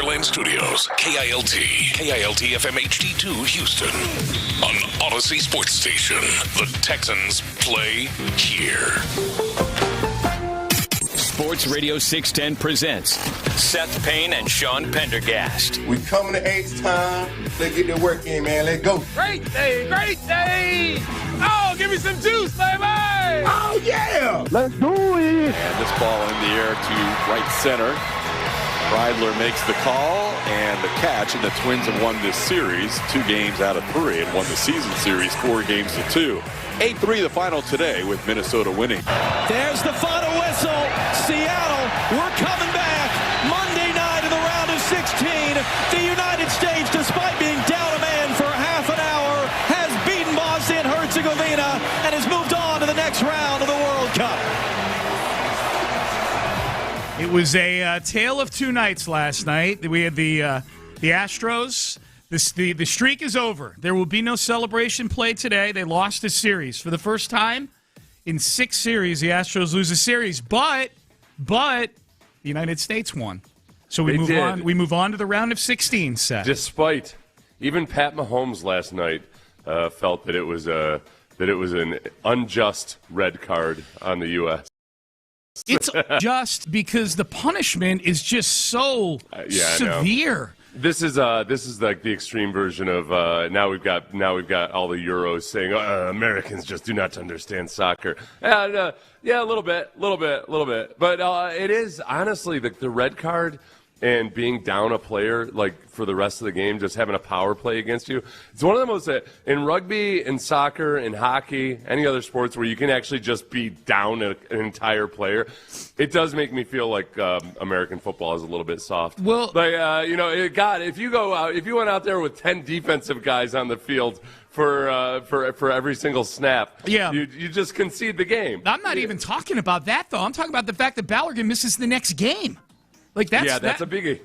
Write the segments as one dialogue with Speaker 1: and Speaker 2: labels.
Speaker 1: Land Studios, KILT FM HD2 Houston. On Odyssey Sports Station, the Texans play here.
Speaker 2: Sports Radio 610 presents Seth Payne and Sean Pendergast.
Speaker 3: We coming to H-Town. Let's get the work in, man. Let's go.
Speaker 4: Great day, great day. Oh, give me some juice, baby.
Speaker 3: Oh, yeah.
Speaker 5: Let's do it. And this ball in the air to right center. Reidler makes the call and the catch, and the Twins have won this series 2 games out of 3 and won the season series 4 games to 2. 8-3 the final today with Minnesota winning.
Speaker 6: There's the final whistle. Seattle, we're coming back. Monday night in the round of 16. The United States, despite being down a man for half an hour, has beaten Bosnia and Herzegovina and has moved on to the next round of the World Cup.
Speaker 4: It was a tale of two nights last night. We had the Astros. The streak is over. There will be no celebration played today. They lost a series. For the first time in 6 series, the Astros lose a series. But the United States won. So we move on to the round of 16, Seth.
Speaker 7: Despite even Pat Mahomes last night felt that it was an unjust red card on the U.S.
Speaker 4: It's just because the punishment is just so severe.
Speaker 7: This is like the extreme version of now we've got all the Euros saying Americans just do not understand soccer. Yeah, a little bit. But it is honestly the red card and being down a player like for the rest of the game, just having a power play against you. It's one of the most in rugby, in soccer, in hockey, any other sports where you can actually just be down an entire player. It does make me feel like American football is a little bit soft.
Speaker 4: Well,
Speaker 7: God, if you went out there with 10 defensive guys on the field for every single snap, you just concede the game.
Speaker 4: I'm not even talking about that though. I'm talking about the fact that Balogun misses the next game. Like that's
Speaker 7: a biggie.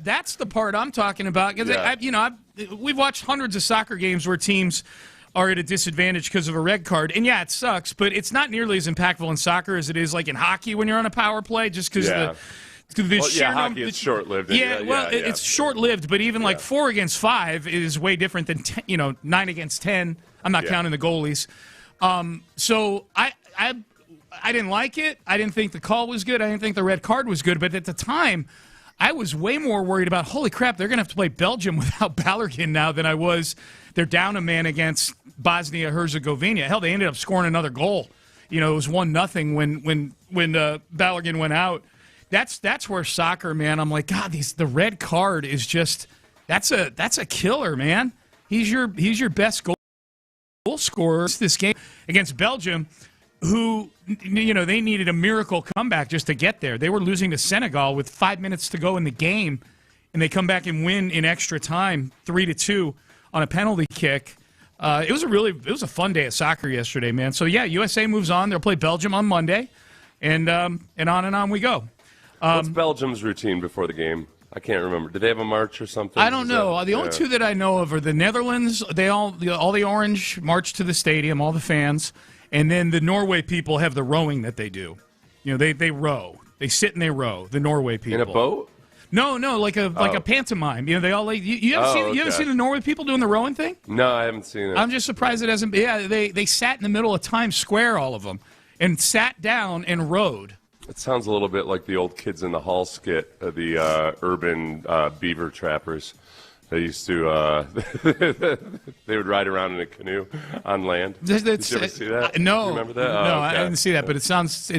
Speaker 4: That's the part I'm talking about. Because we've watched hundreds of soccer games where teams are at a disadvantage because of a red card, and it sucks. But it's not nearly as impactful in soccer as it is like in hockey when you're on a power play, just because
Speaker 7: hockey is short-lived.
Speaker 4: It's short-lived. But even like 4 against 5 is way different than 9 against 10. I'm not counting the goalies. So I didn't like it. I didn't think the call was good. I didn't think the red card was good. But at the time, I was way more worried about, holy crap, they're going to have to play Belgium without Balogun now than I was. They're down a man against Bosnia-Herzegovina. Hell, they ended up scoring another goal. It was 1-0 when Balogun went out. That's where soccer, man, I'm like, God, the red card is just that's a killer, man. He's your best goal scorer this game against Belgium, who, they needed a miracle comeback just to get there. They were losing to Senegal with 5 minutes to go in the game, and they come back and win in extra time, 3-2 on a penalty kick. It was a fun day of soccer yesterday, man. So USA moves on. They'll play Belgium on Monday, and on we go.
Speaker 7: What's Belgium's routine before the game? I can't remember. Did they have a march or something?
Speaker 4: I don't know. The only 2 that I know of are the Netherlands. They all the orange march to the stadium, all the fans. And then the Norway people have the rowing that they do. They row. They sit and they row. The Norway people.
Speaker 7: In a boat?
Speaker 4: No, like a pantomime. They all you haven't seen the Norway people doing the rowing thing?
Speaker 7: No, I haven't seen it.
Speaker 4: I'm just surprised it hasn't. Yeah, they sat in the middle of Times Square, all of them, and sat down and rowed.
Speaker 7: It sounds a little bit like the old Kids in the Hall skit of the urban beaver trappers. They used to, they would ride around in a canoe on land. Did you ever see that?
Speaker 4: No.
Speaker 7: Do you remember that?
Speaker 4: No, I didn't see that, but it sounds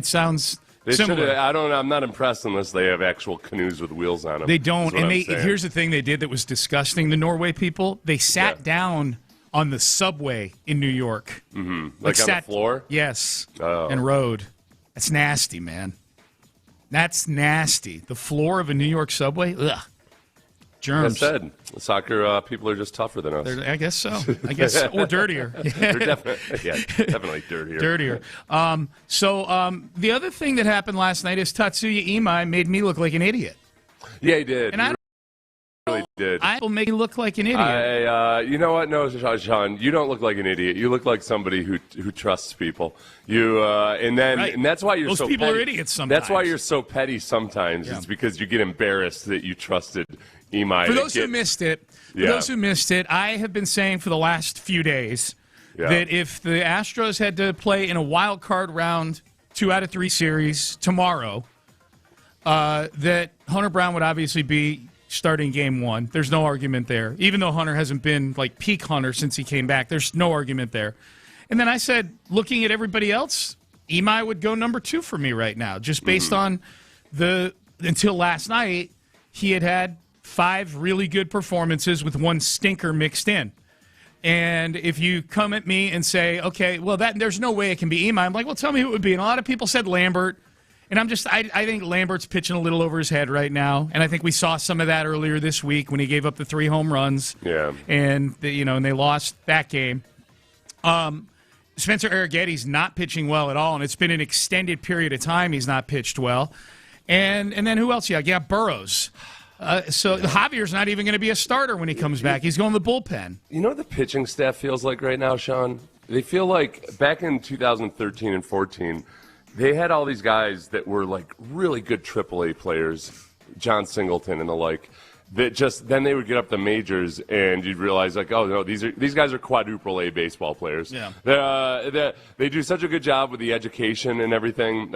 Speaker 4: similar.
Speaker 7: I'm not impressed unless they have actual canoes with wheels on them.
Speaker 4: They don't. And here's the thing they did that was disgusting, the Norway people. They sat down on the subway in New York.
Speaker 7: Mm-hmm. Like on the floor?
Speaker 4: Yes. And rode. That's nasty, man. That's nasty. The floor of a New York subway? Ugh. Germs.
Speaker 7: Like I said, soccer people are just tougher than us.
Speaker 4: I guess so. Or dirtier.
Speaker 7: They're definitely dirtier.
Speaker 4: Dirtier. The other thing that happened last night is Tatsuya Imai made me look like an idiot.
Speaker 7: Yeah, he did.
Speaker 4: And I
Speaker 7: did.
Speaker 4: I will make you look like an idiot.
Speaker 7: You know what? No, Sean, you don't look like an idiot. You look like somebody who trusts people. And that's why you're
Speaker 4: Those
Speaker 7: so
Speaker 4: people
Speaker 7: petty.
Speaker 4: are idiots sometimes.
Speaker 7: That's why you're so petty sometimes.
Speaker 4: Yeah.
Speaker 7: It's because you get embarrassed that you trusted Imai.
Speaker 4: For those who missed it, I have been saying for the last few days that if the Astros had to play in a wild card round 2 out of 3 series tomorrow, that Hunter Brown would obviously be starting game 1. There's no argument there. Even though Hunter hasn't been like peak Hunter since he came back, there's no argument there. And then I said, looking at everybody else, Imai would go number 2 for me right now, just based on until last night, he had 5 really good performances with 1 stinker mixed in. And if you come at me and say, okay, well, there's no way it can be Imai, I'm like, well, tell me who it would be. And a lot of people said Lambert. And I think Lambert's pitching a little over his head right now, and I think we saw some of that earlier this week when he gave up the 3 home runs.
Speaker 7: Yeah.
Speaker 4: And they lost that game. Spencer Arrighetti's not pitching well at all, and it's been an extended period of time he's not pitched well. And then who else? Yeah, Burrows. Javier's not even going to be a starter when he comes back. He's going to the bullpen.
Speaker 7: You know what the pitching staff feels like right now, Sean? They feel like back in 2013 and 14. They had all these guys that were like really good AAA players, John Singleton and the like, that just then they would get up the majors and you'd realize like, oh no, these guys are quadruple A baseball players.
Speaker 4: Yeah.
Speaker 7: They do such a good job with the education and everything,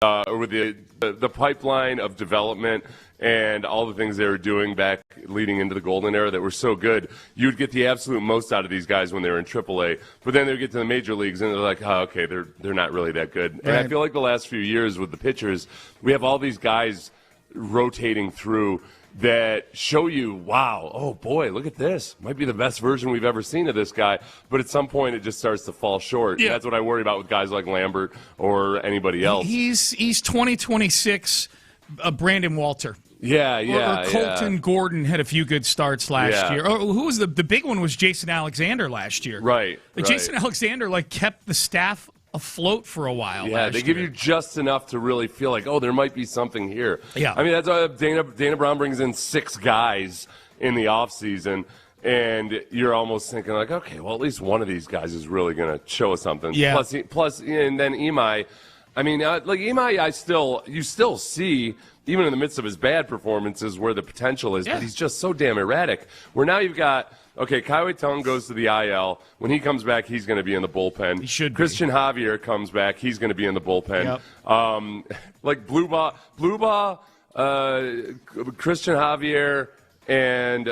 Speaker 7: with the pipeline of development and all the things they were doing back leading into the golden era that were so good. You'd get the absolute most out of these guys when they were in AAA, but then they would get to the major leagues and they're like, oh, okay, they're not really that good. And I feel like the last few years with the pitchers, we have all these guys rotating through that show you, wow, oh boy, look at this. Might be the best version we've ever seen of this guy. But at some point, it just starts to fall short. Yeah. That's what I worry about with guys like Lambert or anybody else.
Speaker 4: He's 2026 Brandon Walter.
Speaker 7: Yeah.
Speaker 4: Or Colton Gordon had a few good starts last year. Oh, who was the big one was Jason Alexander last year.
Speaker 7: Right.
Speaker 4: Jason Alexander kept the staff afloat for a while.
Speaker 7: Yeah, they give you just enough to really feel like, oh, there might be something here.
Speaker 4: Yeah.
Speaker 7: I mean, that's why Dana Brown brings in 6 guys in the offseason, and you're almost thinking like, okay, well, at least one of these guys is really going to show us something.
Speaker 4: Yeah.
Speaker 7: Plus, and then Imai. I mean, Imai, you still see, even in the midst of his bad performances, where the potential is, but he's just so damn erratic. Where now you've got, okay, Kaiwei Tung goes to the IL. When he comes back, he's going to be in the bullpen.
Speaker 4: He should be.
Speaker 7: Christian Javier comes back. He's going to be in the bullpen.
Speaker 4: Yep.
Speaker 7: Blue Ball, Christian Javier, and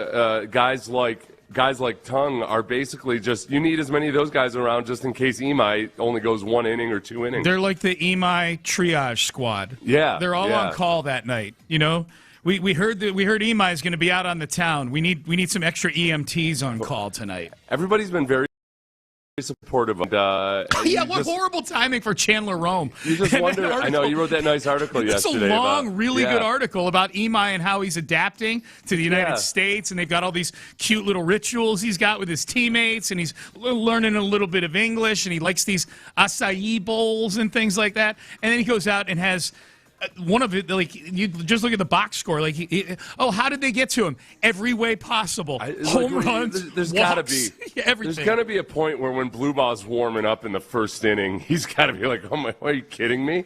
Speaker 7: guys like Tung are basically just, you need as many of those guys around just in case Imai only goes 1 inning or 2 innings.
Speaker 4: They're like the Imai triage squad.
Speaker 7: Yeah.
Speaker 4: They're all on call that night, you know? We heard Imai is going to be out on the town. We need some extra EMTs on call tonight.
Speaker 7: Everybody's been very supportive. What
Speaker 4: horrible timing for Chandler Rome.
Speaker 7: You just wonder. I know you wrote that nice article yesterday.
Speaker 4: It's a long, really good article about Imai and how he's adapting to the United States, and they've got all these cute little rituals he's got with his teammates, and he's learning a little bit of English, and he likes these acai bowls and things like that. And then he goes out and has one of it, you just look at the box score. How did they get to him? Every way possible. Home runs.
Speaker 7: There's got to be
Speaker 4: everything.
Speaker 7: There's going to be a point where when Blue Ball's warming up in the first inning, he's got to be like, "Oh my, are you kidding me?"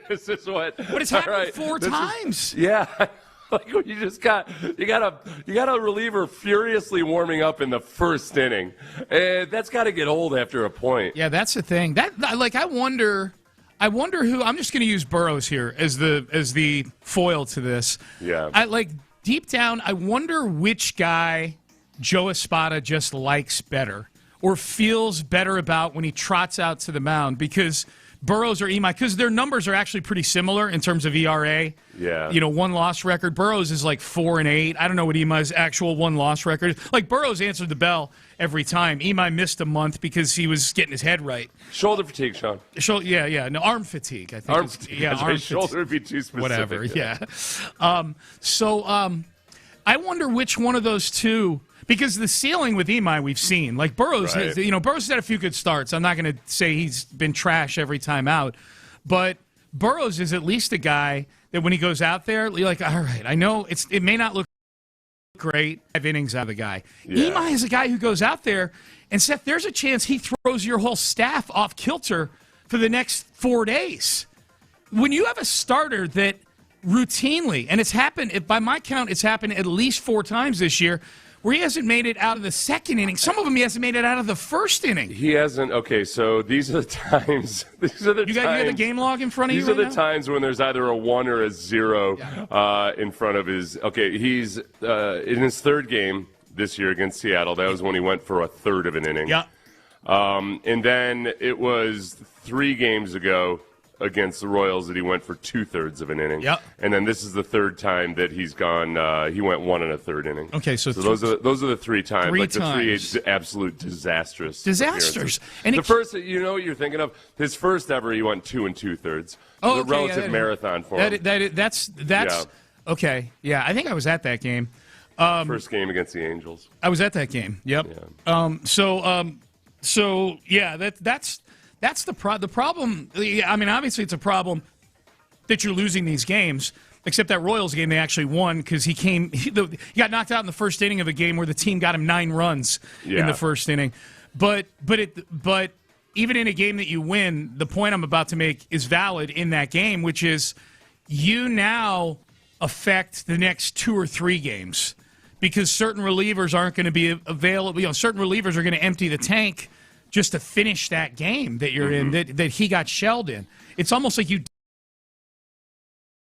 Speaker 7: This is what.
Speaker 4: But it's happened 4 times.
Speaker 7: You just got a reliever furiously warming up in the first inning, and that's got to get old after a point.
Speaker 4: Yeah, that's the thing. I wonder who. I'm just going to use Burrows here as the foil to this.
Speaker 7: Yeah.
Speaker 4: Deep down, I wonder which guy Joe Espada just likes better or feels better about when he trots out to the mound, because Burrows or Imai, because their numbers are actually pretty similar in terms of ERA.
Speaker 7: Yeah.
Speaker 4: 1-loss record. Burrows is 4-8. I don't know what Imai's actual 1-loss record is. Burrows answered the bell every time. Imai missed a month because he was getting his head right.
Speaker 7: Shoulder fatigue, Sean.
Speaker 4: No, arm fatigue, I think.
Speaker 7: Arm fatigue. Shoulder would be too specific.
Speaker 4: Whatever, yeah. I wonder which one of those two, because the ceiling with Imai we've seen. Burrows, Burrows had a few good starts. I'm not going to say he's been trash every time out, but Burrows is at least a guy that when he goes out there, you're like, all right, I know it may not look great. 5 innings out of the guy.
Speaker 7: Yeah.
Speaker 4: Imai is a guy who goes out there, and Seth, there's a chance he throws your whole staff off kilter for the next 4 days. When you have a starter that routinely, and it's happened, by my count, it's happened at least 4 times this year, where he hasn't made it out of the second inning. Some of them he hasn't made it out of the first inning.
Speaker 7: He hasn't. Okay, so these are the times. These are the
Speaker 4: you got the game log in front of you.
Speaker 7: These are the times when there's either a 1 or a 0 in front of his. Okay, he's in his 3rd game this year against Seattle. That was when he went for a 1/3 of an inning.
Speaker 4: Yeah.
Speaker 7: And then it was 3 games ago against the Royals that he went for 2/3 of an inning.
Speaker 4: Yep.
Speaker 7: And then this is the 3rd time that he's gone. He went 1 1/3 inning.
Speaker 4: Okay, so
Speaker 7: those are the 3 times.
Speaker 4: 3
Speaker 7: like
Speaker 4: times.
Speaker 7: the 3 absolute disastrous.
Speaker 4: Disasters. And
Speaker 7: the first, you know what you're thinking of? His first ever, he went 2 2/3.
Speaker 4: Oh,
Speaker 7: the relative marathon for him.
Speaker 4: That's okay. Yeah, I think I was at that game.
Speaker 7: First game against the Angels.
Speaker 4: I was at that game. Yep.
Speaker 7: Yeah.
Speaker 4: So yeah, that's the problem. I mean, obviously it's a problem that you're losing these games. Except that Royals game, they actually won because he got knocked out in the first inning of a game where the team got him 9 runs in the first inning. But even in a game that you win, the point I'm about to make is valid in that game, which is you now affect the next 2 or 3 games because certain relievers aren't going to be available. You know, certain relievers are going to empty the tank just to finish that game that you're in, that he got shelled in. It's almost like you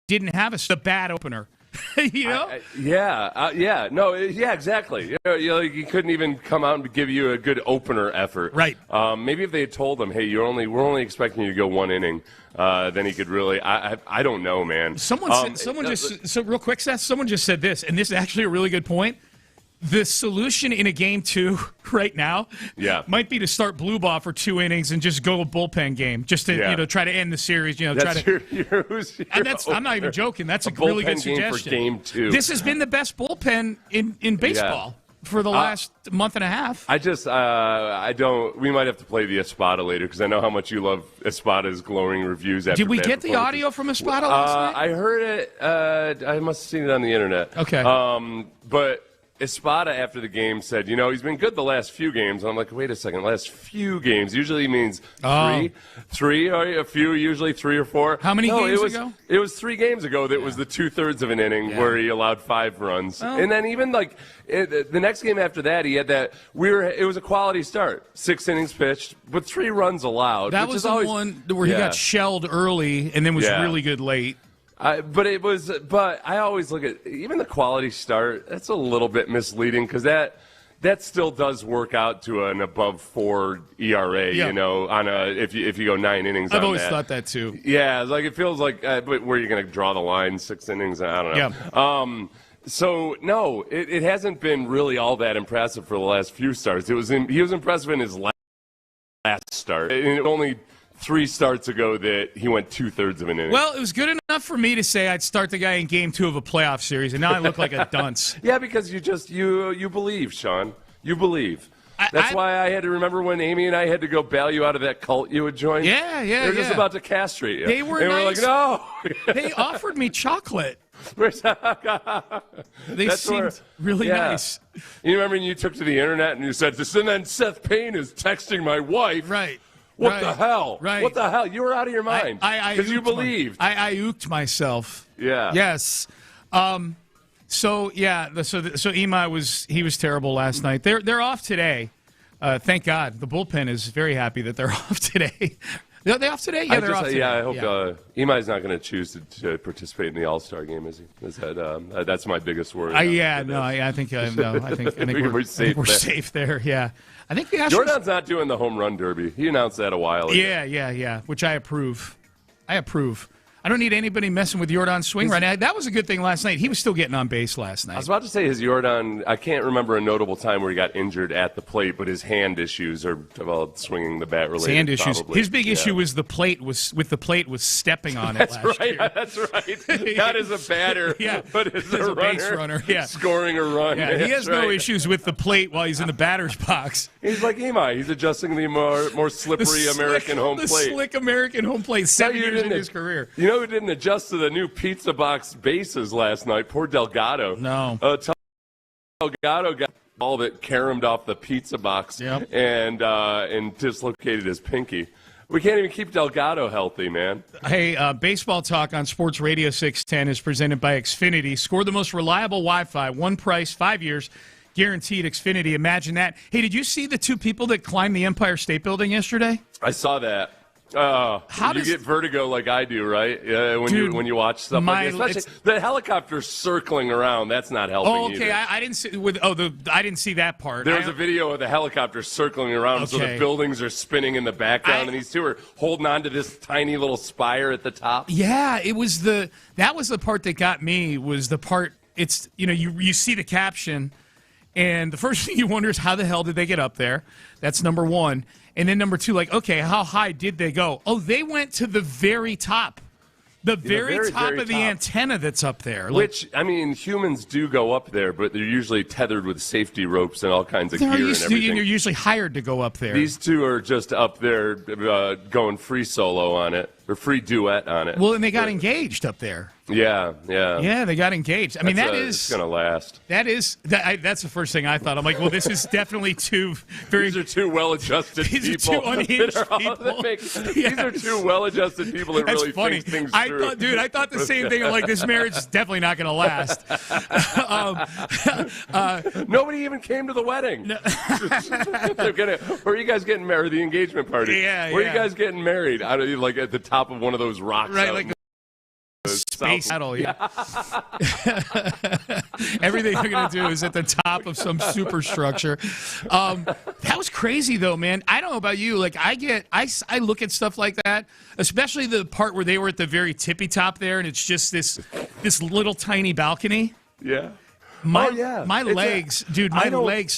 Speaker 4: didn't have a bad opener. You know?
Speaker 7: Exactly. You couldn't even come out and give you a good opener effort.
Speaker 4: Right.
Speaker 7: Maybe if they had told him, hey, we're only expecting you to go 1 inning, then he could really. I don't know, man.
Speaker 4: Real quick, Seth. Someone just said this, and this is actually a really good point. The solution in a game 2 right now might be to start Blubaugh for 2 innings and just go a bullpen game just to try to end the series. I'm not even joking. That's a really good suggestion.
Speaker 7: Game for game 2.
Speaker 4: This has been the best bullpen in baseball for the last month and a half.
Speaker 7: I don't. We might have to play the Espada later because I know how much you love Espada's glowing reviews.
Speaker 4: Did we get the audio from Espada last night?
Speaker 7: I heard it. I must have seen it on the internet.
Speaker 4: Okay.
Speaker 7: But Espada after the game said, he's been good the last few games. And I'm like, wait a second, last few games usually means 3, or a few, usually 3 or 4.
Speaker 4: How many games ago?
Speaker 7: It was 3 games ago that was the 2/3 of an inning where he allowed 5 runs.
Speaker 4: Oh.
Speaker 7: And then even the next game after that, he had that it was a quality start. 6 innings pitched, but 3 runs allowed.
Speaker 4: That was the one where he got shelled early and then was really good late.
Speaker 7: But I always look at even the quality start. That's a little bit misleading because that still does work out to an above 4 ERA. On if you go 9 innings.
Speaker 4: I've always thought that too.
Speaker 7: Yeah, it feels like where you're going to draw the line 6 innings. I don't know.
Speaker 4: Yeah.
Speaker 7: So no, it hasn't been really all that impressive for the last few starts. He was impressive in his last start. And only 3 starts ago that he went 2/3 of an inning.
Speaker 4: Well, it was good enough for me to say I'd start the guy in game 2 of a playoff series, and now I look like a dunce.
Speaker 7: Yeah, because you believe, Sean. You believe. That's why I had to remember when Amy and I had to go bail you out of that cult you had joined.
Speaker 4: Yeah.
Speaker 7: They're just about to castrate you.
Speaker 4: They were
Speaker 7: nice.
Speaker 4: We're
Speaker 7: like, no.
Speaker 4: They offered me chocolate. They seemed really nice.
Speaker 7: You remember when you took to the internet and you said, and then Seth Payne is texting my wife.
Speaker 4: Right.
Speaker 7: What the hell?
Speaker 4: Right.
Speaker 7: What the hell? You were out of your mind because you believed.
Speaker 4: I ooked myself.
Speaker 7: Yeah.
Speaker 4: Yes. So Imai was terrible last night. They're off today. Thank God. The bullpen is very happy that they're off today. Are they off today? Yeah, they're off today.
Speaker 7: Yeah, I hope Imai's not going to choose to participate in the All-Star game, is he? That's my biggest worry.
Speaker 4: I think we're safe there. Yeah, I think the Astros.
Speaker 7: Jordan's not doing the home run derby. He announced that a while ago.
Speaker 4: Yeah, which I approve. I don't need anybody messing with Jordan's swing right now. That was a good thing last night. He was still getting on base last night.
Speaker 7: I was about to say his Jordan, I can't remember a notable time where he got injured at the plate, but his hand issues are swinging the bat related.
Speaker 4: Hand issues.
Speaker 7: Probably.
Speaker 4: His big issue was the plate was stepping on it last year.
Speaker 7: That's right. Not as a batter, but as a
Speaker 4: base runner. Yeah.
Speaker 7: Scoring a run.
Speaker 4: Yeah, he has no issues with the plate while he's in the batter's box.
Speaker 7: He's like Imai. He's adjusting the more slippery American home plate.
Speaker 4: The slick American home plate 7 years in his career.
Speaker 7: You know who didn't adjust to the new pizza box bases last night? Poor Delgado.
Speaker 4: No.
Speaker 7: Delgado got a ball that caromed off the pizza box and dislocated his pinky. We can't even keep Delgado healthy, man.
Speaker 4: Hey, Baseball Talk on Sports Radio 610 is presented by Xfinity. Score the most reliable Wi-Fi, one price, 5 years, guaranteed. Xfinity. Imagine that. Hey, did you see the two people that climbed the Empire State Building yesterday?
Speaker 7: I saw that. You get vertigo like I do, right? When you watch stuff like that. Especially the helicopter circling around. That's not helping.
Speaker 4: Oh, okay. I didn't see I didn't see that part.
Speaker 7: There's a video of the helicopter circling around, so the buildings are spinning in the background, and these two are holding on to this tiny little spire at the top.
Speaker 4: Yeah, that was the part that got me. Was the part you see the caption, and the first thing you wonder is how the hell did they get up there? That's number one. And then number two, like, okay, how high did they go? Oh, they went to the very top. The very top of the antenna that's up there.
Speaker 7: Which, I mean, humans do go up there, but they're usually tethered with safety ropes and all kinds of gear and everything.
Speaker 4: You're usually hired to go up there.
Speaker 7: These two are just up there going free solo on it, or free duet on it.
Speaker 4: Well, and they got engaged up there.
Speaker 7: Yeah.
Speaker 4: Yeah, they got engaged. I mean, it's
Speaker 7: going to last.
Speaker 4: That's the first thing I thought. I'm like, well, this is definitely
Speaker 7: These are two well-adjusted people.
Speaker 4: These are two unhinged people.
Speaker 7: These are two well-adjusted people that really think things through.
Speaker 4: I thought the same thing. I'm like, this marriage is definitely not going to last.
Speaker 7: Nobody even came to the wedding. No. Where are you guys getting married? The engagement party.
Speaker 4: Yeah.
Speaker 7: Where are you guys getting married? Like at the top of one of those rocks.
Speaker 4: Right, like space battle, yeah. Everything they're going to do is at the top of some superstructure. That was crazy, though, man. I don't know about you. Like, I look at stuff like that, especially the part where they were at the very tippy top there, and it's just this little tiny balcony.
Speaker 7: Yeah.
Speaker 4: My legs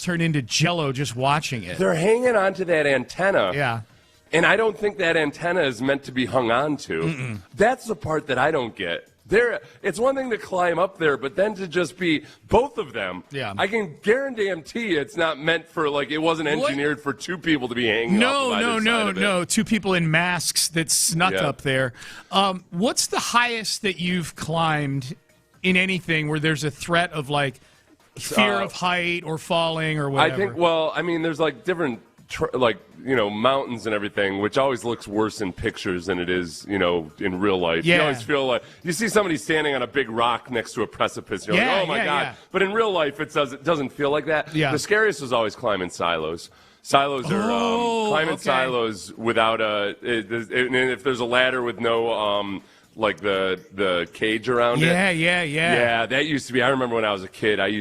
Speaker 4: turn into Jell-O just watching it.
Speaker 7: They're hanging onto that antenna.
Speaker 4: Yeah.
Speaker 7: And I don't think that antenna is meant to be hung on to.
Speaker 4: Mm-mm.
Speaker 7: That's the part that I don't get. It's one thing to climb up there, but then to just be both of them.
Speaker 4: Yeah.
Speaker 7: I can guarantee it's not meant for, it wasn't engineered for two people to be hanging
Speaker 4: No. Two people in masks that snuck up there. What's the highest that you've climbed in anything where there's a threat of, fear of height or falling or whatever?
Speaker 7: I think, there's, different mountains and everything, which always looks worse in pictures than it is, in real life.
Speaker 4: Yeah.
Speaker 7: You always feel like you see somebody standing on a big rock next to a precipice. You're like, oh my God. Yeah. But in real life, it doesn't feel like that.
Speaker 4: Yeah.
Speaker 7: The scariest was always climbing silos. Silos are climbing silos without and if there's a ladder with no the cage around it.
Speaker 4: Yeah.
Speaker 7: Yeah, that used to be. I remember when I was a kid, I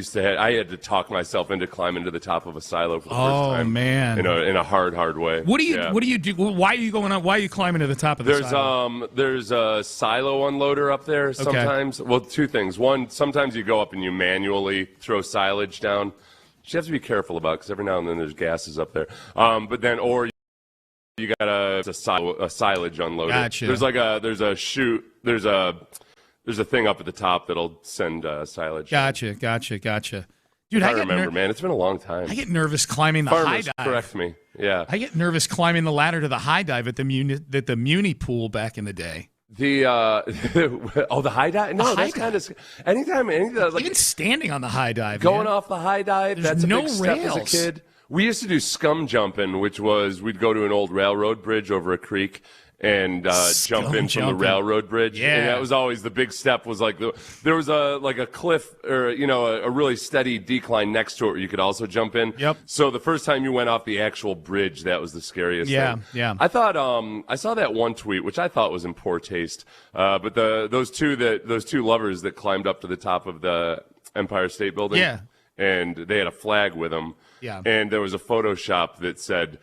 Speaker 7: had to talk myself into climbing to the top of a silo for the first time.
Speaker 4: Oh man,
Speaker 7: in a hard way.
Speaker 4: What do you do? Why are you going up? Why are you climbing to the top of the silo?
Speaker 7: There's a silo unloader up there sometimes. Okay. Well, two things. One, sometimes you go up and you manually throw silage down, which you have to be careful about because every now and then there's gases up there. But then you got a silage unloader.
Speaker 4: Gotcha.
Speaker 7: There's a chute. There's a thing up at the top that'll send silage.
Speaker 4: Gotcha. Dude,
Speaker 7: I remember, man. It's been a long time.
Speaker 4: I get nervous climbing the high dive.
Speaker 7: Correct me. Yeah.
Speaker 4: I get nervous climbing the ladder to the high dive at the Muni pool back in the day.
Speaker 7: The high dive? No, that's kind of anytime
Speaker 4: even standing on the high dive.
Speaker 7: Going off the high dive,
Speaker 4: that's
Speaker 7: a big step as a kid. We used to do scum jumping, which was we'd go to an old railroad bridge over a creek and jump in from the railroad bridge.
Speaker 4: Yeah.
Speaker 7: And that was always the big step. Was there was a cliff or a really steady decline next to it where you could also jump in.
Speaker 4: Yep.
Speaker 7: So the first time you went off the actual bridge, that was the scariest thing.
Speaker 4: Yeah.
Speaker 7: I thought I saw that one tweet which I thought was in poor taste. But those two lovers that climbed up to the top of the Empire State Building.
Speaker 4: Yeah.
Speaker 7: And they had a flag with them.
Speaker 4: Yeah.
Speaker 7: And there was a Photoshop that said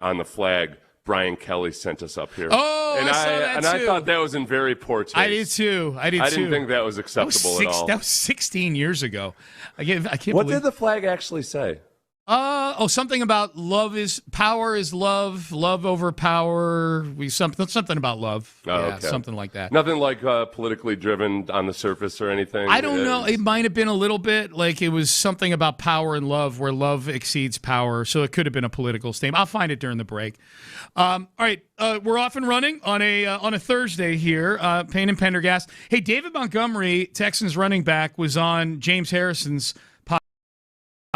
Speaker 7: on the flag, Brian Kelly sent us up here.
Speaker 4: Oh,
Speaker 7: and
Speaker 4: I saw that too.
Speaker 7: I thought that was in very poor taste.
Speaker 4: I did too. I
Speaker 7: didn't think that was acceptable at all.
Speaker 4: That was 16 years ago. I can't
Speaker 7: what
Speaker 4: believe.
Speaker 7: Did the flag actually say?
Speaker 4: Something about power is love over power. Something about love.
Speaker 7: Okay.
Speaker 4: Something like that.
Speaker 7: Nothing like politically driven on the surface or anything.
Speaker 4: I don't know. It might have been a little bit like it was something about power and love, where love exceeds power. So it could have been a political statement. I'll find it during the break. All right, we're off and running on a Thursday here. Payne and Pendergast. Hey, David Montgomery, Texans running back, was on James Harrison's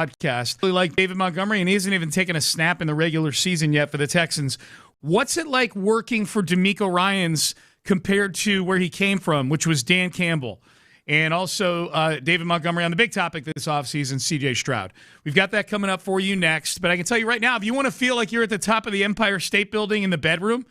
Speaker 4: podcast. Really like David Montgomery, and he hasn't even taken a snap in the regular season yet for the Texans. What's it like working for D'Amico Ryans compared to where he came from, which was Dan Campbell? And also David Montgomery on the big topic this offseason, C.J. Stroud. We've got that coming up for you next. But I can tell you right now, if you want to feel like you're at the top of the Empire State Building in the bedroom,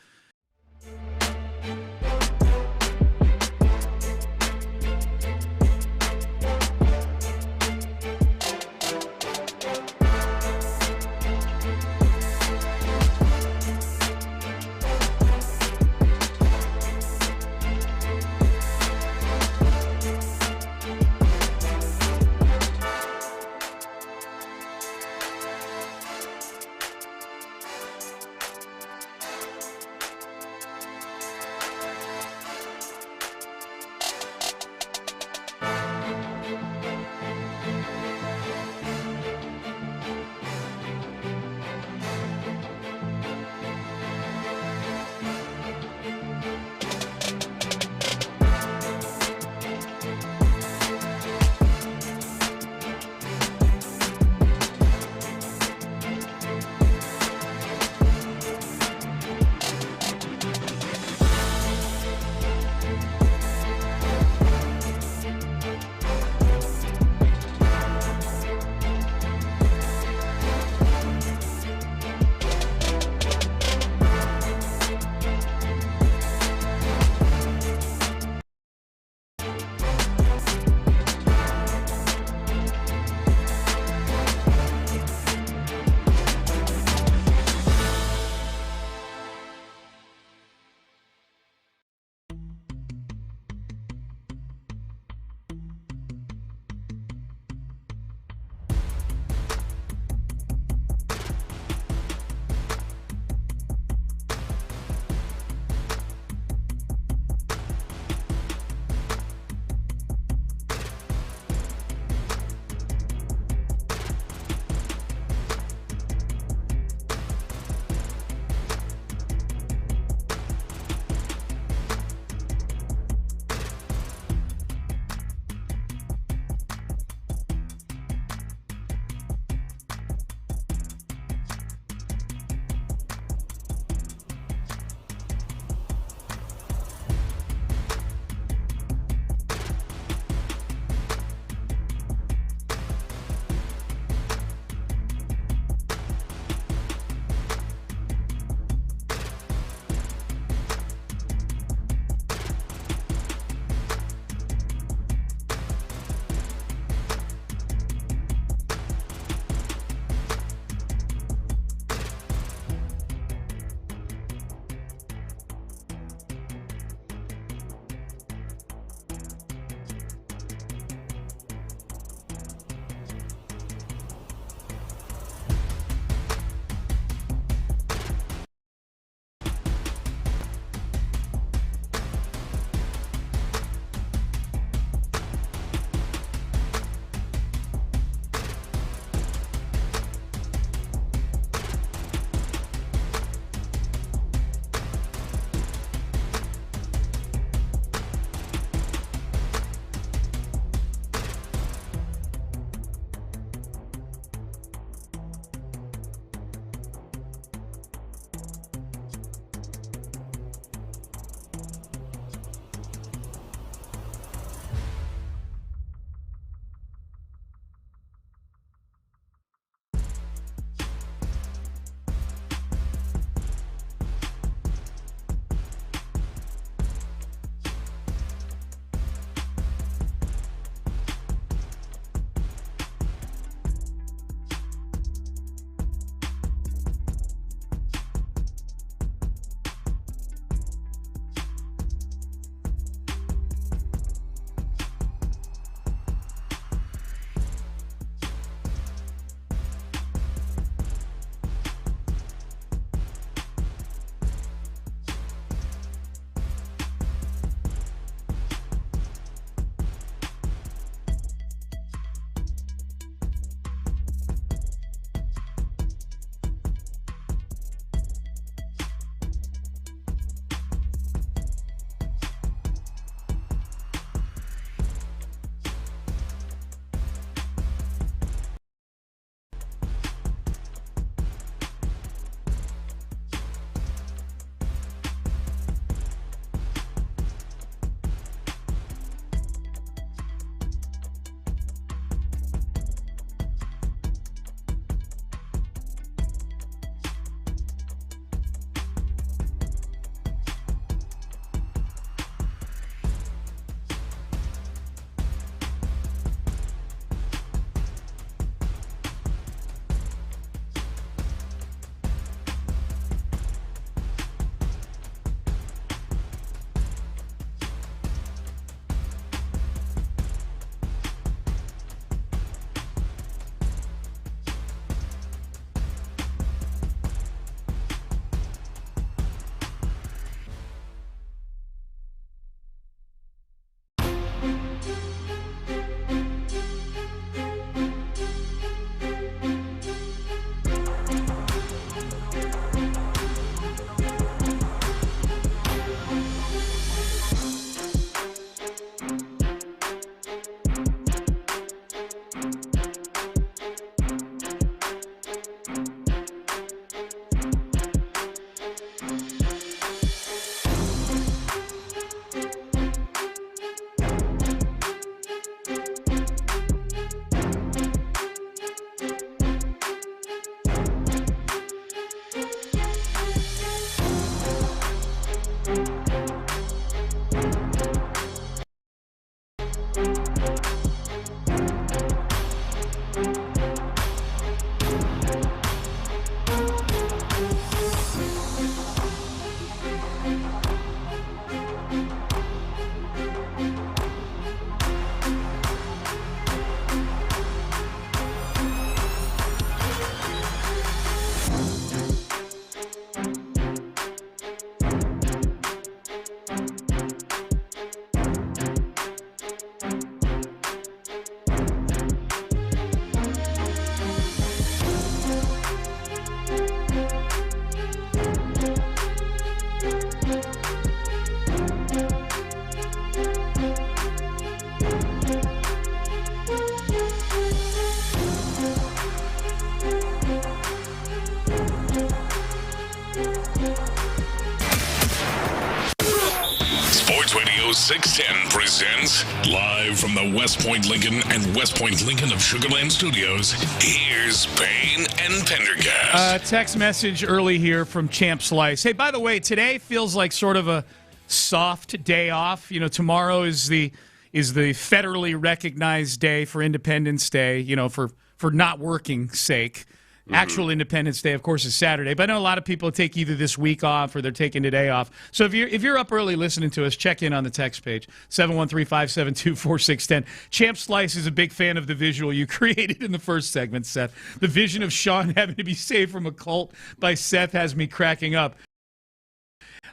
Speaker 1: 610 presents live from the West Point Lincoln and West Point Lincoln of Sugar Land Studios. Here's Payne and Pendergast.
Speaker 4: Text message early here from Champ Slice. Hey, by the way, today feels like sort of a soft day off. You know, tomorrow is the federally recognized day for Independence Day. You know, for not working sake. Actual Independence Day, of course, is Saturday. But I know a lot of people take either this week off or they're taking today off. So if you're up early listening to us, check in on the text page, 713-572-4610. Champ Slice is a big fan of the visual you created in the first segment, Seth. The vision of Sean having to be saved from a cult by Seth has me cracking up.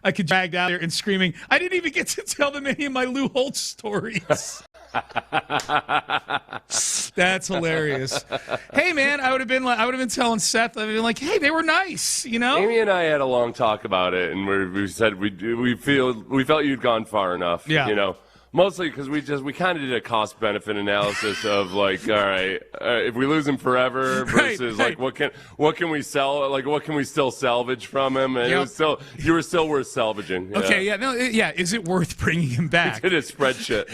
Speaker 4: I could drag out there and screaming, I didn't even get to tell them any of my Lou Holtz stories. That's hilarious. Hey man, I would have been telling Seth, I'd been like, hey, they were nice, you know.
Speaker 7: Amy and I had a long talk about it, and we said we felt you'd gone far enough.
Speaker 4: Yeah.
Speaker 7: You know, mostly because we kind of did a cost benefit analysis of like, all right, if we lose him forever versus
Speaker 4: right.
Speaker 7: like what can we sell, like what can we still salvage from him, and you were still worth salvaging. Yeah.
Speaker 4: Okay, yeah. Is it worth bringing him back?
Speaker 7: We did a spreadsheet.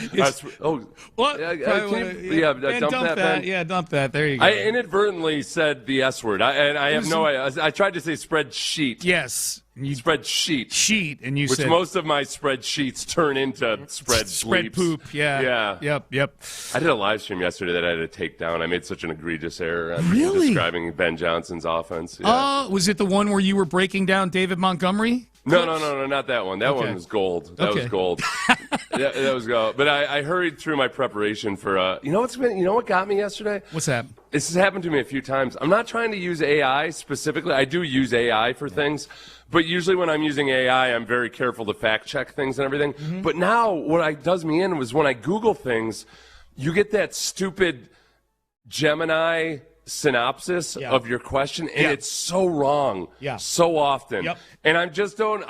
Speaker 4: What?
Speaker 7: Dump that.
Speaker 4: Yeah, dump that. There you go.
Speaker 7: I inadvertently said the S word. I tried to say spreadsheet.
Speaker 4: Yes.
Speaker 7: You spreadsheet.
Speaker 4: And you
Speaker 7: which
Speaker 4: said.
Speaker 7: Which most of my spreadsheets turn into spread
Speaker 4: poop. Yeah. Yep.
Speaker 7: I did a live stream yesterday that I had to take down. I made such an egregious error on describing Ben Johnson's offense. Yeah.
Speaker 4: Was it the one where you were breaking down David Montgomery?
Speaker 7: No, not that one. That one was gold. That was gold. That was gold. But I hurried through my preparation for. You know what got me yesterday?
Speaker 4: What's that?
Speaker 7: This has happened to me a few times. I'm not trying to use AI specifically. I do use AI for things, but usually when I'm using AI, I'm very careful to fact check things and everything. Mm-hmm. But now what does me in was when I Google things, you get that stupid Gemini synopsis of your question, and it's so wrong so often. Yep. And I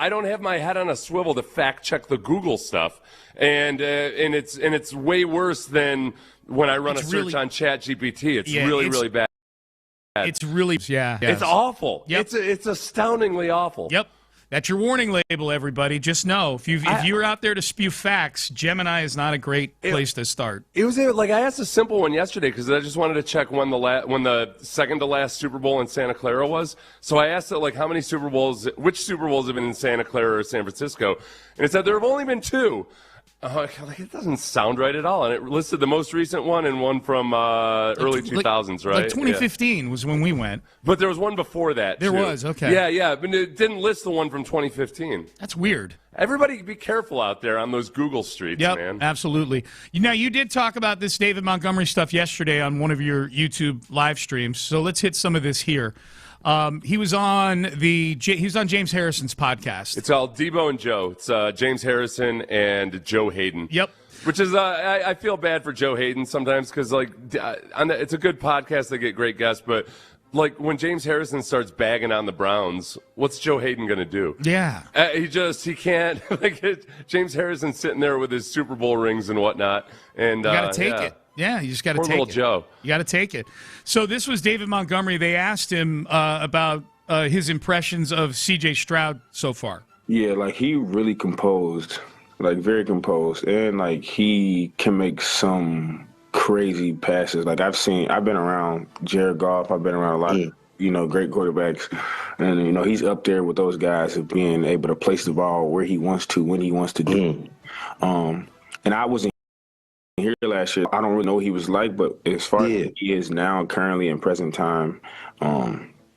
Speaker 7: don't have my head on a swivel to fact check the Google stuff, and it's way worse than when I run a search on ChatGPT. It's really bad.
Speaker 4: It's really
Speaker 7: It's awful. Yep. It's astoundingly awful.
Speaker 4: Yep. That's your warning label, everybody. Just know, if you're out there to spew facts, Gemini is not a great place to start.
Speaker 7: It was like I asked a simple one yesterday because I just wanted to check when the second to last Super Bowl in Santa Clara was. So I asked it like how many which Super Bowls have been in Santa Clara or San Francisco, and it said there have only been 2. It doesn't sound right at all. And it listed the most recent one and one from early 2000s, right?
Speaker 4: Like 2015 was when we went.
Speaker 7: But there was one before that,
Speaker 4: There was, okay.
Speaker 7: Yeah, but it didn't list the one from 2015.
Speaker 4: That's weird.
Speaker 7: Everybody be careful out there on those Google streets, man.
Speaker 4: Absolutely. You did talk about this David Montgomery stuff yesterday on one of your YouTube live streams, so let's hit some of this here. He was on James Harrison's podcast.
Speaker 7: It's all Debo and Joe. It's James Harrison and Joe Hayden.
Speaker 4: Yep.
Speaker 7: Which is I feel bad for Joe Hayden sometimes because it's a good podcast. They get great guests, but like when James Harrison starts bagging on the Browns, what's Joe Hayden going to do?
Speaker 4: Yeah.
Speaker 7: He can't. James Harrison's sitting there with his Super Bowl rings and whatnot, and
Speaker 4: you got to take it. Yeah, you just got to take it.
Speaker 7: Poor little Joe.
Speaker 4: You got to take it. So this was David Montgomery. They asked him about his impressions of C.J. Stroud so far.
Speaker 8: Yeah, he really composed, very composed, and he can make some crazy passes. I've been around Jared Goff. I've been around a lot of great quarterbacks, and he's up there with those guys of being able to place the ball where he wants to, when he wants to do. And I wasn't here last year. I don't really know what he was like, but as far as he is now, currently in present time,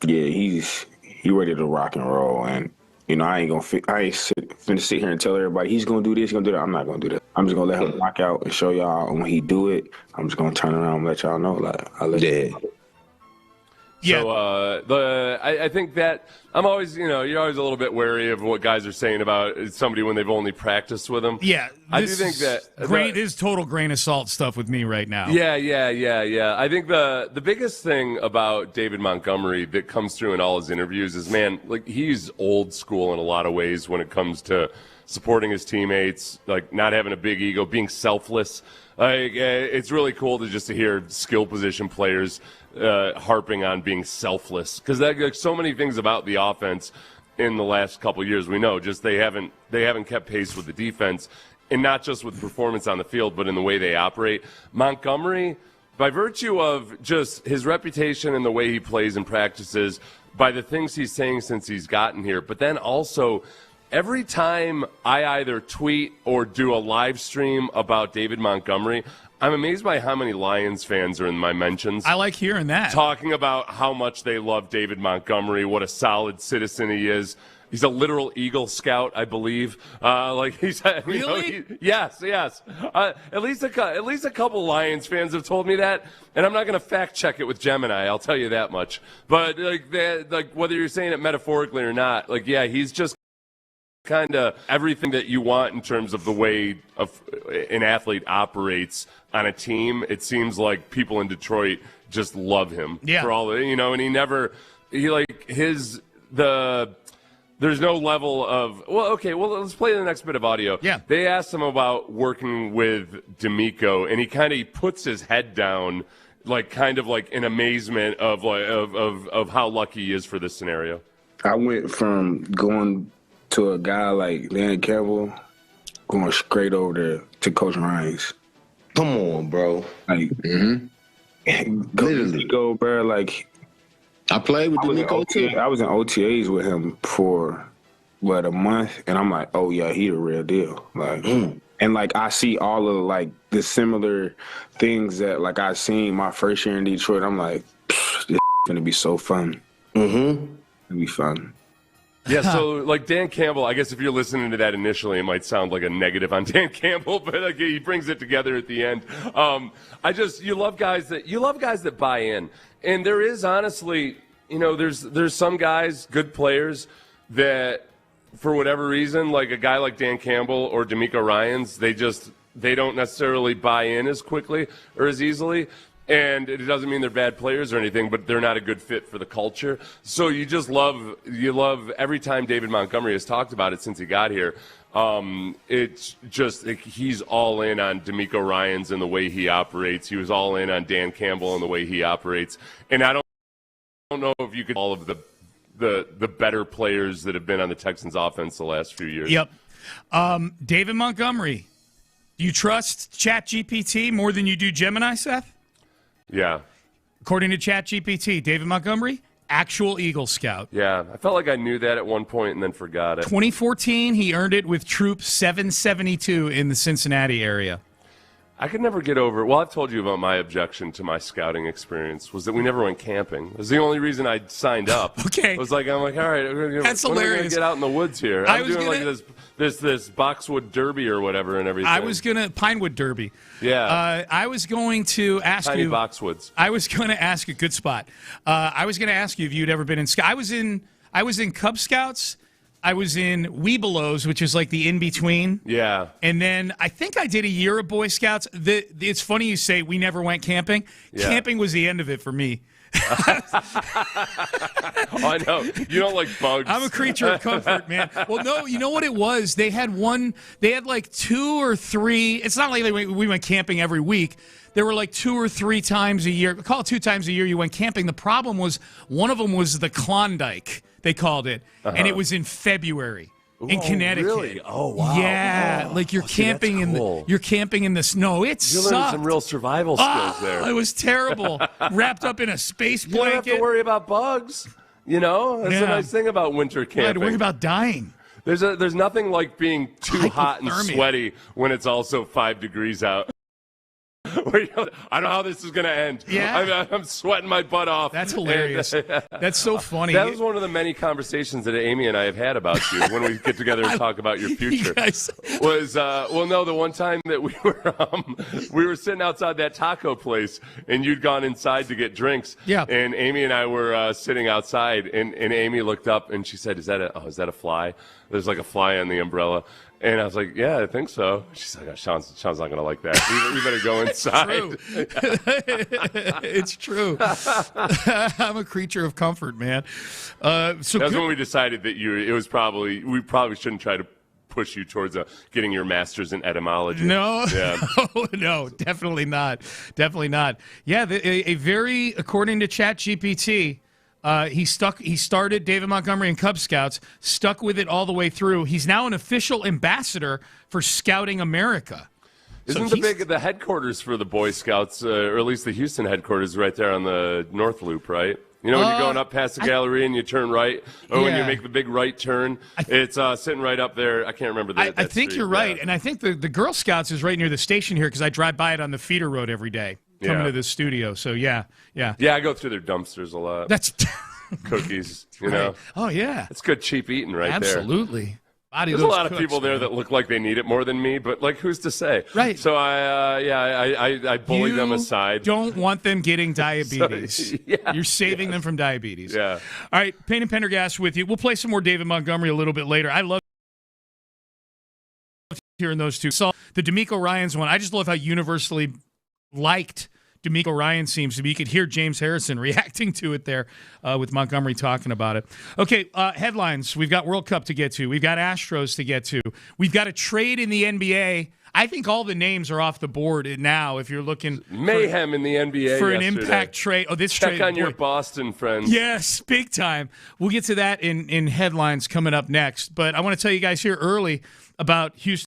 Speaker 8: he's ready to rock and roll. And I ain't finna sit here and tell everybody he's gonna do this, he's gonna do that. I'm not gonna do that. I'm just gonna let him rock out and show y'all. And when he do it, I'm just gonna turn around and let y'all know. I'll let you know.
Speaker 7: Yeah. So I think that I'm always, you're always a little bit wary of what guys are saying about somebody when they've only practiced with them.
Speaker 4: Yeah.
Speaker 7: I do think that
Speaker 4: this is total grain of salt stuff with me right now.
Speaker 7: Yeah. I think the biggest thing about David Montgomery that comes through in all his interviews is, man, he's old school in a lot of ways when it comes to supporting his teammates, not having a big ego, being selfless. It's really cool to hear skill position players harping on being selfless, because so many things about the offense in the last couple of years we know they haven't kept pace with the defense, and not just with performance on the field, but in the way they operate. Montgomery, by virtue of just his reputation and the way he plays and practices, by the things he's saying since he's gotten here, but then also every time I either tweet or do a live stream about David Montgomery, I'm amazed by how many Lions fans are in my mentions.
Speaker 4: I like hearing that.
Speaker 7: Talking about how much they love David Montgomery, what a solid citizen he is. He's a literal Eagle Scout, I believe. He's
Speaker 4: really?
Speaker 7: Yes. At least a couple Lions fans have told me that, and I'm not going to fact check it with Gemini. I'll tell you that much. But whether you're saying it metaphorically or not, he's just kind of everything that you want in terms of the way an athlete operates on a team. It seems like people in Detroit just love him for all the, and there's no level of, let's play the next bit of audio.
Speaker 4: Yeah.
Speaker 7: They asked him about working with D'Amico, and he puts his head down, kind of in amazement of how lucky he is for this scenario.
Speaker 8: I went from going to a guy like Dan Campbell, going straight over to Coach Ryan's.
Speaker 9: Come on, bro.
Speaker 8: Literally. Go, bro,
Speaker 9: I played with D'Amico too.
Speaker 8: I was in OTAs with him for a month, and I'm like, oh yeah, he the real deal. And I see all of the similar things that I seen my first year in Detroit. I'm like, this gonna be so fun. It'll be fun.
Speaker 7: Yeah, so Dan Campbell, I guess if you're listening to that initially, it might sound like a negative on Dan Campbell, but he brings it together at the end. You love guys that buy in, and there is honestly, there's some guys, good players, that for whatever reason, like a guy like Dan Campbell or D'Amico Ryans, they don't necessarily buy in as quickly or as easily. And it doesn't mean they're bad players or anything, but they're not a good fit for the culture. So you love every time David Montgomery has talked about it since he got here. It's just he's all in on D'Amico Ryans and the way he operates. He was all in on Dan Campbell and the way he operates. And I don't know if you could all of the better players that have been on the Texans offense the last few years.
Speaker 4: Yep. David Montgomery, do you trust ChatGPT more than you do Gemini, Seth?
Speaker 7: Yeah.
Speaker 4: According to ChatGPT, David Montgomery, actual Eagle Scout.
Speaker 7: Yeah, I felt like I knew that at one point and then forgot it.
Speaker 4: 2014, he earned it with Troop 772 in the Cincinnati area.
Speaker 7: I could never get over. Well, I've told you about my objection to my scouting experience was that we never went camping. It was the only reason I signed up.
Speaker 4: Okay.
Speaker 7: I'm like, all right,
Speaker 4: that's hilarious.
Speaker 7: When are we going to get out in the woods here? I'm doing this Boxwood Derby or whatever and everything.
Speaker 4: I was going to Pinewood Derby.
Speaker 7: Yeah.
Speaker 4: I was going to ask
Speaker 7: Tiny
Speaker 4: you.
Speaker 7: Boxwoods.
Speaker 4: I was going to ask you. Good spot. I was going to ask you if you'd ever been in. I was in Cub Scouts. I was in Webelos, which is like the in-between.
Speaker 7: Yeah.
Speaker 4: And then I think I did a year of Boy Scouts. It's funny you say we never went camping. Yeah. Camping was the end of it for me.
Speaker 7: I know. You don't like bugs.
Speaker 4: I'm a creature of comfort, man. Well, no, you know what it was? They had like 2 or 3. It's not like we went camping every week. There were like 2 or 3 times a year. Call it 2 times a year you went camping. The problem was one of them was the Klondike, they called it. And it was in February. In Connecticut.
Speaker 7: Really? Oh, wow.
Speaker 4: Yeah, like you're camping you're camping in the snow. It sucked.
Speaker 7: You learned some real survival skills there.
Speaker 4: It was terrible. Wrapped up in a space blanket.
Speaker 7: You don't have to worry about bugs. That's the nice thing about winter camping.
Speaker 4: I had to worry about dying.
Speaker 7: There's nothing like being too hot and sweaty when it's also 5 degrees out. I don't know how this is going to end.
Speaker 4: Yeah.
Speaker 7: I'm sweating my butt off.
Speaker 4: That's hilarious. That's so funny.
Speaker 7: That was one of the many conversations that Amy and I have had about you when we get together and talk about your future. The one time that we were sitting outside that taco place and you'd gone inside to get drinks.
Speaker 4: Yeah.
Speaker 7: And Amy and I were sitting outside and Amy looked up and she said, is that a fly? There's like a fly on the umbrella. And I was like, yeah, I think so. She's like, Sean's not going to like that. We better go inside.
Speaker 4: It's true. I'm a creature of comfort, man.
Speaker 7: That's when we decided that we probably shouldn't try to push you towards getting your master's in etymology.
Speaker 4: No,
Speaker 7: yeah.
Speaker 4: no, definitely not. Definitely not. Yeah, according to ChatGPT, He started David Montgomery in Cub Scouts, stuck with it all the way through. He's now an official ambassador for Scouting America.
Speaker 7: Isn't the headquarters for the Boy Scouts, or at least the Houston headquarters, right there on the North Loop, right? You know, when you're going up past the gallery and you turn right, or when you make the big right turn, it's sitting right up there. I can't remember that.
Speaker 4: I think
Speaker 7: street.
Speaker 4: you're right, and I think the Girl Scouts is right near the station here because I drive by it on the feeder road every day coming to the studio. So yeah.
Speaker 7: Yeah, I go through their dumpsters a lot.
Speaker 4: That's
Speaker 7: cookies, you know.
Speaker 4: Oh yeah,
Speaker 7: it's good cheap eating right there.
Speaker 4: Absolutely.
Speaker 7: There's a lot of people there that look like they need it more than me, but like, who's to say?
Speaker 4: Right.
Speaker 7: So I bully them aside.
Speaker 4: Don't want them getting diabetes.
Speaker 7: So,
Speaker 4: You're saving them from diabetes.
Speaker 7: Yeah.
Speaker 4: All right, Payne and Pendergast with you. We'll play some more David Montgomery a little bit later. I love hearing those two. So the D'Amico Ryans one, I just love how universally liked D'Amico Ryan seems to be. You could hear James Harrison reacting to it there with Montgomery talking about it. Okay, headlines. We've got World Cup to get to. We've got Astros to get to. We've got a trade in the NBA. I think all the names are off the board now if you're looking
Speaker 7: mayhem in the NBA
Speaker 4: for an impact trade. Oh, this
Speaker 7: Check
Speaker 4: trade.
Speaker 7: on your Boston friends.
Speaker 4: Yes, big time. We'll get to that in headlines coming up next. But I want to tell you guys here early about Houston.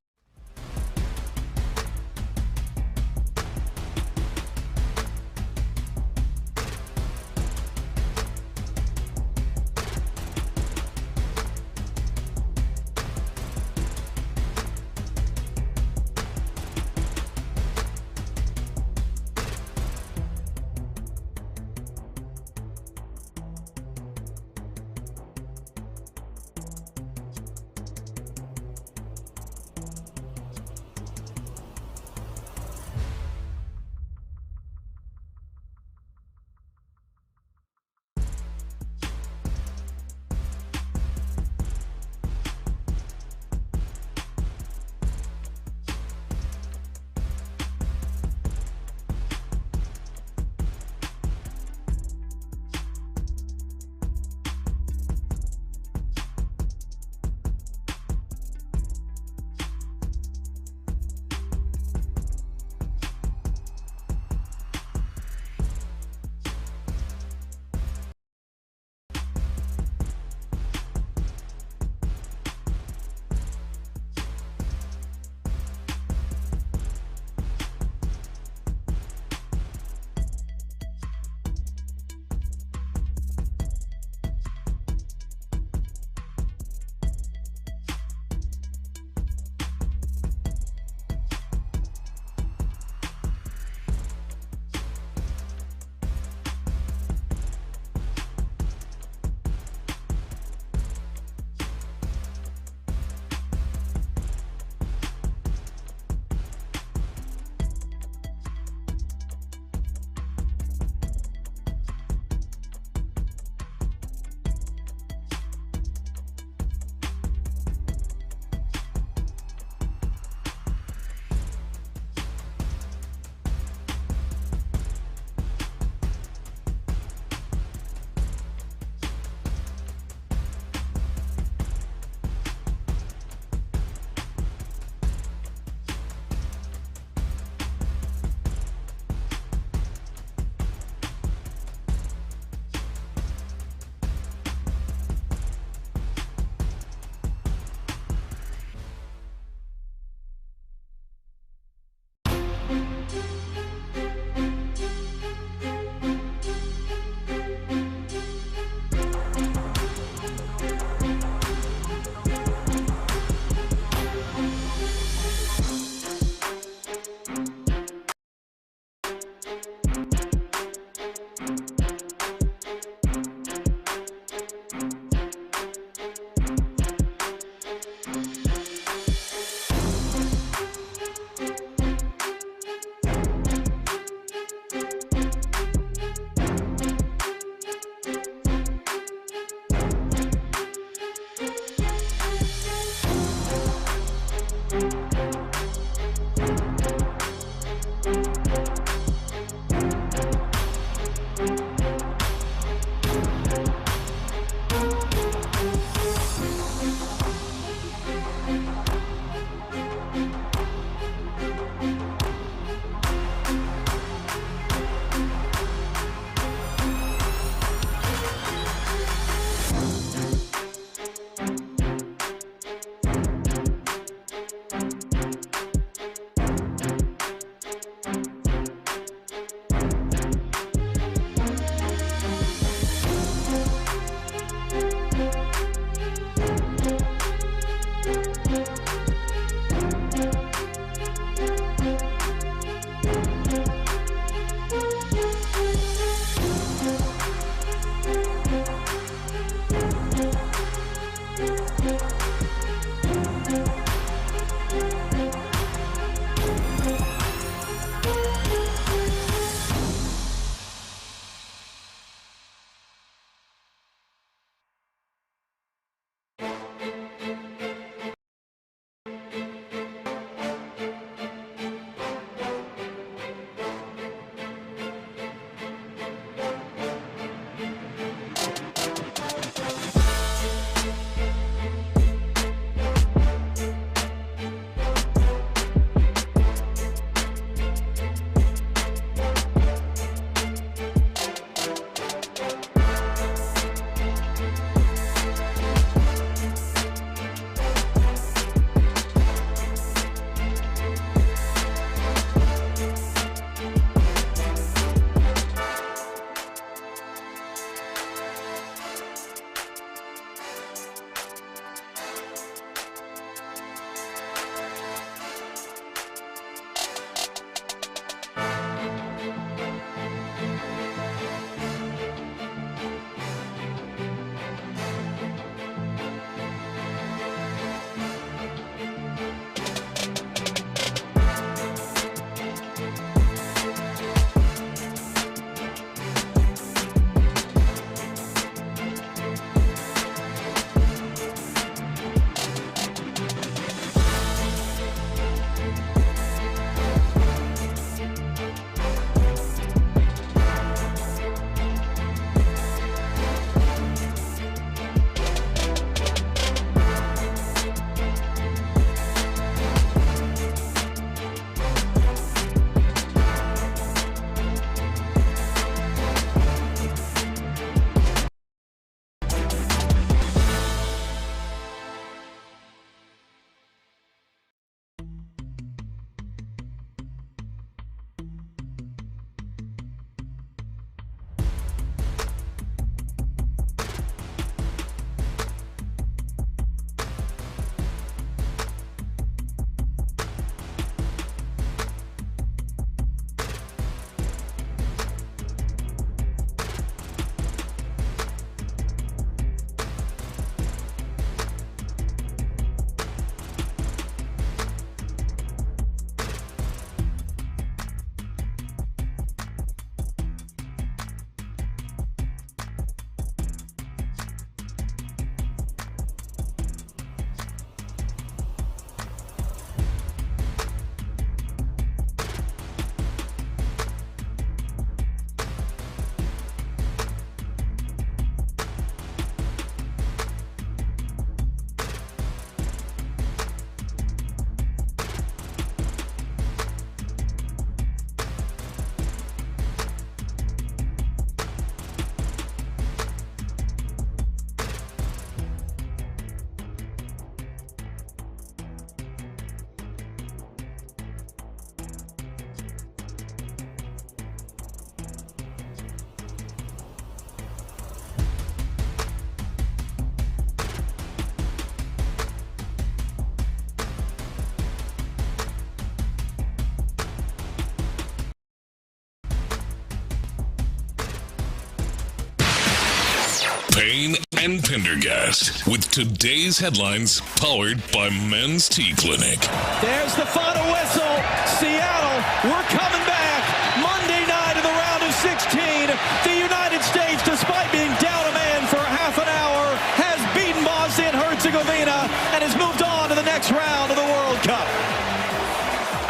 Speaker 1: Payne and Pendergast with today's headlines powered by Men's Tea Clinic.
Speaker 6: There's the final whistle. Seattle, we're coming back. Monday night in the round of 16. The United States, despite being down a man for half an hour, has beaten Bosnia and Herzegovina and has moved on to the next round of the World Cup.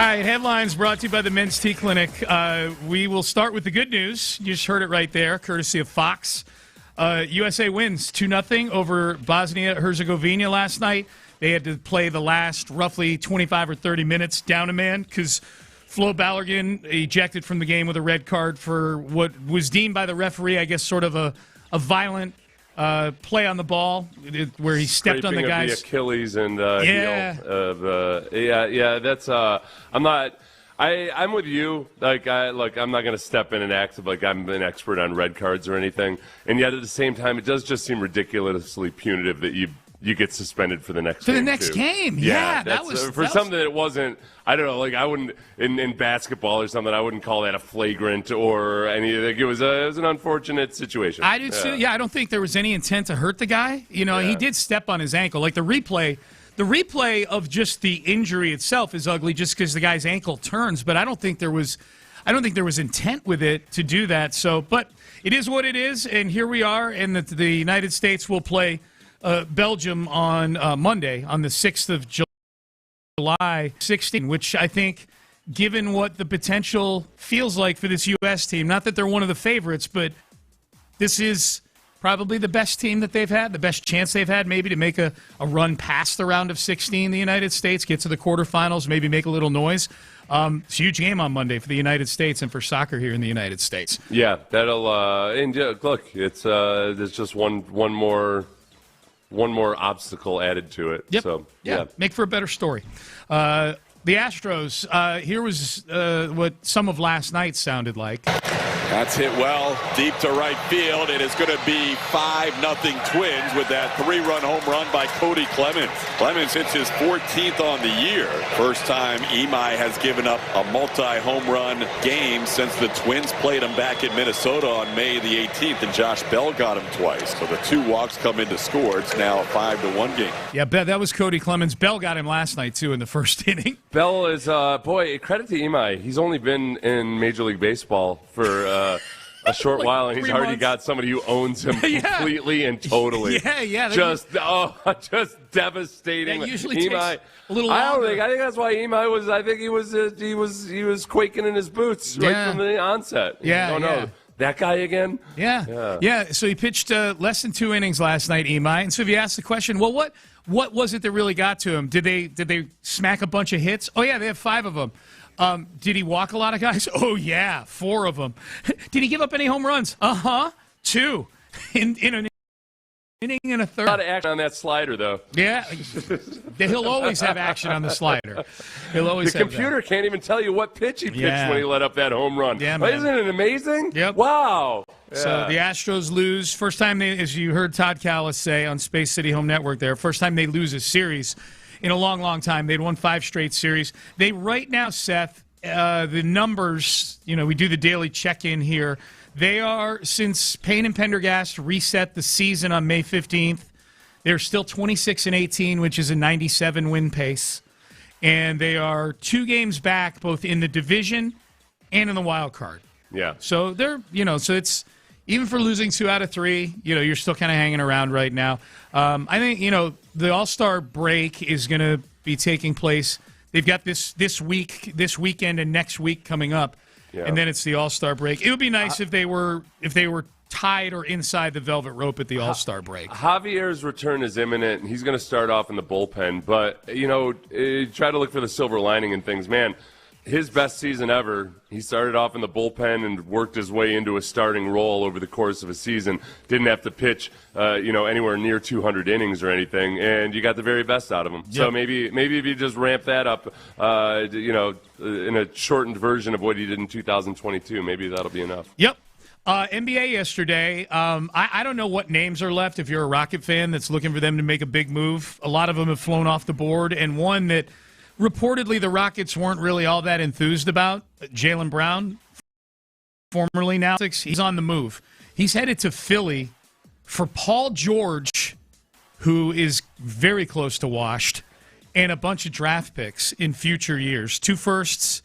Speaker 4: All right, headlines brought to you by the Men's Tea Clinic. We will start with the good news. You just heard it right there, courtesy of Fox. USA wins 2-0 over Bosnia-Herzegovina last night. They had to play the last roughly 25 or 30 minutes down a man because Flo Balogun ejected from the game with a red card for what was deemed by the referee, I guess, sort of a violent play on the ball where he stepped on the guy's
Speaker 7: the Achilles and heel. That's I'm not. I'm with you. I'm not going to step in and act like I'm an expert on red cards or anything. And yet at the same time, it does just seem ridiculously punitive that you get suspended for the next game.
Speaker 4: For the next game, yeah. That was
Speaker 7: something that it wasn't. I don't know. Like I wouldn't in basketball or something. I wouldn't call that a flagrant or anything. Like it was an unfortunate situation.
Speaker 4: I do too. Yeah, I don't think there was any intent to hurt the guy. You know, he did step on his ankle. Like the replay of just the injury itself is ugly, just because the guy's ankle turns. But I don't think there was intent with it to do that. So, but it is what it is, and here we are. And the United States will play Belgium on Monday, on the 6th of July, 16, which I think, given what the potential feels like for this U.S. team, not that they're one of the favorites, but this is probably the best team that they've had, the best chance they've had maybe to make a run past the round of 16, the United States, get to the quarterfinals, maybe make a little noise. It's a huge game on Monday for the United States and for soccer here in the United States.
Speaker 7: Yeah, that'll and look, it's there's just one more obstacle added to it.
Speaker 4: Yep.
Speaker 7: So
Speaker 4: yeah, make for a better story. The Astros, here was what some of last night sounded like.
Speaker 5: That's hit well deep to right field. It is going to be 5-0 Twins with that 3-run home run by Cody Clemens. Clemens hits his 14th on the year. First time Imai has given up a multi-home run game since the Twins played him back in Minnesota on May the 18th, and Josh Bell got him twice. So the two walks come into score. It's now a 5-1 game.
Speaker 4: Yeah, that was Cody Clemens. Bell got him last night, too, in the first inning.
Speaker 7: Bell is, credit to Imai. He's only been in Major League Baseball for a short while, and he's already got somebody who owns him completely and totally.
Speaker 4: Yeah.
Speaker 7: Just devastating.
Speaker 4: That usually takes a little
Speaker 7: longer.
Speaker 4: I
Speaker 7: think that's why Imai was. I think he was quaking in his boots right from the onset. No. That guy again?
Speaker 4: Yeah. So he pitched less than 2 innings last night, Imai. And so if you ask the question, well, what was it that really got to him? Did they smack a bunch of hits? Oh yeah, they have 5 of them. Did he walk a lot of guys? Oh yeah, 4 of them. Did he give up any home runs? 2 in an inning and a third.
Speaker 7: A lot of action on that slider, though.
Speaker 4: Yeah, he'll always have action on the slider. He'll always.
Speaker 7: The computer can't even tell you what pitch he pitched when he let up that home run.
Speaker 4: Yeah, man.
Speaker 7: Isn't it amazing?
Speaker 4: Yep.
Speaker 7: Wow. Yeah.
Speaker 4: So the Astros lose. First time as you heard Todd Callis say on Space City Home Network there, first time they lose a series in a long, long time. They'd won 5 straight series. They right now, Seth, the numbers, we do the daily check-in here. They are, since Payne and Pendergast reset the season on May 15th, they're still 26-18, which is a 97-win pace. And they are 2 games back, both in the division and in the wild card.
Speaker 7: Yeah.
Speaker 4: So they're, so it's, even for losing 2 out of 3, you're still kind of hanging around right now. I think, the All-Star break is going to be taking place. They've got this weekend and next week coming up, and then it's the All-Star break. It would be nice if they were tied or inside the velvet rope at the All-Star break.
Speaker 7: Javier's return is imminent, and he's going to start off in the bullpen. But, try to look for the silver lining in things. Man, his best season ever, he started off in the bullpen and worked his way into a starting role over the course of a season. Didn't have to pitch, anywhere near 200 innings or anything, and you got the very best out of him. Yep. So maybe if you just ramp that up, in a shortened version of what he did in 2022, maybe that'll be enough.
Speaker 4: Yep. NBA yesterday, I don't know what names are left if you're a Rocket fan that's looking for them to make a big move. A lot of them have flown off the board, and one that reportedly the Rockets weren't really all that enthused about, Jaylen Brown, formerly now, he's on the move. He's headed to Philly for Paul George, who is very close to washed, and a bunch of draft picks in future years. 2 firsts,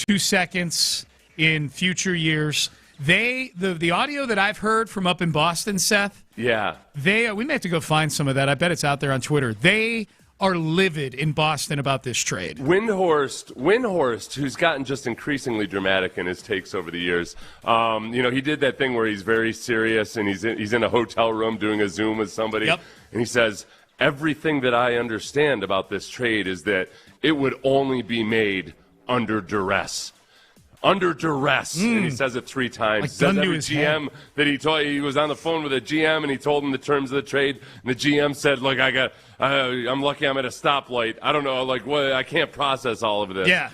Speaker 4: 2 seconds in future years. The audio that I've heard from up in Boston, Seth.
Speaker 7: Yeah.
Speaker 4: We may have to go find some of that. I bet it's out there on Twitter. They are livid in Boston about this trade.
Speaker 7: Windhorst, who's gotten just increasingly dramatic in his takes over the years. He did that thing where he's very serious and he's in a hotel room doing a Zoom with somebody.
Speaker 4: Yep.
Speaker 7: And he says, everything that I understand about this trade is that it would only be made under duress. Under duress, and he says it 3 times.
Speaker 4: Like
Speaker 7: Says
Speaker 4: gun to
Speaker 7: every
Speaker 4: his
Speaker 7: GM
Speaker 4: head.
Speaker 7: that he was on the phone with a GM, and he told him the terms of the trade. And the GM said, "Look, I'm lucky I'm at a stoplight. I don't know, I can't process all of this."
Speaker 4: Yeah.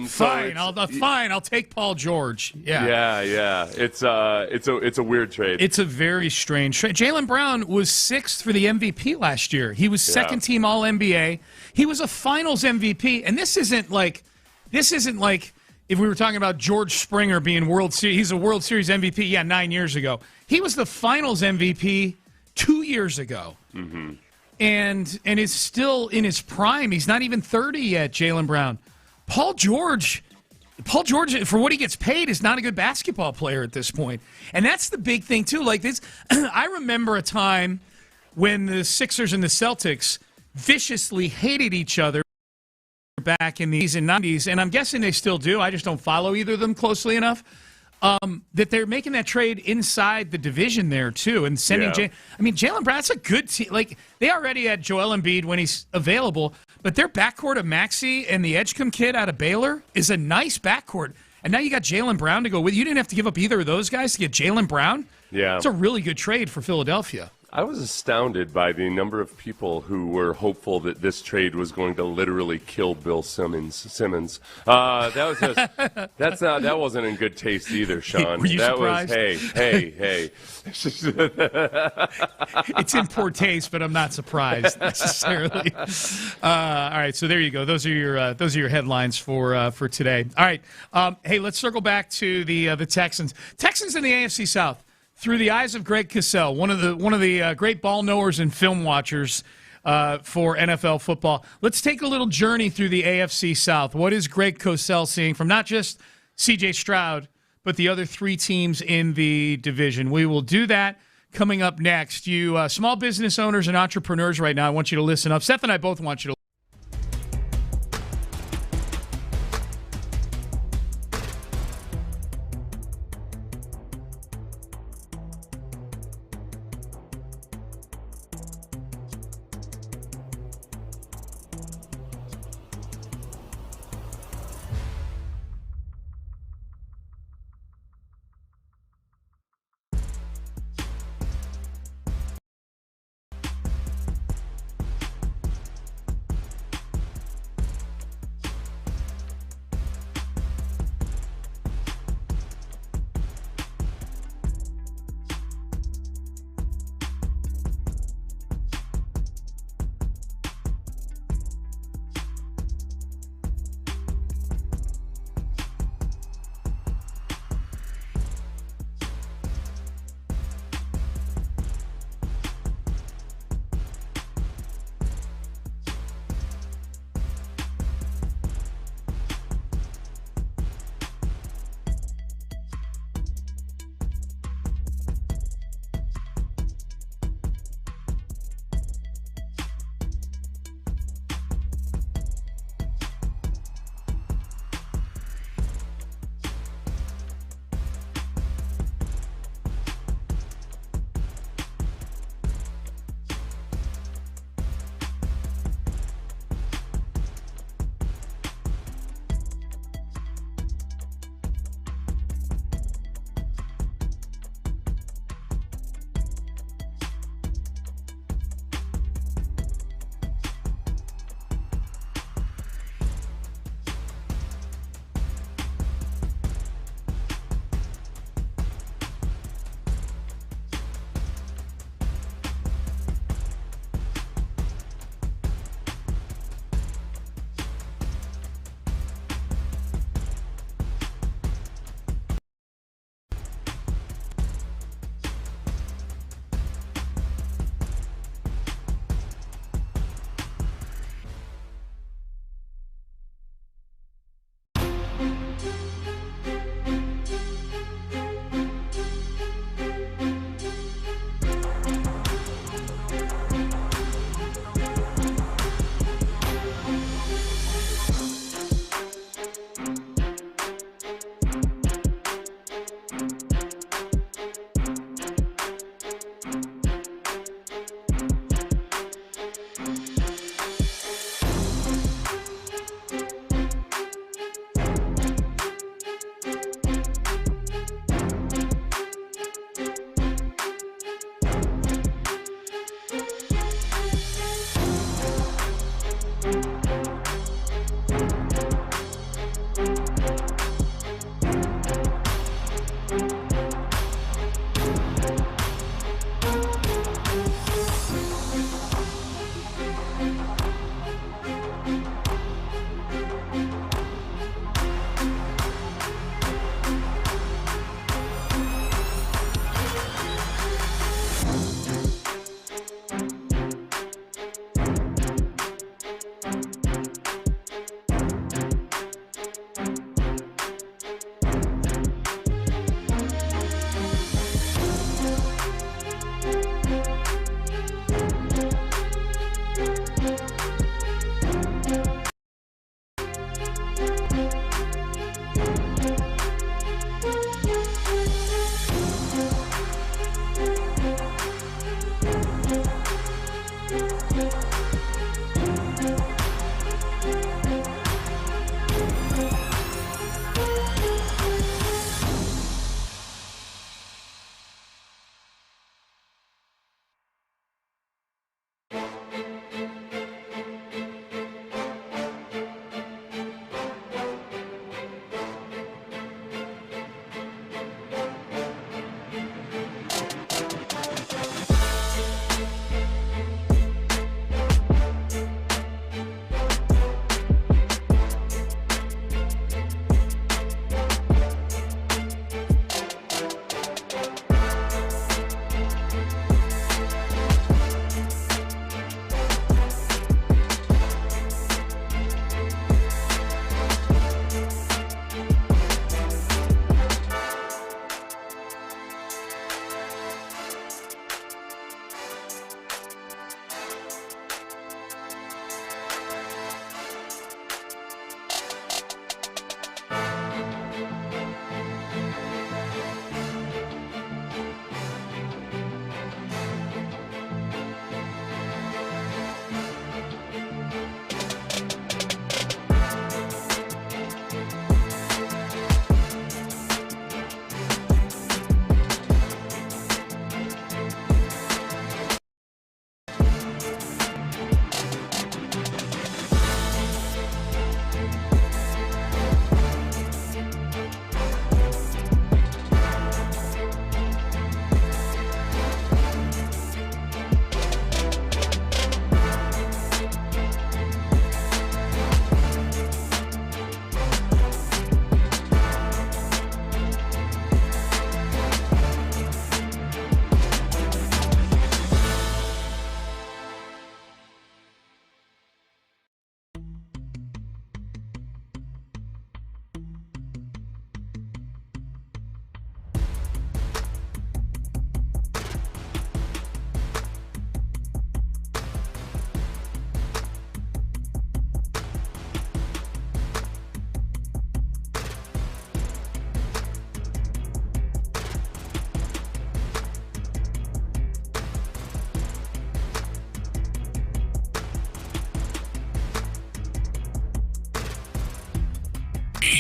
Speaker 7: Fine,
Speaker 4: I'll take Paul George.
Speaker 7: Yeah. It's a weird trade.
Speaker 4: It's a very strange trade. Jaylen Brown was 6th for the MVP last year. He was second team All NBA. He was a Finals MVP, and this isn't like if we were talking about George Springer being World Series. He's a World Series MVP. 9 years ago. He was the Finals MVP 2 years ago. Mm-hmm. And is still in his prime. He's not even 30 yet, Jaylen Brown. Paul George, for what he gets paid, is not a good basketball player at this point. And that's the big thing, too. Like this, I remember a time when the Sixers and the Celtics viciously hated each other back in the 80s and 90s, and I'm guessing they still do. I just don't follow either of them closely enough. That they're making that trade inside the division there, too, and sending Jaylen Brown's a good team. Like, they already had Joel Embiid when he's available, but their backcourt of Maxey and the Edgecombe kid out of Baylor is a nice backcourt. And now you got Jaylen Brown to go with. You didn't have to give up either of those guys to get Jaylen Brown.
Speaker 7: Yeah.
Speaker 4: It's a really good trade for Philadelphia.
Speaker 7: I was astounded by the number of people who were hopeful that this trade was going to literally kill Bill Simmons. That wasn't in good taste either, Sean.
Speaker 4: Were you surprised?
Speaker 7: Was hey.
Speaker 4: It's in poor taste, but I'm not surprised necessarily. All right, so there you go. Those are your headlines for today. All right, hey, let's circle back to the Texans. Texans in the AFC South. Through the eyes of Greg Cosell, one of the great ball knowers and film watchers for NFL football. Let's take a little journey through the AFC South. What is Greg Cosell seeing from not just C.J. Stroud, but the other 3 teams in the division? We will do that coming up next. You small business owners and entrepreneurs right now, I want you to listen up. Seth and I both want you to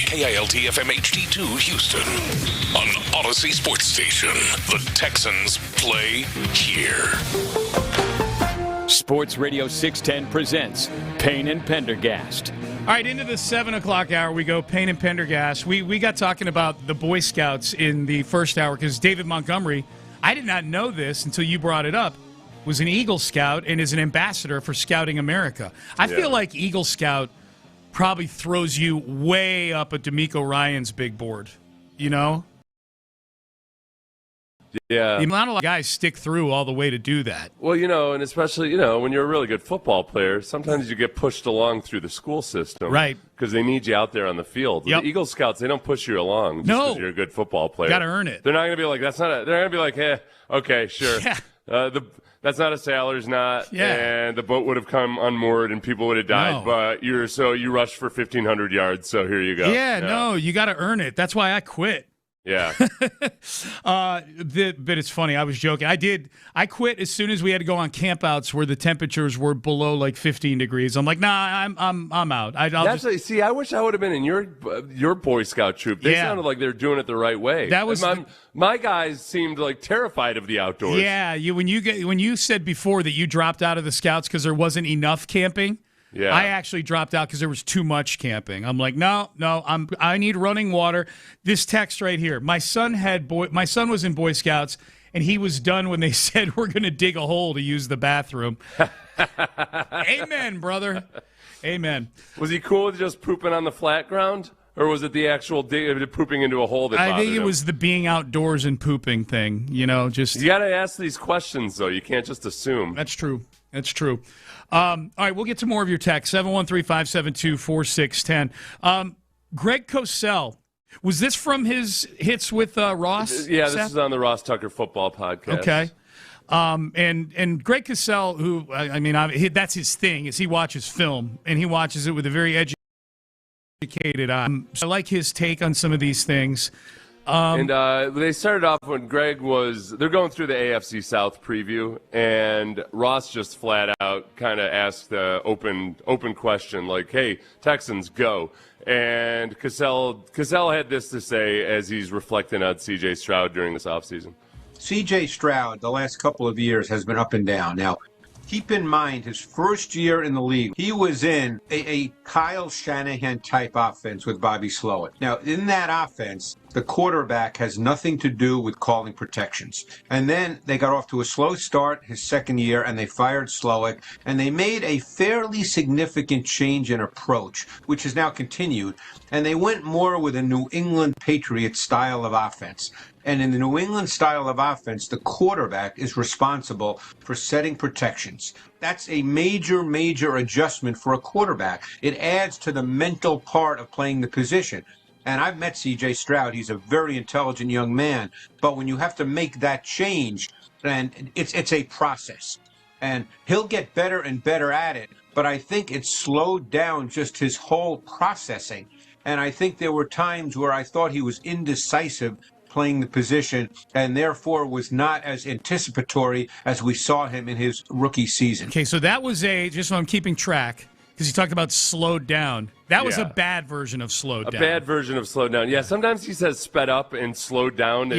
Speaker 1: KILT FM HD2 Houston. On Odyssey Sports Station, the Texans play here.
Speaker 2: Sports Radio 610 presents Payne and Pendergast.
Speaker 4: All right, into the 7 o'clock hour we go, Payne and Pendergast. We got talking about the Boy Scouts in the first hour because David Montgomery, I did not know this until you brought it up, was an Eagle Scout and is an ambassador for Scouting America. I feel like Eagle Scout probably throws you way up at D'Amico Ryan's big board, you know?
Speaker 7: Yeah.
Speaker 4: Not a lot of guys stick through all the way to do that.
Speaker 7: Well, and especially, when you're a really good football player, sometimes you get pushed along through the school system.
Speaker 4: Right.
Speaker 7: Because they need you out there on the field.
Speaker 4: Yep.
Speaker 7: The Eagle Scouts, they don't push you along just because you're a good football player.
Speaker 4: Got to earn it.
Speaker 7: They're not going to be like, they're going to be like, okay, sure.
Speaker 4: Yeah.
Speaker 7: That's not a sailor's knot, and the boat would have come unmoored and people would have died.
Speaker 4: No.
Speaker 7: But you rushed for 1,500 yards, so here you go.
Speaker 4: Yeah, no, you got to earn it. That's why I quit.
Speaker 7: Yeah.
Speaker 4: But it's funny. I was joking. I quit as soon as we had to go on campouts where the temperatures were below like 15 degrees. I'm like, nah, I'm out.
Speaker 7: See, I wish I would have been in your Boy Scout troop. They sounded like they were doing it the right way.
Speaker 4: That was
Speaker 7: my guys seemed like terrified of the outdoors.
Speaker 4: Yeah, when you said before that you dropped out of the Scouts because there wasn't enough camping.
Speaker 7: Yeah.
Speaker 4: I actually dropped out because there was too much camping. I'm like, no, I need running water. This text right here. My son was in Boy Scouts, and he was done when they said we're going to dig a hole to use the bathroom. Amen, brother. Amen.
Speaker 7: Was he cool with just pooping on the flat ground? Or was it the actual pooping into a hole that bothered him?
Speaker 4: I think it was the being outdoors and pooping thing, just...
Speaker 7: You got to ask these questions, though. You can't just assume.
Speaker 4: That's true. All right, we'll get to more of your text, 713-572-4610. Greg Cosell, was this from his hits with Ross?
Speaker 7: Yeah, this is on the Ross Tucker Football Podcast.
Speaker 4: Okay. And Greg Cosell, who, that's his thing, is he watches film, and he watches it with a very educated eye. So I like his take on some of these things.
Speaker 7: And they started off when they're going through the AFC South preview, and Ross just flat out kind of asked the open question, like, hey, Texans, go. And Cosell had this to say as he's reflecting on C.J. Stroud during this offseason.
Speaker 10: C.J. Stroud, the last couple of years, has been up and down. Now, keep in mind, his first year in the league, he was in a Kyle Shanahan-type offense with Bobby Slowick. Now, in that offense, the quarterback has nothing to do with calling protections. And then they got off to a slow start his second year, and they fired Slowick, and they made a fairly significant change in approach, which has now continued, and they went more with a New England Patriots style of offense. And in the New England style of offense, the quarterback is responsible for setting protections. That's a major, major adjustment for a quarterback. It adds to the mental part of playing the position. And I've met C.J. Stroud. He's a very intelligent young man. But when you have to make that change, and it's a process. And he'll get better and better at it. But I think it slowed down just his whole processing. And I think there were times where I thought he was indecisive playing the position, and therefore was not as anticipatory as we saw him in his rookie season.
Speaker 4: Okay, so that was just so I'm keeping track, because he talked about slowed down. That was a bad version of slowed down.
Speaker 7: A bad version of slowed down. Yeah, sometimes he says sped up and slowed down.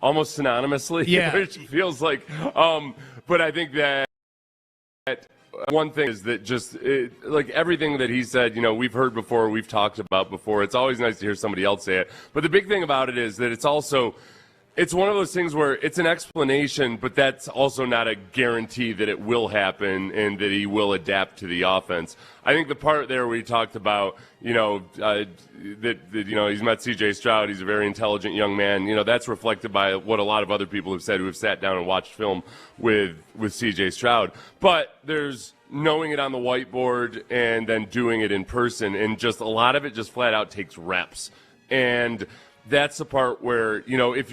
Speaker 7: Almost synonymously.
Speaker 4: Yeah.
Speaker 7: Which feels like, but I think that one thing is that like everything that he said, we've heard before, we've talked about before. It's always nice to hear somebody else say it. But the big thing about it is that it's one of those things where it's an explanation, but that's also not a guarantee that it will happen and that he will adapt to the offense. I think the part there where he talked about, that he's met C.J. Stroud, he's a very intelligent young man. That's reflected by what a lot of other people have said who have sat down and watched film with C.J. Stroud. But there's knowing it on the whiteboard and then doing it in person, and just a lot of it just flat out takes reps. And that's the part where, if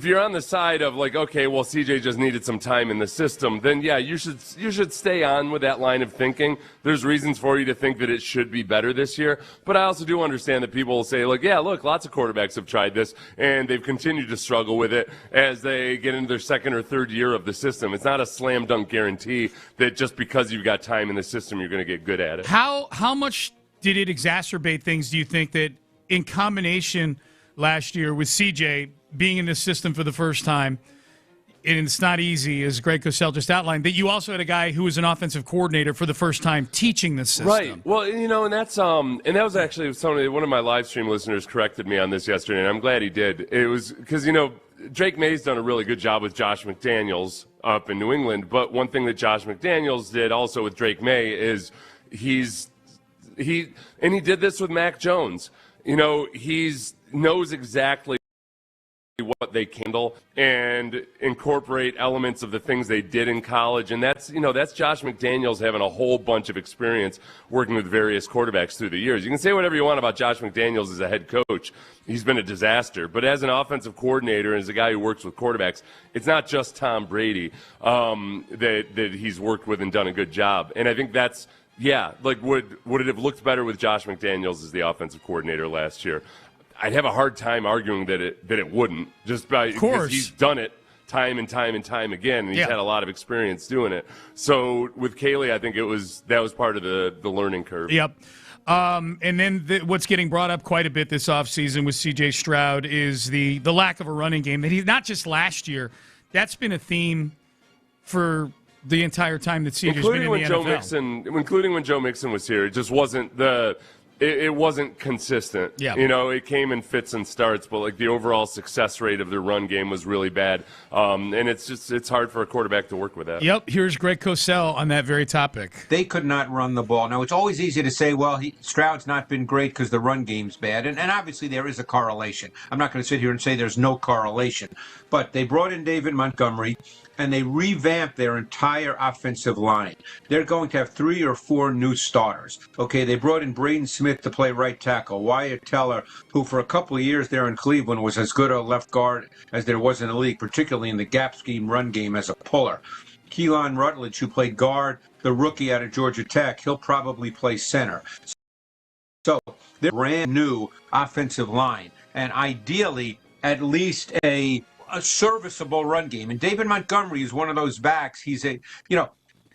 Speaker 7: you're on the side of like, okay, well, CJ just needed some time in the system, then yeah, you should stay on with that line of thinking. There's reasons for you to think that it should be better this year, but I also do understand that people will say, like, yeah, look, lots of quarterbacks have tried this and they've continued to struggle with it as they get into their second or third year of the system. It's not a slam dunk guarantee that just because you've got time in the system, you're going to get good at it.
Speaker 4: How much did it exacerbate things, do you think, that in combination last year with CJ being in this system for the first time, and it's not easy, as Greg Cosell just outlined, that you also had a guy who was an offensive coordinator for the first time teaching the system.
Speaker 7: Right. Well, and that's and that was actually one of my live stream listeners corrected me on this yesterday, and I'm glad he did. It was because, Drake May's done a really good job with Josh McDaniels up in New England, but one thing that Josh McDaniels did also with Drake May is he did this with Mac Jones. He knows exactly what they handle and incorporate elements of the things they did in college, and that's Josh McDaniels having a whole bunch of experience working with various quarterbacks through the years. You can say whatever you want about Josh McDaniels as a head coach. He's been a disaster, but as an offensive coordinator and as a guy who works with quarterbacks, it's not just Tom Brady that he's worked with and done a good job. And I think that's would it have looked better with Josh McDaniels as the offensive coordinator last year? I'd have a hard time arguing that it wouldn't, just because he's done it time and time and time again, and he's had a lot of experience doing it. So with Caley, I think that was part of the learning curve.
Speaker 4: Yep. And then what's getting brought up quite a bit this offseason with C.J. Stroud is the lack of a running game. That he's not just last year. That's been a theme for the entire time that C.J.'s been in the NFL.
Speaker 7: Including when Joe Mixon was here, it just wasn't It wasn't consistent.
Speaker 4: Yeah.
Speaker 7: It came in fits and starts, but the overall success rate of their run game was really bad. And it's hard for a quarterback to work with that.
Speaker 4: Yep. Here's Greg Cosell on that very topic.
Speaker 10: They could not run the ball. Now, it's always easy to say, well, Stroud's not been great because the run game's bad. And obviously there is a correlation. I'm not going to sit here and say there's no correlation. But they brought in David Montgomery, and they revamped their entire offensive line. They're going to have 3 or 4 new starters. Okay, they brought in Braden Smith to play right tackle, Wyatt Teller, who for a couple of years there in Cleveland was as good a left guard as there was in the league, particularly in the gap scheme run game as a puller. Keelan Rutledge, who played guard, the rookie out of Georgia Tech, he'll probably play center. So they're brand new offensive line, and ideally at least a serviceable run game. And David Montgomery is one of those backs. He's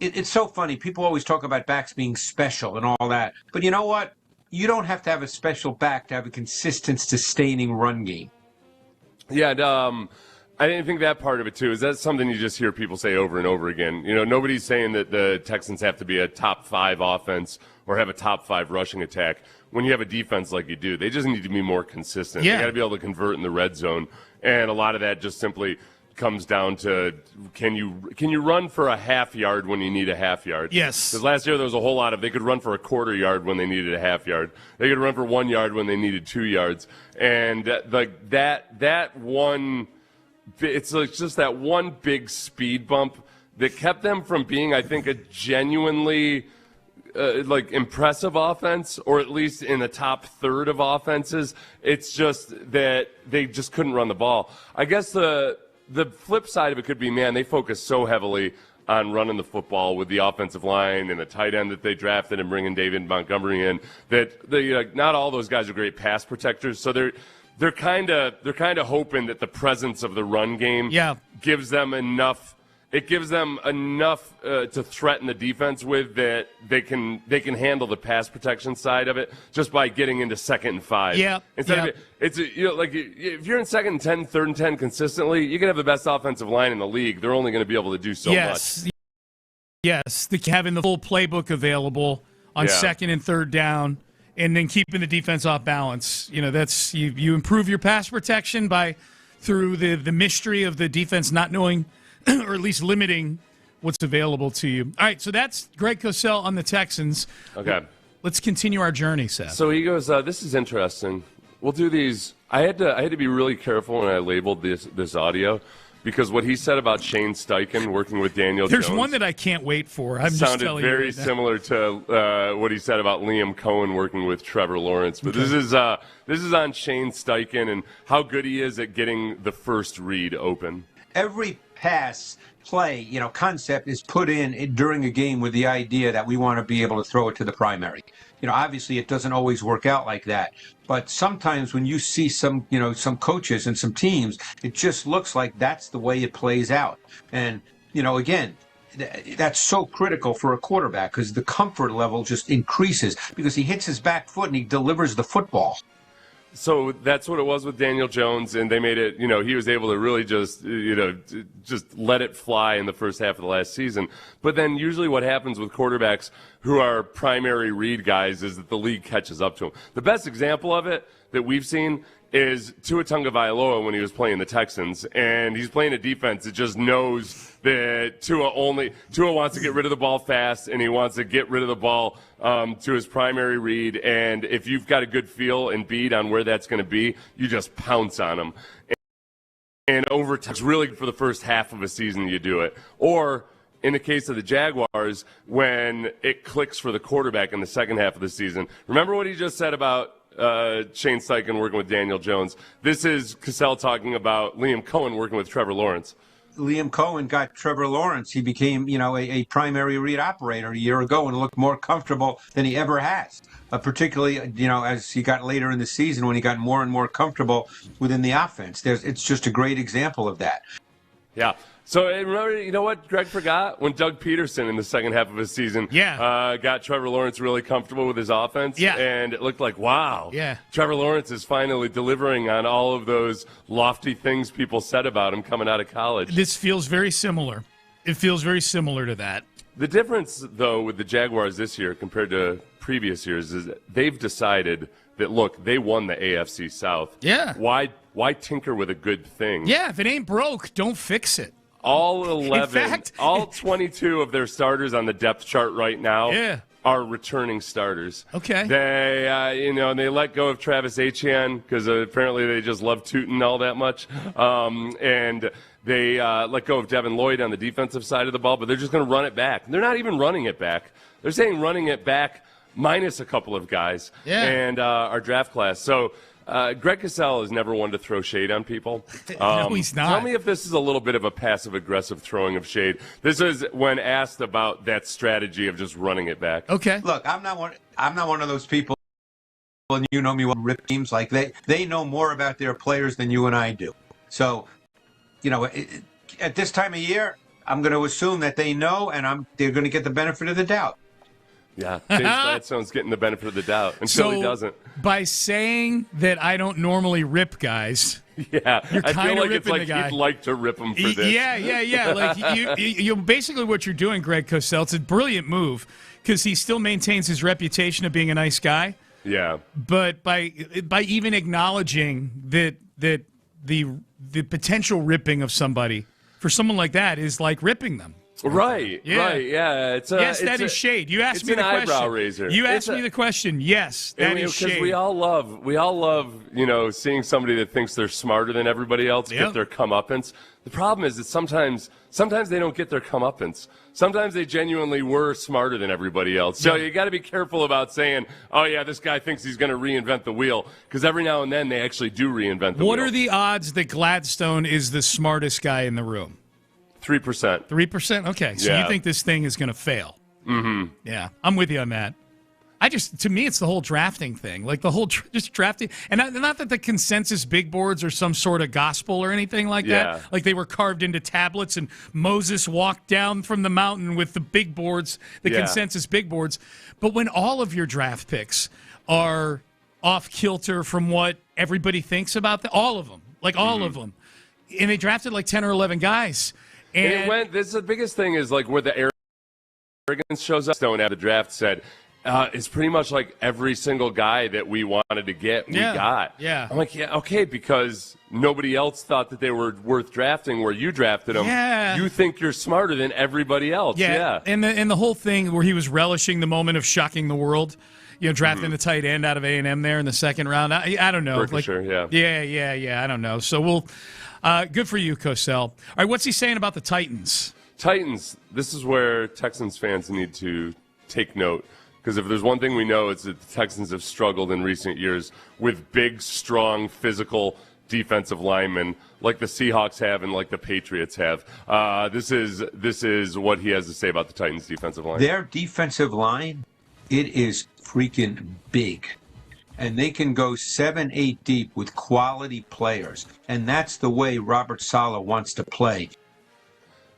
Speaker 10: it's so funny. People always talk about backs being special and all that. But you know what? You don't have to have a special back to have a consistent, sustaining run game.
Speaker 7: Yeah, and, I didn't think that part of it, too, is that something you just hear people say over and over again. Nobody's saying that the Texans have to be a top 5 offense or have a top 5 rushing attack. When you have a defense like you do, they just need to be more consistent.
Speaker 4: Yeah.
Speaker 7: They got to be able to convert in the red zone. And a lot of that just simply comes down to can you run for a half yard when you need a half yard?
Speaker 4: Yes.
Speaker 7: Because last year there was a whole lot of they could run for a quarter yard when they needed a half yard. They could run for 1 yard when they needed 2 yards. And that one, it's just that one big speed bump that kept them from being, I think, a genuinely impressive offense, or at least in the top third of offenses. It's just that they just couldn't run the ball. I guess the flip side of it could be, man, they focus so heavily on running the football with the offensive line and the tight end that they drafted and bringing David Montgomery in, that not all those guys are great pass protectors. So they're kind of hoping that the presence of the run game gives them enough. It gives them enough to threaten the defense with, that they can handle the pass protection side of it just by getting into 2nd and 5.
Speaker 4: Yeah.
Speaker 7: Instead of it's if you're in 2nd and 10, 3rd and 10 consistently, you can have the best offensive line in the league. They're only going to be able to do so much.
Speaker 4: Yes, having the full playbook available on 2nd and 3rd down, and then keeping the defense off balance. That's you improve your pass protection through the mystery of the defense not knowing, or at least limiting what's available to you. All right, so that's Greg Cosell on the Texans.
Speaker 7: Okay.
Speaker 4: Let's continue our journey, Seth.
Speaker 7: So he goes, this is interesting. We'll do these. I had to be really careful when I labeled this audio, because what he said about Shane Steichen working with Daniel Jones.
Speaker 4: There's one that I can't wait for. I'm just telling you.
Speaker 7: Sounded very similar to what he said about Liam Cohen working with Trevor Lawrence. But this is on Shane Steichen and how good he is at getting the first read open.
Speaker 10: Every pass play, concept is put in during a game with the idea that we want to be able to throw it to the primary. Obviously it doesn't always work out like that, but sometimes when you see some coaches and some teams, it just looks like that's the way it plays out. And, again, that's so critical for a quarterback because the comfort level just increases because he hits his back foot and he delivers the football.
Speaker 7: So that's what it was with Daniel Jones, and they made it, he was able to really just let it fly in the first half of the last season. But then usually what happens with quarterbacks who are primary read guys is that the league catches up to them. The best example of it that we've seen is Tua Tagovailoa when he was playing the Texans, and he's playing a defense that just knows that Tua wants to get rid of the ball fast, and he wants to get rid of the ball to his primary read, and if you've got a good feel and beat on where that's going to be, you just pounce on him. And over time, it's really for the first half of a season you do it. Or in the case of the Jaguars, when it clicks for the quarterback in the second half of the season. Remember what he just said about Shane Steichen working with Daniel Jones. This is Cassell talking about Liam Cohen working with Trevor Lawrence.
Speaker 10: Liam Cohen got Trevor Lawrence. He became, a primary read operator a year ago and looked more comfortable than he ever has. Particularly, as he got later in the season when he got more and more comfortable within the offense. It's just a great example of that.
Speaker 7: Yeah. So remember, you know what Greg forgot? When Doug Peterson in the second half of his season got Trevor Lawrence really comfortable with his offense. Yeah. And it looked like, wow, Trevor Lawrence is finally delivering on all of those lofty things people said about him coming out of college.
Speaker 4: This feels very similar. It feels very similar to that.
Speaker 7: The difference, though, with the Jaguars this year compared to previous years is that they've decided that, look, they won the AFC South.
Speaker 4: Yeah.
Speaker 7: Why tinker with a good thing?
Speaker 4: Yeah, if it ain't broke, don't fix it.
Speaker 7: All 11, all 22 of their starters on the depth chart right now are returning starters.
Speaker 4: Okay.
Speaker 7: They, they let go of Travis Etienne because apparently they just love tooting all that much. And they let go of Devin Lloyd on the defensive side of the ball, but they're just going to run it back. They're not even running it back. They're saying running it back minus a couple of guys and our draft class. So Greg Cassell is never one to throw shade on people.
Speaker 4: No, he's not.
Speaker 7: Tell me if this is a little bit of a passive-aggressive throwing of shade. This is when asked about that strategy of just running it back.
Speaker 4: Okay.
Speaker 10: Look, I'm not one of those people, and you know me, want to rip teams. Like they know more about their players than you and I do. So, at this time of year, I'm going to assume that they know, and they're going to get the benefit of the doubt.
Speaker 7: Yeah, James Gladstone's getting the benefit of the doubt until he doesn't.
Speaker 4: By saying that I don't normally rip guys,
Speaker 7: you're I feel like it's like you'd like to rip him for this.
Speaker 4: Yeah. Like you basically what you're doing, Greg Cosell. It's a brilliant move because he still maintains his reputation of being a nice guy.
Speaker 7: Yeah.
Speaker 4: But by even acknowledging that the potential ripping of somebody for someone like that is like ripping them.
Speaker 7: Right. Yeah.
Speaker 4: That is shade. You asked me the question.
Speaker 7: Eyebrow raiser.
Speaker 4: You asked me the question. Yes, that is shade.
Speaker 7: We all love, seeing somebody that thinks they're smarter than everybody else get their comeuppance. The problem is that sometimes they don't get their comeuppance. Sometimes they genuinely were smarter than everybody else. So you got to be careful about saying, "Oh yeah, this guy thinks he's going to reinvent the wheel," because every now and then they actually do reinvent the wheel.
Speaker 4: What are the odds that Gladstone is the smartest guy in the room?
Speaker 7: 3%.
Speaker 4: 3%? Okay. So you think this thing is going to fail?
Speaker 7: Mm-hmm.
Speaker 4: Yeah. I'm with you on that. To me, it's the whole drafting thing. Like the whole just drafting. And not that the consensus big boards are some sort of gospel or anything like that. Like they were carved into tablets and Moses walked down from the mountain with the big boards, the consensus big boards. But when all of your draft picks are off kilter from what everybody thinks about them, all of them, all of them. And they drafted like 10 or 11 guys.
Speaker 7: And it went. This is the biggest thing is like where the arrogance shows up. Stone at the draft said, "It's pretty much like every single guy that we wanted to get, we got."
Speaker 4: Yeah.
Speaker 7: I'm like, yeah, okay, because nobody else thought that they were worth drafting. Where you drafted them, you think you're smarter than everybody else. Yeah.
Speaker 4: And the whole thing where he was relishing the moment of shocking the world. Drafting the tight end out of A&M there in the second round. I don't know. Yeah. I don't know. So we'll. Good for you, Cosell. All right, what's he saying about the Titans?
Speaker 7: Titans, this is where Texans fans need to take note. Because if there's one thing we know, it's that the Texans have struggled in recent years with big, strong, physical defensive linemen like the Seahawks have and like the Patriots have. This is what he has to say about the Titans' defensive line.
Speaker 10: Their defensive line, it is freaking big. And they can go 7-8 deep with quality players. And that's the way Robert Saleh wants to play.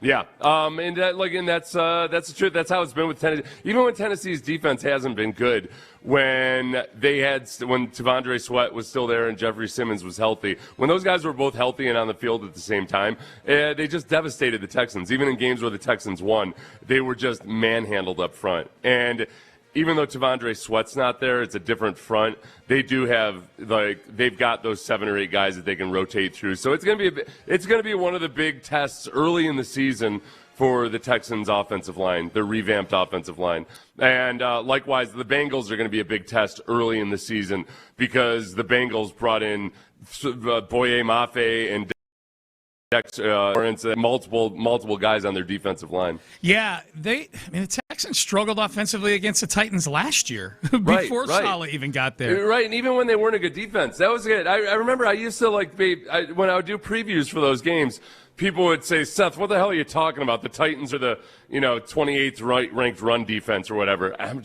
Speaker 7: Yeah, and that's the truth. That's how it's been with Tennessee. Even when Tennessee's defense hasn't been good, when T'Vondre Sweat was still there and Jeffrey Simmons was healthy, when those guys were both healthy and on the field at the same time, they just devastated the Texans. Even in games where the Texans won, they were just manhandled up front. And even though T'Vondre Sweat's not there, it's a different front. They do have they've got those 7 or 8 guys that they can rotate through. So it's going to be one of the big tests early in the season for the Texans' offensive line, their revamped offensive line. And likewise, the Bengals are going to be a big test early in the season because the Bengals brought in Boye Mafe and multiple guys on their defensive line.
Speaker 4: Yeah, the Texans struggled offensively against the Titans last year before Saleh even got there.
Speaker 7: Right, and even when they weren't a good defense, that was good. I remember I used to when I would do previews for those games, people would say, Seth, what the hell are you talking about? The Titans are the 28th ranked run defense or whatever. I'm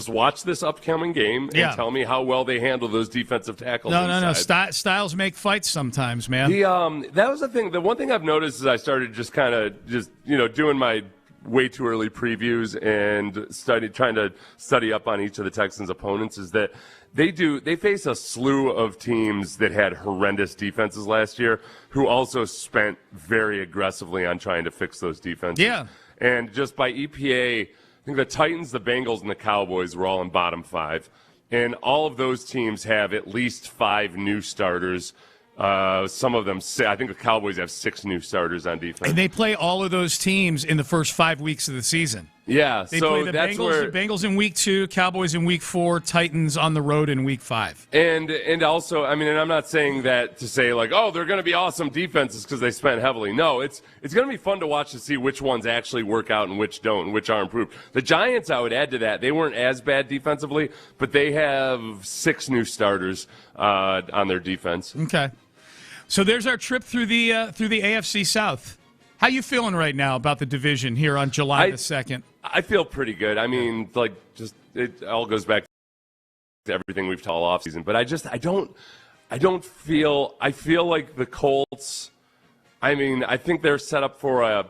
Speaker 7: watch this upcoming game and tell me how well they handle those defensive tackles.
Speaker 4: No. Styles make fights sometimes, man.
Speaker 7: That was the thing. The one thing I've noticed is I started doing my way too early previews and trying to study up on each of the Texans' opponents is that they face a slew of teams that had horrendous defenses last year who also spent very aggressively on trying to fix those defenses.
Speaker 4: Yeah.
Speaker 7: And just by EPA, I think the Titans, the Bengals, and the Cowboys were all in bottom 5. And all of those teams have at least 5 new starters. Some of them, I think the Cowboys have 6 new starters on defense.
Speaker 4: And they play all of those teams in the first 5 weeks of the season.
Speaker 7: Yeah,
Speaker 4: they play the Bengals in week 2, Cowboys in week 4, Titans on the road in week 5.
Speaker 7: And also, and I'm not saying that to say they're going to be awesome defenses because they spent heavily. No, it's going to be fun to watch to see which ones actually work out and which don't and which are improved. The Giants, I would add to that, they weren't as bad defensively, but they have 6 new starters on their defense.
Speaker 4: Okay. So there's our trip through the AFC South. How you feeling right now about the division here on July the 2nd?
Speaker 7: I feel pretty good. It all goes back to everything we've talked all offseason. But I feel like the Colts, I think they're set up for a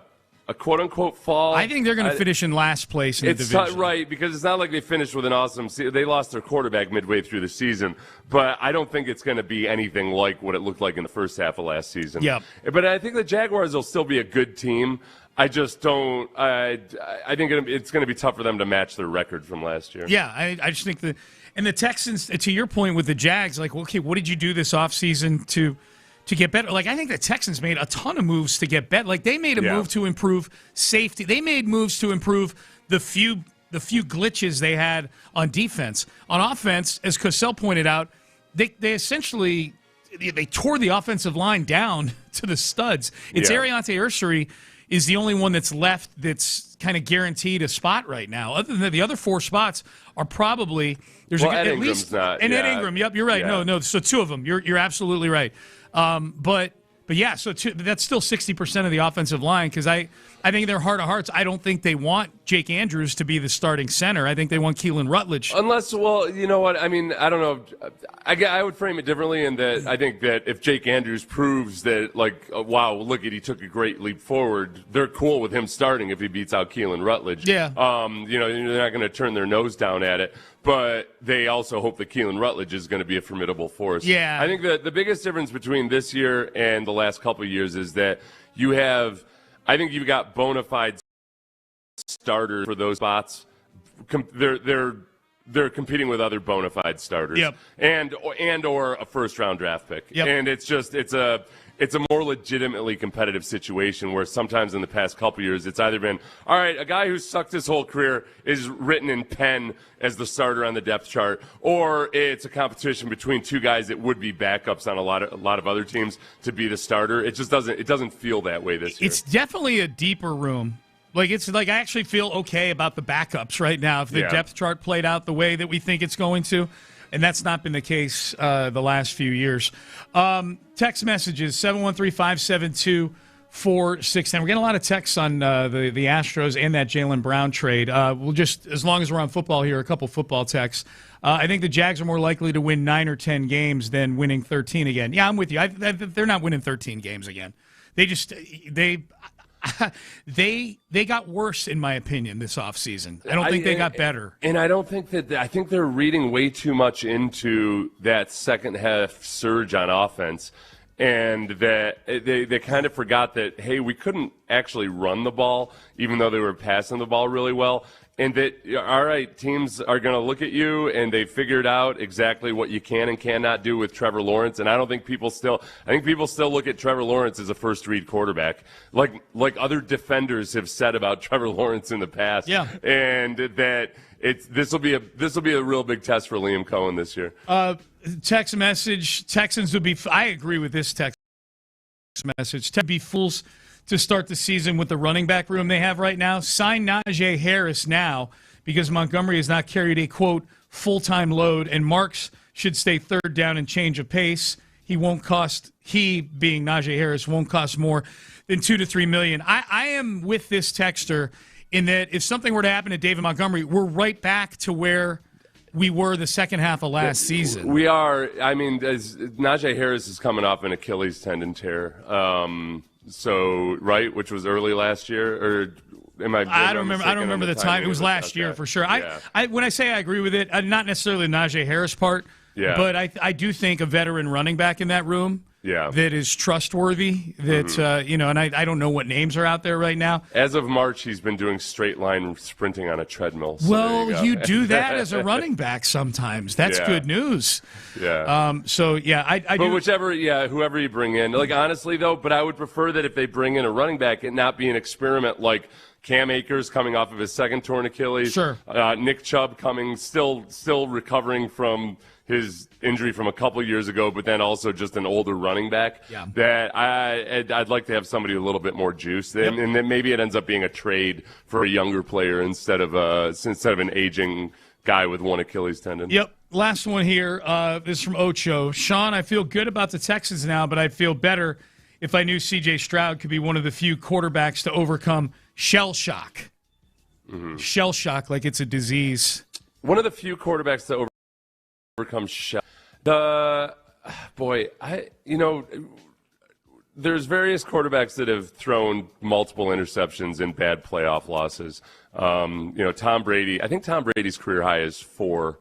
Speaker 7: quote-unquote fall.
Speaker 4: I think they're going to finish in last place in the division.
Speaker 7: Right, because it's not like they finished with an awesome season. They lost their quarterback midway through the season, but I don't think it's going to be anything like what it looked like in the first half of last season.
Speaker 4: Yeah.
Speaker 7: But I think the Jaguars will still be a good team. I just don't – I think it's going to be tough for them to match their record from last year.
Speaker 4: Yeah, I just think and the Texans, to your point with the Jags, okay, what did you do this offseason to get better? I think the Texans made a ton of moves to get better. They made a move to improve safety. They made moves to improve the few glitches they had on defense. On offense, as Cosell pointed out, they essentially they tore the offensive line down to the studs. Ariante Ursary is the only one that's left that's kind of guaranteed a spot right now. Other than that, the other 4 spots are probably
Speaker 7: Ed Ingram's not.
Speaker 4: And Ed Ingram. Yep, you're right.
Speaker 7: Yeah.
Speaker 4: No. So 2 of them. You're absolutely right. But yeah. So that's still 60% of the offensive line because I think in their heart of hearts, I don't think they want Jake Andrews to be the starting center. I think they want Keelan Rutledge.
Speaker 7: Unless, you know what? I don't know. I would frame it differently in that I think that if Jake Andrews proves that, wow, look he took a great leap forward, they're cool with him starting if he beats out Keelan Rutledge.
Speaker 4: Yeah.
Speaker 7: They're not going to turn their nose down at it. But they also hope that Keelan Rutledge is going to be a formidable force.
Speaker 4: Yeah.
Speaker 7: I think the biggest difference between this year and the last couple of years is that you've got bona fide starters for those spots. They're competing with other bona fide starters.
Speaker 4: Yep.
Speaker 7: And or a first round draft pick.
Speaker 4: Yep.
Speaker 7: And it's a more legitimately competitive situation where sometimes in the past couple years it's either been, all right, a guy who's sucked his whole career is written in pen as the starter on the depth chart, or it's a competition between 2 guys that would be backups on a lot of other teams to be the starter. It just doesn't feel that way this year.
Speaker 4: It's definitely a deeper room. I actually feel okay about the backups right now if the depth chart played out the way that we think it's going to. And that's not been the case the last few years. Text messages, 713-572-4610. We're getting a lot of texts on the Astros and that Jaylen Brown trade. We'll just, as long as we're on football here, a couple football texts. I think the Jags are more likely to win 9 or 10 games than winning 13 again. Yeah, I'm with you. They're not winning 13 games again. they got worse, in my opinion, this offseason. I don't think they got better.
Speaker 7: And I don't think that – I think they're reading way too much into that second half surge on offense, and that they kind of forgot that, hey, we couldn't actually run the ball even though they were passing the ball really well. And that, all right, teams are going to look at you, and they figured out exactly what you can and cannot do with Trevor Lawrence. And I think people still look at Trevor Lawrence as a first-read quarterback, like other defenders have said about Trevor Lawrence in the past.
Speaker 4: Yeah.
Speaker 7: And that this will be a real big test for Liam Cohen this year.
Speaker 4: Text message: Texans would be. I agree with this text message. To be fools to start the season with the running back room they have right now. Sign Najee Harris now because Montgomery has not carried a, quote, full-time load, and Marks should stay third down and change of pace. He, being Najee Harris, won't cost more than $2 to $3 million. I am with this texter in that if something were to happen to David Montgomery, we're right back to where we were the second half of last season.
Speaker 7: We are. I mean, Najee Harris is coming off an Achilles tendon tear. Which was early last year, or am I?
Speaker 4: I don't remember the time. It was last year for sure.
Speaker 7: Yeah.
Speaker 4: I when I say I agree with it, not necessarily the Najee Harris part, but I do think a veteran running back in that room.
Speaker 7: Yeah.
Speaker 4: That is trustworthy. That and I don't know what names are out there right now.
Speaker 7: As of March, he's been doing straight line sprinting on a treadmill. So
Speaker 4: well, you do that as a running back sometimes. That's good news.
Speaker 7: Yeah.
Speaker 4: I
Speaker 7: but
Speaker 4: do.
Speaker 7: Whoever you bring in, like honestly though, but I would prefer that if they bring in a running back, it not be an experiment like Cam Akers coming off of his second torn Achilles.
Speaker 4: Sure.
Speaker 7: Nick Chubb coming still recovering from his injury from a couple years ago, but then also just an older running back.
Speaker 4: Yeah.
Speaker 7: That I'd like to have somebody a little bit more juice, and then maybe it ends up being a trade for a younger player instead of an aging guy with one Achilles tendon.
Speaker 4: Yep. Last one here is from Ocho. Sean, I feel good about the Texans now, but I'd feel better if I knew C.J. Stroud could be one of the few quarterbacks to overcome shell shock.
Speaker 7: Mm-hmm.
Speaker 4: Shell shock, like it's a disease.
Speaker 7: One of the few quarterbacks to overcome shell. There's various quarterbacks that have thrown multiple interceptions in bad playoff losses. Tom Brady. I think Tom Brady's career high is 4.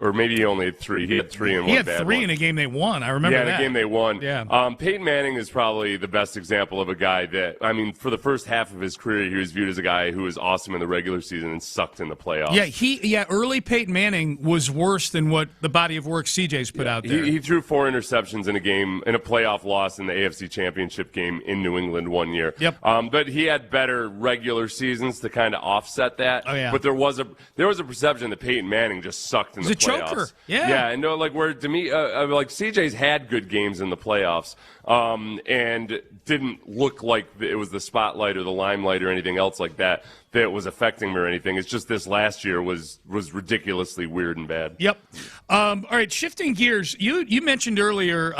Speaker 7: Or maybe he only had 3. He had 3 in one bad one.
Speaker 4: He had 3 in a game they won. I remember that.
Speaker 7: Yeah, in a game they won.
Speaker 4: Yeah.
Speaker 7: Peyton Manning is probably the best example of a guy that, I mean, for the first half of his career, he was viewed as a guy who was awesome in the regular season and sucked in the playoffs.
Speaker 4: Yeah, early Peyton Manning was worse than what the body of work CJ's put out there.
Speaker 7: He threw 4 interceptions in a playoff loss in the AFC Championship game in New England one year.
Speaker 4: Yep.
Speaker 7: But he had better regular seasons to kind of offset that.
Speaker 4: Oh, yeah.
Speaker 7: But there was a perception that Peyton Manning just sucked in the playoffs.
Speaker 4: He was a choker.
Speaker 7: Yeah, and where CJ's had good games in the playoffs, and didn't look like it was the spotlight or the limelight or anything else like that was affecting him or anything. It's just this last year was ridiculously weird and bad.
Speaker 4: Yep. All right, shifting gears. You mentioned earlier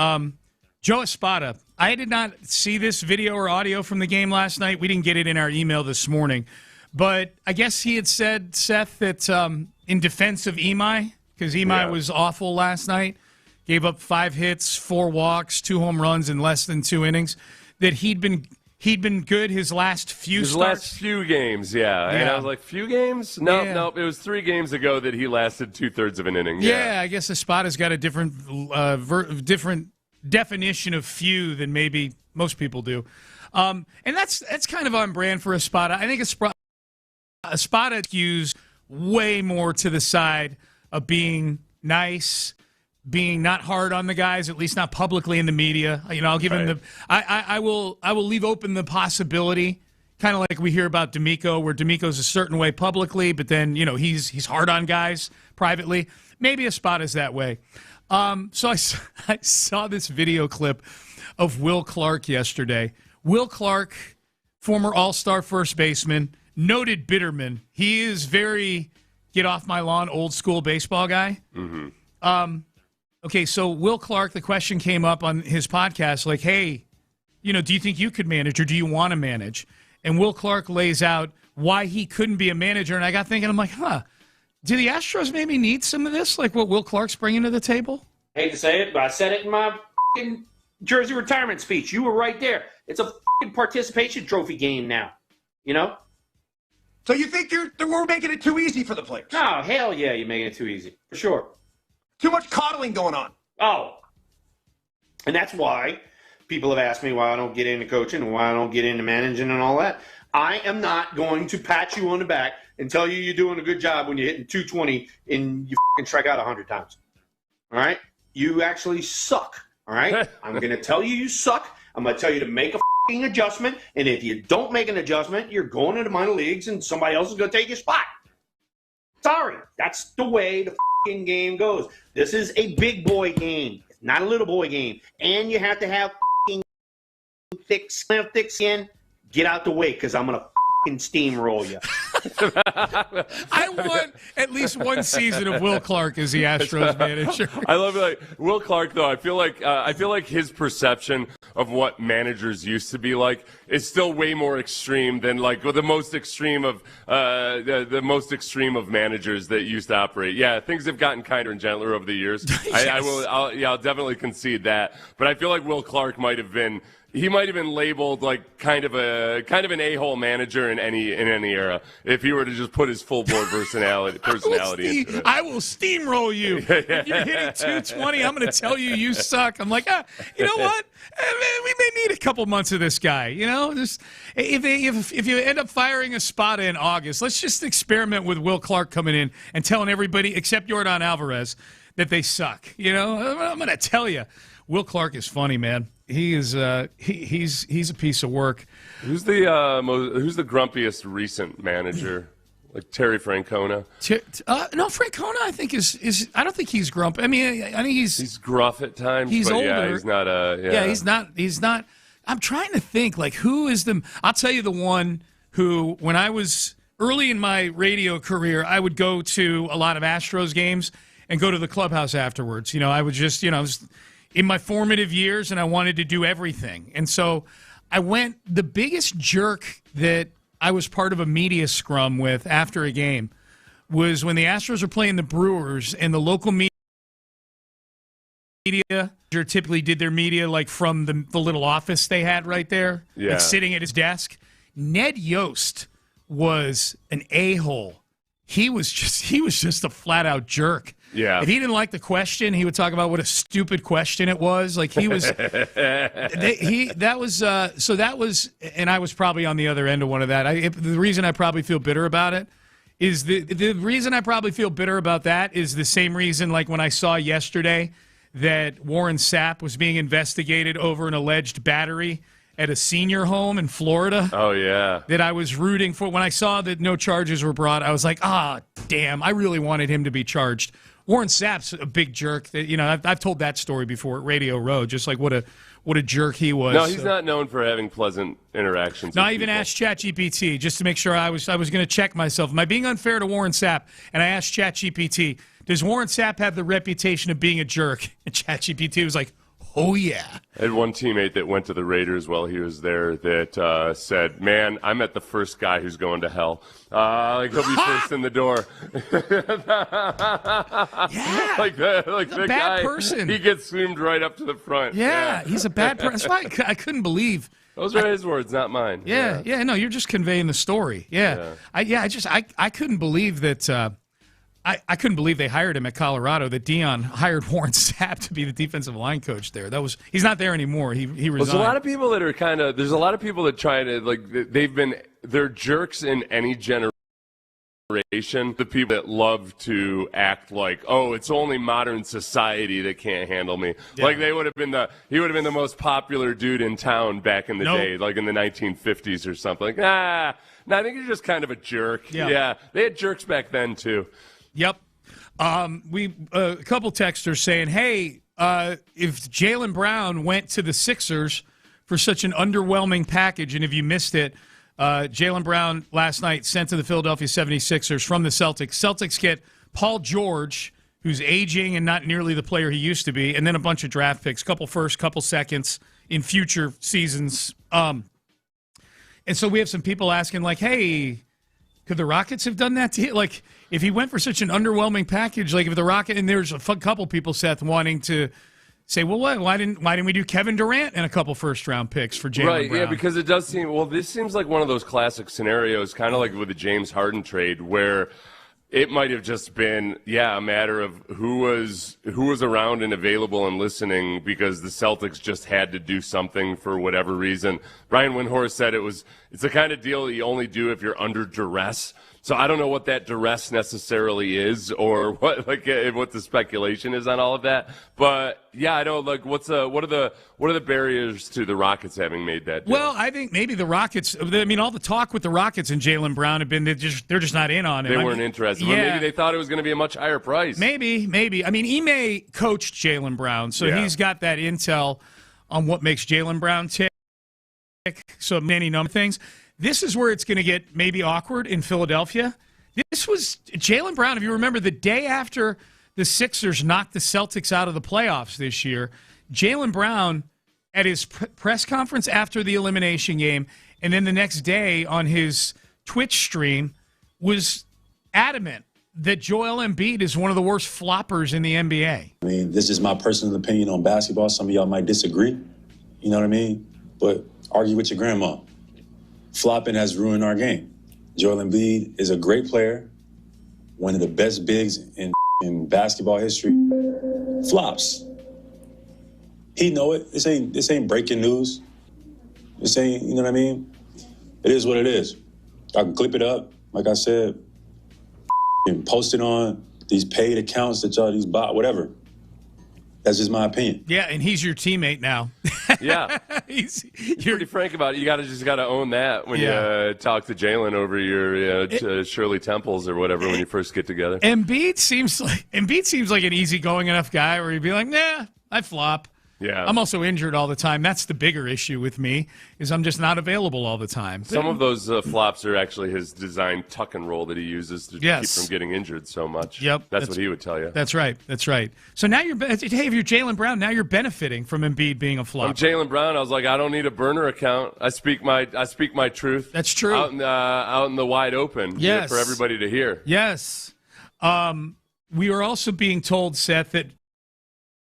Speaker 4: Joe Espada. I did not see this video or audio from the game last night. We didn't get it in our email this morning, but I guess he had said, Seth, that in defense of Imai. Because Imai was awful last night, gave up 5 hits, 4 walks, 2 home runs in less than 2 innings. That he'd been good his last few starts.
Speaker 7: Last few games, yeah. And I was like, few games? No, it was 3 games ago that he lasted 2/3 of an inning.
Speaker 4: Yeah, I guess Espada's got a different definition of few than maybe most people do, and that's kind of on brand for Espada. I think Espada skews way more to the side of being nice, being not hard on the guys, at least not publicly in the media. I'll give him I will leave open the possibility, kind of like we hear about D'Amico, where D'Amico's a certain way publicly, but then he's hard on guys privately. Maybe Espada's that way. So I saw this video clip of Will Clark yesterday. Will Clark, former All-Star first baseman, noted bitterman. He is very get off my lawn, old school baseball guy.
Speaker 7: Mm-hmm.
Speaker 4: Okay, so Will Clark, the question came up on his podcast, like, hey, do you think you could manage or do you want to manage? And Will Clark lays out why he couldn't be a manager. And I got thinking, I'm like, do the Astros maybe need some of this, like what Will Clark's bringing to the table?
Speaker 11: Hate to say it, but I said it in my Jersey retirement speech. You were right there. It's a fucking participation trophy game now. You know?
Speaker 12: So you think we're making it too easy for the players?
Speaker 11: Oh, hell yeah, you're making it too easy. For sure.
Speaker 12: Too much coddling going on.
Speaker 11: Oh. And that's why people have asked me why I don't get into coaching and why I don't get into managing and all that. I am not going to pat you on the back and tell you you're doing a good job when you're hitting 220 and you fucking strike out 100 times. All right? You actually suck. All right? I'm going to tell you suck. I'm going to tell you to make a fucking adjustment. And if you don't make an adjustment, you're going into minor leagues and somebody else is going to take your spot. Sorry. That's the way the fucking game goes. This is a big boy game. It's not a little boy game. And you have to have fucking thick skin. Get out the way because I'm going to fucking steamroll you.
Speaker 4: I want at least one season of Will Clark as the Astros manager.
Speaker 7: I love it. Will Clark, though. I feel like his perception of what managers used to be like is still way more extreme than the most extreme of managers that used to operate. Yeah, things have gotten kinder and gentler over the years. Yes. I'll definitely concede that. But I feel like Will Clark might have been labeled like kind of an a-hole manager in any era if he were to just put his full board personality into it.
Speaker 4: I will steamroll you. If you're hitting 220, I'm going to tell you suck. I'm like, you know what? We may need a couple months of this guy. You know, just if you end up firing a spot in August, let's just experiment with Will Clark coming in and telling everybody except Yordan Alvarez that they suck. You know, I'm going to tell you, Will Clark is funny, man. He is he's a piece of work.
Speaker 7: Who's the grumpiest recent manager? Like Terry Francona?
Speaker 4: No, Francona I think is I don't think he's grumpy. I think he's
Speaker 7: gruff at times.
Speaker 4: He's older.
Speaker 7: Yeah, he's not
Speaker 4: he's not. I'm trying to think like who is the. I'll tell you the one who when I was early in my radio career I would go to a lot of Astros games and go to the clubhouse afterwards. You know, I would just I was in my formative years, and I wanted to do everything. And so I went, the biggest jerk that I was part of a media scrum with after a game was when the Astros were playing the Brewers, and the local media typically did their media like from the little office they had right there, like sitting at his desk. Ned Yost was an a-hole. He was just a flat-out jerk. If he didn't like the question, he would talk about what a stupid question it was. Like he was, that was, and I was probably on the other end of one of that. The reason I probably feel bitter about it is the reason I probably feel bitter about that is the same reason like when I saw yesterday that Warren Sapp was being investigated over an alleged battery at a senior home in Florida.
Speaker 7: Oh, yeah.
Speaker 4: That I was rooting for. When I saw that no charges were brought, I was like, damn, I really wanted him to be charged. Warren Sapp's a big jerk. I've told that story before at Radio Row, just like what a jerk he was.
Speaker 7: No, he's not known for having pleasant interactions.
Speaker 4: No, I even asked ChatGPT just to make sure I was going to check myself. Am I being unfair to Warren Sapp? And I asked ChatGPT, does Warren Sapp have the reputation of being a jerk? And ChatGPT was like, oh, yeah.
Speaker 7: I had one teammate that went to the Raiders while he was there that said, man, I met the first guy who's going to hell. He'll be first in the door.
Speaker 4: Yeah.
Speaker 7: like the
Speaker 4: bad
Speaker 7: guy,
Speaker 4: person.
Speaker 7: He gets zoomed right up to the front.
Speaker 4: Yeah, he's a bad person. That's why I couldn't believe.
Speaker 7: Those are his words, not mine.
Speaker 4: Yeah, no, you're just conveying the story. Yeah. I couldn't believe that I couldn't believe they hired him at Colorado, that Dion hired Warren Sapp to be the defensive line coach there. He's not there anymore. He resigned.
Speaker 7: There's a lot of people that are there's a lot of people that try to, they're jerks in any generation. The people that love to act like, oh, it's only modern society that can't handle me. Yeah. Like he would have been the most popular dude in town back in the day, like in the 1950s or something. No, I think you're just kind of a jerk. Yeah. They had jerks back then too.
Speaker 4: Yep. A couple texters saying, hey, if Jaylen Brown went to the Sixers for such an underwhelming package, and if you missed it, Jaylen Brown last night sent to the Philadelphia 76ers from the Celtics. Celtics get Paul George, who's aging and not nearly the player he used to be, and then a bunch of draft picks, couple firsts, couple seconds in future seasons. And so we have some people asking, like, hey, could the Rockets have done that to you? Like, if he went for such an underwhelming package, like if the Rocket, and there's a couple people, Seth, wanting to say, well, why didn't we do Kevin Durant and a couple first-round picks for Jaylen Brown?
Speaker 7: Yeah, because it does seem, this seems like one of those classic scenarios, kind of like with the James Harden trade, where it might have just been, a matter of who was around and available and listening, because the Celtics just had to do something for whatever reason. Brian Windhorst said it's the kind of deal that you only do if you're under duress. So I don't know what that duress necessarily is, or what the speculation is on all of that. But I don't what are the barriers to the Rockets having made that deal?
Speaker 4: Well, I think maybe the Rockets. I mean, all the talk with the Rockets and Jaylen Brown have been they're just not in on it.
Speaker 7: They weren't interested. But maybe they thought it was going to be a much higher price.
Speaker 4: Maybe. I mean, Ime coached Jaylen Brown, so he's got that intel on what makes Jaylen Brown tick. So many number things. This is where it's going to get maybe awkward in Philadelphia. This was Jaylen Brown, if you remember, the day after the Sixers knocked the Celtics out of the playoffs this year, Jaylen Brown at his press conference after the elimination game, and then the next day on his Twitch stream, was adamant that Joel Embiid is one of the worst floppers in the NBA.
Speaker 13: I mean, this is my personal opinion on basketball. Some of y'all might disagree. You know what I mean? But argue with your grandma. Flopping has ruined our game. Joel Embiid is a great player, one of the best bigs in basketball history. Flops. He know it. This ain't breaking news. This ain't, you know what I mean? It is what it is. I can clip it up, like I said, and post it on these paid accounts that y'all, these bot, whatever. That's just my opinion.
Speaker 4: Yeah, and he's your teammate now.
Speaker 7: Yeah. You're pretty frank about it. You just got to own that when you talk to Jaylen over your Shirley Temples or whatever when you first get together.
Speaker 4: Embiid seems like an easygoing enough guy where he'd be like, nah, I flop.
Speaker 7: Yeah.
Speaker 4: I'm also injured all the time. That's the bigger issue with me, is I'm just not available all the time.
Speaker 7: Some of those flops are actually his designed tuck and roll that he uses to keep from getting injured so much.
Speaker 4: Yep.
Speaker 7: That's what he would tell you.
Speaker 4: That's right. So now if you're Jaylen Brown, now you're benefiting from Embiid being a flop.
Speaker 7: I'm Jaylen Brown. I was like, I don't need a burner account. I speak my truth.
Speaker 4: That's true.
Speaker 7: Out in the wide open.
Speaker 4: Yes.
Speaker 7: For everybody to hear.
Speaker 4: Yes. We are also being told, Seth, that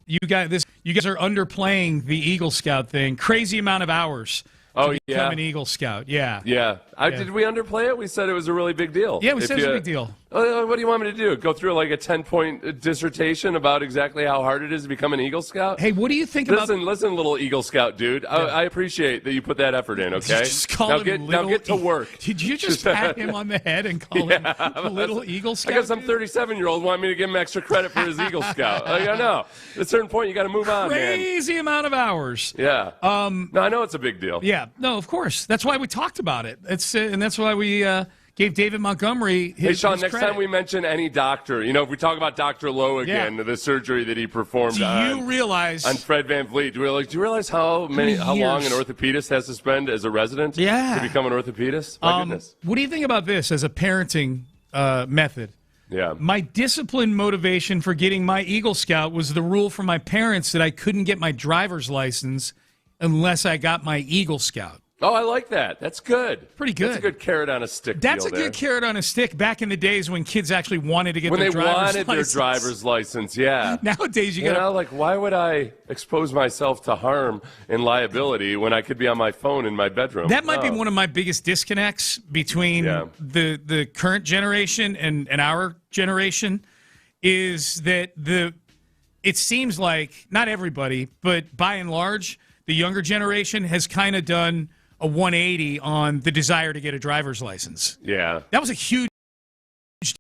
Speaker 4: you guys are underplaying the Eagle Scout thing. Crazy amount of hours to become an Eagle Scout. Yeah.
Speaker 7: Did we underplay it? We said it was a really big deal.
Speaker 4: Yeah, we said it was a big deal.
Speaker 7: What do you want me to do? Go through like a 10-point dissertation about exactly how hard it is to become an Eagle Scout?
Speaker 4: Hey, what do you think about...
Speaker 7: Listen, little Eagle Scout dude. I appreciate that you put that effort in, okay? Now get to work.
Speaker 4: Did you just pat him on the head and call him little Eagle Scout?
Speaker 7: I guess some 37-year-old want me to give him extra credit for his Eagle Scout. I know. At a certain point, you got to move on, man.
Speaker 4: Crazy amount of hours.
Speaker 7: Yeah. No, I know it's a big deal.
Speaker 4: Yeah. No, of course. That's why we talked about it. And that's why we gave David Montgomery his
Speaker 7: Hey, Sean,
Speaker 4: his
Speaker 7: next
Speaker 4: credit.
Speaker 7: time we mention any doctor, if we talk about Dr. Lowe again, the surgery that he performed on Fred VanVleet, do you realize how long an orthopedist has to spend as a resident to become an orthopedist? My goodness.
Speaker 4: What do you think about this as a parenting method?
Speaker 7: Yeah.
Speaker 4: My discipline motivation for getting my Eagle Scout was the rule from my parents that I couldn't get my driver's license unless I got my Eagle Scout.
Speaker 7: Oh, I like that. That's good.
Speaker 4: Pretty good.
Speaker 7: That's a good carrot on a stick.
Speaker 4: That's
Speaker 7: deal
Speaker 4: a good carrot on a stick back in the days when kids actually wanted to get
Speaker 7: when
Speaker 4: their
Speaker 7: they
Speaker 4: driver's
Speaker 7: wanted
Speaker 4: license.
Speaker 7: their driver's license, yeah.
Speaker 4: Nowadays you got
Speaker 7: like, why would I expose myself to harm and liability when I could be on my phone in my bedroom?
Speaker 4: That might be one of my biggest disconnects between the current generation and our generation, is that it seems like, not everybody, but by and large, the younger generation has kind of done a 180 on the desire to get a driver's license.
Speaker 7: Yeah.
Speaker 4: That was a huge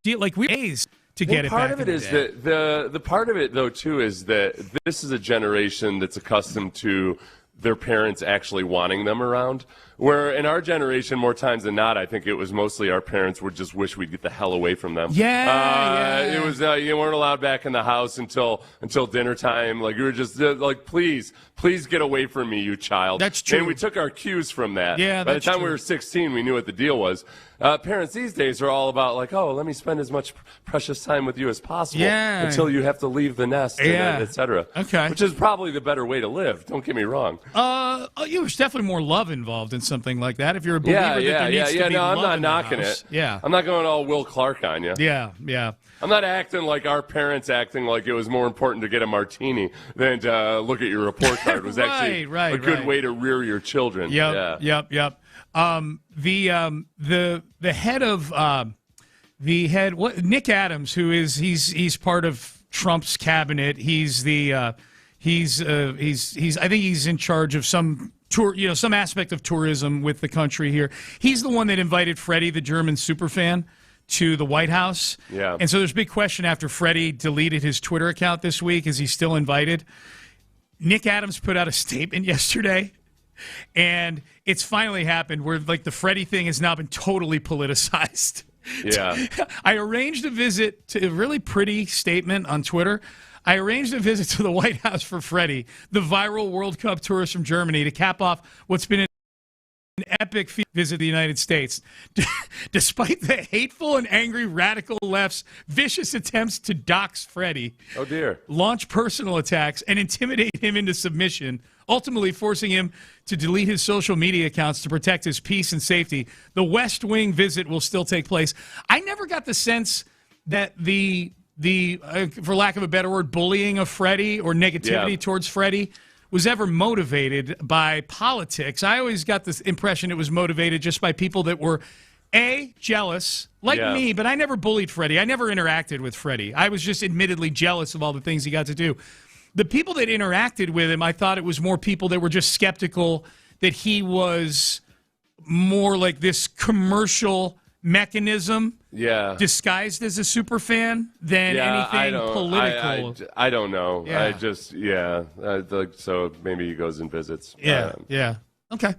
Speaker 4: deal. Like, we days to get it back.
Speaker 7: Part of it is that the part of it, though, too, is that this is a generation that's accustomed to their parents actually wanting them around. Where in our generation, more times than not, I think it was mostly our parents would just wish we'd get the hell away from them. It was you weren't allowed back in the house until dinner time. Like, you were just like, please get away from me, you child.
Speaker 4: That's true.
Speaker 7: And we took our cues from that.
Speaker 4: Yeah,
Speaker 7: by the time we were 16, we knew what the deal was. Parents these days are all about like, oh, let me spend as much precious time with you as possible until you have to leave the nest, et cetera.
Speaker 4: Okay.
Speaker 7: Which is probably the better way to live. Don't get me wrong.
Speaker 4: There's definitely more love involved in something like that. If you're a believer that there needs to be
Speaker 7: No, I'm
Speaker 4: love
Speaker 7: not
Speaker 4: in the
Speaker 7: knocking
Speaker 4: house.
Speaker 7: it.
Speaker 4: Yeah.
Speaker 7: I'm not going all Will Clark on you.
Speaker 4: Yeah.
Speaker 7: I'm not acting like our parents acting like it was more important to get a martini than to look at your report card. It was actually a good way to rear your children.
Speaker 4: Yep. The head of Nick Adams, who is he's part of Trump's cabinet. He's I think he's in charge of some tour, some aspect of tourism with the country here. He's the one that invited Freddie, the German superfan, to the White House.
Speaker 7: Yeah.
Speaker 4: And so there's a big question after Freddie deleted his Twitter account this week. Is he still invited? Nick Adams put out a statement yesterday, and it's finally happened where the Freddie thing has now been totally politicized.
Speaker 7: Yeah.
Speaker 4: I arranged a visit to a really pretty statement on Twitter. I arranged a visit to the White House for Freddie, the viral World Cup tourist from Germany, to cap off what's been an epic visit to the United States. Despite the hateful and angry radical left's vicious attempts to dox Freddie,
Speaker 7: oh dear,
Speaker 4: launch personal attacks, and intimidate him into submission, ultimately forcing him to delete his social media accounts to protect his peace and safety, the West Wing visit will still take place. I never got the sense that the for lack of a better word, bullying of Freddie or negativity towards Freddie was ever motivated by politics. I always got this impression it was motivated just by people that were, A, jealous, like me, but I never bullied Freddie. I never interacted with Freddie. I was just admittedly jealous of all the things he got to do. The people that interacted with him, I thought it was more people that were just skeptical that he was more like this commercial mechanism disguised as a super fan than anything political.
Speaker 7: I don't know.
Speaker 4: Yeah.
Speaker 7: I just, so maybe he goes and visits.
Speaker 4: Okay.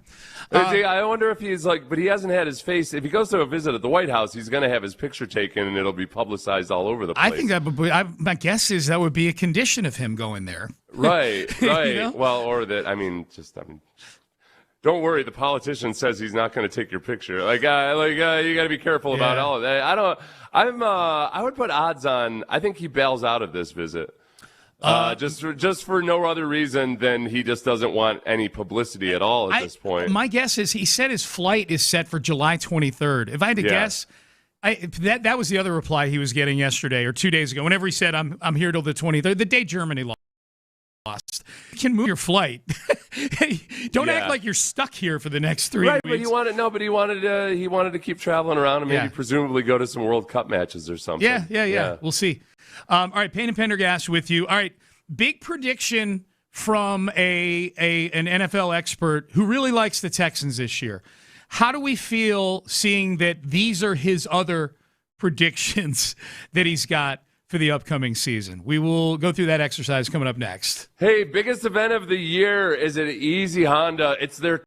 Speaker 7: I wonder if he's but he hasn't had his face. If he goes to a visit at the White House, he's going to have his picture taken and it'll be publicized all over the place.
Speaker 4: I think that would be, my guess is that would be a condition of him going there.
Speaker 7: Right.
Speaker 4: You know?
Speaker 7: Well, or that, don't worry, the politician says he's not going to take your picture. You got to be careful about all of that. I would put odds on, I think he bails out of this visit. Just for no other reason than he just doesn't want any publicity at all at this point. My
Speaker 4: guess is he said his flight is set for July 23rd. If I had to guess, that was the other reply he was getting yesterday or 2 days ago. Whenever he said, I'm here till the 23rd, the day Germany lost. You can move your flight. Don't act like you're stuck here for the next 3 weeks.
Speaker 7: But he wanted to keep traveling around and maybe presumably go to some World Cup matches or something.
Speaker 4: Yeah. We'll see. All right, Payne and Pendergast with you. All right, big prediction from an NFL expert who really likes the Texans this year. How do we feel seeing that these are his other predictions that he's got for the upcoming season? We will go through that exercise coming up next.
Speaker 7: Hey, biggest event of the year is at Easy Honda. It's their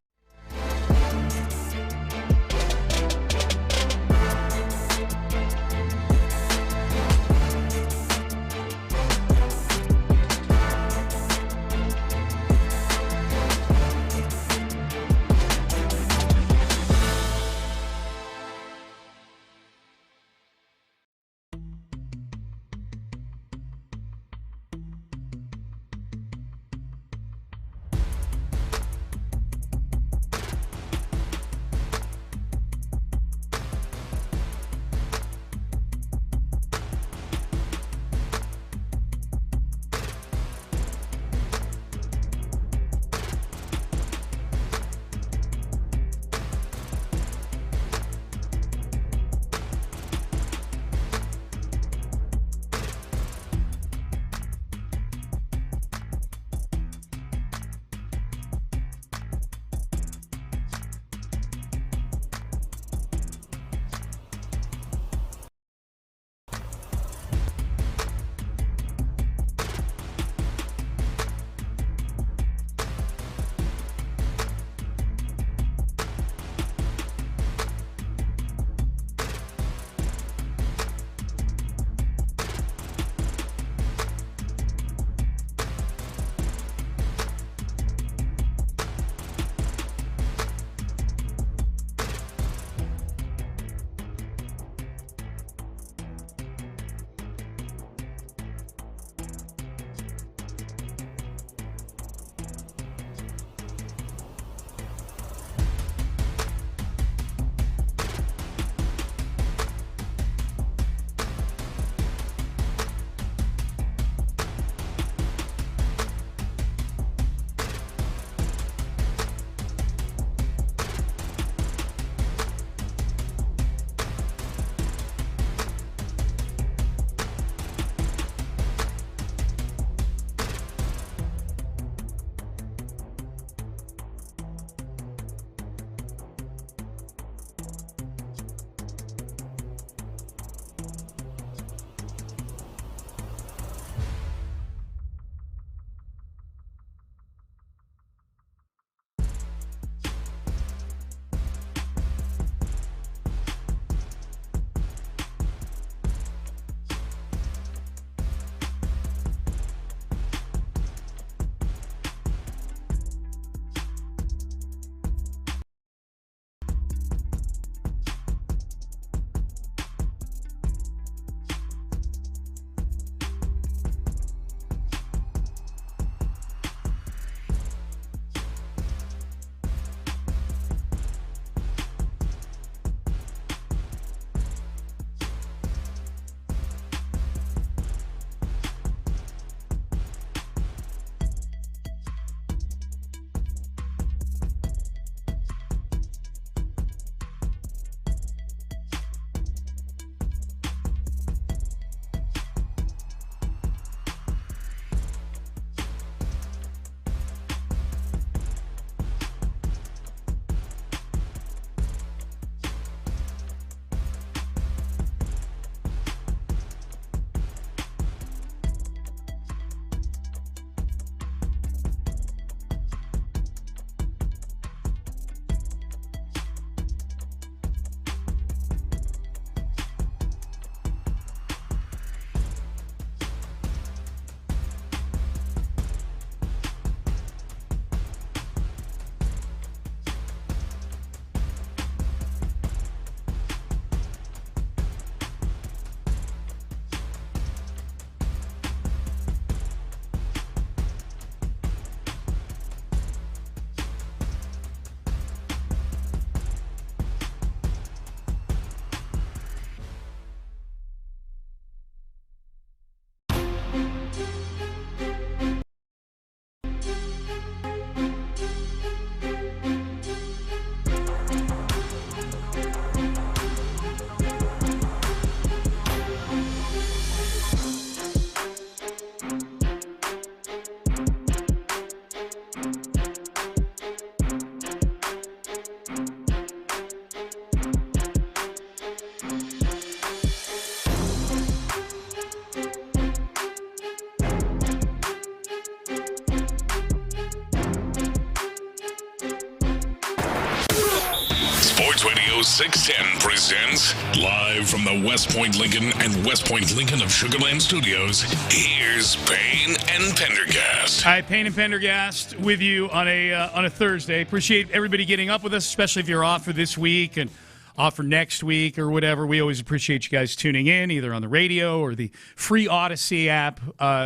Speaker 1: Studio 610 presents live from the West Point Lincoln and West Point Lincoln of Sugar Land Studios. Here's Payne and Pendergast.
Speaker 4: Hi, Payne and Pendergast with you on a Thursday. Appreciate everybody getting up with us, especially if you're off for this week and off for next week or whatever. We always appreciate you guys tuning in, either on the radio or the free Odyssey app.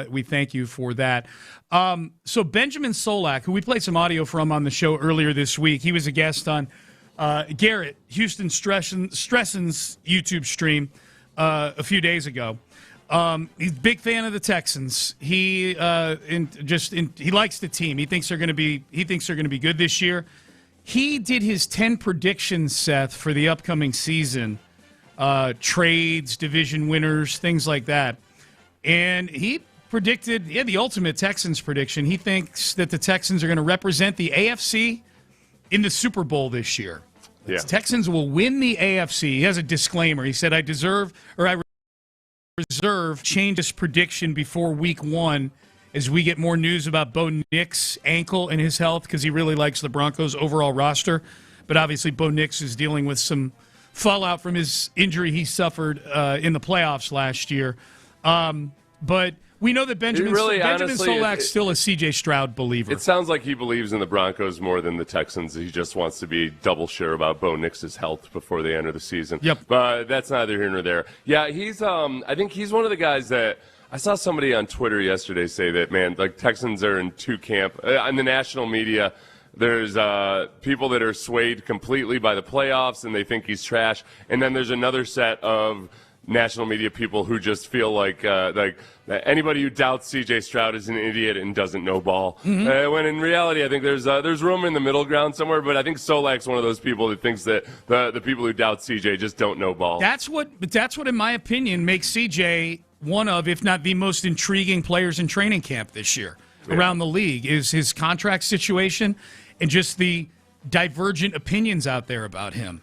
Speaker 4: We thank you for that. So Benjamin Solak, who we played some audio from on the show earlier this week, he was a guest on Garrett, Houston Stressen's YouTube stream a few days ago. He's a big fan of the Texans. He likes the team. He thinks they're going to be good this year. He did his 10 predictions, Seth, for the upcoming season, trades, division winners, things like that. And he predicted, the ultimate Texans prediction. He thinks that the Texans are going to represent the AFC in the Super Bowl this year. The Texans will win the AFC. He has a disclaimer. He said, I reserve change this prediction before week 1 as we get more news about Bo Nix's ankle and his health, because he really likes the Broncos' overall roster. But obviously Bo Nix is dealing with some fallout from his injury he suffered in the playoffs last year. But we know that Benjamin Solak's still a C.J. Stroud believer.
Speaker 7: It sounds like he believes in the Broncos more than the Texans. He just wants to be double sure about Bo Nix's health before they enter the season.
Speaker 4: Yep.
Speaker 7: But that's neither here nor there. Yeah, he's. I think he's one of the guys that I saw somebody on Twitter yesterday say that, man, like Texans are in two camps. In the national media, there's people that are swayed completely by the playoffs and they think he's trash, and then there's another set of national media people who just feel like anybody who doubts C.J. Stroud is an idiot and doesn't know ball. Mm-hmm. When in reality, I think there's room in the middle ground somewhere. But I think Solak's one of those people that thinks that the people who doubt C.J. just don't know ball.
Speaker 4: That's what, in my opinion, makes C.J. one of, if not the most intriguing players in training camp this year around the league, is his contract situation and just the divergent opinions out there about him.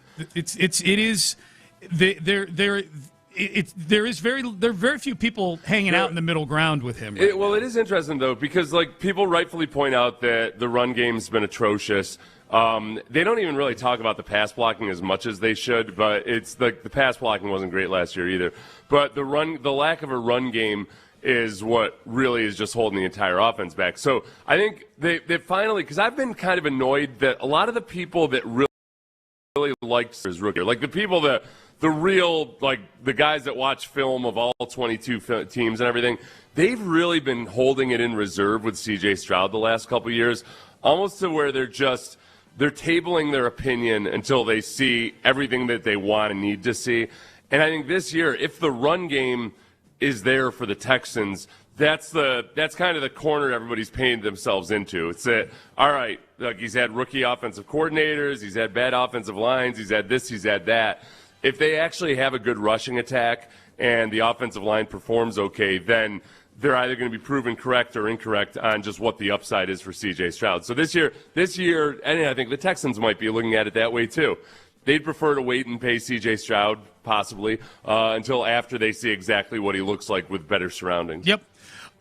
Speaker 4: There are very few people hanging out in the middle ground with him. Right
Speaker 7: it is interesting though, because like people rightfully point out that the run game's been atrocious. They don't even really talk about the pass blocking as much as they should, but it's like the pass blocking wasn't great last year either. But the lack of a run game is what really is just holding the entire offense back. So I think they finally, because I've been kind of annoyed that a lot of the people that really liked his rookie, like the people that. The real, like, the guys that watch film of all 22 teams and everything, they've really been holding it in reserve with C.J. Stroud the last couple of years, almost to where they're tabling their opinion until they see everything that they want and need to see. And I think this year, if the run game is there for the Texans, that's kind of the corner everybody's painted themselves into. It's that, all right, like he's had rookie offensive coordinators, he's had bad offensive lines, he's had this, he's had that. If they actually have a good rushing attack and the offensive line performs okay, then they're either going to be proven correct or incorrect on just what the upside is for C.J. Stroud. So this year, and I think the Texans might be looking at it that way too. They'd prefer to wait and pay C.J. Stroud possibly until after they see exactly what he looks like with better surroundings.
Speaker 4: Yep.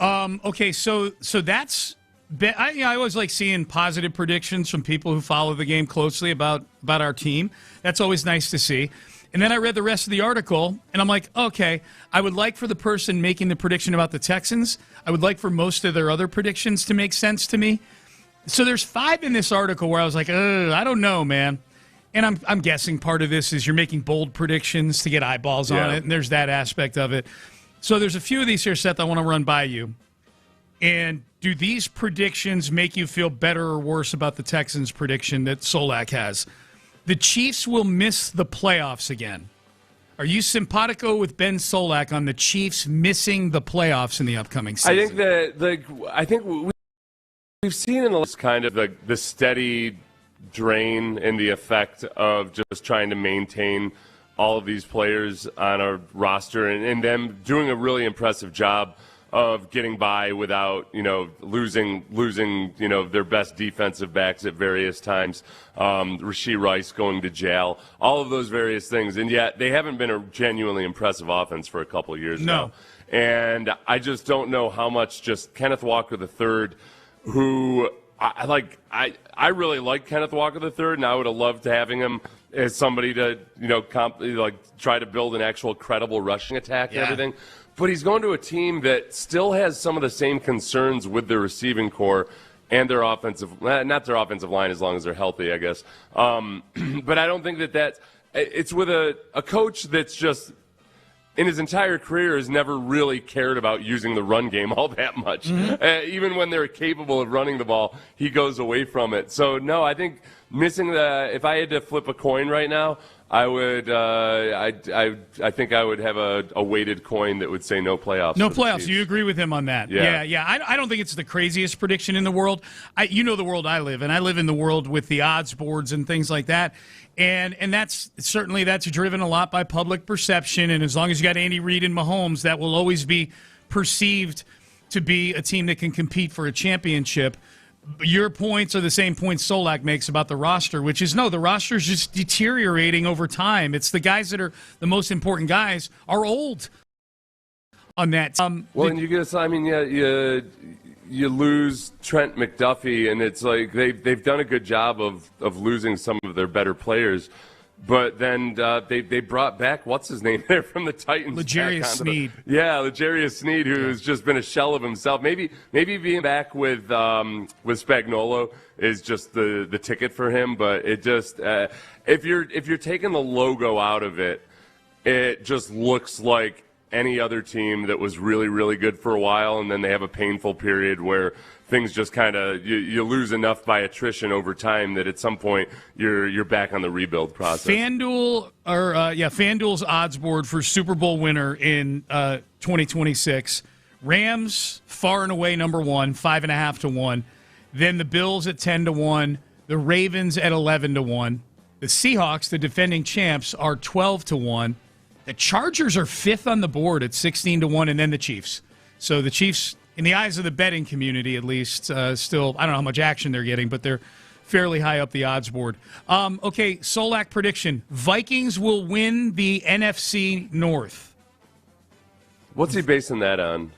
Speaker 4: Okay, so that's. I always like seeing positive predictions from people who follow the game closely about our team. That's always nice to see. And then I read the rest of the article, and I'm like, okay, I would like for the person making the prediction about the Texans, I would like for most of their other predictions to make sense to me. So there's 5 in this article where I was like, I don't know, man. And I'm guessing part of this is you're making bold predictions to get eyeballs on it, and there's that aspect of it. So there's a few of these here, Seth, I want to run by you. And do these predictions make you feel better or worse about the Texans prediction that Solak has? The Chiefs will miss the playoffs again. Are you simpatico with Ben Solak on the Chiefs missing the playoffs in the upcoming season?
Speaker 7: I think we've seen in the last kind of the steady drain and the effect of just trying to maintain all of these players on our roster and them doing a really impressive job of getting by without, losing, their best defensive backs at various times. Rashee Rice going to jail, all of those various things. And yet they haven't been a genuinely impressive offense for a couple of years now. And I just don't know how much just Kenneth Walker III, who I really like Kenneth Walker III, and I would have loved to having him as somebody to try to build an actual credible rushing attack and everything. But he's going to a team that still has some of the same concerns with their receiving core and their offensive, not their offensive line as long as they're healthy, I guess. But I don't think it's with a coach that's just, in his entire career, has never really cared about using the run game all that much. Mm-hmm. Even when they're capable of running the ball, he goes away from it. So, no, I think if I had to flip a coin right now, I would. I think I would have a weighted coin that would say no playoffs.
Speaker 4: No playoffs. You agree with him on that? Yeah. I don't think it's the craziest prediction in the world. You know the world I live in. I live in the world with the odds boards and things like that. And that's driven a lot by public perception. And as long as you got Andy Reid and Mahomes, that will always be perceived to be a team that can compete for a championship. Your points are the same points Solak makes about the roster, which is the roster is just deteriorating over time. It's the guys that are the most important guys are old on that.
Speaker 7: And you get, you lose Trent McDuffie, and it's like they've done a good job of losing some of their better players. But then they brought back, what's his name there from the Titans?
Speaker 4: L'Jarius Sneed.
Speaker 7: L'Jarius Sneed, who's just been a shell of himself. Maybe being back with Spagnuolo is just the ticket for him. But it just if you're taking the logo out of it, it just looks like any other team that was really, really good for a while, and then they have a painful period where things just kind of you lose enough by attrition over time that at some point you're back on the rebuild process.
Speaker 4: FanDuel's odds board for Super Bowl winner in 2026. Rams far and away number 1, 5.5 to 1. Then the Bills at 10 to 1. The Ravens at 11 to 1. The Seahawks, the defending champs, are 12 to 1. The Chargers are 5th on the board at 16 to 1, and then the Chiefs. So the Chiefs, in the eyes of the betting community at least, still, I don't know how much action they're getting, but they're fairly high up the odds board. Okay, Solak prediction. Vikings will win the NFC North.
Speaker 7: What's he basing that on?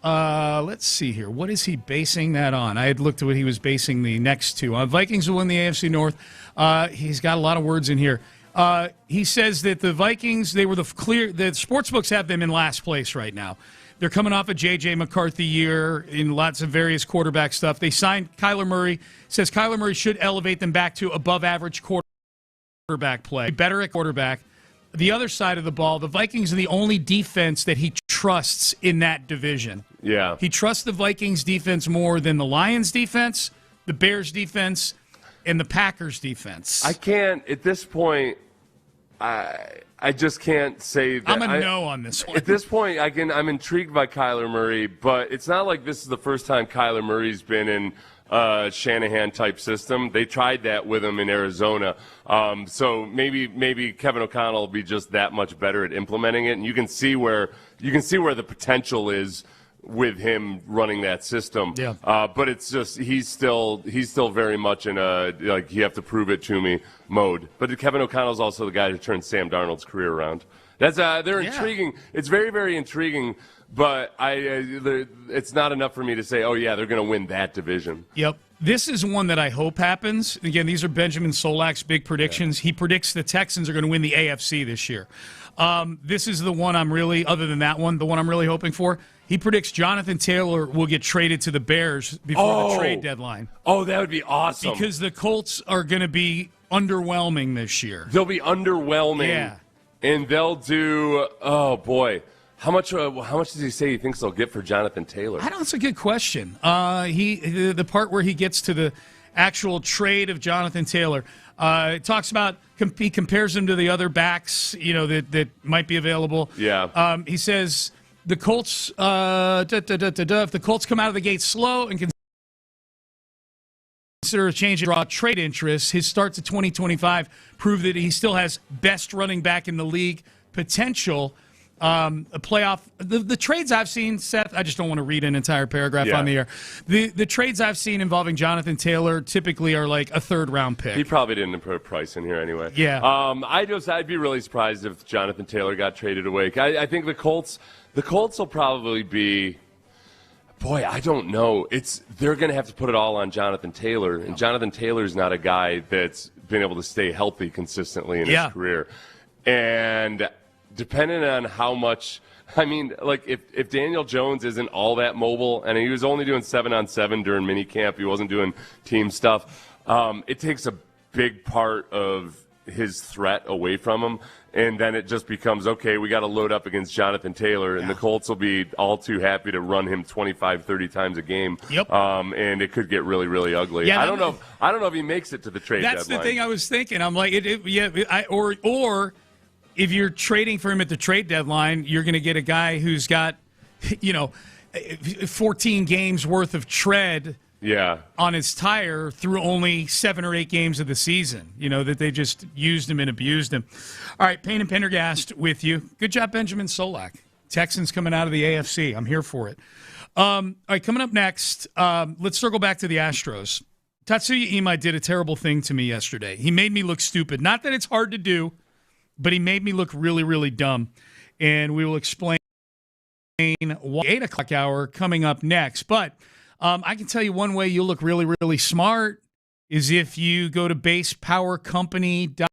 Speaker 4: Let's see here. What is he basing that on? I had looked at what he was basing the next two. Vikings will win the AFC North. He's got a lot of words in here. He says that the Vikings, the sportsbooks have them in last place right now. They're coming off a J.J. McCarthy year in lots of various quarterback stuff. They signed Kyler Murray. Says Kyler Murray should elevate them back to above average quarterback play. Better at quarterback. The other side of the ball, the Vikings are the only defense that he trusts in that division.
Speaker 7: Yeah.
Speaker 4: He trusts the Vikings defense more than the Lions defense, the Bears defense, and the Packers defense.
Speaker 7: I can't, at this point, I just can't say that.
Speaker 4: I'm a no on this one.
Speaker 7: At this point, I'm intrigued by Kyler Murray, but it's not like this is the first time Kyler Murray's been in a Shanahan-type system. They tried that with him in Arizona. So maybe Kevin O'Connell will be just that much better at implementing it, and you can see where the potential is with him running that system.
Speaker 4: Yeah.
Speaker 7: But it's just he's still very much in a you have to prove it to me mode. But Kevin O'Connell's also the guy who turned Sam Darnold's career around. They're intriguing. It's very, very intriguing. But it's not enough for me to say, oh yeah, they're going to win that division.
Speaker 4: Yep. This is one that I hope happens. Again, these are Benjamin Solak's big predictions. Yeah. He predicts the Texans are going to win the AFC this year. This is the one other than that one, the one I'm really hoping for. He predicts Jonathan Taylor will get traded to the Bears before the trade deadline.
Speaker 7: Oh, that would be awesome.
Speaker 4: Because the Colts are going to be underwhelming this year.
Speaker 7: They'll be underwhelming.
Speaker 4: Yeah.
Speaker 7: And they'll do, oh boy. How much does he say he thinks they'll get for Jonathan Taylor?
Speaker 4: I don't know. That's a good question. The part where he gets to the actual trade of Jonathan Taylor, it talks about he compares him to the other backs, that might be available.
Speaker 7: Yeah.
Speaker 4: He says the Colts, if the Colts come out of the gate slow and consider a change in draw trade interests, his start to 2025 prove that he still has best running back in the league potential. A playoff. The trades I've seen, Seth, I just don't want to read an entire paragraph on the air. The trades I've seen involving Jonathan Taylor typically are like a third-round pick.
Speaker 7: He probably didn't put a price in here anyway.
Speaker 4: Yeah.
Speaker 7: I'd be really surprised if Jonathan Taylor got traded away. I think the Colts will probably be Boy, I don't know. They're going to have to put it all on Jonathan Taylor, and Jonathan Taylor's not a guy that's been able to stay healthy consistently in his career. And depending on how much, I mean, like if Daniel Jones isn't all that mobile, and he was only doing 7-on-7 during minicamp, he wasn't doing team stuff, it takes a big part of his threat away from him, and then it just becomes, okay, we got to load up against Jonathan Taylor, and the Colts will be all too happy to run him 25, 30 times a game. And it could get really, really ugly. I don't know if he makes it to the trade deadline.
Speaker 4: That's the thing I was thinking. I'm like, or if you're trading for him at the trade deadline, you're going to get a guy who's got, 14 games worth of tread on his tire through only 7 or 8 games of the season, that they just used him and abused him. All right, Payne and Pendergast with you. Good job, Benjamin Solak. Texans coming out of the AFC. I'm here for it. All right, coming up next, let's circle back to the Astros. Tatsuya Ima did a terrible thing to me yesterday. He made me look stupid. Not that it's hard to do, but he made me look really, really dumb. And we will explain why. 8 o'clock hour coming up next. But I can tell you one way you'll look really, really smart is if you go to basepowercompany.com.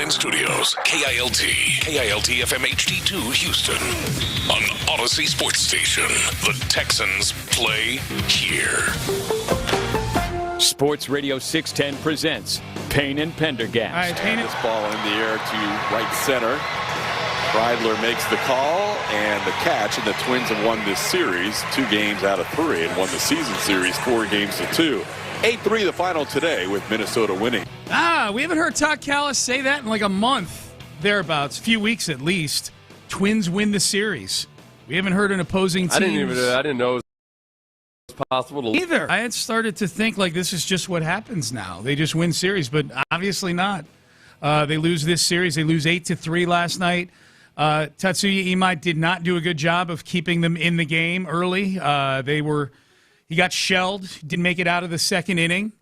Speaker 1: ESPN Studios, KILT FM HD2 Houston. On Odyssey Sports Station, the Texans play here.
Speaker 2: Sports Radio 610 presents Payne and Pendergast.
Speaker 4: All right, Payne.
Speaker 5: This ball in the air to right center. Kreidler makes the call and the catch, and the Twins have won this series 2 games out of 3 and won the season series 4 games to 2. 8-3 the final today with Minnesota winning.
Speaker 4: We haven't heard Todd Callis say that in like a month, thereabouts, a few weeks at least. Twins win the series. We haven't heard an opposing team.
Speaker 7: I didn't know it was possible to
Speaker 4: either. I had started to think like this is just what happens now. They just win series, but obviously not. They lose this series. They lose 8-3 last night. Tatsuya Imai did not do a good job of keeping them in the game early. He got shelled, didn't make it out of the second inning.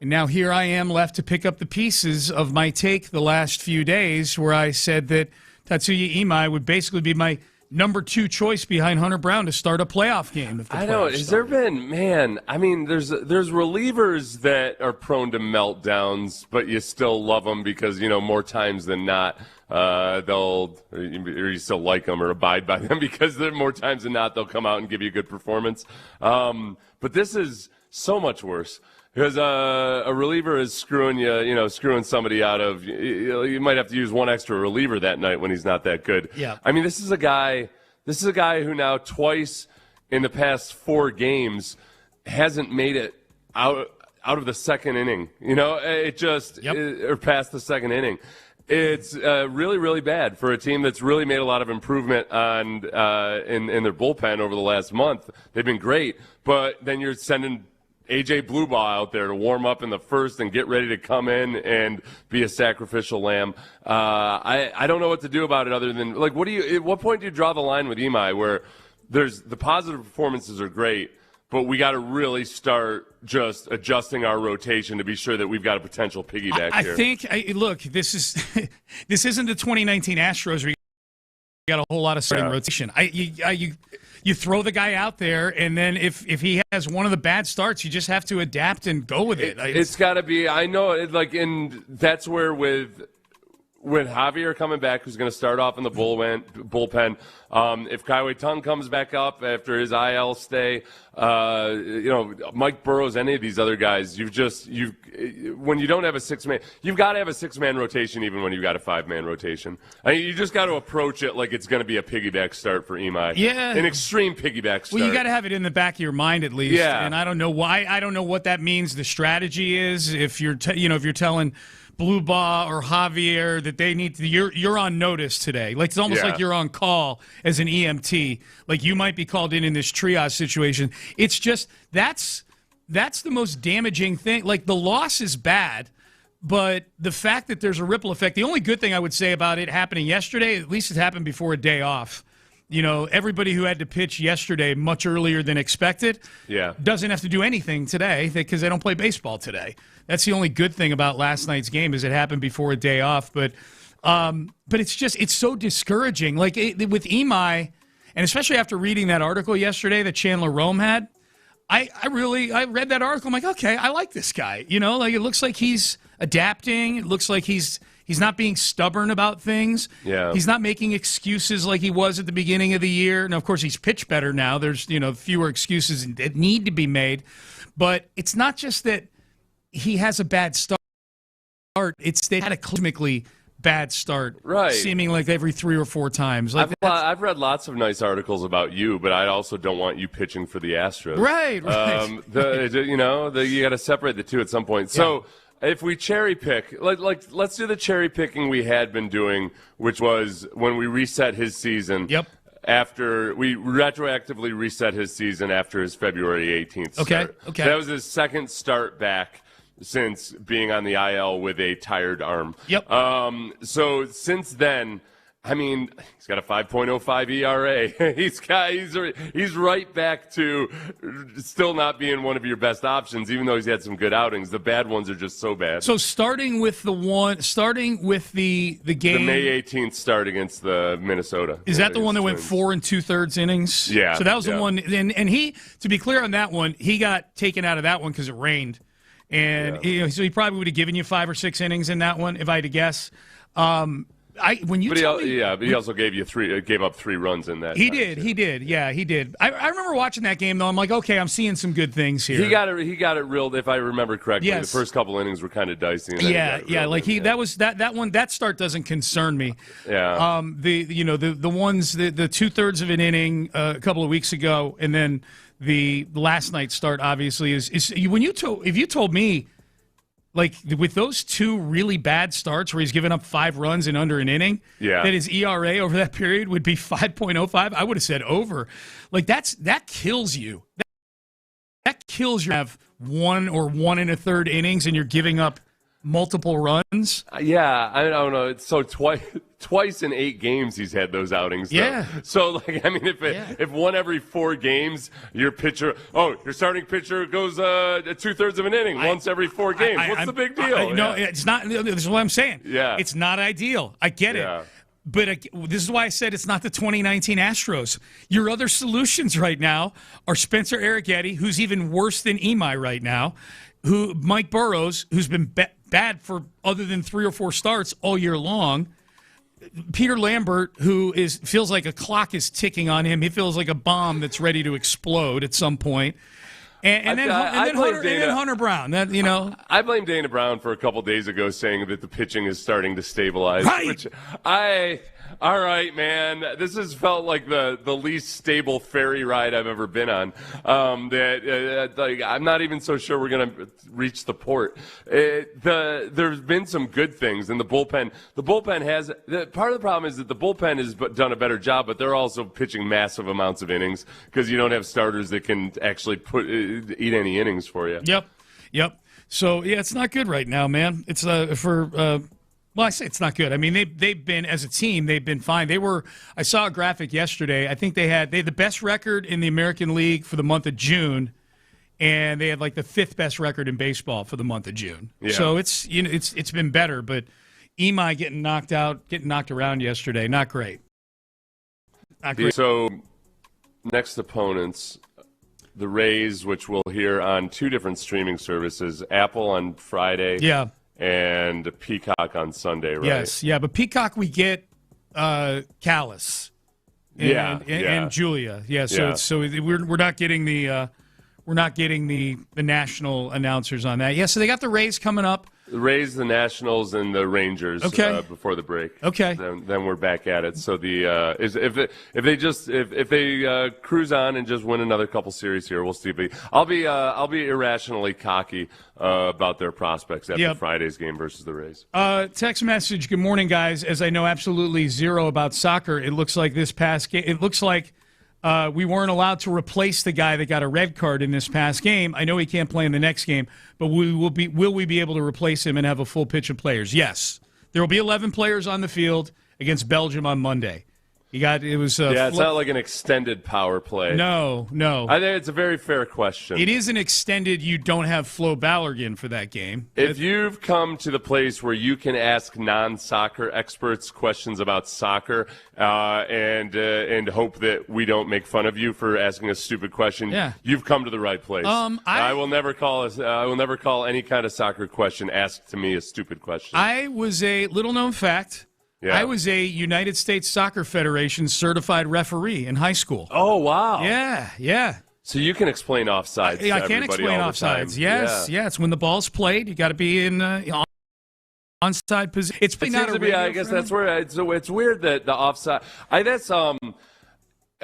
Speaker 4: And now here I am left to pick up the pieces of my take the last few days where I said that Tatsuya Imai would basically be my number 2 choice behind Hunter Brown to start a playoff game. If the
Speaker 7: I know. Has there been, there's relievers that are prone to meltdowns, but you still love them because, more times than not, you still like them or abide by them because more times than not, they'll come out and give you a good performance. But this is so much worse. Because a reliever is screwing screwing somebody out of. You might have to use one extra reliever that night when he's not that good.
Speaker 4: Yeah.
Speaker 7: This is a guy who now twice in the past 4 games hasn't made it out of the second inning. Or past the second inning. It's really, really bad for a team that's really made a lot of improvement on in their bullpen over the last month. They've been great, but then you're sending A.J. Bluebaugh out there to warm up in the first and get ready to come in and be a sacrificial lamb. I don't know what to do about it other than, at what point do you draw the line with Imai where the positive performances are great, but we got to really start just adjusting our rotation to be sure that we've got a potential piggyback here.
Speaker 4: I think, look, this isn't the 2019 Astros where you got a whole lot of starting rotation. You throw the guy out there, and then if he has one of the bad starts, you just have to adapt and go with it.
Speaker 7: It's got to be. I know, and that's where with Javier coming back, who's going to start off in the bullpen. If Kaiwei Tung comes back up after his IL stay, Mike Burrows, any of these other guys, when you don't have a 6-man, you've got to have a 6-man rotation even when you've got a 5-man rotation. You just got to approach it like it's going to be a piggyback start for Imai.
Speaker 4: Yeah.
Speaker 7: An extreme piggyback start.
Speaker 4: Well, you got to have it in the back of your mind at least.
Speaker 7: Yeah.
Speaker 4: And I don't know why. I don't know what that means. The strategy is if you're telling Bluebaugh or Javier that they need to, you're on notice today. Like it's almost like you're on call as an EMT. Like you might be called in this triage situation. It's just that's the most damaging thing. Like the loss is bad, but the fact that there's a ripple effect. The only good thing I would say about it happening yesterday, at least it happened before a day off. Everybody who had to pitch yesterday much earlier than expected doesn't have to do anything today because they don't play baseball today. That's the only good thing about last night's game is it happened before a day off. But it's so discouraging. Like with Imai, and especially after reading that article yesterday that Chandler Rome had, I read that article. I'm like, okay, I like this guy. It looks like he's adapting. It looks like he's not being stubborn about things.
Speaker 7: Yeah.
Speaker 4: He's not making excuses like he was at the beginning of the year. And, of course, he's pitched better now. There's, fewer excuses that need to be made. But it's not just that he has a bad start. It's they had a cosmically bad start, seeming like every 3 or 4 times. Like
Speaker 7: I've read lots of nice articles about you, but I also don't want you pitching for the Astros.
Speaker 4: Right.
Speaker 7: You got to separate the two at some point. So if we cherry pick, let's do the cherry picking we had been doing, which was when we reset his season.
Speaker 4: Yep.
Speaker 7: After we retroactively reset his season after his February 18th start.
Speaker 4: Okay.
Speaker 7: That was his second start back since being on the IL with a tired arm.
Speaker 4: Yep.
Speaker 7: So since then, he's got a 5.05 ERA. He's right back to still not being one of your best options, even though he's had some good outings. The bad ones are just so bad.
Speaker 4: So starting with the game,
Speaker 7: the May 18th start against the Minnesota.
Speaker 4: Is that the one that went 4 2/3 innings?
Speaker 7: Yeah.
Speaker 4: So that was the one, and he, to be clear on that one, he got taken out of that one because it rained, and so he probably would have given you 5 or 6 innings in that one, if I had to guess. When you
Speaker 7: but he also gave up 3 runs in that.
Speaker 4: He did. Yeah, he did. I remember watching that game though. I'm like, okay, I'm seeing some good things here.
Speaker 7: He got it reeled, if I remember correctly.
Speaker 4: Yes.
Speaker 7: The first couple innings were kind of dicey.
Speaker 4: That start doesn't concern me.
Speaker 7: Yeah.
Speaker 4: The ones the 2/3 of an inning a couple of weeks ago, and then the last night's start obviously is when if you told me. Like, with those 2 really bad starts where he's given up 5 runs in under an inning, that his ERA over that period would be 5.05, I would have said over. Like, that kills you. That kills you to have 1 or 1 1/3 innings and you're giving up multiple runs.
Speaker 7: Yeah, I don't know. It's so twice in 8 games he's had those outings. Though.
Speaker 4: Yeah.
Speaker 7: So if 1 every 4 games, your starting pitcher goes 2/3 of an inning once every 4 games. What's the big deal?
Speaker 4: No, it's not. This is what I'm saying.
Speaker 7: Yeah.
Speaker 4: It's not ideal. I get it. But this is why I said it's not the 2019 Astros. Your other solutions right now are Spencer Arrighetti, who's even worse than Imai right now, Mike Burrows, who's been bad for other than 3 or 4 starts all year long, Peter Lambert, who feels like a clock is ticking on him. He feels like a bomb that's ready to explode at some point. And then Hunter Brown.
Speaker 7: I blame Dana Brown for a couple days ago saying that the pitching is starting to stabilize.
Speaker 4: Right.
Speaker 7: All right, man. This has felt like the least stable ferry ride I've ever been on. I'm not even so sure we're going to reach the port. There's been some good things in the bullpen. The bullpen has part of the problem is that the bullpen has done a better job, but they're also pitching massive amounts of innings because you don't have starters that can actually eat any innings for you.
Speaker 4: Yep. So yeah, it's not good right now, man. It's Well, I say it's not good. I mean, they've been, as a team, they've been fine. I saw a graphic yesterday. I think they had the best record in the American League for the month of June, and they had like the 5th best record in baseball for the month of June.
Speaker 7: Yeah.
Speaker 4: So it's been better, but Imai getting knocked around yesterday, not great. Not great.
Speaker 7: So next opponents, the Rays, which we'll hear on 2 different streaming services, Apple on Friday.
Speaker 4: Yeah.
Speaker 7: And Peacock on Sunday, right?
Speaker 4: Yes, yeah, but Peacock we get Callis and Julia. Yeah, so we're not getting the national announcers on that. Yeah, so they got the Rays coming up.
Speaker 7: The Rays, the Nationals, and the Rangers.
Speaker 4: Okay.
Speaker 7: Before the break.
Speaker 4: Okay.
Speaker 7: Then we're back at it. So if they cruise on and just win another couple series here, we'll see. But I'll be irrationally cocky about their prospects after Friday's game versus the Rays.
Speaker 4: Text message. Good morning, guys. As I know absolutely zero about soccer, it looks like this past game. It looks like. We weren't allowed to replace the guy that got a red card in this past game. I know he can't play in the next game, but will we be able to replace him and have a full pitch of players? Yes. There will be 11 players on the field against Belgium on Monday. It's
Speaker 7: not like an extended power play.
Speaker 4: No.
Speaker 7: I think it's a very fair question.
Speaker 4: It is an extended. You don't have Flo Ballergan for that game.
Speaker 7: If you've come to the place where you can ask non-soccer experts questions about soccer and hope that we don't make fun of you for asking a stupid question, you've come to the right place. I will never call any kind of soccer question asked to me a stupid question.
Speaker 4: I was a little-known fact.
Speaker 7: Yeah.
Speaker 4: I was a United States Soccer Federation certified referee in high school.
Speaker 7: Oh, wow.
Speaker 4: Yeah.
Speaker 7: So you can explain offsides to
Speaker 4: I can explain
Speaker 7: all
Speaker 4: offsides.
Speaker 7: The
Speaker 4: Yes. It's when the ball's played. You got to be in onside position. It seems
Speaker 7: to be. I guess that's where it's weird that the offside.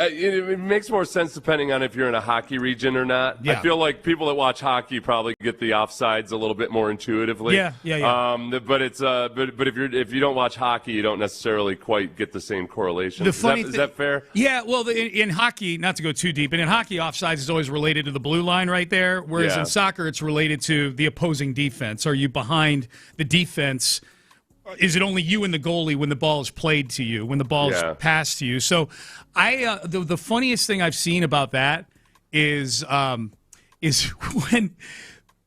Speaker 7: It makes more sense depending on if you're in a hockey region or not.
Speaker 4: Yeah.
Speaker 7: I feel like people that watch hockey probably get the offsides a little bit more intuitively.
Speaker 4: Yeah.
Speaker 7: But if you don't watch hockey, you don't necessarily quite get the same correlation. Is that fair?
Speaker 4: Yeah. Well, in hockey, not to go too deep, but in hockey, offsides is always related to the blue line right there. Whereas in soccer, it's related to the opposing defense. Are you behind the defense? Is it only you and the goalie when the ball is played to you, when the ball is passed to you? So, the funniest thing I've seen about that is when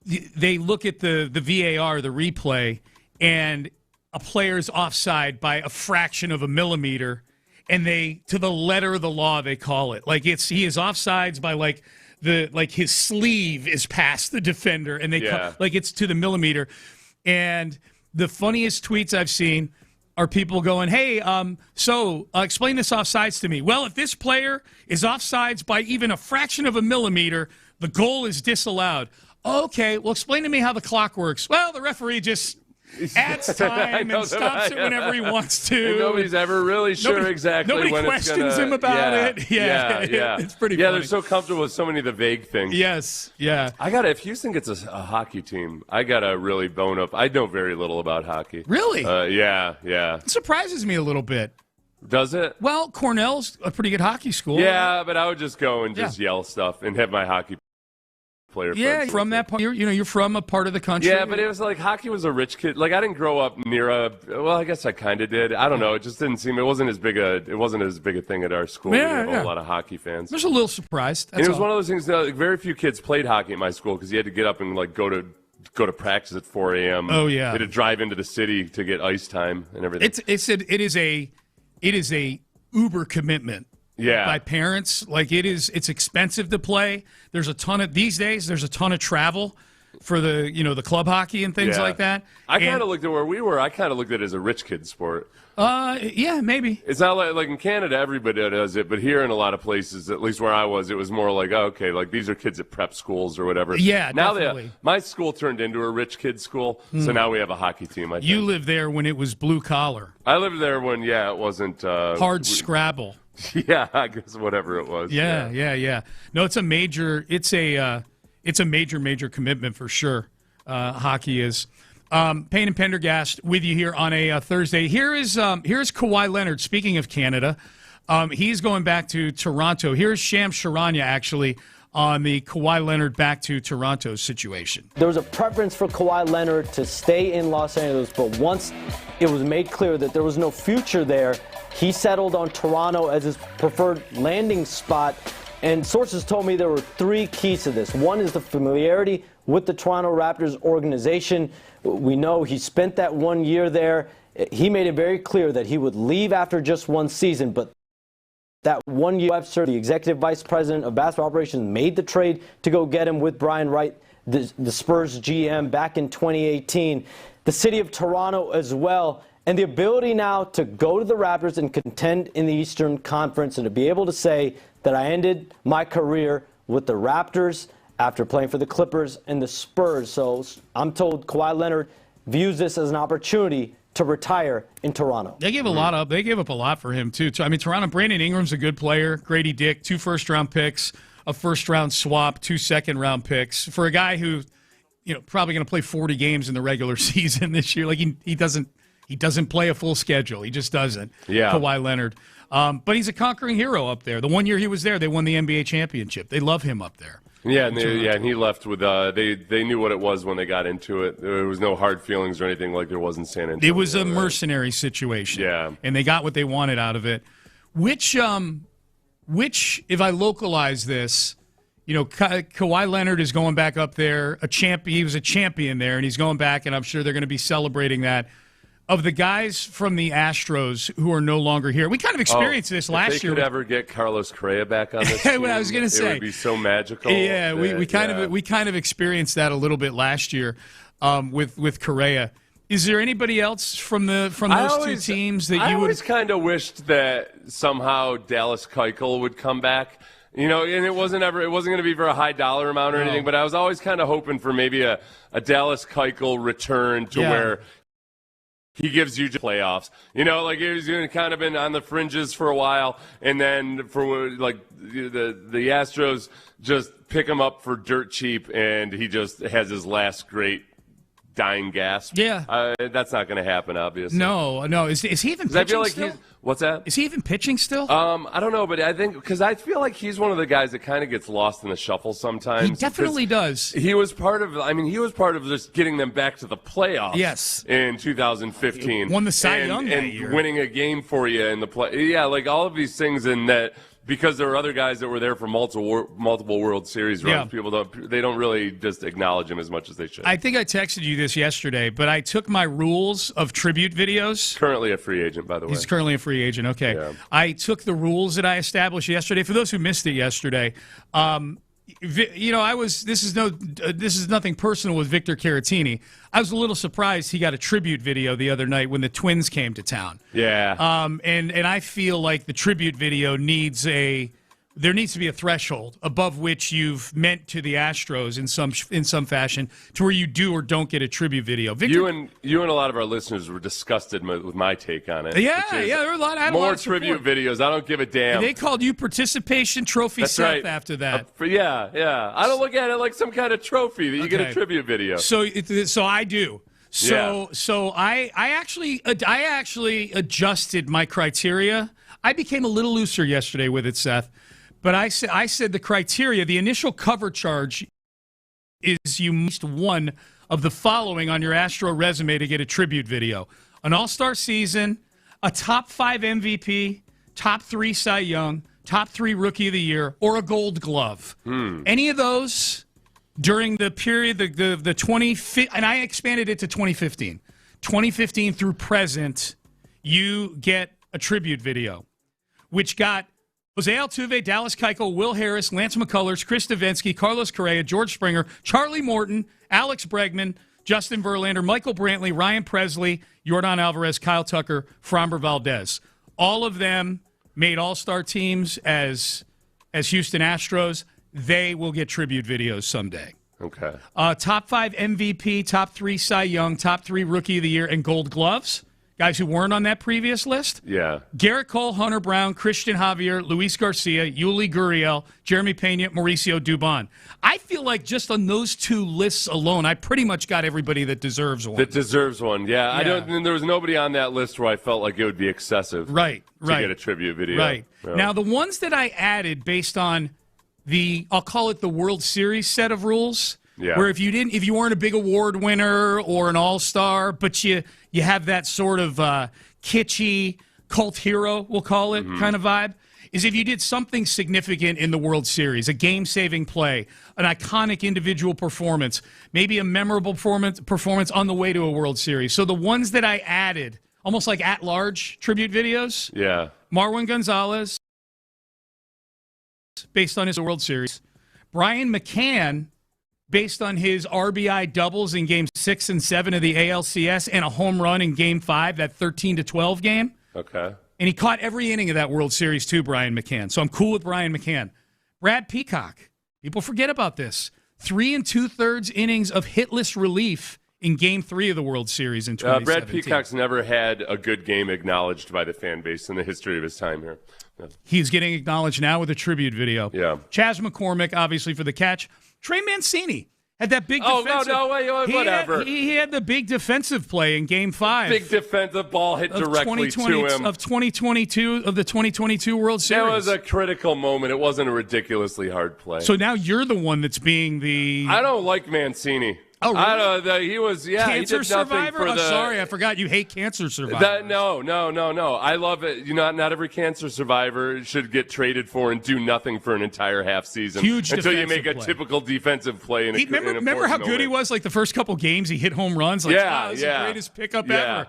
Speaker 4: they look at the VAR, the replay, and a player's offside by a fraction of a millimeter, and to the letter of the law they call it like he is offsides by his sleeve is past the defender, and they it's to the millimeter, and. The funniest tweets I've seen are people going, hey, explain this offsides to me. Well, if this player is offsides by even a fraction of a millimeter, the goal is disallowed. Okay, well, explain to me how the clock works. Well, the referee just adds time and stops it whenever he wants to.
Speaker 7: And nobody's ever really sure exactly when it's going to...
Speaker 4: Nobody questions him about it.
Speaker 7: Yeah.
Speaker 4: It's pretty funny.
Speaker 7: Yeah, they're so comfortable with so many of the vague things.
Speaker 4: Yes, yeah.
Speaker 7: If Houston gets a hockey team, I got to really bone up. I know very little about hockey.
Speaker 4: Really?
Speaker 7: Yeah.
Speaker 4: It surprises me a little bit.
Speaker 7: Does it?
Speaker 4: Well, Cornell's a pretty good hockey school.
Speaker 7: Yeah, but I would just go and just yell stuff and have my hockey player friends.
Speaker 4: From that part, you're from a part of the country.
Speaker 7: Yeah, but it was like hockey was a rich kid. Like I didn't grow up near I guess I kind of did. I don't know. It just didn't seem. It wasn't as big a thing at our school. We had a whole lot of hockey fans.
Speaker 4: I was a little surprised.
Speaker 7: And it was one of those things. Very few kids played hockey at my school because you had to get up and like go to practice at 4 a.m.
Speaker 4: Oh yeah.
Speaker 7: You had to drive into the city to get ice time and everything.
Speaker 4: It is a uber commitment.
Speaker 7: Yeah.
Speaker 4: By parents. Like it's expensive to play. There's a ton of travel for the club hockey and things like that.
Speaker 7: I kind of looked at where we were. I kind of looked at it as a rich kid sport.
Speaker 4: Yeah, maybe.
Speaker 7: It's not like in Canada everybody does it, but here in a lot of places, at least where I was, it was more like, okay, like these are kids at prep schools or whatever.
Speaker 4: Yeah,
Speaker 7: now
Speaker 4: definitely.
Speaker 7: My school turned into a rich kid school, so now we have a hockey team. I think.
Speaker 4: You lived there when it was blue collar.
Speaker 7: I lived there when it wasn't
Speaker 4: hard Scrabble.
Speaker 7: Yeah, I guess whatever it was.
Speaker 4: Yeah. No, it's a major commitment for sure. Hockey is. Payne and Pendergast with you here on a Thursday. Here's Kawhi Leonard. Speaking of Canada, he's going back to Toronto. Here's Shams Charania actually on the Kawhi Leonard back to Toronto situation.
Speaker 14: There was a preference for Kawhi Leonard to stay in Los Angeles, but once it was made clear that there was no future there, he settled on Toronto as his preferred landing spot. And sources told me there were three keys to this. One is the familiarity with the Toronto Raptors organization. We know he spent that 1 year there. He made it very clear that he would leave after just one season, but that 1 year, Webster, the executive vice president of basketball operations, made the trade to go get him with Brian Wright, the Spurs GM, back in 2018. The city of Toronto as well, and the ability now to go to the Raptors and contend in the Eastern Conference and to be able to say that I ended my career with the Raptors after playing for the Clippers and the Spurs. So I'm told Kawhi Leonard views this as an opportunity to retire in Toronto.
Speaker 4: They gave a lot up. They gave up a lot for him too. I mean, Toronto. Brandon Ingram's a good player. Grady Dick, 2 first-round picks, a first-round swap, 2 second-round picks for a guy who, probably going to play 40 games in the regular season this year. Like he doesn't play a full schedule. He just doesn't.
Speaker 7: Yeah.
Speaker 4: Kawhi Leonard. But he's a conquering hero up there. The 1 year he was there, they won the NBA championship. They love him up there.
Speaker 7: Yeah, and he left with they knew what it was when they got into it. There was no hard feelings or anything like there was in San Antonio.
Speaker 4: It was a mercenary situation.
Speaker 7: Yeah.
Speaker 4: And they got what they wanted out of it. Which if I localize this, Kawhi Leonard is going back up there, he was a champion there, and he's going back, and I'm sure they're going to be celebrating that. Of the guys from the Astros who are no longer here, we kind of experienced this last year.
Speaker 7: If they could ever get Carlos Correa back on this team,
Speaker 4: I was going to say
Speaker 7: it would be so magical.
Speaker 4: Yeah, we kind of experienced that a little bit last year with Correa. Is there anybody else from those two teams that you would?
Speaker 7: I always kind of wished that somehow Dallas Keuchel would come back. And it wasn't going to be for a high dollar amount or anything, but I was always kind of hoping for maybe a Dallas Keuchel return to where he gives you playoffs. Like he was kind of been on the fringes for a while, and then for like the Astros just pick him up for dirt cheap, and he just has his last great dying gasp.
Speaker 4: Yeah.
Speaker 7: That's not going to happen, obviously.
Speaker 4: No. Is he even pitching
Speaker 7: I feel like
Speaker 4: still?
Speaker 7: What's that?
Speaker 4: Is he even pitching still?
Speaker 7: I don't know, but I think because I feel like he's one of the guys that kind of gets lost in the shuffle sometimes.
Speaker 4: He definitely does.
Speaker 7: He was part of just getting them back to the playoffs.
Speaker 4: Yes.
Speaker 7: In 2015.
Speaker 4: Won the Cy Young that year.
Speaker 7: And winning a game for you in the play. Yeah, like all of these things in that. Because there were other guys that were there for multiple World Series runs. People don't really just acknowledge him as much as they should.
Speaker 4: I think I texted you this yesterday, but I took my rules of tribute videos.
Speaker 7: Currently a free agent, by the way.
Speaker 4: He's currently a free agent. Okay.
Speaker 7: Yeah.
Speaker 4: I took the rules that I established yesterday. For those who missed it yesterday, This is nothing personal with Victor Caratini. I was a little surprised he got a tribute video the other night when the Twins came to town.
Speaker 7: Yeah.
Speaker 4: And I feel like the tribute video needs to be a threshold above which you've meant to the Astros in some fashion to where you do or don't get a tribute video. Victor,
Speaker 7: you and a lot of our listeners were disgusted with my take on it.
Speaker 4: Yeah, there were a lot. I had
Speaker 7: more
Speaker 4: a lot of
Speaker 7: tribute videos. I don't give a damn.
Speaker 4: And they called you participation trophy
Speaker 7: That's
Speaker 4: Seth
Speaker 7: right.
Speaker 4: after that.
Speaker 7: Yeah. I don't look at it like some kind of trophy that you get a tribute video.
Speaker 4: So I do. So I actually adjusted my criteria. I became a little looser yesterday with it, Seth. But I said the criteria, the initial cover charge is you must one of the following on your Astro resume to get a tribute video: an All-Star season, a top 5 MVP, top 3 Cy Young, top 3 Rookie of the Year, or a Gold Glove. Any of those during the period, the 20, and I expanded it to 2015. 2015 through present, you get a tribute video, which got Jose Altuve, Dallas Keuchel, Will Harris, Lance McCullers, Chris Davinsky, Carlos Correa, George Springer, Charlie Morton, Alex Bregman, Justin Verlander, Michael Brantley, Ryan Presley, Yordan Alvarez, Kyle Tucker, Framber Valdez. All of them made all-star teams as Houston Astros. They will get tribute videos someday.
Speaker 7: Okay.
Speaker 4: Top 5 MVP, top 3 Cy Young, top 3 Rookie of the Year, and Gold Gloves. Guys who weren't on that previous list.
Speaker 7: Yeah.
Speaker 4: Garrett Cole, Hunter Brown, Christian Javier, Luis Garcia, Yuli Gurriel, Jeremy Pena, Mauricio Dubon. I feel like just on those 2 lists alone, I pretty much got everybody that deserves one.
Speaker 7: Yeah. I don't. And there was nobody on that list where I felt like it would be excessive.
Speaker 4: Right.
Speaker 7: To get a tribute video.
Speaker 4: Right.
Speaker 7: Yeah.
Speaker 4: Now, the ones that I added based on I'll call it the World Series set of rules.
Speaker 7: Yeah.
Speaker 4: Where if you weren't a big award winner or an all-star, but you have that sort of kitschy cult hero, we'll call it, kind of vibe, is if you did something significant in the World Series, a game-saving play, an iconic individual performance, maybe a memorable performance on the way to a World Series. So the ones that I added, almost like at-large tribute videos.
Speaker 7: Yeah.
Speaker 4: Marwin Gonzalez, based on his World Series. Brian McCann, based on his RBI doubles in Game 6 and 7 of the ALCS and a home run in Game 5, that 13-12 game.
Speaker 7: Okay.
Speaker 4: And he caught every inning of that World Series too, Brian McCann. So I'm cool with Brian McCann. Brad Peacock. People forget about this. 3 2/3 innings of hitless relief in Game 3 of the World Series in 2017.
Speaker 7: Brad Peacock's never had a good game acknowledged by the fan base in the history of his time here. Yeah.
Speaker 4: He's getting acknowledged now with a tribute video.
Speaker 7: Yeah.
Speaker 4: Chas McCormick, obviously, for the catch. Trey Mancini had that big defensive...
Speaker 7: whatever.
Speaker 4: He had the big defensive play in Game 5.
Speaker 7: Big defensive ball hit directly to him.
Speaker 4: Of the 2022 World Series.
Speaker 7: That was a critical moment. It wasn't a ridiculously hard play.
Speaker 4: So now you're the one that's being the...
Speaker 7: I don't like Mancini.
Speaker 4: Oh, really?
Speaker 7: I don't know. He was,
Speaker 4: cancer
Speaker 7: he did
Speaker 4: survivor?
Speaker 7: For
Speaker 4: sorry, I forgot you hate cancer survivors.
Speaker 7: No. I love it. Not every cancer survivor should get traded for and do nothing for an entire half season.
Speaker 4: Huge
Speaker 7: until you make
Speaker 4: play.
Speaker 7: a typical defensive play.
Speaker 4: Remember how good he was? Like the first couple games, he hit home runs. Like, this is the greatest pickup ever.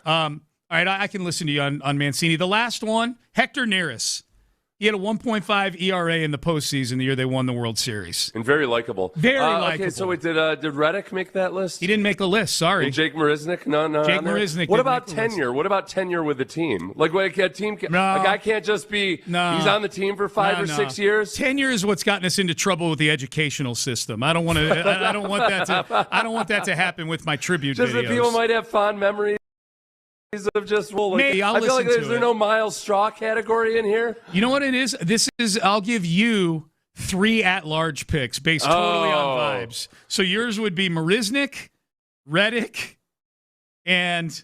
Speaker 4: All right, I can listen to you on Mancini. The last one, Hector Neris. He had a 1.5 ERA in the postseason the year they won the World Series.
Speaker 7: And very likable.
Speaker 4: Very likable.
Speaker 7: Okay, so wait, did Reddick make that list?
Speaker 4: He didn't make a list, sorry.
Speaker 7: And Jake Marisnick? No.
Speaker 4: Jake Marisnick.
Speaker 7: What about tenure? What about tenure with the team? Like, a team, a guy can't just be, he's on the team for 5 or 6 years?
Speaker 4: Tenure is what's gotten us into trouble with the educational system. I don't want that to happen with my tribute videos.
Speaker 7: Just that people might have fond memories of just,
Speaker 4: Maybe
Speaker 7: I feel like is there no Miles Straw category in here?
Speaker 4: You know what it is? I'll give you 3 at-large picks based totally on vibes. So yours would be Marisnick, Reddick, and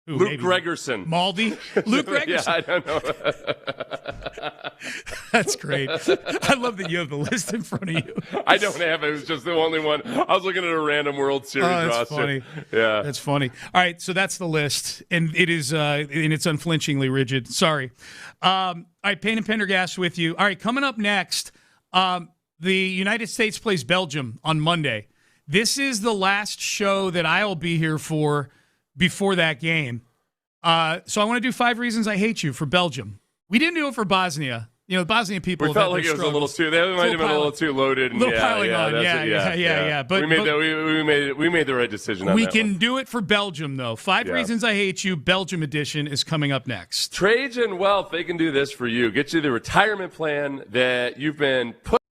Speaker 7: Luke Gregerson.
Speaker 4: Maldi. Luke Gregerson.
Speaker 7: Yeah, I don't know.
Speaker 4: That's great. I love that you have the list in front of you.
Speaker 7: I don't have it. It was just the only one. I was looking at a random World Series roster.
Speaker 4: Funny.
Speaker 7: Yeah.
Speaker 4: That's funny. All right, so that's the list, and it is and it's unflinchingly rigid. Sorry. All right, Payne and Pendergast with you. All right, coming up next, the United States plays Belgium on Monday. This is the last show that I'll be here for before that game. So I want to do 5 reasons I hate you for Belgium. We didn't do it for Bosnia. You know, the Bosnian people.
Speaker 7: We felt like it was a little too. They might have been a little too loaded.
Speaker 4: Little piling on. Yeah. But
Speaker 7: we made the right decision. On
Speaker 4: we
Speaker 7: that
Speaker 4: can
Speaker 7: one.
Speaker 4: do it for Belgium though. 5 Reasons I Hate You, Belgium edition is coming up next.
Speaker 7: Trajan Wealth, they can do this for you. Get you the retirement plan that you've been put.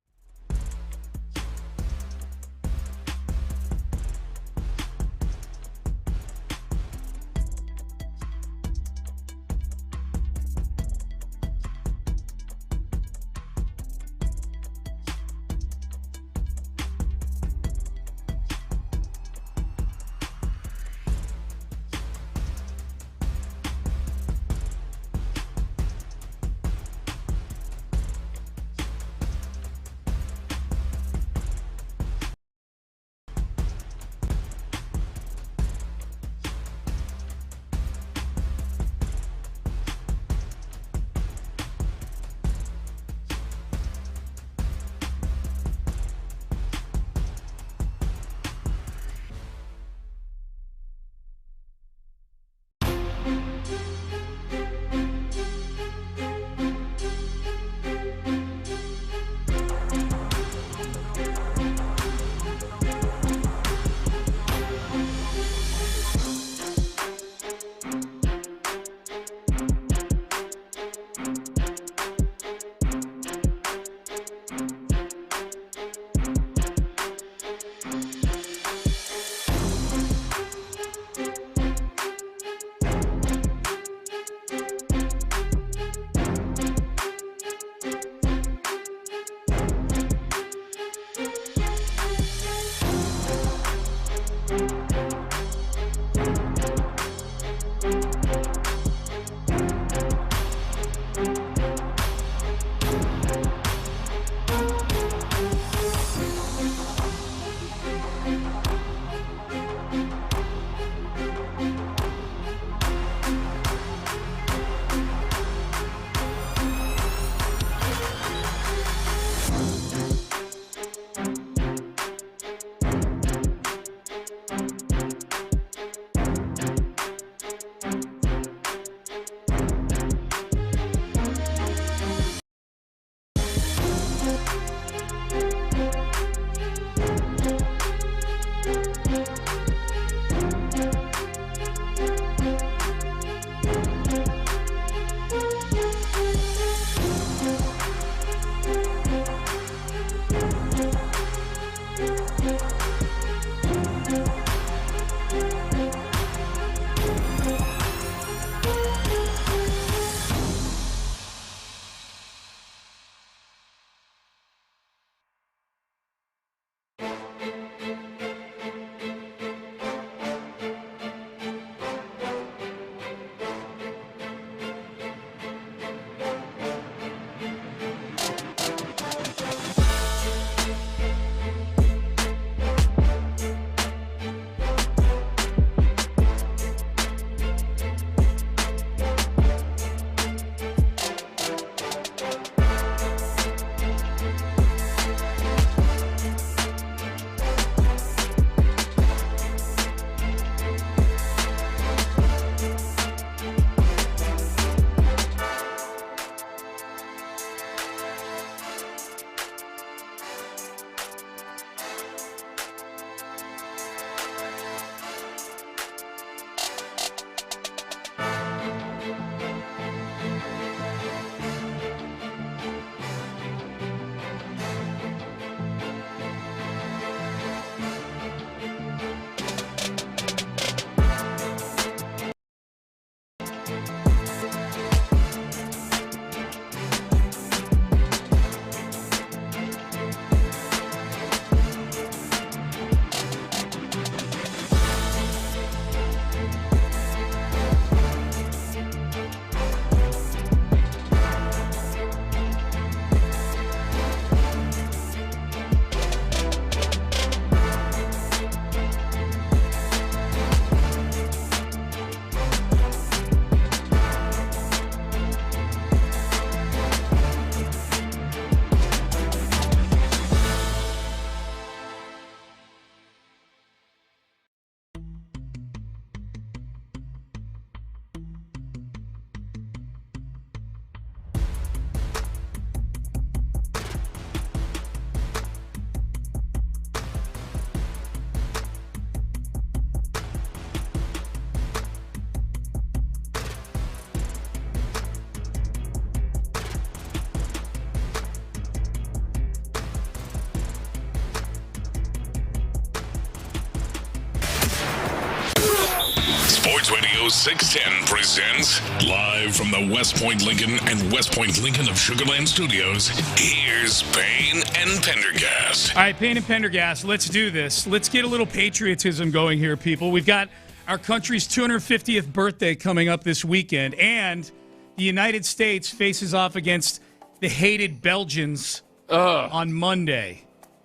Speaker 1: Studio 610 presents live from the West Point Lincoln and West Point Lincoln of Sugarland Studios. Here's Payne and Pendergast.
Speaker 4: All right, Payne and Pendergast, let's do this. Let's get a little patriotism going here, people. We've got our country's 250th birthday coming up this weekend, and the United States faces off against the hated Belgians on Monday.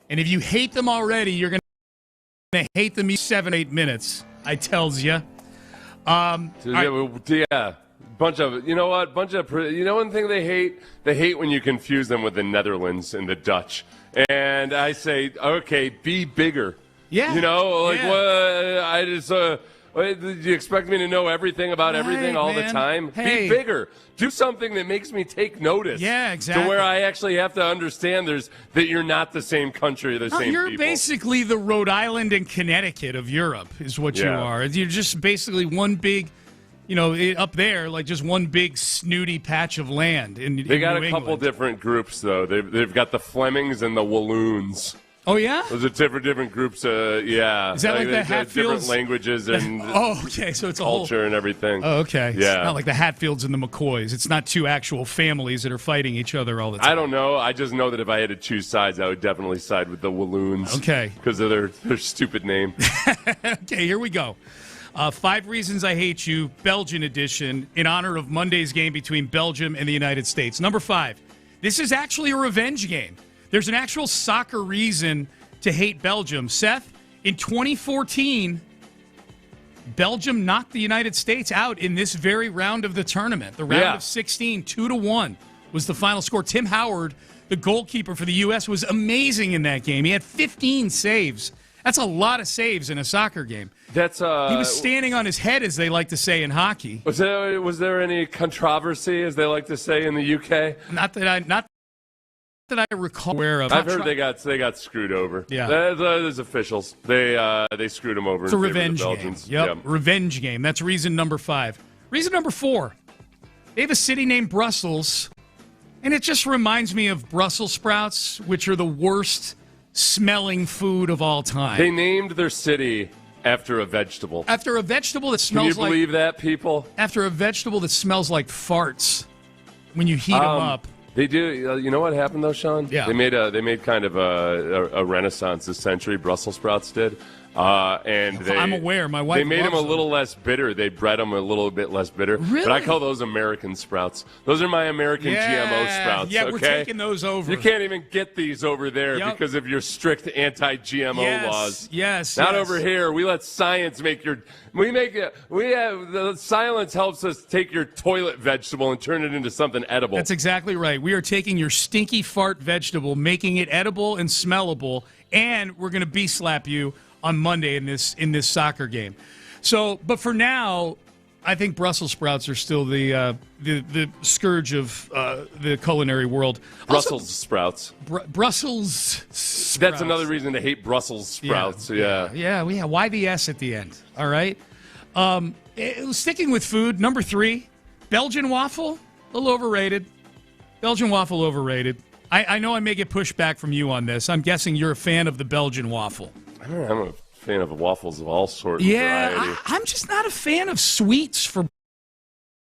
Speaker 4: And if you hate them already, you're going to hate them 7-8 minutes, I tells you.
Speaker 7: Bunch of, you know what? One thing they hate? They hate when you confuse them with the Netherlands and the Dutch. And I say, okay, be bigger.
Speaker 4: Yeah.
Speaker 7: Do you expect me to know everything about everything all the time?
Speaker 4: Hey.
Speaker 7: Be bigger. Do something that makes me take notice.
Speaker 4: Yeah, exactly.
Speaker 7: To where I actually have to understand that you're not the same country or the same
Speaker 4: you're
Speaker 7: people.
Speaker 4: Basically the Rhode Island and Connecticut of Europe is what you are. You're just basically one big, up there, like just one big snooty patch of land.
Speaker 7: They got a couple different groups, though. They've got the Flemings and the Walloons.
Speaker 4: Oh, yeah?
Speaker 7: Those are different groups, yeah.
Speaker 4: Is that like the Hatfields?
Speaker 7: Different languages and
Speaker 4: okay, so it's a
Speaker 7: culture and everything.
Speaker 4: Oh, okay.
Speaker 7: Yeah.
Speaker 4: It's not like the Hatfields and the McCoys. It's not two actual families that are fighting each other all the time.
Speaker 7: I don't know. I just know that if I had to choose sides, I would definitely side with the Walloons.
Speaker 4: Okay.
Speaker 7: Because of their stupid name.
Speaker 4: Okay, here we go. 5 Reasons I Hate You, Belgian edition, in honor of Monday's game between Belgium and the United States. Number 5, this is actually a revenge game. There's an actual soccer reason to hate Belgium. Seth, in 2014, Belgium knocked the United States out in this very round of the tournament. The round of 16, 2-1 was the final score. Tim Howard, the goalkeeper for the U.S., was amazing in that game. He had 15 saves. That's a lot of saves in a soccer game. He was standing on his head, as they like to say in hockey.
Speaker 7: Was there any controvery, as they like to say in the U.K.?
Speaker 4: Not that I recall aware of.
Speaker 7: I've heard they got screwed over.
Speaker 4: Yeah,
Speaker 7: those officials they screwed them over.
Speaker 4: It's a revenge game. Yep, revenge game. That's reason number 5. Reason number 4. They have a city named Brussels, and it just reminds me of Brussels sprouts, which are the worst smelling food of all time.
Speaker 7: They named their city after a vegetable.
Speaker 4: After a vegetable that smells like.
Speaker 7: Can you believe that, people?
Speaker 4: After a vegetable that smells like farts when you heat them up.
Speaker 7: They do. You know what happened though, Sean?
Speaker 4: Yeah.
Speaker 7: They made kind of a renaissance this century. Brussels sprouts did, and
Speaker 4: I'm aware. My wife.
Speaker 7: They made them a little less bitter. They bred them a little bit less bitter.
Speaker 4: Really?
Speaker 7: But I call those American sprouts. Those are my American GMO sprouts.
Speaker 4: Yeah,
Speaker 7: okay?
Speaker 4: we're taking those over.
Speaker 7: You can't even get these over there because of your strict anti-GMO laws.
Speaker 4: Yes.
Speaker 7: Not over here. We let science make your. The silence helps us take your toilet vegetable and turn it into something edible.
Speaker 4: That's exactly right. We are taking your stinky fart vegetable, making it edible and smellable, and we're going to bee slap you on Monday in this soccer game. So, but for now, I think Brussels sprouts are still the scourge of the culinary world.
Speaker 7: Brussels sprouts.
Speaker 4: Brussels sprouts.
Speaker 7: That's another reason to hate Brussels sprouts.
Speaker 4: Yeah. Why the S at the end? All right. Sticking with food, number 3, Belgian waffle, a little overrated. Belgian waffle overrated. I know I may get pushback from you on this. I'm guessing you're a fan of the Belgian waffle.
Speaker 7: I don't know. I'm a fan of waffles of all sorts.
Speaker 4: Yeah, I'm just not a fan of sweets for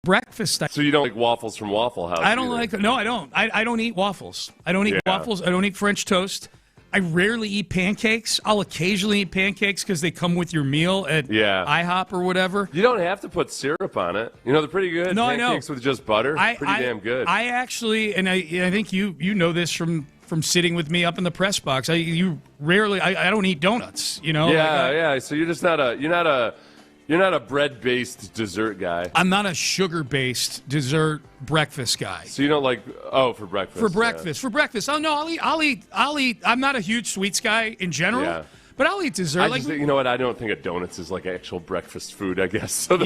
Speaker 4: breakfast.
Speaker 7: So you don't like waffles from Waffle House?
Speaker 4: I don't like. No, I don't. I don't eat waffles. I don't eat waffles. I don't eat French toast. I rarely eat pancakes. I'll occasionally eat pancakes because they come with your meal at IHOP or whatever.
Speaker 7: You don't have to put syrup on it. They're pretty good.
Speaker 4: No,
Speaker 7: pancakes with just butter. Pretty damn good.
Speaker 4: I actually, and I think you know this from sitting with me up in the press box. I don't eat donuts.
Speaker 7: So you're just not a bread-based dessert guy.
Speaker 4: I'm not a sugar-based dessert breakfast guy.
Speaker 7: So you don't like for breakfast?
Speaker 4: For breakfast. Oh no, I'll eat. I'm not a huge sweets guy in general, but I'll eat dessert.
Speaker 7: You know what? I don't think a donuts is like actual breakfast food. I guess. So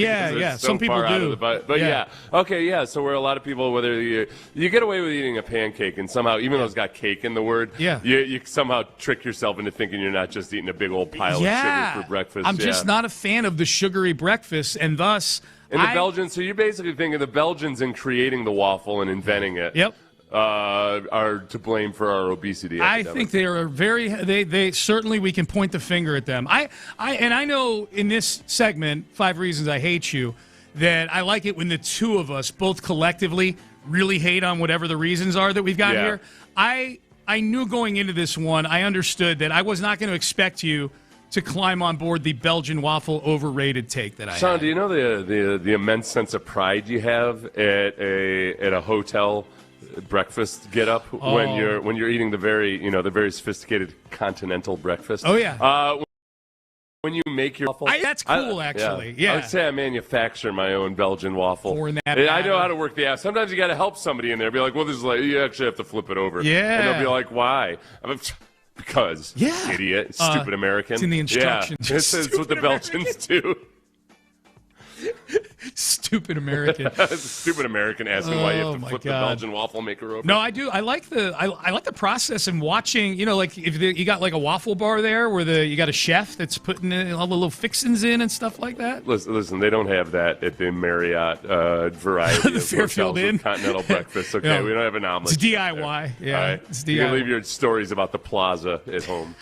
Speaker 4: Some people do.
Speaker 7: So where a lot of people, whether you get away with eating a pancake and somehow, even though it's got cake in the word, you somehow trick yourself into thinking you're not just eating a big old pile of sugar for breakfast.
Speaker 4: I'm just not a fan of the sugary breakfast, and thus.
Speaker 7: And the Belgians, so you're basically thinking the Belgians in creating the waffle and inventing it.
Speaker 4: Yep.
Speaker 7: Are to blame for our obesity epidemic.
Speaker 4: I think they are they certainly, we can point the finger at them. I know in this segment, 5 Reasons I Hate You, that I like it when the two of us, both collectively, really hate on whatever the reasons are that we've got here. I knew going into this one, I understood that I was not going to expect you to climb on board the Belgian waffle overrated take that I
Speaker 7: Sean,
Speaker 4: had.
Speaker 7: do you know the immense sense of pride you have at a hotel breakfast get up when you're eating the very sophisticated continental breakfast?
Speaker 4: Oh yeah.
Speaker 7: When you make your waffle,
Speaker 4: that's cool, actually. Yeah.
Speaker 7: I would say I manufacture my own Belgian waffle. I know how to work the app. Sometimes you got to help somebody in there. Be like, well, this is like you actually have to flip it over.
Speaker 4: Yeah.
Speaker 7: And they'll be like, why? Because idiot, stupid American.
Speaker 4: It's in the instructions.
Speaker 7: Yeah. This is what the Belgians do.
Speaker 4: Stupid American.
Speaker 7: Stupid American asking why you have to flip the Belgian waffle maker over.
Speaker 4: No, I do. I like the process and watching. Like if you got like a waffle bar there where you got a chef that's putting all the little fixins in and stuff like that.
Speaker 7: Listen, they don't have that at the Marriott variety
Speaker 4: the
Speaker 7: of
Speaker 4: Fairfield
Speaker 7: hotels
Speaker 4: Inn
Speaker 7: with continental breakfast. Okay, we don't have an omelet.
Speaker 4: It's DIY. Yeah,
Speaker 7: all right.
Speaker 4: It's DIY.
Speaker 7: You can leave your stories about the plaza at home.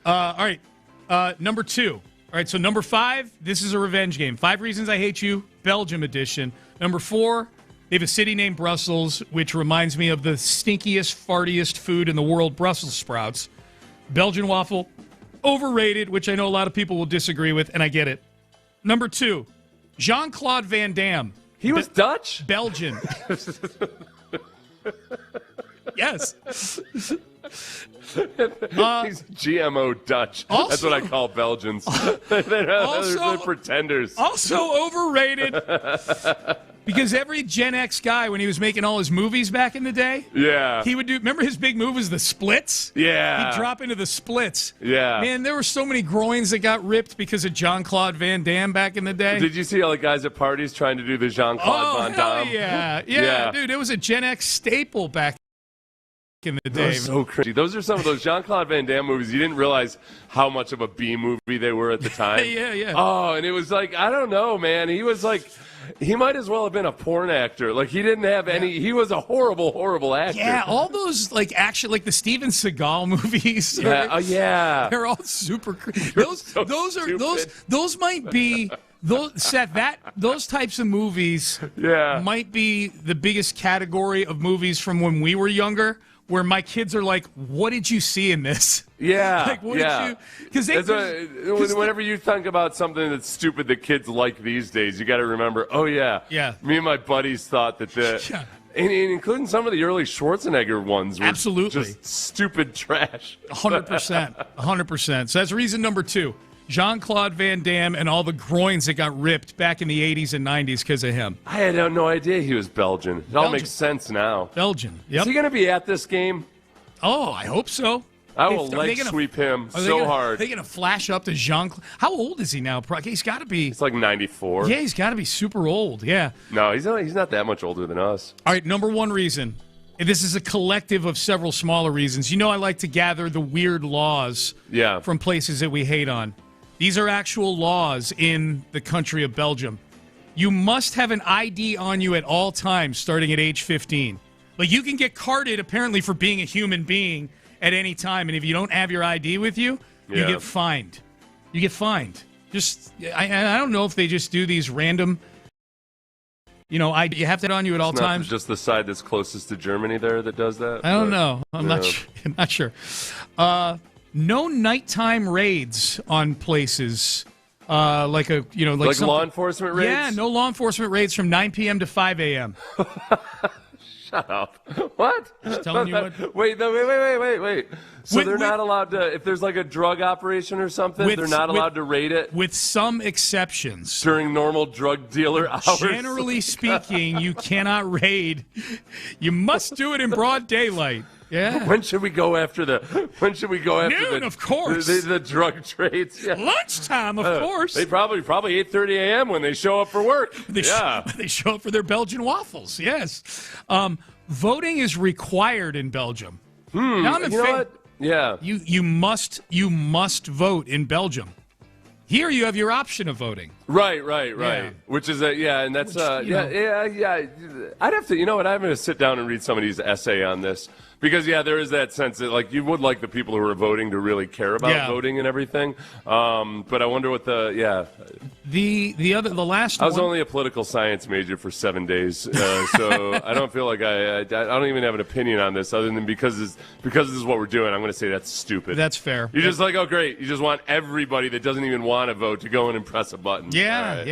Speaker 4: All right, number 2. All right, so number 5, this is a revenge game. 5 Reasons I Hate You, Belgium edition. Number 4, they have a city named Brussels, which reminds me of the stinkiest, fartiest food in the world, Brussels sprouts. Belgian waffle, overrated, which I know a lot of people will disagree with, and I get it. Number 2, Jean-Claude Van Damme.
Speaker 7: He was Dutch?
Speaker 4: Belgian. Yes.
Speaker 7: He's GMO Dutch. That's what I call Belgians. They're pretenders.
Speaker 4: Also overrated. Because every Gen X guy, when he was making all his movies back in the day, he would do. Remember his big move was the splits?
Speaker 7: Yeah.
Speaker 4: He'd drop into the splits.
Speaker 7: Yeah.
Speaker 4: Man, there were so many groins that got ripped because of Jean-Claude Van Damme back in the day.
Speaker 7: Did you see all the guys at parties trying to do the Jean-Claude Van Damme?
Speaker 4: Yeah, dude, it was a Gen X staple back in the day.
Speaker 7: So crazy. Those are some of those Jean-Claude Van Damme movies. You didn't realize how much of a B movie they were at the time.
Speaker 4: Yeah.
Speaker 7: Oh, and it was like, I don't know, man. He was like, he might as well have been a porn actor. Like, he didn't have any. He was a horrible, horrible actor.
Speaker 4: Yeah, all those like action, like the Steven Seagal movies.
Speaker 7: Yeah, oh yeah.
Speaker 4: They're all super. Those might be. Those types of movies might be the biggest category of movies from when we were younger, where my kids are like, "What did you see in this?"
Speaker 7: Yeah,
Speaker 4: like, what did you? Because
Speaker 7: whenever you think about something that's stupid that kids like these days, you got to remember, me and my buddies thought that and including some of the early Schwarzenegger ones were just stupid trash.
Speaker 4: 100%. So that's reason number 2. Jean-Claude Van Damme and all the groins that got ripped back in the 80s and 90s because of him.
Speaker 7: I had no idea he was Belgian. It all makes sense now.
Speaker 4: Belgian, yep.
Speaker 7: Is he going to be at this game?
Speaker 4: Oh, I hope so.
Speaker 7: I will sweep him so hard.
Speaker 4: Are they going to flash up to Jean-Claude? How old is he now? He's got to be...
Speaker 7: It's like 94.
Speaker 4: Yeah, he's got to be super old, yeah.
Speaker 7: No, he's not that much older than us.
Speaker 4: All right, number 1 reason. This is a collective of several smaller reasons. You know I like to gather the weird laws from places that we hate on. These are actual laws in the country of Belgium. You must have an ID on you at all times starting at age 15. Like, you can get carded, apparently, for being a human being at any time, and if you don't have your ID with you, you get fined. You get fined. I don't know if they just do these random, you have to have that on you at all times.
Speaker 7: Just the side that's closest to Germany there that does that?
Speaker 4: I don't know. I'm not sure. No nighttime raids on places, like
Speaker 7: law enforcement raids.
Speaker 4: Yeah, no law enforcement raids from 9 p.m. to 5 a.m.
Speaker 7: Shut up! What?
Speaker 4: Just telling you what.
Speaker 7: Wait. So they're not allowed to. If there's like a drug operation or something, they're not allowed to raid it.
Speaker 4: With some exceptions.
Speaker 7: During normal drug dealer hours.
Speaker 4: Generally speaking, you cannot raid. You must do it in broad daylight. Yeah.
Speaker 7: When should we go after
Speaker 4: noon, of course.
Speaker 7: The drug trades? Yeah.
Speaker 4: Lunchtime, of course.
Speaker 7: They probably 8:30 a.m. when they show up for work.
Speaker 4: They show up for their Belgian waffles. Yes. Voting is required in Belgium. Now I'm
Speaker 7: what? Yeah.
Speaker 4: You must vote in Belgium. Here you have your option of voting.
Speaker 7: Right. Yeah. Which is and that's I'd have to. You know what? I'm going to sit down and read somebody's essay on this Because, there is that sense that, like, you would like the people who are voting to really care about voting and everything. But I wonder what the last one. I was only a political science major for 7 days, so I don't feel like I don't even have an opinion on this other than because this is what we're doing. I'm going to say that's stupid.
Speaker 4: That's fair.
Speaker 7: You're just like, oh, great. You just want everybody that doesn't even want to vote to go in and press a button.
Speaker 4: Yeah.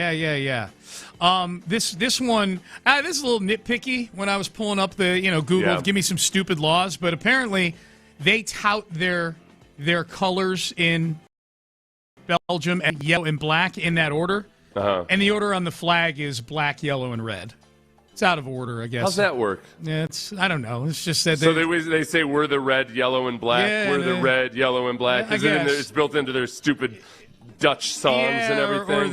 Speaker 4: This one, this is a little nitpicky when I was pulling up the, Google, give me some stupid laws, but apparently they tout their colors in Belgium and yellow and black in that order. And the order on the flag is black, yellow, and red. It's out of order, I guess.
Speaker 7: How's that work?
Speaker 4: I don't know. It's just that
Speaker 7: they say we're the red, yellow, and black.
Speaker 4: Yeah,
Speaker 7: we're the red, yellow, and black. It's built into their stupid Dutch songs and everything,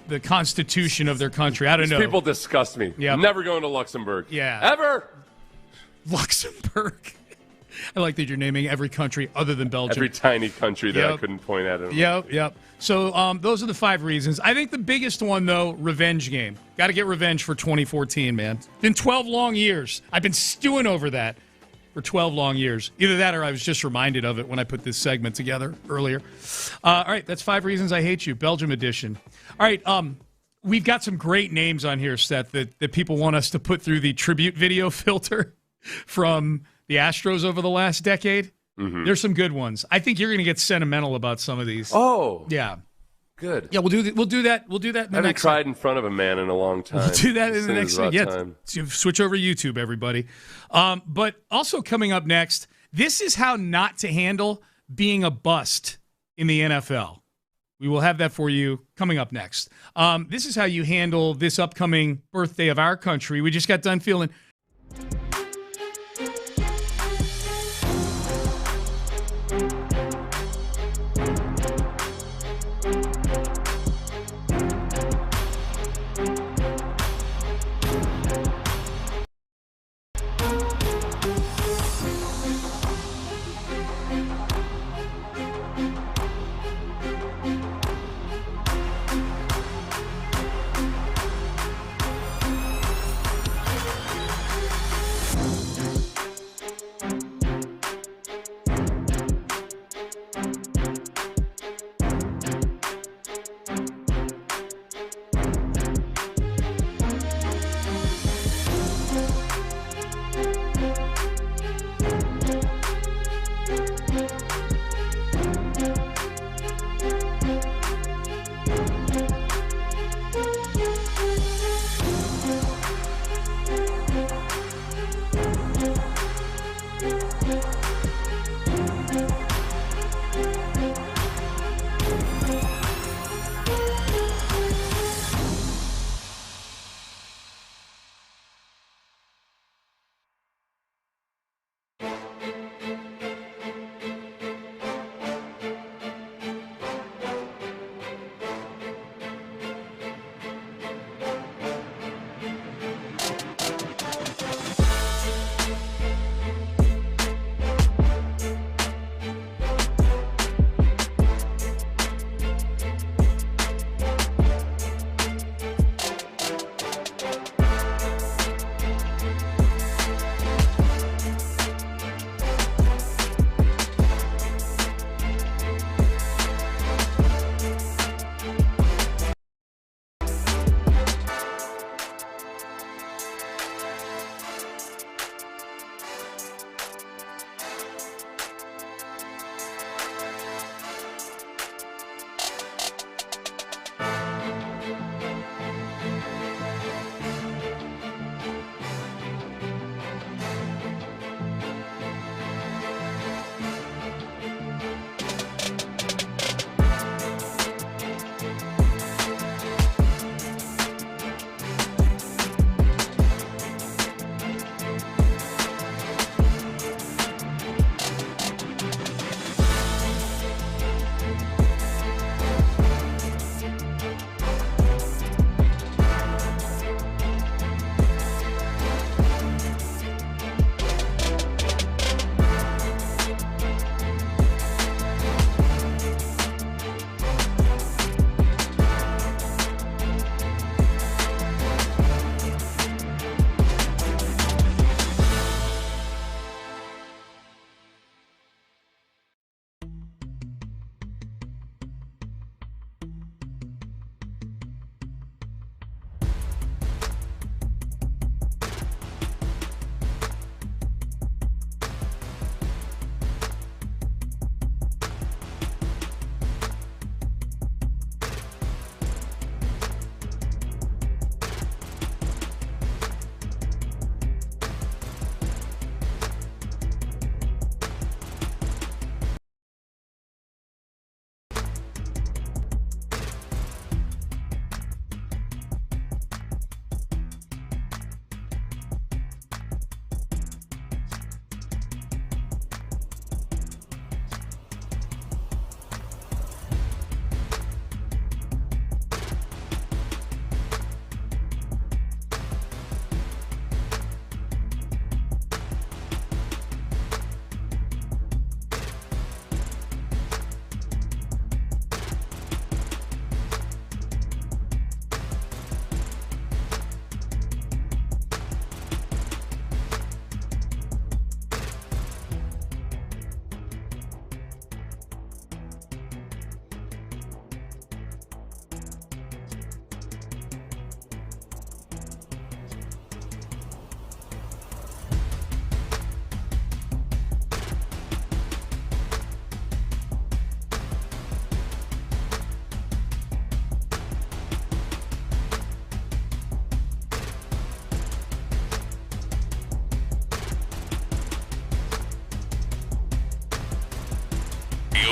Speaker 4: the constitution of their country. I don't know.
Speaker 7: People disgust me.
Speaker 4: Yep.
Speaker 7: Never going to Luxembourg.
Speaker 4: Yeah,
Speaker 7: ever.
Speaker 4: Luxembourg. I like that you're naming every country other than Belgium.
Speaker 7: Every tiny country that I couldn't point at.
Speaker 4: Yep. So those are the 5 reasons. I think the biggest one, though, revenge game. Got to get revenge for 2014, man. Been 12 long years. I've been stewing over that. For 12 long years. Either that or I was just reminded of it when I put this segment together earlier. All right, that's 5 reasons I hate you, Belgium edition. All right, we've got some great names on here, Seth, that people want us to put through the tribute video filter from the Astros over the last decade. Mm-hmm. There's some good ones. I think you're going to get sentimental about some of these.
Speaker 7: Oh.
Speaker 4: Yeah.
Speaker 7: Good.
Speaker 4: Yeah, we'll do that. We'll do that in the next.
Speaker 7: I haven't cried in front of a man in a long time.
Speaker 4: We'll do that in the next. Switch over YouTube, everybody. But also coming up next, this is how not to handle being a bust in the NFL. We will have that for you coming up next. This is how you handle this upcoming birthday of our country. We just got done feeling.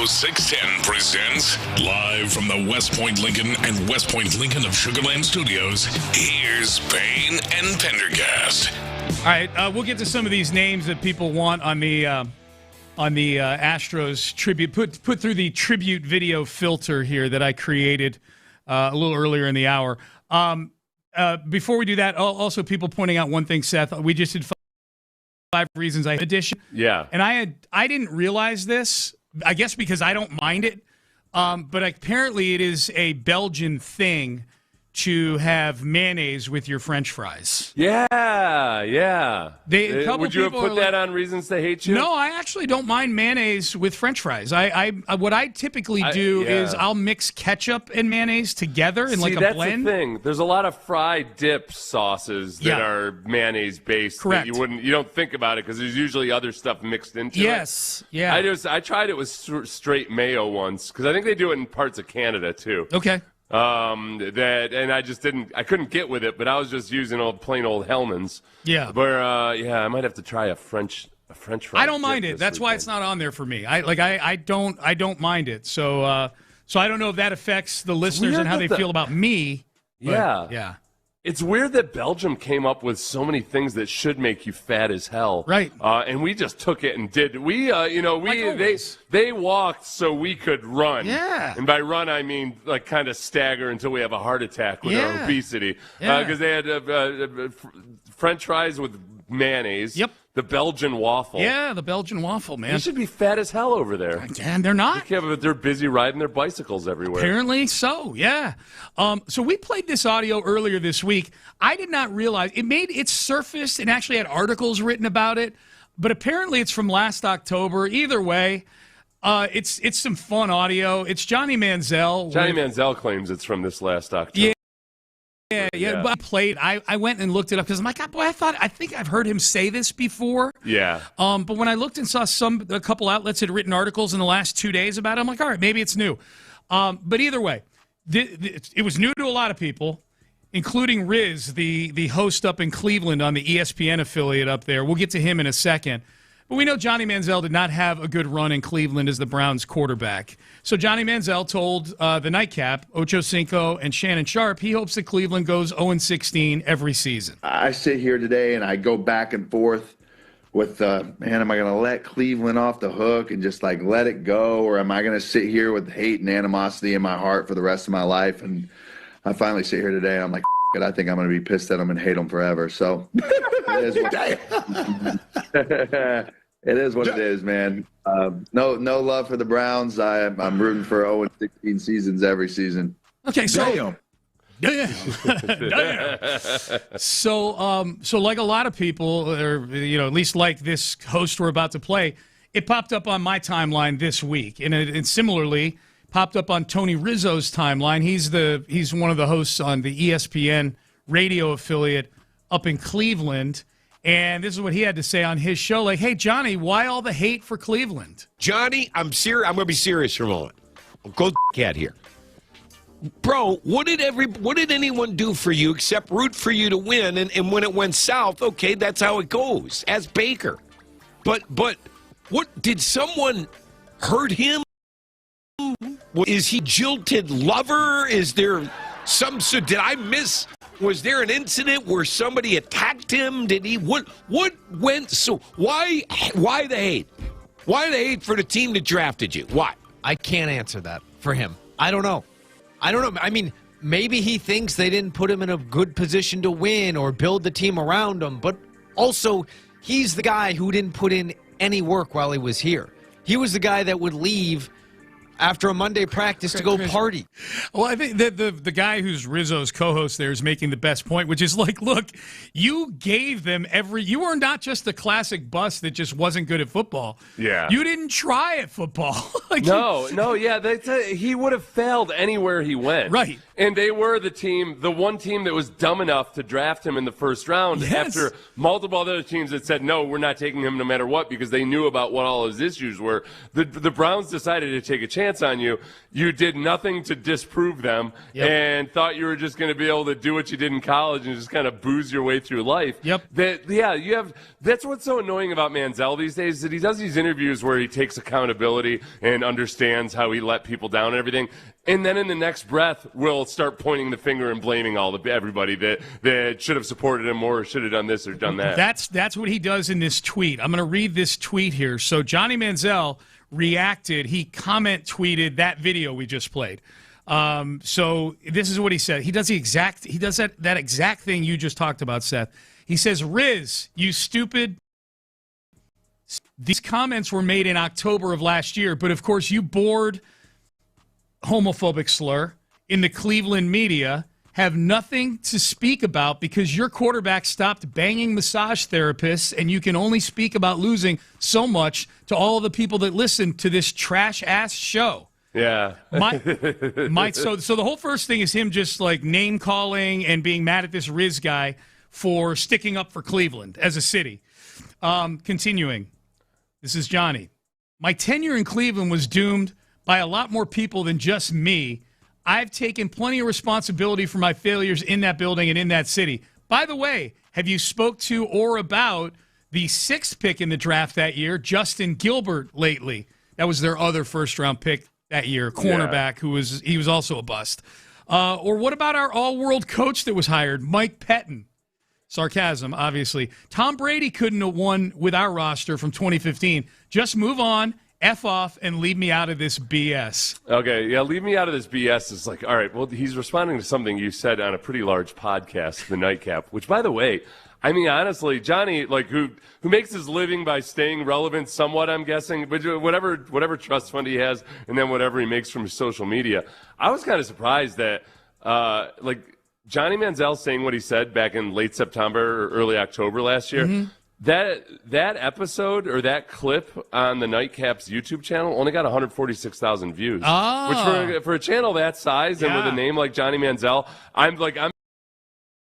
Speaker 1: Studio 610 presents live from the West Point Lincoln and West Point Lincoln of Sugar Land Studios. Here's Payne and Pendergast.
Speaker 4: All right, we'll get to some of these names that people want on the Astros tribute. Put through the tribute video filter here that I created a little earlier in the hour. Before we do that, also people pointing out one thing, Seth. We just did 5 reasons I edition.
Speaker 7: Yeah.
Speaker 4: And I didn't realize this, I guess because I don't mind it, but apparently it is a Belgian thing to have mayonnaise with your French fries.
Speaker 7: Yeah.
Speaker 4: Would
Speaker 7: you have put that on reasons to hate you?
Speaker 4: No, I actually don't mind mayonnaise with French fries. What I typically do is I'll mix ketchup and mayonnaise together in like a blend.
Speaker 7: That's the thing. There's a lot of fried dip sauces that are mayonnaise based.
Speaker 4: Correct.
Speaker 7: That you don't think about it because there's usually other stuff mixed into it.
Speaker 4: Yes. Yeah.
Speaker 7: I tried it with straight mayo once because I think they do it in parts of Canada too.
Speaker 4: Okay.
Speaker 7: And I just I couldn't get with it, but I was just using plain old Hellman's.
Speaker 4: Yeah.
Speaker 7: But I might have to try a French fry.
Speaker 4: I don't mind it. That's why it's not on there for me. I don't mind it. So I don't know if that affects the listeners and how they feel about me.
Speaker 7: Yeah. It's weird that Belgium came up with so many things that should make you fat as hell.
Speaker 4: Right.
Speaker 7: And we just took it and did. They walked so we could run.
Speaker 4: Yeah.
Speaker 7: And by run, I mean like kind of stagger until we have a heart attack with our obesity. Because they had French fries with mayonnaise.
Speaker 4: Yep.
Speaker 7: The Belgian waffle.
Speaker 4: Yeah, the Belgian waffle, man.
Speaker 7: They should be fat as hell over there.
Speaker 4: And they're not.
Speaker 7: Yeah, but they're busy riding their bicycles everywhere.
Speaker 4: Apparently so, yeah. So we played this audio earlier this week. I did not realize it surfaced and actually had articles written about it, but apparently it's from last October. Either way, it's some fun audio. It's Johnny Manziel.
Speaker 7: Johnny Manziel claims it's from this last October.
Speaker 4: Yeah. But I went and looked it up because I'm like, boy, I think I've heard him say this before.
Speaker 7: Yeah.
Speaker 4: But when I looked and saw a couple outlets had written articles in the last 2 days about it, I'm like, all right, maybe it's new. But either way, it was new to a lot of people, including Riz, the host up in Cleveland on the ESPN affiliate up there. We'll get to him in a second. But we know Johnny Manziel did not have a good run in Cleveland as the Browns quarterback. So Johnny Manziel told the Nightcap, Ocho Cinco, and Shannon Sharp he hopes that Cleveland goes 0-16 every season.
Speaker 15: I sit here today and I go back and forth with, am I going to let Cleveland off the hook and just like let it go? Or am I going to sit here with hate and animosity in my heart for the rest of my life? And I finally sit here today and I'm like, it, I think I'm going to be pissed at them and hate them forever. So it is what it is, man. No love for the Browns. I'm rooting for 0-16 seasons every season.
Speaker 4: Okay, so Damn. So like a lot of people, or at least like this host we're about to play, it popped up on my timeline this week, and it similarly popped up on Tony Rizzo's timeline. He's one of the hosts on the ESPN radio affiliate up in Cleveland. And this is what he had to say on his show. Like, hey, Johnny, why all the hate for Cleveland?
Speaker 16: Johnny, I'm serious. I'm going to be serious for a moment. Go cat here. Bro, what did anyone do for you except root for you to win? And when it went south, okay, that's how it goes. As Baker. But what did someone hurt him? Is he jilted lover? Is there did I miss? Was there an incident where somebody attacked him? Did he what went so why the hate? Why the hate for the team that drafted you? Why?
Speaker 17: I can't answer that for him. I don't know. I mean, maybe he thinks they didn't put him in a good position to win or build the team around him, but also he's the guy who didn't put in any work while he was here. He was the guy that would leave after a Monday practice to go party.
Speaker 4: Well, I think that the guy who's Rizzo's co-host there is making the best point, which is like, look, you gave them you were not just the classic bust that just wasn't good at football.
Speaker 7: Yeah.
Speaker 4: You didn't try at football.
Speaker 7: He would have failed anywhere he went.
Speaker 4: Right.
Speaker 7: And they were the one team that was dumb enough to draft him in the first round after multiple other teams that said, no, we're not taking him no matter what because they knew about what all his issues were. The Browns decided to take a chance stance on you. You did nothing to disprove them and thought you were just going to be able to do what you did in college and just kind of booze your way through life. That's what's so annoying about Manziel these days, is that he does these interviews where he takes accountability and understands how he let people down and everything. And then in the next breath, will start pointing the finger and blaming everybody that should have supported him more, or should have done this or done that.
Speaker 4: That's what he does in this tweet. I'm going to read this tweet here. So Johnny Manziel reacted. He comment tweeted that video we just played. So this is what he said. He does that exact thing you just talked about, Seth. He says, "Riz, you stupid." These comments were made in October of last year, but of course you bored homophobic slur in the Cleveland media have nothing to speak about because your quarterback stopped banging massage therapists, and you can only speak about losing so much to all the people that listen to this trash-ass show.
Speaker 7: Yeah.
Speaker 4: So the whole first thing is him just like name-calling and being mad at this Riz guy for sticking up for Cleveland as a city. Continuing. This is Johnny. My tenure in Cleveland was doomed by a lot more people than just me. I've taken plenty of responsibility for my failures in that building and in that city. By the way, have you spoke to or about the 6th pick in the draft that year, Justin Gilbert, lately? That was their other first-round pick that year, cornerback, he was also a bust. Or what about our all-world coach that was hired, Mike Pettin? Sarcasm, obviously. Tom Brady couldn't have won with our roster from 2015. Just move on. F off and leave me out of this BS.
Speaker 7: Okay, yeah, leave me out of this BS is like, all right, well, he's responding to something you said on a pretty large podcast, The Nightcap, which, by the way, I mean, honestly, Johnny, like, who makes his living by staying relevant somewhat, I'm guessing, but whatever trust fund he has and then whatever he makes from his social media, I was kind of surprised that, Johnny Manziel saying what he said back in late September or early October last year, That episode or that clip on the Nightcap's YouTube channel only got 146,000 views.
Speaker 4: Oh.
Speaker 7: Which for a channel that size and with a name like Johnny Manziel, I'm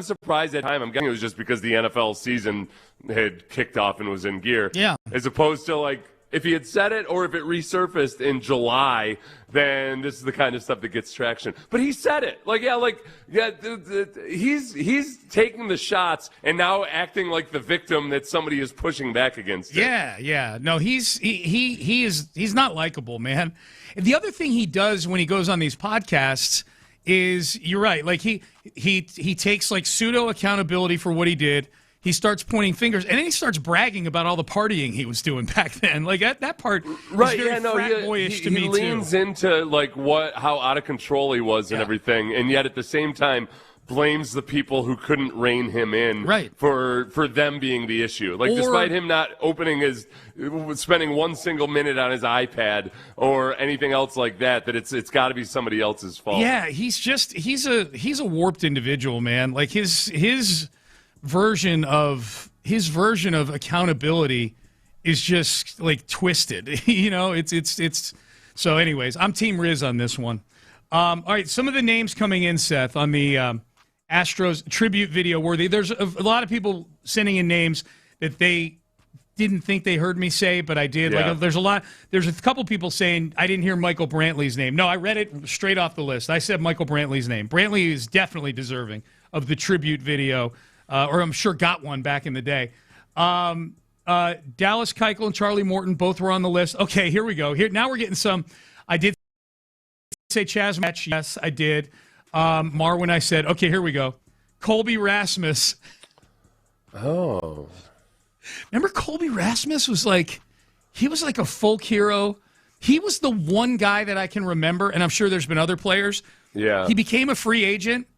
Speaker 7: surprised at the time. I'm guessing it was just because the NFL season had kicked off and was in gear. Yeah. As opposed to like if he had said it or if it resurfaced in July, then this is the kind of stuff that gets traction. But he said it. He's taking the shots and now acting like the victim that somebody is pushing back against him.
Speaker 4: Yeah. No, he's not likable, man. The other thing he does when he goes on these podcasts is, you're right, like he takes like pseudo accountability for what he did. He starts pointing fingers, and then he starts bragging about all the partying he was doing back then. Like that part is very frat boyish to me too.
Speaker 7: He leans into like how out of control he was and everything, and yet at the same time blames the people who couldn't rein him in for them being the issue. Like despite him not spending one single minute on his iPad or anything else like that it's got to be somebody else's fault.
Speaker 4: Yeah, he's a warped individual, man. Like his version of accountability is just like twisted. It's so anyways, I'm Team Riz on this one. All right, some of the names coming in, Seth, on the Astros tribute video worthy. There's a lot of people sending in names that they didn't think they heard me say, but I did. Yeah. There's a couple people saying I didn't hear Michael Brantley's name. No, I read it straight off the list. I said Michael Brantley's name. Brantley is definitely deserving of the tribute video. Or I'm sure got one back in the day. Dallas Keuchel and Charlie Morton both were on the list. Okay, here we go. Now we're getting some. I did say Chaz Match. Yes, I did. Marwin, I said. Okay, here we go. Colby Rasmus.
Speaker 7: Oh.
Speaker 4: Remember Colby Rasmus was like a folk hero. He was the one guy that I can remember, and I'm sure there's been other players.
Speaker 7: Yeah.
Speaker 4: He became a free agent.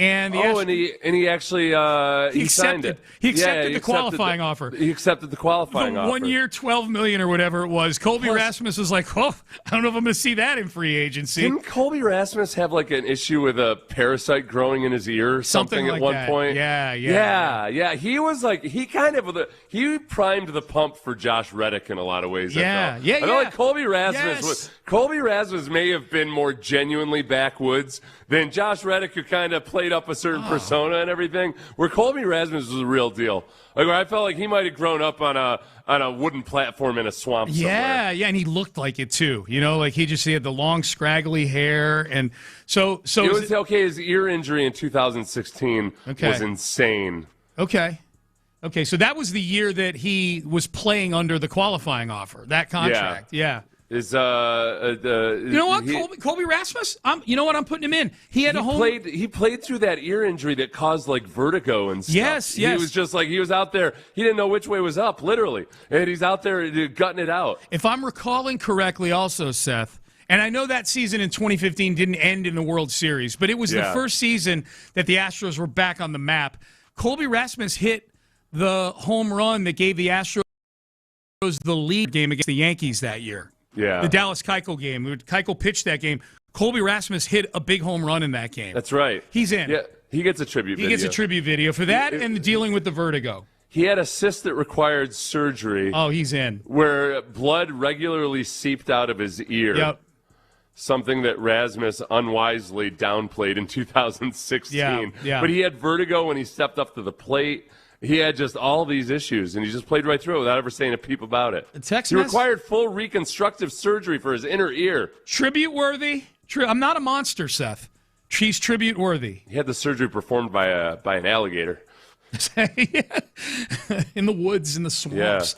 Speaker 4: And
Speaker 7: he actually signed it.
Speaker 4: He accepted the qualifying offer.
Speaker 7: He accepted the qualifying offer.
Speaker 4: 1 year, $12 million or whatever it was. Colby Rasmus was like, I don't know if I'm going to see that in free agency.
Speaker 7: Didn't Colby Rasmus have like an issue with a parasite growing in his ear or something at one point? Yeah. He was like he primed the pump for Josh Reddick in a lot of ways. I feel like Colby Rasmus may have been more genuinely backwoods than Josh Reddick, who kind of played played up a certain persona and everything. Where Colby Rasmus was a real deal. Like where I felt like he might have grown up on a wooden platform in a swamp somewhere.
Speaker 4: Yeah, and he looked like it too. You know, like he had the long, scraggly hair, and so
Speaker 7: it was okay. His ear injury in 2016 was insane.
Speaker 4: Okay, so that was the year that he was playing under the qualifying offer. That contract, yeah.
Speaker 7: Is
Speaker 4: you know what, Colby Rasmus? You know what, I'm putting him in. He
Speaker 7: played through that ear injury that caused like vertigo and stuff.
Speaker 4: Yes.
Speaker 7: He was just like he was out there. He didn't know which way was up, literally, and he's out there gutting it out.
Speaker 4: If I'm recalling correctly, also Seth, and I know that season in 2015 didn't end in the World Series, but it was the first season that the Astros were back on the map. Colby Rasmus hit the home run that gave the Astros the lead game against the Yankees that year.
Speaker 7: Yeah.
Speaker 4: The Dallas Keuchel game. Keuchel pitched that game. Colby Rasmus hit a big home run in that game.
Speaker 7: That's right.
Speaker 4: He's in.
Speaker 7: Yeah, he gets a tribute video.
Speaker 4: He gets a tribute video for that and dealing with the vertigo.
Speaker 7: He had a cyst that required surgery.
Speaker 4: Oh, he's in.
Speaker 7: Where blood regularly seeped out of his ear.
Speaker 4: Yep.
Speaker 7: Something that Rasmus unwisely downplayed in 2016.
Speaker 4: Yeah.
Speaker 7: But he had vertigo when he stepped up to the plate. He had just all these issues, and he just played right through it without ever saying a peep about it. He required full reconstructive surgery for his inner ear.
Speaker 4: Tribute-worthy? I'm not a monster, Seth. She's tribute-worthy.
Speaker 7: He had the surgery performed by an alligator.
Speaker 4: In the woods, in the swamps.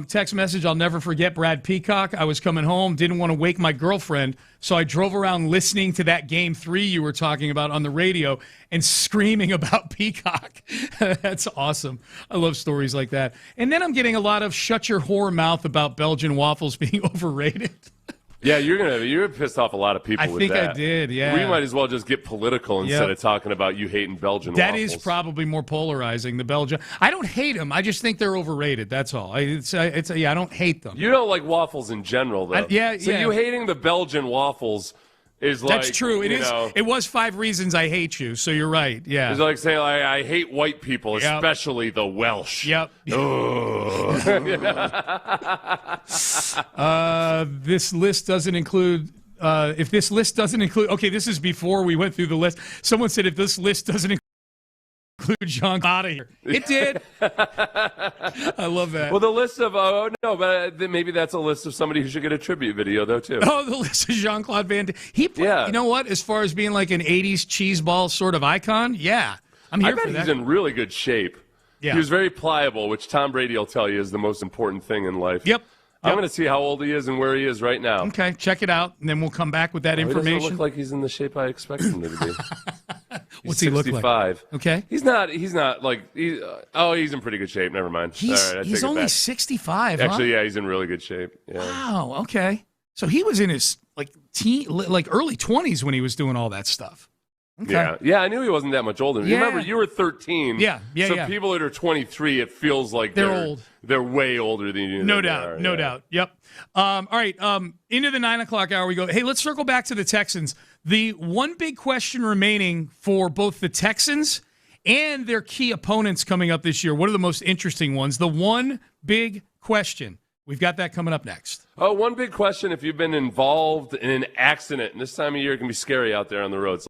Speaker 4: Text message, I'll never forget Brad Peacock. I was coming home, didn't want to wake my girlfriend, so I drove around listening to that Game 3 you were talking about on the radio and screaming about Peacock. That's awesome. I love stories like that. And then I'm getting a lot of shut your whore mouth about Belgian waffles being overrated.
Speaker 7: Yeah, you're pissed off a lot of people with that.
Speaker 4: I think I did, yeah.
Speaker 7: We might as well just get political instead of talking about you hating Belgian waffles.
Speaker 4: That is probably more polarizing, the Belgian. I don't hate them. I just think they're overrated. That's all. I don't hate them.
Speaker 7: You don't like waffles in general, though. So you hating the Belgian waffles is like...
Speaker 4: That's true. It is. It was 5 reasons I hate you, so you're right. Yeah.
Speaker 7: It's like saying, I hate white people, especially the Welsh.
Speaker 4: Yep. This list doesn't include... if this list doesn't include... Okay, this is before we went through the list. Someone said if this list doesn't include Jean out of here. It did. I love that.
Speaker 7: Well, the list of... maybe that's a list of somebody who should get a tribute video, though, too.
Speaker 4: Oh, the list of Jean-Claude Van Damme. You know what? As far as being like an 80s cheeseball sort of icon, I'm here for that.
Speaker 7: I bet he's in really good shape.
Speaker 4: Yeah.
Speaker 7: He was very pliable, which Tom Brady will tell you is the most important thing in life.
Speaker 4: Yep.
Speaker 7: I'm going to see how old he is and where he is right now.
Speaker 4: Okay, check it out, and then we'll come back with that information.
Speaker 7: He doesn't look like he's in the shape I expect him to be.
Speaker 4: What's he look like?
Speaker 7: 65.
Speaker 4: Okay.
Speaker 7: He's not like he's in pretty good shape. Never mind.
Speaker 4: He's only 65.
Speaker 7: Actually, yeah, he's in really good shape. Yeah.
Speaker 4: Wow. Okay. So he was in his early 20s when he was doing all that stuff. Okay.
Speaker 7: Yeah. I knew he wasn't that much older. You remember, you were 13.
Speaker 4: Yeah.
Speaker 7: So people that are 23, it feels like
Speaker 4: they're old.
Speaker 7: They're way older than you.
Speaker 4: No doubt. Yep. All right. Into the 9 o'clock hour we go. Hey, let's circle back to the Texans. The one big question remaining for both the Texans and their key opponents coming up this year. What are the most interesting ones? The one big question. We've got that coming up next.
Speaker 7: Oh, one big question. If you've been involved in an accident, and this time of year it can be scary out there on the roads.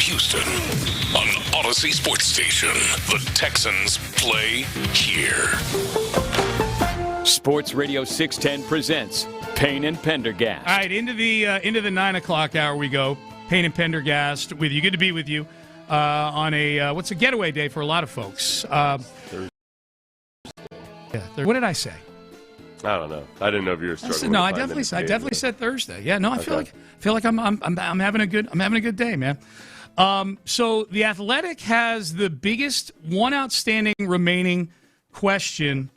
Speaker 1: Houston on Odyssey Sports Station. The Texans play here.
Speaker 2: Sports Radio 610 presents Payne and Pendergast.
Speaker 4: All right, into the 9 o'clock hour we go. Payne and Pendergast with you. Good to be with you on a what's a getaway day for a lot of folks. What did I say?
Speaker 7: I don't know. I didn't know if you were struggling.
Speaker 4: No, I definitely said Thursday. Yeah, no, I feel like I'm having a good day, man. So the Athletic has the biggest one outstanding remaining question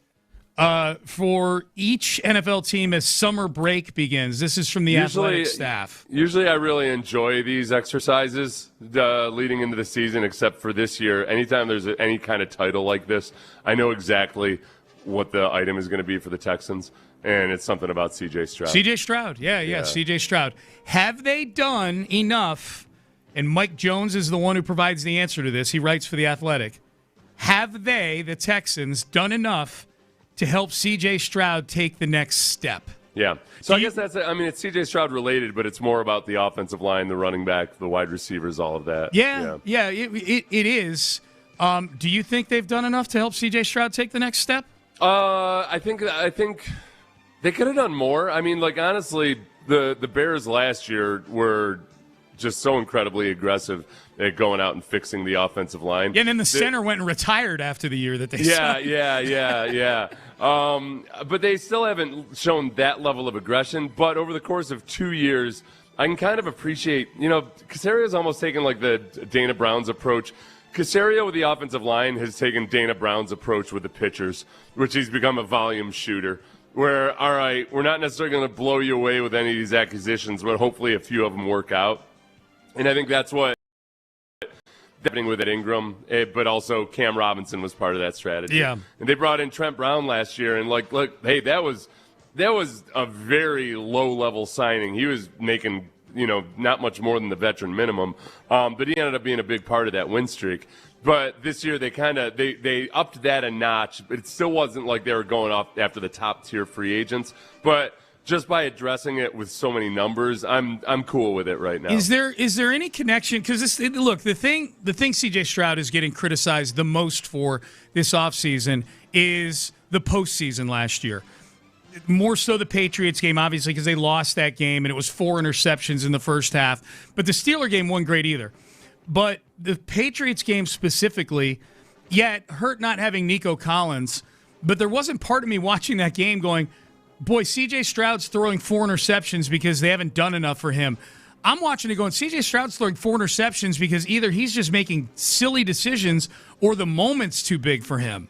Speaker 4: for each NFL team as summer break begins. This is from the Athletic staff.
Speaker 7: Usually I really enjoy these exercises leading into the season, except for this year. Anytime there's any kind of title like this, I know exactly what the item is going to be for the Texans, and it's something about C.J. Stroud.
Speaker 4: C.J. Stroud, yeah, C.J. Stroud. Have they done enough, and Mike Jones is the one who provides the answer to this, he writes for The Athletic, have they, the Texans, done enough to help C.J. Stroud take the next step?
Speaker 7: Yeah. So I guess it's C.J. Stroud related, but it's more about the offensive line, the running back, the wide receivers, all of that.
Speaker 4: Yeah, it is. Do you think they've done enough to help C.J. Stroud take the next step?
Speaker 7: I think they could have done more. I mean, like, honestly, the Bears last year were just so incredibly aggressive at going out and fixing the offensive line.
Speaker 4: Yeah, and then the center went and retired after the year that they signed.
Speaker 7: Yeah. But they still haven't shown that level of aggression. But over the course of 2 years, I can kind of appreciate, Casario's almost taken like the Dana Brown's approach. Caserio with the offensive line has taken Dana Brown's approach with the pitchers, which he's become a volume shooter. Where, all right, we're not necessarily going to blow you away with any of these acquisitions, but hopefully a few of them work out. And I think that's what happening with Ingram, but also Cam Robinson was part of that strategy.
Speaker 4: Yeah.
Speaker 7: And they brought in Trent Brown last year, and look, hey, that was a very low-level signing. He was making not much more than the veteran minimum, but he ended up being a big part of that win streak. But this year they upped that a notch, but it still wasn't like they were going off after the top-tier free agents. But just by addressing it with so many numbers, I'm cool with it right now.
Speaker 4: Is there any connection? Because look, the thing C.J. Stroud is getting criticized the most for this offseason is the postseason last year. More so the Patriots game, obviously, because they lost that game, and it was 4 interceptions in the first half. But the Steeler game wasn't great either. But the Patriots game specifically, it hurt not having Nico Collins. But there wasn't part of me watching that game going, boy, C.J. Stroud's throwing 4 interceptions because they haven't done enough for him. I'm watching it going, C.J. Stroud's throwing 4 interceptions because either he's just making silly decisions or the moment's too big for him.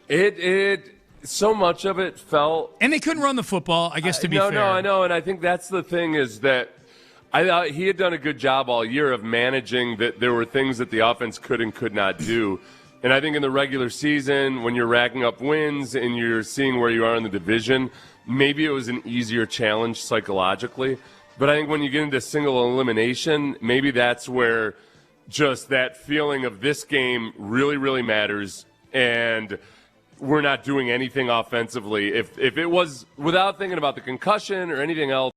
Speaker 7: So much of it felt...
Speaker 4: And they couldn't run the football, I guess, to be fair.
Speaker 7: No, I know, and I think that's the thing is that I thought he had done a good job all year of managing that there were things that the offense could and could not do. And I think in the regular season, when you're racking up wins and you're seeing where you are in the division, maybe it was an easier challenge psychologically. But I think when you get into single elimination, maybe that's where just that feeling of this game really, really matters. And we're not doing anything offensively. If it was without thinking about the concussion or anything else,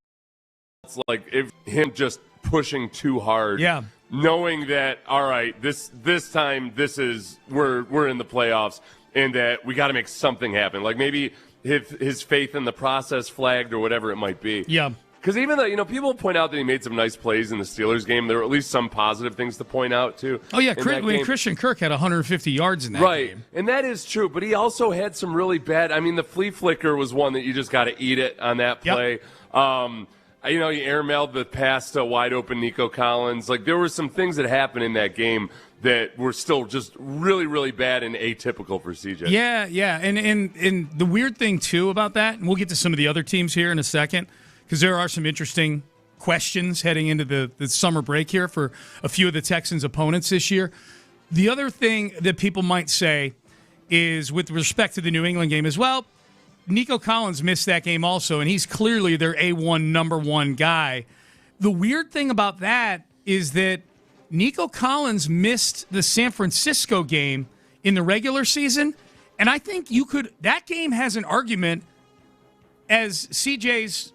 Speaker 7: it's like if him just pushing too hard.
Speaker 4: Yeah.
Speaker 7: Knowing that, all right, this time we're in the playoffs and that we got to make something happen. Like maybe his faith in the process flagged or whatever it might be.
Speaker 4: Yeah.
Speaker 7: Because even though, people point out that he made some nice plays in the Steelers game, there were at least some positive things to point out, too.
Speaker 4: Oh, yeah, Christian Kirk had 150 yards in that
Speaker 7: game.
Speaker 4: Right,
Speaker 7: and that is true, but he also had some really bad – the flea flicker was one that you just got to eat it on that play. Yep. He airmailed the pass to wide-open Nico Collins. Like, there were some things that happened in that game that were still just really, really bad and atypical for CJ.
Speaker 4: Yeah, and the weird thing, too, about that, and we'll get to some of the other teams here in a second, because there are some interesting questions heading into the summer break here for a few of the Texans' opponents this year. The other thing that people might say is, with respect to the New England game as well, Nico Collins missed that game also, and he's clearly their A1 number 1 guy. The weird thing about that is that Nico Collins missed the San Francisco game in the regular season, and I think that game has an argument as CJ's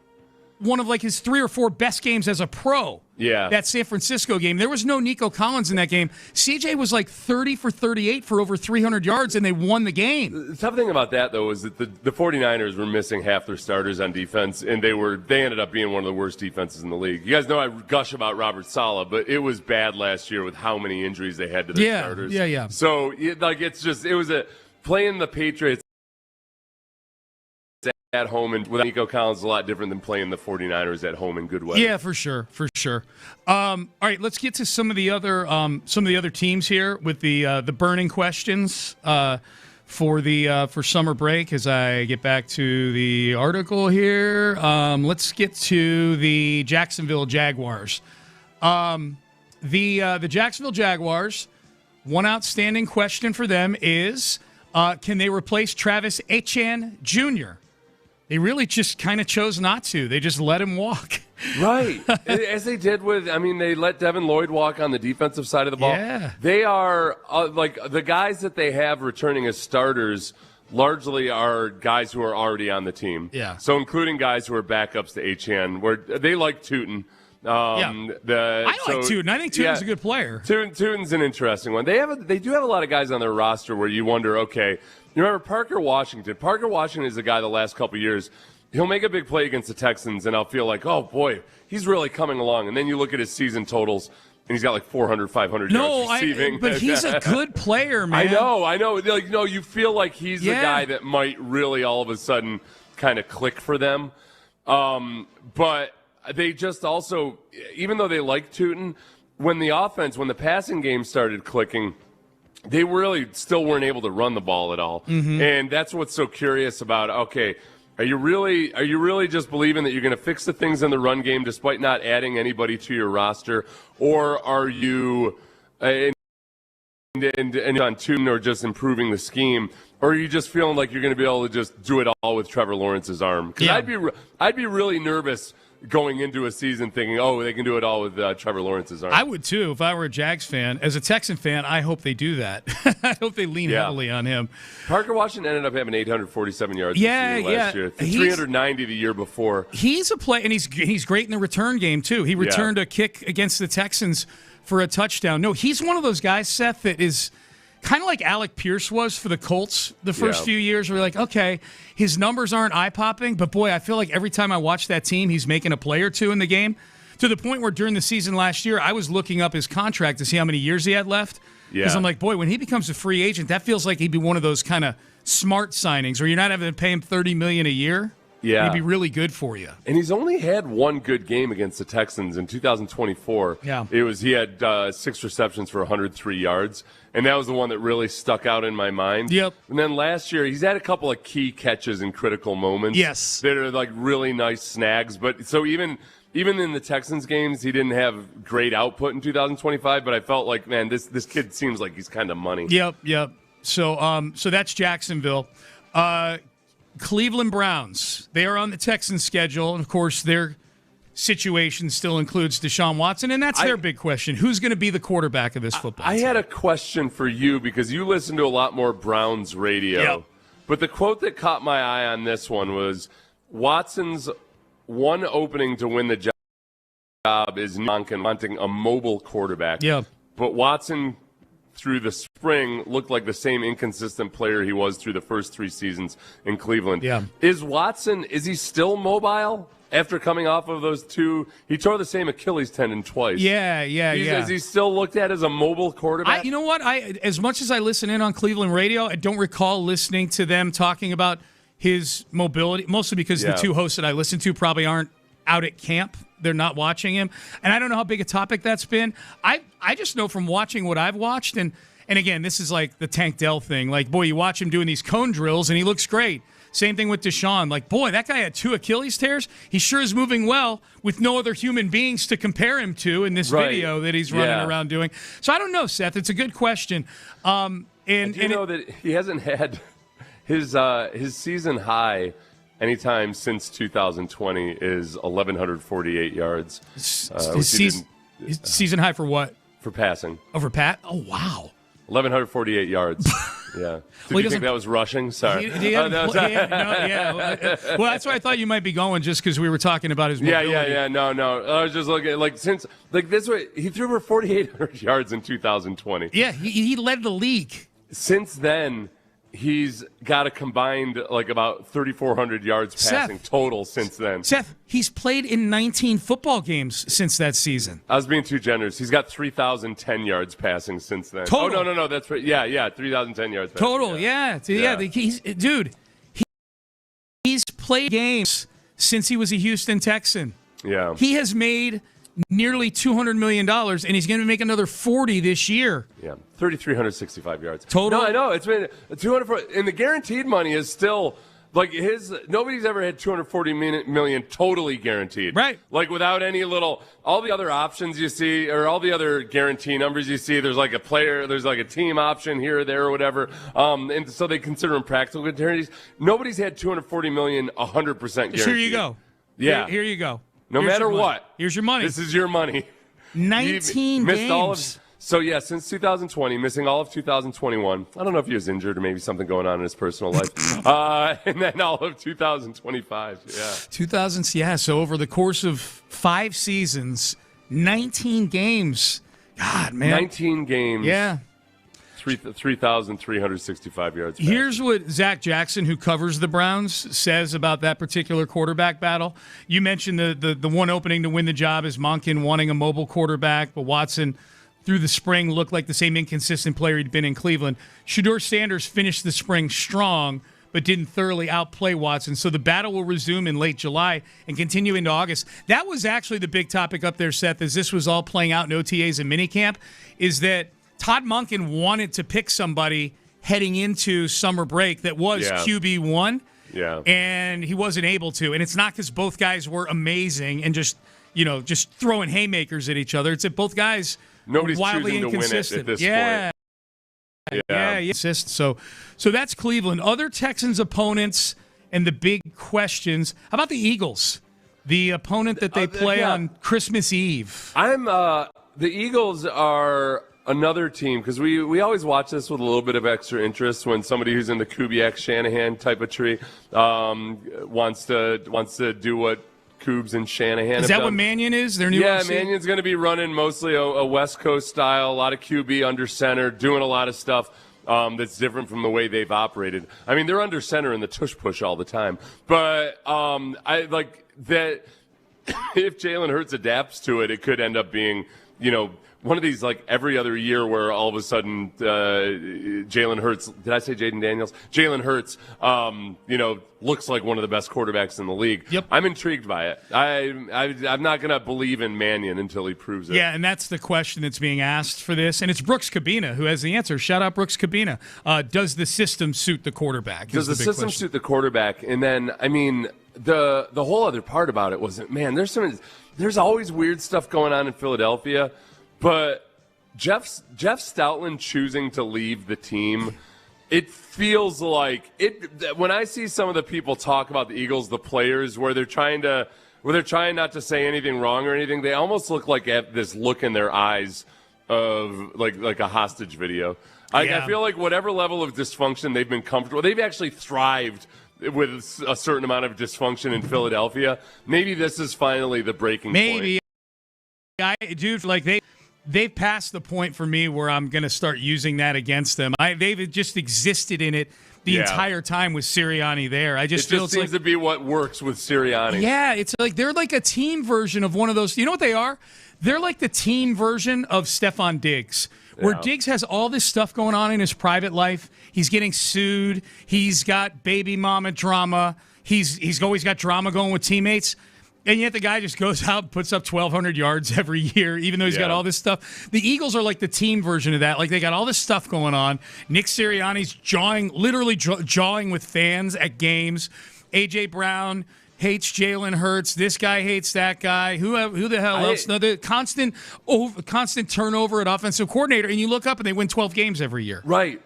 Speaker 4: one of like his 3 or 4 best games as a pro.
Speaker 7: Yeah.
Speaker 4: That San Francisco game. There was no Nico Collins in that game. CJ was like 30 for 38 for over 300 yards, and they won the game.
Speaker 7: The tough thing about that, though, is that the 49ers were missing half their starters on defense, and they ended up being one of the worst defenses in the league. You guys know I gush about Robert Saleh, but it was bad last year with how many injuries they had to their starters.
Speaker 4: Yeah.
Speaker 7: So, it was playing the Patriots at home and with Nico Collins is a lot different than playing the 49ers at home in good weather.
Speaker 4: Yeah, for sure. All right, let's get to some of the other teams here with the burning questions for summer break. As I get back to the article here, let's get to the Jacksonville Jaguars. The Jacksonville Jaguars. One outstanding question for them is, can they replace Travis Etienne Jr.? They really just kind of chose not to. They just let him walk.
Speaker 7: Right. As they did they let Devin Lloyd walk on the defensive side of the ball.
Speaker 4: Yeah.
Speaker 7: They are, like, the guys that they have returning as starters largely are guys who are already on the team.
Speaker 4: Yeah.
Speaker 7: So including guys who are backups to Etienne, where they like Tootin.
Speaker 4: I like Tootin. I think Tootin's a good player.
Speaker 7: Tootin's an interesting one. They do have a lot of guys on their roster where you wonder, okay, you remember Parker Washington? Parker Washington is a guy the last couple of years, he'll make a big play against the Texans, and I'll feel like, oh, boy, he's really coming along. And then you look at his season totals, and he's got like 400, 500 yards receiving.
Speaker 4: But he's a good player, man.
Speaker 7: I know. Like, no, you feel like he's the guy that might really all of a sudden kind of click for them. But they just also, even though they like Tootin, when the passing game started clicking, they really still weren't able to run the ball at all.
Speaker 4: Mm-hmm.
Speaker 7: And that's what's so curious about, okay, are you really just believing that you're going to fix the things in the run game despite not adding anybody to your roster? Or are you and on Tootin or just improving the scheme? Or are you just feeling like you're going to be able to just do it all with Trevor Lawrence's arm? Because I'd be really nervous going into a season thinking, oh, they can do it all with Trevor Lawrence's arm.
Speaker 4: I would too if I were a Jags fan. As a Texan fan, I hope they do that. I hope they lean heavily on him.
Speaker 7: Parker Washington ended up having 847 yards last year. 390 the year before.
Speaker 4: He's a play, and he's great in the return game too. He returned a kick against the Texans for a touchdown. No, he's one of those guys, Seth, that is kind of like Alec Pierce was for the Colts the first few years. We're like, okay, his numbers aren't eye-popping, but boy, I feel like every time I watch that team, he's making a play or two in the game, to the point where during the season last year, I was looking up his contract to see how many years he had left. Because I'm like, boy, when he becomes a free agent, that feels like he'd be one of those kind of smart signings where you're not having to pay him $30 million a year.
Speaker 7: Yeah.
Speaker 4: He'd be really good for you.
Speaker 7: And he's only had one good game against the Texans in 2024.
Speaker 4: Yeah.
Speaker 7: He had 6 receptions for 103 yards, and that was the one that really stuck out in my mind.
Speaker 4: Yep.
Speaker 7: And then last year, he's had a couple of key catches in critical moments.
Speaker 4: Yes.
Speaker 7: That are like really nice snags. But so even in the Texans games, he didn't have great output in 2025, but I felt like, man, this kid seems like he's kind of money.
Speaker 4: Yep. So that's Jacksonville. Cleveland Browns, they are on the Texans schedule, and of course their situation still includes Deshaun Watson, and that's their big question. Who's going to be the quarterback of this football team?
Speaker 7: I had a question for you because you listen to a lot more Browns radio.
Speaker 4: Yep.
Speaker 7: But the quote that caught my eye on this one was, Watson's one opening to win the job is wanting a mobile quarterback.
Speaker 4: Yeah.
Speaker 7: But Watson, through the spring, looked like the same inconsistent player he was through the first 3 seasons in Cleveland.
Speaker 4: Yeah.
Speaker 7: Is he still mobile after coming off of those 2? He tore the same Achilles tendon twice.
Speaker 4: Yeah.
Speaker 7: Is he still looked at as a mobile quarterback?
Speaker 4: You know what? As much as I listen in on Cleveland radio, I don't recall listening to them talking about his mobility, mostly because the 2 hosts that I listen to probably aren't out at camp. They're not watching him. And I don't know how big a topic that's been. I just know from watching what I've watched, and again, this is like the Tank Dell thing. Like, boy, you watch him doing these cone drills, and he looks great. Same thing with Deshaun. Like, boy, that guy had 2 Achilles tears. He sure is moving well with no other human beings to compare him to in this video that he's running around doing. So I don't know, Seth. It's a good question.
Speaker 7: And you know that he hasn't had his season high anytime since 2020 is 1,148 yards.
Speaker 4: Season high for what?
Speaker 7: For passing.
Speaker 4: Over Pat? Oh, wow.
Speaker 7: 1,148 yards. Yeah. Did you think that was rushing? Sorry.
Speaker 4: Well, that's why I thought you might be going, just because we were talking about his mobility.
Speaker 7: Yeah. No. I was just looking this way. He threw for 4,800 yards in 2020.
Speaker 4: Yeah, he led the league.
Speaker 7: Since then, he's got a combined about 3,400 yards passing total since then.
Speaker 4: Seth, he's played in 19 football games since that season.
Speaker 7: I was being too generous. He's got 3,010 yards passing since then.
Speaker 4: Total.
Speaker 7: Oh, no. That's right. Yeah, 3,010 yards passing.
Speaker 4: Total, yeah. He's played games since he was a Houston Texan.
Speaker 7: Yeah.
Speaker 4: He has made nearly $200 million, and he's going to make another 40 this year.
Speaker 7: Yeah, 3,365 yards.
Speaker 4: Total?
Speaker 7: No, I know. It's been 200, and the guaranteed money is still nobody's ever had $240 million totally guaranteed.
Speaker 4: Right.
Speaker 7: Without any all the other options you see, or all the other guarantee numbers you see, there's a player, there's a team option here or there or whatever. And so they consider them practical guarantees. Nobody's had $240 million 100% guaranteed.
Speaker 4: Here you go.
Speaker 7: Yeah.
Speaker 4: Here you go.
Speaker 7: Here's matter what.
Speaker 4: Here's your money.
Speaker 7: This is your money.
Speaker 4: 19 games.
Speaker 7: Since 2020, missing all of 2021. I don't know if he was injured or maybe something going on in his personal life. And then all of 2025. Yeah.
Speaker 4: So over the course of 5 seasons, 19 games. God, man.
Speaker 7: 19 games.
Speaker 4: Yeah.
Speaker 7: 3,365 yards.
Speaker 4: Here's what Zach Jackson, who covers the Browns, says about that particular quarterback battle. You mentioned the one opening to win the job is Monken wanting a mobile quarterback, but Watson through the spring looked like the same inconsistent player he'd been in Cleveland. Shedeur Sanders finished the spring strong, but didn't thoroughly outplay Watson. So the battle will resume in late July and continue into August. That was actually the big topic up there, Seth, as this was all playing out in OTAs and minicamp, is that Todd Monken wanted to pick somebody heading into summer break that was QB1.
Speaker 7: Yeah.
Speaker 4: And he wasn't able to. And it's not because both guys were amazing and just throwing haymakers at each other. It's that both guys
Speaker 7: Nobody's
Speaker 4: wildly
Speaker 7: choosing
Speaker 4: inconsistent.
Speaker 7: To win it at this point.
Speaker 4: Yeah. So that's Cleveland. Other Texans opponents and the big questions. How about the Eagles? The opponent that they play on Christmas Eve.
Speaker 7: The Eagles are another team, because we always watch this with a little bit of extra interest when somebody who's in the Kubiak Shanahan type of tree wants to do what Coobs and Shanahan
Speaker 4: is that done. What Mannion is? Their new OC?
Speaker 7: Mannion's going to be running mostly a West Coast style, a lot of QB under center, doing a lot of stuff that's different from the way they've operated. I mean, they're under center in the tush push all the time, but I like that. If Jalen Hurts adapts to it, it could end up being one of these every other year where all of a sudden Jalen Hurts, did I say Jaden Daniels? Jalen Hurts, looks like one of the best quarterbacks in the league.
Speaker 4: Yep.
Speaker 7: I'm intrigued by it. I'm not going to believe in Mannion until he proves it.
Speaker 4: Yeah, and that's the question that's being asked for this. And it's Brooks Cabina who has the answer. Shout out Brooks Cabina. Does the system suit the quarterback?
Speaker 7: Does the system suit the quarterback? And then, the whole other part about it was, there's always weird stuff going on in Philadelphia. But Jeff Stoutland choosing to leave the team, it feels like it. When I see some of the people talk about the Eagles, the players, where they're trying not to say anything wrong or anything, they almost look like this look in their eyes of like a hostage video. I feel like whatever level of dysfunction they've been comfortable, they've actually thrived with a certain amount of dysfunction in Philadelphia. Maybe this is finally the breaking point.
Speaker 4: They've passed the point for me where I'm going to start using that against them. They've just existed in it the entire time with Sirianni there. It just
Speaker 7: seems to be what works with Sirianni.
Speaker 4: Yeah, it's like they're like a team version of one of those. You know what they are? They're like the team version of Stephon Diggs, where Diggs has all this stuff going on in his private life. He's getting sued. He's got baby mama drama. He's always got drama going with teammates. And yet the guy just goes out and puts up 1,200 yards every year, even though he's got all this stuff. The Eagles are like the team version of that. Like, they got all this stuff going on. Nick Sirianni's literally jawing with fans at games. A.J. Brown hates Jalen Hurts. This guy hates that guy. Who the hell else? No, the constant turnover at offensive coordinator, and you look up and they win 12 games every year.
Speaker 7: Right,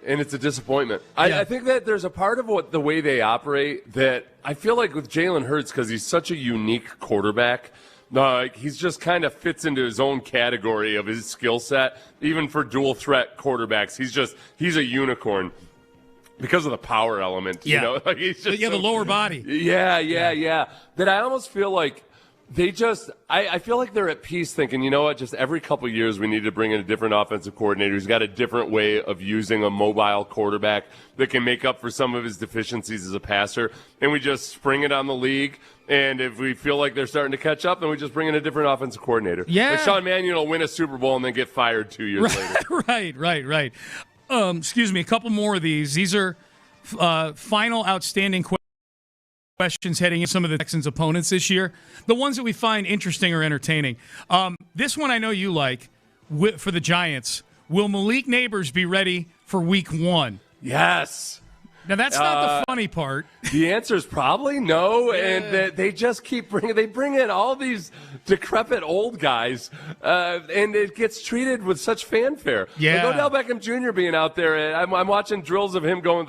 Speaker 7: and it's a disappointment. I think that there's a part of the way they operate that I feel like with Jalen Hurts, because he's such a unique quarterback, he's just kind of fits into his own category of his skill set. Even for dual threat quarterbacks, he's a unicorn because of the power element.
Speaker 4: Yeah.
Speaker 7: You know, like he's just
Speaker 4: the lower body.
Speaker 7: Yeah. That I almost feel like I feel like they're at peace thinking, you know what, just every couple of years we need to bring in a different offensive coordinator who's got a different way of using a mobile quarterback that can make up for some of his deficiencies as a passer, and we just spring it on the league. And if we feel like they're starting to catch up, then we just bring in a different offensive coordinator.
Speaker 4: Yeah.
Speaker 7: Like Sean Mannion will win a Super Bowl and then get fired 2 years later.
Speaker 4: Right. Excuse me, a couple more of these. These are final outstanding questions heading into some of the Texans' opponents this year. The ones that we find interesting or entertaining. This one I know you like for the Giants. Will Malik Neighbors be ready for Week 1?
Speaker 7: Yes.
Speaker 4: Now, that's not the funny part.
Speaker 7: The answer is probably no, and they just keep bring in all these decrepit old guys, and it gets treated with such fanfare.
Speaker 4: Yeah.
Speaker 7: Like Odell Beckham Jr. being out there, and I'm watching drills of him going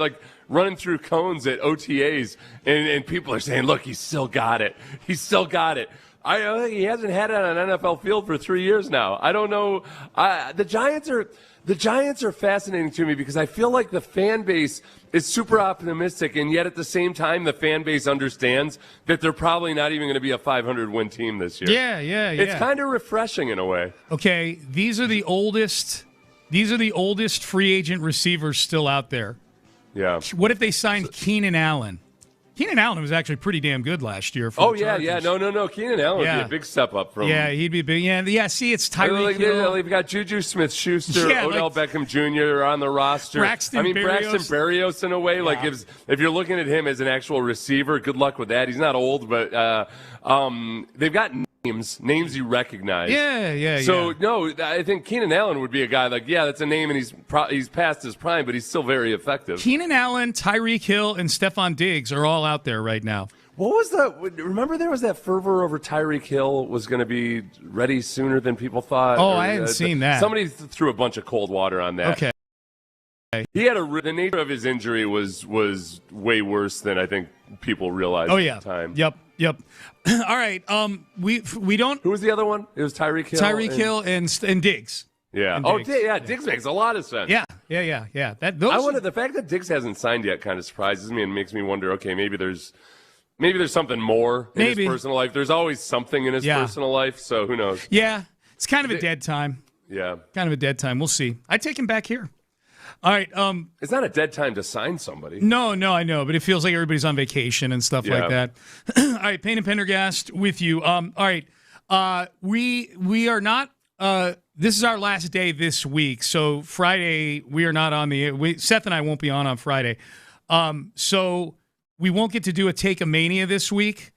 Speaker 7: running through cones at OTAs, and people are saying, look, he's still got it. He's still got it. He hasn't had it on an NFL field for 3 years now. I don't know. The Giants are fascinating to me because I feel like the fan base is super optimistic, and yet at the same time, the fan base understands that they're probably not even going to be a 500-win team this year.
Speaker 4: Yeah.
Speaker 7: It's kind of refreshing in a way.
Speaker 4: Okay, these are the oldest free agent receivers still out there.
Speaker 7: Yeah.
Speaker 4: What if they signed Keenan Allen? Keenan Allen was actually pretty damn good last year. For the Chargers.
Speaker 7: No. Keenan Allen would be a big step up from.
Speaker 4: Yeah, he'd be big. Yeah. See, it's Tyreek Hill.
Speaker 7: They've got Juju Smith-Schuster, Odell Beckham Jr. on the roster.
Speaker 4: Braxton
Speaker 7: Berrios in a way.
Speaker 4: Yeah.
Speaker 7: If you're looking at him as an actual receiver, good luck with that. He's not old, but they've got names you recognize.
Speaker 4: Yeah.
Speaker 7: So no, I think Keenan Allen would be a guy that's a name, and he's past his prime, but he's still very effective.
Speaker 4: Keenan Allen, Tyreek Hill, and Stephon Diggs are all out there right now.
Speaker 7: What was remember there was that fervor over Tyreek Hill was going to be ready sooner than people thought?
Speaker 4: Oh, I hadn't seen that.
Speaker 7: Somebody threw a bunch of cold water on that.
Speaker 4: Okay.
Speaker 7: He had the nature of his injury was way worse than I think people realized at the time.
Speaker 4: Yep. All right. We don't.
Speaker 7: Who was the other one? It was Tyreek Hill.
Speaker 4: Hill and Diggs.
Speaker 7: Yeah. Diggs makes a lot of sense.
Speaker 4: Yeah.
Speaker 7: The fact that Diggs hasn't signed yet kind of surprises me and makes me wonder. Okay, maybe there's something more in his personal life. There's always something in his personal life, so who knows?
Speaker 4: Yeah, it's kind of a dead time.
Speaker 7: Yeah,
Speaker 4: kind of a dead time. We'll see. I take him back here. All right.
Speaker 7: It's not a dead time to sign somebody.
Speaker 4: No, I know, but it feels like everybody's on vacation and stuff like that. All right, Payne and Pendergast with you. All right, we are not. This is our last day this week, so Friday we are not on the. Seth and I won't be on Friday, so we won't get to do a Take a Mania this week.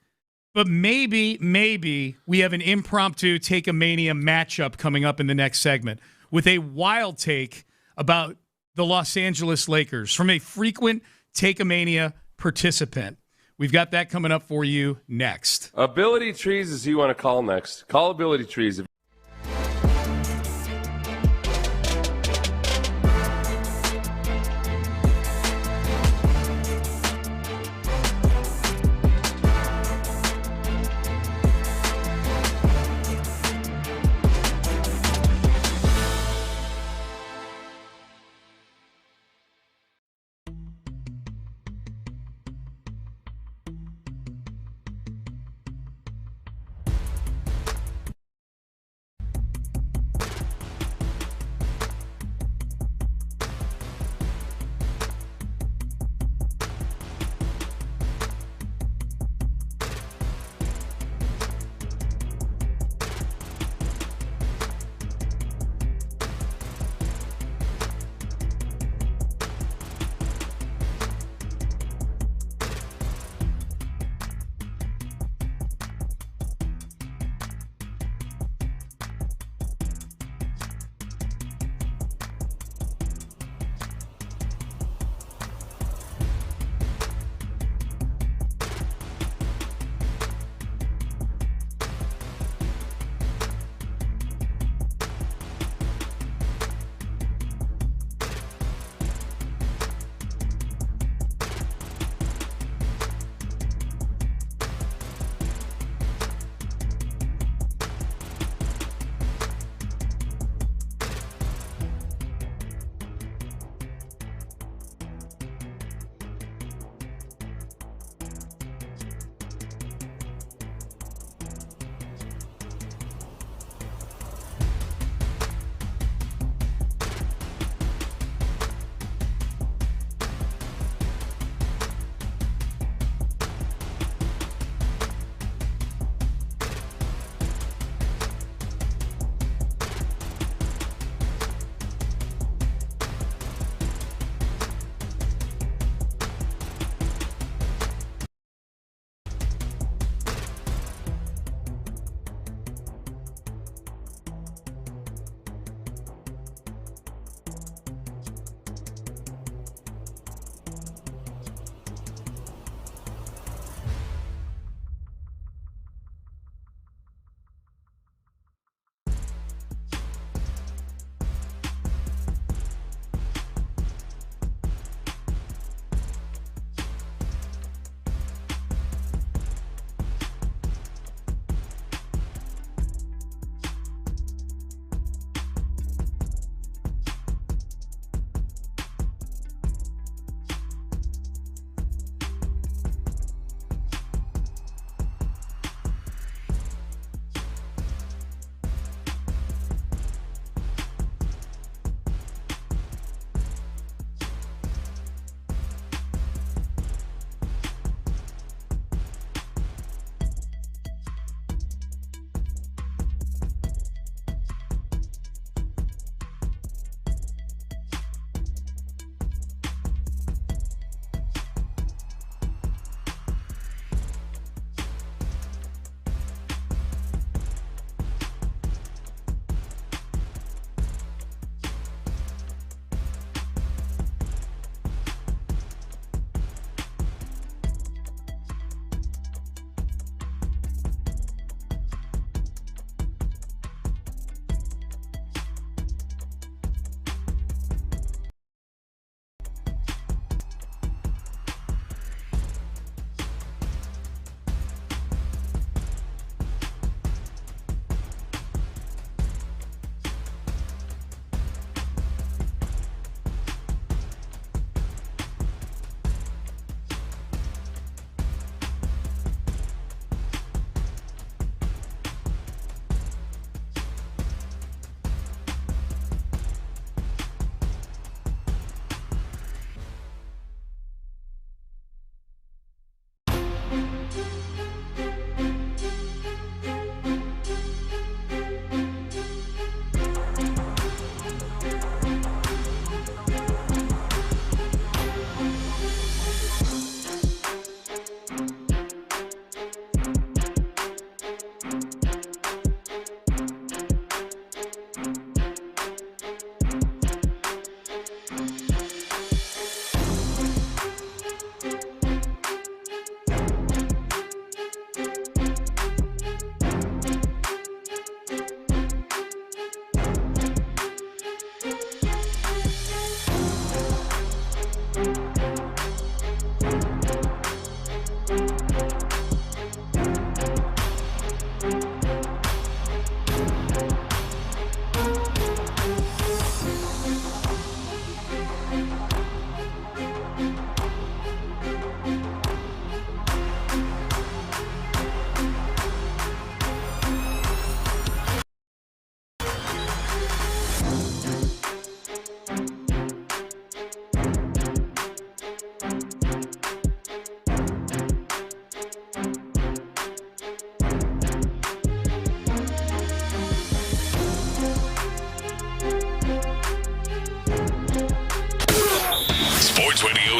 Speaker 4: But maybe we have an impromptu Take a Mania matchup coming up in the next segment with a wild take about the Los Angeles Lakers from a frequent Take-A-Mania participant. We've got that coming up for you next.
Speaker 7: Ability Trees is who you want to call next. Call Ability Trees.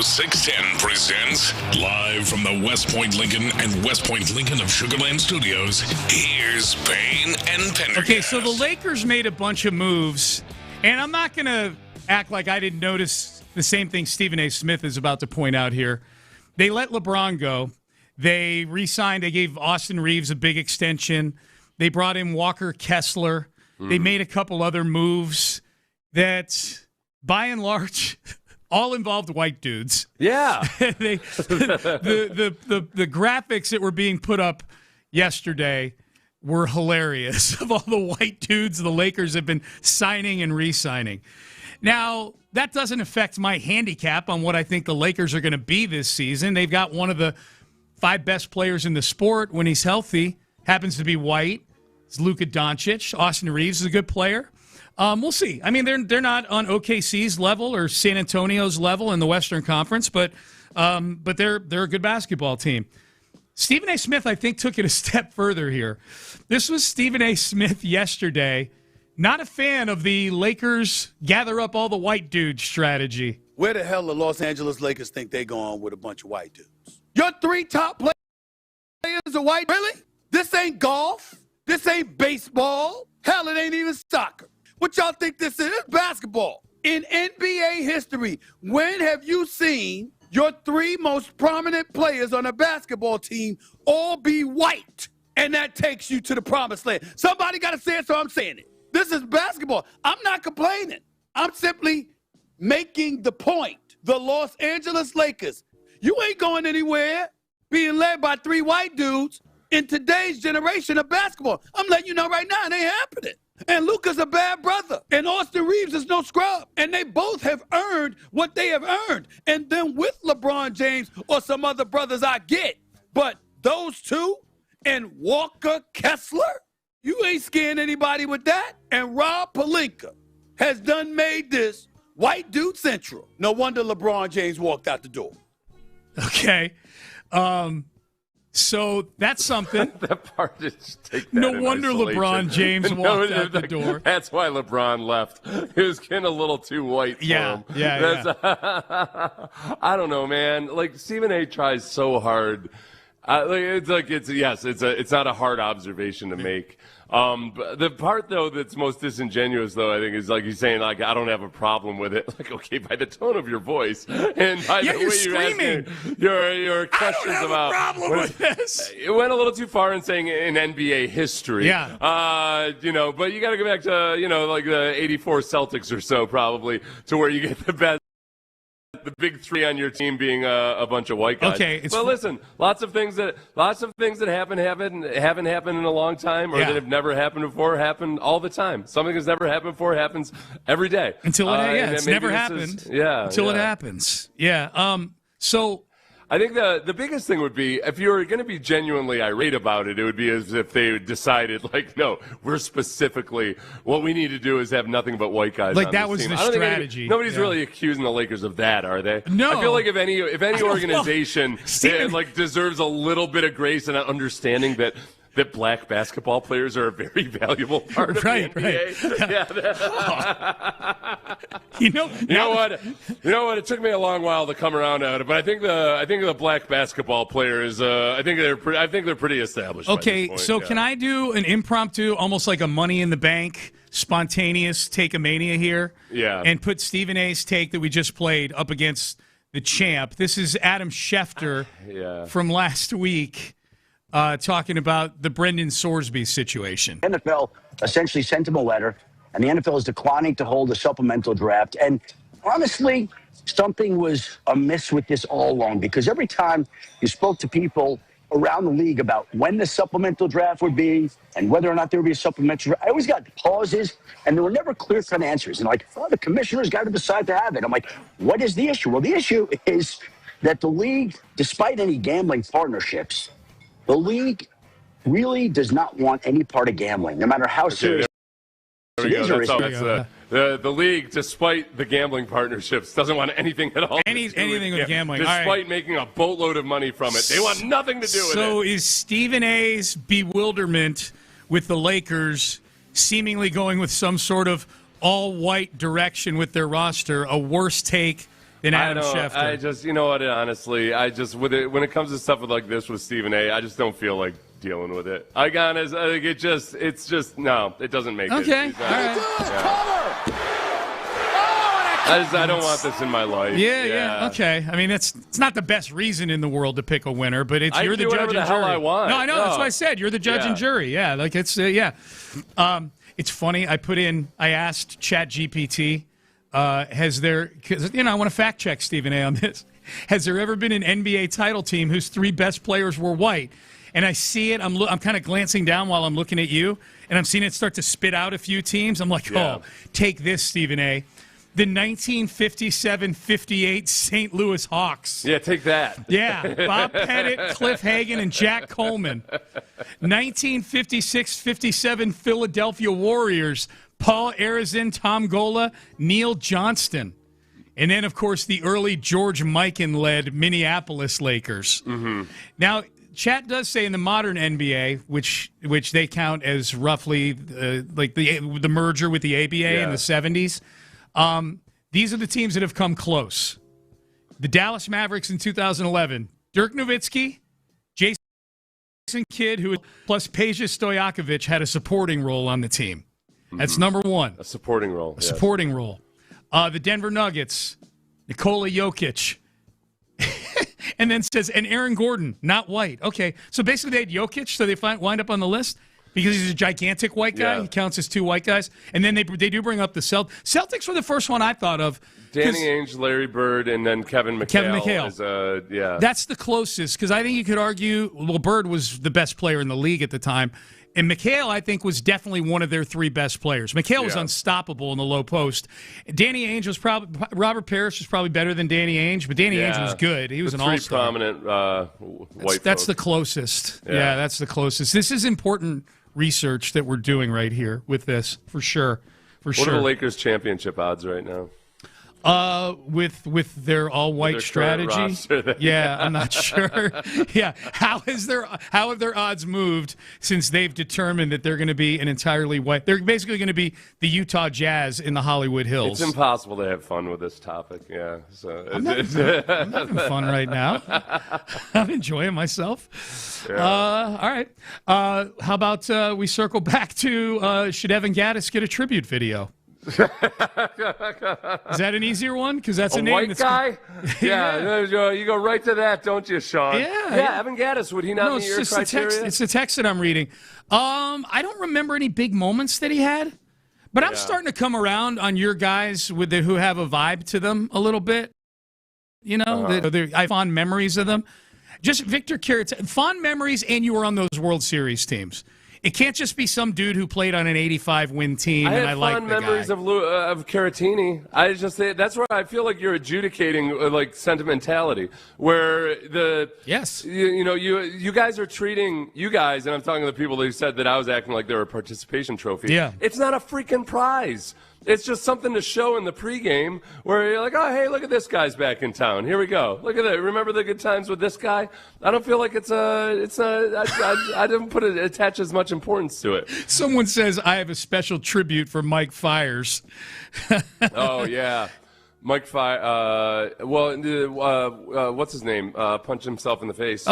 Speaker 1: Studio 610 presents, live from the West Point Lincoln and West Point Lincoln of Sugar Land Studios, here's Payne and Pendergast.
Speaker 4: Okay, so the Lakers made a bunch of moves, and I'm not going to act like I didn't notice the same thing Stephen A. Smith is about to point out here. They let LeBron go. They re-signed. They gave Austin Reeves a big extension. They brought in Walker Kessler. They made a couple other moves that, by and large, all involved white dudes.
Speaker 7: Yeah.
Speaker 4: the graphics that were being put up yesterday were hilarious of all the white dudes the Lakers have been signing and re-signing. Now, that doesn't affect my handicap on what I think the Lakers are going to be this season. They've got one of the 5 best players in the sport when he's healthy. Happens to be white. It's Luka Doncic. Austin Reeves is a good player. We'll see. I mean, they're not on OKC's level or San Antonio's level in the Western Conference, but they're a good basketball team. Stephen A. Smith, I think, took it a step further here. This was Stephen A. Smith yesterday. Not a fan of the Lakers gather up all the white dudes strategy.
Speaker 18: Where the hell the Los Angeles Lakers think they going with a bunch of white dudes? Your 3 top players are white? Really? This ain't golf. This ain't baseball. Hell, it ain't even soccer. What y'all think this is? It's basketball. In NBA history, when have you seen your 3 most prominent players on a basketball team all be white? And that takes you to the promised land. Somebody got to say it, so I'm saying it. This is basketball. I'm not complaining. I'm simply making the point. The Los Angeles Lakers, you ain't going anywhere being led by 3 white dudes in today's generation of basketball. I'm letting you know right now, it ain't happening. And Luka's a bad brother. And Austin Reeves is no scrub. And they both have earned what they have earned. And then with LeBron James or some other brothers I get. But those 2 and Walker Kessler, you ain't scaring anybody with that. And Rob Pelinka has done made this white dude central. No wonder LeBron James walked out the door.
Speaker 4: Okay. So that's something.
Speaker 7: That part is take that
Speaker 4: no wonder
Speaker 7: isolation.
Speaker 4: LeBron James walked out the door.
Speaker 7: That's why LeBron left. He was getting a little too white for him.
Speaker 4: Yeah.
Speaker 7: I don't know, man. Like Stephen A. tries so hard. It's not a hard observation to make. But the part though that's most disingenuous though, I think, is like he's saying like I don't have a problem with it. Like, okay, by the tone of your voice and by the way you're asking your questions about
Speaker 4: a problem with this.
Speaker 7: It went a little too far in saying in NBA history.
Speaker 4: Yeah.
Speaker 7: But you got to go back to like the '84 Celtics or so probably to where you get the best. The big 3 on your team being a bunch of white guys.
Speaker 4: Okay,
Speaker 7: but listen, lots of things that haven't happened in a long time, or that have never happened before, happen all the time. Something that's never happened before happens every day.
Speaker 4: Until it's never happened. Until it happens. Yeah. So
Speaker 7: I think the biggest thing would be if you were going to be genuinely irate about it, it would be as if they decided, like, no, we're specifically what we need to do is have nothing but white guys.
Speaker 4: Like
Speaker 7: on
Speaker 4: that
Speaker 7: this
Speaker 4: was
Speaker 7: team.
Speaker 4: the
Speaker 7: I don't think
Speaker 4: strategy.
Speaker 7: Nobody's really accusing the Lakers of that, are they?
Speaker 4: No.
Speaker 7: I feel like if any organization deserves a little bit of grace and an understanding that black basketball players are a very valuable part of the NBA. You know what? It took me a long while to come around on it, but I think the black basketball players, I think they're pretty established.
Speaker 4: Okay,
Speaker 7: by this
Speaker 4: so
Speaker 7: point,
Speaker 4: can I do an impromptu, almost like a Money in the Bank, spontaneous take-a-mania here?
Speaker 7: Yeah.
Speaker 4: And put Stephen A's take that we just played up against the champ. This is Adam Schefter from last week. Talking about the Brendan Sorsby situation.
Speaker 19: NFL essentially sent him a letter, and the NFL is declining to hold a supplemental draft. And honestly, something was amiss with this all along, because every time you spoke to people around the league about when the supplemental draft would be and whether or not there would be a supplemental draft, I always got pauses, and there were never clear-cut answers. And like, the commissioner's got to decide to have it. I'm like, what is the issue? Well, the issue is that the league, despite any gambling partnerships, the league really does not want any part of gambling, no matter how serious
Speaker 7: there we go. The league, despite the gambling partnerships, doesn't want anything at all.
Speaker 4: Anything with gambling.
Speaker 7: Despite making a boatload of money from it. They want nothing to do with it.
Speaker 4: So is Stephen A's bewilderment with the Lakers seemingly going with some sort of all-white direction with their roster a worse take than Adam Schefter.
Speaker 7: I just, you know what? Honestly, when it comes to stuff like this with Stephen A., I just don't feel like dealing with it. I think it just doesn't make it.
Speaker 4: Okay, all right.
Speaker 7: I don't want this in my life.
Speaker 4: Yeah. Okay. I mean, it's not the best reason in the world to pick a winner, but you're the judge and jury.
Speaker 7: Hell I want.
Speaker 4: No, I know. That's what I said. You're the judge and jury. Yeah. Like it's it's funny. I asked ChatGPT, has there? Because I want to fact check Stephen A. on this. Has there ever been an NBA title team whose 3 best players were white? And I see it. I'm kind of glancing down while I'm looking at you, and I'm seeing it start to spit out a few teams. I'm like, oh, take this, Stephen A. The 1957-58 St. Louis Hawks.
Speaker 7: Yeah, take that.
Speaker 4: Yeah, Bob Pettit, Cliff Hagan, and Jack Coleman. 1956-57 Philadelphia Warriors. Paul Arizin, Tom Gola, Neil Johnston. And then, of course, the early George Mikan-led Minneapolis Lakers. Mm-hmm. Now, Chat does say in the modern NBA, which they count as roughly like the merger with the ABA in the 70s, these are the teams that have come close. The Dallas Mavericks in 2011, Dirk Nowitzki, Jason Kidd, plus Peja Stojakovic had a supporting role on the team. That's number one.
Speaker 7: A supporting role.
Speaker 4: A supporting role. The Denver Nuggets, Nikola Jokic. And then says, and Aaron Gordon, not white. Okay, so basically they had Jokic, so they wind up on the list because he's a gigantic white guy. Yeah. He counts as 2 white guys. And then they do bring up the Celtics were the first one I thought of.
Speaker 7: Danny Ainge, Larry Bird, and then Kevin McHale.
Speaker 4: That's the closest, because I think you could argue, well, Bird was the best player in the league at the time. And McHale, I think, was definitely one of their 3 best players. McHale was unstoppable in the low post. Danny Ainge was Robert Parrish was probably better than Danny Ainge, but Danny Ainge was good. He was an all-star.
Speaker 7: 3 prominent white
Speaker 4: That's the closest. Yeah, that's the closest. This is important research that we're doing right here with this, for sure.
Speaker 7: What are the Lakers championship odds right now?
Speaker 4: With their all-white strategy, I'm not sure. Yeah, how have their odds moved since they've determined that they're going to be an entirely white? They're basically going to be the Utah Jazz in the Hollywood Hills.
Speaker 7: It's impossible to have fun with this topic. Yeah, so
Speaker 4: I'm having fun right now. I'm enjoying myself.
Speaker 7: Yeah.
Speaker 4: All right. How about we circle back to should Evan Gaddis get a tribute video? Is that an easier one? Because that's a name.
Speaker 7: White guy? Yeah, you go right to that, don't you, Sean?
Speaker 4: Yeah.
Speaker 7: Evan Gaddis, would he not meet your criteria?
Speaker 4: It's the text that I'm reading. I don't remember any big moments that he had, but I'm starting to come around on your guys who have a vibe to them a little bit. You know, I have fond memories of them. Just Victor Carrot, fond memories, and you were on those World Series teams. It can't just be some dude who played on an 85-win team, and I like the guy.
Speaker 7: I had fond memories of Caratini. That's where I feel like you're adjudicating like sentimentality, where you guys are treating and I'm talking to the people who said that I was acting like they're a participation trophy.
Speaker 4: Yeah,
Speaker 7: it's not a freaking prize. It's just something to show in the pregame where you're like, oh, hey, look at this guy's back in town. Here we go. Look at that. Remember the good times with this guy? I don't feel like I didn't attach as much importance to it.
Speaker 4: Someone says I have a special tribute for Mike Fiers.
Speaker 7: Oh, yeah. Mike Fire. What's his name? Punched himself in the face.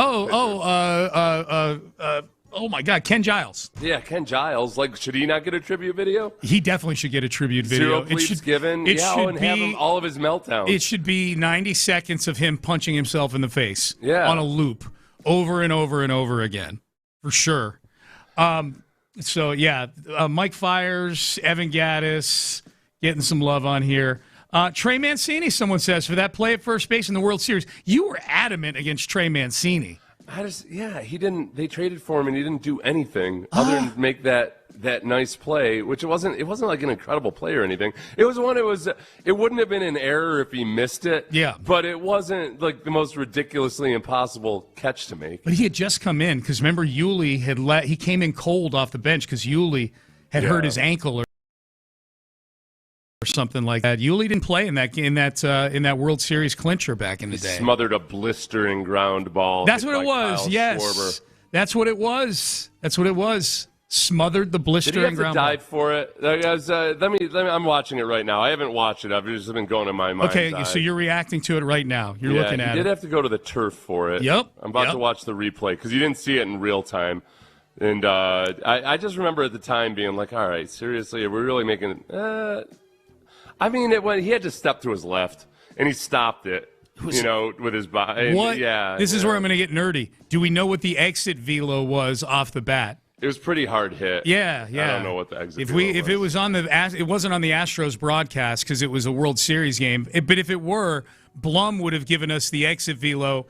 Speaker 4: Oh, my God, Ken Giles.
Speaker 7: Yeah, Ken Giles. Like, should he not get a tribute video?
Speaker 4: He definitely should get a tribute video.
Speaker 7: 0 bleeps given. Have him all of his meltdowns.
Speaker 4: It should be 90 seconds of him punching himself in the face on a loop over and over and over again, for sure. Mike Fiers, Evan Gaddis, getting some love on here. Trey Mancini, someone says, for that play at first base in the World Series. You were adamant against Trey Mancini.
Speaker 7: He didn't. They traded for him, and he didn't do anything other than make that nice play, which it wasn't like an incredible play or anything. It was one. It wouldn't have been an error if he missed it.
Speaker 4: Yeah,
Speaker 7: but it wasn't like the most ridiculously impossible catch to make.
Speaker 4: But he had just come in because remember Hughley he came in cold off the bench because Hughley had hurt his ankle or something like that. Hughley didn't play in that World Series clincher back in the day.
Speaker 7: Smothered a blistering ground ball.
Speaker 4: That's what it was. Yes, Schwarber. That's what it was. Smothered the blistering
Speaker 7: Did he have to
Speaker 4: ground ball.
Speaker 7: dive for it? Let me. I'm watching it right now. I haven't watched it. I've just been going in my mind.
Speaker 4: Okay, so you're reacting to it right now. You're looking at it.
Speaker 7: He did have to go to the turf for it.
Speaker 4: Yep.
Speaker 7: I'm about to watch the replay because you didn't see it in real time. And I just remember at the time being like, all right, seriously, are we really making I mean, he had to step to his left, and he stopped it, with his body.
Speaker 4: What?
Speaker 7: Yeah.
Speaker 4: This is where I'm going to get nerdy. Do we know what the exit velo was off the bat?
Speaker 7: It was pretty hard hit.
Speaker 4: Yeah.
Speaker 7: I don't know what the exit
Speaker 4: If
Speaker 7: velo was.
Speaker 4: it was on it wasn't on the Astros broadcast because it was a World Series game. But if it were, Blum would have given us the exit velo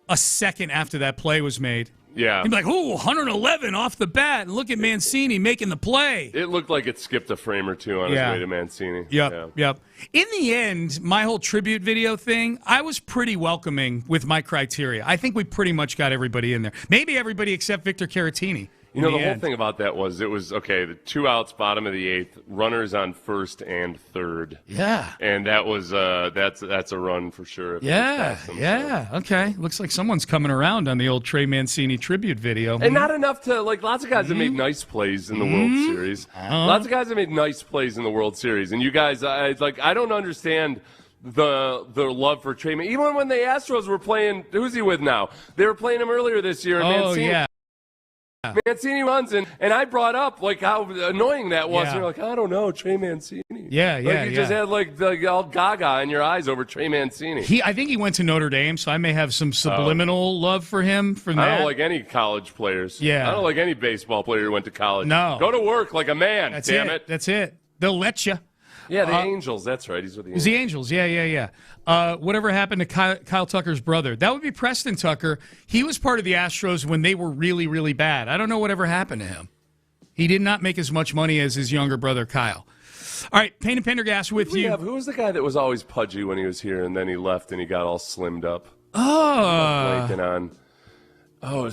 Speaker 4: a second after that play was made.
Speaker 7: Yeah.
Speaker 4: He'd be like, 111 off the bat. And look at Mancini making the play.
Speaker 7: It looked like it skipped a frame or two on his way to Mancini.
Speaker 4: Yep. In the end, my whole tribute video thing, I was pretty welcoming with my criteria. I think we pretty much got everybody in there. Maybe everybody except Victor Caratini.
Speaker 7: The whole thing about that was the 2 outs, bottom of the 8th, runners on first and third.
Speaker 4: Yeah.
Speaker 7: And that was that's a run for sure.
Speaker 4: Okay. Looks like someone's coming around on the old Trey Mancini tribute video.
Speaker 7: And not enough to, lots of guys have made nice plays in the World Series. Lots of guys have made nice plays in the World Series. And you guys, I don't understand the love for Trey. Even when the Astros were playing, who's he with now? They were playing him earlier this year. And Mancini, Mancini runs in, and I brought up how annoying that was.
Speaker 4: Yeah.
Speaker 7: And you're like, I don't know, Trey Mancini.
Speaker 4: Yeah.
Speaker 7: You just had all gaga in your eyes over Trey Mancini.
Speaker 4: I think he went to Notre Dame, so I may have some subliminal love for him from that.
Speaker 7: I don't like any college players.
Speaker 4: Yeah.
Speaker 7: I don't like any baseball player who went to college.
Speaker 4: No.
Speaker 7: Go to work like a man,
Speaker 4: That's
Speaker 7: damn it.
Speaker 4: That's it. They'll let you.
Speaker 7: Yeah, the Angels. That's right. He's with the Angels.
Speaker 4: The Angels. Yeah. Whatever happened to Kyle Tucker's brother? That would be Preston Tucker. He was part of the Astros when they were really, really bad. I don't know whatever happened to him. He did not make as much money as his younger brother, Kyle. All right, Payne and Pendergast with you.
Speaker 7: Who was the guy that was always pudgy when he was here and then he left and he got all slimmed up?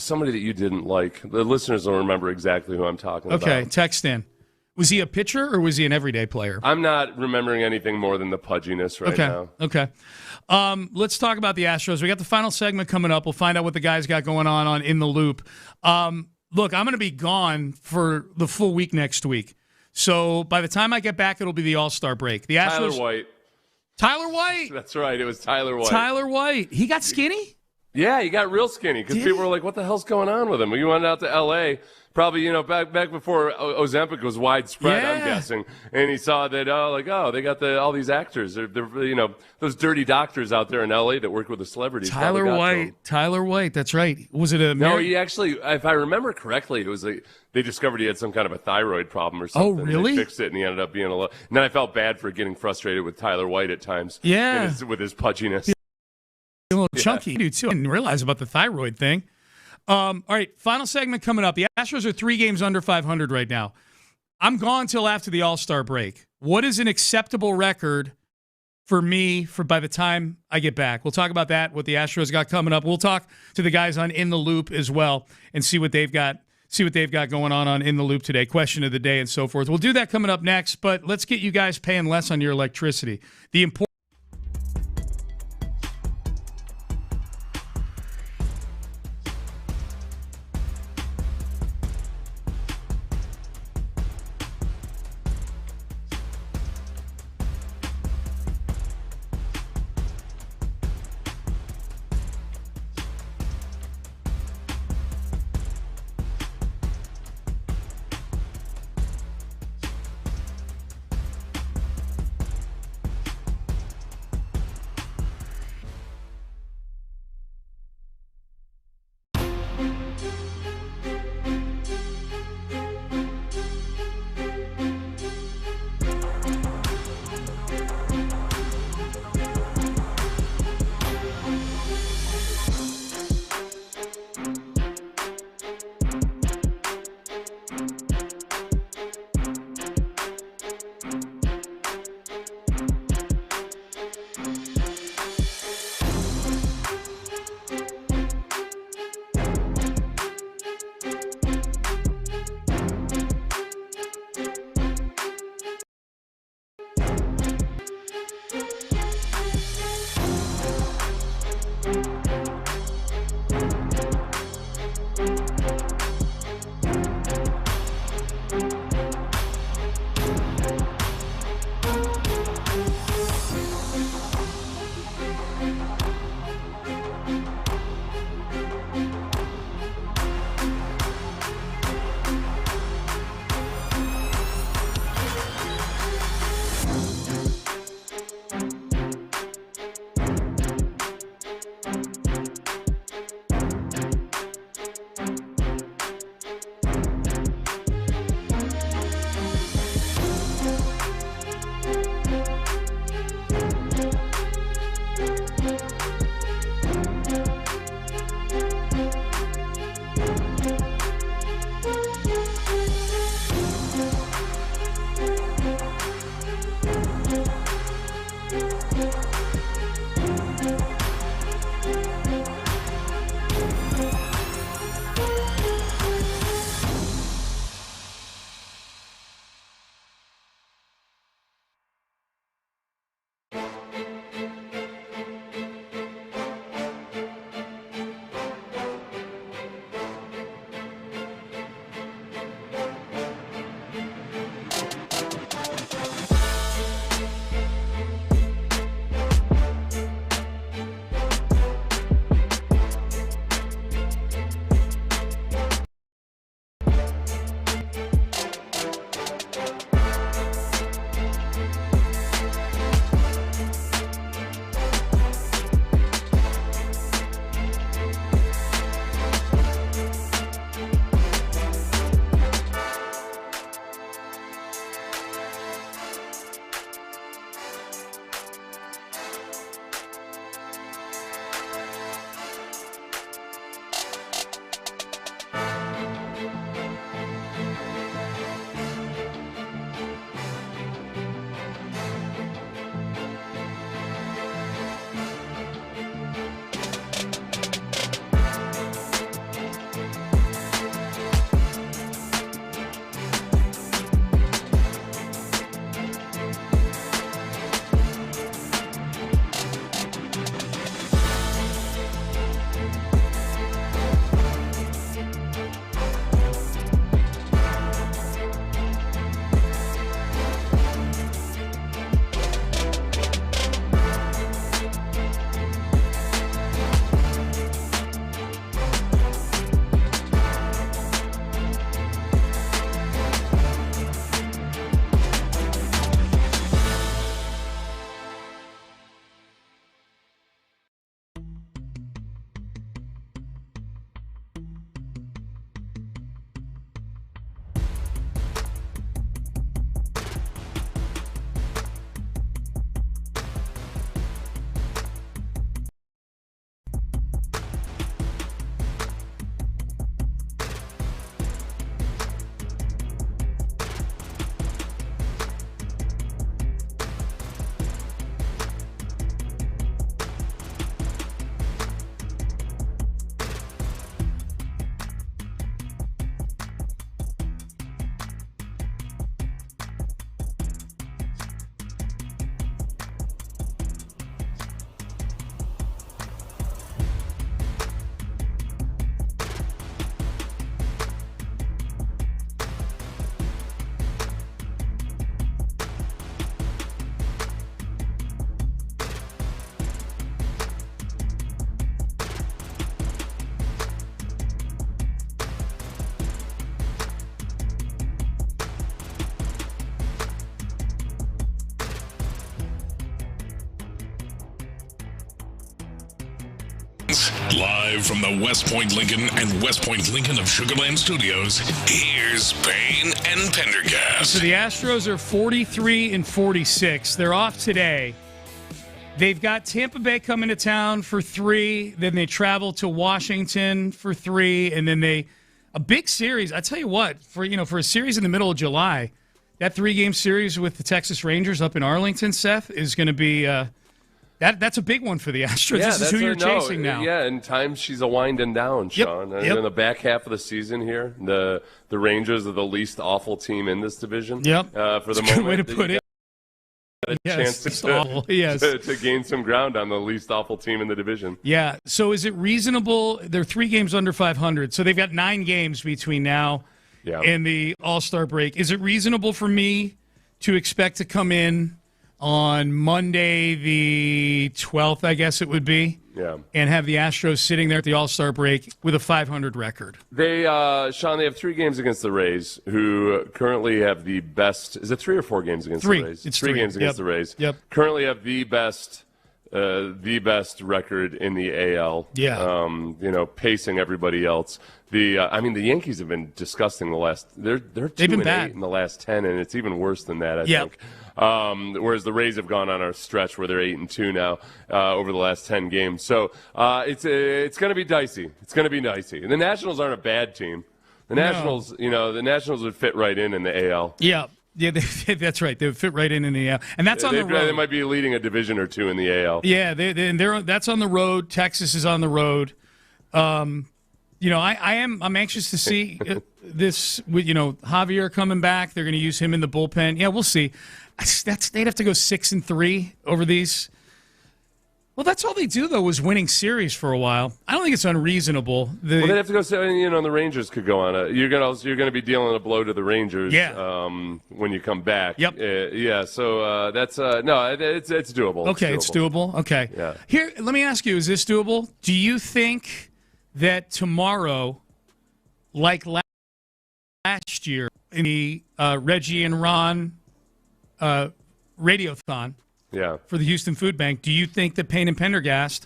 Speaker 7: Somebody that you didn't like. The listeners will remember exactly who I'm talking about.
Speaker 4: Okay, text in. Was he a pitcher or was he an everyday player?
Speaker 7: I'm not remembering anything more than the pudginess right now.
Speaker 4: Okay. Let's talk about the Astros. We got the final segment coming up. We'll find out what the guys got going on In the Loop. Look, I'm going to be gone for the full week next week. So by the time I get back, it'll be the All-Star break. The Astros. Tyler White.
Speaker 7: That's right. It was Tyler White.
Speaker 4: Tyler White. He got skinny?
Speaker 7: Yeah, he got real skinny because people were like, what the hell's going on with him? We went out to L.A., probably, back before Ozempic was widespread, I'm guessing. And he saw that, they got all these actors. They're those dirty doctors out there in L.A. that work with the celebrities.
Speaker 4: Tyler White, that's right. Was it a...
Speaker 7: No, he actually, if I remember correctly, it was they discovered he had some kind of a thyroid problem or something.
Speaker 4: Oh, really?
Speaker 7: They fixed it, and he ended up being a little... And then I felt bad for getting frustrated with Tyler White at times.
Speaker 4: Yeah.
Speaker 7: With his pudginess.
Speaker 4: A little chunky, dude, too. I didn't realize about the thyroid thing. All right, final segment coming up. The Astros are 3 games under 500 right now. I'm gone till after the All-Star break. What is an acceptable record for me by the time I get back? We'll talk about that, what the Astros got coming up. We'll talk to the guys on In the Loop as well and see what they've got going on In the Loop today, question of the day and so forth. We'll do that coming up next, but let's get you guys paying less on your electricity. The important
Speaker 1: Live from the West Point Lincoln and West Point Lincoln of Sugar Land Studios, here's Payne and Pendergast.
Speaker 4: So the Astros are 43 and 46. They're off today. They've got Tampa Bay coming to town for 3. Then they travel to Washington for 3, and then a big series. I tell you what, for a series in the middle of July, that 3-game series with the Texas Rangers up in Arlington, Seth, is going to be. That's a big one for the Astros.
Speaker 7: Yeah,
Speaker 4: this is who you're chasing now.
Speaker 7: Yeah, and times she's a winding down, Sean.
Speaker 4: Yep.
Speaker 7: In the back half of the season here, the Rangers are the least awful team in this division.
Speaker 4: Yep.
Speaker 7: For the
Speaker 4: That's a good
Speaker 7: moment,
Speaker 4: way to put it.
Speaker 7: A
Speaker 4: Yes,
Speaker 7: chance to gain some ground on the least awful team in the division.
Speaker 4: Yeah. So is it reasonable? They're 3 games under 500, so they've got 9 games between now and the All-Star break. Is it reasonable for me to expect to come in on Monday the 12th, I guess it would be, and have the Astros sitting there at the All-Star break with a 500 record?
Speaker 7: They, Sean, they have 3 games against the Rays, who currently have the best. Is it 3 or 4 games against the Rays?
Speaker 4: It's
Speaker 7: 3 games against the Rays.
Speaker 4: Yep.
Speaker 7: Currently have the best record in the AL.
Speaker 4: Yeah.
Speaker 7: Pacing everybody else. The Yankees have been disgusting the last. They've been 2-8 in the last 10, and it's even worse than that. I think. Whereas the Rays have gone on a stretch where they're 8-2 now over the last 10 games. So it's going to be dicey. It's going to be dicey. And the Nationals aren't a bad team. The Nationals, the Nationals would fit right in the AL.
Speaker 4: Yeah. Yeah, that's right. They would fit right in the AL, and that's on the road.
Speaker 7: They might be leading a division or 2 in the AL.
Speaker 4: Yeah, that's on the road. Texas is on the road. I'm anxious to see this with Javier coming back. They're going to use him in the bullpen. Yeah, we'll see. They'd have to go 6-3 over these. Well, that's all they do though was winning series for a while. I don't think it's unreasonable.
Speaker 7: They'd have to go. The Rangers could go on you're going to be dealing a blow to the Rangers. When you come back.
Speaker 4: Yep.
Speaker 7: So that's it's doable.
Speaker 4: Okay, it's doable. Okay.
Speaker 7: Yeah.
Speaker 4: Here, let me ask you: is this doable? Do you think that tomorrow, like last year in the Reggie and Ron radiothon?
Speaker 7: Yeah.
Speaker 4: For the Houston Food Bank, do you think that Payne and Pendergast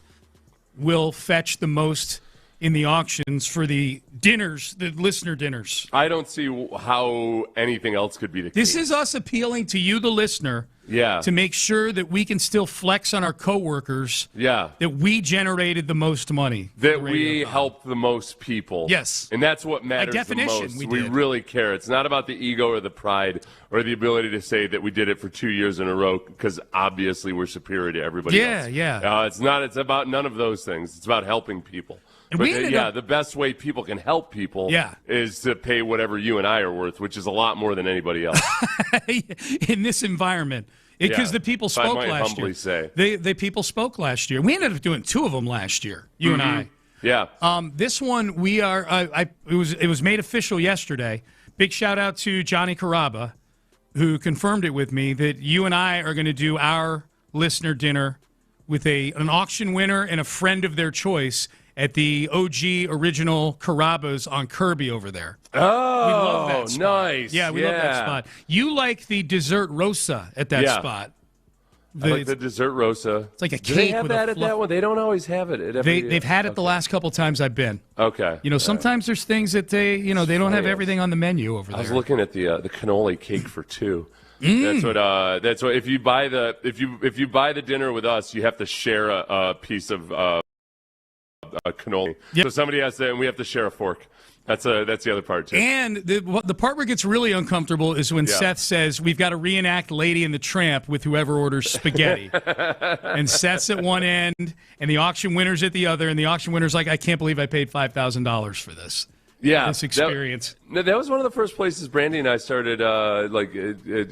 Speaker 4: will fetch the most in the auctions for the dinners, the listener dinners?
Speaker 7: I don't see how anything else could be the case.
Speaker 4: This is us appealing to you, the listener, to make sure that we can still flex on our coworkers.
Speaker 7: Yeah.
Speaker 4: That we generated the most money.
Speaker 7: That we helped the most people.
Speaker 4: Yes.
Speaker 7: And that's what matters the most. We really care. It's not about the ego or the pride or the ability to say that we did it for 2 years in a row because obviously we're superior to everybody else.
Speaker 4: Yeah.
Speaker 7: It's about none of those things. It's about helping people.
Speaker 4: And
Speaker 7: the best way people can help people is to pay whatever you and I are worth, which is a lot more than anybody else.
Speaker 4: In this environment. Because the people spoke last year.
Speaker 7: I might humbly say.
Speaker 4: The people spoke last year. We ended up doing 2 of them last year, you and I.
Speaker 7: Yeah.
Speaker 4: This one, we are it was made official yesterday. Big shout-out to Johnny Caraba, who confirmed it with me, that you and I are going to do our listener dinner with an auction winner and a friend of their choice at the OG original Carrabba's on Kirby over there.
Speaker 7: Oh,
Speaker 4: we love that spot.
Speaker 7: Nice.
Speaker 4: Yeah, we love that spot. You like the dessert rosa at that spot.
Speaker 7: I like the dessert rosa.
Speaker 4: It's like a cake.
Speaker 7: Do they have
Speaker 4: with
Speaker 7: that at that one? They don't always have it.
Speaker 4: They've had it the last couple times I've been.
Speaker 7: Okay.
Speaker 4: Sometimes there's things that they don't have everything on the menu over there.
Speaker 7: I was looking at the cannoli cake for 2. That's what if you buy the dinner with us, you have to share a piece of cannoli.
Speaker 4: Yep.
Speaker 7: So somebody has to, and we have to share a fork. That's the other part too.
Speaker 4: And the part where it gets really uncomfortable is when Seth says we've got to reenact Lady and the Tramp with whoever orders spaghetti. And Seth's at one end, and the auction winner's at the other, and the auction winner's like, I can't believe I paid $5,000 for this.
Speaker 7: Yeah,
Speaker 4: this experience.
Speaker 7: That was one of the first places Brandy and I started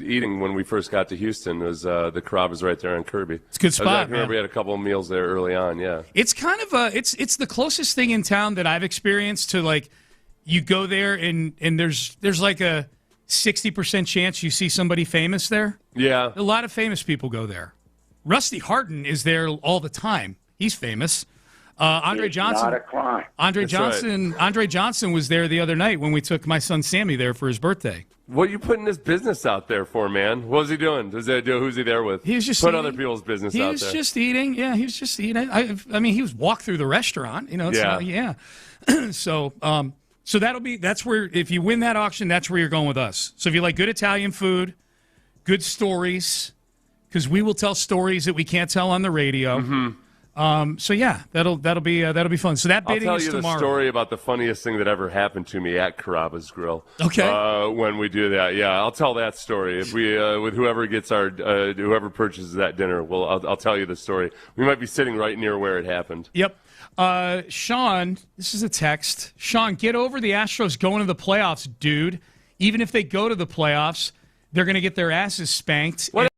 Speaker 7: eating when we first got to Houston. Was the Carrabba's right there on Kirby?
Speaker 4: It's a good spot.
Speaker 7: I remember we had a couple of meals there early on. Yeah,
Speaker 4: it's kind of it's the closest thing in town that I've experienced to like you go there and there's like a 60% chance you see somebody famous there.
Speaker 7: Yeah,
Speaker 4: a lot of famous people go there. Rusty Harton is there all the time. He's famous. Andre Johnson.
Speaker 20: Not a crime.
Speaker 4: Andre Johnson was there the other night when we took my son Sammy there for his birthday.
Speaker 7: What are you putting his business out there for, man? What was he doing? Who's he there with?
Speaker 4: He was just
Speaker 7: put
Speaker 4: eating.
Speaker 7: other people's business out
Speaker 4: He
Speaker 7: there.
Speaker 4: was just eating. Yeah, he was just eating. I mean, he was walked through the restaurant. So that's where, if you win that auction, that's where you're going with us. So if you like good Italian food, good stories, because we will tell stories that we can't tell on the radio.
Speaker 7: Mm-hmm.
Speaker 4: That'll be fun. So that bidding is tomorrow.
Speaker 7: I'll tell you the story about the funniest thing that ever happened to me at Carrabba's Grill.
Speaker 4: Okay.
Speaker 7: When we do that, yeah, I'll tell that story. If we with whoever gets whoever purchases that dinner, I'll tell you the story. We might be sitting right near where it happened.
Speaker 4: Yep. Sean, this is a text. Sean, get over the Astros going to the playoffs, dude. Even if they go to the playoffs, they're going to get their asses spanked.
Speaker 7: What?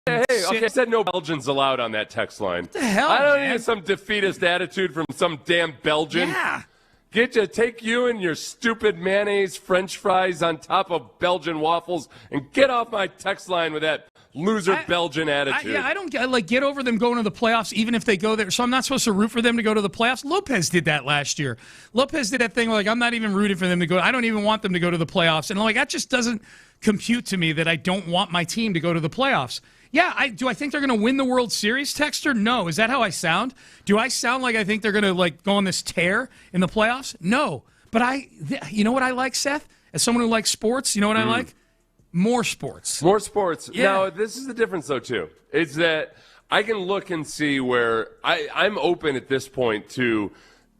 Speaker 7: Hey, okay, I said no Belgians allowed on that text line. What
Speaker 4: the hell,
Speaker 7: I don't
Speaker 4: man?
Speaker 7: need some defeatist attitude from some damn Belgian.
Speaker 4: Yeah.
Speaker 7: Take you and your stupid mayonnaise French fries on top of Belgian waffles and get off my text line with that loser Belgian attitude.
Speaker 4: I don't get over them going to the playoffs, even if they go there. So I'm not supposed to root for them to go to the playoffs. Lopez did that last year. Lopez did that thing where, I'm not even rooting for them to go. I don't even want them to go to the playoffs. And that just doesn't compute to me that I don't want my team to go to the playoffs. Yeah, do I think they're going to win the World Series, Texter? No. Is that how I sound? Do I sound like I think they're going to go on this tear in the playoffs? No. But you know what I like, Seth? As someone who likes sports, you know what I like? More sports.
Speaker 7: More sports.
Speaker 4: Yeah.
Speaker 7: Now, this is the difference, though, too. It's that I can look and see where I'm open at this point to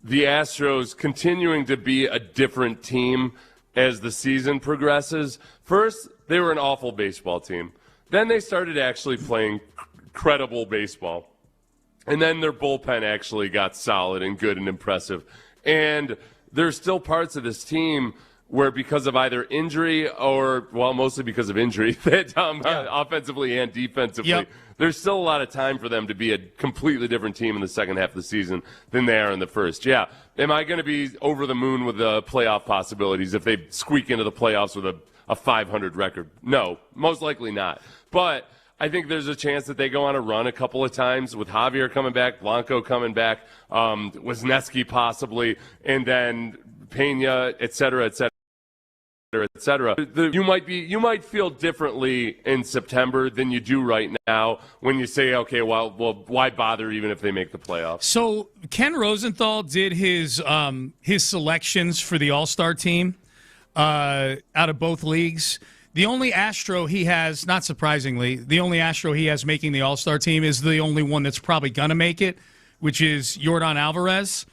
Speaker 7: the Astros continuing to be a different team as the season progresses. First, they were an awful baseball team. Then they started actually playing credible baseball. And then their bullpen actually got solid and good and impressive. And there's still parts of this team where because of either injury or, mostly because of injury, that offensively and defensively, there's still a lot of time for them to be a completely different team in the second half of the season than they are in the first. Yeah. Am I going to be over the moon with the playoff possibilities if they squeak into the playoffs with a 500 record? No, most likely not. But I think there's a chance that they go on a run a couple of times with Javier coming back, Blanco coming back, Wisniewski possibly, and then Pena, et cetera, et cetera. Et cetera. You might feel differently in September than you do right now when you say, okay, well, why bother even if they make the playoffs?
Speaker 4: So Ken Rosenthal did his selections for the All-Star team out of both leagues. The only Astro he has, not surprisingly, the only Astro he has making the All-Star team is the only one that's probably going to make it, which is Yordan Alvarez.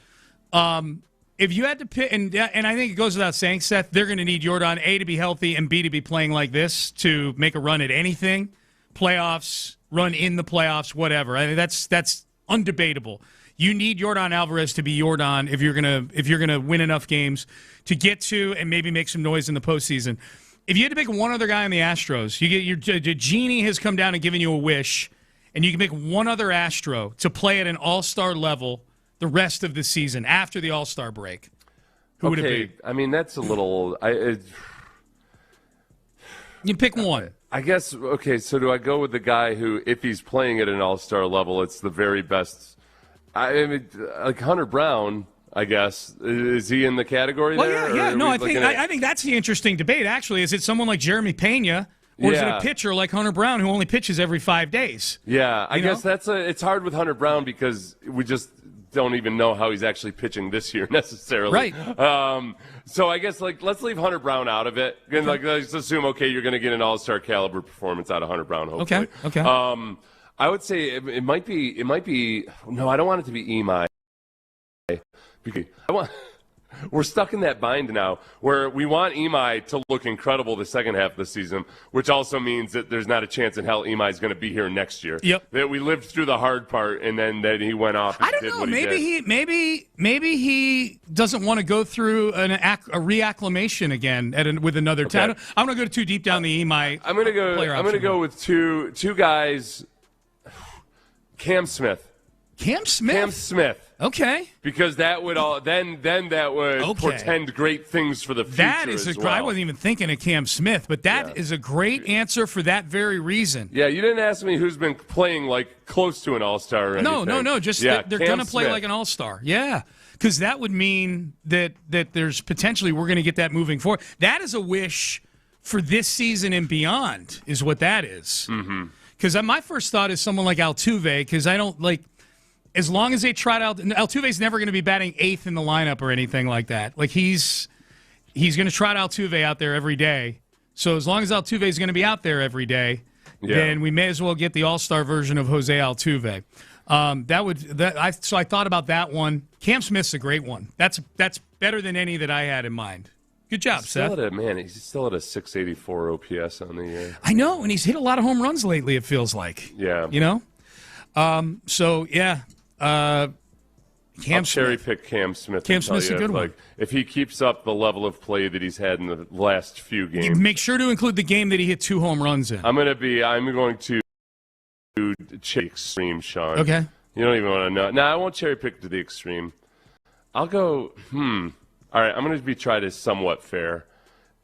Speaker 4: If you had to pick, and I think it goes without saying, Seth, they're going to need Yordan, A, to be healthy, and B, to be playing like this to make a run at anything, playoffs, run in the playoffs, whatever. I mean, that's undebatable. You need Yordan Alvarez to be Yordan if you're gonna win enough games to get to and maybe make some noise in the postseason. If you had to pick one other guy on the Astros, you get your genie has come down and given you a wish, and you can pick one other Astro to play at an all-star level the rest of the season after the all-star break. Who would it be?
Speaker 7: I mean, that's a little.
Speaker 4: You pick one.
Speaker 7: I guess. Okay, so do I go with the guy who, if he's playing at an all-star level, it's the very best? I mean, like Hunter Brown. I guess. Is he in the category there?
Speaker 4: Yeah. No, I think that's the interesting debate, actually. Is it someone like Jeremy Pena, or is it a pitcher like Hunter Brown who only pitches every 5 days?
Speaker 7: Yeah, I guess it's hard with Hunter Brown because we just don't even know how he's actually pitching this year necessarily.
Speaker 4: Right.
Speaker 7: So I guess, let's leave Hunter Brown out of it. And, let's assume, okay, you're going to get an all-star caliber performance out of Hunter Brown, hopefully.
Speaker 4: Okay.
Speaker 7: I would say it might be. No, I don't want it to be Imai. We're stuck in that bind now where we want Imai to look incredible the second half of the season, which also means that there's not a chance in hell Imai is going to be here next year.
Speaker 4: Yep.
Speaker 7: That we lived through the hard part and then that he went off and
Speaker 4: I don't
Speaker 7: did
Speaker 4: know.
Speaker 7: what he did.
Speaker 4: Maybe he doesn't want to go through a reacclimation again with another team. I'm going to go too deep down the Imai.
Speaker 7: I'm going to go with two guys. Cam Smith.
Speaker 4: Cam Smith.
Speaker 7: Cam Smith.
Speaker 4: Okay.
Speaker 7: Because that would then that would portend great things for the future.
Speaker 4: That is I wasn't even thinking of Cam Smith, but that is a great answer for that very reason.
Speaker 7: Yeah, you didn't ask me who's been playing like close to an all-star or anything.
Speaker 4: No. Just they're going to play like an all-star. Yeah. Because that would mean that there's potentially we're going to get that moving forward. That is a wish for this season and beyond is what that is. Because my first thought is someone like Altuve, because I don't like – as long as they trot out – Altuve's never going to be batting 8th in the lineup or anything like that. Like he's going to trot Altuve out there every day. So as long as Altuve's going to be out there every day, then we may as well get the all-star version of Jose Altuve. So I thought about that one. Cam Smith's a great one. That's better than any that I had in mind. Good job, Seth.
Speaker 7: He's still at a 684 OPS on the year.
Speaker 4: I know, and he's hit a lot of home runs lately, it feels like.
Speaker 7: Yeah.
Speaker 4: You know? Cam
Speaker 7: I'll cherry pick Cam Smith.
Speaker 4: Cam Smith's a good one.
Speaker 7: If he keeps up the level of play that he's had in the last few games.
Speaker 4: Make sure to include the game that he hit 2 home runs in.
Speaker 7: I'm going to cherry extreme, Sean.
Speaker 4: Okay.
Speaker 7: You don't even want to know. No, I won't cherry pick to the extreme. I'll go, All right, I'm going to try to somewhat fair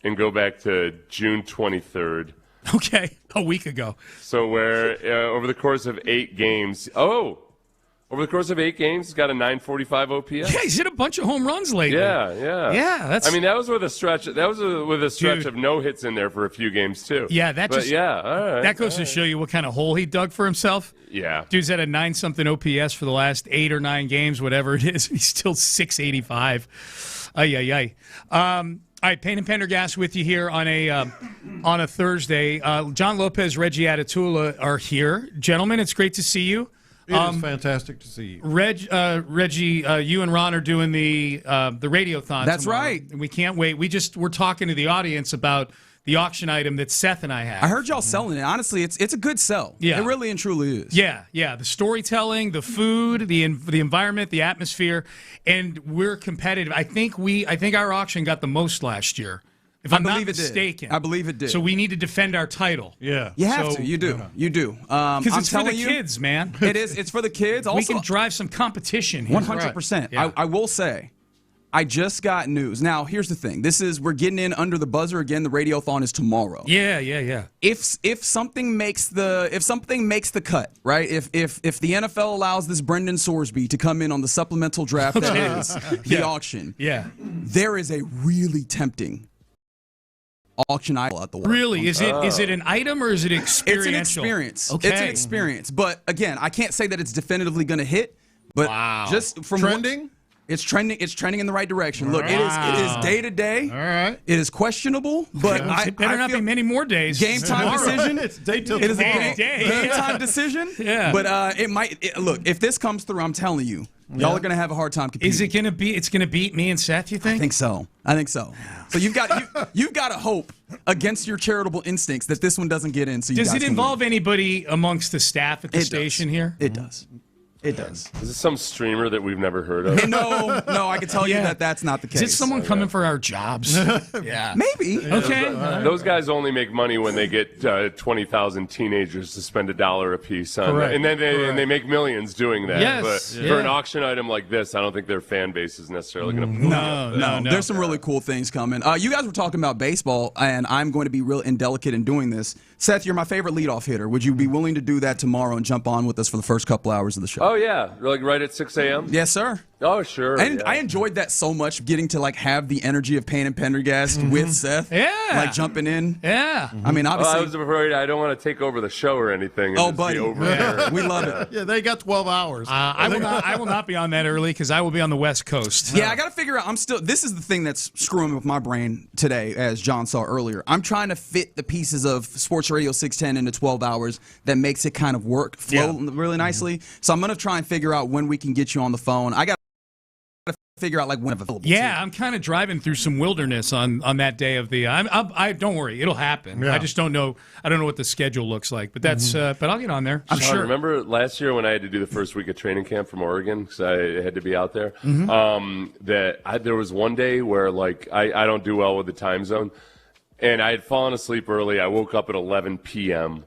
Speaker 7: and go back to June 23rd.
Speaker 4: Okay, a week ago.
Speaker 7: So where over the course of 8 games, he's got a 945 OPS.
Speaker 4: Yeah, he's hit a bunch of home runs lately.
Speaker 7: Yeah. That was with a stretch. That was with a stretch of no hits in there for a few games too.
Speaker 4: Yeah, all right. That goes
Speaker 7: to
Speaker 4: show you what kind of hole he dug for himself.
Speaker 7: Yeah,
Speaker 4: dude's had a 9-something OPS for the last 8 or 9 games, whatever it is. He's still 685. Ay. All right, Payne and Pendergast with you here on a Thursday. John Lopez, Reggie Atatula are here. Gentlemen, it's great to see you.
Speaker 20: It is fantastic to see you.
Speaker 4: Reggie, you and Ron are doing the Radiothon.
Speaker 21: That's
Speaker 4: tomorrow,
Speaker 21: right.
Speaker 4: And we can't wait. We're talking to the audience about the auction item that Seth and I have.
Speaker 21: I heard y'all selling it. Honestly, it's a good sell.
Speaker 4: Yeah.
Speaker 21: It really and truly is.
Speaker 4: Yeah. The storytelling, the food, the environment, the atmosphere, and we're competitive. I think our auction got the most last year. If I'm not mistaken.
Speaker 21: I believe it did.
Speaker 4: So we need to defend our title.
Speaker 20: Yeah.
Speaker 21: You have to. You do. You do.
Speaker 4: Because it's for the kids, man.
Speaker 21: It is. It's for the kids. Also,
Speaker 4: we can drive some competition here.
Speaker 21: 100%.
Speaker 4: Yeah.
Speaker 21: I will say, I just got news. Now, here's the thing. We're getting in under the buzzer again. The Radiothon is tomorrow.
Speaker 4: Yeah.
Speaker 21: If something makes the cut, right? If the NFL allows this Brendan Sorsby to come in on the supplemental draft that is the auction, there is a really tempting auction item out the way.
Speaker 4: Really? Is it an item or is it experiential?
Speaker 21: It's an experience.
Speaker 4: Okay.
Speaker 21: It's an experience. But again, I can't say that it's definitively going to hit. But just from
Speaker 20: trending.
Speaker 21: It's trending in the right direction. Look, it is day to day.
Speaker 20: All right.
Speaker 21: It is questionable, but
Speaker 4: it better not be many more days.
Speaker 21: Game time decision.
Speaker 20: It's day till
Speaker 21: it is
Speaker 20: tomorrow.
Speaker 21: a game time decision.
Speaker 4: Yeah.
Speaker 21: But it might look, if this comes through, I'm telling you, y'all are going to have a hard time competing.
Speaker 4: Is it going to be? It's going to beat me and Seth, you think?
Speaker 21: I think so. So you've got to hope against your charitable instincts that this one doesn't get in. So
Speaker 4: does it involve anybody amongst the staff at the station here?
Speaker 21: It does. It does.
Speaker 7: Is this some streamer that we've never heard of?
Speaker 21: No, I can tell you that's not the case.
Speaker 4: Is it someone coming for our jobs?
Speaker 21: Yeah. Maybe.
Speaker 4: Okay.
Speaker 7: Those guys only make money when they get 20,000 teenagers to spend $1 a piece on that. And then they make millions doing that.
Speaker 4: Yes.
Speaker 7: But for an auction item like this, I don't think their fan base is necessarily going to
Speaker 21: No. There's some really cool things coming. You guys were talking about baseball, and I'm going to be real indelicate in doing this. Seth, you're my favorite leadoff hitter. Would you be willing to do that tomorrow and jump on with us for the first couple hours of the show?
Speaker 7: Oh, yeah. Like right at 6 a.m.?
Speaker 21: Yes, sir.
Speaker 7: Oh, sure.
Speaker 21: And I enjoyed that so much, getting to have the energy of Payne and Pendergast with Seth.
Speaker 4: Yeah.
Speaker 21: Jumping in.
Speaker 4: Yeah.
Speaker 21: I mean, obviously.
Speaker 7: I was afraid I don't want to take over the show or anything.
Speaker 21: Buddy. We love it.
Speaker 20: Yeah, they got 12 hours.
Speaker 4: I will not be on that early because I will be on the West Coast.
Speaker 21: Yeah, I got to figure out. This is the thing that's screwing with my brain today, as John saw earlier. I'm trying to fit the pieces of Sports Radio 610 into 12 hours that makes it kind of flow really nicely. So I'm going to try and figure out when we can get you on the phone. I got to figure out when available.
Speaker 4: Yeah, I'm kind of driving through some wilderness on that day of the. I don't worry, it'll happen. Yeah. I just don't know. I don't know what the schedule looks like, but that's. But I'll get on there. I'm sure.
Speaker 7: Remember last year when I had to do the first week of training camp from Oregon because I had to be out there. There was one day where I don't do well with the time zone, and I had fallen asleep early. I woke up at 11 p.m.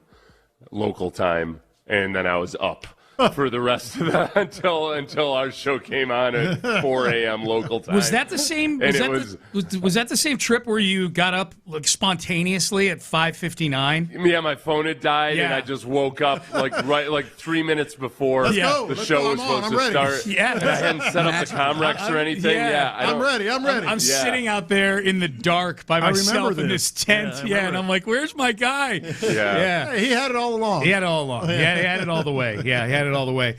Speaker 7: local time, and then I was up. for the rest of the until our show came on at 4 a.m. local time.
Speaker 4: Was that the same? Was that the same trip where you got up like spontaneously at 5:59?
Speaker 7: Yeah, my phone had died, and I just woke up like 3 minutes before the show was supposed to start.
Speaker 4: Yeah,
Speaker 7: and I hadn't set up the Comrex or anything.
Speaker 20: I'm ready.
Speaker 4: I'm sitting out there in the dark by myself in this tent. Yeah, and I'm like, "Where's my guy?"
Speaker 20: Yeah. Hey, he had it all along.
Speaker 4: He had it all along. Yeah, he had it all the way. Yeah, he had it all the way.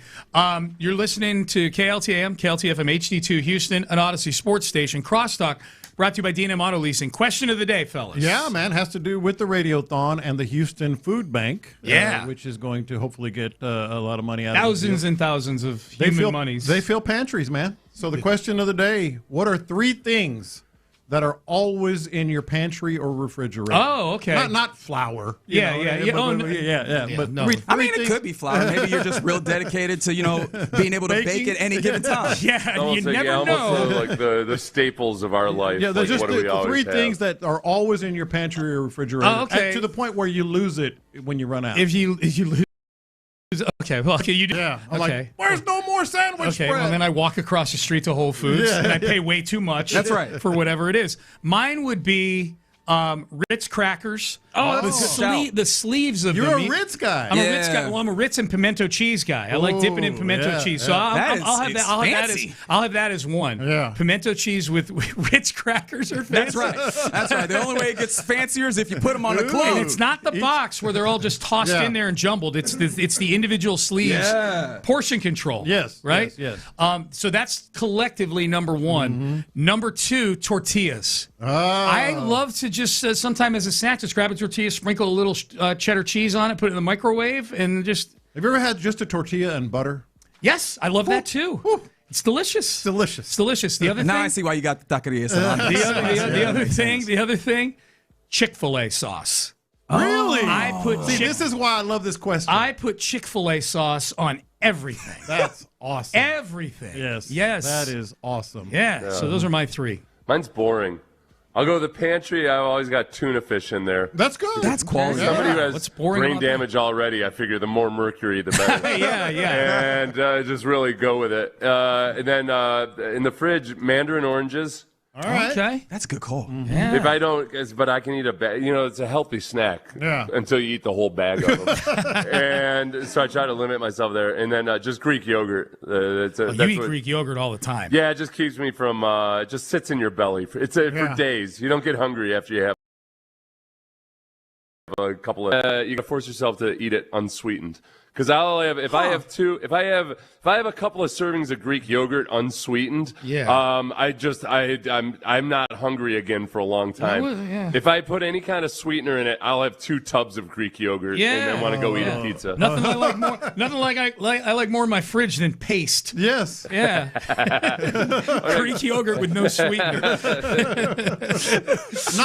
Speaker 4: You're listening to KLTAM, KLTFM HD2 Houston, an Odyssey sports station. Crosstalk, brought to you by D&M Auto Leasing. Question of the day, fellas.
Speaker 20: Yeah, man, has to do with the Radiothon and the Houston Food Bank. Which is going to hopefully get a lot of money out of it.
Speaker 4: Thousands and thousands of human monies.
Speaker 20: They fill pantries, man. So the question of the day, what are 3 things that are always in your pantry or refrigerator?
Speaker 4: Oh, okay.
Speaker 20: Not flour. But
Speaker 21: I mean, it could be flour. Maybe you're just real dedicated to, being able to bake at any given time.
Speaker 4: You never know.
Speaker 7: Like the staples of our life.
Speaker 20: Yeah, there's
Speaker 7: like,
Speaker 20: just the 3 things that are always in your pantry or refrigerator.
Speaker 4: Oh, okay.
Speaker 20: To the point where you lose it when you run out.
Speaker 4: If you lose. Okay, well, you do.
Speaker 20: Yeah, I'm like, where's no more sandwich
Speaker 4: Okay,
Speaker 20: bread?
Speaker 4: well, then I walk across the street to Whole Foods, and I pay way too much.
Speaker 21: That's right.
Speaker 4: For whatever it is. Mine would be Ritz crackers. The sleeves of
Speaker 20: You're
Speaker 4: the
Speaker 20: a Ritz guy.
Speaker 4: I'm a Ritz guy. Well, I'm a Ritz and pimento cheese guy. I like dipping in pimento cheese. So I'll have that as one.
Speaker 21: Yeah.
Speaker 4: Pimento cheese with Ritz crackers are fancy.
Speaker 21: That's right. That's right. The only way it gets fancier is if you put them on a cloth.
Speaker 4: And it's not the box where they're all just tossed in there and jumbled. It's the individual sleeves.
Speaker 21: Yeah.
Speaker 4: Portion control.
Speaker 20: Yes.
Speaker 4: Right?
Speaker 20: Yes.
Speaker 4: So that's collectively number one.
Speaker 20: Mm-hmm.
Speaker 4: Number 2, tortillas. I love to just sometime as a snack, just grab a tortilla, sprinkle a little cheddar cheese on it, put it in the microwave, and just...
Speaker 20: Have you ever had just a tortilla and butter?
Speaker 4: Yes, I love that too. It's delicious.
Speaker 20: Delicious.
Speaker 4: The other
Speaker 21: now
Speaker 4: thing...
Speaker 21: I see why you got the taquerias.
Speaker 4: The other thing, Chick-fil-A sauce.
Speaker 20: Really?
Speaker 4: This
Speaker 20: is why I love this question.
Speaker 4: I put Chick-fil-A sauce on everything.
Speaker 20: That's awesome.
Speaker 4: Everything.
Speaker 20: Yes. That is awesome.
Speaker 4: Yeah. So those are my 3.
Speaker 7: Mine's boring. I'll go to the pantry. I've always got tuna fish in there.
Speaker 20: That's good.
Speaker 21: That's quality.
Speaker 7: Somebody who has brain damage already, I figure the more mercury, the better.
Speaker 4: Yeah.
Speaker 7: And just really go with it. And then in the fridge, mandarin oranges.
Speaker 20: All right.
Speaker 4: Okay.
Speaker 21: That's a good call.
Speaker 4: Yeah.
Speaker 7: If I don't, but I can eat a bag. It's a healthy snack.
Speaker 20: Yeah.
Speaker 7: Until you eat the whole bag of them. And so I try to limit myself there. And then just Greek yogurt.
Speaker 4: You eat Greek yogurt all the time.
Speaker 7: Yeah, it just keeps me from. It just sits in your belly. It's for days. You don't get hungry after you have a couple of. You can force yourself to eat it unsweetened. Because if I have a couple of servings of Greek yogurt unsweetened, I'm not hungry again for a long time. If I put any kind of sweetener in it, I'll have 2 tubs of Greek yogurt and then want to go eat a pizza.
Speaker 4: Nothing I like more in my fridge than paste.
Speaker 20: Yes.
Speaker 4: Yeah. Greek yogurt with no sweetener.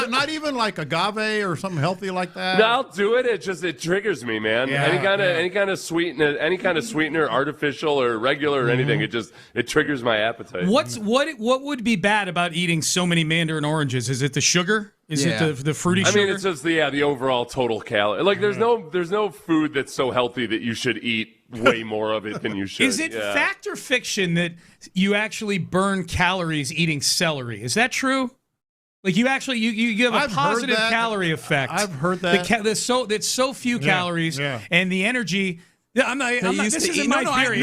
Speaker 20: not even like agave or something healthy like that.
Speaker 7: No, I'll do it. It triggers me, man. Any kind of sweetener, artificial or regular or anything, it triggers my appetite.
Speaker 4: What would be bad about eating so many mandarin oranges? Is it the sugar? Is it the fruity sugar?
Speaker 7: I mean, it's just the overall total calorie. Like there's no food that's so healthy that you should eat way more of it than you should.
Speaker 4: Is it fact or fiction that you actually burn calories eating celery? Is that true? Like you actually you have a positive calorie effect.
Speaker 20: I've heard that.
Speaker 4: That's so few calories and the energy. This isn't my theory.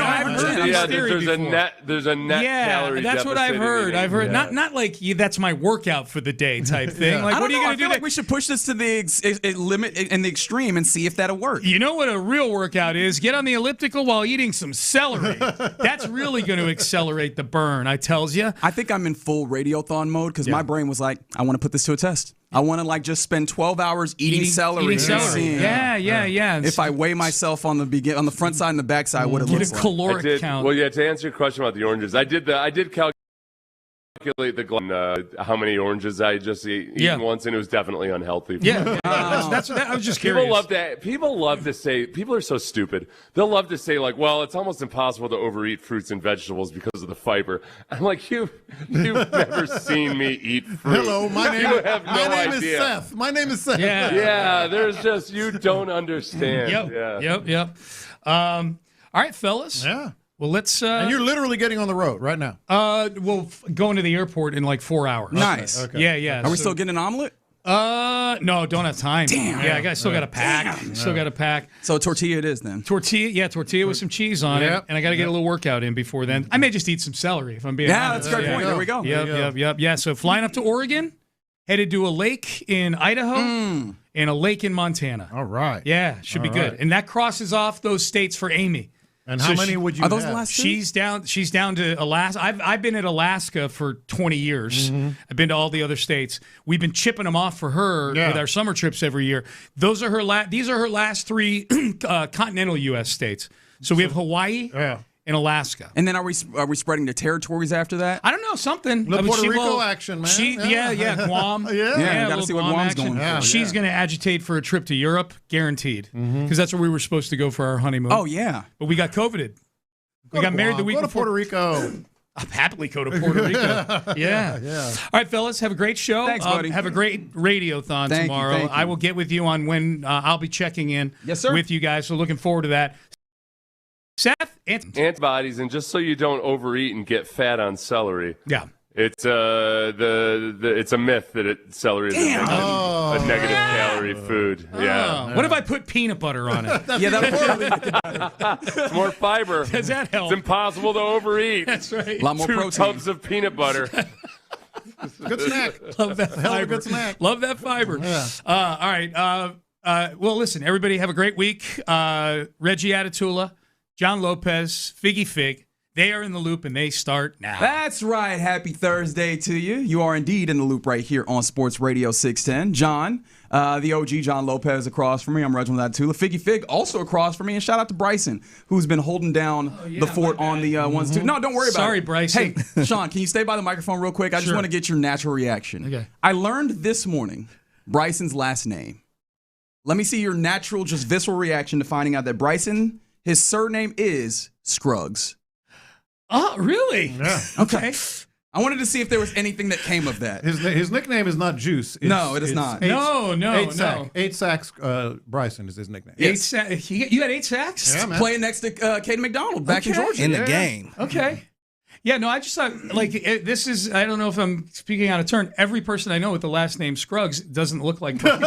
Speaker 7: There's a net calorie
Speaker 4: that's what I've heard. Not like that's my workout for the day type thing. Like, what are you going to do?
Speaker 21: Like we should push this to the limit and the extreme and see if that'll work.
Speaker 4: You know what a real workout is? Get on the elliptical while eating some celery. That's really going to accelerate the burn, I tells you.
Speaker 21: I think I'm in full Radiothon mode because my brain was like, I want to put this to a test. I want to just spend 12 hours eating celery.
Speaker 4: Yeah.
Speaker 21: If I weigh myself on the front side and the back side, what it looks like.
Speaker 4: Caloric count.
Speaker 7: Well, to answer your question about the oranges, I did calculate how many oranges I just eaten once, and it was definitely unhealthy.
Speaker 4: That's I was just curious.
Speaker 7: People love to say, people are so stupid. They'll love to say well, it's almost impossible to overeat fruits and vegetables because of the fiber. I'm like, you've never seen me eat fruit.
Speaker 20: Hello, my name is Seth. My name is Seth.
Speaker 7: Yeah, there's just, you don't understand.
Speaker 4: Yep. All right, fellas.
Speaker 20: Yeah.
Speaker 4: Well, let's.
Speaker 20: And you're literally getting on the road right now.
Speaker 4: We'll go into the airport in like 4 hours.
Speaker 21: Nice.
Speaker 20: Okay.
Speaker 4: Yeah.
Speaker 21: Are we still getting an omelet?
Speaker 4: No, don't have time.
Speaker 21: Damn.
Speaker 4: Yeah, I still got to pack. Still got to pack.
Speaker 21: So tortilla it is then.
Speaker 4: Tortilla with some cheese on it, and I got to get a little workout in before then. I may just eat some celery if I'm being honest.
Speaker 21: That's a great point. There we go.
Speaker 4: Yep. Yeah, so flying up to Oregon, headed to a lake in Idaho, and a lake in Montana.
Speaker 20: All right.
Speaker 4: Yeah, should be good. And that crosses off those states for Amy.
Speaker 20: And how many would you
Speaker 21: Are those
Speaker 20: have?
Speaker 21: the last two?
Speaker 4: She's down to Alaska. I've been at Alaska for 20 years. I've been to all the other states. We've been chipping them off for her with our summer trips every year. Those are her these are her last 3 continental U.S. states. So we have Hawaii and Alaska.
Speaker 21: And then are we spreading the territories after that?
Speaker 4: I don't know, something.
Speaker 20: The Puerto Rico action, man.
Speaker 4: Guam.
Speaker 21: Yeah, got to see what Guam's going for.
Speaker 4: She's going to agitate for a trip to Europe, guaranteed, because that's where we were supposed to go for our honeymoon.
Speaker 21: Oh, yeah.
Speaker 4: But we got COVIDed. We got married the week before.
Speaker 20: Go to Puerto Rico.
Speaker 4: I'll happily go to Puerto Rico. Yeah. All right, fellas, have a great show.
Speaker 21: Thanks, buddy.
Speaker 4: Have a great radiothon tomorrow.
Speaker 21: Thank you.
Speaker 4: I will get with you on when I'll be checking in with you guys, so looking forward to that. Seth?
Speaker 7: Antibodies, and just so you don't overeat and get fat on celery.
Speaker 4: Yeah.
Speaker 7: It's it's a myth that celery is a negative calorie food. Yeah.
Speaker 4: What if I put peanut butter on it?
Speaker 7: It's more fiber.
Speaker 4: Does that help?
Speaker 7: It's impossible to overeat.
Speaker 4: That's right.
Speaker 21: A lot more
Speaker 7: 2
Speaker 21: protein.
Speaker 7: tubs of peanut butter.
Speaker 20: Good snack.
Speaker 4: Love that fiber.
Speaker 20: Hell of a good snack.
Speaker 4: Love that fiber.
Speaker 20: Yeah.
Speaker 4: All right. Well, listen, everybody have a great week. Reggie Atatula, John Lopez, Figgy Fig. They are in the loop, and they start now.
Speaker 21: That's right. Happy Thursday to you. You are indeed in the loop right here on Sports Radio 610. John, the OG John Lopez across from me. I'm Reginald Atatula. Figgy Fig also across from me. And shout out to Bryson, who's been holding down the fort on the ones too. No, don't worry about it.
Speaker 4: Sorry, Bryson.
Speaker 21: Hey, Sean, can you stay by the microphone real quick? I just want to get your natural reaction.
Speaker 4: Okay.
Speaker 21: I learned this morning Bryson's last name. Let me see your natural, just visceral reaction to finding out that Bryson, his surname is Scruggs.
Speaker 4: Oh, really?
Speaker 20: Yeah.
Speaker 21: Okay. I wanted to see if there was anything that came of that.
Speaker 20: His nickname is not Juice.
Speaker 21: No, it is not.
Speaker 4: No.
Speaker 20: 8 sacks. Bryson is his nickname.
Speaker 21: Yes.
Speaker 4: You had 8 sacks?
Speaker 20: Yeah, man.
Speaker 21: Playing next to Caden McDonald back in Georgia.
Speaker 3: In the game.
Speaker 4: Okay. Yeah, no, I just thought, this is, I don't know if I'm speaking out of turn. Every person I know with the last name Scruggs doesn't look like Bryson.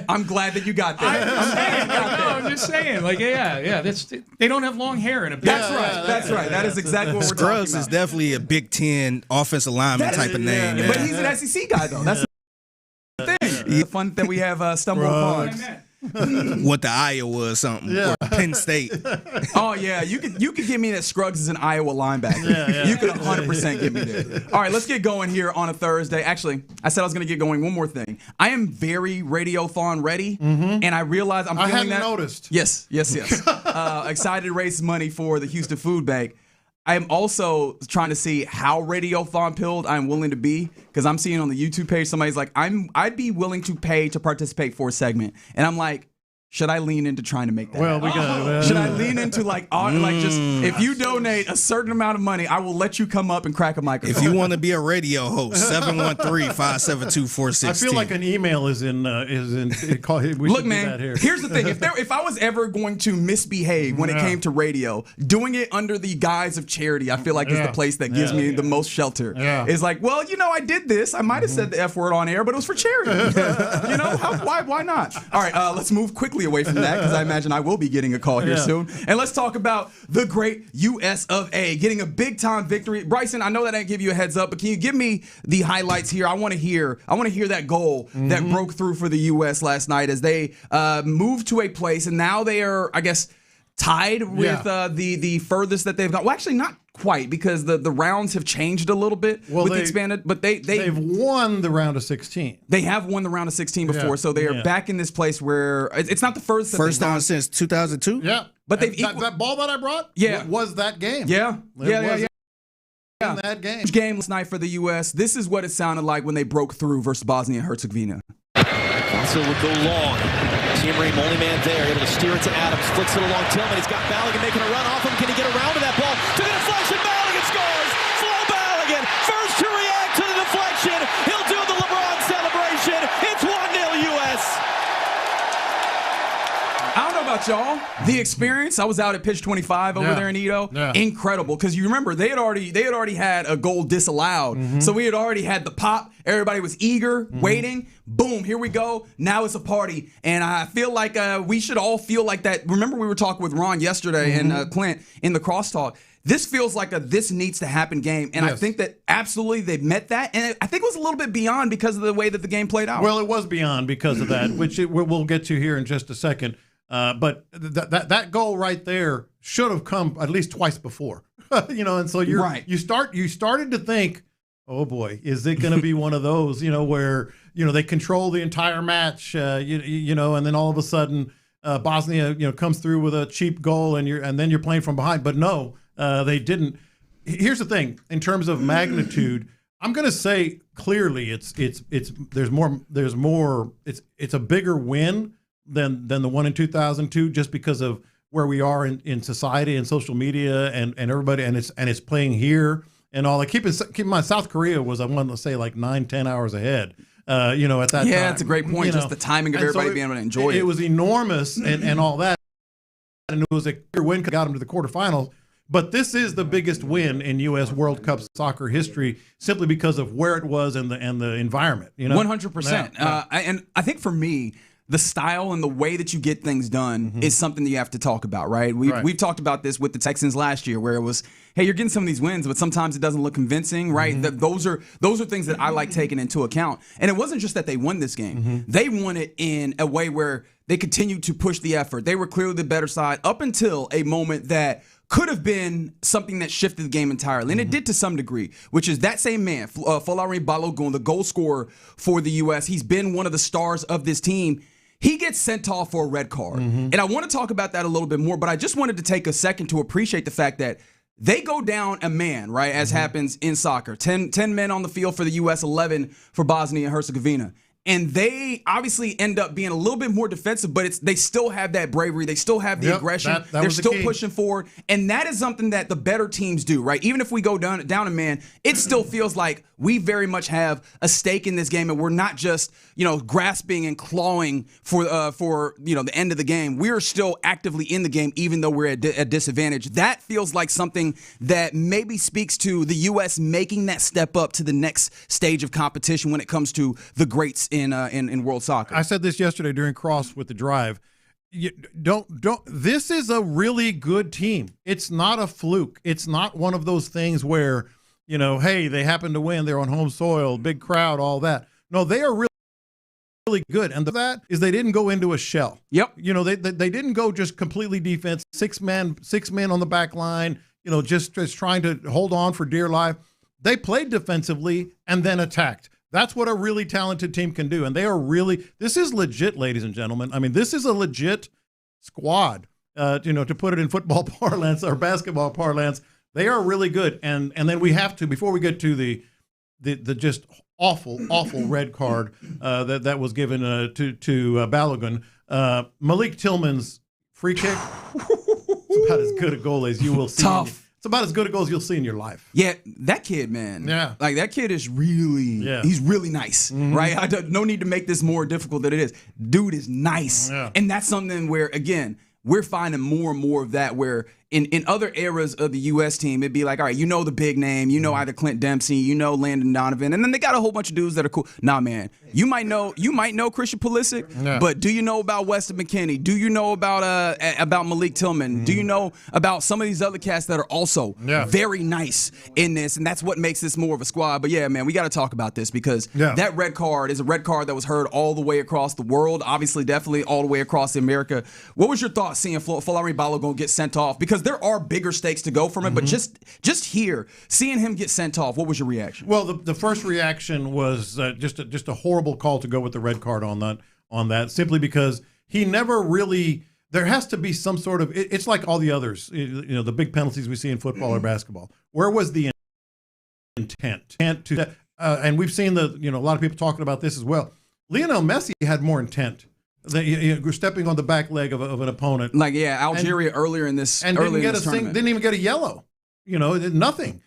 Speaker 21: I'm glad that you got that.
Speaker 4: I'm just saying. They don't have long hair in a big
Speaker 21: That's right. That is exactly what we're talking about.
Speaker 3: Scruggs is definitely a Big Ten offensive lineman type of name.
Speaker 21: Yeah. But he's an SEC guy, though. That's the thing. It's the fun that we have stumbled upon.
Speaker 3: What the Iowa or something, or Penn State.
Speaker 21: Oh yeah, you could give me that Scruggs is an Iowa linebacker. You could 100% get me there. All right, let's get going here on a Thursday. Actually, I said I was going to get going. One more thing. I am very radiothon ready, and I realize I
Speaker 20: hadn't noticed.
Speaker 21: Yes. Excited to raise money for the Houston Food Bank. I am also trying to see how radiothon pilled I'm willing to be, because I'm seeing on the YouTube page somebody's like, I'd be willing to pay to participate for a segment, and I'm like, should I lean into trying to make that?
Speaker 20: Well, we got.
Speaker 21: Should I lean into just if you donate a certain amount of money, I will let you come up and crack a microphone.
Speaker 3: If you want to be a radio host, 713-572-4610.
Speaker 20: I feel like an email is in.
Speaker 21: Look, man. Here's the thing: if I was ever going to misbehave when it came to radio, doing it under the guise of charity, I feel like is the place that gives me the most shelter. It's like, well, I did this. I might have said the F word on air, but it was for charity. Why not? All right, let's move quickly away from that, because I imagine I will be getting a call here soon. And let's talk about the great US of A getting a big time victory. Bryson, I know that I didn't give you a heads up, but can you give me the highlights here? I want to hear that goal that broke through for the US last night as they moved to a place, and now they are, I guess, tied with the furthest that they've gone. Well, actually, not quite, because the rounds have changed a little bit with the expanded, but they've
Speaker 20: won the round of 16.
Speaker 21: They have won the round of 16 before, so they are back in this place where it's not the first
Speaker 3: down since 2002.
Speaker 20: Yeah,
Speaker 21: but they've
Speaker 20: that ball that I brought. Was that game?
Speaker 21: Yeah.
Speaker 20: In that
Speaker 21: game last night for the U.S. This is what it sounded like when they broke through versus Bosnia and Herzegovina.
Speaker 6: Also would go long. Team Ream, only man there, able to steer it to Adams, flicks it along Tillman. He's got Balogun making a run off him. Can he get around to that ball? To the deflection, Balogun scores! Flo Balogun, first to react to the deflection. He'll do the LeBron celebration. It's 1-0 U.S.
Speaker 21: I don't know about about y'all. The experience. I was out at pitch 25 over there in Edo. Yeah. Incredible, because you remember they had already had a goal disallowed, so we had already had the pop. Everybody was eager, waiting. Boom, here we go. Now it's a party, and I feel like we should all feel like that. Remember, we were talking with Ron yesterday and Clint in the crosstalk. This feels like this needs to happen game, and I think that absolutely they met that, and I think it was a little bit beyond because of the way that the game played out.
Speaker 20: Well, it was beyond because of that, which we'll get to here in just a second. But that goal right there should have come at least twice before, and so you're right. You started to think, oh boy, is it going to be one of those, where they control the entire match, and then all of a sudden Bosnia comes through with a cheap goal, and then you're playing from behind, but no. They didn't. Here's the thing: in terms of magnitude, I'm going to say clearly, there's more. It's a bigger win than the one in 2002, just because of where we are in society and social media and everybody, and it's playing here and all. Like keep in mind, South Korea was, I want to say, like 9-10 hours ahead. At that time.
Speaker 21: Yeah, that's a great point. Just the timing of everybody being able to enjoy it.
Speaker 20: It was enormous and all that, and it was a clear win. Got them to the quarterfinals. But this is the biggest win in U.S. World Cup soccer history, simply because of where it was and the environment.
Speaker 21: 100%.
Speaker 20: Yeah.
Speaker 21: And I think for me, the style and the way that you get things done is something that you have to talk about, right? We've talked about this with the Texans last year, where it was, hey, you're getting some of these wins, but sometimes it doesn't look convincing, right? Those are things that I like taking into account. And it wasn't just that they won this game; they won it in a way where they continued to push the effort. They were clearly the better side up until a moment that could have been something that shifted the game entirely. And it did to some degree, which is that same man, Folarin Balogun, the goal scorer for the U.S. He's been one of the stars of this team. He gets sent off for a red card. And I want to talk about that a little bit more, but I just wanted to take a second to appreciate the fact that they go down a man, right, as happens in soccer. 10 men on the field for the U.S., 11 for Bosnia and Herzegovina. And they obviously end up being a little bit more defensive, but they still have that bravery. They still have the aggression. They're still pushing forward. And that is something that the better teams do, right? Even if we go down a man, it still feels like we very much have a stake in this game, and we're not just, grasping and clawing for the end of the game. We are still actively in the game, even though we're at disadvantage. That feels like something that maybe speaks to the U.S. making that step up to the next stage of competition when it comes to the greats in world soccer.
Speaker 20: I said this yesterday during Cross with the Drive. This is a really good team. It's not a fluke. It's not one of those things where, hey, they happen to win. They're on home soil, big crowd, all that. No, they are really good. And that is they didn't go into a shell.
Speaker 21: Yep.
Speaker 20: They didn't go just completely defense, six men on the back line, just trying to hold on for dear life. They played defensively and then attacked. That's what a really talented team can do. And they are this is legit, ladies and gentlemen. I mean, this is a legit squad, to put it in football parlance or basketball parlance. They are really good. And then we have to, before we get to the just awful red card that was given to Balogun, Malik Tillman's free kick, it's about as good a goal as you will see.
Speaker 21: Tough.
Speaker 20: It's about as good a goal as you'll see in your life.
Speaker 21: Yeah, that kid, man.
Speaker 20: Yeah.
Speaker 21: Like, that kid is he's really nice, right? No need to make this more difficult than it is. Dude is nice. Yeah. And that's something where, again, we're finding more and more of that, where in other eras of the U.S. team, it'd be like, all right, the big name, either Clint Dempsey, Landon Donovan, and then they got a whole bunch of dudes that are cool. Nah, man, you might know Christian Pulisic, but do you know about Weston McKennie? Do you know about Malik Tillman? Do you know about some of these other cats that are also very nice in this? And that's what makes this more of a squad. But yeah, man, we got to talk about this, because that red card is a red card that was heard all the way across the world, obviously, definitely all the way across America. What was your thought seeing Folarin Balogun get sent off? Because there are bigger stakes to go from it, but just here, seeing him get sent off, what was your reaction?
Speaker 20: Well, the first reaction was just a horrible call to go with the red card on that, simply because he never really. There has to be some sort of. It's like all the others, the big penalties we see in football or basketball. Where was the intent to? And we've seen a lot of people talking about this as well. Lionel Messi had more intent. Stepping on the back leg of an opponent,
Speaker 21: like Algeria earlier in this,
Speaker 20: and didn't even get a yellow, nothing.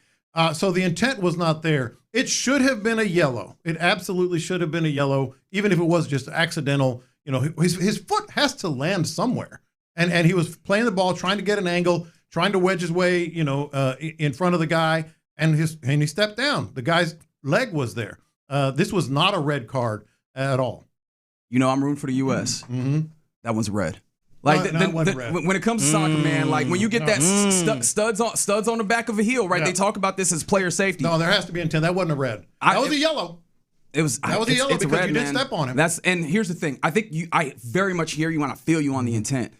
Speaker 20: So the intent was not there. It should have been a yellow. It absolutely should have been a yellow, even if it was just accidental. His foot has to land somewhere. And he was playing the ball, trying to get an angle, trying to wedge his way, in front of the guy, and he stepped down. The guy's leg was there. This was not a red card at all.
Speaker 21: I'm rooting for the U.S.
Speaker 20: Mm-hmm.
Speaker 21: That one's red. Like when it comes to soccer, man, like when you get that studs on the back of a heel, right?
Speaker 20: Yeah.
Speaker 21: They talk about this as player safety.
Speaker 20: No, there has to be intent. That wasn't a red. That was a yellow.
Speaker 21: That was
Speaker 20: a yellow because
Speaker 21: red,
Speaker 20: you did
Speaker 21: man.
Speaker 20: step on him.
Speaker 21: And here's the thing. I think I very much hear you and I feel you on the intent.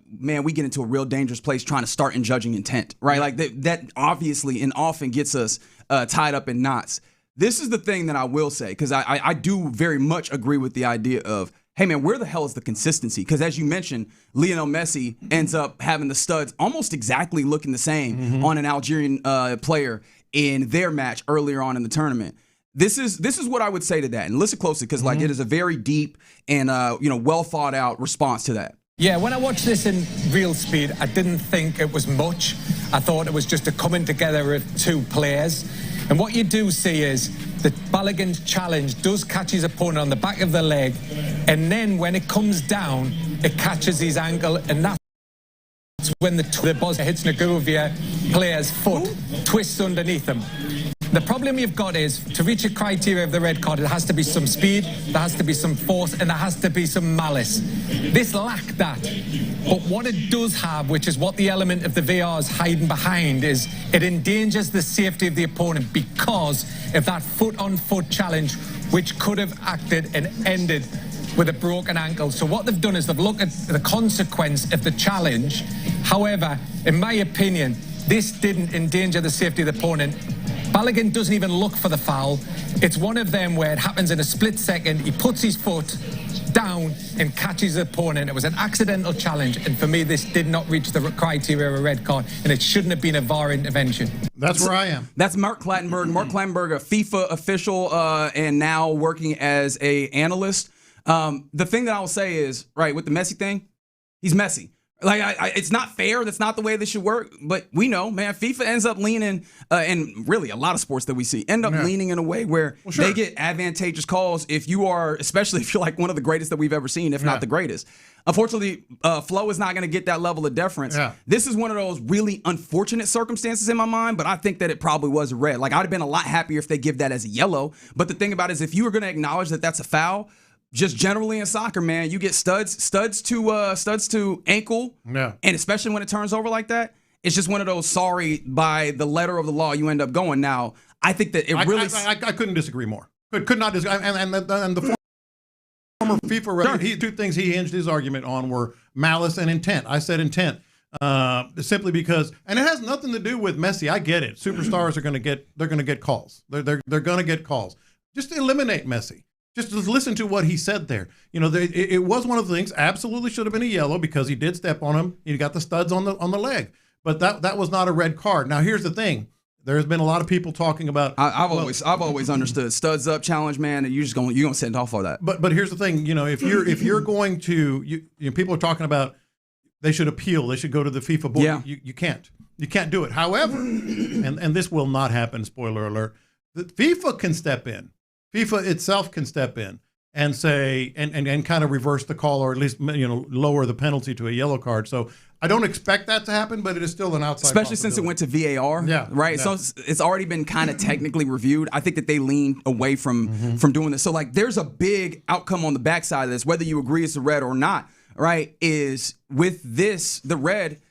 Speaker 21: Man, we get into a real dangerous place trying to start and judging intent, right? Like that obviously and often gets us tied up in knots. This is the thing that I will say, because I do very much agree with the idea of, hey, man, where the hell is the consistency? Because as you mentioned, Lionel Messi ends up having the studs almost exactly looking the same on an Algerian player in their match earlier on in the tournament. This is what I would say to that. And listen closely, because it is a very deep and well thought out response to that.
Speaker 9: Yeah, when I watched this in real speed, I didn't think it was much. I thought it was just a coming together of two players. And what you do see is that Balogun's challenge does catch his opponent on the back of the leg, and then when it comes down, it catches his ankle, and that's when the Bosnia hits Nagovia player's foot, twists underneath him. The problem you've got is, to reach a criteria of the red card, it has to be some speed, there has to be some force, and there has to be some malice. This lacked that. But what it does have, which is what the element of the VAR is hiding behind, is it endangers the safety of the opponent because of that foot-on-foot challenge, which could have acted and ended with a broken ankle. So what they've done is they've looked at the consequence of the challenge. However, in my opinion, this didn't endanger the safety of the opponent. Balogun doesn't even look for the foul. It's one of them where it happens in a split second. He puts his foot down and catches the opponent. It was an accidental challenge, and for me, this did not reach the criteria of a red card, and it shouldn't have been a VAR intervention.
Speaker 20: That's where I am.
Speaker 21: That's Mark Clattenburg. Mark Clattenburg, a FIFA official, and now working as a analyst. The thing that I will say is, right, with the Messi thing, he's messy. Like, it's not fair. That's not the way this should work. But we know, man, FIFA ends up leaning, and really a lot of sports that we see end up leaning in a way where they get advantageous calls especially if you're like one of the greatest that we've ever seen, if not the greatest. Unfortunately, Flo is not going to get that level of deference. Yeah. This is one of those really unfortunate circumstances in my mind, but I think that it probably was a red. Like, I'd have been a lot happier if they give that as a yellow. But the thing about it is, if you were going to acknowledge that that's a foul, just generally in soccer, man, you get studs to ankle, and especially when it turns over like that, it's just one of those sorry by the letter of the law you end up going. Now, I think that it really.
Speaker 20: I couldn't disagree more. Could not disagree. And the former FIFA ref, two things he hinged his argument on were malice and intent. I said intent simply because, and it has nothing to do with Messi. I get it. Superstars are going to get calls. They're going to get calls. Just eliminate Messi. Just listen to what he said there. It was one of the things. Absolutely should have been a yellow because he did step on him. He got the studs on the leg, but that was not a red card. Now here's the thing: there's been a lot of people talking about.
Speaker 21: I've always understood studs up challenge, man, and you're gonna send off all that.
Speaker 20: But here's the thing: if you're going to people are talking about they should appeal, they should go to the FIFA board. Yeah. You can't do it. However, and this will not happen. Spoiler alert: the FIFA can step in. FIFA itself can step in and say and kind of reverse the call, or at least lower the penalty to a yellow card. So I don't expect that to happen, but it is still an outside
Speaker 21: especially since it went to VAR.
Speaker 20: Yeah,
Speaker 21: right.
Speaker 20: Yeah.
Speaker 21: So it's already been kind of technically reviewed. I think that they lean away from doing this. So like, there's a big outcome on the backside of this, whether you agree it's a red or not. Right? Is with this the red.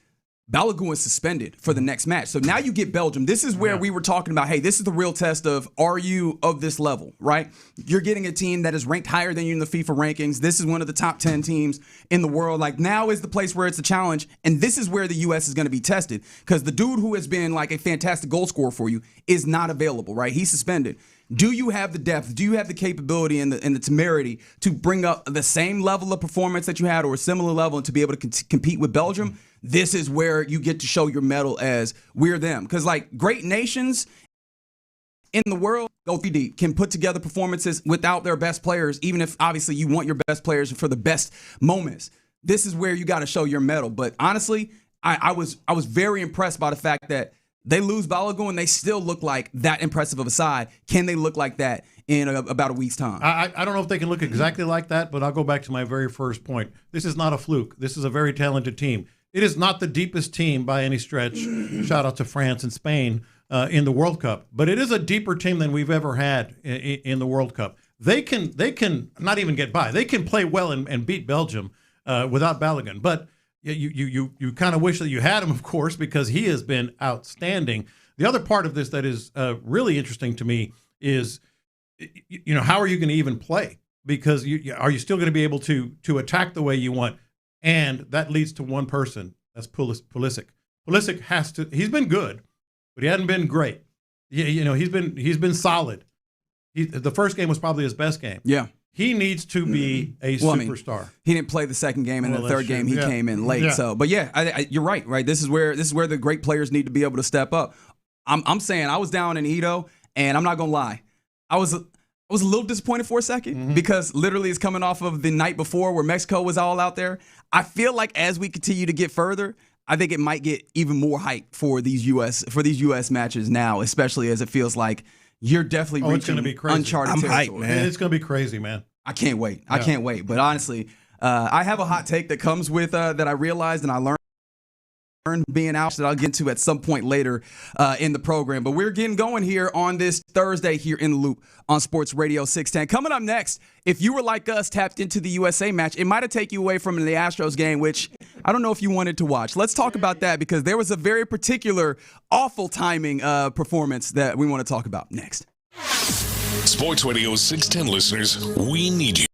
Speaker 21: Balogun is suspended for the next match. So now you get Belgium. This is where we were talking about, hey, this is the real test of, are you of this level, right? You're getting a team that is ranked higher than you in the FIFA rankings. This is one of the top 10 teams in the world. Like, now is the place where it's a challenge, and this is where the U.S. is going to be tested, because the dude who has been like a fantastic goal scorer for you is not available, right? He's suspended. Do you have the depth? Do you have the capability and the temerity to bring up the same level of performance that you had, or a similar level, and to be able to compete with Belgium? This is where you get to show your mettle as we're them. Because, like, great nations in the world, go deep, can put together performances without their best players, even if, obviously, you want your best players for the best moments. This is where you got to show your mettle. But honestly, I was very impressed by the fact that They lose Balogun, and they still look like that impressive of a side. Can they look like that in about a week's time?
Speaker 20: I don't know if they can look exactly like that, but I'll go back to my very first point. This is not a fluke. This is a very talented team. It is not the deepest team by any stretch. Shout out to France and Spain in the World Cup. But it is a deeper team than we've ever had in the World Cup. They can not even get by. They can play well and beat Belgium without Balogun. But you kind of wish that you had him, of course, because he has been outstanding. The other part of this that is really interesting to me is, how are you going to even play? Because are you still going to be able to attack the way you want? And that leads to one person. That's Pulisic. Pulisic has to. He's been good, but he hasn't been great. He's been solid. The first game was probably his best game.
Speaker 21: Yeah.
Speaker 20: He needs to be a superstar.
Speaker 21: He didn't play the second game, and the third game he came in late. Yeah. So, but you're right. This is where the great players need to be able to step up. I'm saying I was down in Ito, and I'm not gonna lie, I was a little disappointed for a second because literally it's coming off of the night before where Mexico was all out there. I feel like as we continue to get further, I think it might get even more hype for these U.S. matches now, especially as it feels like you're definitely reaching uncharted territory.
Speaker 20: Hyped, man. It's going to be crazy, man.
Speaker 21: I can't wait. Yeah. I can't wait. But honestly, I have a hot take that comes with that I realized and I learned being out that I'll get to at some point later in the program. But we're getting going here on this Thursday here in the Loop on Sports Radio 610. Coming up next, if you were like us, tapped into the USA match, it might have taken you away from the Astros game, which I don't know if you wanted to watch. Let's talk about that because there was a very particular awful timing performance that we want to talk about next.
Speaker 1: Sports Radio 610 listeners, we need you.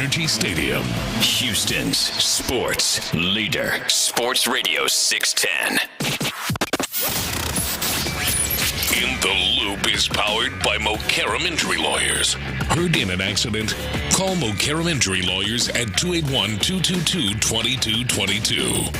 Speaker 1: Energy Stadium.
Speaker 2: Houston's sports leader. Sports Radio 610.
Speaker 1: In the Loop is powered by Mokaram Injury Lawyers. Heard in an accident? Call Mokaram Injury Lawyers at 281-222-2222.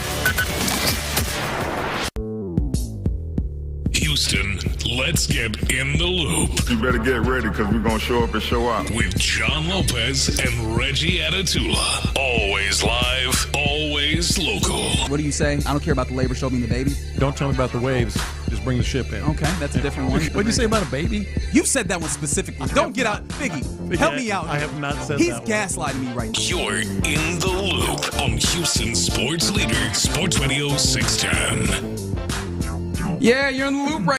Speaker 1: Houston, let's get in the loop.
Speaker 8: You better get ready because we're going to show up and show out.
Speaker 1: With John Lopez and Reggie Atatula. Always live, always local.
Speaker 21: What do you say? I don't care about the labor, show me the baby.
Speaker 20: Don't tell me about the waves. Just bring the ship in.
Speaker 21: Okay, that's a different one.
Speaker 20: What'd you say about a baby?
Speaker 21: You said that one specifically. Don't get out. Biggie, help me out.
Speaker 20: I have not said
Speaker 21: He's
Speaker 20: that
Speaker 21: gaslighting me right now.
Speaker 1: You're in the loop on Houston Sports Leader, Sports Radio 610.
Speaker 21: Yeah, you're in the loop right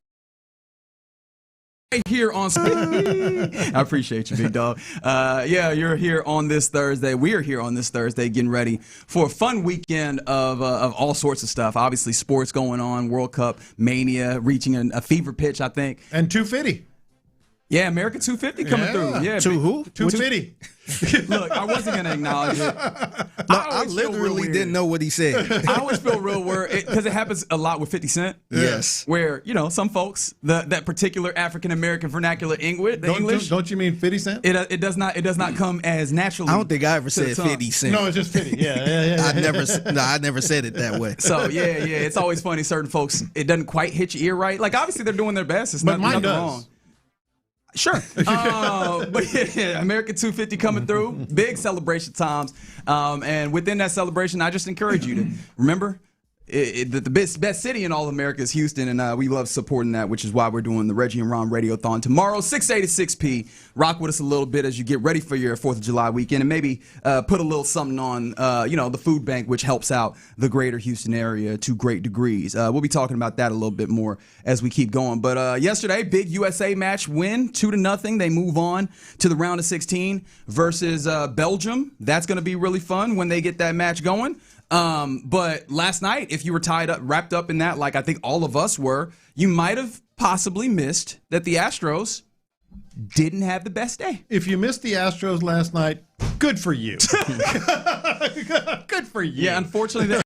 Speaker 21: here on. I appreciate you, big dog. Yeah, you're here on this Thursday. We are here on this Thursday getting ready for a fun weekend of all sorts of stuff. Obviously, sports going on, World Cup, Mania, reaching a fever pitch, I think.
Speaker 20: And 250.
Speaker 21: Yeah, America 250 coming through. Yeah,
Speaker 3: To who?
Speaker 20: 250.
Speaker 21: Look, I wasn't going to acknowledge it.
Speaker 3: I literally didn't know what he said.
Speaker 21: I always feel real weird because it happens a lot with 50 Cent.
Speaker 3: Yes.
Speaker 21: Where, some folks, that particular African-American vernacular English.
Speaker 20: Don't you mean 50 Cent?
Speaker 21: It does not come as naturally.
Speaker 3: I don't think I ever said 50 Cent.
Speaker 20: No, it's just 50. Yeah.
Speaker 3: I never said it that way.
Speaker 21: So, yeah. It's always funny. Certain folks, it doesn't quite hit your ear right. Like, obviously, they're doing their best. It's
Speaker 20: but mine
Speaker 21: nothing
Speaker 20: does.
Speaker 21: wrong. Sure. But yeah, America 250 coming through. Big celebration times. And within that celebration, I just encourage you to remember the best city in all of America is Houston, and we love supporting that, which is why we're doing the Reggie and Ron Radiothon tomorrow, 6A to 6P. Rock with us a little bit as you get ready for your 4th of July weekend, and maybe put a little something on, the food bank, which helps out the greater Houston area to great degrees. We'll be talking about that a little bit more as we keep going. But yesterday, big USA match win, 2-0. They move on to the round of 16 versus Belgium. That's going to be really fun when they get that match going. But last night, if you were wrapped up in that, like I think all of us were, you might have possibly missed that the Astros didn't have the best day.
Speaker 20: If you missed the Astros last night, good for you. Good for you.
Speaker 21: Yeah, unfortunately, the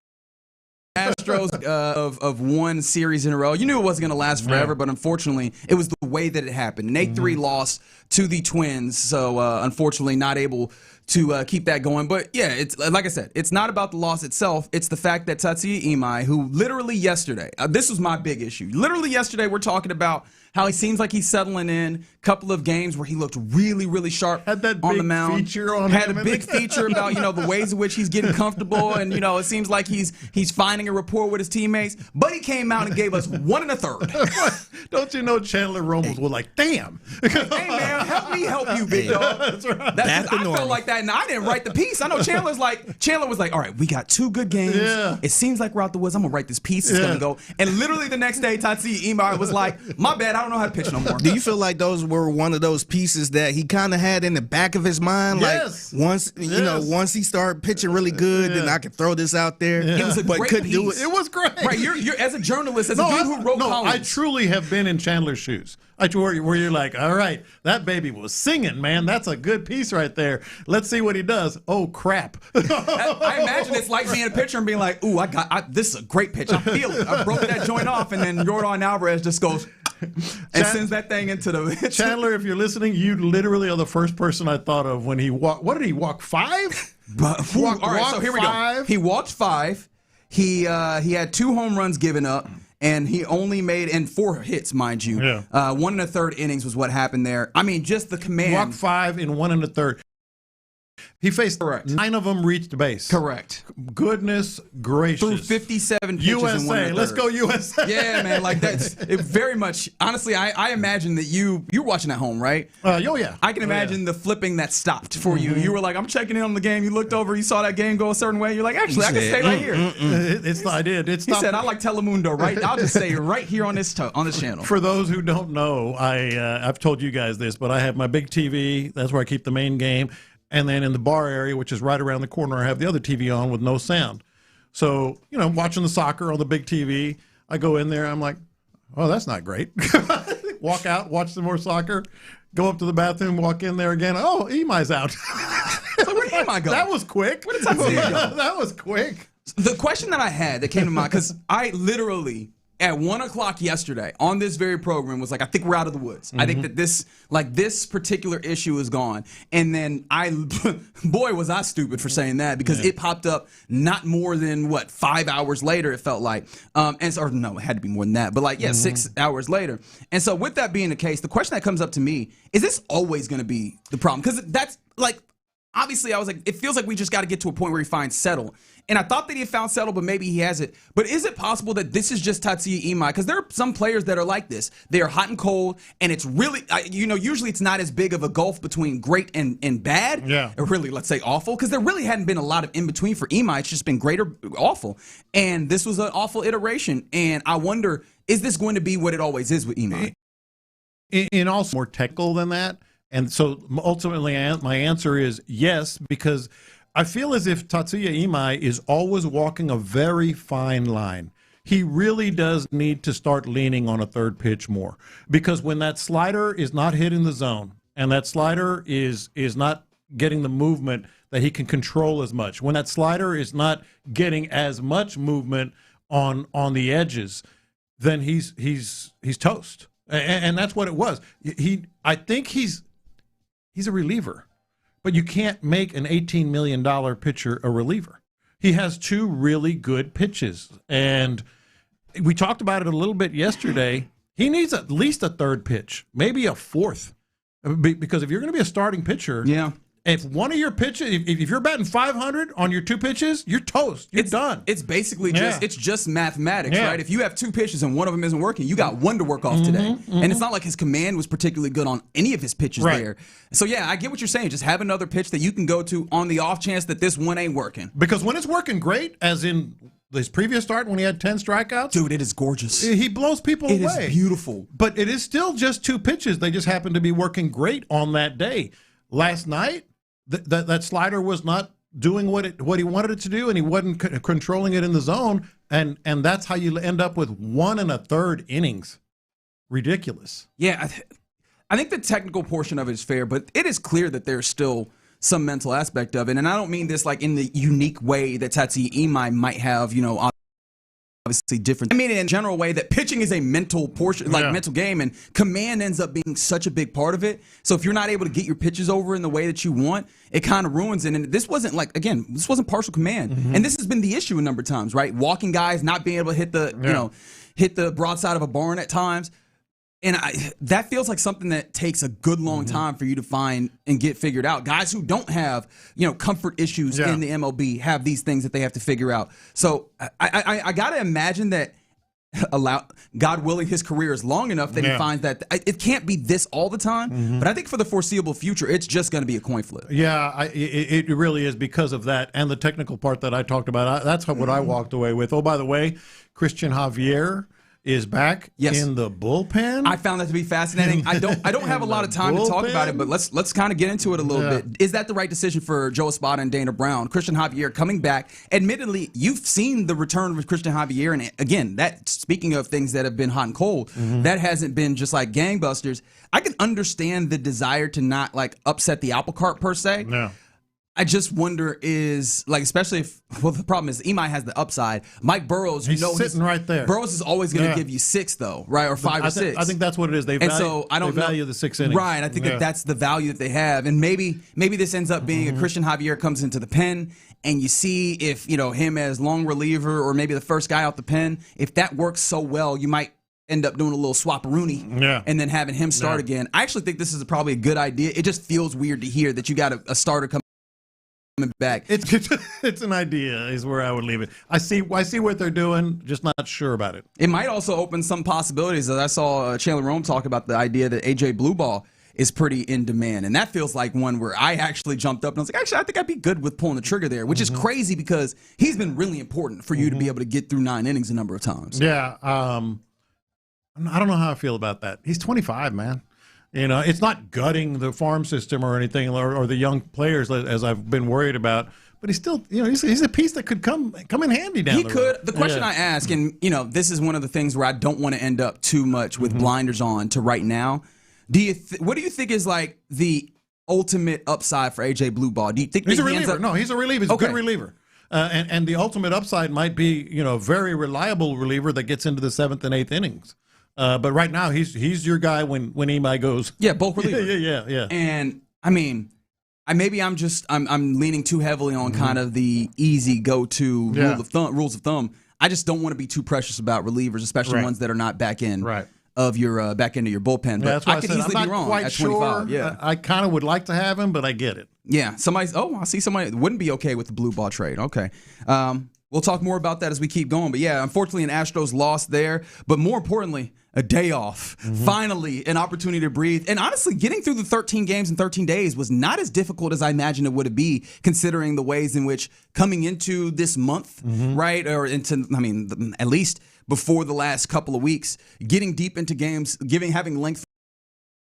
Speaker 21: Astros of one series in a row. You knew it wasn't going to last forever, but unfortunately, it was the way that it happened. An 8-3 loss to the Twins, so unfortunately not able to keep that going. But yeah, it's like I said, it's not about the loss itself. It's the fact that Tatsuya Imai, who literally yesterday, this was my big issue. Literally yesterday, we're talking about how he seems like he's settling in. Couple of games where he looked really, really sharp on the mound. Had a big feature about the ways in which he's getting comfortable, and it seems like he's finding a rapport with his teammates. But he came out and gave us 1 1/3.
Speaker 20: Don't you know Chandler Robles was like, damn.
Speaker 21: Hey man, help me help you, big dog.
Speaker 20: That's right.
Speaker 21: I felt like that, and I didn't write the piece. I know Chandler was like, all right, we got 2 good games.
Speaker 20: Yeah.
Speaker 21: It seems like we're out the woods. I'm gonna write this piece. It's gonna go. And literally the next day, Tatsuya Imai was like, my bad, I don't know how to pitch no more.
Speaker 3: Do you feel like those were one of those pieces that he kind of had in the back of his mind?
Speaker 20: Yes.
Speaker 3: Like once he started pitching really good, then I could throw this out there.
Speaker 21: It was a great
Speaker 3: couldn't
Speaker 21: piece.
Speaker 3: do it.
Speaker 20: It was great.
Speaker 21: Right, you're as a journalist, as a dude who wrote columns.
Speaker 20: I truly have been in Chandler's shoes. Where you're like, all right, that baby was singing, man. That's a good piece right there. Let's see what he does. Oh, crap.
Speaker 21: I imagine it's like being a pitcher and being like, ooh, this is a great pitch. I feel it. I broke that joint off, and then Yordan Alvarez just goes and sends that thing into the...
Speaker 20: Chandler, if you're listening, you literally are the first person I thought of when he walked. What did he walk, 5?
Speaker 21: All right, so here we go. He walked 5. He had 2 home runs given up. And he only made, and 4 hits, mind you.
Speaker 20: Yeah.
Speaker 21: 1 1/3 innings was what happened there. I mean, just the command.
Speaker 20: Walked 5 in 1 1/3. He faced 9 of them reached base.
Speaker 21: Correct.
Speaker 20: Goodness gracious.
Speaker 21: Through 57 pitches
Speaker 20: USA.
Speaker 21: in 1 1/3.
Speaker 20: Let's go USA.
Speaker 21: Yeah, man. Like that's it very much. Honestly, I imagine that you're watching at home, right?
Speaker 20: Yeah.
Speaker 21: I can imagine the flipping that stopped for you. You were like, I'm checking in on the game. You looked over, you saw that game go a certain way. You're like, actually, I can stay right here.
Speaker 20: I did.
Speaker 21: He said, I like Telemundo, right? I'll just stay right here on this channel.
Speaker 20: For those who don't know, I've told you guys this, but I have my big TV. That's where I keep the main game. And then in the bar area, which is right around the corner, I have the other TV on with no sound. So, watching the soccer on the big TV, I go in there, I'm like, oh, that's not great. Walk out, watch some more soccer, go up to the bathroom, walk in there again. Oh, Imai's out.
Speaker 21: So where Imai go?
Speaker 20: That was quick.
Speaker 21: Where did Tatsuya go?
Speaker 20: That was quick.
Speaker 21: The question that I had that came to mind, because I literally, at 1 o'clock yesterday on this very program, was like, I think we're out of the woods. I think that this particular issue is gone. And then boy, was I stupid for saying that, because it popped up not more than 5 hours later, it felt like. No, it had to be more than that. But 6 hours later. And so with that being the case, the question that comes up to me, is this always going to be the problem? Because that's obviously I was like, it feels like we just got to get to a point where he finds settle. And I thought that he had found settle, but maybe he hasn't. But is it possible that this is just Tatsuya Imai? Because there are some players that are like this. They are hot and cold, and it's really, usually it's not as big of a gulf between great and bad.
Speaker 20: Yeah.
Speaker 21: Or really, let's say awful, because there really hadn't been a lot of in between for Imai. It's just been great or awful. And this was an awful iteration. And I wonder, is this going to be what it always is with Imai?
Speaker 20: In also more technical than that. And so ultimately, my answer is yes, because I feel as if Tatsuya Imai is always walking a very fine line. He really does need to start leaning on a third pitch more, because when that slider is not hitting the zone and that slider is not getting the movement that he can control as much, when that slider is not getting as much movement on the edges, then he's toast. And that's what it was. I think he's a reliever. But you can't make an $18 million pitcher a reliever. He has two really good pitches. And we talked about it a little bit yesterday. He needs at least a third pitch, maybe a fourth. Because if you're going to be a starting pitcher, if one of your pitches, if you're batting 500 on your two pitches, you're toast. You're done.
Speaker 21: It's basically just mathematics, right? If you have two pitches and one of them isn't working, you got one to work off today. And it's not like his command was particularly good on any of his pitches there. So, I get what you're saying. Just have another pitch that you can go to on the off chance that this one ain't working.
Speaker 20: Because when it's working great, as in his previous start when he had 10 strikeouts.
Speaker 21: Dude, it is gorgeous.
Speaker 20: He blows people away.
Speaker 21: It is beautiful.
Speaker 20: But it is still just two pitches. They just happen to be working great on that day. Last night, that slider was not doing what he wanted it to do, and he wasn't controlling it in the zone, and that's how you end up with 1 1/3 innings. Ridiculous.
Speaker 21: Yeah, I think the technical portion of it is fair, but it is clear that there's still some mental aspect of it, and I don't mean this like in the unique way that Tatsuya Imai might have, obviously different. I mean in a general way that pitching is a mental portion, mental game, and command ends up being such a big part of it. So if you're not able to get your pitches over in the way that you want, it kind of ruins it. And this wasn't this wasn't partial command. And this has been the issue a number of times, right? Walking guys, not being able to hit the broadside of a barn at times. And that feels like something that takes a good long time for you to find and get figured out. Guys who don't have, comfort issues in the MLB have these things that they have to figure out. So I got to imagine that God willing, his career is long enough that he finds that it can't be this all the time. But I think for the foreseeable future, it's just going to be a coin flip.
Speaker 20: Yeah, it really is because of that and the technical part that I talked about. That's what I walked away with. Oh, by the way, Christian Javier is back in the bullpen.
Speaker 21: I found that to be fascinating. I don't have a lot of time to talk about it, but let's kind of get into it a little bit. Is that the right decision for Joe Espada and Dana Brown? Christian Javier coming back. Admittedly, you've seen the return of Christian Javier, and again, that speaking of things that have been hot and cold, that hasn't been just like gangbusters. I can understand the desire to not upset the apple cart per se.
Speaker 20: Yeah.
Speaker 21: I just wonder especially if, the problem is Imai has the upside. Mike Burrows,
Speaker 20: he's sitting right there.
Speaker 21: Burrows is always going to give you 6 though, right? Or 5 or 6.
Speaker 20: I think that's what it is. They value the 6 innings.
Speaker 21: Right. I think that's the value that they have. And maybe this ends up being a Christian Javier comes into the pen and you see if, him as long reliever or maybe the first guy out the pen, if that works so well, you might end up doing a little swap-a-rooney and then having him start again. I actually think this is probably a good idea. It just feels weird to hear that you got a starter coming back.
Speaker 20: It's an idea is where I would leave it. I see what they're doing, just not sure about it.
Speaker 21: It might also open some possibilities. As I saw Chandler Rome talk about the idea that AJ Blueball is pretty in demand, and that feels like one where I actually jumped up and I was like, actually, I think I'd be good with pulling the trigger there, which is crazy because he's been really important for you to be able to get through 9 innings a number of times.
Speaker 20: Yeah, I don't know how I feel about that. He's 25, man. It's not gutting the farm system or anything, or the young players as I've been worried about. But he's still, he's a piece that could come in handy down the road. He could.
Speaker 21: The question I ask, and this is one of the things where I don't want to end up too much with blinders on to right now. What do you think is the ultimate upside for AJ Blueball? Do you think
Speaker 20: he's
Speaker 21: that
Speaker 20: a
Speaker 21: he ends
Speaker 20: reliever?
Speaker 21: up?
Speaker 20: No, he's a reliever. He's a good reliever. And the ultimate upside might be, a very reliable reliever that gets into the 7th and 8th innings. But right now, he's your guy when Imai goes.
Speaker 21: Yeah, bulk reliever.
Speaker 20: Yeah.
Speaker 21: And I mean, I'm leaning too heavily on kind of the easy go-to rules of thumb. I just don't want to be too precious about relievers, especially ones that are not back end of your back end of your bullpen. But
Speaker 20: that's why
Speaker 21: I could easily be wrong at 25.
Speaker 20: Sure.
Speaker 21: Yeah,
Speaker 20: I kind of would like to have him, but I get it.
Speaker 21: Yeah, I see somebody that wouldn't be okay with the blue ball trade. Okay. We'll talk more about that as we keep going. But yeah, unfortunately, an Astros loss there. But more importantly, a day off. Finally, an opportunity to breathe. And honestly, getting through the 13 games in 13 days was not as difficult as I imagined it would be, considering the ways in which coming into this month, right, or at least before the last couple of weeks, getting deep into games, having length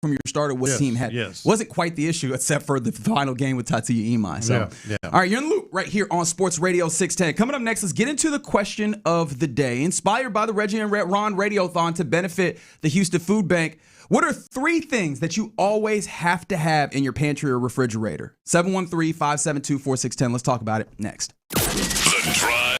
Speaker 21: from your starter, what team had wasn't quite the issue, except for the final game with Tatsuya Imai. So, all right, you're in the loop right here on Sports Radio 610. Coming up next, let's get into the question of the day. Inspired by the Reggie and Ron Radiothon to benefit the Houston Food Bank, what are 3 things that you always have to have in your pantry or refrigerator? 713-572-4610. Let's talk about it next.
Speaker 1: The Drive.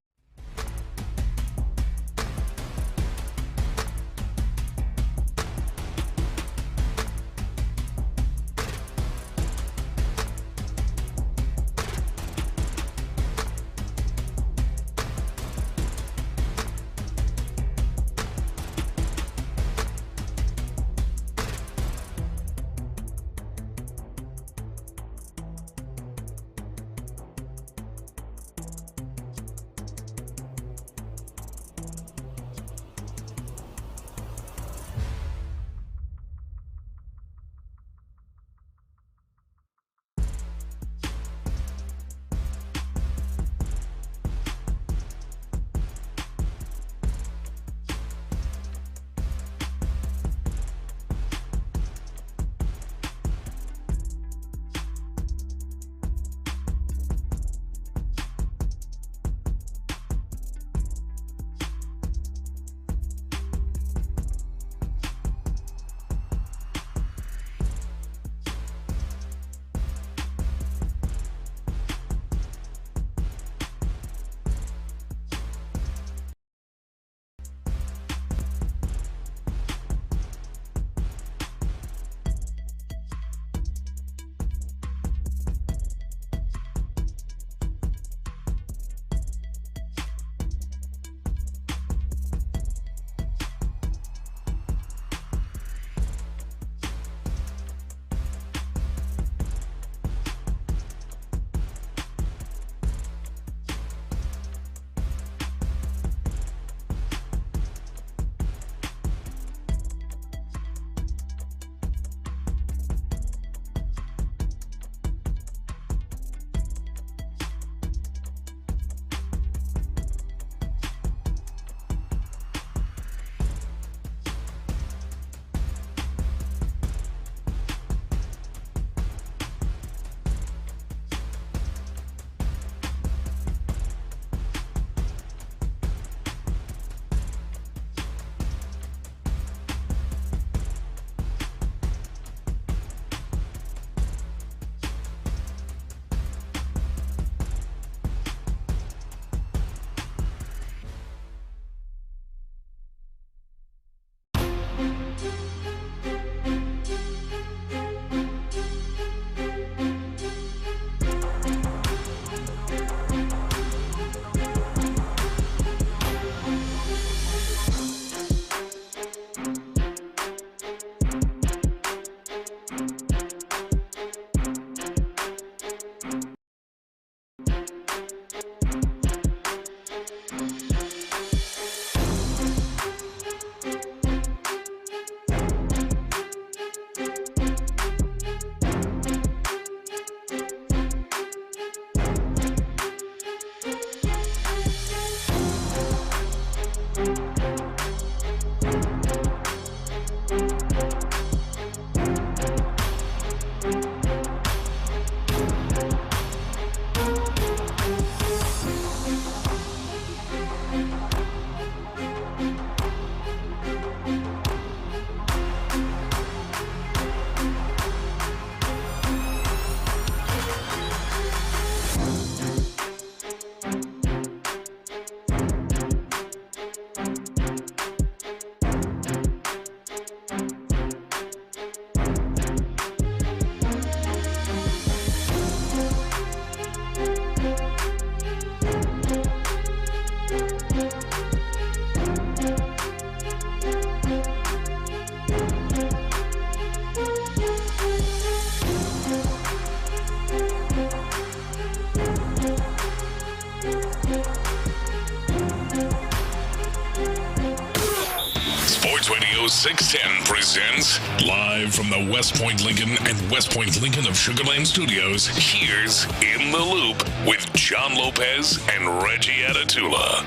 Speaker 1: Radio 610 presents live from the West Point Lincoln and West Point Lincoln of Sugar Land Studios. Here's In the Loop with John Lopez and Reggie Atatula.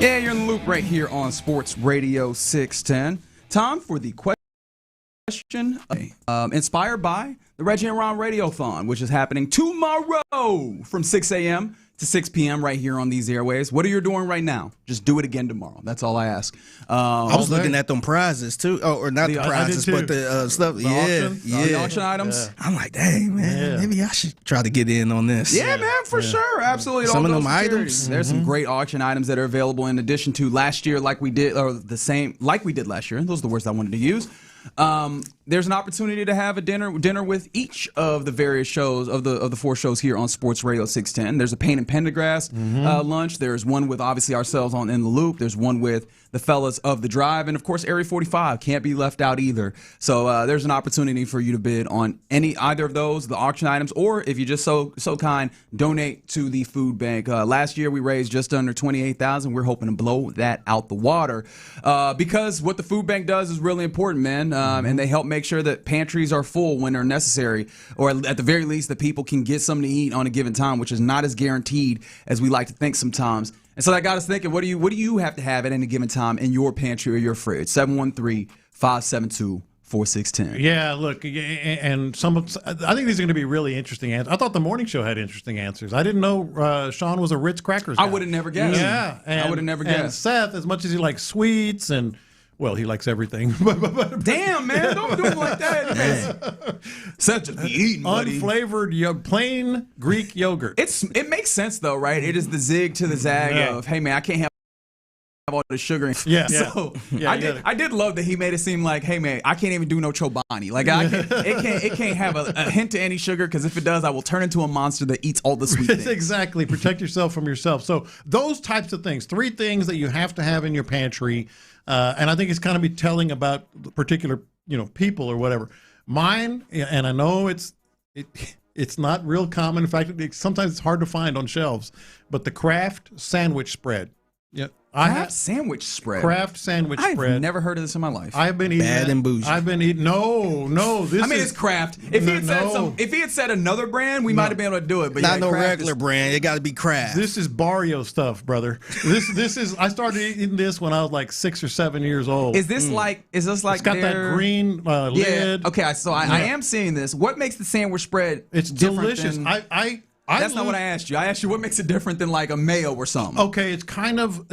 Speaker 21: Yeah, you're in the loop right here on Sports Radio 610. Time for the question inspired by the Reggie and Ron Radiothon, which is happening tomorrow from 6 a.m. to 6 p.m. right here on these airways. What are you doing right now? Just do it again tomorrow. That's all I ask.
Speaker 3: I was looking at them prizes too, or not the prizes, but the stuff.
Speaker 21: The auction items.
Speaker 3: Yeah. I'm like, dang man, maybe I should try to get in on this.
Speaker 21: Yeah, man, for sure, absolutely.
Speaker 3: Some of them items.
Speaker 21: There's some great auction items that are available in addition to last year, like we did, or the same, like we did last year. Those are the words I wanted to use. There's an opportunity to have a dinner with each of the various shows of the four shows here on Sports Radio 610. There's a Payne and Pendergast lunch. There's one with obviously ourselves on In the Loop. There's one with the fellas of The Drive, and of course Area 45 can't be left out either. So there's an opportunity for you to bid on either of those, the auction items, or if you're just so kind, donate to the food bank. Last year we raised just under $28,000. We're hoping to blow that out the water because what the food bank does is really important, man. And they help make sure that pantries are full when they're necessary, or at the very least that people can get something to eat on a given time, which is not as guaranteed as we like to think sometimes. And so that got us thinking, what do you have to have at any given time in your pantry or your fridge? 713-572-4610.
Speaker 20: Yeah, look, and I think these are going to be really interesting answers. I thought the morning show had interesting answers. I didn't know Sean was a Ritz Crackers guy.
Speaker 21: I would have never guessed.
Speaker 20: Yeah,
Speaker 21: I would have never guessed.
Speaker 20: And Seth, as much as he likes sweets and well, he likes everything.
Speaker 21: Damn, man, don't do it like that. Seth just be eating, buddy.
Speaker 20: Unflavored, plain Greek yogurt.
Speaker 21: It makes sense though, right? It is the zig to the zag of, hey man, I can't have all the sugar.
Speaker 20: Yeah.
Speaker 21: So I did love that he made it seem like, hey man, I can't even do no Chobani. Like it can't have a hint to any sugar, because if it does, I will turn into a monster that eats all the sweet things.
Speaker 20: Exactly. Protect yourself from yourself. So those types of things, 3 things that you have to have in your pantry. And I think it's kind of be telling about particular, people or whatever. Mine, and I know it's not real common. In fact, sometimes it's hard to find on shelves. But the Kraft sandwich spread. Yeah,
Speaker 21: Kraft sandwich spread.
Speaker 20: Kraft sandwich spread.
Speaker 21: I've never heard of this in my life.
Speaker 20: I've been eating
Speaker 3: bad and bougie.
Speaker 20: I've been eating. No.
Speaker 21: It's Kraft. If he had said another brand, we might have been able to do it. But
Speaker 3: not no regular brand. It got to be Kraft.
Speaker 20: This is Barrio stuff, brother. This is. I started eating this when I was like 6 or 7 years old.
Speaker 21: Is this like? Is this like?
Speaker 20: It's got that green lid.
Speaker 21: Okay, so I am seeing this. What makes the sandwich spread?
Speaker 20: It's delicious.
Speaker 21: That's not what I asked you. I asked you what makes it different than like a mayo or something.
Speaker 20: Okay, it's kind of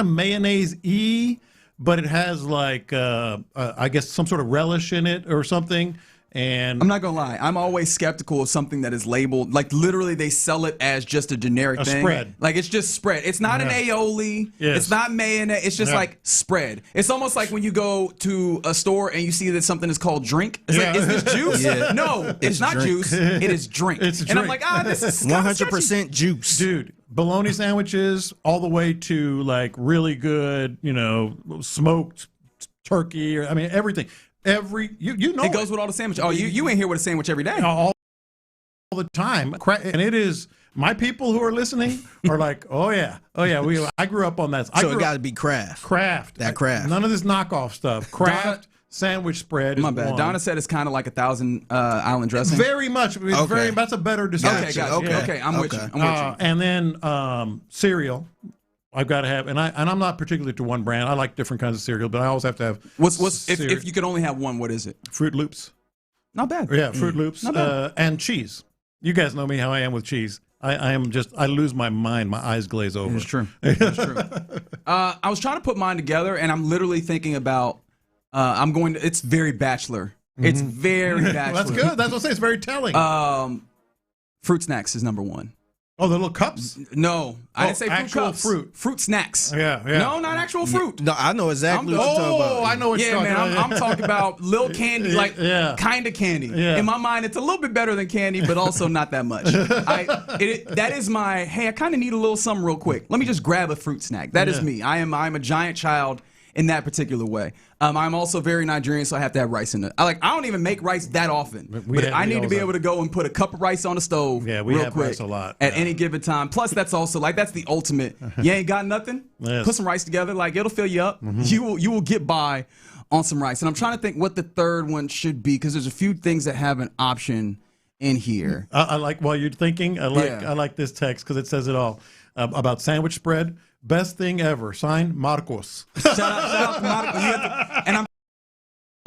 Speaker 20: mayonnaise-y, but it has like I guess some sort of relish in it or something. And
Speaker 21: I'm not gonna lie, I'm always skeptical of something that is labeled like literally they sell it as just a generic thing.
Speaker 20: Spread.
Speaker 21: Like it's just spread. It's not an aioli.
Speaker 20: Yes.
Speaker 21: It's not mayonnaise. It's just like spread. It's almost like when you go to a store and you see that something is called drink. It's like, is this juice? No, it's not
Speaker 3: drink.
Speaker 21: Juice. It is drink.
Speaker 20: It's a
Speaker 21: and
Speaker 20: drink.
Speaker 21: I'm like, this is
Speaker 3: 100% juice,
Speaker 20: dude. Bologna sandwiches all the way to like really good, smoked turkey. Or everything.
Speaker 21: It goes with all the sandwiches. Oh, you ain't here with a sandwich every day.
Speaker 20: All the time. And it is, my people who are listening are like, oh yeah. I grew up on that.
Speaker 3: So it got to be Kraft.
Speaker 20: Kraft. None of this knockoff stuff. Kraft sandwich spread.
Speaker 21: My bad. Donna said it's kind of like a Thousand Island dressing.
Speaker 20: Very much. It's that's a better description.
Speaker 21: Okay, I'm with you.
Speaker 20: And then cereal. I've got to have, and I'm not particularly to one brand. I like different kinds of cereal, but I always have to have.
Speaker 21: If you could only have one, what is it?
Speaker 20: Fruit Loops.
Speaker 21: Not bad.
Speaker 20: Yeah, Fruit Loops. Not bad. And cheese. You guys know me how I am with cheese. I lose my mind. My eyes glaze over.
Speaker 21: It's true. It's true. I was trying to put mine together, and I'm literally thinking about. It's very bachelor. It's very bachelor.
Speaker 20: That's good. That's what I say. It's very telling.
Speaker 21: Fruit snacks is number one.
Speaker 20: Oh, the little cups?
Speaker 21: No, I didn't say fruit cups. Fruit snacks.
Speaker 20: Yeah.
Speaker 21: No, not actual fruit.
Speaker 3: No, I know exactly what you're talking about.
Speaker 20: I know what you're talking about.
Speaker 21: I'm talking about little candy, like kind of candy.
Speaker 20: Yeah.
Speaker 21: In my mind, it's a little bit better than candy, but also not that much. That is my, hey, I kind of need a little something real quick. Let me just grab a fruit snack. That is me. I'm a giant child in that particular way. I'm also very Nigerian, so I have to have rice in it. I don't even make rice that often, but I need to be able to go and put a cup of rice on the stove real quick
Speaker 20: rice a lot
Speaker 21: at any given time. Plus, that's also that's the ultimate. You ain't got nothing?
Speaker 20: Yes.
Speaker 21: Put some rice together. It'll fill you up.
Speaker 20: Mm-hmm.
Speaker 21: You will get by on some rice. And I'm trying to think what the third one should be because there's a few things that have an option in here.
Speaker 20: I like while you're thinking. I like this text because it says it all about sandwich spread. Best thing ever. Signed, Marcos.
Speaker 21: Shout out to Marcos. And I'm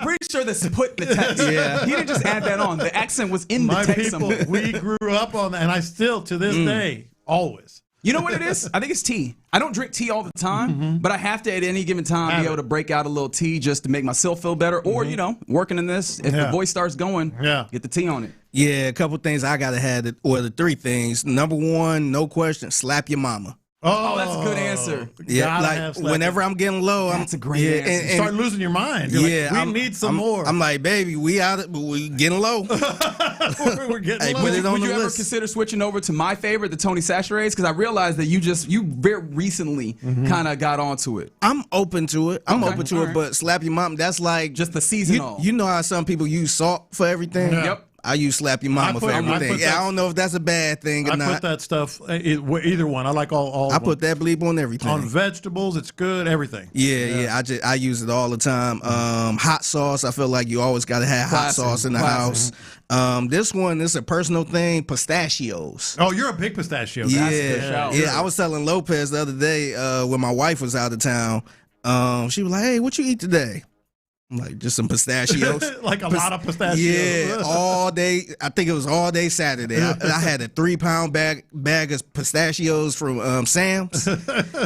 Speaker 21: pretty sure that's put in the text.
Speaker 20: Yeah.
Speaker 21: He didn't just add that on. The accent was in the
Speaker 20: My
Speaker 21: text
Speaker 20: people,
Speaker 21: somewhere.
Speaker 20: we grew up on that, and I still, to this day, always.
Speaker 21: You know what it is? I think it's tea. I don't drink tea all the time, but I have to at any given time be able to break out a little tea just to make myself feel better. Or, working in this, if the voice starts going, get the tea on it.
Speaker 3: Yeah, a couple things I got to have, or the three things. Number one, no question, slap your mama.
Speaker 21: Oh, that's a good answer.
Speaker 3: Yeah, whenever I'm getting low,
Speaker 21: that's a great answer.
Speaker 20: And start losing your mind. You're we need some more.
Speaker 3: I'm like, baby, we getting low.
Speaker 20: We're getting low.
Speaker 21: Would you ever consider switching over to my favorite, the Tony Chachere's? Because I realized that you very recently kind of got onto it.
Speaker 3: I'm open to it. But slap your mom, that's like
Speaker 21: just the seasonal.
Speaker 3: You know how some people use salt for everything?
Speaker 21: Yeah. Yep.
Speaker 3: I use slap your mama for everything. I don't know if that's a bad thing or not.
Speaker 20: I put that stuff, either one. I like all
Speaker 3: I put that bleep on everything.
Speaker 20: On vegetables, it's good, everything.
Speaker 3: Yeah. I use it all the time. Hot sauce, I feel like you always got to have hot sauce in the house. This one is a personal thing, pistachios.
Speaker 20: Oh, you're a big pistachio guy.
Speaker 3: Yeah. I was telling Lopez the other day when my wife was out of town. She was like, hey, what you eat today? I'm like, just some pistachios.
Speaker 20: Like a lot of pistachios.
Speaker 3: Yeah, all day. I think it was all day Saturday. I had a 3-pound bag of pistachios from Sam's.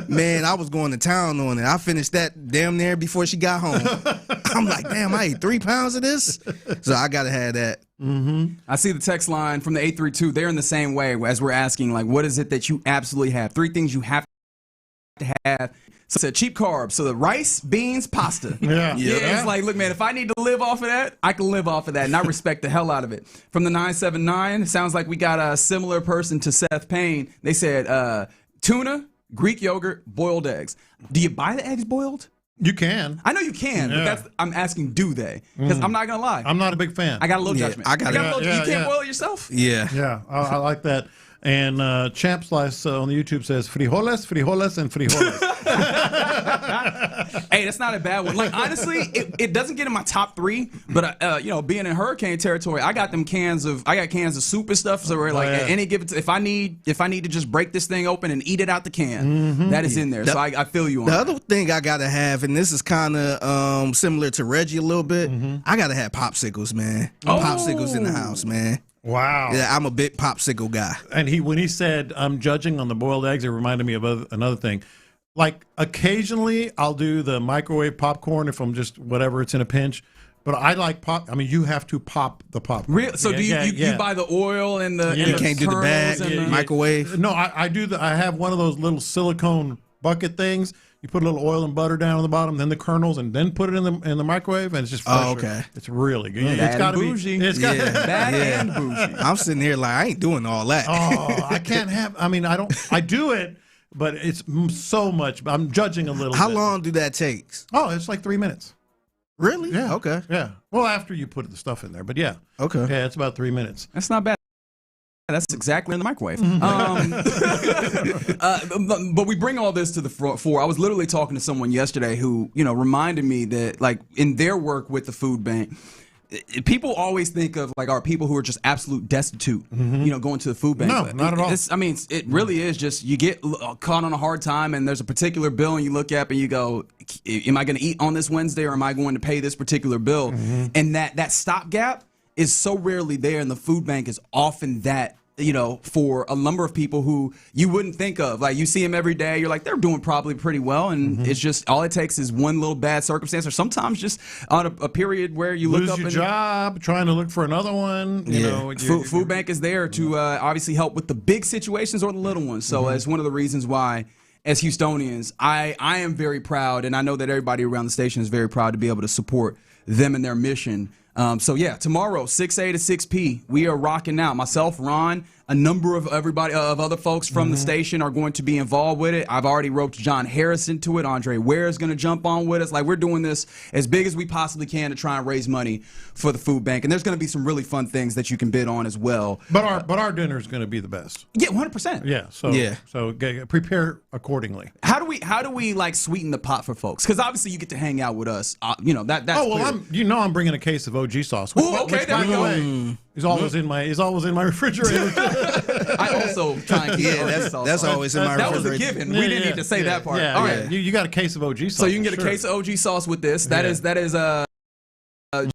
Speaker 3: Man, I was going to town on it. I finished that damn near before she got home. I'm like, damn, I ate 3 pounds of this? So I got to have that.
Speaker 21: I see the text line from the 832. They're in the same way as we're asking, like, what is it that you absolutely have? 3 things you have to have. So I said cheap carbs. So the rice, beans, pasta. Yeah. It's like, look, man, if I need to live off of that, I can live off of that, and I respect the hell out of it. From the 979, sounds like we got a similar person to Seth Payne. They said tuna, Greek yogurt, boiled eggs. Do you buy the eggs boiled?
Speaker 20: You can.
Speaker 21: I know you can, but I'm asking, do they? Because I'm not going to lie.
Speaker 20: I'm not a big fan.
Speaker 21: I got a little judgment.
Speaker 3: I got a little,
Speaker 21: you can't boil it yourself?
Speaker 3: Yeah.
Speaker 20: Yeah, I like that. And Champ Slice on the YouTube says frijoles, frijoles, and frijoles.
Speaker 21: Hey, that's not a bad one. Like, honestly, it doesn't get in my top 3, but being in hurricane territory, I got cans of soup and stuff. So we're like, at any given if I need to just break this thing open and eat it out the can, that is in there. So I feel you on that.
Speaker 3: The other thing I gotta have, and this is kind of similar to Reggie a little bit, I gotta have popsicles, man. Popsicles in the house, man.
Speaker 20: Wow.
Speaker 3: Yeah, I'm a big popsicle guy.
Speaker 20: And when he said, I'm judging on the boiled eggs, it reminded me of another thing. Like, occasionally, I'll do the microwave popcorn if I'm just whatever, it's in a pinch. But I like pop. I mean, you have to pop the popcorn.
Speaker 21: Really? So do you buy the oil and the
Speaker 3: you can't do the bag, microwave?
Speaker 20: No, I do. I have one of those little silicone bucket things. You put a little oil and butter down on the bottom, then the kernels, and then put it in the microwave, and it's just fresher.
Speaker 3: Oh, okay.
Speaker 20: It's really good.
Speaker 21: It's got to be bad and bougie.
Speaker 3: I'm sitting here like, I ain't doing all that.
Speaker 20: Oh, I can't have. I mean, I do it, but it's so much. I'm judging a little.
Speaker 3: How long do that take?
Speaker 20: Oh, it's like 3 minutes.
Speaker 3: Really?
Speaker 20: Yeah.
Speaker 3: Okay.
Speaker 20: Yeah. Well, after you put the stuff in there, but yeah.
Speaker 3: Okay.
Speaker 20: Yeah, it's about 3 minutes.
Speaker 21: That's not bad. That's exactly in the microwave. But we bring all this to the fore. I was literally talking to someone yesterday who, reminded me that, like, in their work with the food bank, people always think of, like, our people who are just absolute destitute, going to the food bank.
Speaker 20: No, not at all.
Speaker 21: It really is just, you get caught on a hard time and there's a particular bill and you look up and you go, am I going to eat on this Wednesday or am I going to pay this particular bill? And that stopgap is so rarely there, and the food bank is often that, for a number of people who you wouldn't think of. Like, you see them every day, you're like, they're doing probably pretty well, and it's just, all it takes is one little bad circumstance, or sometimes just on a period where you
Speaker 20: lose
Speaker 21: look up
Speaker 20: your
Speaker 3: and
Speaker 20: job, trying to look for another one.
Speaker 21: Food bank is there to obviously help with the big situations or the little ones. So it's one of the reasons why, as Houstonians, I am very proud, and I know that everybody around the station is very proud to be able to support them and their mission. Tomorrow, 6A to 6P, we are rocking out. Myself, Ron, A number of other folks from the station are going to be involved with it. I've already roped John Harris into it. Andre Ware is going to jump on with us. Like, we're doing this as big as we possibly can to try and raise money for the food bank. And there's going to be some really fun things that you can bid on as well.
Speaker 20: But our dinner is going to be the best.
Speaker 21: Yeah, 100%.
Speaker 20: Yeah. So prepare accordingly.
Speaker 21: How do we like sweeten the pot for folks? Because obviously you get to hang out with us. That's clear.
Speaker 20: I'm bringing a case of OG sauce.
Speaker 21: Ooh, okay, there we go.
Speaker 20: Is always in my refrigerator.
Speaker 21: I also try and keep
Speaker 3: that's always in my refrigerator.
Speaker 21: That was a given. We didn't need to say that part.
Speaker 20: Yeah,
Speaker 21: all right,
Speaker 20: you got a case of OG sauce.
Speaker 21: So you can get a case of OG sauce with this. That is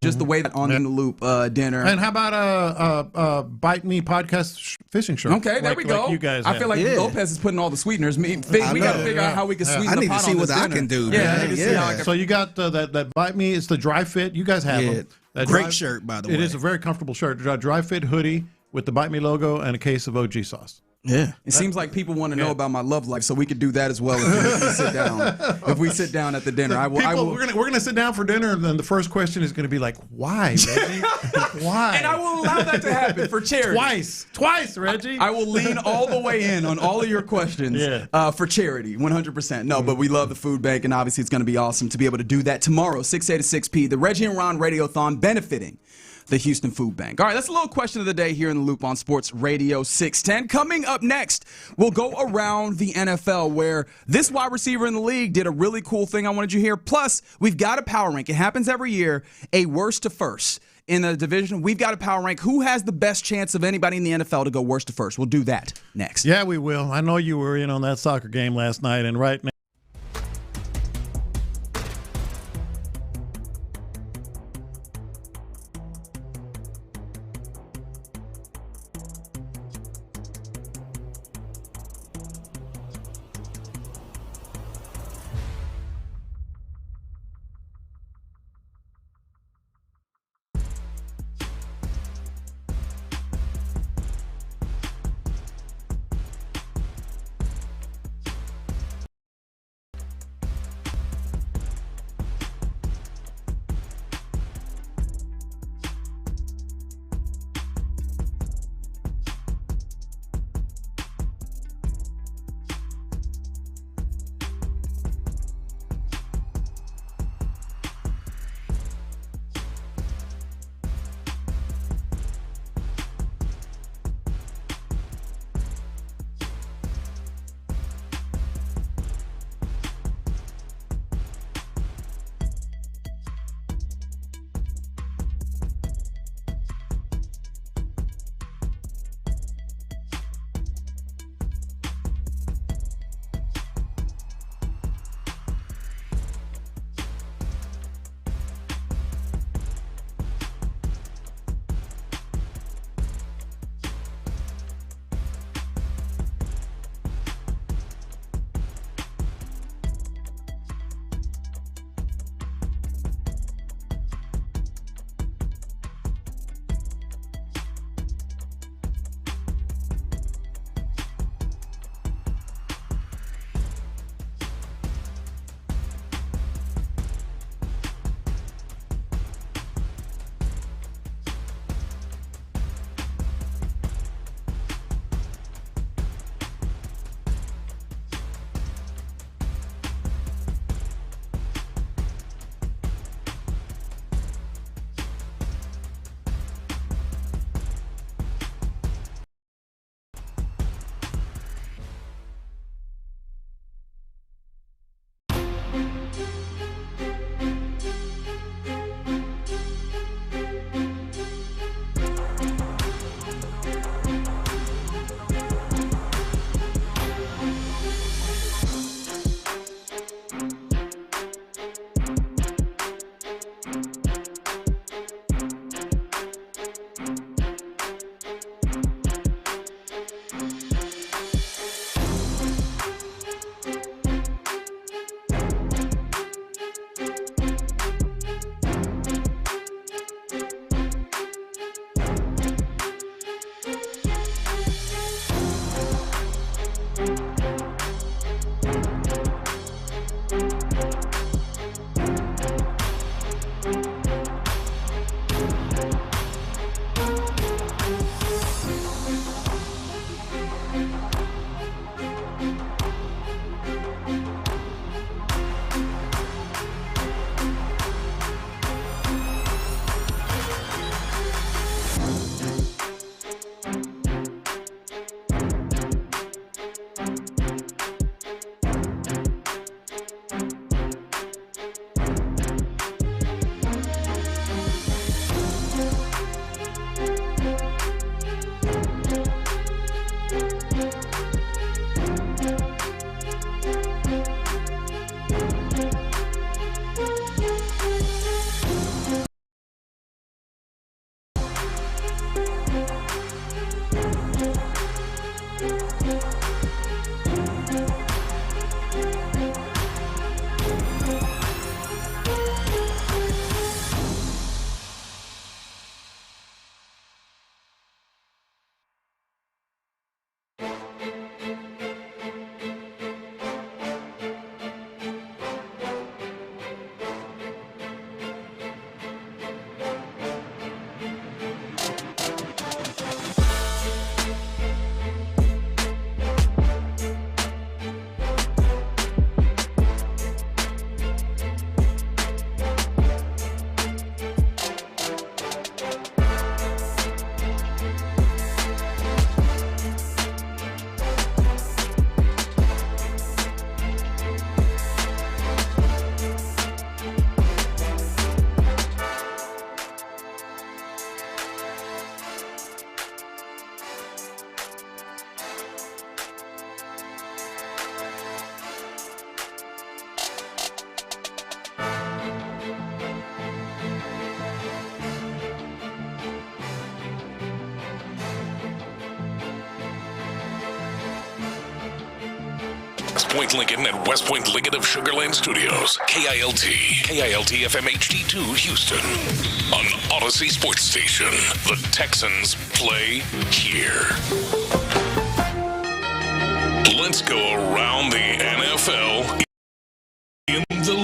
Speaker 21: just the way that on In the Loop dinner.
Speaker 20: And how about Bite Me podcast fishing shirt?
Speaker 21: Okay, there we go.
Speaker 20: Like you guys
Speaker 21: I feel like Lopez is putting all the sweeteners. We got to figure out how we can sweeten the pot.
Speaker 3: I need to see what I can do.
Speaker 20: So you got that Bite Me. It's the dry fit. You guys have them.
Speaker 3: Great shirt, by the way.
Speaker 20: It is a very comfortable shirt. Dry fit hoodie with the Bite Me logo and a case of OG sauce.
Speaker 3: Yeah,
Speaker 21: it seems like people want to know about my love life, so we could do that as well if we sit down. If we sit down at the dinner,
Speaker 20: We're gonna sit down for dinner, and then the first question is gonna be like, "Why, Reggie? Why?"
Speaker 21: And I will allow that to happen for charity.
Speaker 20: Twice, Reggie.
Speaker 21: I will lean all the way in on all of your questions for charity, 100%. No, but we love the food bank, and obviously it's gonna be awesome to be able to do that tomorrow, 6 a to 6 p. The Reggie and Ron Radiothon benefiting the Houston Food Bank. All right, that's a little question of the day here in the Loop on Sports Radio 610. Coming up next, we'll go around the NFL where this wide receiver in the league did a really cool thing I wanted you to hear. Plus, we've got a power rank. It happens every year, a worst to first. In the division, we've got a power rank. Who has the best chance of anybody in the NFL to go worst to first? We'll do that next.
Speaker 20: Yeah, we will. I know you were in on that soccer game last night, and right now,
Speaker 1: West Point Lincoln and West Point Lincoln of Sugar Land Studios. KILT FM HD2 Houston. On Odyssey Sports Station. The Texans play here. Let's go around the NFL.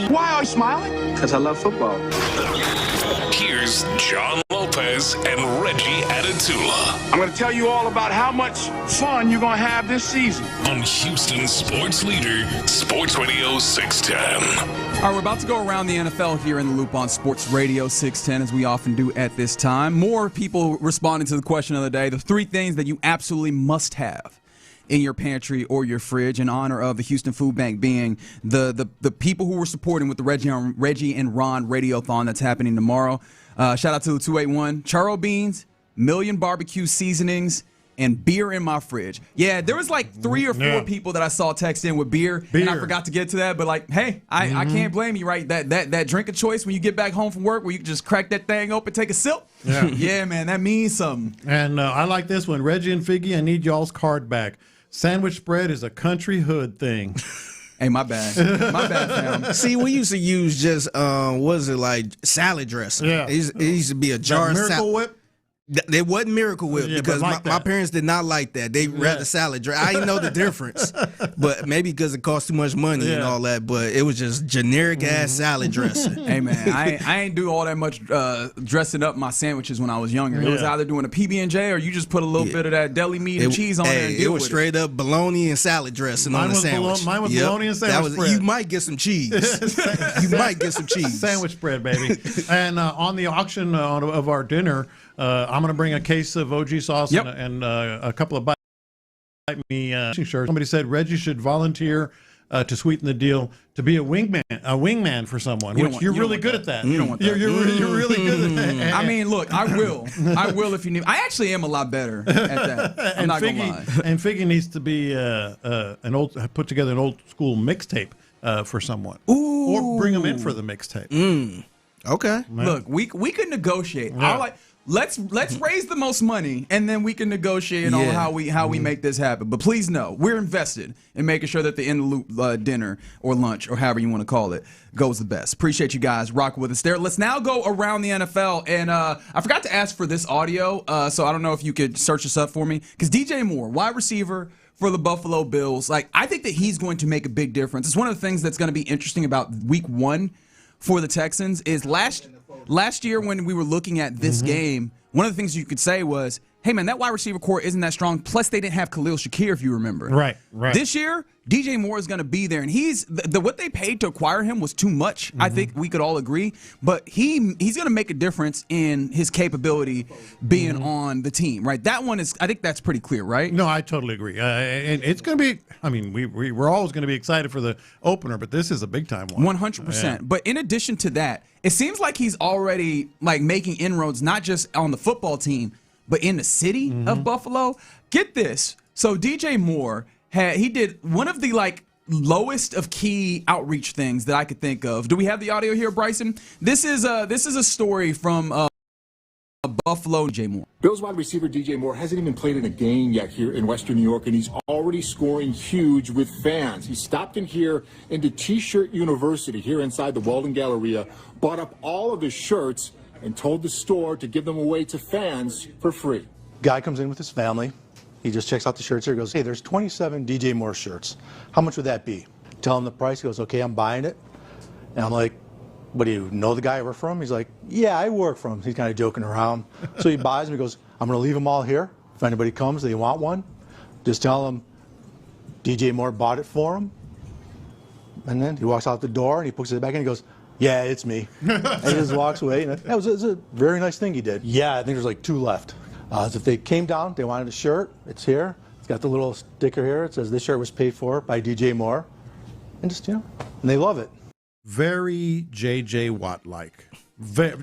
Speaker 12: Why are you smiling? Because I love football.
Speaker 1: Here's John Lopez and Reggie Adetula.
Speaker 12: I'm going to tell you all about how much fun you're going to have this season.
Speaker 1: On Houston sports leader, Sports Radio 610.
Speaker 21: All right, we're about to go around the NFL here in the Loop on Sports Radio 610, as we often do at this time. More people responding to the question of the day, the 3 things that you absolutely must have in your pantry or your fridge, in honor of the Houston Food Bank being the people who were supporting with the Reggie and Ron Radiothon that's happening tomorrow. Shout out to the 281. Churro beans, Million barbecue seasonings, and beer in my fridge. Yeah, there was like 3 or 4 people that I saw text in with beer, and I forgot to get to that. But like, hey, I can't blame you, right? That drink of choice when you get back home from work, where you can just crack that thing open, take a sip. Yeah, yeah, man, that means something.
Speaker 20: And I like this one, Reggie and Figgy. I need y'all's card back. Sandwich spread is a country hood thing.
Speaker 21: Hey, my bad. My bad, fam.
Speaker 3: See, we used to use just, was it like salad dressing?
Speaker 20: Yeah.
Speaker 3: It used to be a jar of
Speaker 20: Miracle Whip?
Speaker 3: It wasn't Miracle Whip because
Speaker 20: like
Speaker 3: my parents did not like that. They rather salad dressing. I didn't know the difference, but maybe because it cost too much money and all that. But it was just generic ass salad dressing.
Speaker 21: Hey man, I ain't do all that much dressing up my sandwiches when I was younger. It was either doing a PB&J or you just put a little bit of that deli meat and cheese on there. And
Speaker 3: it was straight up bologna and salad dressing on the sandwich.
Speaker 20: Mine was bologna and sandwich spread.
Speaker 3: You might get some cheese. You might get some cheese.
Speaker 20: Sandwich spread, baby. And on the auction of our dinner, I'm going to bring a case of OG sauce and a couple of Bite Me shirts. Somebody said Reggie should volunteer to sweeten the deal to be a wingman for someone, which you're really good at that.
Speaker 21: You don't want that.
Speaker 20: You're really good at that.
Speaker 21: I mean, look, I will if you need. I actually am a lot better at that. I'm not gonna lie.
Speaker 20: And Figgy needs to be put together an old school mixtape for someone, or bring them in for the mixtape.
Speaker 3: Okay,
Speaker 21: look, we could negotiate. Yeah. Let's raise the most money, and then we can negotiate on how we make this happen. But please know, we're invested in making sure that the In the Loop dinner or lunch or however you want to call it goes the best. Appreciate you guys rocking with us there. Let's now go around the NFL, and I forgot to ask for this audio, so I don't know if you could search this up for me. Because DJ Moore, wide receiver for the Buffalo Bills, I think that he's going to make a big difference. It's one of the things that's going to be interesting about Week 1 for the Texans is last year when we were looking at this game, one of the things you could say was, hey, man, that wide receiver core isn't that strong. Plus, they didn't have Khalil Shakir, if you remember.
Speaker 20: Right.
Speaker 21: This year, DJ Moore is going to be there, and he's what they paid to acquire him was too much. I think we could all agree. But he's going to make a difference in his capability being on the team, right? That one is, I think that's pretty clear, right?
Speaker 20: No, I totally agree. And it's going to be, I mean, we're always going to be excited for the opener, but this is a big-time one.
Speaker 21: 100%. Yeah. But in addition to that, it seems like he's already making inroads, not just on the football team, but in the city of Buffalo. Get this. So DJ Moore, he did one of the lowest of key outreach things that I could think of. Do we have the audio here, Bryson? This is a story from Buffalo. DJ Moore.
Speaker 10: Bills wide receiver DJ Moore hasn't even played in a game yet here in Western New York, and he's already scoring huge with fans. He stopped in here into T-Shirt University here inside the Walden Galleria, bought up all of his shirts, and told the store to give them away to fans for free.
Speaker 22: Guy comes in with his family. He just checks out the shirts here. He goes, hey, there's 27 DJ Moore shirts. How much would that be? Tell him the price. He goes, okay, I'm buying it. And I'm like, what, do you know the guy I work for him? He's like, yeah, I work for him. He's kind of joking around. So he buys them. He goes, I'm going to leave them all here. If anybody comes, they want one, just tell them DJ Moore bought it for him. And then he walks out the door and he puts it back in and he goes, yeah, it's me. And he just walks away. And that was a very nice thing he did. Yeah, I think there's 2 left. So if they came down, they wanted a shirt, it's here. It's got the little sticker here. It says this shirt was paid for by DJ Moore. And just, and they love it.
Speaker 20: Very J.J. Watt-like.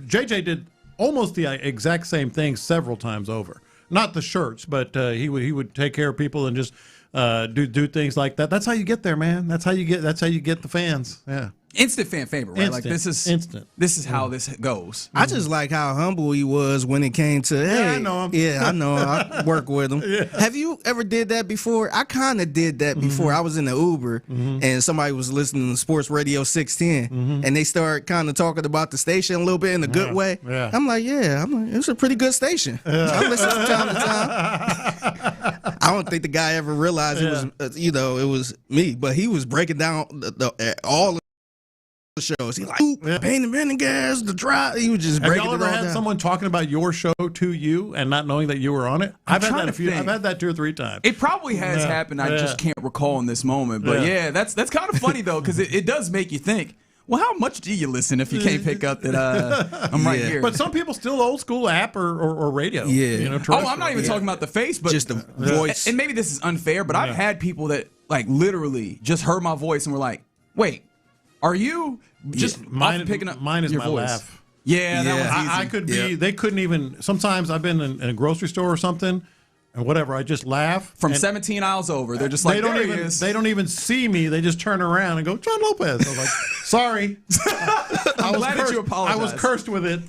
Speaker 20: J.J. did almost the exact same thing several times over. Not the shirts, but he would take care of people and just do things like that. That's how you get there, man. That's how you get the fans. Yeah.
Speaker 21: instant fan favorite, right? Like this is
Speaker 20: instant.
Speaker 21: This is how this goes.
Speaker 3: I just like how humble he was when it came to, hey,
Speaker 20: I know him.
Speaker 3: Yeah, I know him. I work with him. Yeah. Have you ever did that before? I kind of did that before. I was in the Uber and somebody was listening to Sports Radio 610 and they start kind of talking about the station a little bit in a good way.
Speaker 20: Yeah.
Speaker 3: I'm like, it's a pretty good station. I listen from time to time. I don't think the guy ever realized it was, it was me, but he was breaking down all the shows. He like, Payne and Pendergast, the drive. He was just breaking it all down.
Speaker 20: Have y'all ever had someone talking about your show to you and not knowing that you were on it? I've had that 2 or 3 times.
Speaker 21: It probably has happened. I just can't recall in this moment. But that's kind of funny though, because it does make you think. Well, how much do you listen if you can't pick up that I'm right here?
Speaker 20: But some people still old school app or radio.
Speaker 21: Yeah. I'm not even talking about the face, but
Speaker 3: just the voice.
Speaker 21: And maybe this is unfair, but I've had people that like literally just heard my voice and were like, "Wait, are you just picking up
Speaker 20: mine is
Speaker 21: your
Speaker 20: my
Speaker 21: voice?"
Speaker 20: laugh.
Speaker 21: Yeah, that was easy.
Speaker 20: I could be. They couldn't even. Sometimes I've been in a grocery store or something. And whatever, I just laugh.
Speaker 21: From 17 aisles over, they're just like, there he is.
Speaker 20: They don't even see me. They just turn around and go, John Lopez. I was like, sorry.
Speaker 21: I'm glad that you apologized.
Speaker 20: I was cursed with it.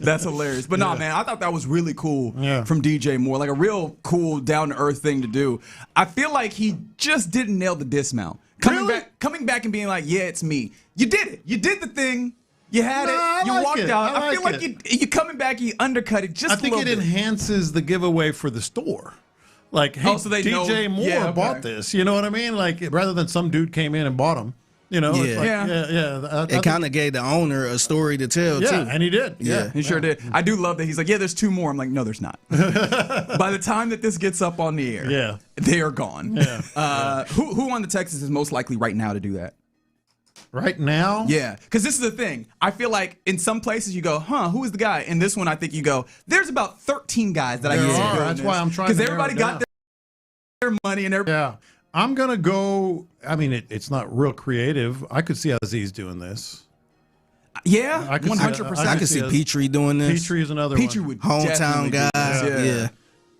Speaker 21: That's hilarious. But no, man, I thought that was really cool from DJ Moore. Like a real cool, down-to-earth thing to do. I feel like he just didn't nail the dismount. Coming back and being like, yeah, it's me. You did it. You did the thing. You had it. You walked out. I feel like you coming back. You undercut it just a little bit.
Speaker 20: I think it enhances the giveaway for the store. Like, hey, so DJ Moore bought this. You know what I mean? Like, rather than some dude came in and bought them. You know,
Speaker 3: it kind of gave the owner a story to tell, too.
Speaker 20: Yeah, and he did.
Speaker 21: Yeah, he sure did. I do love that. He's like, there's 2 more. I'm like, no, there's not. By the time that this gets up on the air, they are gone.
Speaker 20: Yeah.
Speaker 21: Who on the Texans is most likely right now to do that?
Speaker 20: Right now?
Speaker 21: Yeah, because this is the thing. I feel like in some places you go, who is the guy? In this one, I think you go, there's about 13 guys that I can see doing
Speaker 20: That's why I'm trying to
Speaker 21: because everybody got their money and everybody.
Speaker 20: Yeah. I'm going to go, I mean, it's not real creative. I could see Aziz doing this.
Speaker 21: Yeah, 100%.
Speaker 3: I could see Petrie doing this.
Speaker 20: Petrie is another
Speaker 21: Petrie
Speaker 20: one.
Speaker 21: would
Speaker 3: hometown guy.
Speaker 21: Yeah.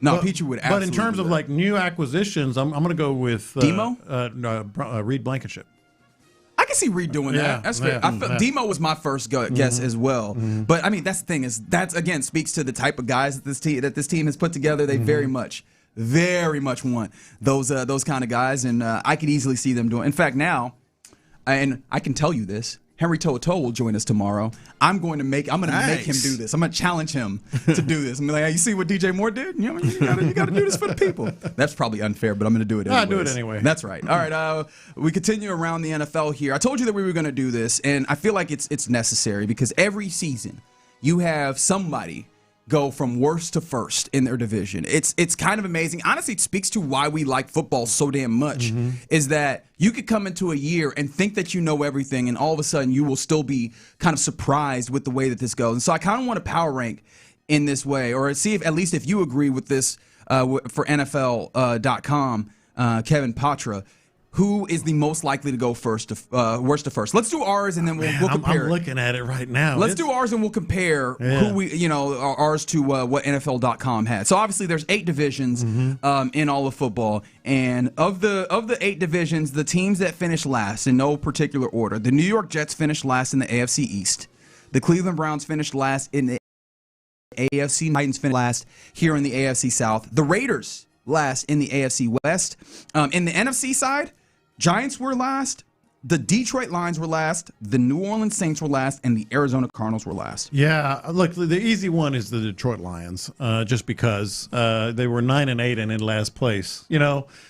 Speaker 21: No, Petrie would absolutely.
Speaker 20: But in terms of like new acquisitions, I'm going to go with
Speaker 21: Demo?
Speaker 20: Reed Blankenship.
Speaker 21: I can see Reed doing that. That's fair. Demo was my first guess as well. But I mean, that's the thing is that again speaks to the type of guys that this team has put together. They very much want those kind of guys, and I could easily see them doing. In fact, now, and I can tell you this. Henry To'oTo'o will join us tomorrow. I'm going to make him do this. I'm going to challenge him to do this. I'm like, hey, you see what DJ Moore did? You got to do this for the people. That's probably unfair, but I'm going to do it anyway.
Speaker 20: I'll do it anyway.
Speaker 21: That's right. All right, we continue around the NFL here. I told you that we were going to do this, and I feel like it's necessary because every season you have somebody go from worst to first in their division. It's kind of amazing. Honestly, it speaks to why we like football so damn much, is that you could come into a year and think that you know everything, and all of a sudden you will still be kind of surprised with the way that this goes. And so I kind of want to power rank in this way, or see if at least if you agree with this for NFL.com, Kevin Patra. Who is the most likely to go worst to first? Let's do ours and then we'll compare.
Speaker 20: I'm looking at it right now.
Speaker 21: Let's do ours and we'll compare who ours to what NFL.com had. So obviously there's 8 divisions in all of football, and of the 8 divisions, the teams that finished last in no particular order: the New York Jets finished last in the AFC East, the Cleveland Browns finished last in the AFC, Titans finished last here in the AFC South, the Raiders last in the AFC West. In the NFC side, Giants were last, the Detroit Lions were last, the New Orleans Saints were last, and the Arizona Cardinals were last.
Speaker 20: Yeah, look, the easy one is the Detroit Lions, just because they were 9-8 and in last place.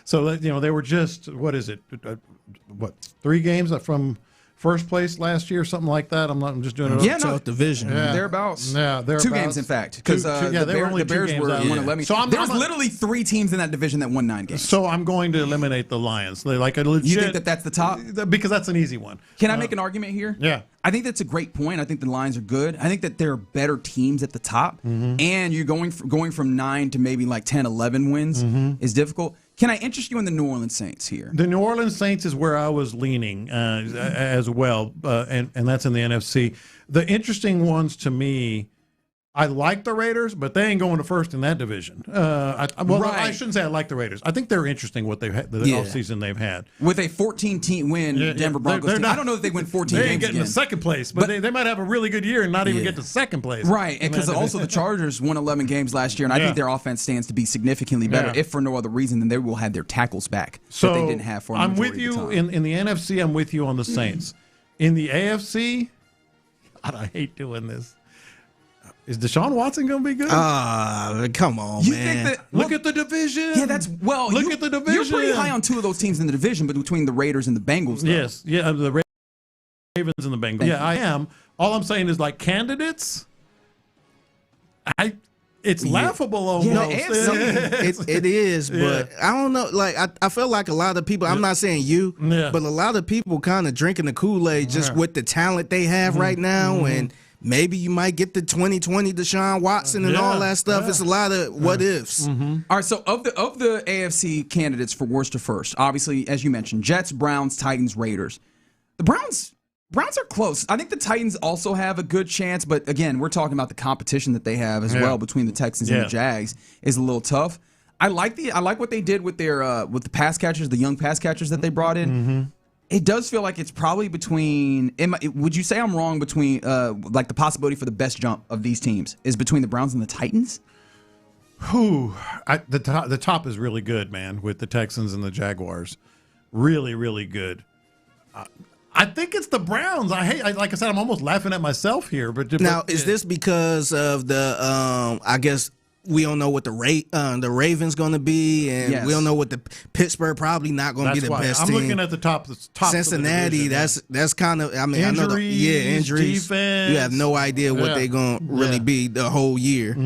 Speaker 20: So they were just 3 games from first place last year, something like that. I'm just doing it.
Speaker 21: Yeah, no,
Speaker 3: division.
Speaker 21: Thereabouts.
Speaker 20: Yeah, thereabouts.
Speaker 21: 2 games, in fact, because the Bears were 1-11.
Speaker 20: So
Speaker 21: there was literally 3 teams in that division that won 9 games.
Speaker 20: So I'm going to eliminate the Lions. They're like a legit.
Speaker 21: You think that's the top?
Speaker 20: Because that's an easy one.
Speaker 21: Can I make an argument here?
Speaker 20: Yeah.
Speaker 21: I think that's a great point. I think the Lions are good. I think that there are better teams at the top, and you're going from 9 to maybe like 10, 11 wins is difficult. Can I interest you in the New Orleans Saints here?
Speaker 20: The New Orleans Saints is where I was leaning as well, and that's in the NFC. The interesting ones to me I like the Raiders, but they ain't going to first in that division. I shouldn't say I like the Raiders. I think they're interesting what they've had, the offseason they've had.
Speaker 21: With a 14-team win, Denver Broncos team. I don't know if they win 14 games.
Speaker 20: They ain't getting to second place, but they might have a really good year and not even get to second place.
Speaker 21: Right, and because also the Chargers won 11 games last year, and I think their offense stands to be significantly better, if for no other reason than they will have their tackles back that they didn't have for
Speaker 20: I'm with you in the NFC. I'm with you on the Saints. In the AFC, God, I hate doing this. Is Deshaun Watson going to be good?
Speaker 3: Come on, man.
Speaker 20: Look at the division.
Speaker 21: Yeah, look at the division. You're pretty high on two of those teams in the division, but between the Raiders and the Bengals, though.
Speaker 20: Yes, the Ravens and the Bengals. Yeah, I am. All I'm saying is, like, candidates, it's laughable almost.
Speaker 3: It is, but I don't know. Like, I feel like a lot of people, I'm not saying you, but a lot of people kind of drinking the Kool-Aid just with the talent they have right now, and maybe you might get the 2020 Deshaun Watson and all that stuff. It's a lot of what ifs.
Speaker 21: All right, so of the AFC candidates for worst to first, obviously, as you mentioned, Jets, Browns, Titans, Raiders. The Browns are close. I think the Titans also have a good chance, but again, we're talking about the competition that they have as well between the Texans and the Jags is a little tough. I like what they did with their with the pass catchers, the young pass catchers that they brought in. It does feel like it's probably between. Would you say I'm wrong between like the possibility for the best jump of these teams is between the Browns and the Titans?
Speaker 20: The top is really good, man, with the Texans and the Jaguars. Really, really good. I think it's the Browns. Like I said, I'm almost laughing at myself here. But
Speaker 3: is this because of the? I guess. We don't know what the Ravens going to be, and we don't know what the Pittsburgh probably not going to be the best team.
Speaker 20: I'm looking at the top
Speaker 3: Cincinnati, that's kind of. I mean,
Speaker 20: injuries,
Speaker 3: I know injuries.
Speaker 20: Defense.
Speaker 3: You have no idea what they're going to really be the whole year.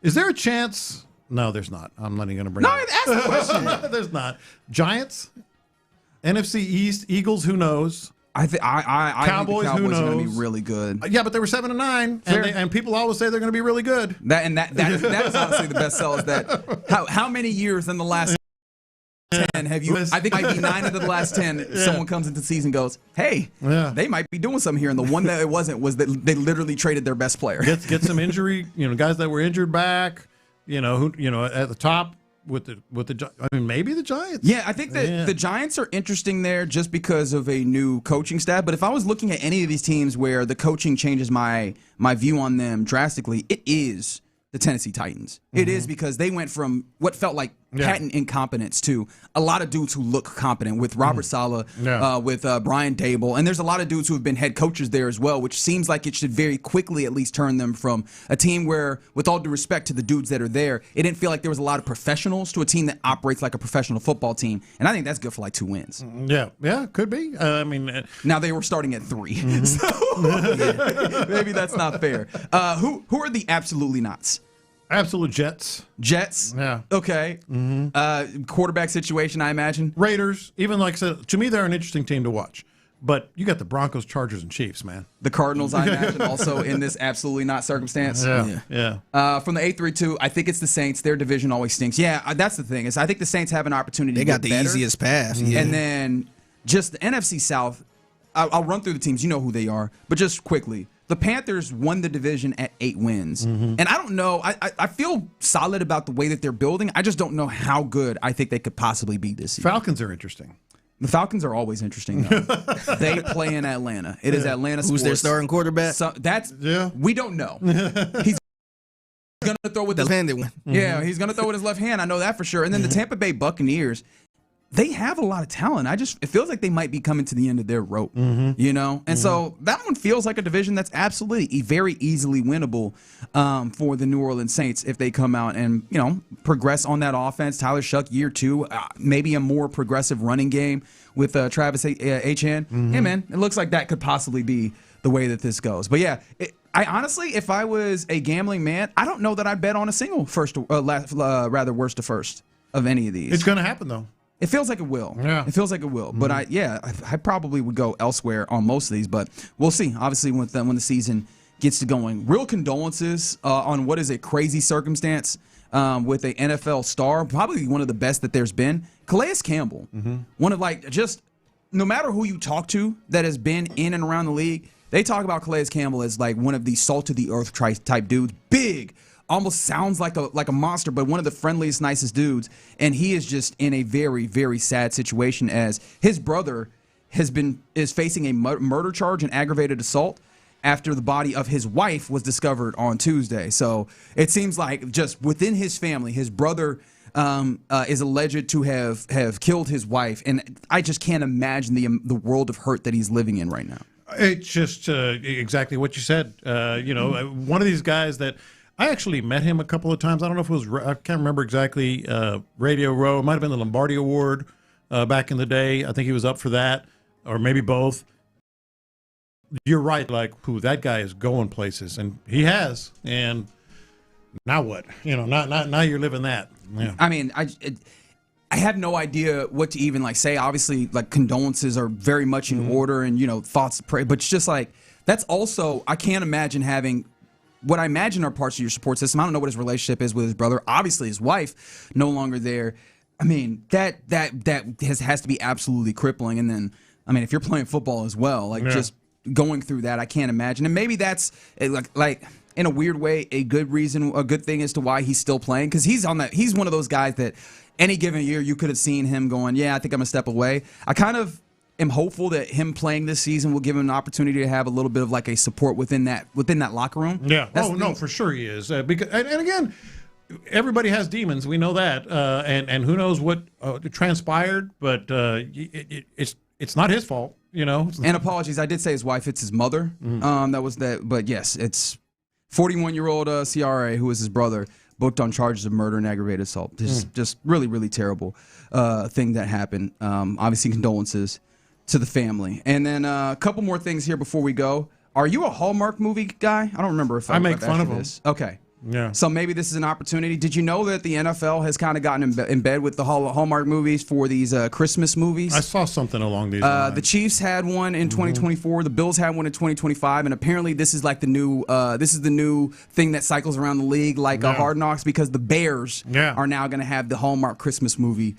Speaker 20: Is there a chance? No, there's not. I'm not even going to bring.
Speaker 21: Ask the question.
Speaker 20: There's not. Giants, NFC East, Eagles. Who knows?
Speaker 21: I think
Speaker 20: Cowboys
Speaker 21: are going to be really good.
Speaker 20: Yeah, but they were 7-9, and people always say they're going to be really good.
Speaker 21: That is honestly the best sell. Is that how many years in the last 10 have you? I think it might be 9 of the last 10. Someone comes into the season and goes, "Hey, they might be doing something here." And the one that it wasn't was that they literally traded their best player.
Speaker 20: Get some injury, guys that were injured back. At the top. With the maybe the Giants.
Speaker 21: Yeah, I think that the Giants are interesting there just because of a new coaching staff. But if I was looking at any of these teams where the coaching changes my view on them drastically, it is the Tennessee Titans. It is because they went from what felt like patent incompetence to a lot of dudes who look competent with Robert Saleh, with Brian Dable. And there's a lot of dudes who have been head coaches there as well, which seems like it should very quickly at least turn them from a team where, with all due respect to the dudes that are there, it didn't feel like there was a lot of professionals to a team that operates like a professional football team. And I think that's good for like 2 wins.
Speaker 20: Yeah, could be.
Speaker 21: Now they were starting at 3. So maybe that's not fair. Who are the absolutely nots?
Speaker 20: Absolute Jets.
Speaker 21: Yeah. Okay. Quarterback situation, I imagine.
Speaker 20: Raiders. Even like I said, to me, they're an interesting team to watch. But you got the Broncos, Chargers, and Chiefs, man.
Speaker 21: The Cardinals, I imagine, also in this absolutely not circumstance.
Speaker 20: Yeah.
Speaker 21: From the 8-3-2, I think it's the Saints. Their division always stinks. Yeah, that's the thing. I think the Saints have an opportunity to get better.
Speaker 3: They got the easiest path.
Speaker 21: And then just the NFC South, I'll run through the teams. You know who they are. But just quickly. The Panthers won the division at 8 wins. And I don't know. I feel solid about the way that they're building. I just don't know how good I think they could possibly be this year.
Speaker 20: Falcons are interesting.
Speaker 21: The Falcons are always interesting, though. They play in Atlanta. It is Atlanta sports.
Speaker 3: Who's their starting quarterback?
Speaker 21: So we don't know. He's going to throw with his
Speaker 3: left-handed one.
Speaker 21: Yeah, he's going to throw with his left hand. I know that for sure. And then the Tampa Bay Buccaneers, they have a lot of talent. It feels like they might be coming to the end of their rope, And so that one feels like a division that's absolutely very easily winnable for the New Orleans Saints if they come out and, progress on that offense. Tyler Shuck, year 2, maybe a more progressive running game with Travis Etienne. Hey, man, it looks like that could possibly be the way that this goes. But, yeah, I honestly, if I was a gambling man, I don't know that I'd bet on a single worst to first of any of these.
Speaker 20: It's going to happen, though.
Speaker 21: It feels like it will.
Speaker 20: Yeah.
Speaker 21: It feels like it will. But I probably would go elsewhere on most of these. But we'll see. Obviously, when the season gets to going. Real condolences on what is a crazy circumstance with a NFL star, probably one of the best that there's been. Calais Campbell, one of just no matter who you talk to that has been in and around the league, They talk about Calais Campbell as like one of the salt of the earth type dudes, big, almost sounds like a monster, but one of the friendliest, nicest dudes. And he is just in a very, very sad situation as his brother is facing a murder charge and aggravated assault after the body of his wife was discovered on Tuesday. So it seems like just within his family, his brother is alleged to have killed his wife, and I just can't imagine the world of hurt that he's living in right now.
Speaker 20: It's just exactly what you said. One of these guys that I actually met him a couple of times. I don't know if it was, I can't remember exactly, Radio Row. It might have been the Lombardi Award back in the day. I think he was up for that, or maybe both. You're right. Like, that guy is going places, and he has. And now what? Now you're living that. Yeah.
Speaker 21: I mean, I have no idea what to even say. Obviously, condolences are very much in order, and thoughts of prayer. But it's just that's also, I can't imagine having what I imagine are parts of your support system. I don't know what his relationship is with his brother. Obviously, his wife no longer there. I mean, that has to be absolutely crippling. And then, I mean, if you're playing football as well, just going through that, I can't imagine. And maybe that's like in a weird way a good thing as to why he's still playing, because he's one of those guys that any given year you could have seen him going, yeah, I think I'm a step away. I kind of am hopeful that him playing this season will give him an opportunity to have a little bit of a support within that locker room. Yeah.
Speaker 20: No, for sure he is. Because and again, everybody has demons. We know that, and who knows what transpired, but it's not his fault, And
Speaker 21: apologies, I did say his wife. It's his mother. That was that. But yes, it's 41-year-old CRA, who is his brother, booked on charges of murder and aggravated assault. Just really, really terrible thing that happened. Obviously, condolences to the family. And then a couple more things here before we go. Are you a Hallmark movie guy? I don't remember if
Speaker 20: I make fun of them.
Speaker 21: Okay.
Speaker 20: Yeah.
Speaker 21: So maybe this is an opportunity. Did you know that the NFL has kind of gotten in bed with the Hallmark movies for these Christmas movies?
Speaker 20: I saw something along these lines.
Speaker 21: The Chiefs had one in 2024. The Bills had one in 2025, and apparently this is the new thing that cycles around the league, Hard Knocks, because the Bears are now going to have the Hallmark Christmas movie.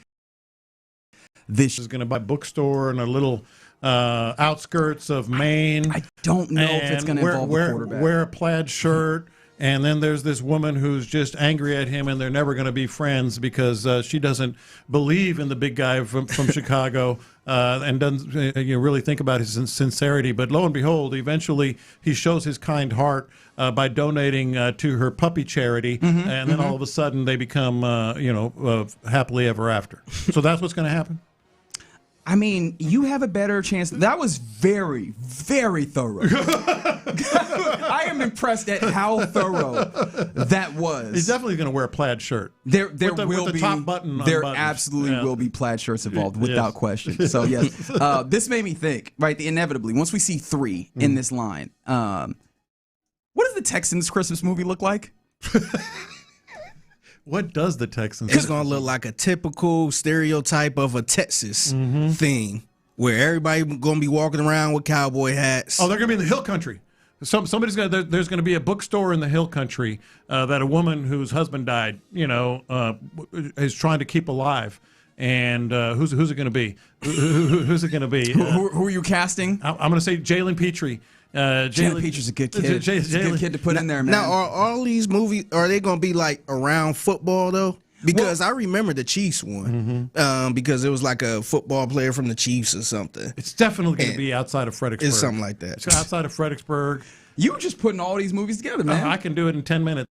Speaker 20: This is going to buy a bookstore in a little outskirts of Maine.
Speaker 21: I don't know if it's going to involve a quarterback.
Speaker 20: Wear a plaid shirt. And then there's this woman who's just angry at him, and they're never going to be friends because she doesn't believe in the big guy from Chicago and doesn't really think about his sincerity. But lo and behold, eventually he shows his kind heart by donating to her puppy charity, and then all of a sudden they become, happily ever after. So that's what's going to happen.
Speaker 21: I mean, you have a better chance. That was very, very thorough. I am impressed at how thorough that was.
Speaker 20: He's definitely going to wear a plaid shirt.
Speaker 21: There
Speaker 20: with the top button
Speaker 21: there absolutely will be plaid shirts involved, without question. So, yes. This made me think, right, inevitably, once we see 3 in this line, what does the Texans Christmas movie look like?
Speaker 20: What does the Texans?
Speaker 3: It's going to look like a typical stereotype of a Texas thing where everybody going to be walking around with cowboy hats.
Speaker 20: Oh, they're going to be in the hill country. There's going to be a bookstore in the hill country that a woman whose husband died, is trying to keep alive. And who's it going to be? Who's it going to be?
Speaker 21: Who are you casting?
Speaker 20: I'm going to say Jaylen Petrie.
Speaker 21: Jaylen Petre's a good kid. He's a good kid to put in there, man.
Speaker 3: Now, are all these movies, are they going to be around football, though? Because I remember the Chiefs one, because it was like a football player from the Chiefs or something.
Speaker 20: It's definitely going to be outside of Fredericksburg.
Speaker 3: It's something like that.
Speaker 20: It's outside of Fredericksburg.
Speaker 21: You were just putting all these movies together, man.
Speaker 20: I can do it in 10 minutes.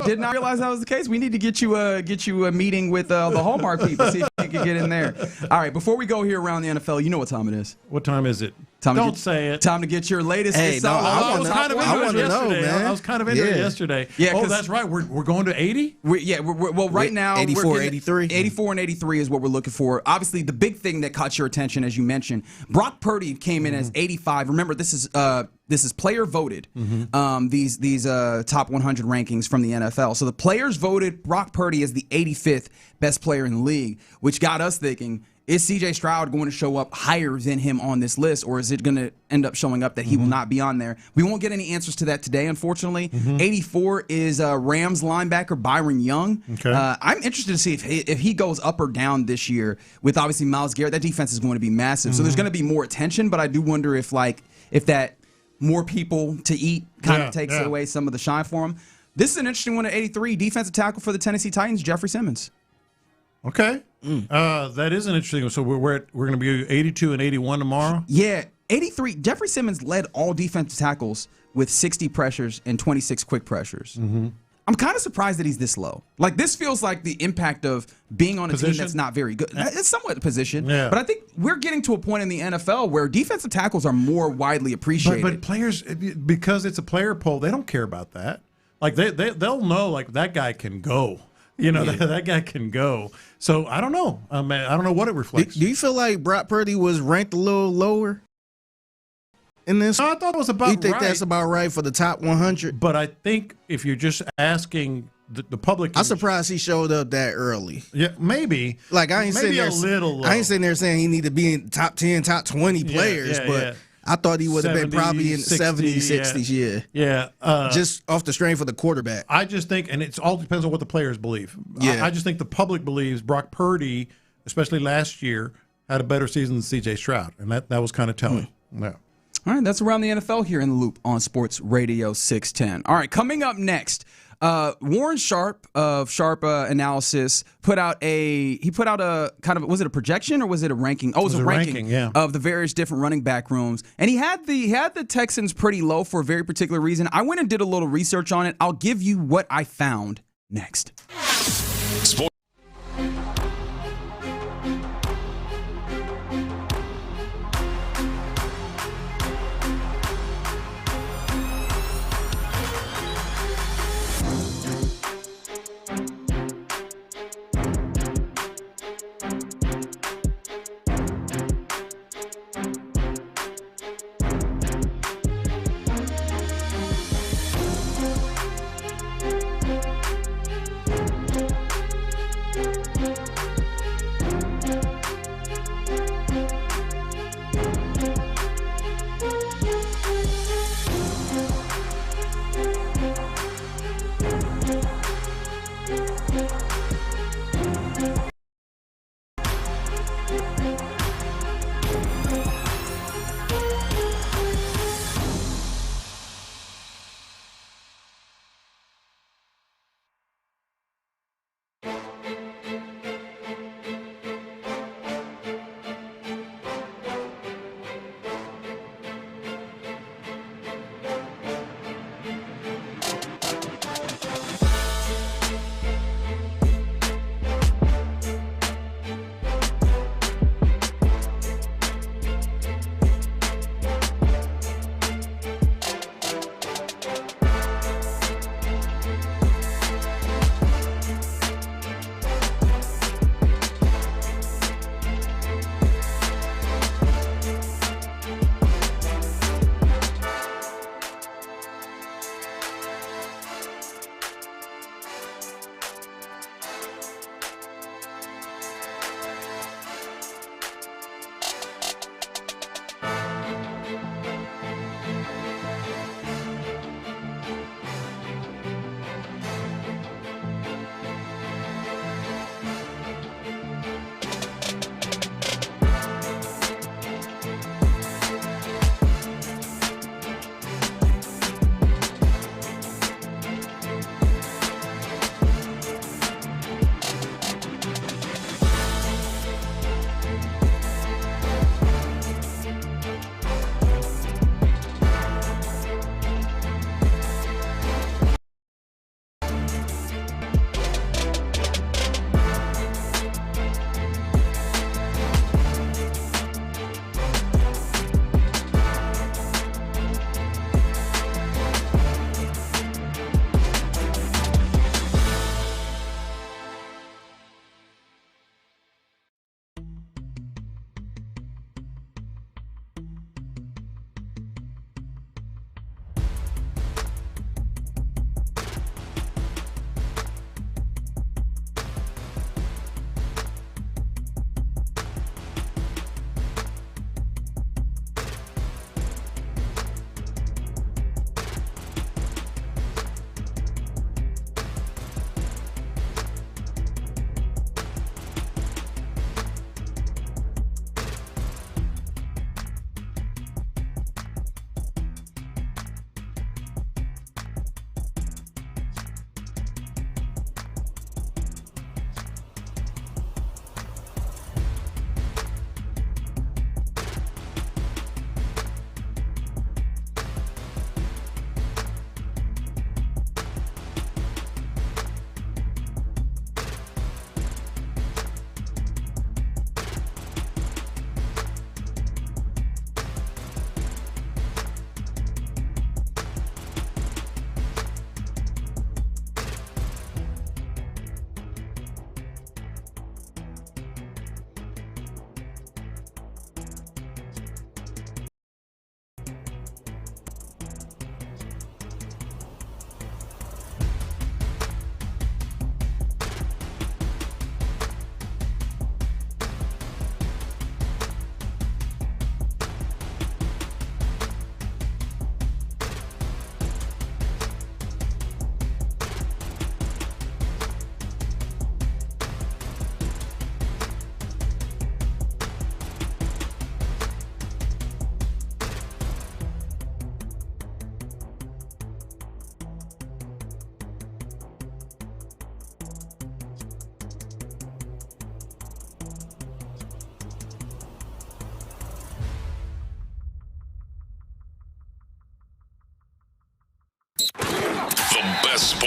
Speaker 21: Did not realize that was the case. We need to get you a meeting with the Hallmark people, see if you can get in there. All right, before we go here around the NFL, you know what time it is.
Speaker 20: What time is it?
Speaker 21: Don't
Speaker 20: say it.
Speaker 21: Time to get your latest.
Speaker 3: Hey, no, I was kind of into it yesterday.
Speaker 20: I was kind of into it yesterday.
Speaker 21: Yeah,
Speaker 20: oh, that's right. We're going to 80?
Speaker 21: Well, right now,
Speaker 3: 84, 83.
Speaker 21: 84 and 83 is what we're looking for. Obviously, the big thing that caught your attention, as you mentioned, Brock Purdy came in as 85. Remember, this is player voted. These top 100 rankings from the NFL. So the players voted Brock Purdy as the 85th best player in the league, which got us thinking, is C.J. Stroud going to show up higher than him on this list, or is it going to end up showing up that he will not be on there? We won't get any answers to that today, unfortunately. 84 is Rams linebacker Byron Young.
Speaker 20: Okay.
Speaker 21: I'm interested to see if he goes up or down this year with obviously Myles Garrett. That defense is going to be massive, so there's going to be more attention, but I do wonder if if that more people to eat kind of takes away some of the shine for him. This is an interesting one at 83. Defensive tackle for the Tennessee Titans, Jeffrey Simmons.
Speaker 20: Okay. That is an interesting one. So we're going to be 82 and 81 tomorrow?
Speaker 21: Yeah. 83. Jeffrey Simmons led all defensive tackles with 60 pressures and 26 quick pressures.
Speaker 20: Mm-hmm.
Speaker 21: I'm kind of surprised that he's this low. Like, this feels like the impact of being on a team that's not very good. It's somewhat position, but I think we're getting to a point in the NFL where defensive tackles are more widely appreciated.
Speaker 20: But players, because it's a player poll, they don't care about that. Like, they'll know, like, that guy can go. That guy can go. So, I don't know. I don't know what it reflects.
Speaker 3: Do you feel like Brock Purdy was ranked a little lower in this?
Speaker 20: No, I thought it was about right.
Speaker 3: You think that's about right for the top 100?
Speaker 20: But I think if you're just asking the public,
Speaker 3: I'm surprised he showed up that early.
Speaker 20: Yeah, maybe.
Speaker 3: Like, I ain't
Speaker 20: maybe
Speaker 3: sitting there,
Speaker 20: a little low.
Speaker 3: I ain't sitting there saying he need to be in top 10, top 20 players, but I thought he would have been probably in 70s, 60s,
Speaker 20: Yeah.
Speaker 3: Just off the strain for the quarterback.
Speaker 20: I just think, and it all depends on what the players believe.
Speaker 3: Yeah.
Speaker 20: I just think the public believes Brock Purdy, especially last year, had a better season than C.J. Stroud, and that was kind of telling. Yeah.
Speaker 21: All right, that's Around the NFL here in the Loop on Sports Radio 610. All right, coming up next, Warren Sharp of Sharp Analysis put out a kind of, was it a projection or was it a ranking? Oh, it was a ranking of the various different running back rooms, and he had the Texans pretty low for a very particular reason. I went and did a little research on it. I'll give you what I found next.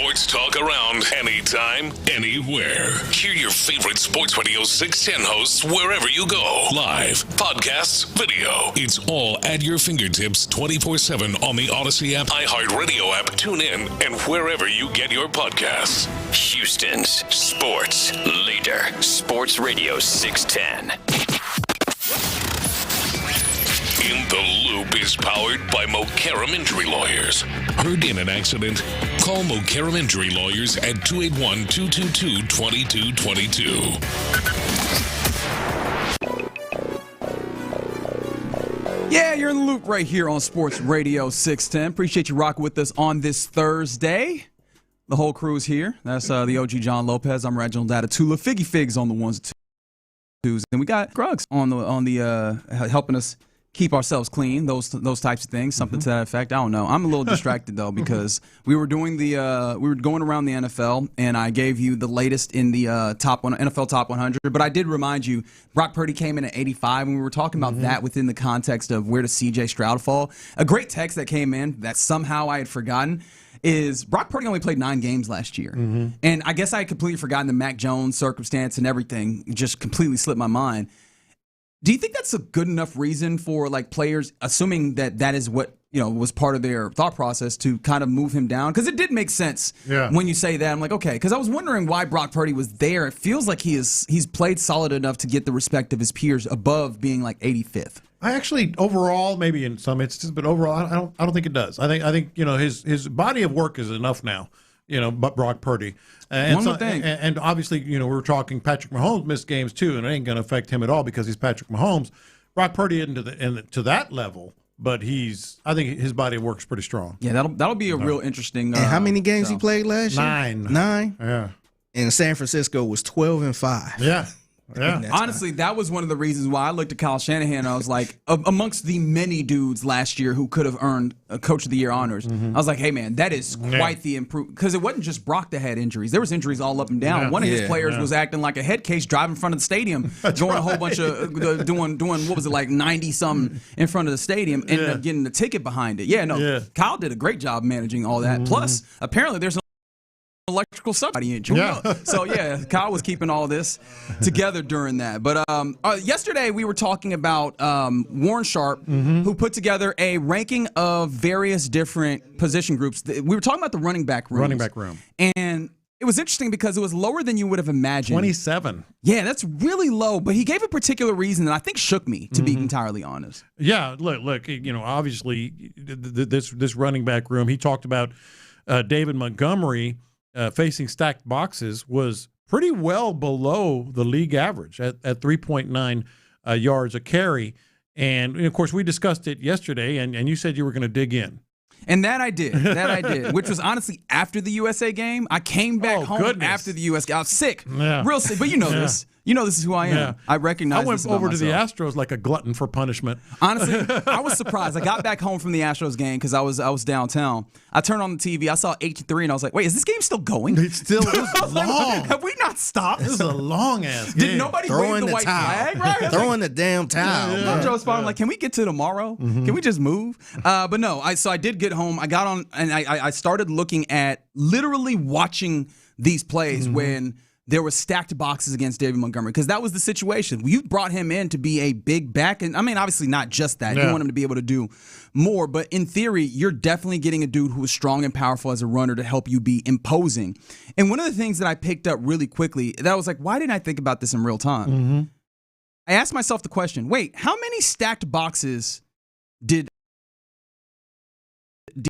Speaker 1: sports talk around anytime, anywhere. Hear your favorite Sports Radio 610 hosts wherever you go. Live, podcasts, video. It's all at your fingertips 24/7 on the Odyssey app, iHeartRadio app, TuneIn, and wherever you get your podcasts.
Speaker 2: Houston's sports leader, Sports Radio 610.
Speaker 1: In the Loop is powered by Mokaram Injury Lawyers. Heard in an accident? Call Mokaram Injury Lawyers at 281-222-2222.
Speaker 21: Yeah, you're in the Loop right here on Sports Radio 610. Appreciate you rocking with us on this Thursday. The whole crew is here. That's the OG John Lopez. I'm Reginald Atatula. Figgy Figs on the ones and twos. And we got Gruggs on the helping us keep ourselves clean, those types of things, something to that effect. I don't know. I'm a little distracted though because we were doing we were going around the NFL, and I gave you the latest in the NFL Top 100. But I did remind you, Brock Purdy came in at 85, and we were talking about that within the context of where does C.J. Stroud fall. A great text that came in that somehow I had forgotten is Brock Purdy only played 9 games last year. And I guess I had completely forgotten the Mac Jones circumstance and everything. It just completely slipped my mind. Do you think that's a good enough reason for like players, assuming that is what was part of their thought process, to kind of move him down? Because it did make sense when you say that. I'm like, okay, because I was wondering why Brock Purdy was there. It feels like he's played solid enough to get the respect of his peers above being like 85th.
Speaker 20: I actually, overall, maybe in some instances, but overall, I don't think it does. I think his body of work is enough now. But Brock Purdy. And obviously, we were talking Patrick Mahomes missed games too, and it ain't going to affect him at all because he's Patrick Mahomes. Brock Purdy isn't to that level, but I think his body of work's pretty strong.
Speaker 21: Yeah, that'll be a real interesting.
Speaker 3: And how many games he played last year?
Speaker 20: 9.
Speaker 3: Yeah. And San Francisco was 12-5.
Speaker 20: Yeah. Yeah.
Speaker 21: Honestly, that was one of the reasons why I looked at Kyle Shanahan and I was like, amongst the many dudes last year who could have earned a Coach of the Year honors, I was like, hey, man, that is quite the improvement. Because it wasn't just Brock that had injuries. There was injuries all up and down.
Speaker 20: Yeah.
Speaker 21: One of his players was acting like a head case driving in front of the stadium, doing a whole bunch of, doing what was it, like 90-something in front of the stadium, ended up getting the ticket behind it. Kyle did a great job managing all that. Plus, apparently there's electrical subsidy in So Kyle was keeping all this together during that. But yesterday we were talking about Warren Sharp, who put together a ranking of various different position groups. We were talking about the running back room. And it was interesting because it was lower than you would have imagined.
Speaker 20: 27.
Speaker 21: Yeah, that's really low. But he gave a particular reason that I think shook me, to be entirely honest.
Speaker 20: Yeah, look, obviously this running back room, he talked about David Montgomery facing stacked boxes was pretty well below the league average at 3.9 yards a carry. And, of course, we discussed it yesterday, and you said you were going to dig in.
Speaker 21: And that I did, which was honestly after the USA game. I came back home after the US game. I was sick, real sick, but this. This is who I am. Yeah. I recognize this about
Speaker 20: I went over to the
Speaker 21: myself.
Speaker 20: Astros like a glutton for punishment.
Speaker 21: Honestly, I was surprised. I got back home from the Astros game because I was downtown. I turned on the TV. I saw 8-3, and I was like, wait, is this game still going?
Speaker 20: It was long.
Speaker 21: Have we not stopped?
Speaker 20: This is a long-ass game.
Speaker 21: Did nobody wave the white flag? Right?
Speaker 3: Throwing the damn towel.
Speaker 21: I'm Joe Spahn. I'm like, can we get to tomorrow? Can we just move? But no, so I did get home. I got on, and I started looking at, literally watching these plays when there were stacked boxes against David Montgomery, because that was the situation. You brought him in to be a big back, and I mean, obviously not just that. You want him to be able to do more, but in theory, you're definitely getting a dude who is strong and powerful as a runner to help you be imposing. And one of the things that I picked up really quickly, that I was like, why didn't I think about this in real time? I asked myself the question, wait, how many stacked boxes did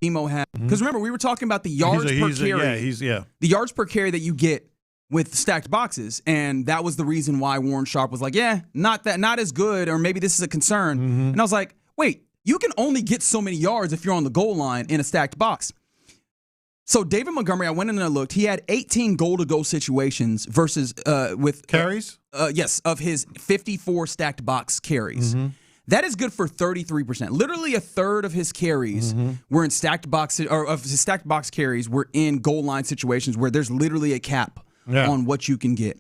Speaker 21: Demo have? Because remember, we were talking about the yards per carry. The yards per carry that you get with stacked boxes, and that was the reason why Warren Sharp was like, not as good, or maybe this is a concern. And I was like, wait, you can only get so many yards if you're on the goal line in a stacked box. So David Montgomery, I went in and I looked. He had 18 goal-to-go situations versus with
Speaker 20: carries.
Speaker 21: Yes, of his 54 stacked box carries. That is good for 33%. Literally a third of his carries were in stacked box, or of his stacked box carries were in goal line situations where there's literally a cap on what you can get.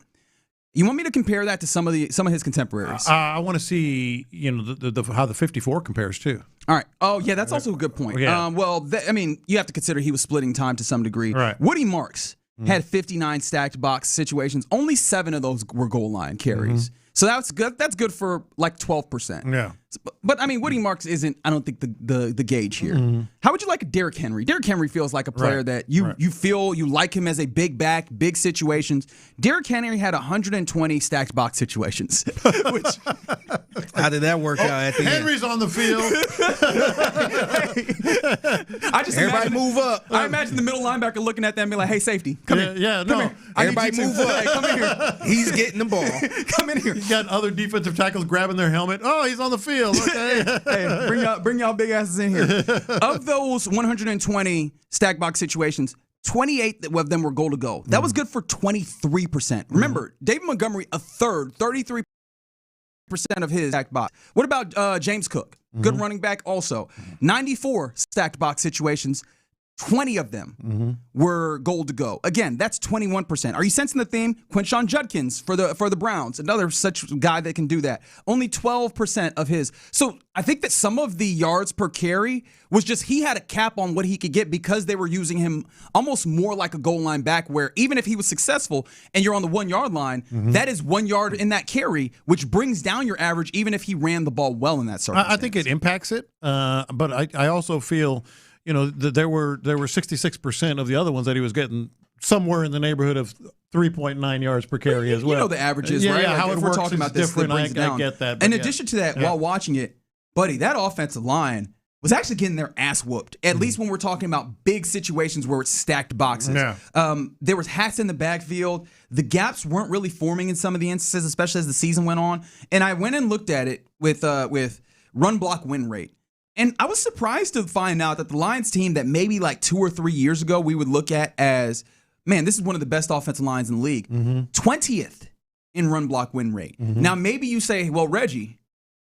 Speaker 21: You want me to compare that to some of his contemporaries?
Speaker 20: I want to see, how the 54 compares too.
Speaker 21: All right. Oh, yeah, that's also a good point.
Speaker 20: Yeah.
Speaker 21: You have to consider he was splitting time to some degree.
Speaker 20: Right.
Speaker 21: Woody Marks had 59 stacked box situations. Only 7 of those were goal line carries. So that's good. That's good for like 12%.
Speaker 20: Yeah.
Speaker 21: But Woody Marks isn't, I don't think, the gauge here. How would you like Derrick Henry? Derrick Henry feels like a player that you feel you like him as a big back, big situations. Derrick Henry had 120 stacked box situations. Which,
Speaker 3: how did that work out at the
Speaker 20: Henry's on the field.
Speaker 3: Everybody move up.
Speaker 21: I imagine the middle linebacker looking at them and be like, hey, safety, come here.
Speaker 20: Yeah,
Speaker 21: come
Speaker 20: no.
Speaker 21: here.
Speaker 3: Everybody move up.
Speaker 21: Hey, come in here.
Speaker 3: He's getting the ball.
Speaker 21: Come in here.
Speaker 20: You got other defensive tackles grabbing their helmet. Oh, he's on the field. Okay.
Speaker 21: Hey, bring y'all big asses in here. Of those 120 stack box situations, 28 of them were goal to go. That was good for 23%. Remember, David Montgomery, a third, 33% of his stacked box. What about James Cook? Good running back also. 94 stacked box situations. 20 of them were goal to go. Again, that's 21%. Are you sensing the theme? Quinshon Judkins for the Browns, another such guy that can do that. Only 12% of his. So I think that some of the yards per carry was just he had a cap on what he could get because they were using him almost more like a goal line back, where even if he was successful and you're on the 1 yard line, that is 1 yard in that carry, which brings down your average even if he ran the ball well in that circumstance.
Speaker 20: I think it impacts it, but I also feel there were 66% of the other ones that he was getting somewhere in the neighborhood of 3.9 yards per carry as well.
Speaker 21: You know the averages, right?
Speaker 20: Yeah,
Speaker 21: like
Speaker 20: how
Speaker 21: if
Speaker 20: it
Speaker 21: we're
Speaker 20: works
Speaker 21: talking
Speaker 20: is
Speaker 21: about this,
Speaker 20: different.
Speaker 21: brings it down.
Speaker 20: I get that.
Speaker 21: In addition to that, while watching it, buddy, that offensive line was actually getting their ass whooped, at least when we're talking about big situations where it's stacked boxes.
Speaker 20: Yeah.
Speaker 21: There was hats in the backfield. The gaps weren't really forming in some of the instances, especially as the season went on. And I went and looked at it with run block win rate. And I was surprised to find out that the Lions team that maybe like 2 or 3 years ago we would look at as, man, this is one of the best offensive lines in the league, 20th in run block win rate. Now, maybe you say, well, Reggie,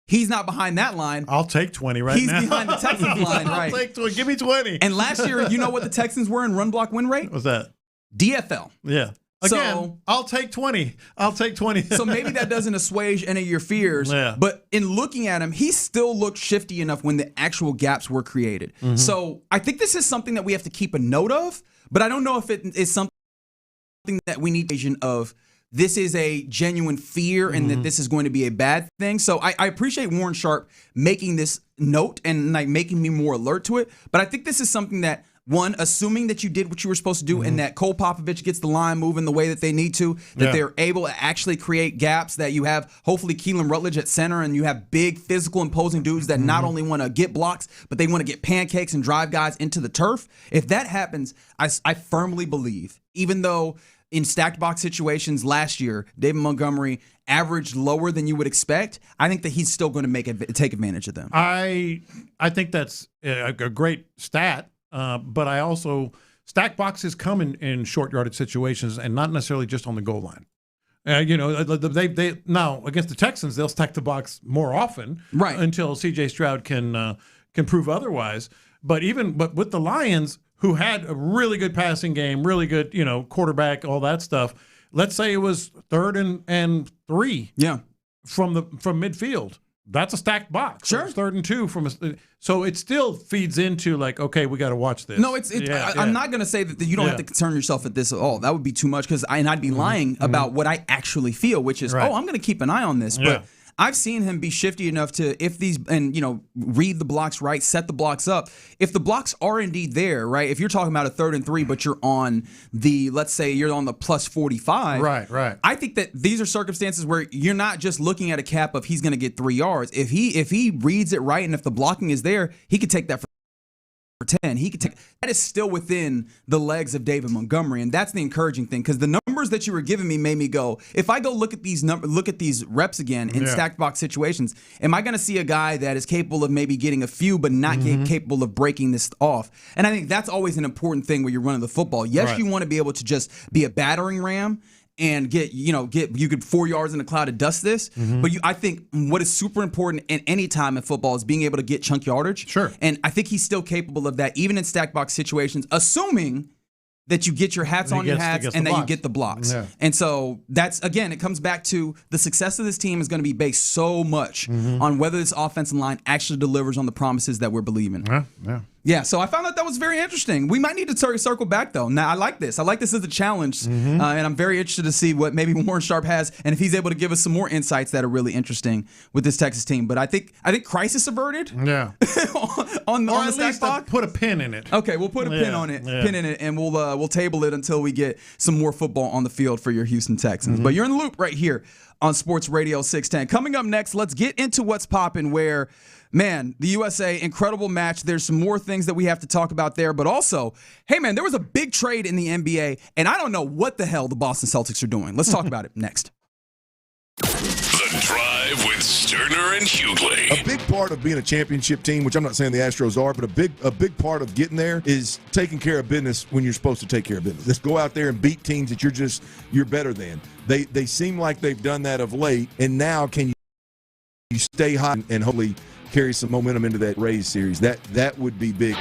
Speaker 21: he's not behind that line.
Speaker 20: I'll take 20 now.
Speaker 21: He's behind the Texans line, right?
Speaker 20: I'll take 20. Give me 20.
Speaker 21: And last year, you know what the Texans were in run block win rate?
Speaker 20: What's that?
Speaker 21: DFL.
Speaker 20: Yeah. Again, I'll take 20. I'll take 20.
Speaker 21: So maybe that doesn't assuage any of your fears.
Speaker 20: Yeah.
Speaker 21: But in looking at him, he still looked shifty enough when the actual gaps were created. So I think this is something that we have to keep a note of, but I don't know if it is something that we need vision of. This is a genuine fear and that this is going to be a bad thing. So I appreciate Warren Sharp making this note and like making me more alert to it. But I think this is something that, one, assuming that you did what you were supposed to do and that Cole Popovich gets the line moving the way that they need to, that they're able to actually create gaps, that you have hopefully Keelan Rutledge at center and you have big physical imposing dudes that not only want to get blocks, but they want to get pancakes and drive guys into the turf. If that happens, I firmly believe, even though in stacked box situations last year, David Montgomery averaged lower than you would expect, I think that he's still going to take advantage of them.
Speaker 20: I think that's a great stat. But I also stack boxes come in short yardage situations and not necessarily just on the goal line. They now against the Texans they'll stack the box more often,
Speaker 21: right?
Speaker 20: Until C.J. Stroud can prove otherwise. But with the Lions, who had a really good passing game, really good quarterback, all that stuff. Let's say it was 3rd and 3, from midfield. That's a stacked box.
Speaker 21: Sure.
Speaker 20: It's 3rd and 2 so it still feeds into like, okay, we got to watch this.
Speaker 21: No, I'm not going to say that you don't have to concern yourself with this at all. That would be too much because I'd be lying about what I actually feel, which is, I'm going to keep an eye on this. But I've seen him be shifty enough to, if these, and read the blocks right, set the blocks up. If the blocks are indeed there, right? If you're talking about a 3rd and 3, but you're on let's say you're on the plus 45.
Speaker 20: Right.
Speaker 21: I think that these are circumstances where you're not just looking at a cap of he's going to get 3 yards. If he reads it right and if the blocking is there, he could take that for 10. He could take that. Is still within the legs of David Montgomery, and that's the encouraging thing, because the numbers that you were giving me made me go, if I go look at these reps again in stacked box situations, am I going to see a guy that is capable of maybe getting a few but not capable of breaking this off? And I think that's always an important thing when you're running the football. Yes, you want to be able to just be a battering ram and get 4 yards in a cloud of dust this. But I think what is super important in any time in football is being able to get chunk yardage.
Speaker 20: Sure.
Speaker 21: And I think he's still capable of that, even in stack box situations, assuming
Speaker 11: that you get your hats on your hats and that you get the blocks.
Speaker 20: Yeah.
Speaker 11: And so that's, again, it comes back to the success of this team is going to be based so much on whether this offensive line actually delivers on the promises that we're believing.
Speaker 20: Yeah.
Speaker 11: Yeah, so I found that was very interesting. We might need to circle back, though. Now, I like this. I like this as a challenge, and I'm very interested to see what maybe Warren Sharp has and if he's able to give us some more insights that are really interesting with this Texas team. But I think crisis averted.
Speaker 20: Yeah.
Speaker 11: on
Speaker 20: or
Speaker 11: the
Speaker 20: at
Speaker 11: stat
Speaker 20: least
Speaker 11: block.
Speaker 20: Put a pin in it.
Speaker 11: Okay, we'll put a pin on it, pin in it, and we'll table it until we get some more football on the field for your Houston Texans. But you're in the loop right here on Sports Radio 610. Coming up next, let's get into what's popping where, man, the USA, incredible match. There's some more things that we have to talk about there. But also, hey, man, there was a big trade in the NBA, and I don't know what the hell the Boston Celtics are doing. Let's talk about it next.
Speaker 1: The Drive with Stoerner and Hughley.
Speaker 13: A big part of being a championship team, which I'm not saying the Astros are, but a big part of getting there is taking care of business when you're supposed to take care of business. Let's go out there and beat teams that you're better than. They seem like they've done that of late, and now can you stay hot and hopefully carry some momentum into that Rays series? That would be big.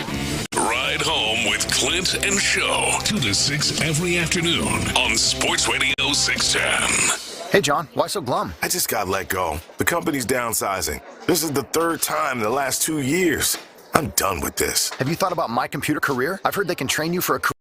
Speaker 1: Ride home with Clint and Show 2 to 6 every afternoon on Sports Radio 610.
Speaker 23: Hey, John, why so glum? I just got let go. The company's downsizing. This is the third time in the last 2 years. I'm done with this. Have you thought about My Computer Career? I've heard they can train you for a career.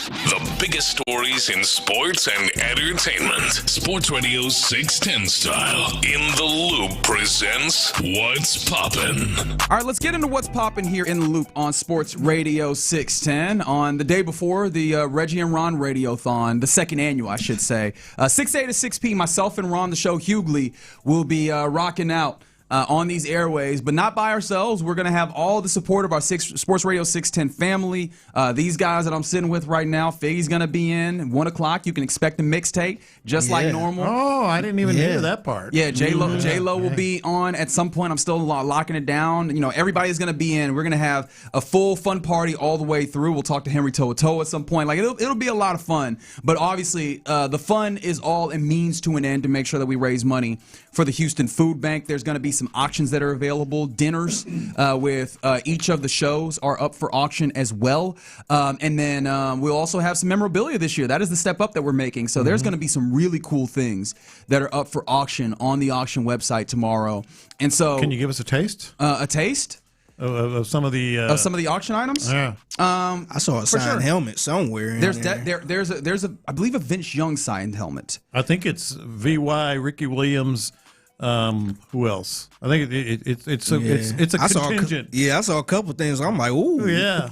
Speaker 1: The biggest stories in sports and entertainment. Sports Radio 610 style. In the Loop presents What's Poppin'.
Speaker 21: All right, let's get into What's Poppin' here in the Loop on Sports Radio 610 on the day before the Reggie and Ron Radiothon, the second annual, I should say. 6 a to 6 p, myself and Ron, the show Hughley, will be rocking out on these airways, but not by ourselves. We're going to have all the support of our Sports Radio 610 family. These guys that I'm sitting with right now, Figgy's going to be in at 1 o'clock. You can expect a mixtape just like normal.
Speaker 20: Oh, I didn't even hear that part.
Speaker 21: Yeah, J-Lo will be on at some point. I'm still locking it down. You know, everybody's going to be in. We're going to have a full fun party all the way through. We'll talk to Henry Toa at some point. Like it'll be a lot of fun. But obviously, the fun is all a means to an end to make sure that we raise money for the Houston Food Bank. There's going to be some auctions that are available. Dinners with each of the shows are up for auction as well. And then we'll also have some memorabilia this year. That is the step up that we're making. So there's going to be some really cool things that are up for auction on the auction website tomorrow. And so,
Speaker 20: can you give us a taste?
Speaker 21: A taste
Speaker 20: of some of the
Speaker 21: auction items.
Speaker 20: Yeah.
Speaker 3: I saw a signed helmet somewhere.
Speaker 21: There's a I believe a Vince Young signed helmet.
Speaker 20: I think it's VY, Ricky Williams. Who else? I think it's a contingent.
Speaker 3: I saw a couple things. I'm like, ooh,
Speaker 20: yeah.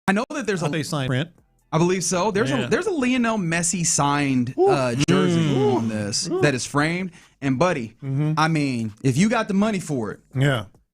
Speaker 21: I know that there's
Speaker 20: a signed print.
Speaker 21: I believe so. There's a Lionel Messi signed jersey on this that is framed. And buddy, I mean, if you got the money for it,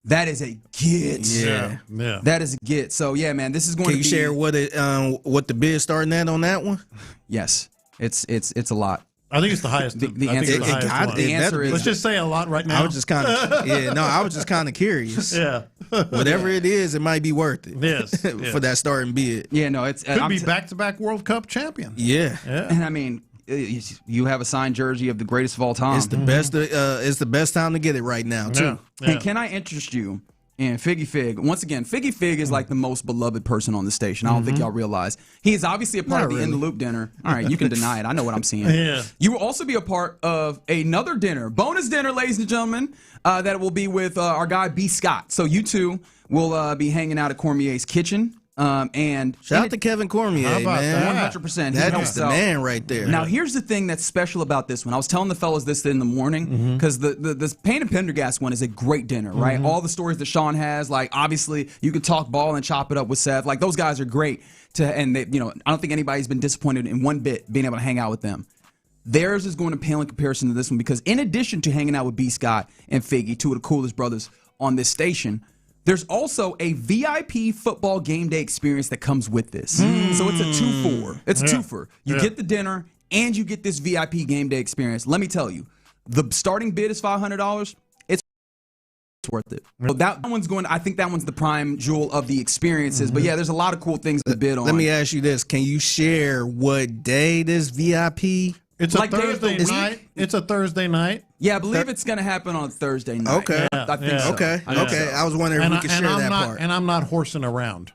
Speaker 21: that is a get.
Speaker 20: Yeah.
Speaker 21: That is a get. So yeah, man, this is going to be.
Speaker 3: Can you share what the bid starting at on that one?
Speaker 21: Yes, it's a lot.
Speaker 20: I think it's the highest.
Speaker 21: The answer is.
Speaker 20: Let's just say a lot right now.
Speaker 3: I was just kind of I was just kind of curious.
Speaker 20: Yeah.
Speaker 3: Whatever it is, it might be worth it.
Speaker 20: Yes.
Speaker 3: For that starting bid.
Speaker 21: Yeah, no, it's
Speaker 20: could be back-to-back World Cup champion.
Speaker 3: Yeah.
Speaker 21: And I mean, you have a signed jersey of the greatest of all time.
Speaker 3: It's the best. It's the best time to get it right now too.
Speaker 21: Yeah. And can I interest you in Figgy Fig? Once again, Figgy Fig is like the most beloved person on the station. I don't think y'all realize. He is obviously a part of the In the Loop dinner. All right, you can deny it. I know what I'm seeing.
Speaker 20: Yeah.
Speaker 21: You will also be a part of another dinner, bonus dinner, ladies and gentlemen, that will be with our guy B. Scott. So you two will be hanging out at Cormier's Kitchen. And
Speaker 3: shout out to Kevin Cormier, man.
Speaker 21: 100%.
Speaker 3: That's the man right there.
Speaker 21: Now, here's the thing that's special about this one. I was telling the fellas this in the morning because the Payne and Pendergast one is a great dinner, right? All the stories that Sean has, like obviously you could talk ball and chop it up with Seth. Like those guys are great and they, I don't think anybody's been disappointed in one bit being able to hang out with them. Theirs is going to pale in comparison to this one because in addition to hanging out with B. Scott and Figgy, two of the coolest brothers on this station, there's also a VIP football game day experience that comes with this. So it's a 2-for. It's a twofer. You get the dinner and you get this VIP game day experience. Let me tell you, the starting bid is $500. It's worth it. So that one's I think that one's the prime jewel of the experiences. But yeah, there's a lot of cool things to bid on.
Speaker 3: Let me ask you this. Can you share what day this VIP?
Speaker 20: It's a Thursday night. It's a Thursday night.
Speaker 21: Yeah, I believe it's going to happen on Thursday night.
Speaker 3: Okay.
Speaker 21: I think so.
Speaker 3: Okay. I was wondering if we could share that part.
Speaker 20: And I'm not horsing around.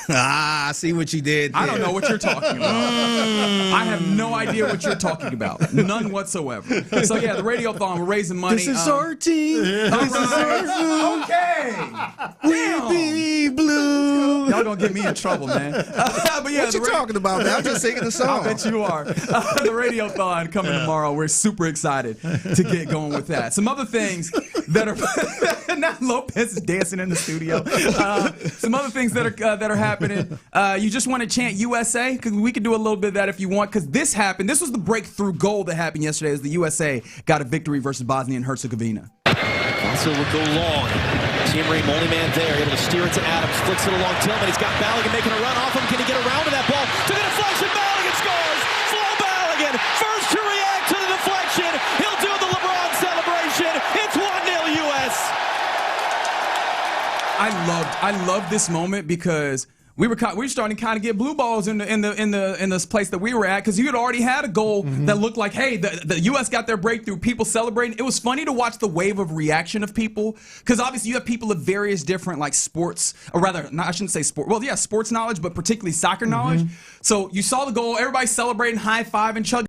Speaker 3: I see what you did there.
Speaker 21: I don't know what you're talking about. I have no idea what you're talking about. None whatsoever. So, yeah, the Radiothon, we're raising money.
Speaker 3: This is our team. This is our
Speaker 21: okay.
Speaker 3: We be blue.
Speaker 21: Y'all going to get me in trouble, man. But yeah,
Speaker 3: what you talking about, man? I'm just singing the song.
Speaker 21: I bet you are. The Radiothon coming tomorrow. We're super excited to get going with that. Some other things that are... Not Lopez is dancing in the studio. Some other things that are happening. You just want to chant USA? Because we could do a little bit of that if you want. Because this happened. This was the breakthrough goal that happened yesterday as the USA got a victory versus Bosnia and Herzegovina.
Speaker 6: Also will go long. Team Ream, only man there, able to steer it to Adams, flicks it along Tillman. He's got Balogun making a run off him. Can he get around to that ball? To the deflection, Balogun scores! Flo Balogun, first to react to the deflection. He'll do the LeBron celebration. It's 1-0 U.S.
Speaker 21: I love this moment because we were starting to kind of get blue balls in this place that we were at because you had already had a goal that looked like, hey, the U.S. got their breakthrough, people celebrating. It was funny to watch the wave of reaction of people because obviously you have people of various different like sports, or rather, I shouldn't say sport. Well, yeah, sports knowledge, but particularly soccer knowledge. So you saw the goal, everybody celebrating, high-fiving, chugging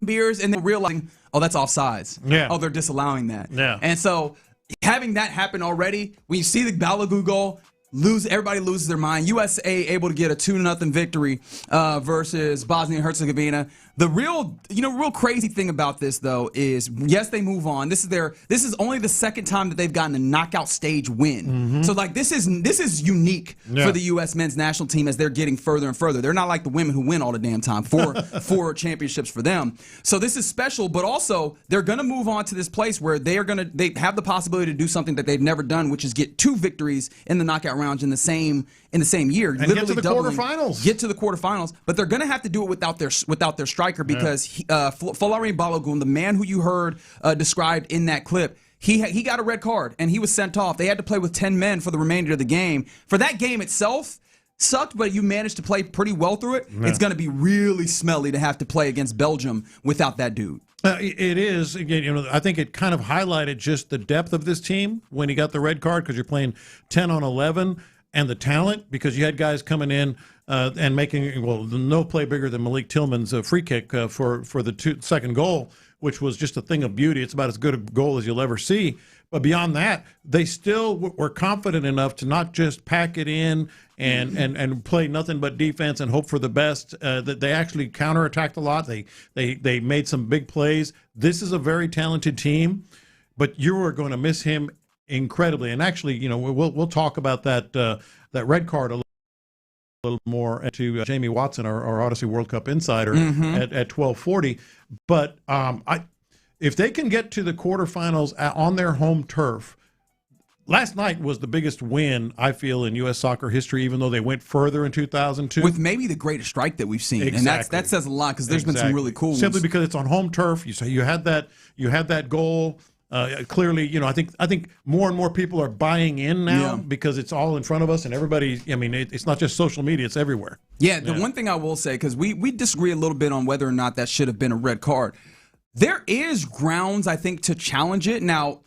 Speaker 21: beers, and then realizing, oh, that's offsides.
Speaker 20: Yeah.
Speaker 21: Oh, they're disallowing that.
Speaker 20: Yeah.
Speaker 21: And so having that happen already, when you see the Balogun goal, Everybody loses their mind. USA able to get a 2-0 victory versus Bosnia and Herzegovina. The real crazy thing about this though is, yes, they move on. This is only the second time that they've gotten a knockout stage win.
Speaker 20: Mm-hmm.
Speaker 21: So like this is unique for the U.S. men's national team as they're getting further and further. They're not like the women who win all the damn time. Four championships for them. So this is special, but also they're gonna move on to this place where they have the possibility to do something that they've never done, which is get 2 victories in the knockout rounds in the same year.
Speaker 20: And get to the quarterfinals.
Speaker 21: Get to the quarterfinals, but they're going to have to do it without their striker because Folarin Balogun, the man who you heard described in that clip, he got a red card and he was sent off. They had to play with 10 men for the remainder of the game. For that game itself, sucked, but you managed to play pretty well through it. Yeah. It's going to be really smelly to have to play against Belgium without that dude.
Speaker 20: It is. Again, I think it kind of highlighted just the depth of this team when he got the red card, because you're playing 10 on 11, and the talent, because you had guys coming in and making, no play bigger than Malik Tillman's free kick for the second goal, which was just a thing of beauty. It's about as good a goal as you'll ever see. But beyond that, they still were confident enough to not just pack it in and play nothing but defense and hope for the best. That they actually counterattacked a lot. They made some big plays. This is a very talented team, but you are going to miss him incredibly. And actually, we'll talk about that red card a little more to Jamie Watson, our Odyssey World Cup insider, at 12:40. But if they can get to the quarterfinals on their home turf, last night was the biggest win, I feel, in U.S. soccer history, even though they went further in 2002.
Speaker 21: With maybe the greatest strike that we've seen.
Speaker 20: Exactly.
Speaker 21: And that says a lot, because there's been some really cool ones.
Speaker 20: Simply because it's on home turf. You had that goal. Clearly, I think more and more people are buying in now because it's all in front of us, and everybody. It's not just social media; it's everywhere.
Speaker 21: Yeah, the one thing I will say, because we disagree a little bit on whether or not that should have been a red card. There is grounds, I think, to challenge it. Now,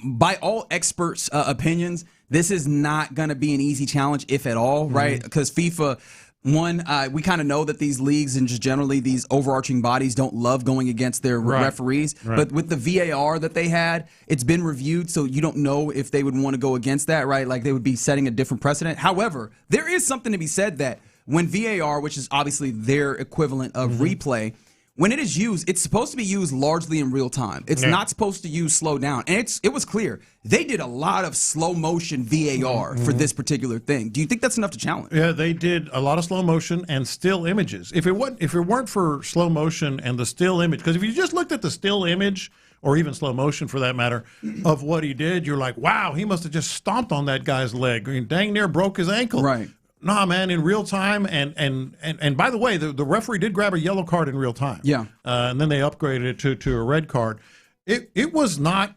Speaker 21: by all experts' opinions, this is not going to be an easy challenge, if at all, right? Because FIFA. One, we kind of know that these leagues and just generally these overarching bodies don't love going against their referees. Right. But with the VAR that they had, it's been reviewed, so you don't know if they would want to go against that, right? Like they would be setting a different precedent. However, there is something to be said that when VAR, which is obviously their equivalent of replay, when it is used, it's supposed to be used largely in real time. It's not supposed to use slow down. And it was clear. They did a lot of slow motion VAR for this particular thing. Do you think that's enough to challenge?
Speaker 20: Yeah, they did a lot of slow motion and still images. If it weren't for slow motion and the still image, because if you just looked at the still image, or even slow motion for that matter, of what he did, you're like, wow, he must have just stomped on that guy's leg. I mean, dang near broke his ankle.
Speaker 21: Right.
Speaker 20: Nah, man, in real time, and by the way, the referee did grab a yellow card in real time.
Speaker 21: Yeah,
Speaker 20: and then they upgraded it to a red card. It was not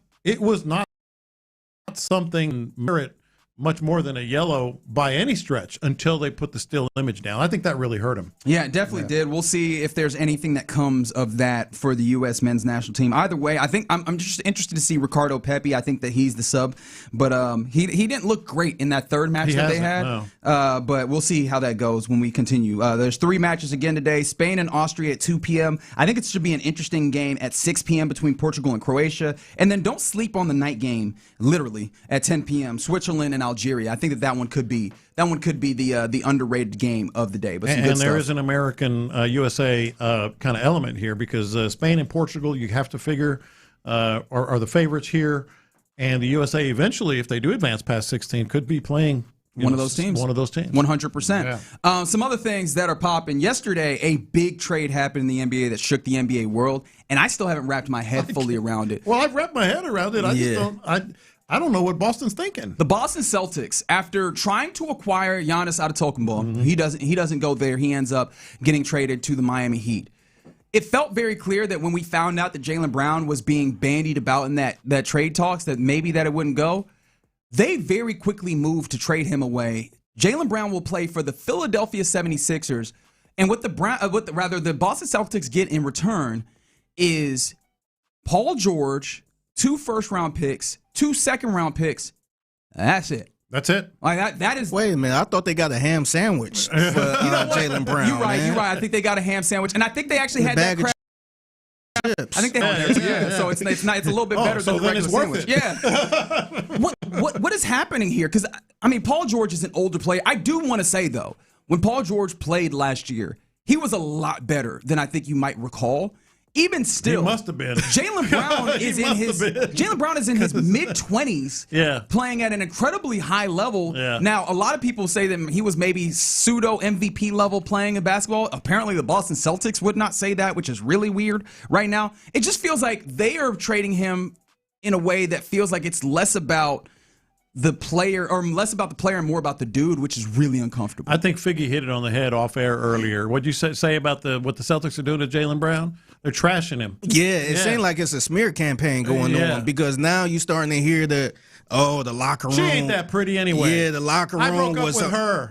Speaker 20: something merit much more than a yellow by any stretch until they put the still image down. I think that really hurt him.
Speaker 21: Yeah, it definitely did. We'll see if there's anything that comes of that for the U.S. men's national team. Either way, I think I'm just interested to see Ricardo Pepi. I think that he's the sub, but he didn't look great in that third match that they had. No. But we'll see how that goes when we continue. There's 3 matches again today. Spain and Austria at 2 p.m. I think it should be an interesting game at 6 p.m. between Portugal and Croatia. And then don't sleep on the night game, literally, at 10 p.m. Switzerland and Algeria. I think that one could be the underrated game of the day. But
Speaker 20: and there is an American USA kind of element here, because Spain and Portugal, you have to figure are the favorites here, and the USA eventually, if they do advance past 16, could be playing
Speaker 21: one of those teams. 100%.
Speaker 20: Yeah.
Speaker 21: Some other things that are popping. Yesterday, a big trade happened in the NBA that shook the NBA world, and I still haven't wrapped my head fully around it.
Speaker 20: Well, I've wrapped my head around it. I don't know what Boston's thinking.
Speaker 21: The Boston Celtics, after trying to acquire Giannis Antetokounmpo, he doesn't go there. He ends up getting traded to the Miami Heat. It felt very clear that when we found out that Jaylen Brown was being bandied about in that trade talks, that maybe that it wouldn't go. They very quickly moved to trade him away. Jaylen Brown will play for the Philadelphia 76ers, and what the Boston Celtics get in return is Paul George, 2 first-round picks, 2 second-round picks. That's it.
Speaker 20: That's it.
Speaker 21: Like that is.
Speaker 3: Wait a minute. I thought they got a ham sandwich for Jaylen Brown.
Speaker 21: You're right. I think they got a ham sandwich, and I think they actually had that crab
Speaker 3: chips.
Speaker 21: I think they have theirs. Yeah. So it's not. It's a little bit better than the regular sandwich. Yeah. What is happening here? Because I mean, Paul George is an older player. I do want to say though, when Paul George played last year, he was a lot better than I think you might recall. Even still,
Speaker 20: he must have been.
Speaker 21: Jaylen Brown is in his mid-20s, playing at an incredibly high level. Yeah. Now, a lot of people say that he was maybe pseudo MVP level playing in basketball. Apparently, the Boston Celtics would not say that, which is really weird right now. It just feels like they are trading him in a way that feels like it's less about the player, or less about the player and more about the dude, which is really uncomfortable.
Speaker 20: I think Figgy hit it on the head off air earlier. What'd you say about what the Celtics are doing to Jaylen Brown? They're trashing him.
Speaker 3: Yeah, it seems like it's a smear campaign going on, because now you're starting to hear the locker room.
Speaker 20: She ain't that pretty anyway.
Speaker 3: Yeah, the locker room
Speaker 20: I broke up with her.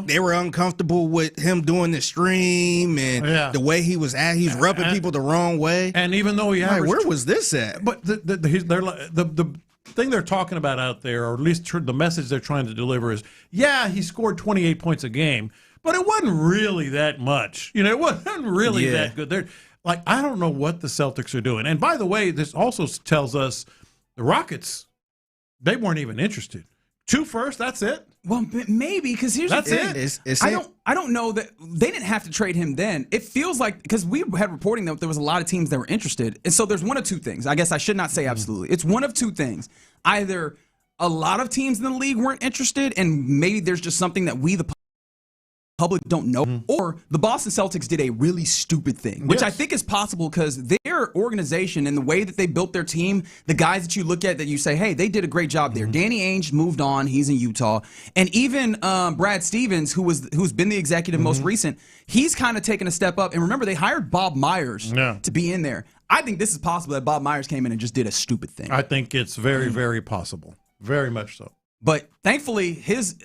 Speaker 3: They were uncomfortable with him doing the stream and the way he was at. He's rubbing people the wrong way.
Speaker 20: And even though he averaged,
Speaker 3: where was this at?
Speaker 20: But the thing they're talking about out there, or at least the message they're trying to deliver is, he scored 28 points a game, but it wasn't really that much. It wasn't really that good. They're like, I don't know what the Celtics are doing. And by the way, this also tells us the Rockets, they weren't even interested. 2 first, that's it.
Speaker 21: Well, maybe, because here's
Speaker 20: that's
Speaker 21: the thing. I don't know that they didn't have to trade him then. It feels like, because we had reporting that there was a lot of teams that were interested. And so there's one of two things. I guess I should not say absolutely. It's one of two things. Either a lot of teams in the league weren't interested, and maybe there's just something that we, the public, don't know, or the Boston Celtics did a really stupid thing, which I think is possible because their organization and the way that they built their team, the guys that you look at that you say, hey, they did a great job there. Danny Ainge moved on. He's in Utah. And even Brad Stevens, who's been the executive most recent, he's kind of taken a step up. And remember, they hired Bob Myers to be in there. I think this is possible that Bob Myers came in and just did a stupid thing.
Speaker 20: I think it's very, very possible. Very much so.
Speaker 21: But thankfully, his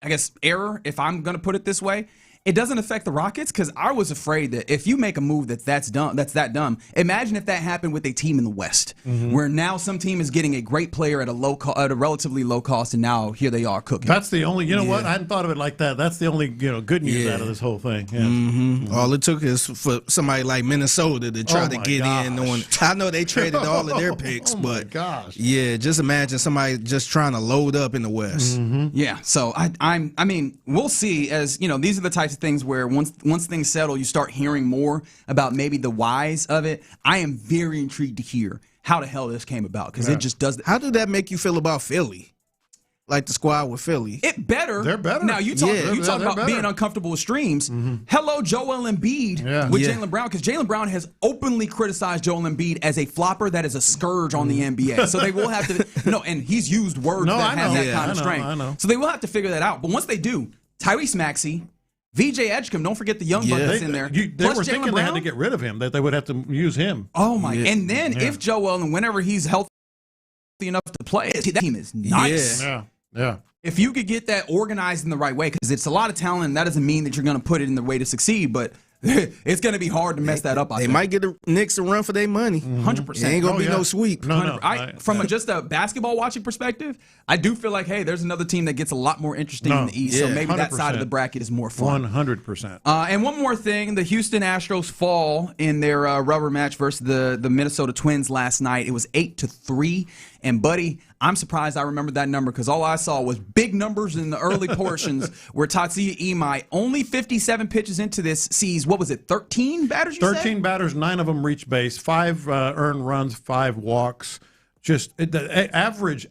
Speaker 21: I guess, error, if I'm going to put it this way, it doesn't affect the Rockets, because I was afraid that if you make a move that's that dumb, imagine if that happened with a team in the West, where now some team is getting a great player at a relatively low cost, and now here they are cooking.
Speaker 20: That's the only, what? I hadn't thought of it like that. That's the only, good news out of this whole thing. Yeah.
Speaker 3: All it took is for somebody like Minnesota to try to get in on. I know they traded all of their picks, but just imagine somebody just trying to load up in the West.
Speaker 21: Yeah, so I mean, we'll see. As these are the types of things where once things settle, you start hearing more about maybe the whys of it. I am very intrigued to hear how the hell this came about, because it just does.
Speaker 3: How did that make you feel about Philly? Like the squad with Philly?
Speaker 21: It better.
Speaker 20: They're better.
Speaker 21: Now, you talk about better. Being uncomfortable with streams. Hello, Joel Embiid with Jaylen Brown, because Jaylen Brown has openly criticized Joel Embiid as a flopper that is a scourge on the NBA. So they will have to, and he's used words that have that kind of strength.
Speaker 20: I know.
Speaker 21: So they will have to figure that out. But once they do, Tyrese Maxey, VJ Edgecombe, don't forget the young buck that's in there.
Speaker 20: They were thinking they had to get rid of him, that they would have to use him.
Speaker 21: Oh, my. Yeah. And then if Joel, and whenever he's healthy enough to play, that team is nice.
Speaker 20: Yeah.
Speaker 21: If you could get that organized in the right way, because it's a lot of talent, and that doesn't mean that you're going to put it in the way to succeed, but it's going to be hard to mess that up.
Speaker 3: They might get the Knicks a run for their money.
Speaker 21: 100%.
Speaker 3: It ain't going to be no sweep.
Speaker 20: No.
Speaker 21: From just a basketball watching perspective, I do feel like, hey, there's another team that gets a lot more interesting in the East. So maybe that side of the bracket is more fun.
Speaker 20: 100%.
Speaker 21: And one more thing, the Houston Astros fall in their rubber match versus the Minnesota Twins last night. It was 8-3. And, buddy, I'm surprised I remember that number, because all I saw was big numbers in the early portions where Tatsuya Imai, only 57 pitches into this, sees, 13 batters,
Speaker 20: 13 batters, 9 of them reached base, 5 earned runs, 5 walks. Just the average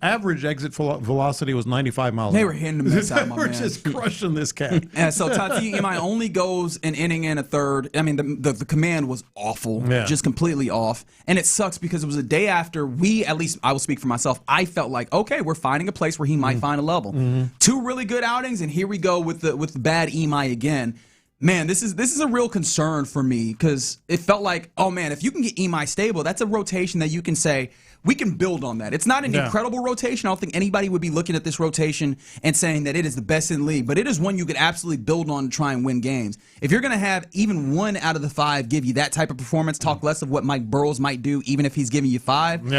Speaker 20: exit velocity was 95 miles an hour.
Speaker 21: They were hitting the mess out, my man.
Speaker 20: They were just crushing this cat.
Speaker 21: And so Tatsuya Imai only goes an inning and a third. I mean, the command was awful, just completely off. And it sucks because it was a day after at least I will speak for myself, I felt like, okay, we're finding a place where he might find a level. 2 really good outings, and here we go with the bad Imai again. Man, this is a real concern for me, because it felt like, oh man, if you can get Imai stable, that's a rotation that you can say, we can build on that. It's not an incredible rotation. I don't think anybody would be looking at this rotation and saying that it is the best in the league, but it is one you could absolutely build on to try and win games. If you're going to have even 1 out of the 5 give you that type of performance, talk less of what Mike Burrows might do, even if he's giving you 5.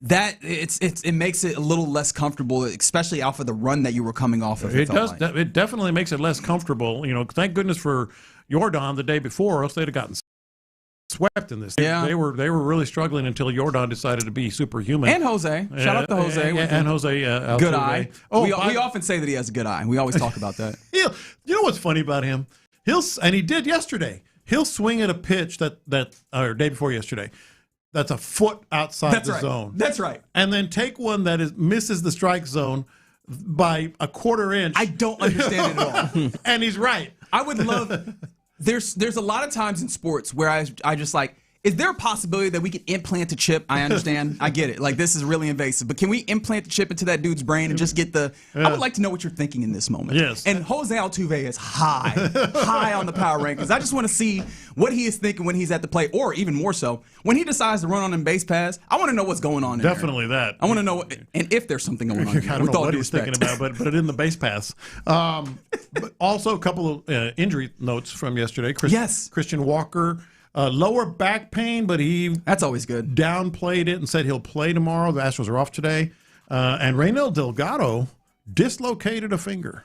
Speaker 21: That it makes it a little less comfortable, especially off of the run that you were coming off of.
Speaker 20: It does. It definitely makes it less comfortable. Thank goodness for Jordan the day before, else they'd have gotten swept in this.
Speaker 21: Yeah.
Speaker 20: They were really struggling until Jordan decided to be superhuman.
Speaker 21: And Jose. Shout out to Jose.
Speaker 20: And Jose.
Speaker 21: Good eye.
Speaker 20: Oh,
Speaker 21: we often say that he has a good eye. We always talk about that.
Speaker 20: You know what's funny about him? And he did yesterday. He'll swing at a pitch or day before yesterday, that's a foot outside the zone.
Speaker 21: That's right.
Speaker 20: And then take one that misses the strike zone by a quarter inch.
Speaker 21: I don't understand it at all.
Speaker 20: And he's right.
Speaker 21: I would love. There's a lot of times in sports where I just like, is there a possibility that we could implant a chip? I understand. I get it. Like, this is really invasive. But can we implant the chip into that dude's brain and just get I would like to know what you're thinking in this moment.
Speaker 20: Yes.
Speaker 21: And Jose Altuve is high on the power rankings. I just want to see what he is thinking when he's at the plate, or even more so, when he decides to run on a base pass. I want to know what's going on in
Speaker 20: Definitely
Speaker 21: there.
Speaker 20: that.
Speaker 21: I want to know, and if there's something going on.
Speaker 20: I don't know what he's thinking about, but it in the base pass. But also a couple of injury notes from yesterday. Christian Walker. Lower back pain, but
Speaker 21: that's always good.
Speaker 20: Downplayed it and said he'll play tomorrow. The Astros are off today. And Reynel Delgado dislocated a finger.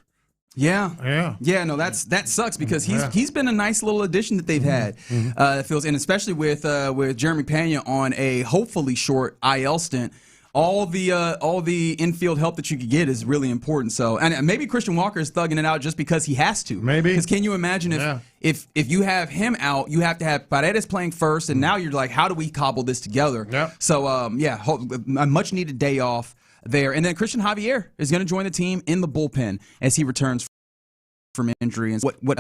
Speaker 21: Yeah. No, that sucks because he's been a nice little addition that they've had. It feels, and especially with Jeremy Pena on a hopefully short IL stint. All the infield help that you could get is really important. So, and maybe Christian Walker is thugging it out just because he has to.
Speaker 20: Maybe.
Speaker 21: Because can you imagine if you have him out, you have to have Paredes playing first, and now you're like, how do we cobble this together?
Speaker 20: Yeah.
Speaker 21: So, a much needed day off there, and then Christian Javier is going to join the team in the bullpen as he returns from injury, and what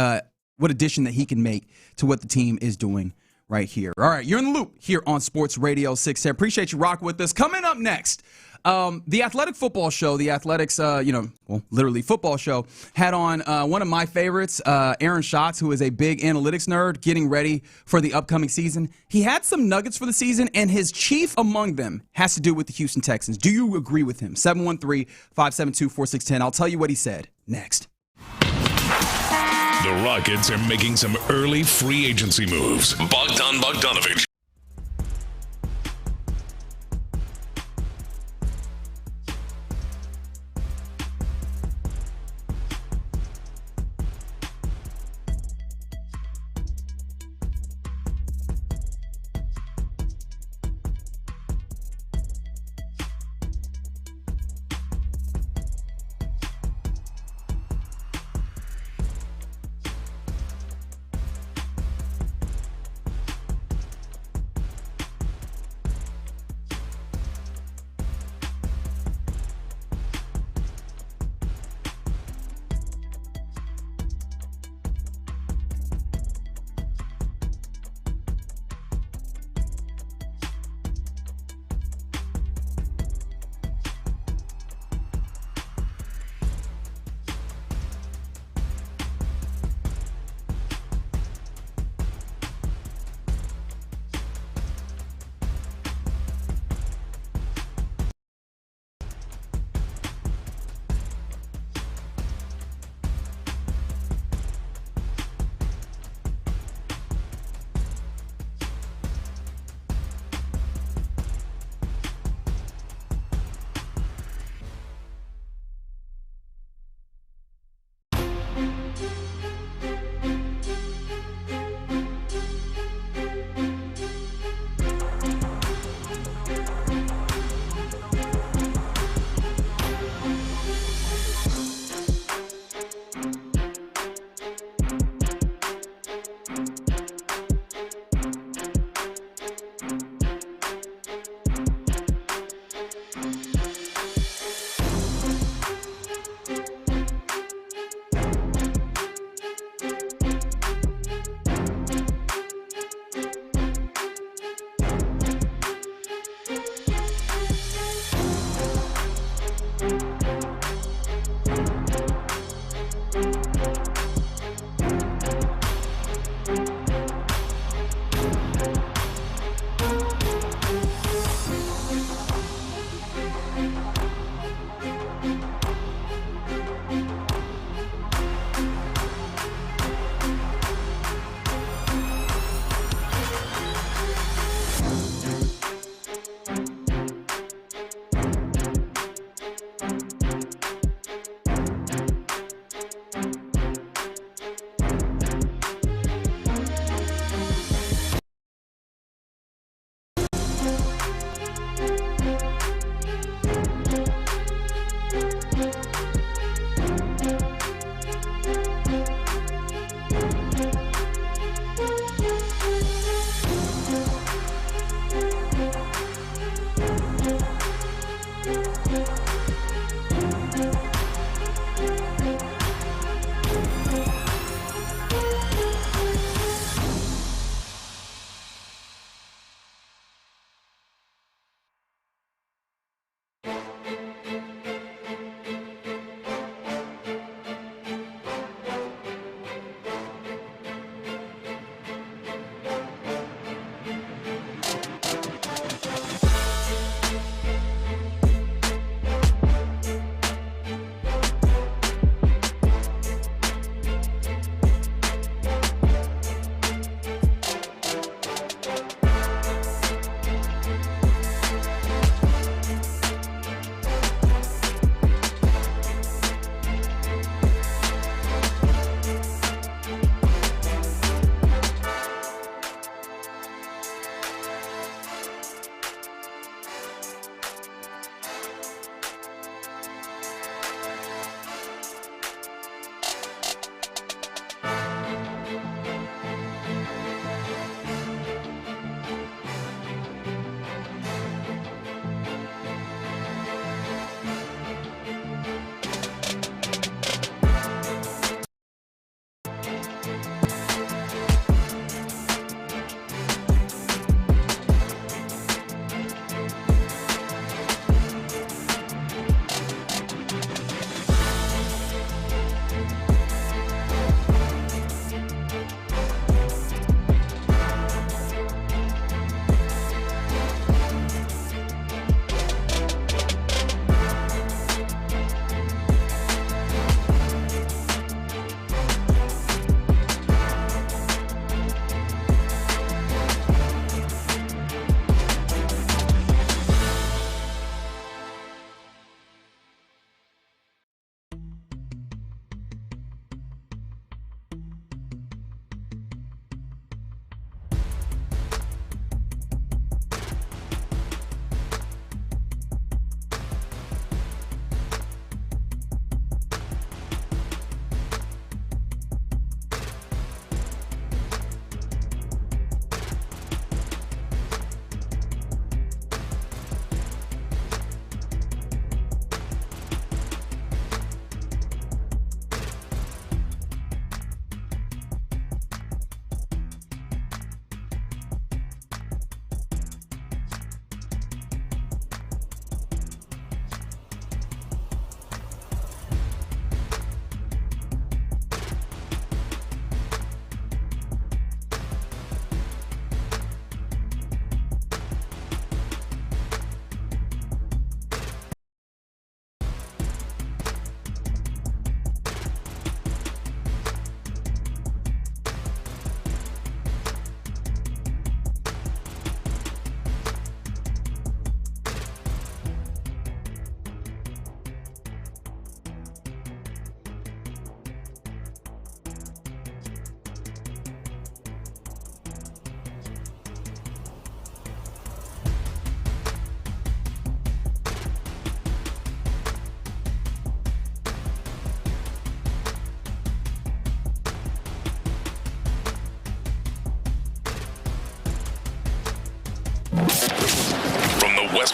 Speaker 21: addition that he can make to what the team is doing right here. All right, you're in the loop here on Sports Radio 610. Appreciate you rocking with us. Coming up next, the Athletic Football Show, the Athletics, literally football show, had on one of my favorites, Aaron Schatz, who is a big analytics nerd, getting ready for the upcoming season. He had some nuggets for the season, and his chief among them has to do with the Houston Texans. Do you agree with him? 713-572-4610. I'll tell you what he said next.
Speaker 1: The Rockets are making some early free agency moves. Bogdan Bogdanović.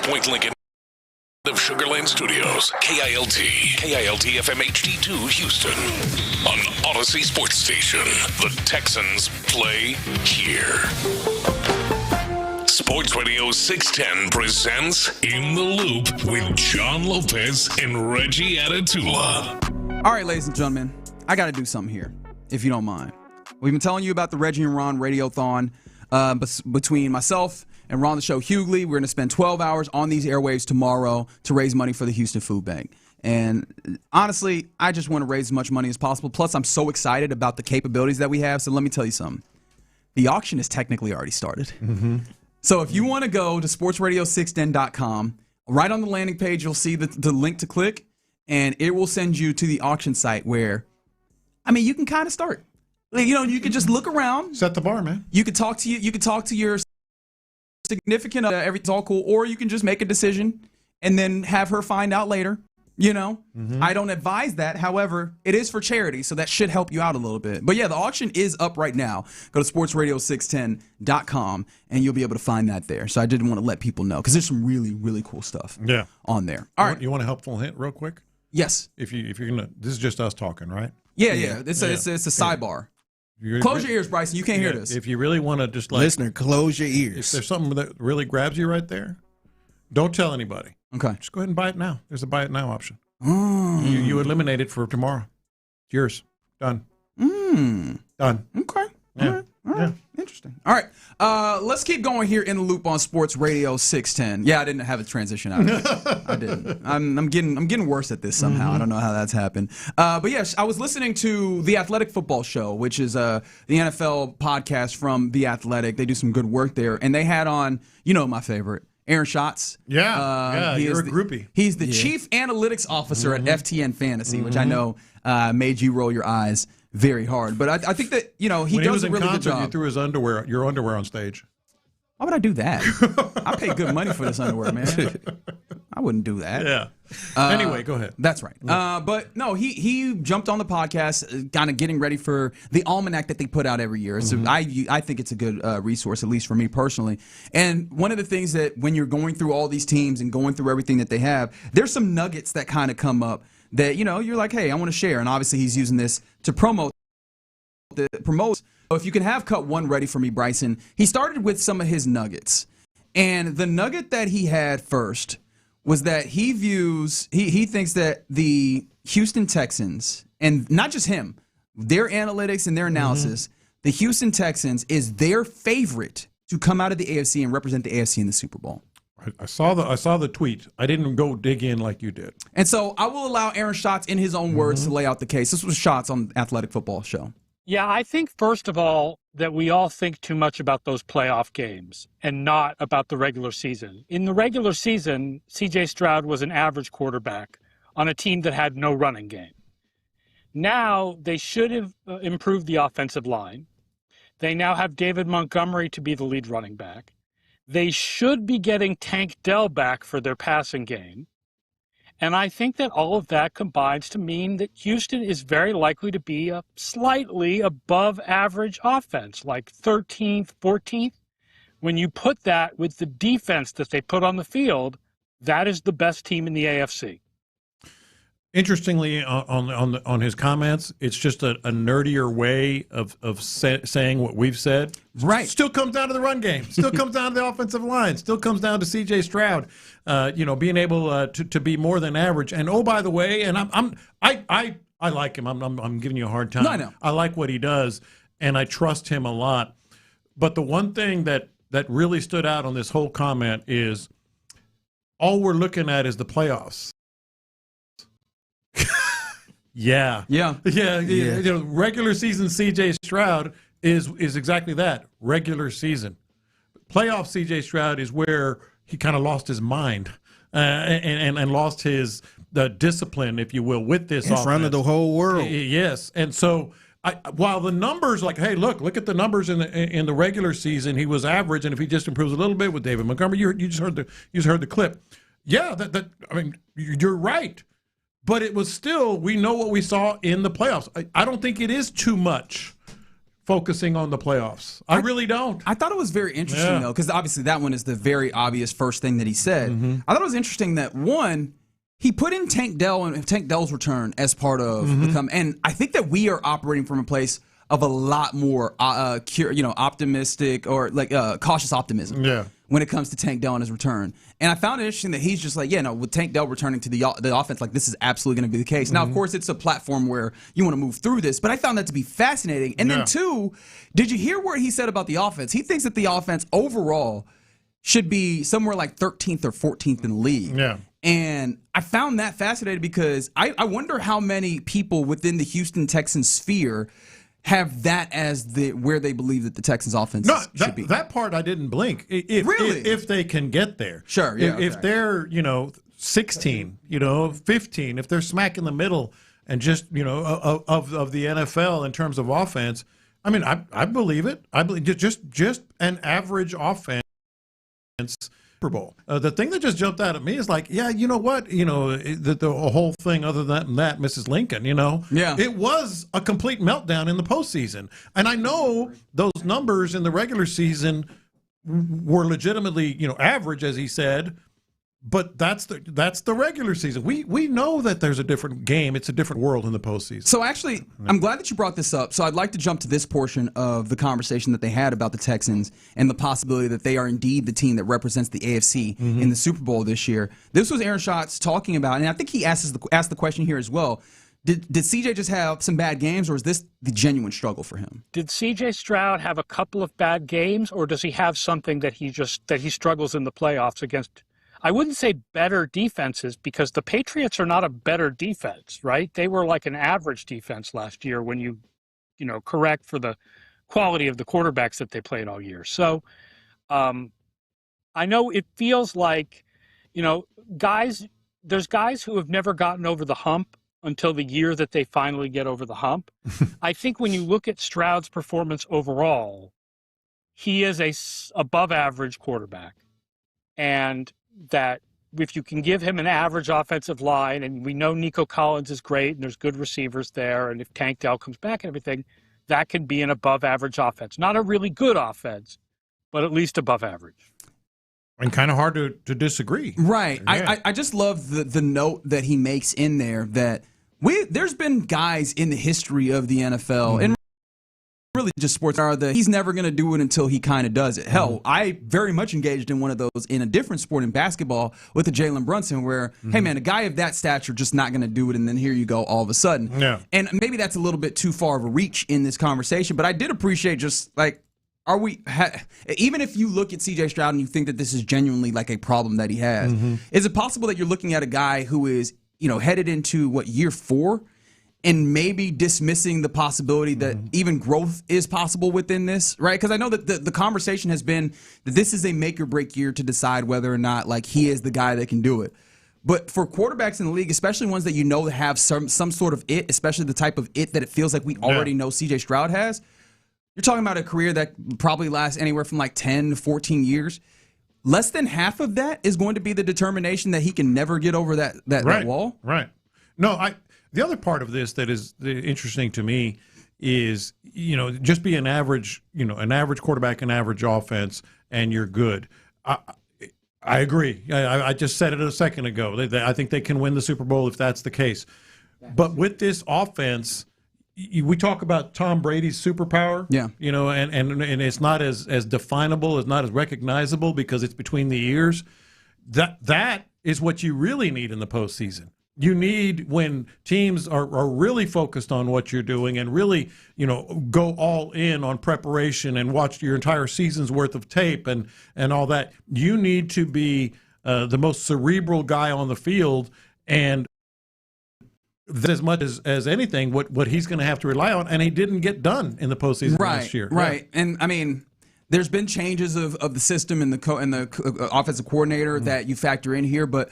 Speaker 1: Point Lincoln of Sugarland Studios, KILT FM HD2 Houston. On Odyssey Sports Station, the Texans play here. Sports Radio 610 presents In the Loop with John Lopez and Reggie Atatula.
Speaker 21: All right, ladies and gentlemen, I got to do something here, if you don't mind. We've been telling you about the Reggie and Ron Radiothon between myself and Ron the Show Hughley. We're going to spend 12 hours on these airwaves tomorrow to raise money for the Houston Food Bank. And honestly, I just want to raise as much money as possible. Plus, I'm so excited about the capabilities that we have. So let me tell you something. The auction is technically already started. Mm-hmm. So if you want to go to sportsradio610.com, right on the landing page, you'll see the link to click, and it will send you to the auction site where, I mean, you can kind of start. You know, you can just look around.
Speaker 20: Set the bar, man.
Speaker 21: You could talk to your significant other, everything's all cool, or you can just make a decision and then have her find out later. You know, I don't advise that. However, it is for charity, so that should help you out a little bit. But yeah, the auction is up right now. Go to sportsradio610.com and you'll be able to find that there. So I did want to let people know because there's some really, really cool stuff on there. All right.
Speaker 20: You want a helpful hint real quick?
Speaker 21: Yes.
Speaker 20: If you're gonna, this is just us talking, right?
Speaker 21: Yeah. It's a sidebar. Close your ears, Bryson. You can't hear this.
Speaker 20: If you really want to just
Speaker 3: listener, close your ears.
Speaker 20: If there's something that really grabs you right there, don't tell anybody.
Speaker 21: Okay.
Speaker 20: Just go ahead and buy it now. There's a buy it now option. You eliminate it for tomorrow. It's yours. Done. Done.
Speaker 21: Okay.
Speaker 20: Yeah.
Speaker 21: All right. Interesting. All right. Let's keep going here in the loop on Sports Radio 610. Yeah, I didn't have a transition out of it. I didn't. I'm getting worse at this somehow. I don't know how that's happened. But yes, I was listening to the Athletic Football Show, which is the NFL podcast from The Athletic. They do some good work there. And they had on, my favorite, Aaron Schatz.
Speaker 20: Yeah, you're a groupie.
Speaker 21: He's the chief analytics officer at FTN Fantasy, which I know made you roll your eyes very hard. But I think that, he does a really good job.
Speaker 20: You threw your underwear on stage.
Speaker 21: Why would I do that? I pay good money for this underwear, man. I wouldn't do that.
Speaker 20: Yeah. Anyway, go ahead.
Speaker 21: That's right. But no, he jumped on the podcast, kind of getting ready for the almanac that they put out every year. So I think it's a good resource, at least for me personally. And one of the things that when you're going through all these teams and going through everything that they have, there's some nuggets that kind of come up that, you're like, hey, I want to share. And obviously he's using this to promote. So if you can have cut one ready for me, Bryson. He started with some of his nuggets. And the nugget that he had first was that he thinks that the Houston Texans, and not just him, their analytics and their analysis, the Houston Texans is their favorite to come out of the AFC and represent the AFC in the Super Bowl.
Speaker 20: I saw the tweet. I didn't go dig in like you did.
Speaker 21: And so I will allow Aaron Schatz in his own words to lay out the case. This was Schatz on the Athletic Football Show.
Speaker 5: Yeah, I think, first of all, that we all think too much about those playoff games and not about the regular season. In the regular season, C.J. Stroud was an average quarterback on a team that had no running game. Now they should have improved the offensive line. They now have David Montgomery to be the lead running back. They should be getting Tank Dell back for their passing game. And I think that all of that combines to mean that Houston is very likely to be a slightly above average offense, like 13th, 14th. When you put that with the defense that they put on the field, that is the best team in the AFC.
Speaker 20: Interestingly, on his comments, it's just a nerdier way of saying what we've said.
Speaker 21: Right.
Speaker 20: Still comes down to the run game. Still comes down to the offensive line. Still comes down to C.J. Stroud, being able to be more than average. And oh, by the way, and I like him. I'm giving you a hard time.
Speaker 21: No, I know.
Speaker 20: I like what he does, and I trust him a lot. But the one thing that really stood out on this whole comment is all we're looking at is the playoffs. Yeah. Regular season C.J. Stroud is exactly that. Regular season. Playoff C.J. Stroud is where he kind of lost his mind and lost his discipline, if you will, with this offense.
Speaker 3: In front of the whole world.
Speaker 20: Yes. And so while the numbers, like, hey, look at the numbers in the regular season, he was average, and if he just improves a little bit with David Montgomery, you just heard the clip. Yeah, you're right. But it was still, we know what we saw in the playoffs. I don't think it is too much focusing on the playoffs. I really don't.
Speaker 11: I thought it was very interesting, though, because obviously that one is the very obvious first thing that he said. I thought it was interesting that, one, he put in Tank Dell and Tank Dell's return as part of the come. And I think that we are operating from a place of a lot more optimistic or cautious optimism when it comes to Tank Dell and his return. And I found it interesting that he's just like, with Tank Dell returning to the offense, like this is absolutely going to be the case. Now, of course, it's a platform where you want to move through this, but I found that to be fascinating. And then two, did you hear what he said about the offense? He thinks that the offense overall should be somewhere like 13th or 14th in the league. Yeah. And I found that fascinating because I wonder how many people within the Houston Texans sphere have that as where they believe that the Texans offense should be.
Speaker 20: That part I didn't blink. If they can get there.
Speaker 11: Sure. Yeah,
Speaker 20: if they're 16, 15, if they're smack in the middle and just of the NFL in terms of offense, I mean I believe it. I believe just an average offense. Super Bowl. The thing that just jumped out at me is like, you know what? The whole thing other than that, Mrs. Lincoln, it was a complete meltdown in the postseason. And I know those numbers in the regular season were legitimately, average, as he said, but that's the regular season. We know that there's a different game. It's a different world in the postseason.
Speaker 11: So actually, I'm glad that you brought this up. So I'd like to jump to this portion of the conversation that they had about the Texans and the possibility that they are indeed the team that represents the AFC in the Super Bowl this year. This was Aaron Schatz talking about, and I think he asked the question here as well. Did CJ just have some bad games, or is this the genuine struggle for him?
Speaker 5: Did CJ Stroud have a couple of bad games, or does he have something that he struggles in the playoffs against? I wouldn't say better defenses because the Patriots are not a better defense, right? They were like an average defense last year when you correct for the quality of the quarterbacks that they played all year. So I know it feels like, there's guys who have never gotten over the hump until the year that they finally get over the hump. I think when you look at Stroud's performance overall, he is a above average quarterback. And that if you can give him an average offensive line, and we know Nico Collins is great and there's good receivers there, and if Tank Dell comes back and everything, that can be an above average offense. Not a really good offense, but at least above average.
Speaker 20: And kind of hard to disagree.
Speaker 11: Right. Yeah. I just love the note that he makes in there that there's been guys in the history of the NFL and really just sports are that he's never going to do it until he kind of does it. Hell, I very much engaged in one of those in a different sport in basketball with the Jaylen Brunson where, hey, man, a guy of that stature just not going to do it, and then here you go all of a sudden. Yeah. And maybe that's a little bit too far of a reach in this conversation, but I did appreciate just like, even if you look at CJ Stroud and you think that this is genuinely like a problem that he has, is it possible that you're looking at a guy who is, headed into year 4 and maybe dismissing the possibility that even growth is possible within this, right? Because I know that the conversation has been that this is a make or break year to decide whether or not he is the guy that can do it. But for quarterbacks in the league, especially ones that that have some sort of it, especially the type of it that it feels like we already know CJ Stroud has, you're talking about a career that probably lasts anywhere from 10 to 14 years. Less than half of that is going to be the determination that he can never get over that wall.
Speaker 20: Right. No, the other part of this that is interesting to me is, just be an average quarterback, an average offense, and you're good. I agree. I just said it a second ago. I think they can win the Super Bowl if that's the case. But with this offense, we talk about Tom Brady's superpower, and it's not as definable, it's not as recognizable because it's between the ears. That is what you really need in the postseason. You need when teams are really focused on what you're doing and really, go all in on preparation and watch your entire season's worth of tape and all that. You need to be the most cerebral guy on the field, and that as much as anything, what he's going to have to rely on, and he didn't get done in the postseason last year.
Speaker 11: Right, yeah. And I mean, there's been changes of the system and the offensive coordinator that you factor in here, but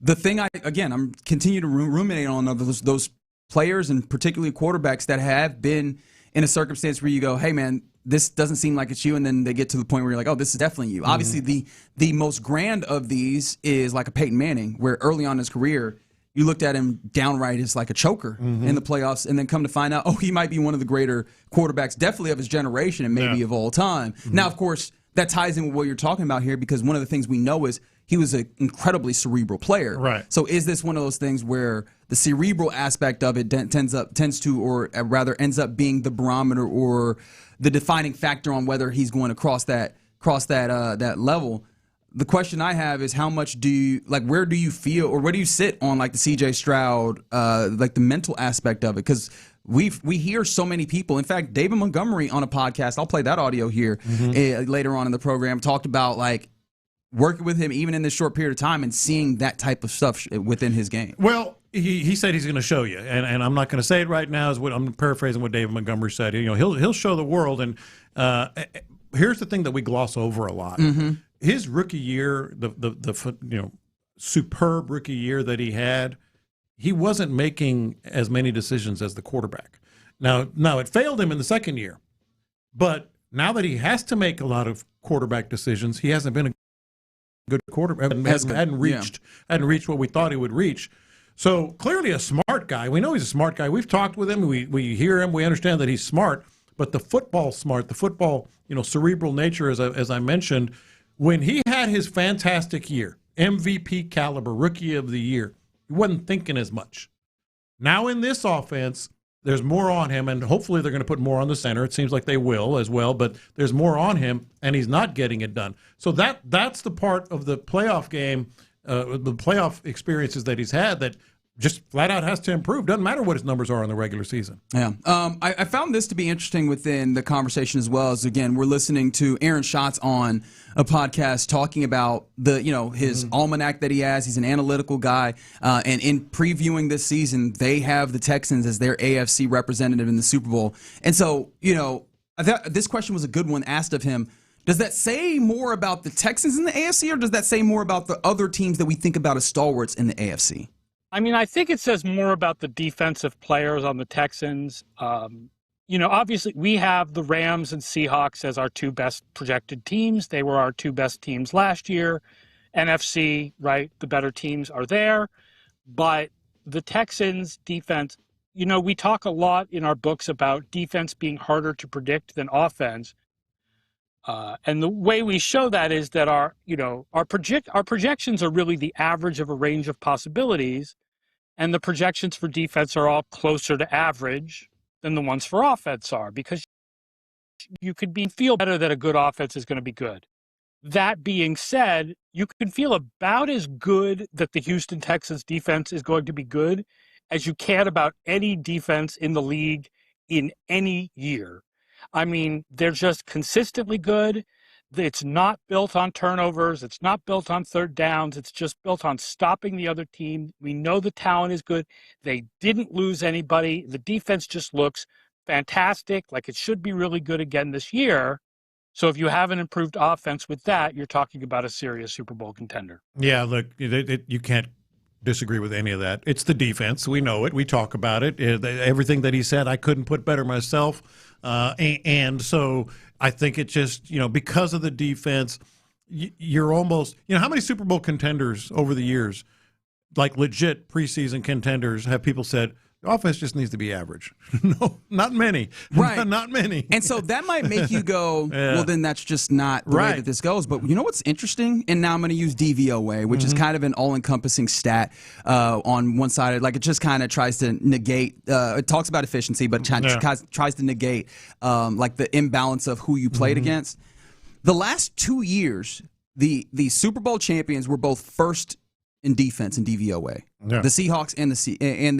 Speaker 11: the thing I'm continue to ruminate on those players and particularly quarterbacks that have been in a circumstance where you go, hey man, this doesn't seem like it's you, and then they get to the point where you're like, oh, this is definitely you. Obviously, the most grand of these is like a Peyton Manning, where early on in his career,
Speaker 21: you looked at him downright as like a choker in the playoffs, and then come to find out, he might be one of the greater quarterbacks, definitely of his generation and maybe of all time. Now, of course, that ties in with what you're talking about here, because one of the things we know is he was an incredibly cerebral player.
Speaker 20: Right.
Speaker 21: So is this one of those things where the cerebral aspect of it ends up being the barometer or the defining factor on whether he's going to cross that level? The question I have is, how much do you where do you feel, or where do you sit on like the CJ Stroud, like the mental aspect of it? Because we hear so many people. In fact, David Montgomery on a podcast, I'll play that audio here later on in the program, talked about like working with him even in this short period of time and seeing that type of stuff within his game.
Speaker 20: Well, he said he's going to show you, and I'm not going to say it right now. Is what I'm paraphrasing what David Montgomery said. He'll show the world. And here's the thing that we gloss over a lot. His rookie year, the superb rookie year that he had, he wasn't making as many decisions as the quarterback. Now it failed him in the second year, but now that he has to make a lot of quarterback decisions, he hasn't been a good quarterback. Hadn't reached what we thought he would reach. So clearly a smart guy. We know he's a smart guy. We've talked with him. We hear him. We understand that he's smart. But the football cerebral nature, as I mentioned, when he had his fantastic year, MVP caliber, rookie of the year, he wasn't thinking as much. Now in this offense, there's more on him, and hopefully they're going to put more on the center. It seems like they will as well, but there's more on him, and he's not getting it done. So that's the part of the playoff game, the playoff experiences that he's had that just flat out has to improve. Doesn't matter what his numbers are in the regular season.
Speaker 21: Yeah. I found this to be interesting within the conversation as well. As again, we're listening to Aaron Schatz on a podcast talking about his almanac that he has. He's an analytical guy. And in previewing this season, they have the Texans as their AFC representative in the Super Bowl. And so, I thought this question was a good one asked of him. Does that say more about the Texans in the AFC, or does that say more about the other teams that we think about as stalwarts in the AFC?
Speaker 5: I mean, I think it says more about the defensive players on the Texans. Obviously we have the Rams and Seahawks as our two best projected teams. They were our two best teams last year. NFC, right? The better teams are there. But the Texans defense, we talk a lot in our books about defense being harder to predict than offense. And the way we show that is that our projections are really the average of a range of possibilities, and the projections for defense are all closer to average than the ones for offense are, because you could feel better that a good offense is going to be good. That being said, you can feel about as good that the Houston Texans defense is going to be good as you can about any defense in the league in any year. I mean, they're just consistently good. It's not built on turnovers. It's not built on third downs. It's just built on stopping the other team. We know the talent is good. They didn't lose anybody. The defense just looks fantastic, like it should be really good again this year. So if you have an improved offense with that, you're talking about a serious Super Bowl contender.
Speaker 20: Yeah, look, you can't disagree with any of that. It's the defense. We know it. We talk about it. Everything that he said, I couldn't put better myself. And so I think it just, because of the defense, you're almost, how many Super Bowl contenders over the years, like legit preseason contenders, have people said, the offense just needs to be average? No, not many.
Speaker 21: Right.
Speaker 20: Not many.
Speaker 21: And so that might make you go, well, then that's just not the way that this goes. But you know what's interesting? And now I'm going to use DVOA, which is kind of an all-encompassing stat on one side. Like it just kind of tries to negate, it talks about efficiency, but tries to negate like the imbalance of who you played against. The last 2 years, the Super Bowl champions were both first in defense in DVOA, the Seahawks and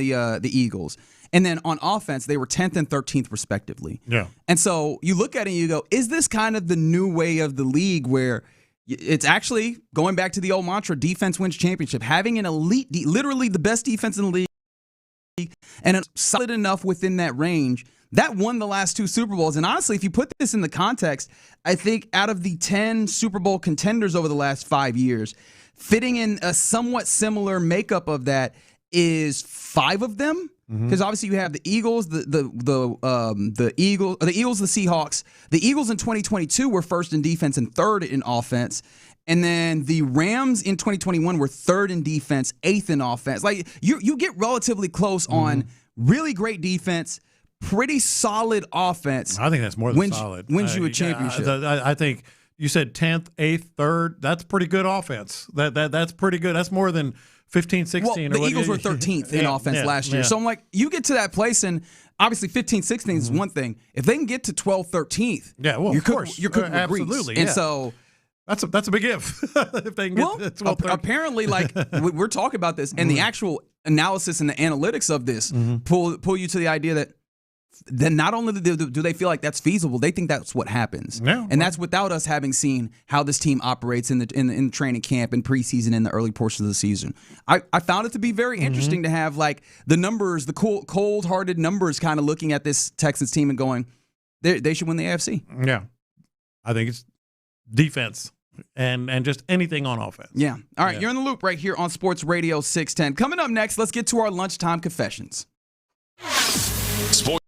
Speaker 21: the Eagles, and then on offense they were 10th and 13th respectively. Yeah, and so you look at it and you go, is this kind of the new way of the league where it's actually going back to the old mantra: defense wins championship, having an elite, literally the best defense in the league, and it's solid enough within that range that won the last 2 Super Bowls. And honestly, if you put this in the context, I think out of the 10 Super Bowl contenders over the last 5 years, fitting in a somewhat similar makeup of that is 5 of them, because obviously you have the Eagles, the Eagles, the Seahawks. The Eagles in 2022 were first in defense and third in offense, And then the Rams in 2021 were 3rd in defense, 8th in offense. Like you get relatively close on really great defense, pretty solid offense.
Speaker 20: I think that's more than solid.
Speaker 21: Wins you a championship.
Speaker 20: I think you said 10th, 8th, 3rd. That's pretty good offense. That's pretty good. That's more than 15, 16.
Speaker 21: Well, the Eagles were 13th in offense last year. So I'm like, you get to that place, and obviously 15, 16 is one thing. If they can get to 12, 13th,
Speaker 20: of course.
Speaker 21: You're cooking with grease.
Speaker 20: Absolutely.
Speaker 21: And so
Speaker 20: that's a big if. If they can get to 12, 13.
Speaker 21: Apparently, like we're talking about this, and the actual analysis and the analytics of this pull you to the idea that then not only do they feel like that's feasible, they think that's what happens.
Speaker 20: Yeah,
Speaker 21: and that's without us having seen how this team operates in the training camp and preseason in the early portions of the season. I found it to be very interesting to have like the numbers, the cold-hearted numbers kind of looking at this Texans team and going, they should win the AFC.
Speaker 20: Yeah. I think it's defense and just anything on offense.
Speaker 21: Yeah. All right, you're in the loop right here on Sports Radio 610. Coming up next, let's get to our lunchtime confessions.
Speaker 1: Sports.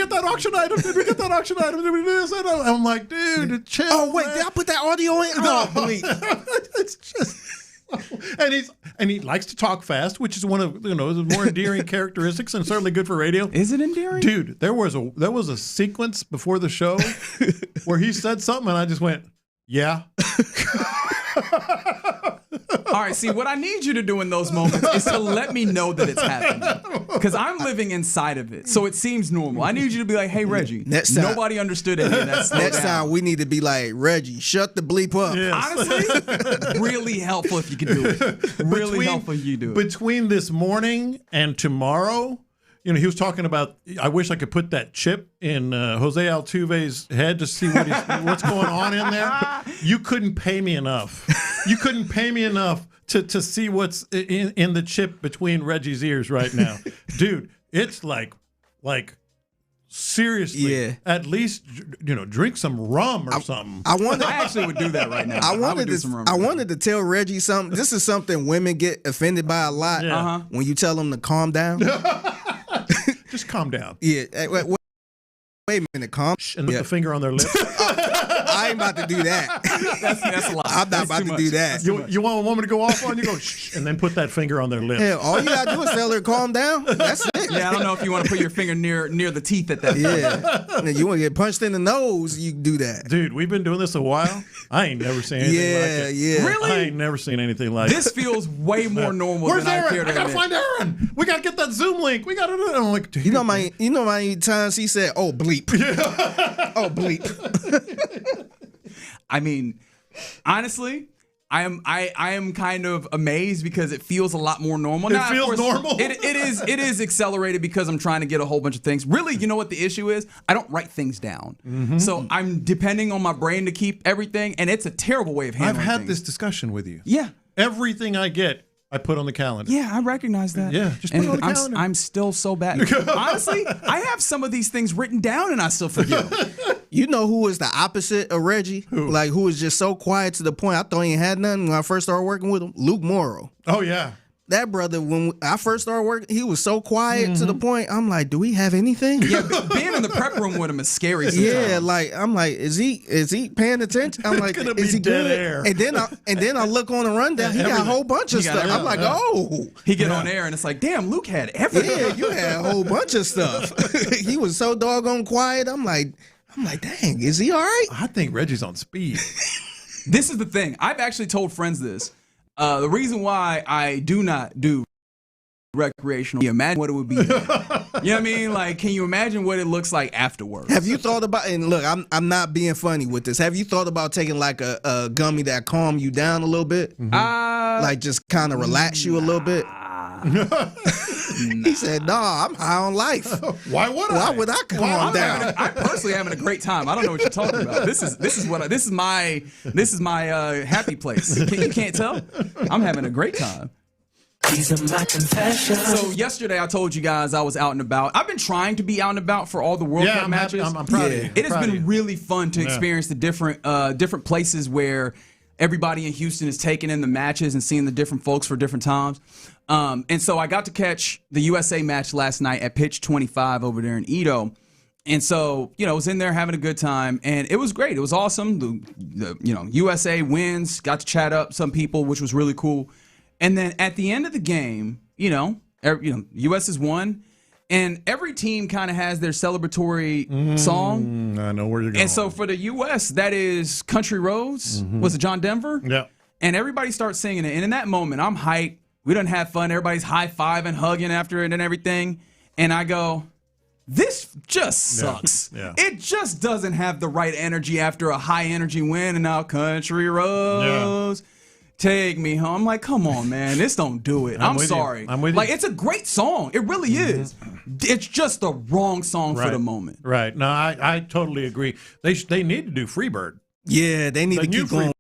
Speaker 20: get that auction item? Did we get that auction item? Did we do this? I'm like, dude, chill.
Speaker 3: Oh wait,
Speaker 20: man.
Speaker 3: did I put that audio in? Oh, bleep.
Speaker 20: It's just. And he likes to talk fast, which is one of the more endearing characteristics, and certainly good for radio.
Speaker 11: Is it endearing,
Speaker 20: dude? There was a sequence before the show where he said something, and I just went, yeah.
Speaker 11: All right, see, what I need you to do in those moments is to let me know that it's happening. Because I'm living inside of it, so it seems normal. I need you to be like, hey, Reggie, nobody understood any of that.
Speaker 3: Next time, we need to be like, Reggie, shut the bleep up.
Speaker 11: Yes. Honestly, really helpful if you can do it. Really helpful if you do it.
Speaker 20: Between this morning and tomorrow, he was talking about, I wish I could put that chip in Jose Altuve's head to see what's going on in there. You couldn't pay me enough. You couldn't pay me enough to see what's in the chip between Reggie's ears right now. Dude, it's like seriously, at least, drink some rum or something.
Speaker 3: I
Speaker 11: actually would do that right now.
Speaker 3: I wanted to tell Reggie something. This is something women get offended by a lot.
Speaker 20: Yeah.
Speaker 3: When you tell them to calm down.
Speaker 20: Just calm down.
Speaker 3: Yeah. Wait a minute, calm.
Speaker 20: And put the finger on their lip.
Speaker 3: I ain't about to do that.
Speaker 11: That's a lot.
Speaker 3: I'm not about to do that.
Speaker 20: You want a woman to go off on you? Go shh, and then put that finger on their lip.
Speaker 3: Hell, all you gotta do is tell her to calm down. That's it.
Speaker 11: Yeah, I don't know if you want to put your finger near the teeth at that point.
Speaker 3: Yeah. You want to get punched in the nose, you can do that.
Speaker 20: Dude, we've been doing this a while. I ain't never seen anything like it.
Speaker 3: Yeah.
Speaker 11: Really?
Speaker 20: I ain't never seen anything like
Speaker 11: this
Speaker 20: it.
Speaker 11: This feels way more normal
Speaker 20: Where's
Speaker 11: than
Speaker 20: Aaron?
Speaker 11: I care to
Speaker 20: I gotta
Speaker 11: admit.
Speaker 20: find Aaron. We gotta get that Zoom link. We gotta do it. I'm like, dude.
Speaker 3: You know how many times he said, "Oh bleep." Yeah. Oh bleep.
Speaker 11: I mean, honestly, I am kind of amazed because it feels a lot more normal.
Speaker 20: It
Speaker 11: now,
Speaker 20: feels
Speaker 11: of course,
Speaker 20: normal?
Speaker 11: It is accelerated because I'm trying to get a whole bunch of things. Really, you know what the issue is? I don't write things down.
Speaker 20: Mm-hmm.
Speaker 11: So I'm depending on my brain to keep everything, and it's a terrible way of handling
Speaker 20: I've had
Speaker 11: things.
Speaker 20: this discussion with you.
Speaker 11: Yeah.
Speaker 20: Everything I get, I put on the calendar.
Speaker 11: Yeah, I recognize that.
Speaker 20: Yeah, just put it on the calendar.
Speaker 11: I'm still so bad. Honestly, I have some of these things written down and I still forget.
Speaker 3: You know who is the opposite of Reggie? Like, who is just so quiet to the point I thought he ain't had nothing when I first started working with him? Luke Morrow.
Speaker 20: Oh, yeah.
Speaker 3: That brother, when I first started working, he was so quiet to the point, I'm like, do we have anything?
Speaker 11: Yeah, being in the prep room with him is scary sometimes.
Speaker 3: Yeah, like, I'm like, is he paying attention? I'm like,
Speaker 20: gonna
Speaker 3: is
Speaker 20: be
Speaker 3: he
Speaker 20: dead
Speaker 3: good?
Speaker 20: air.
Speaker 3: And then I look on the rundown, he got a whole bunch of stuff. I'm like, oh.
Speaker 11: He get on air and it's like, damn, Luke had everything.
Speaker 3: Yeah, you had a whole bunch of stuff. He was so doggone quiet. I'm like, dang, is he all right?
Speaker 20: I think Reggie's on speed.
Speaker 11: This is the thing. I've actually told friends this. The reason why I do not do recreational, imagine what it would be. You know what I mean? Like, can you imagine what it looks like afterwards?
Speaker 3: Have you thought about, and look, I'm not being funny with this. Have you thought about taking like a gummy that calm you down a little bit? Like just kind of relax you a little bit? He said, "Nah, I'm high on life.
Speaker 20: Why would I?
Speaker 3: Why would I calm down?"
Speaker 11: I'm personally having a great time. I don't know what you're talking about. This is my happy place. You can't tell? I'm having a great time.
Speaker 14: These are my confessions.
Speaker 11: So yesterday I told you guys I was out and about. I've been trying to be out and about for all the World Cup matches.
Speaker 20: I'm proud of you.
Speaker 11: It has been really fun to experience the different places where everybody in Houston is taking in the matches and seeing the different folks for different times. And so I got to catch the USA match last night at pitch 25 over there in Edo. And so, I was in there having a good time, and it was great. It was awesome. The USA wins, got to chat up some people, which was really cool. And then at the end of the game, US has won, and every team kind of has their celebratory song.
Speaker 20: I know where you're going.
Speaker 11: And so for the US, that is Country Roads. Was it John Denver?
Speaker 20: Yeah.
Speaker 11: And everybody starts singing it. And in that moment, I'm hyped. We done have fun. Everybody's high-fiving, hugging after it and everything. And I go, this just sucks.
Speaker 20: Yeah.
Speaker 11: It just doesn't have the right energy after a high-energy win. And now Country Roads. Take me home. I'm like, come on, man. This don't do it. I'm sorry.
Speaker 20: I'm with you.
Speaker 11: Like, it's a great song. It really is. It's just the wrong song for the moment.
Speaker 20: Right. No, I totally agree. They need to do Freebird.
Speaker 3: Yeah, they need to keep going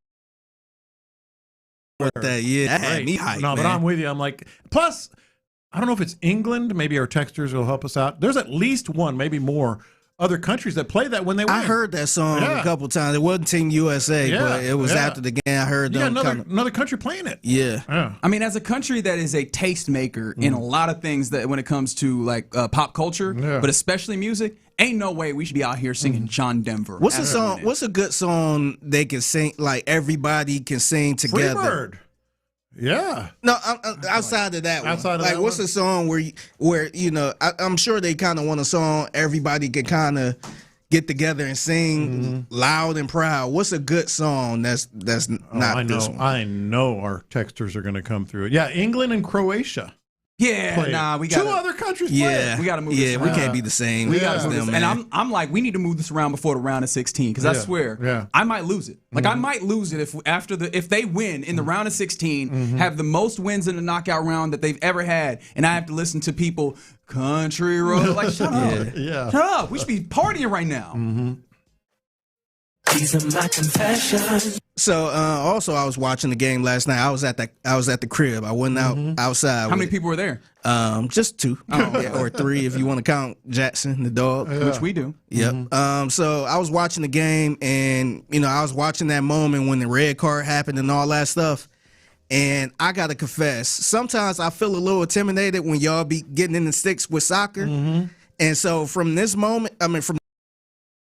Speaker 3: with that. Yeah, that had me hyped,
Speaker 20: No, but I'm with you. I'm like, plus, I don't know if it's England. Maybe our texters will help us out. There's at least one, maybe more, other countries that play that when they win.
Speaker 3: I heard that song a couple times. It wasn't Team USA, but it was after the game. I heard them.
Speaker 20: Another country playing it.
Speaker 3: Yeah.
Speaker 11: I mean, as a country that is a tastemaker in a lot of things that when it comes to like pop culture, but especially music, ain't no way we should be out here singing John Denver.
Speaker 3: What's a song? What's a good song they can sing? Like everybody can sing together.
Speaker 20: Freebird. Yeah.
Speaker 3: No, outside of that one. What's a song where I'm sure they kind of want a song everybody can kind of get together and sing loud and proud. What's a good song that's not this one?
Speaker 20: I know our texters are going to come through it. Yeah, England and Croatia.
Speaker 11: Yeah, we got
Speaker 20: two other countries. Play.
Speaker 11: We got to move. This around.
Speaker 3: We can't be the same.
Speaker 11: We got to move this. And I'm like, we need to move this around before the round of 16 because I swear, I might lose it. Like I might lose it if they win in the round of 16, have the most wins in the knockout round that they've ever had, and I have to listen to people country road. Like shut up, shut up. We should be partying right now.
Speaker 14: These are my confessions.
Speaker 3: So also I was watching the game last night. I was at the crib. I wasn't outside.
Speaker 11: How many people were there?
Speaker 3: Just two or three if you want to count Jackson the dog,
Speaker 11: which we do.
Speaker 3: Yep. So I was watching the game, and I was watching that moment when the red card happened and all that stuff. And I gotta confess, sometimes I feel a little intimidated when y'all be getting in the sticks with soccer. And so from this moment, from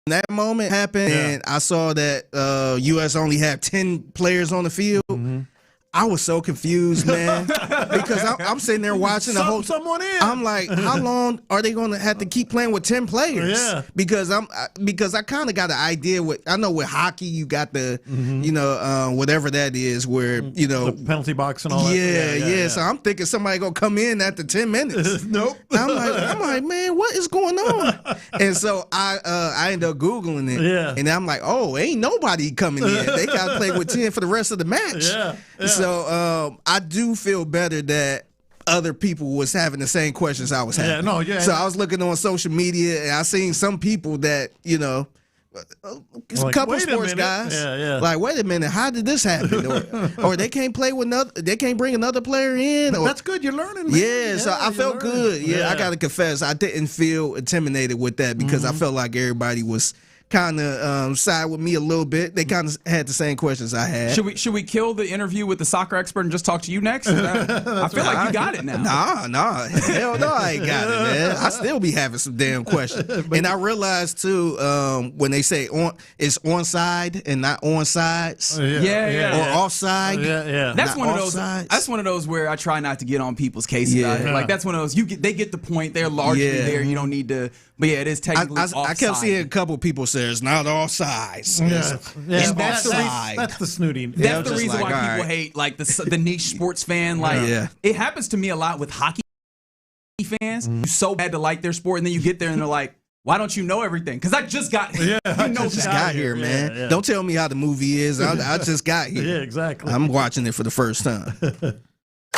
Speaker 3: that moment happened, and I saw that U.S. only had 10 players on the field. I was so confused, man, because I'm sitting there watching the whole.
Speaker 20: Someone in.
Speaker 3: I'm like, how long are they going to have to keep playing with 10 players?
Speaker 20: Yeah.
Speaker 3: Because I kind of got an idea I know with hockey you got the whatever that is where
Speaker 20: the penalty box and all that.
Speaker 3: Yeah. So I'm thinking somebody gonna come in after 10 minutes.
Speaker 20: Nope.
Speaker 3: I'm like, man, what is going on? And so I ended up Googling it.
Speaker 20: Yeah.
Speaker 3: And I'm like, oh, ain't nobody coming in. They got to play with 10 for the rest of the match.
Speaker 20: Yeah.
Speaker 3: So I do feel better that other people was having the same questions I was having. So I was looking on social media and I seen some people that, a couple sports guys. Like, wait a minute, how did this happen? Or they can't play with they can't bring another player in. Or,
Speaker 20: that's good. You're learning. Man.
Speaker 3: So I felt good. I got to confess, I didn't feel intimidated with that because I felt like everybody was kind of side with me a little bit. They kind of had the same questions I had.
Speaker 11: Should we kill the interview with the soccer expert and just talk to you next? I feel like you got it now.
Speaker 3: Nah. Hell no, I ain't got it, man. I still be having some damn questions. And I realized too, when they say it's onside and not onsides. Or offside.
Speaker 11: That's one of those. That's one of those where I try not to get on people's cases about it. Like that's one of those. They get the point. They're largely there. You don't need to. But it is technically offside. I kept
Speaker 3: seeing a couple people say it's not all sides. It's offside.
Speaker 20: That's the snooty.
Speaker 11: That's the reason why people hate like the niche sports fan. Like it happens to me a lot with hockey fans. You're so bad to like their sport, and then you get there and they're like, "Why don't you know everything?" Because I just got here.
Speaker 3: I just got here, man. Don't tell me how the movie is. I just got here.
Speaker 20: Yeah, exactly.
Speaker 3: I'm watching it for the first time.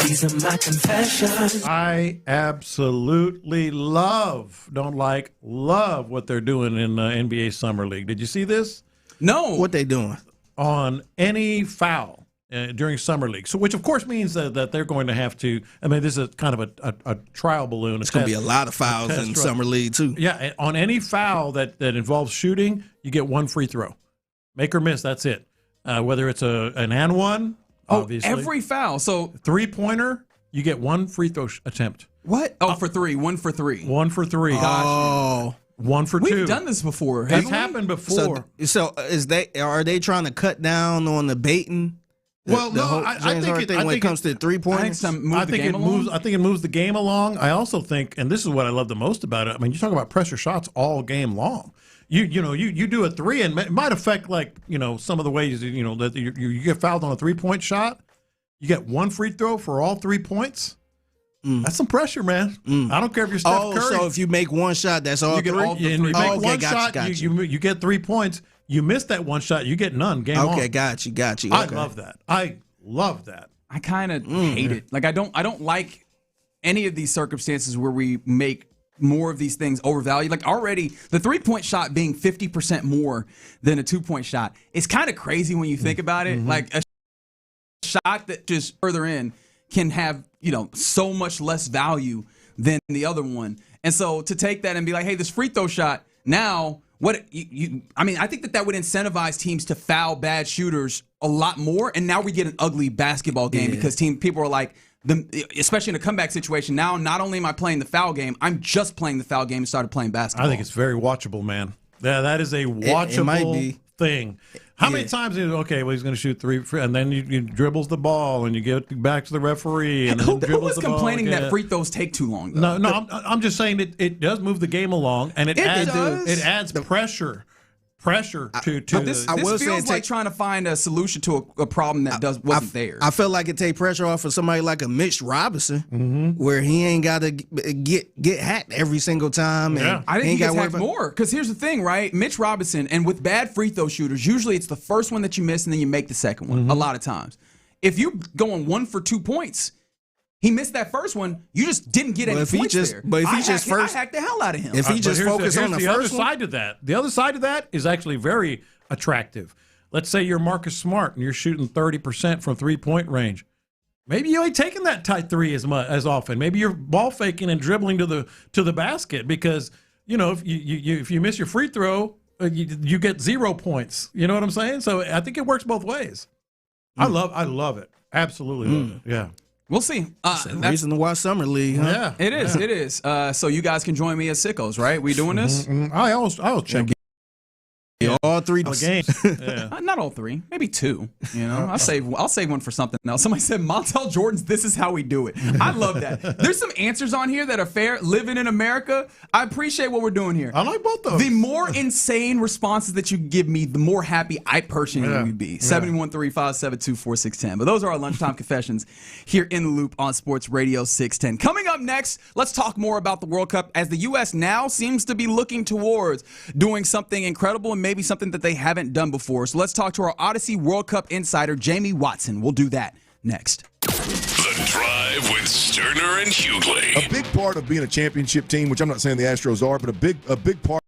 Speaker 14: These are my confessions.
Speaker 20: I absolutely love what they're doing in NBA Summer League. Did you see this?
Speaker 11: No.
Speaker 3: What they doing?
Speaker 20: On any foul during Summer League. So, which of course means that they're going to have to, I mean, this is kind of a trial balloon.
Speaker 3: It's going to be a lot of fouls in Summer League too.
Speaker 20: Yeah, on any foul that involves shooting, you get one free throw. Make or miss, that's it. Whether it's an and one, obviously.
Speaker 11: Every foul. So
Speaker 20: 3-pointer, you get one free throw attempt.
Speaker 11: What? Oh, for three. 1 for 3.
Speaker 20: 1 for 3.
Speaker 3: Oh.
Speaker 20: 1 for 2.
Speaker 11: We've done this before.
Speaker 20: It's happened before.
Speaker 3: So are they trying to cut down on the baiting?
Speaker 20: I think
Speaker 3: when it comes to 3-pointers,
Speaker 20: I think it moves the game along. I also think, and this is what I love the most about it. I mean, you talk about pressure shots all game long. You do a 3 and it might affect some of the ways that you get fouled on a 3-point shot. You get one free throw for all 3 points. That's some pressure, man. I don't care if you're Steph Curry.
Speaker 3: So if you make one shot, that's all
Speaker 20: you
Speaker 3: three?
Speaker 20: You make one shot, you get 3 points. You miss that one shot, you get none. Game on.
Speaker 3: Okay, got you. Okay.
Speaker 20: I love that.
Speaker 11: I kind of hate it. Like I don't like any of these circumstances where we make more of these things overvalued. Like already the 3-point shot being 50% more than a 2-point shot. It's kind of crazy when you think about it. Like a shot that just further in can have, so much less value than the other one. And so to take that and be like, hey, this free throw shot,
Speaker 21: Now, I think that would incentivize teams to foul bad shooters a lot more, and now we get an ugly basketball game because people are like, especially in a comeback situation, now not only am I playing the foul game, I'm just playing the foul game and started playing basketball.
Speaker 20: I think it's very watchable, man. Yeah, that is a watchable thing. How many times he's going to shoot three, and then you dribbles the ball, and you get back to the referee, and then
Speaker 21: who
Speaker 20: dribbles
Speaker 21: was
Speaker 20: the ball
Speaker 21: complaining
Speaker 20: again.
Speaker 21: that free throws take too long? Though?
Speaker 20: No, I'm just saying it does move the game along, and it adds pressure to
Speaker 21: this feels like trying to find a solution to a problem that wasn't there.
Speaker 3: I feel like it take pressure off of somebody like a Mitch Robinson, where he ain't got to get hacked every single time. And
Speaker 21: I think he gets hacked more because here's the thing, right? Mitch Robinson, and with bad free throw shooters, usually it's the first one that you miss and then you make the second one. A lot of times, if you're going 1 for 2 points. He missed that first one. You just didn't get any points there.
Speaker 3: But if he
Speaker 21: I hacked the hell out of him.
Speaker 3: If he just focused on the
Speaker 20: other
Speaker 3: first one,
Speaker 20: side of that, the other side of that is actually very attractive. Let's say you're Marcus Smart and you're shooting 30% from 3-point range. Maybe you ain't taking that tight three as often. Maybe you're ball faking and dribbling to the basket because if you miss your free throw, you get 0 points. You know what I'm saying? So I think it works both ways. I love it. Absolutely love it. Yeah.
Speaker 21: We'll see.
Speaker 3: That's the reason to watch Summer League, huh?
Speaker 20: Yeah.
Speaker 21: It is. It is. So you guys can join me as sickos, right? We doing this?
Speaker 20: I always check
Speaker 3: all 3
Speaker 20: games.
Speaker 21: Not all 3, maybe 2. I'll save one for something else. Somebody said Montel Jordan's "This is how we do it." I love that. There's some answers on here that are fair. Living in America, I appreciate what we're doing here.
Speaker 20: I like both of them.
Speaker 21: The more insane responses that you give me, the more happy I personally will be. 713-572-4610. But those are our lunchtime confessions here in the Loop on Sports Radio 610. Coming up next, let's talk more about the World Cup as the U.S. now seems to be looking towards doing something incredible and maybe something that they haven't done before. So let's talk to our Odyssey World Cup insider, Jamie Watson. We'll do that next.
Speaker 1: The Drive with Stoerner and Hughley.
Speaker 13: A big part of being a championship team, which I'm not saying the Astros are, but a big part.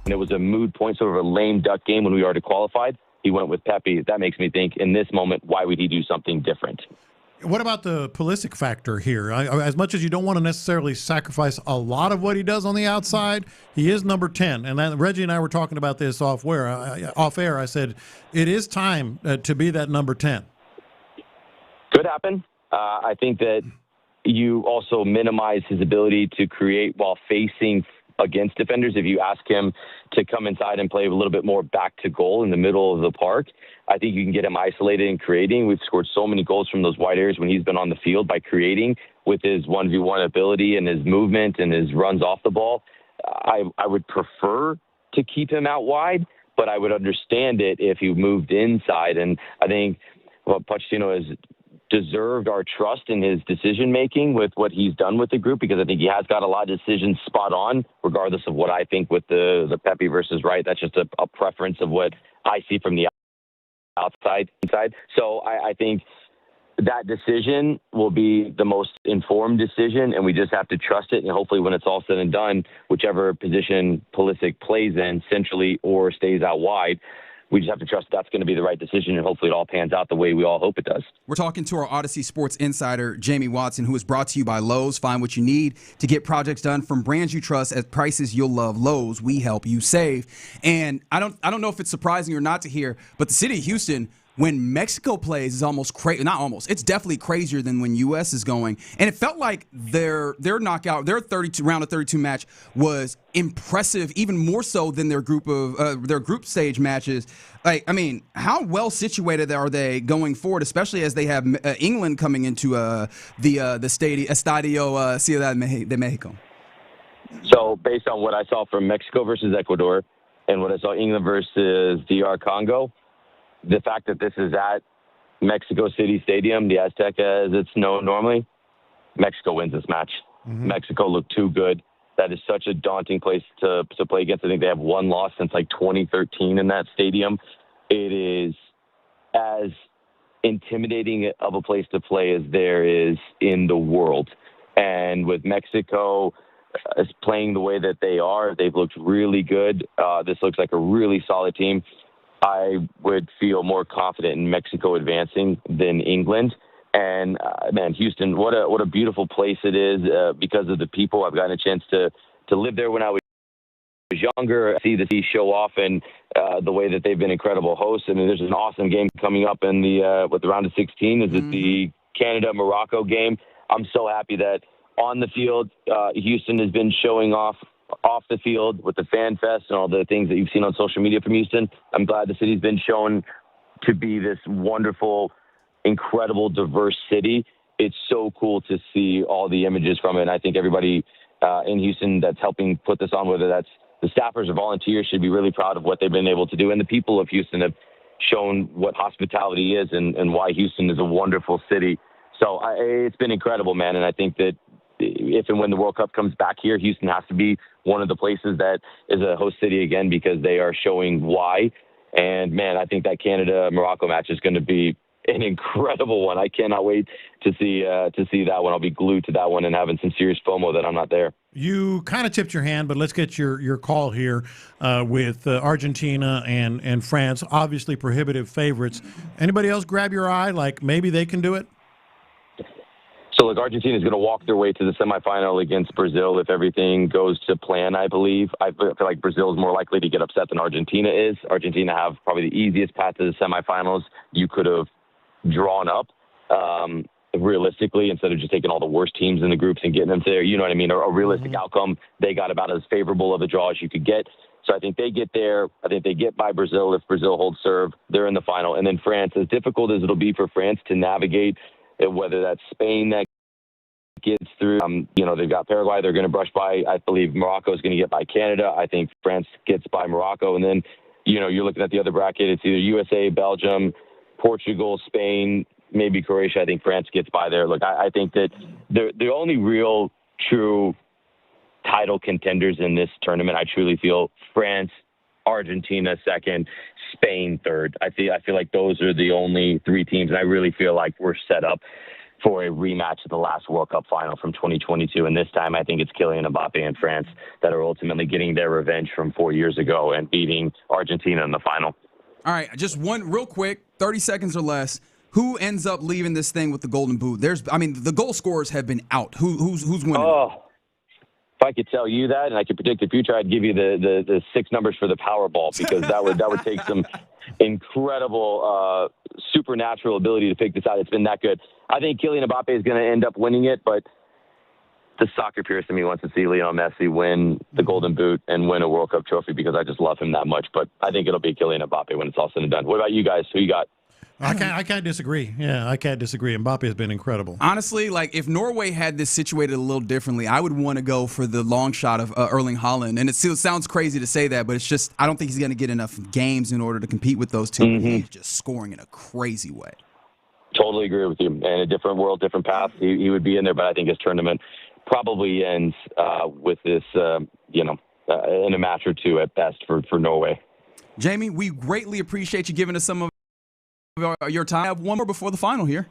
Speaker 15: and it was a moot point, sort of a lame duck game when we already qualified. He went with Pepe. That makes me think, in this moment, why would he do something different?
Speaker 20: What about the Pulisic factor here? As much as you don't want to necessarily sacrifice a lot of what he does on the outside, he is number 10. And then Reggie and I were talking about this off air. I said, it is time to be that number 10.
Speaker 15: Could happen. I think that you also minimize his ability to create while facing against defenders. If you ask him to come inside and play a little bit more back to goal in the middle of the park, I think you can get him isolated and creating. We've scored so many goals from those wide areas when he's been on the field by creating with his 1v1 ability and his movement and his runs off the ball. I would prefer to keep him out wide, but I would understand it if he moved inside. And I think Pochettino has deserved our trust in his decision-making with what he's done with the group, because I think he has got a lot of decisions spot on, regardless of what I think with the Pepe versus Wright. That's just a preference of what I see from the outside. So I think that decision will be the most informed decision, and we just have to trust it. And hopefully when it's all said and done, whichever position Pulisic plays in, centrally or stays out wide, we just have to trust that's going to be the right decision, and hopefully it all pans out the way we all hope it does.
Speaker 21: We're talking to our Odyssey Sports insider, Jamie Watson, who is brought to you by Lowe's. Find what you need to get projects done from brands you trust at prices you'll love. Lowe's, we help you save. And I don't know if it's surprising or not to hear, but the city of Houston, when Mexico plays, is almost crazy. Not almost. It's definitely crazier than when U.S. is going. And it felt like their knockout, their round of 32 match was impressive, even more so than their group stage matches. Like, I mean, how well situated are they going forward, especially as they have England coming into the Estadio Ciudad de Mexico?
Speaker 15: So based on what I saw from Mexico versus Ecuador and what I saw England versus DR Congo, the fact that this is at Mexico City Stadium, the Azteca as it's known normally, Mexico wins this match. Mm-hmm. Mexico looked too good. That is such a daunting place to play against. I think they have one loss since like 2013 in that stadium. It is as intimidating of a place to play as there is in the world. And with Mexico playing the way that they are, they've looked really good. This looks like a really solid team. I would feel more confident in Mexico advancing than England. And, man, Houston, what a beautiful place it is because of the people. I've gotten a chance to live there when I was younger, see the show off and the way that they've been incredible hosts. I mean, there's an awesome game coming up in the round of 16. Is it the Canada-Morocco game? I'm so happy that on the field, Houston has been showing off the field with the fan fest and all the things that you've seen on social media from Houston. I'm glad the city's been shown to be this wonderful, incredible, diverse city. It's so cool to see all the images from it. And I think everybody in Houston that's helping put this on, whether that's the staffers or volunteers, should be really proud of what they've been able to do. And the people of Houston have shown what hospitality is and why Houston is a wonderful city. So it's been incredible, man. And I think that if and when the World Cup comes back here, Houston has to be one of the places that is a host city again, because they are showing why. And, man, I think that Canada-Morocco match is going to be an incredible one. I cannot wait to see that one. I'll be glued to that one and having some serious FOMO that I'm not there.
Speaker 20: You kind of tipped your hand, but let's get your call here with Argentina and France, obviously prohibitive favorites. Anybody else grab your eye, like maybe they can do it?
Speaker 15: So, look, Argentina is going to walk their way to the semifinal against Brazil if everything goes to plan, I believe. I feel like Brazil is more likely to get upset than Argentina is. Argentina have probably the easiest path to the semifinals you could have drawn up, realistically, instead of just taking all the worst teams in the groups and getting them there. You know what I mean? A realistic outcome. They got about as favorable of a draw as you could get. So I think they get there. I think they get by Brazil. If Brazil holds serve, they're in the final. And then France, as difficult as it'll be for France to navigate, whether that's Spain that gets through, they've got Paraguay, they're going to brush by. I believe Morocco is going to get by Canada. I think France gets by Morocco. And then, you're looking at the other bracket. It's either USA, Belgium, Portugal, Spain, maybe Croatia. I think France gets by there. Look, I think that the only real true title contenders in this tournament, I truly feel France, Argentina second, Spain third. I feel like those are the only three teams, and I really feel like we're set up for a rematch of the last World Cup final from 2022. And this time, I think it's Kylian Mbappe and France that are ultimately getting their revenge from 4 years ago and beating Argentina in the final.
Speaker 21: All right, just one real quick, 30 seconds or less. Who ends up leaving this thing with the Golden Boot? The goal scorers have been out. Who's winning?
Speaker 15: Oh, if I could tell you that and I could predict the future, I'd give you the 6 numbers for the Powerball, because that would take some incredible supernatural ability to pick this out. It's been that good. I think Kylian Mbappe is going to end up winning it, but the soccer purist in me wants to see Lionel Messi win the Golden Boot and win a World Cup trophy because I just love him that much. But I think it'll be Kylian Mbappe when it's all said and done. What about you guys? Who you got?
Speaker 20: I can't disagree. Yeah, I can't disagree. Mbappe has been incredible.
Speaker 21: Honestly, if Norway had this situated a little differently, I would want to go for the long shot of Erling Haaland. And it still sounds crazy to say that, but it's just I don't think he's going to get enough games in order to compete with those two. Mm-hmm. He's just scoring in a crazy way. Totally agree with you. In a different world, different path, he would be in there, but I think his tournament probably ends with this, in a match or two at best for Norway. Jamie, we greatly appreciate you giving us some of your time. I have one more before the final here.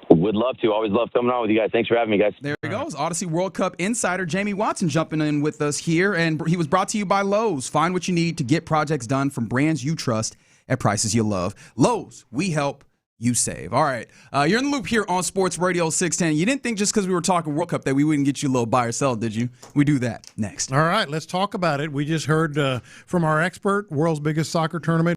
Speaker 21: Would love to. Always love coming on with you guys. Thanks for having me, guys. There he goes. Odyssey World Cup insider Jamie Watson jumping in with us here, and he was brought to you by Lowe's. Find what you need to get projects done from brands you trust at prices you love. Lowe's, we help, you save. All right. You're in the loop here on Sports Radio 610. You didn't think just because we were talking World Cup that we wouldn't get you a little buy or sell, did you? We do that next.
Speaker 20: All right. Let's talk about it. We just heard from our expert, world's biggest soccer tournament.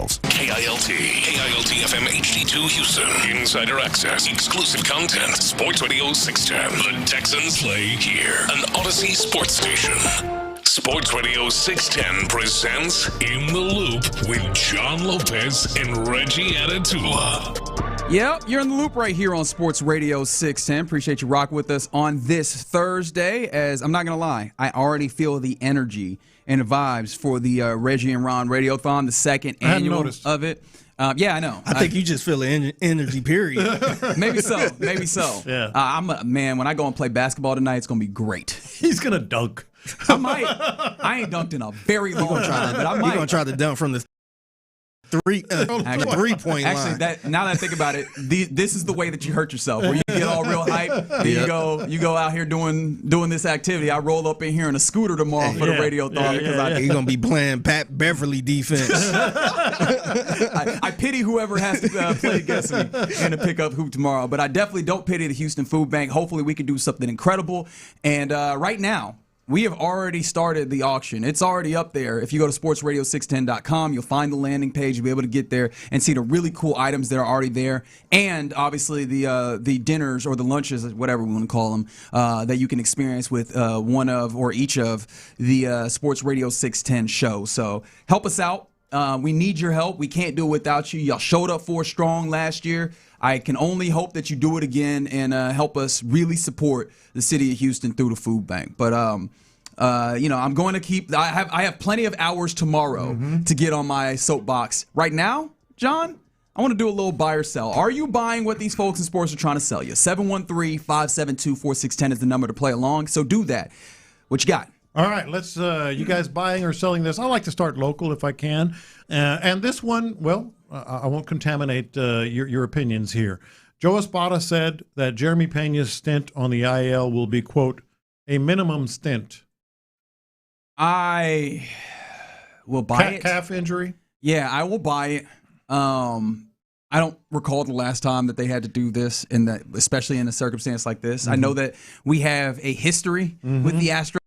Speaker 23: details.
Speaker 1: KILT FM HD2 Houston. Insider access, exclusive content. Sports Radio 610. The Texans play here. An Odyssey sports station. Sports Radio 610 presents In the Loop with John Lopez and Reggie Atatula.
Speaker 21: Yep, you're in the loop right here on Sports Radio 610. Appreciate you rocking with us on this Thursday. As I'm not going to lie, I already feel the energy and the vibes for the Reggie and Ron Radiothon, the second annual of it. Yeah, I know.
Speaker 3: I think you just feel the energy, period.
Speaker 21: Maybe so.
Speaker 20: Yeah.
Speaker 21: I'm a man. When I go and play basketball tonight, it's going to be great.
Speaker 20: He's going to dunk.
Speaker 21: I might. I ain't dunked in a very long time, but I might.
Speaker 3: You're going to try to dunk from the three-point line.
Speaker 21: Actually, now that I think about it, this is the way that you hurt yourself. Where you get all real hype, then you go out here doing this activity. I roll up in here in a scooter tomorrow for the Radiothon because
Speaker 3: you're going to be playing Pat Beverly defense.
Speaker 21: I pity whoever has to play against me and to pick up hoop tomorrow. But I definitely don't pity the Houston Food Bank. Hopefully we can do something incredible. And right now, we have already started the auction. It's already up there. If you go to sportsradio610.com, you'll find the landing page. You'll be able to get there and see the really cool items that are already there. And obviously the dinners or the lunches, whatever we want to call them, that you can experience with one of or each of the Sports Radio 610 shows. So help us out. We need your help. We can't do it without you. Y'all showed up for us strong last year. I can only hope that you do it again and help us really support the city of Houston through the food bank. But I'm going to keep. I have plenty of hours tomorrow to get on my soapbox. Right now, John, I want to do a little buy or sell. Are you buying what these folks in sports are trying to sell you? 713-572-4610 is the number to play along. So do that. What you got?
Speaker 20: All right, let's. You guys buying or selling this? I like to start local if I can, and this one, well, I won't contaminate your opinions here. Joe Espada said that Jeremy Pena's stint on the IL will be, quote, a minimum stint.
Speaker 21: I will buy it.
Speaker 20: Calf injury?
Speaker 21: Yeah, I will buy it. I don't recall the last time that they had to do this, especially in a circumstance like this. I know that we have a history with the Astros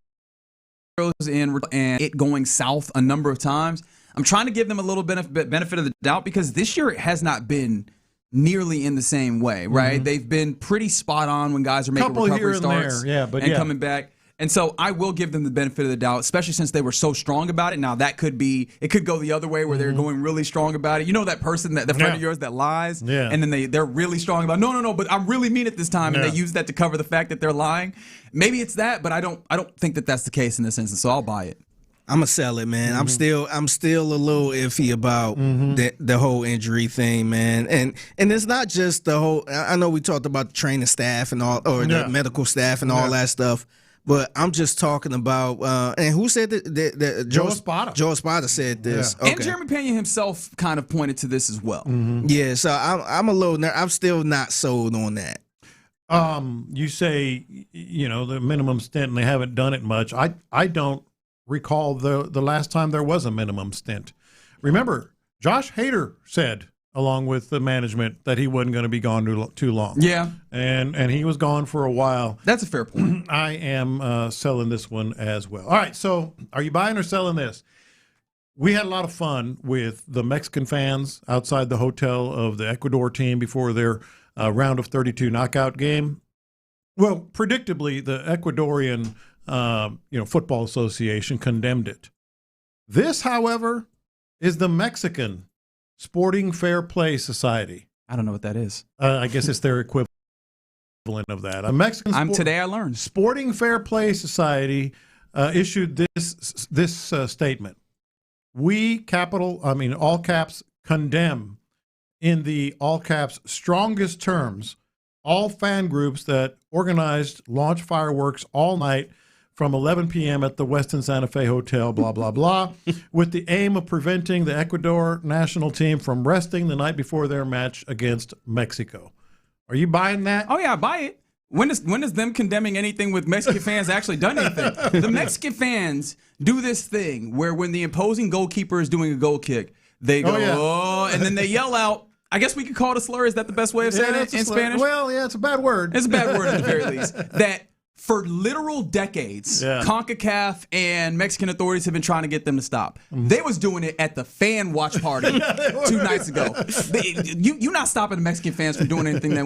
Speaker 21: and it going south a number of times. I'm trying to give them a little benefit of the doubt because this year it has not been nearly in the same way, right? They've been pretty spot on when guys are making recovery starts and coming back. And so I will give them the benefit of the doubt, especially since they were so strong about it. Now it could go the other way where they're going really strong about it. You know that person, that friend of yours that lies, and then they're really strong about no, but I really mean it this time, and they use that to cover the fact that they're lying. Maybe it's that, but I don't think that that's the case in this instance. So I'll buy it.
Speaker 3: I'm gonna sell it, man. I'm still a little iffy about the whole injury thing, man. And it's not just the whole. I know we talked about the training staff and all, or the medical staff and all that stuff. But I'm just talking about, and who said that?
Speaker 20: Joe Espada.
Speaker 3: Joe Espada said this.
Speaker 21: Yeah. Okay. And Jeremy Pena himself kind of pointed to this as well.
Speaker 3: Yeah, so I'm a little I'm still not sold on that.
Speaker 20: You say, the minimum stint, and they haven't done it much. I don't recall the last time there was a minimum stint. Remember, Josh Hader said, along with the management, that he wasn't going to be gone too long.
Speaker 21: Yeah.
Speaker 20: And he was gone for a while.
Speaker 21: That's a fair point.
Speaker 20: I am selling this one as well. All right, so are you buying or selling this? We had a lot of fun with the Mexican fans outside the hotel of the Ecuador team before their round of 32 knockout game. Well, predictably, the Ecuadorian Football Association condemned it. This, however, is the Mexican Sporting Fair Play Society.
Speaker 21: I don't know what that is.
Speaker 20: I guess it's their equivalent of that. A Mexican
Speaker 21: today I learned.
Speaker 20: Sporting Fair Play Society issued this statement. We, all caps, condemn in the all caps strongest terms all fan groups that organized launch fireworks all night from 11 p.m. at the Westin Santa Fe Hotel, blah, blah, blah, with the aim of preventing the Ecuador national team from resting the night before their match against Mexico. Are you buying that?
Speaker 21: Oh, yeah, I buy it. When is them condemning anything with Mexican fans actually done anything? The Mexican fans do this thing where when the opposing goalkeeper is doing a goal kick, they go, and then they yell out, I guess we could call it a slur. Is that the best way of saying it in Spanish?
Speaker 20: Well, yeah, it's a bad word.
Speaker 21: It's a bad word at the very least. That For literal decades, CONCACAF and Mexican authorities have been trying to get them to stop. They was doing it at the fan watch party 2 nights ago. You're not stopping the Mexican fans from doing anything.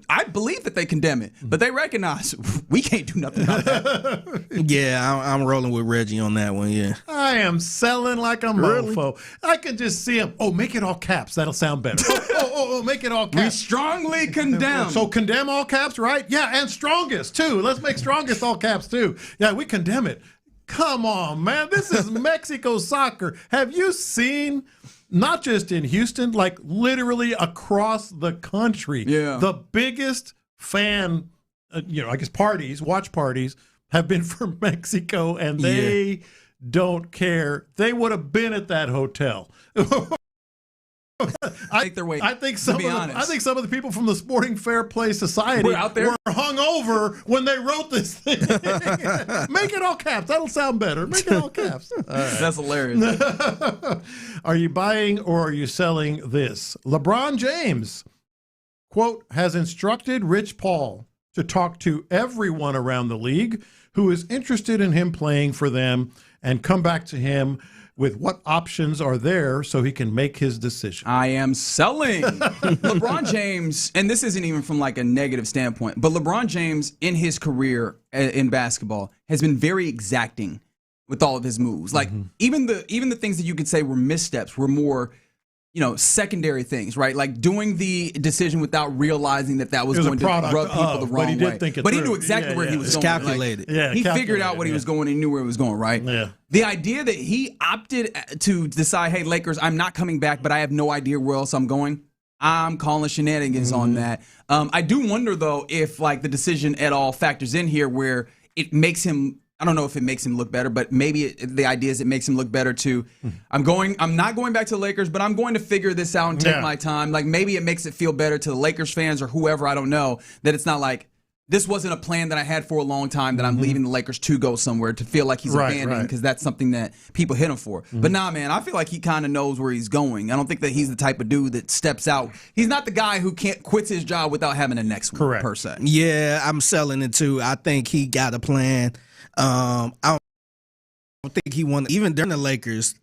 Speaker 21: I believe that they condemn it, but they recognize we can't do nothing about that.
Speaker 3: Yeah, I'm rolling with Reggie on that one, yeah.
Speaker 20: I am selling like a mofo. I can just see him. Oh, make it all caps. That'll sound better. Make it all caps.
Speaker 21: We strongly condemn.
Speaker 20: So condemn all caps, right? Yeah, and strongest, too. Let's make strongest all caps, too. Yeah, we condemn it. Come on, man. This is Mexico soccer. Have you seen, not just in Houston, like literally across the country, the biggest fan, I guess watch parties have been from Mexico, and they don't care. They would have been at that hotel. I think some of the people from the Sporting Fair Play Society
Speaker 21: were out there,
Speaker 20: were hungover when they wrote this thing. Make it all caps. That'll sound better. Make it all caps.
Speaker 21: That's hilarious.
Speaker 20: Are you buying or are you selling this? LeBron James, quote, has instructed Rich Paul to talk to everyone around the league who is interested in him playing for them and come back to him with what options are there so he can make his decision.
Speaker 21: I am selling. LeBron James, and this isn't even from like a negative standpoint, but LeBron James in his career in basketball has been very exacting with all of his moves. Like even the things that you could say were missteps were more, secondary things, right? Like doing the decision without realizing that was going to rub people the wrong way. But he knew exactly where he was going.
Speaker 3: Calculated.
Speaker 21: He figured out what he was going. He knew where he was going, right?
Speaker 20: Yeah.
Speaker 21: The idea that he opted to decide, hey, Lakers, I'm not coming back, but I have no idea where else I'm going. I'm calling shenanigans on that. I do wonder, though, if like the decision at all factors in here where it makes him, I don't know if it makes him look better, but maybe the idea is it makes him look better too. I'm not going back to the Lakers, but I'm going to figure this out and take my time. Like maybe it makes it feel better to the Lakers fans or whoever, I don't know, that it's not like this wasn't a plan that I had for a long time that I'm leaving the Lakers to go somewhere to feel like he's abandoning because that's something that people hit him for. But nah, man, I feel like he kind of knows where he's going. I don't think that he's the type of dude that steps out. He's not the guy who quits his job without having a next one, per se.
Speaker 3: Yeah, I'm selling it too. I think he got a plan. I don't think he won even during the Lakers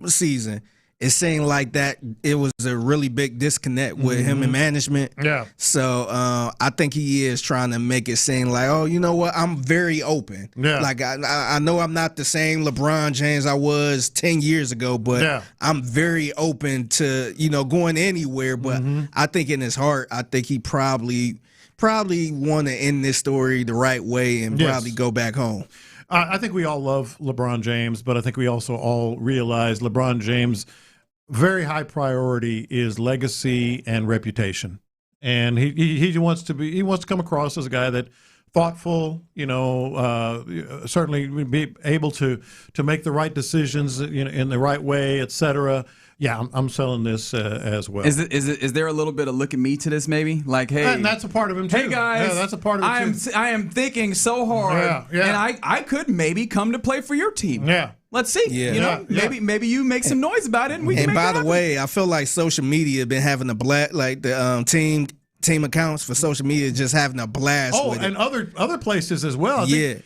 Speaker 3: season. It seemed like that it was a really big disconnect with him and management.
Speaker 20: Yeah.
Speaker 3: So I think he is trying to make it seem like, oh, you know what? I'm very open.
Speaker 20: Yeah.
Speaker 3: Like I know I'm not the same LeBron James I was 10 years ago, but I'm very open to going anywhere. But I think in his heart, I think he probably want to end this story the right way and probably go back home.
Speaker 20: I think we all love LeBron James, but I think we also all realize LeBron James' very high priority is legacy and reputation, and he wants to come across as a guy that thoughtful, certainly be able to make the right decisions in the right way, etc. Yeah, I'm selling this as well.
Speaker 21: Is there a little bit of look at me to this maybe? Like, hey,
Speaker 20: and that's a part of him too.
Speaker 21: Hey guys,
Speaker 20: that's a part of it too.
Speaker 21: I am thinking so hard, and I could maybe come to play for your team.
Speaker 20: Yeah.
Speaker 21: Let's see. Maybe you make some noise about it, and we can.
Speaker 3: And by the way, I feel like social media been having a blast, like the team accounts for social media just having a blast.
Speaker 20: Oh,
Speaker 3: with
Speaker 20: and
Speaker 3: it.
Speaker 20: other places as well. I think,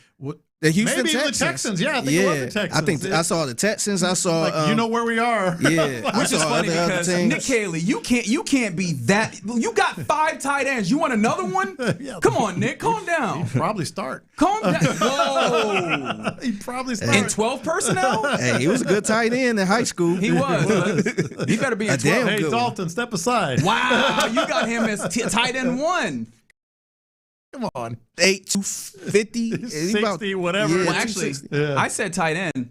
Speaker 3: the Houston
Speaker 20: maybe
Speaker 3: Texans.
Speaker 20: The Texans. Yeah, I think love the Texans.
Speaker 3: I think I saw the Texans. I saw.
Speaker 20: Like, you know where we are.
Speaker 3: Yeah,
Speaker 21: which is funny because Nick Haley, you can't be that. You got 5 tight ends. You want another one? Come on, Nick, calm down.
Speaker 20: He'd probably start.
Speaker 21: Calm down. Whoa.
Speaker 20: He'd probably start.
Speaker 21: In 12 personnel?
Speaker 3: Hey, he was a good tight end in high school.
Speaker 21: He was. He better be a 12.
Speaker 20: Hey, Dalton, step aside.
Speaker 21: Wow, you got him as tight end 1.
Speaker 20: Come on.
Speaker 3: 850,
Speaker 20: 60, whatever.
Speaker 21: Well, actually, I said tight end.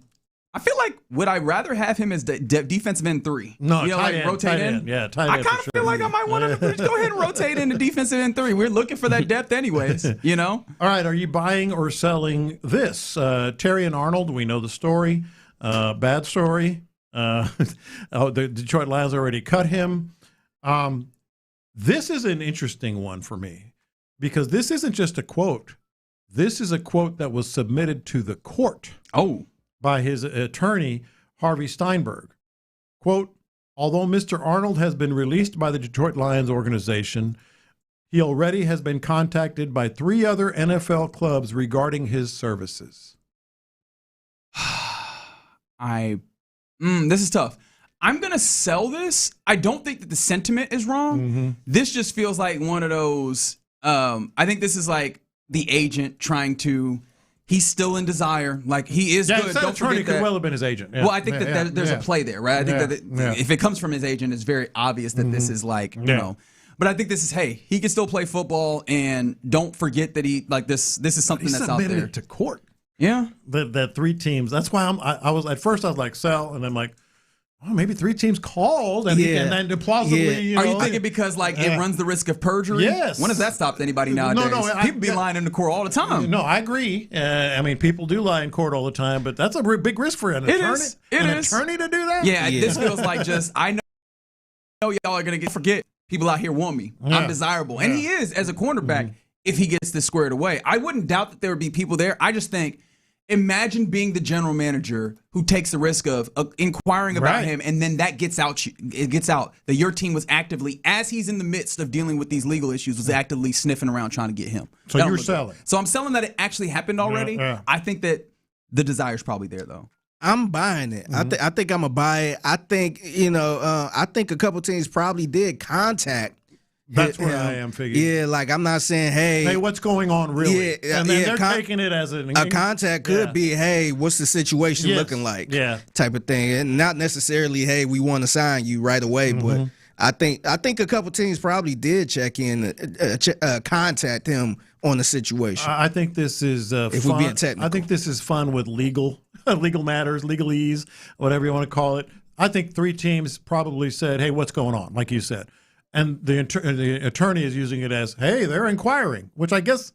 Speaker 21: I feel like, would I rather have him as defensive end 3?
Speaker 20: No,
Speaker 21: tight end, rotate in?
Speaker 20: Yeah, tight end.
Speaker 21: I kind of feel like I might want to go ahead and rotate into defensive end 3. We're looking for that depth anyways, All
Speaker 20: right, are you buying or selling this? Terry and Arnold, we know the story. Bad story. The Detroit Lions already cut him. This is an interesting one for me. Because this isn't just a quote. This is a quote that was submitted to the court by his attorney, Harvey Steinberg. Quote, although Mr. Arnold has been released by the Detroit Lions organization, He already has been contacted by 3 other NFL clubs regarding his services.
Speaker 11: This is tough. I'm going to sell this. I don't think that the sentiment is wrong.
Speaker 20: Mm-hmm.
Speaker 11: This just feels like one of those, I think this is like the agent trying to, he's still in desire. Like, he is good. Don't forget that.
Speaker 20: Could well have been his agent. Yeah.
Speaker 11: Well, I think that there's a play there, right? I think that if it comes from his agent, it's very obvious that this is like, you know. But I think this is, hey, he can still play football, and don't forget that he, like, this is something that's out there.
Speaker 20: He submitted it to court.
Speaker 11: Yeah.
Speaker 20: That 3 teams. That's why I was, at first I was like, sell, and then like, oh, maybe 3 teams called, and then plausibly, you know.
Speaker 11: Are you thinking because, like, it runs the risk of perjury?
Speaker 20: Yes.
Speaker 11: When has that stopped anybody nowadays?
Speaker 20: No,
Speaker 11: people be lying in the court all the time.
Speaker 20: No, I agree. I mean, people do lie in court all the time, but that's a big risk for an attorney. Attorney to do that?
Speaker 11: Yeah, this feels like just, I know y'all are going to forget. People out here want me. I'm desirable. And he is as a cornerback if he gets this squared away. I wouldn't doubt that there would be people there. I just think, imagine being the general manager who takes the risk of inquiring about him, and then that gets out. It gets out that your team was actively, as he's in the midst of dealing with these legal issues, was actively sniffing around trying to get him.
Speaker 20: So you're selling.
Speaker 11: So I'm selling that it actually happened already. I think that the desire's probably there, though.
Speaker 3: I'm buying it. I think I'm gonna buy it. I think I think a couple teams probably did contact.
Speaker 20: That's where I am figuring.
Speaker 3: Yeah, like I'm not saying, hey,
Speaker 20: what's going on really?
Speaker 3: Yeah,
Speaker 20: and then they're taking it as a
Speaker 3: contact could be, hey, what's the situation looking like?
Speaker 20: Yeah,
Speaker 3: type of thing, and not necessarily, hey, we want to sign you right away. But I think a couple teams probably did check in, contact him on the situation.
Speaker 20: I think this is
Speaker 3: if
Speaker 20: fun.
Speaker 3: we're being technical.
Speaker 20: I think this is fun with legal matters, legalese, whatever you want to call it. I think 3 teams probably said, hey, what's going on? Like you said. And the attorney is using it as, hey, they're inquiring, which I guess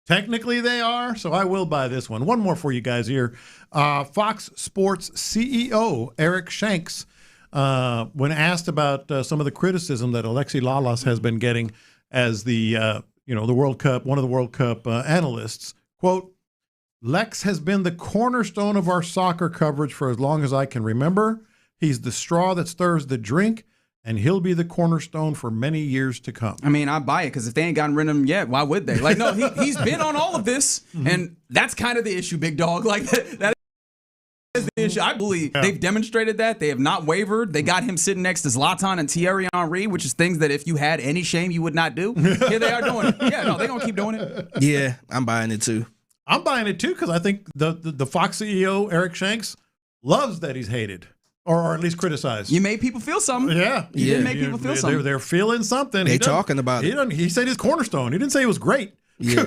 Speaker 20: technically they are. So I will buy this one. One more for you guys here. Fox Sports CEO Eric Shanks, when asked about some of the criticism that Alexi Lalas has been getting as the World Cup, one of the World Cup analysts, quote, Lex has been the cornerstone of our soccer coverage for as long as I can remember. He's the straw that stirs the drink, and he'll be the cornerstone for many years to come.
Speaker 11: I mean, I buy it because if they ain't gotten rid of him yet, why would they? Like, no, he's been on all of this, and that's kind of the issue, big dog. Like, that is the issue. I believe they've demonstrated that. They have not wavered. They got him sitting next to Zlatan and Thierry Henry, which is things that if you had any shame, you would not do. Here they are doing it. Yeah, no, they're going to keep doing it.
Speaker 3: Yeah, I'm buying it too.
Speaker 20: I'm buying it too because I think the Fox CEO, Eric Shanks, loves that he's hated. Or at least criticized.
Speaker 11: You made people feel something.
Speaker 20: Yeah.
Speaker 11: You did make people feel something.
Speaker 20: They're feeling something.
Speaker 3: They talking about it.
Speaker 20: He said his cornerstone. He didn't say it was great.
Speaker 3: Yeah.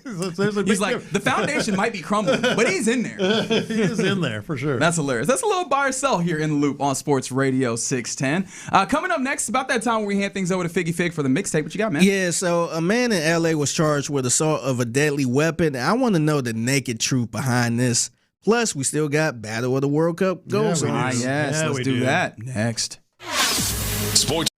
Speaker 11: He's like, the foundation might be crumbling, but he's in there.
Speaker 20: He is in there for sure.
Speaker 11: That's hilarious. That's a little buy or sell here in the Loop on Sports Radio 610. Coming up next, about that time where we hand things over to Figgy Fig for the mixtape. What you got, man?
Speaker 3: Yeah, so a man in L.A. was charged with assault of a deadly weapon. I want to know the naked truth behind this. Plus, we still got Battle of the World Cup goals on.
Speaker 11: Yes, let's do that next.
Speaker 1: Sports.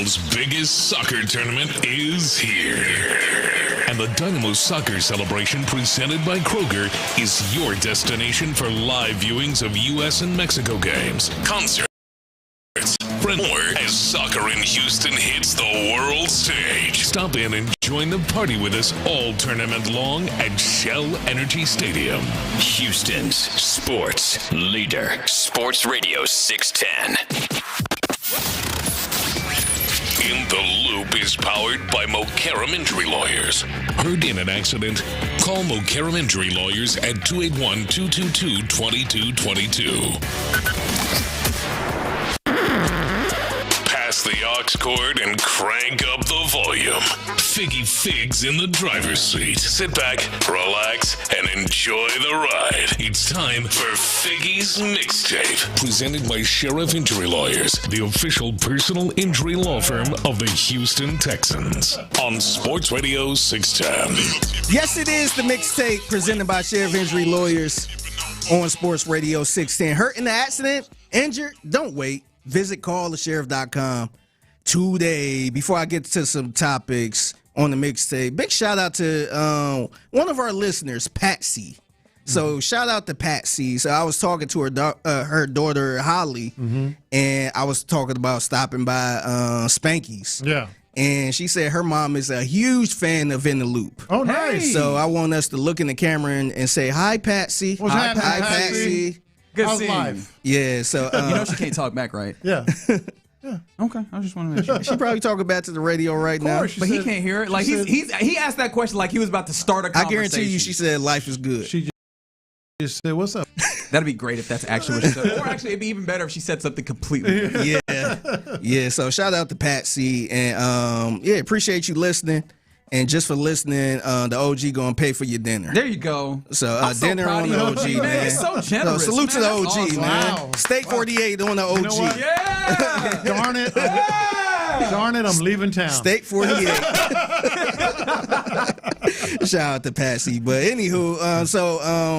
Speaker 1: world's biggest soccer tournament is here. And the Dynamo Soccer Celebration presented by Kroger is your destination for live viewings of U.S. and Mexico games, concerts, and more as soccer in Houston hits the world stage. Stop in and join the party with us all tournament long at Shell Energy Stadium.
Speaker 2: Houston's sports leader. Sports Radio 610.
Speaker 1: In the Loop is powered by Mokaram Injury Lawyers. Heard in an accident? Call Mokaram Injury Lawyers at 281-222-2222. Pass the aux cord and crank up the volume. Figgy Figs in the driver's seat. Sit back, relax, and enjoy the ride. It's time for Figgy's Mixtape. Presented by Sheriff Injury Lawyers, the official personal injury law firm of the Houston Texans. On Sports Radio 610.
Speaker 3: Yes, it is the Mixtape presented by Sheriff Injury Lawyers on Sports Radio 610. Hurt in the accident? Injured? Don't wait. Visit callthesheriff.com today. Before I get to some topics on the Mixtape, big shout out to one of our listeners, Patsy. So shout out to Patsy. So I was talking to her daughter Holly, and I was talking about stopping by Spanky's.
Speaker 20: Yeah.
Speaker 3: And she said her mom is a huge fan of In the Loop.
Speaker 20: Oh, nice.
Speaker 3: So I want us to look in the camera and say, hi, Patsy.
Speaker 20: What's
Speaker 3: hi,
Speaker 20: happening,
Speaker 3: Patsy.
Speaker 11: Good
Speaker 20: How's
Speaker 11: seeing you.
Speaker 20: life?
Speaker 3: Yeah, so
Speaker 11: You know she can't talk back, right?
Speaker 20: Yeah.
Speaker 11: Okay, I just want to make sure.
Speaker 3: she probably talking back to the radio right now.
Speaker 11: But he can't hear it. Like he asked that question like he was about to start a
Speaker 3: I
Speaker 11: conversation.
Speaker 3: guarantee you she said life is good.
Speaker 20: She just said, what's up?
Speaker 11: That'd be great if that's actually what she said. Or actually, it'd be even better if she said something completely different.
Speaker 3: Yeah. So shout out to Patsy, and appreciate you listening. And just for listening, the OG gonna pay for your dinner.
Speaker 11: There you go.
Speaker 3: So dinner on the OG, man.
Speaker 11: It's so generous.
Speaker 3: Salute to the OG,
Speaker 11: awesome.
Speaker 3: man.
Speaker 20: Wow.
Speaker 3: Steak 48 on the OG.
Speaker 20: You know what?
Speaker 11: Yeah.
Speaker 20: Darn it. Darn it, I'm leaving town.
Speaker 3: Steak 48. Shout out to Patsy. But anywho,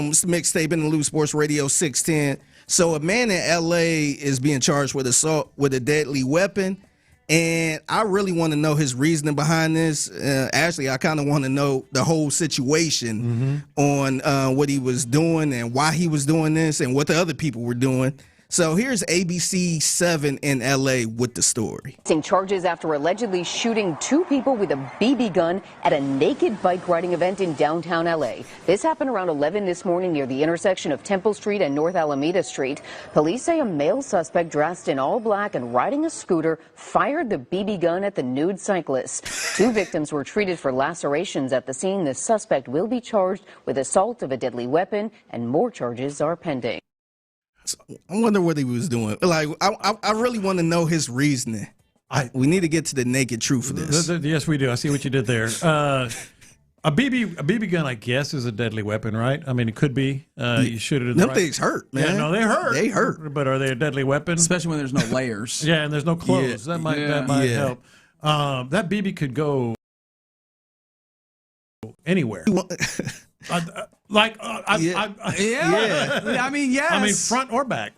Speaker 3: it's Mixtape in the Loop, Sports Radio 610. So a man in L.A. is being charged with assault with a deadly weapon. And I really want to know his reasoning behind this. Actually, I kind of want to know the whole situation on what he was doing and why he was doing this and what the other people were doing. So here's ABC 7 in L.A. with the story.
Speaker 16: Charges after allegedly shooting two people with a BB gun at a naked bike riding event in downtown L.A. This happened around 11 this morning near the intersection of Temple Street and North Alameda Street. Police say a male suspect dressed in all black and riding a scooter fired the BB gun at the nude cyclist. Two victims were treated for lacerations at the scene. The suspect will be charged with assault of a deadly weapon, and more charges are pending.
Speaker 3: I wonder what he was doing. Like, I really want to know his reasoning. We need to get to the naked truth of this.
Speaker 20: Yes, we do. I see what you did there. A BB gun, I guess, is a deadly weapon, right? I mean, it could be. You shoot it at the
Speaker 3: Them things hurt, man.
Speaker 20: Yeah, no, they hurt.
Speaker 3: They hurt.
Speaker 20: But are they a deadly weapon?
Speaker 11: Especially when there's no layers.
Speaker 20: Yeah, and there's no clothes. That might help. That BB could go anywhere.
Speaker 11: I mean, yes.
Speaker 20: I mean, front or back.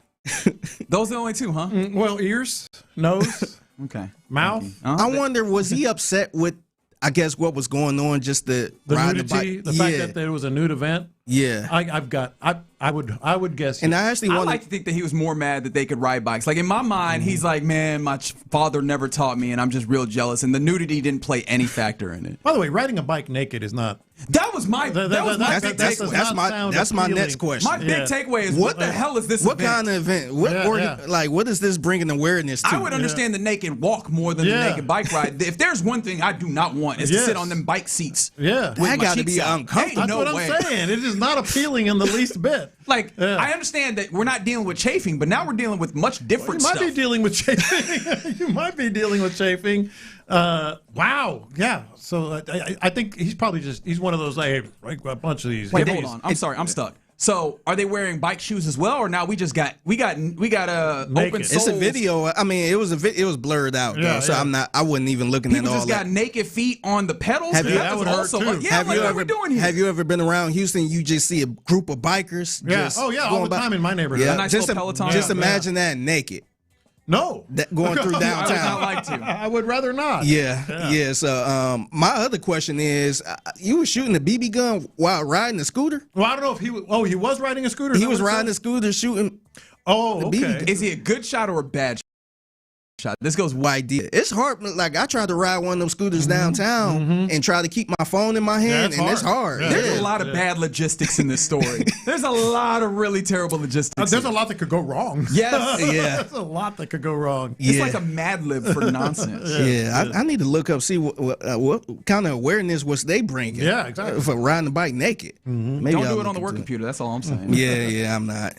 Speaker 11: Those are the only two, huh?
Speaker 20: Well, ears, nose,
Speaker 11: okay,
Speaker 20: mouth.
Speaker 3: I wonder, was he upset with, I guess, what was going on? Just the ride
Speaker 20: nudity,
Speaker 3: the bike,
Speaker 20: the fact that there was a nude event.
Speaker 3: Yeah,
Speaker 20: I would guess.
Speaker 3: And I actually
Speaker 11: like to think that he was more mad that they could ride bikes. Like in my mind, he's like, man, my father never taught me, and I'm just real jealous. And the nudity didn't play any factor in it.
Speaker 20: By the way, riding a bike naked is not.
Speaker 11: That was my.
Speaker 3: That's my next question.
Speaker 11: My big takeaway is what the hell is this?
Speaker 3: What
Speaker 11: event?
Speaker 3: kind of event? Like, what is this bringing awareness to?
Speaker 11: I would understand the naked walk more than the naked bike ride. If there's one thing I do not want is to sit on them bike seats.
Speaker 20: Yeah,
Speaker 3: that got to be uncomfortable.
Speaker 20: That's what I'm saying. It is not appealing in the least bit.
Speaker 11: Like, I understand that we're not dealing with chafing, but now we're dealing with much different stuff.
Speaker 20: You might be dealing with chafing. You might be dealing with chafing. Wow. Yeah. So I think he's probably he's one of those, like a bunch of these.
Speaker 11: Wait, hold on. I'm sorry. I'm stuck. So are they wearing bike shoes as well, or now we got open soles?
Speaker 3: It's a video. I mean, it was blurred out though, so I wasn't even looking
Speaker 11: People
Speaker 3: at all
Speaker 11: just got naked feet on the pedals.
Speaker 3: Have you,
Speaker 11: that would hurt too. What are we doing here?
Speaker 3: Have you ever been around Houston? You just see a group of bikers.
Speaker 20: Yeah. All the time in my neighborhood.
Speaker 3: Yeah.
Speaker 11: A nice
Speaker 3: just
Speaker 11: little Peloton.
Speaker 3: Just imagine that naked.
Speaker 20: No.
Speaker 3: Going through downtown.
Speaker 11: I would not like to.
Speaker 20: I would rather not.
Speaker 3: Yeah. So my other question is, you were shooting a BB gun while riding a scooter?
Speaker 20: Well, I don't know if he was riding a scooter?
Speaker 3: He was riding a scooter shooting.
Speaker 20: Oh, okay.
Speaker 3: BB gun.
Speaker 11: Is he a good shot or a bad shot? This goes
Speaker 3: wide. It's hard. Like, I tried to ride one of them scooters downtown and try to keep my phone in my hand, it's hard.
Speaker 11: Yeah, there's a lot of bad logistics in this story. There's a lot of really terrible logistics.
Speaker 20: There's a lot that could go wrong.
Speaker 11: Yes.
Speaker 3: Yeah.
Speaker 20: There's a lot that could go wrong.
Speaker 11: It's like a Mad Lib for nonsense.
Speaker 3: I need to look up, see what kind of awareness was they bringing.
Speaker 20: Yeah, exactly.
Speaker 3: For riding the bike naked. Maybe
Speaker 11: Don't
Speaker 3: I'll
Speaker 11: do it on the
Speaker 3: look
Speaker 11: work
Speaker 3: into
Speaker 11: computer. That's all I'm saying.
Speaker 3: Yeah, I'm not.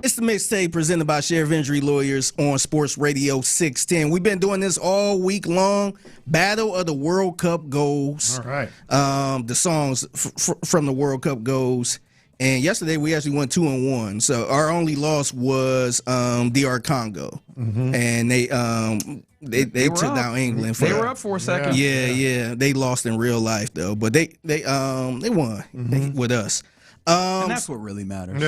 Speaker 3: It's the mixtape presented by Sheriff Injury Lawyers on Sports Radio 610. We've been doing this all week long. Battle of the World Cup goals.
Speaker 20: All right.
Speaker 3: The songs from the World Cup goals. And yesterday we actually went 2-1. So our only loss was DR Congo, and they took down England.
Speaker 11: They were up for a second.
Speaker 3: Yeah. They lost in real life though, but they won with us.
Speaker 11: And that's what really matters.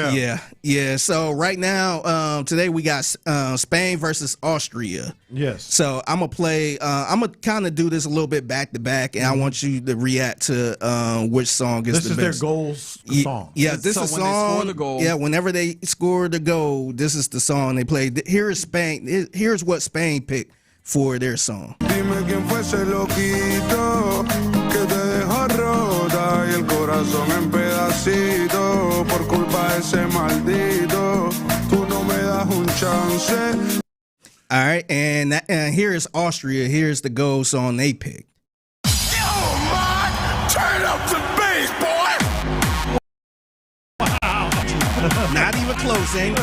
Speaker 3: Yeah. So right now, today we got Spain versus Austria.
Speaker 20: Yes.
Speaker 3: So I'm gonna play. I'm gonna kind of do this a little bit back to back, and I want you to react to which song is the best.
Speaker 20: This is their goals song.
Speaker 3: Yeah, this is the song.
Speaker 11: They score the goal.
Speaker 3: Yeah, whenever they score the goal, this is the song they play. Here is Spain. Here's what Spain picked for their song.
Speaker 17: Dime quién fue ese loquito que te dejó rota y el corazón en pedacito por culpa de ese maldito. Tú no me das un chance.
Speaker 3: All right, and here is Austria. Here's the goal song they picked.
Speaker 17: Oh my! Turn up the bass, boy!
Speaker 3: Wow. Not even close, ain't it?
Speaker 11: I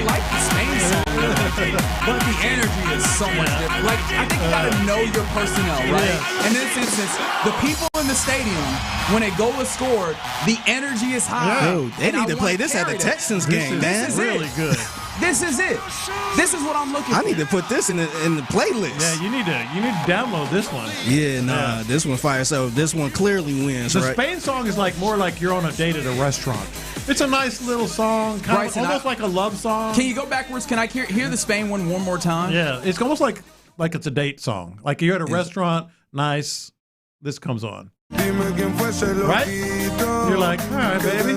Speaker 11: like the Spain song, but the energy is so much different. Like, I think you gotta know your personnel, right? And in this instance, the people in the stadium, when a goal is scored, the energy is high.
Speaker 3: Dude, they need to play this at the Texans game, man.
Speaker 20: This is really good.
Speaker 11: This is it. This is what I'm looking for.
Speaker 3: I need to put this in the playlist.
Speaker 20: Yeah, you need to download this one.
Speaker 3: Yeah, this one fire. So this one clearly wins.
Speaker 20: The Spain song is more like you're on a date at a restaurant. It's a nice little song, almost like a love song.
Speaker 11: Can you go backwards? Can I hear the Spain one more time?
Speaker 20: Yeah, it's almost like it's a date song. Like you're at a restaurant, nice. This comes on. Right? You're like, all right, baby.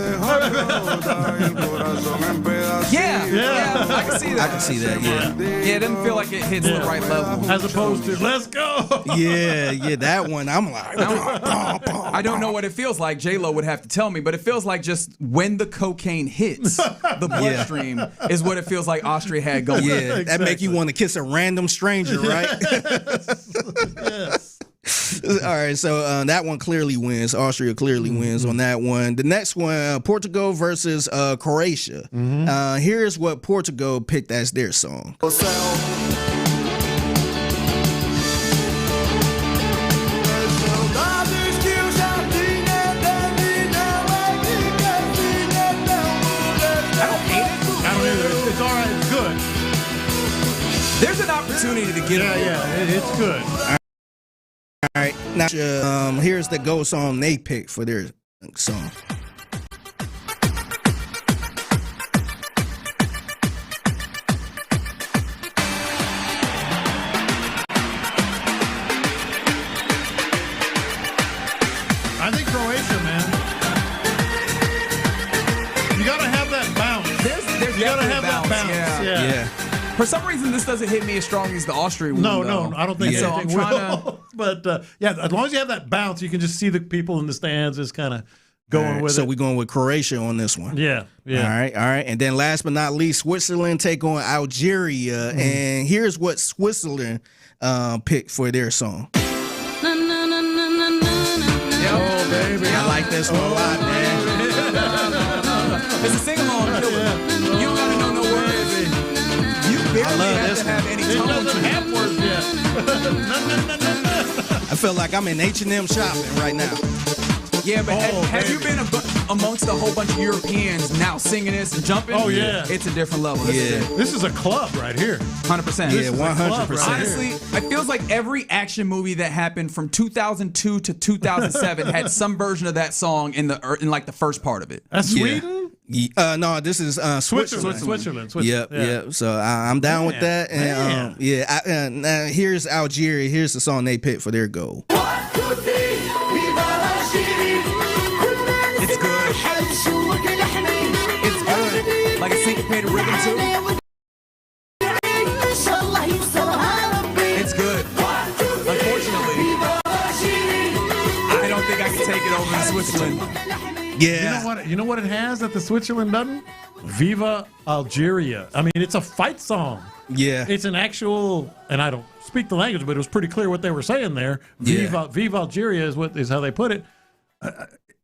Speaker 11: Yeah, I can see that.
Speaker 3: I can see that,
Speaker 11: Yeah, it doesn't feel like it hits the right level.
Speaker 20: As opposed to, let's go.
Speaker 3: Yeah, that one, I'm like,
Speaker 11: I don't know what it feels like. J-Lo would have to tell me, but it feels like just when the cocaine hits the bloodstream is what it feels like Austria had going.
Speaker 3: Yeah, exactly. That make you want to kiss a random stranger, right?
Speaker 20: Yes.
Speaker 3: All right, so that one clearly wins. Austria clearly wins on that one. The next one, Portugal versus Croatia. Here's what Portugal picked as their song.
Speaker 20: It's all right. It's good.
Speaker 11: There's an opportunity to get it.
Speaker 20: Yeah, it's good.
Speaker 3: All right, now here's the go song they picked for their song.
Speaker 20: I think Croatia, man. You gotta have that bounce.
Speaker 11: There's
Speaker 20: you gotta have
Speaker 11: bounce.
Speaker 20: that bounce.
Speaker 11: Yeah. For some reason, this doesn't hit me as strong as the Austrian one.
Speaker 20: No, I don't think
Speaker 11: so. I'm trying to.
Speaker 20: But as long as you have that bounce, you can just see the people in the stands is kind of going with it.
Speaker 3: So we're going with Croatia on this one.
Speaker 20: Yeah.
Speaker 3: All right. And then last but not least, Switzerland take on Algeria. And here's what Switzerland picked for their song.
Speaker 11: Yo, baby.
Speaker 3: I like this one a lot, man.
Speaker 11: It's a sing-along. You don't gotta know no words. You barely have to have any tone.
Speaker 20: It doesn't have words yet.
Speaker 3: I feel like I'm in H&M shopping right now.
Speaker 11: Yeah, but have you been amongst a whole bunch of Europeans now singing this and jumping?
Speaker 20: Oh, yeah.
Speaker 11: It's a different level.
Speaker 20: This is a club right here.
Speaker 11: 100%.
Speaker 3: Yeah, 100%.
Speaker 11: Honestly, it feels like every action movie that happened from 2002 to 2007 had some version of that song in the first part of it.
Speaker 20: That's Sweden?
Speaker 3: No, this is Switzerland.
Speaker 20: Switzerland.
Speaker 3: Yep. So I'm down with that. And now here's Algeria. Here's the song they picked for their goal.
Speaker 21: It's good. It's good. Like a syncopated rhythm too. It's good. Unfortunately, I don't think I can take it over in Switzerland.
Speaker 3: Yeah.
Speaker 20: You know what it has that the Switzerland doesn't? Viva Algeria. I mean, it's a fight song.
Speaker 3: Yeah.
Speaker 20: It's an actual, and I don't speak the language, but it was pretty clear what they were saying there. Viva Algeria is how they put it.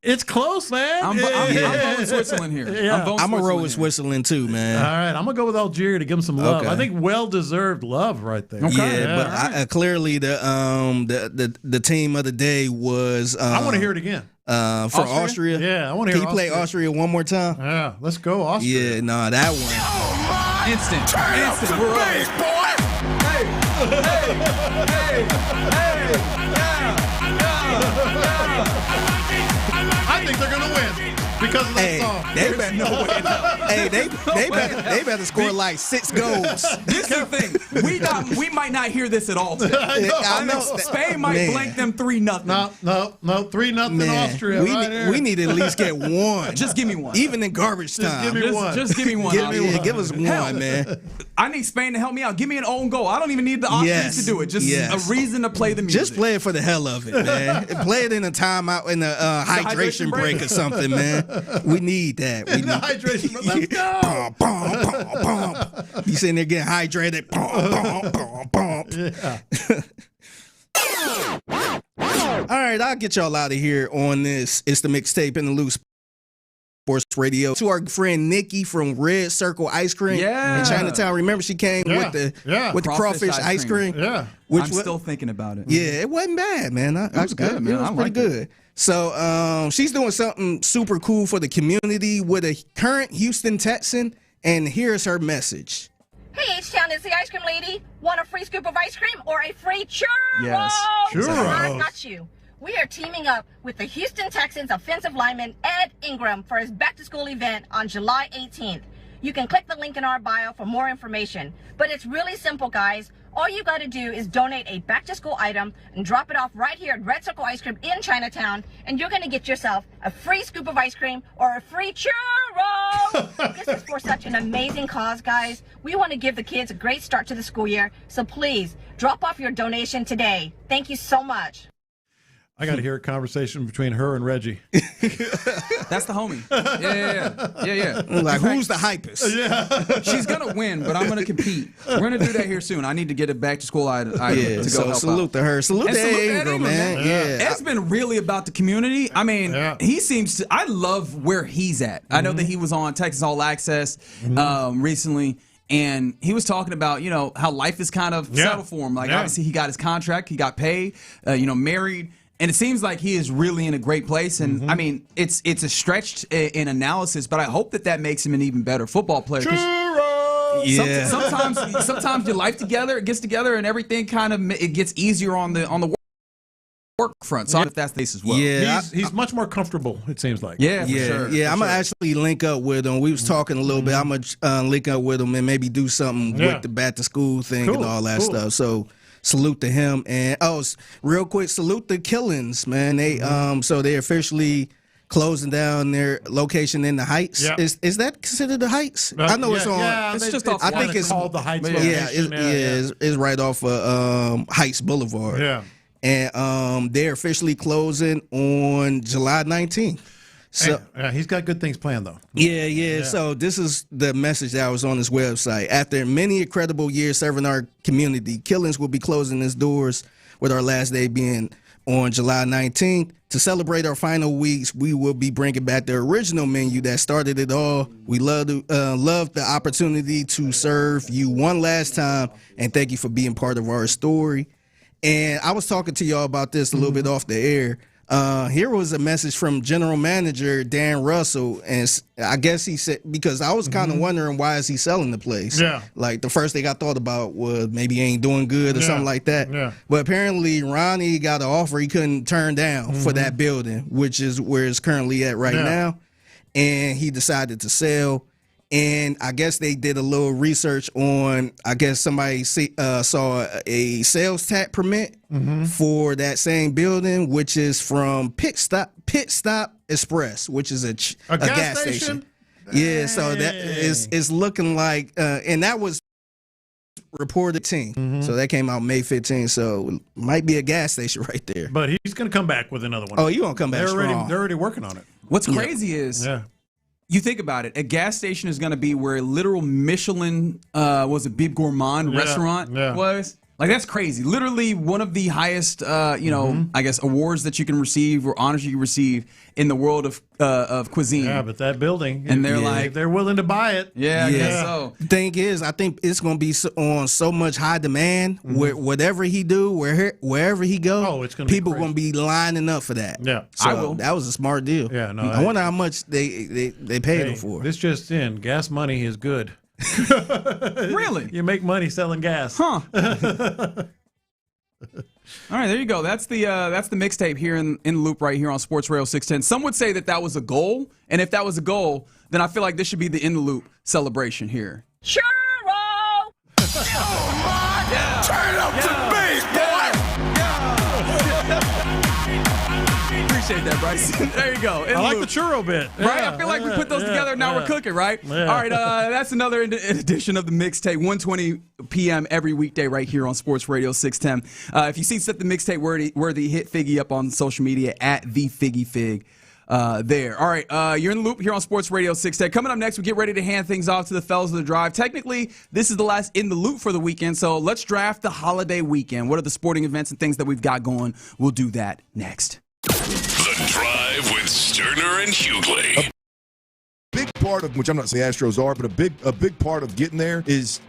Speaker 20: It's close, man.
Speaker 21: I'm voting Switzerland here.
Speaker 20: Yeah.
Speaker 3: I'm going to roll with Switzerland too, man.
Speaker 20: All right, I'm going to go with Algeria to give them some love.
Speaker 3: Okay.
Speaker 20: I think well-deserved love right there.
Speaker 3: Okay. But clearly the team of the day was...
Speaker 20: I want to hear it again.
Speaker 3: For Austria?
Speaker 20: Yeah, I want to hear
Speaker 3: Can you play Austria one more time?
Speaker 20: Yeah, let's go, Austria.
Speaker 3: Yeah, no, that one.
Speaker 21: Instant. We're
Speaker 20: I think they're going to win because of that song.
Speaker 3: They better they better score like 6 goals.
Speaker 21: This is the thing. We might not hear this at all today.
Speaker 3: I know.
Speaker 21: Spain might blank them 3-0.
Speaker 20: No, 3-0 Austria.
Speaker 3: We need to at least get one.
Speaker 21: Just give me one.
Speaker 3: Even in garbage time.
Speaker 20: Give me one.
Speaker 21: Just give me one.
Speaker 3: Give us one, man.
Speaker 21: I need Spain to help me out. Give me an own goal. I don't even need the Austrians to do it. Just a reason to play the music.
Speaker 3: Just play it for the hell of it, man. Play it in a timeout in a hydration break or something, man. We need that. We need
Speaker 20: hydration break. Let's go.
Speaker 3: Pump. You sitting there getting hydrated. All right, I'll get y'all out of here on this. It's the Mixtape in the Loose Sports Radio. To our friend Nikki from Red Circle Ice Cream in Chinatown. Remember she came with the crawfish ice cream?
Speaker 21: Yeah. I'm still thinking about it.
Speaker 3: Yeah, it wasn't bad, man. It was good, man. It was pretty good. So she's doing something super cool for the community with a current Houston Texan, and here's her message.
Speaker 7: Hey, H-Town, it's the ice cream lady. Want a free scoop of ice cream or a free churro?
Speaker 21: Yes,
Speaker 7: churros. I got you. We are teaming up with the Houston Texans offensive lineman Ed Ingram for his back-to-school event on July 18th. You can click the link in our bio for more information. But it's really simple, guys. All you got to do is donate a back-to-school item and drop it off right here at Red Circle Ice Cream in Chinatown, and you're going to get yourself a free scoop of ice cream or a free churro. This is for such an amazing cause, guys. We want to give the kids a great start to the school year, so please drop off your donation today. Thank you so much.
Speaker 20: I got to hear a conversation between her and Reggie.
Speaker 21: That's the homie. Yeah.
Speaker 3: Like, who's the hypest?
Speaker 20: Yeah.
Speaker 21: She's going to win, but I'm going to compete. We're going to do that here soon. I need to get it back to school item to go help
Speaker 3: salute
Speaker 21: out.
Speaker 3: to her. Salute to Ingram, man. Yeah.
Speaker 21: Ed's been really about the community. I mean, he seems to – I love where he's at. I know that he was on Texas All Access recently. And he was talking about, how life is kind of settled for him. Like, obviously, he got his contract. He got paid, married. And it seems like he is really in a great place. And, I mean, it's a stretch in analysis, but I hope that makes him an even better football player.
Speaker 3: Yeah.
Speaker 21: Sometimes your life together, it gets together, and everything kind of it gets easier on the work front. So if that's the case as well.
Speaker 3: Yeah,
Speaker 20: he's much more comfortable, it seems like.
Speaker 21: Yeah, for sure.
Speaker 3: Yeah, I'm going to actually link up with him. We was talking a little bit. I'm going to link up with him and maybe do something with the back-to-school thing and all that stuff. So salute to him. And real quick, salute the Killings, man. They so they officially closing down their location in the Heights.
Speaker 20: Yeah.
Speaker 3: Is that considered the Heights? I know it's on.
Speaker 20: Yeah, it's just off. I think it's called the Heights.
Speaker 3: It's right off of Heights Boulevard.
Speaker 20: Yeah.
Speaker 3: And they're officially closing on July 19th. So
Speaker 20: he's got good things planned, though.
Speaker 3: Yeah. So this is the message that was on his website. After many incredible years serving our community, Killings will be closing its doors with our last day being on July 19th. To celebrate our final weeks, we will be bringing back the original menu that started it all. We love the opportunity to serve you one last time, and thank you for being part of our story. And I was talking to y'all about this a little bit off the air. Here was a message from General Manager Dan Russell, and I guess he said, because I was kind of wondering why is he selling the place.
Speaker 20: Yeah.
Speaker 3: Like the first thing I thought about was maybe he ain't doing good or something like that.
Speaker 20: Yeah.
Speaker 3: But apparently Ronnie got an offer he couldn't turn down for that building, which is where it's currently at right now. and he decided to sell. And I guess they did a little research on, I guess somebody saw a sales tax permit for that same building, which is from Pit Stop Express, which is a gas station. Yeah, so that is looking like, and that was reported so that came out May 15th, so it might be a gas station right there.
Speaker 20: But he's going to come back with another one.
Speaker 3: Oh, you're going to come back strong.
Speaker 20: They're already working on it.
Speaker 11: What's crazy is you think about it, a gas station is going to be where a literal Michelin, was a Bib Gourmand restaurant was. Like, that's crazy. Literally one of the highest, I guess, awards that you can receive or honors you can receive in the world of cuisine.
Speaker 20: Yeah, but that building,
Speaker 11: and they're like,
Speaker 20: they're willing to buy it.
Speaker 11: Yeah, I guess so.
Speaker 3: The thing is, I think it's going to be on so much high demand. Where whatever he do, wherever he go, people going to be lining up for that.
Speaker 20: Yeah,
Speaker 3: so
Speaker 20: I will.
Speaker 3: That was a smart deal.
Speaker 20: Yeah, no,
Speaker 3: I wonder how much they paid him for.
Speaker 20: This just in: gas money is good.
Speaker 11: Really?
Speaker 20: You make money selling gas.
Speaker 11: Huh. All right, there you go. That's the mixtape here in the loop right here on Sports Radio 610. Some would say that was a goal, and if that was a goal, then I feel like this should be the in the loop celebration here.
Speaker 7: Churro!
Speaker 23: Turn up the bass,
Speaker 11: Appreciate that, Bryce. There you go.
Speaker 20: I like the churro bit.
Speaker 11: Right? I feel like we put those together, now we're cooking, right?
Speaker 20: Yeah.
Speaker 11: All right, that's another edition of the mixtape, 1:20 p.m. every weekday right here on Sports Radio 610. If you see Set the Mixtape worthy, hit Figgy up on social media at the Figgy Fig. There. All right, you're in the loop here on Sports Radio 610. Coming up next, we get ready to hand things off to the fellas of the drive. Technically, this is the last in the loop for the weekend, so let's draft the holiday weekend. What are the sporting events and things that we've got going? We'll do that next.
Speaker 1: The Drive with Stoerner and Hughley.
Speaker 13: A big part of, which I'm not saying Astros are, but a big part of getting there is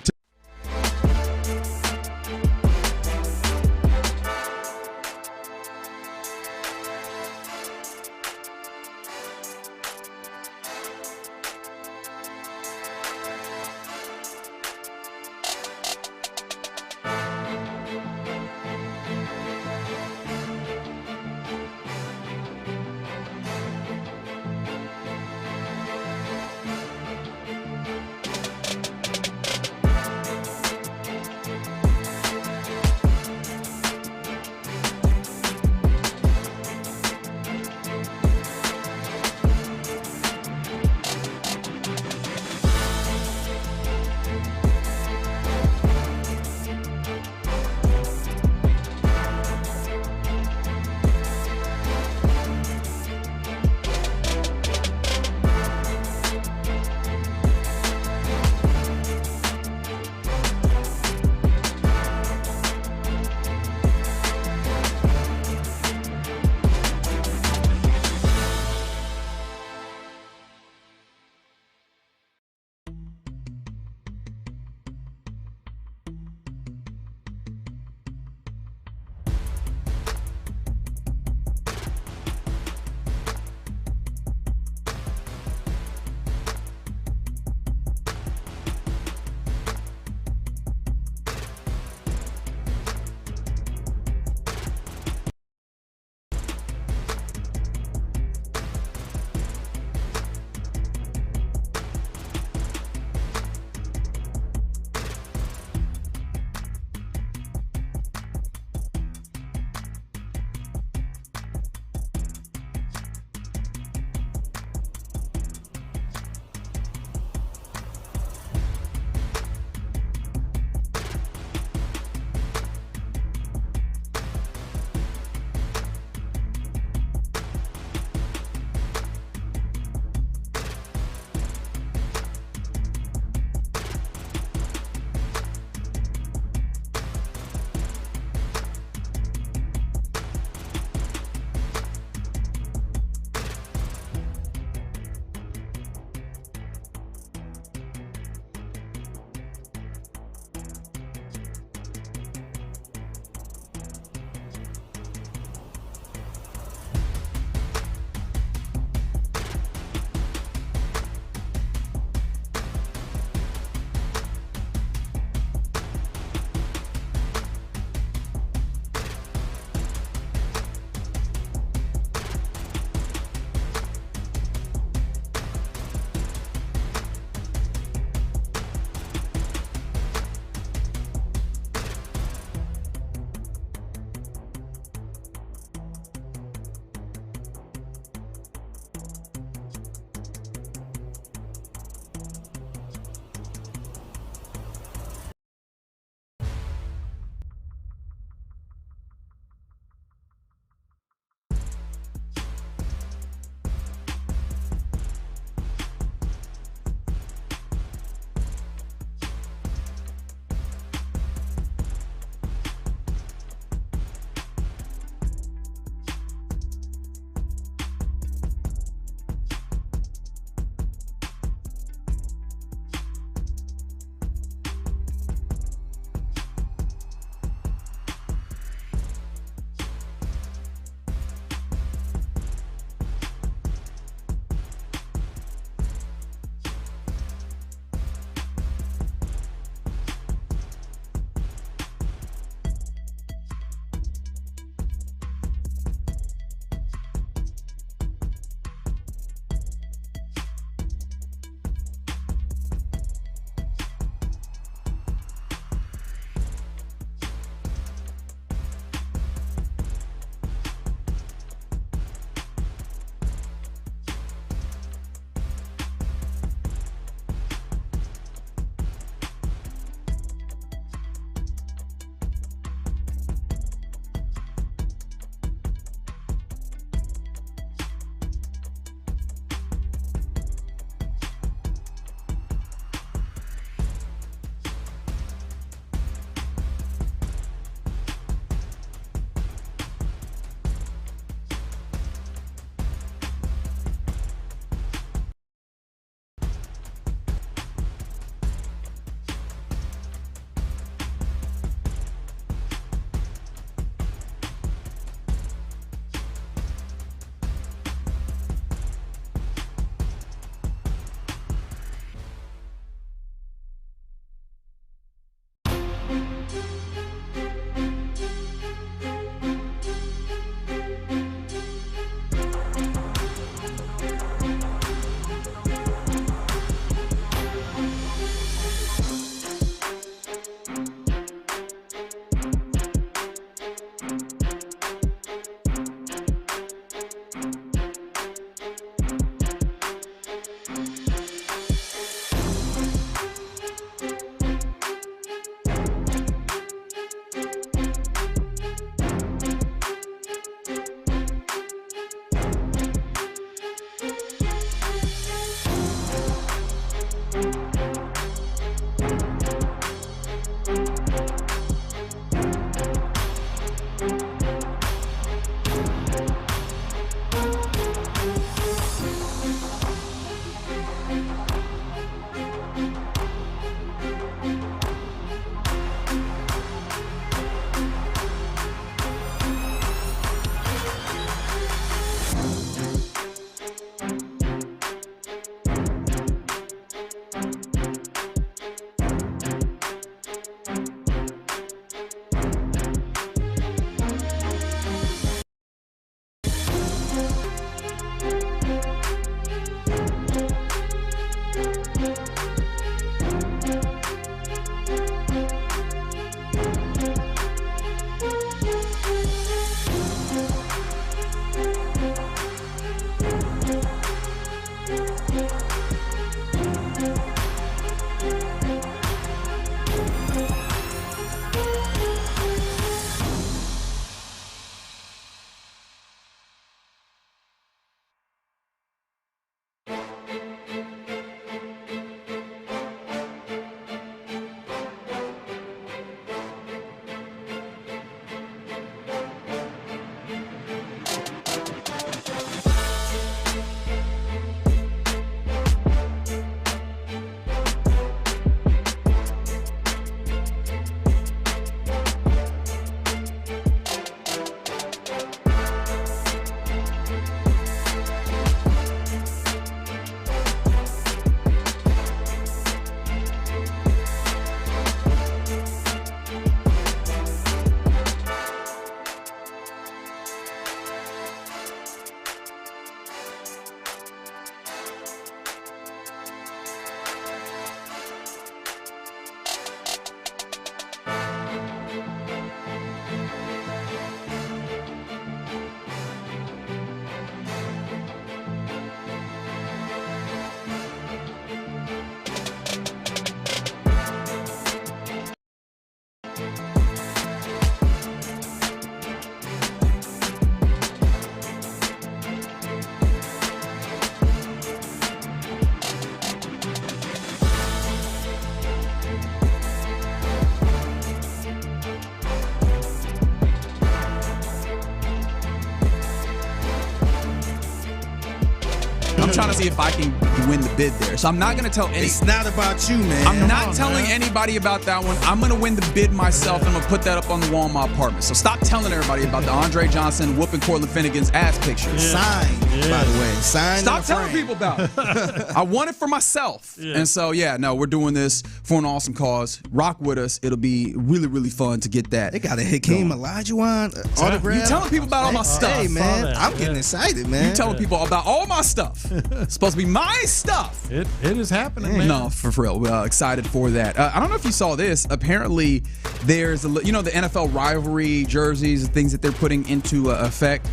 Speaker 11: trying to see if I can win the bid there. So I'm not going to tell any.
Speaker 3: It's not about you, man.
Speaker 11: I'm not telling anybody about that one. I'm going to win the bid myself, and I'm going to put that up on the wall in my apartment. So stop telling everybody about the Andre Johnson whooping Cortland Finnegan's ass picture.
Speaker 3: Signed, by the way. Signed.
Speaker 11: Stop telling people about it. I want it for myself. Yeah. And so, we're doing this for an awesome cause. Rock with us. It'll be really, really fun to get that.
Speaker 3: They got a Hakeem Olajuwon autograph.
Speaker 11: You telling people about all my stuff.
Speaker 3: Hey, man. I'm getting excited, man.
Speaker 11: You telling people about all my stuff. It's supposed to be my stuff.
Speaker 20: It is happening, man.
Speaker 11: No, for real. We're excited for that. I don't know if you saw this. Apparently, there's the NFL rivalry jerseys and things that they're putting into effect.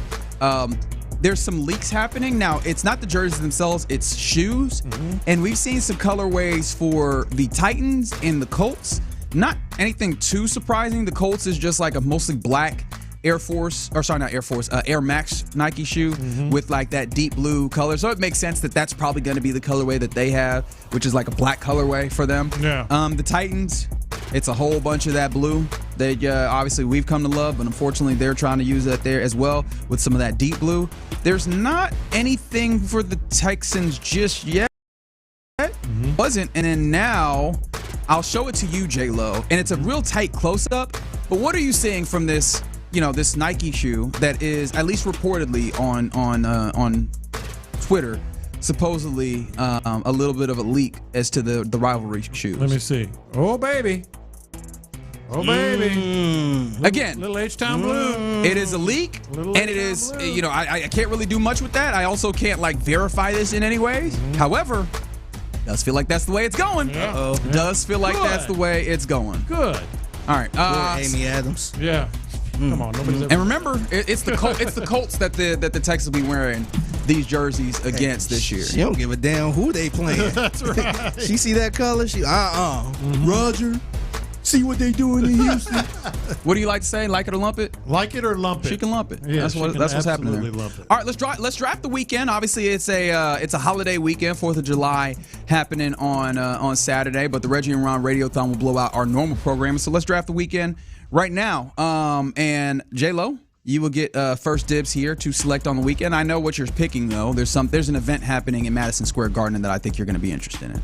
Speaker 11: There's some leaks happening. Now, it's not the jerseys themselves, it's shoes. Mm-hmm. And we've seen some colorways for the Titans and the Colts. Not anything too surprising. The Colts is just like a mostly black Air Max Nike shoe with like that deep blue color. So it makes sense that that's probably going to be the colorway that they have, which is like a black colorway for them.
Speaker 20: Yeah.
Speaker 11: The Titans, it's a whole bunch of that blue that obviously we've come to love, but unfortunately they're trying to use that there as well with some of that deep blue. There's not anything for the Texans just yet. Wasn't. And then now I'll show it to you, J-Lo, and it's a real tight close-up. But what are you seeing from this? This Nike shoe that is at least reportedly on Twitter, supposedly a little bit of a leak as to the rivalry shoes.
Speaker 20: Let me see. Oh baby.
Speaker 11: Again,
Speaker 20: little H-Town blue.
Speaker 11: It is a leak, and it is blue. I can't really do much with that. I also can't verify this in any way. However, does feel like that's the way it's going.
Speaker 20: Uh-oh.
Speaker 11: Does feel like that's the way it's going.
Speaker 20: Good.
Speaker 11: All right.
Speaker 3: Amy Adams.
Speaker 20: Yeah. Come on, nobody's ever.
Speaker 11: And remember, it's the Colts that the Texans will be wearing these jerseys against this year.
Speaker 3: She don't give a damn who they playing.
Speaker 20: That's right.
Speaker 3: She see that color? She Roger. See what they doing in Houston.
Speaker 11: What do you like to say? Like it or lump it?
Speaker 20: Like it or lump it.
Speaker 11: She can lump it.
Speaker 20: Yeah,
Speaker 11: that's what's happening there.
Speaker 20: Lump it.
Speaker 11: All right, let's draft the weekend. Obviously, it's a holiday weekend, 4th of July happening on Saturday. But the Reggie and Ron Radiothon will blow out our normal programming. So let's draft the weekend right now. And J-Lo, you will get first dibs here to select on the weekend. I know what you're picking though. There's an event happening in Madison Square Garden that I think you're going to be interested in.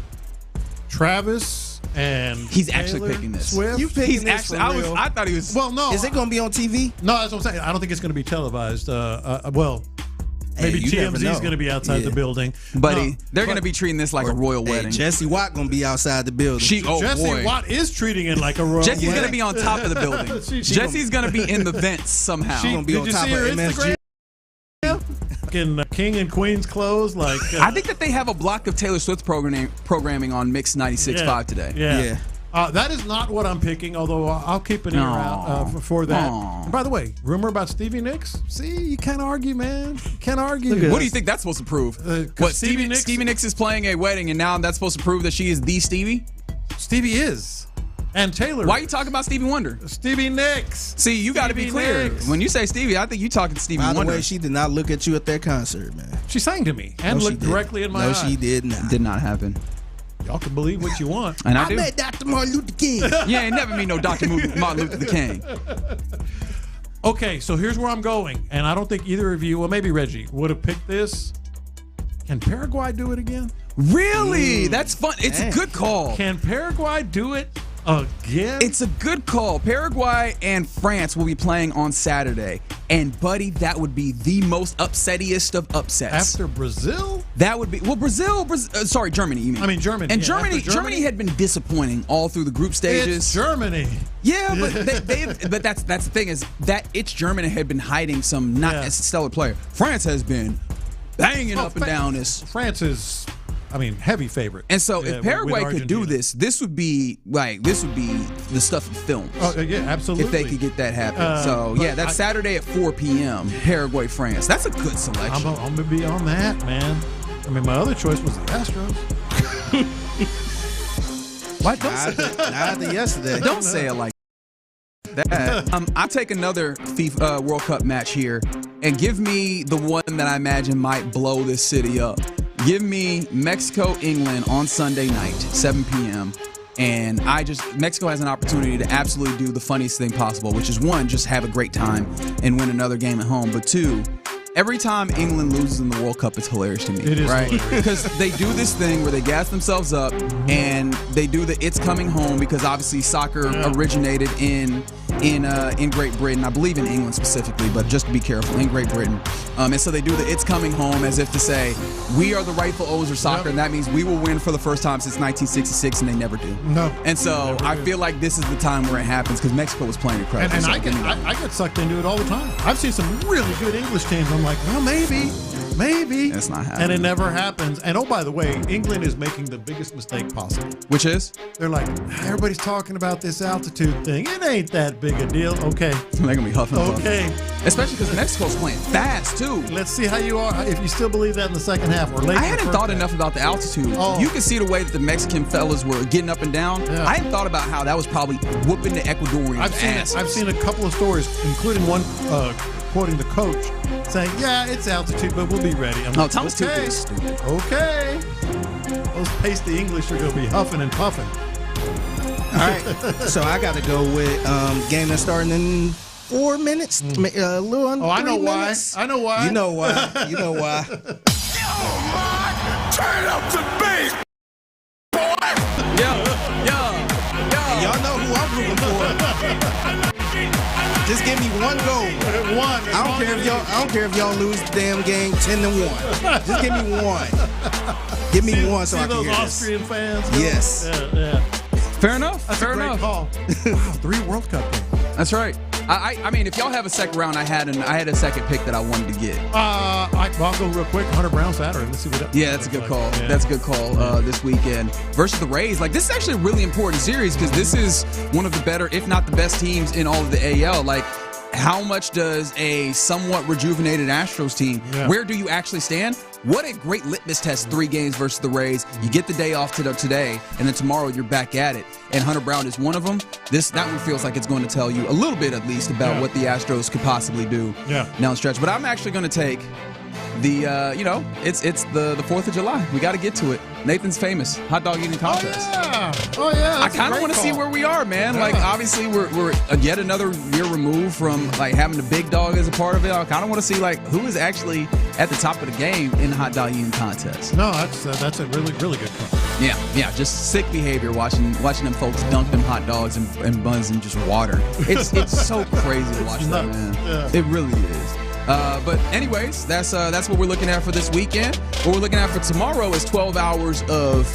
Speaker 20: Travis and
Speaker 11: he's
Speaker 20: Taylor
Speaker 11: actually picking this.
Speaker 20: Swift.
Speaker 3: You picking this for real?
Speaker 11: I thought he was.
Speaker 20: Well, no.
Speaker 3: Is it going to be on TV?
Speaker 20: No, that's what I'm saying. I don't think it's going to be televised. Maybe TMZ is going to be outside the building.
Speaker 11: Buddy, they're going to be treating this like a royal wedding.
Speaker 3: Jesse Watt going to be outside the building.
Speaker 20: Jesse Watt is treating it like a royal
Speaker 11: Jesse's
Speaker 20: wedding.
Speaker 11: going to be on top of the building. Jesse's going to be in the vents somehow.
Speaker 3: She's going to be on top of MSG.
Speaker 20: In King and Queen's clothes,
Speaker 11: I think that they have a block of Taylor Swift programming on Mix 96.5 today.
Speaker 20: Yeah. That is not what I'm picking, although I'll keep an ear out for that. And by the way, rumor about Stevie Nicks? See, you can't argue, man. You can't argue.
Speaker 11: What do you think that's supposed to prove? Stevie Nicks is playing a wedding, and now that's supposed to prove that she is the Stevie?
Speaker 20: Stevie is. And Taylor.
Speaker 11: Why are you talking about Stevie Wonder?
Speaker 20: Stevie Nicks.
Speaker 11: See, you got to be clear.
Speaker 20: Nicks.
Speaker 11: When you say Stevie, I think you're talking Stevie Wonder.
Speaker 3: By the way, she did not look at you at that concert, man.
Speaker 20: She sang to me and looked directly in my eyes.
Speaker 3: No, she did not.
Speaker 11: Did not happen.
Speaker 20: Y'all can believe what you want.
Speaker 11: And
Speaker 3: I met Dr. Martin Luther King.
Speaker 11: You ain't never meet no Dr. Martin Luther King.
Speaker 20: Okay, so here's where I'm going. And I don't think either of you, well, maybe Reggie, would have picked this. Can Paraguay do it again?
Speaker 11: Really? That's fun. It's a good call.
Speaker 20: Can Paraguay do it again?
Speaker 11: It's a good call. Paraguay and France will be playing on Saturday. And, buddy, that would be the most upsettiest of upsets.
Speaker 20: After Brazil?
Speaker 11: That would be, Germany, you mean.
Speaker 20: I mean, Germany.
Speaker 11: And
Speaker 20: yeah,
Speaker 11: Germany had been disappointing all through the group stages.
Speaker 20: It's Germany.
Speaker 11: Yeah, but that's the thing is that it's Germany had been hiding some not as stellar player. France has been banging up and down this.
Speaker 20: France is, heavy favorite.
Speaker 11: And so if Paraguay could do this would be the stuff of film.
Speaker 20: Oh, yeah, absolutely.
Speaker 11: If they could get that happen. That's Saturday at 4 p.m. Paraguay, France. That's a good selection.
Speaker 20: I'm going to be on that, man. My other choice was the Astros.
Speaker 11: Why don't say that?
Speaker 3: Not yesterday.
Speaker 11: Don't say it like that. I'll take another FIFA World Cup match here and give me the one that I imagine might blow this city up. Give me Mexico, England on Sunday night, 7 p.m. And Mexico has an opportunity to absolutely do the funniest thing possible, which is one, just have a great time and win another game at home. But two,
Speaker 21: Every time England loses in the World Cup, it's hilarious to me.
Speaker 20: It is
Speaker 21: right?
Speaker 20: hilarious.
Speaker 21: Because they do this thing where they gas themselves up and they do the "it's coming home" because obviously soccer originated in Great Britain. I believe in England specifically, but just to be careful, in Great Britain. And so they do the "it's coming home" as if to say we are the rightful owners of soccer, and that means we will win for the first time since 1966, and they never do.
Speaker 20: No.
Speaker 21: And so I feel like this is the time where it happens because Mexico was playing incredible.
Speaker 20: And I get sucked into it all the time. I've seen some really good English teams. I'm like, well, maybe.
Speaker 21: That's not happening.
Speaker 20: And it never happens. And oh, by the way, England is making the biggest mistake possible.
Speaker 21: Which is?
Speaker 20: They're like, everybody's talking about this altitude thing. It ain't that big a deal. Okay.
Speaker 21: They're going to be huffing.
Speaker 20: Okay.
Speaker 21: Especially because Mexico's playing fast, too.
Speaker 20: Let's see how you are, if you still believe that in the second half or late.
Speaker 21: I hadn't thought enough about the altitude.
Speaker 20: Oh.
Speaker 21: You can see the way that the Mexican fellas were getting up and down.
Speaker 20: Yeah.
Speaker 21: I hadn't thought about how that was probably whooping the Ecuadorians' ass.
Speaker 20: I've seen a couple of stories, including one quoting the coach, saying, yeah, it's altitude, but we'll be ready. I'm like,
Speaker 21: altitude
Speaker 20: okay.
Speaker 21: is stupid.
Speaker 20: Okay. Those pasty English are going to be huffing and puffing.
Speaker 3: All right. So I got to go with game that's starting in 4 minutes. A little under 3 minutes.
Speaker 20: I know why.
Speaker 3: You know why. You know why.
Speaker 23: Turn up the bass, boy.
Speaker 3: Y'all know who I'm rooting for. Just give me one goal. I don't care if y'all lose the damn game 10-1. Just give me one. Give me one so I can hear
Speaker 20: those Austrian
Speaker 3: this.
Speaker 20: fans?
Speaker 3: Yes.
Speaker 20: Yeah.
Speaker 21: Fair enough.
Speaker 20: That's
Speaker 21: Fair
Speaker 20: a great
Speaker 21: enough.
Speaker 20: call. Wow, 3 World Cup games.
Speaker 21: That's right. I mean, if y'all have a second round, I had a second pick that I wanted to get.
Speaker 20: I'll go real quick. Hunter Brown Saturday. Let's see what that.
Speaker 21: Yeah, that's a good call.
Speaker 20: Yeah.
Speaker 21: That's a good call this weekend versus the Rays. Like, this is actually a really important series because this is one of the better, if not the best teams in all of the AL. Like, how much does a somewhat rejuvenated Astros team, where do you actually stand? What a great litmus test, 3 games versus the Rays. You get the day off today, and then tomorrow you're back at it. And Hunter Brown is one of them. That one feels like it's going to tell you a little bit, at least, about what the Astros could possibly do down the stretch. But I'm actually going to take the, it's the 4th of July. We got to get to it. Nathan's famous hot dog eating contest.
Speaker 20: Oh, yeah.
Speaker 21: I kind of want to see where we are, man. Yeah. Like, obviously, we're yet another year removed from, like, having the big dog as a part of it. I kind of want to see, like, who is actually at the top of the game in the hot dog eating contest.
Speaker 20: No, that's a really, really good call.
Speaker 21: Yeah, just sick behavior watching them folks dunk them hot dogs and buns in just water. It's so crazy to watch that, man. Yeah. It really is. But anyways, that's what we're looking at for this weekend. What we're looking at for tomorrow is 12 hours of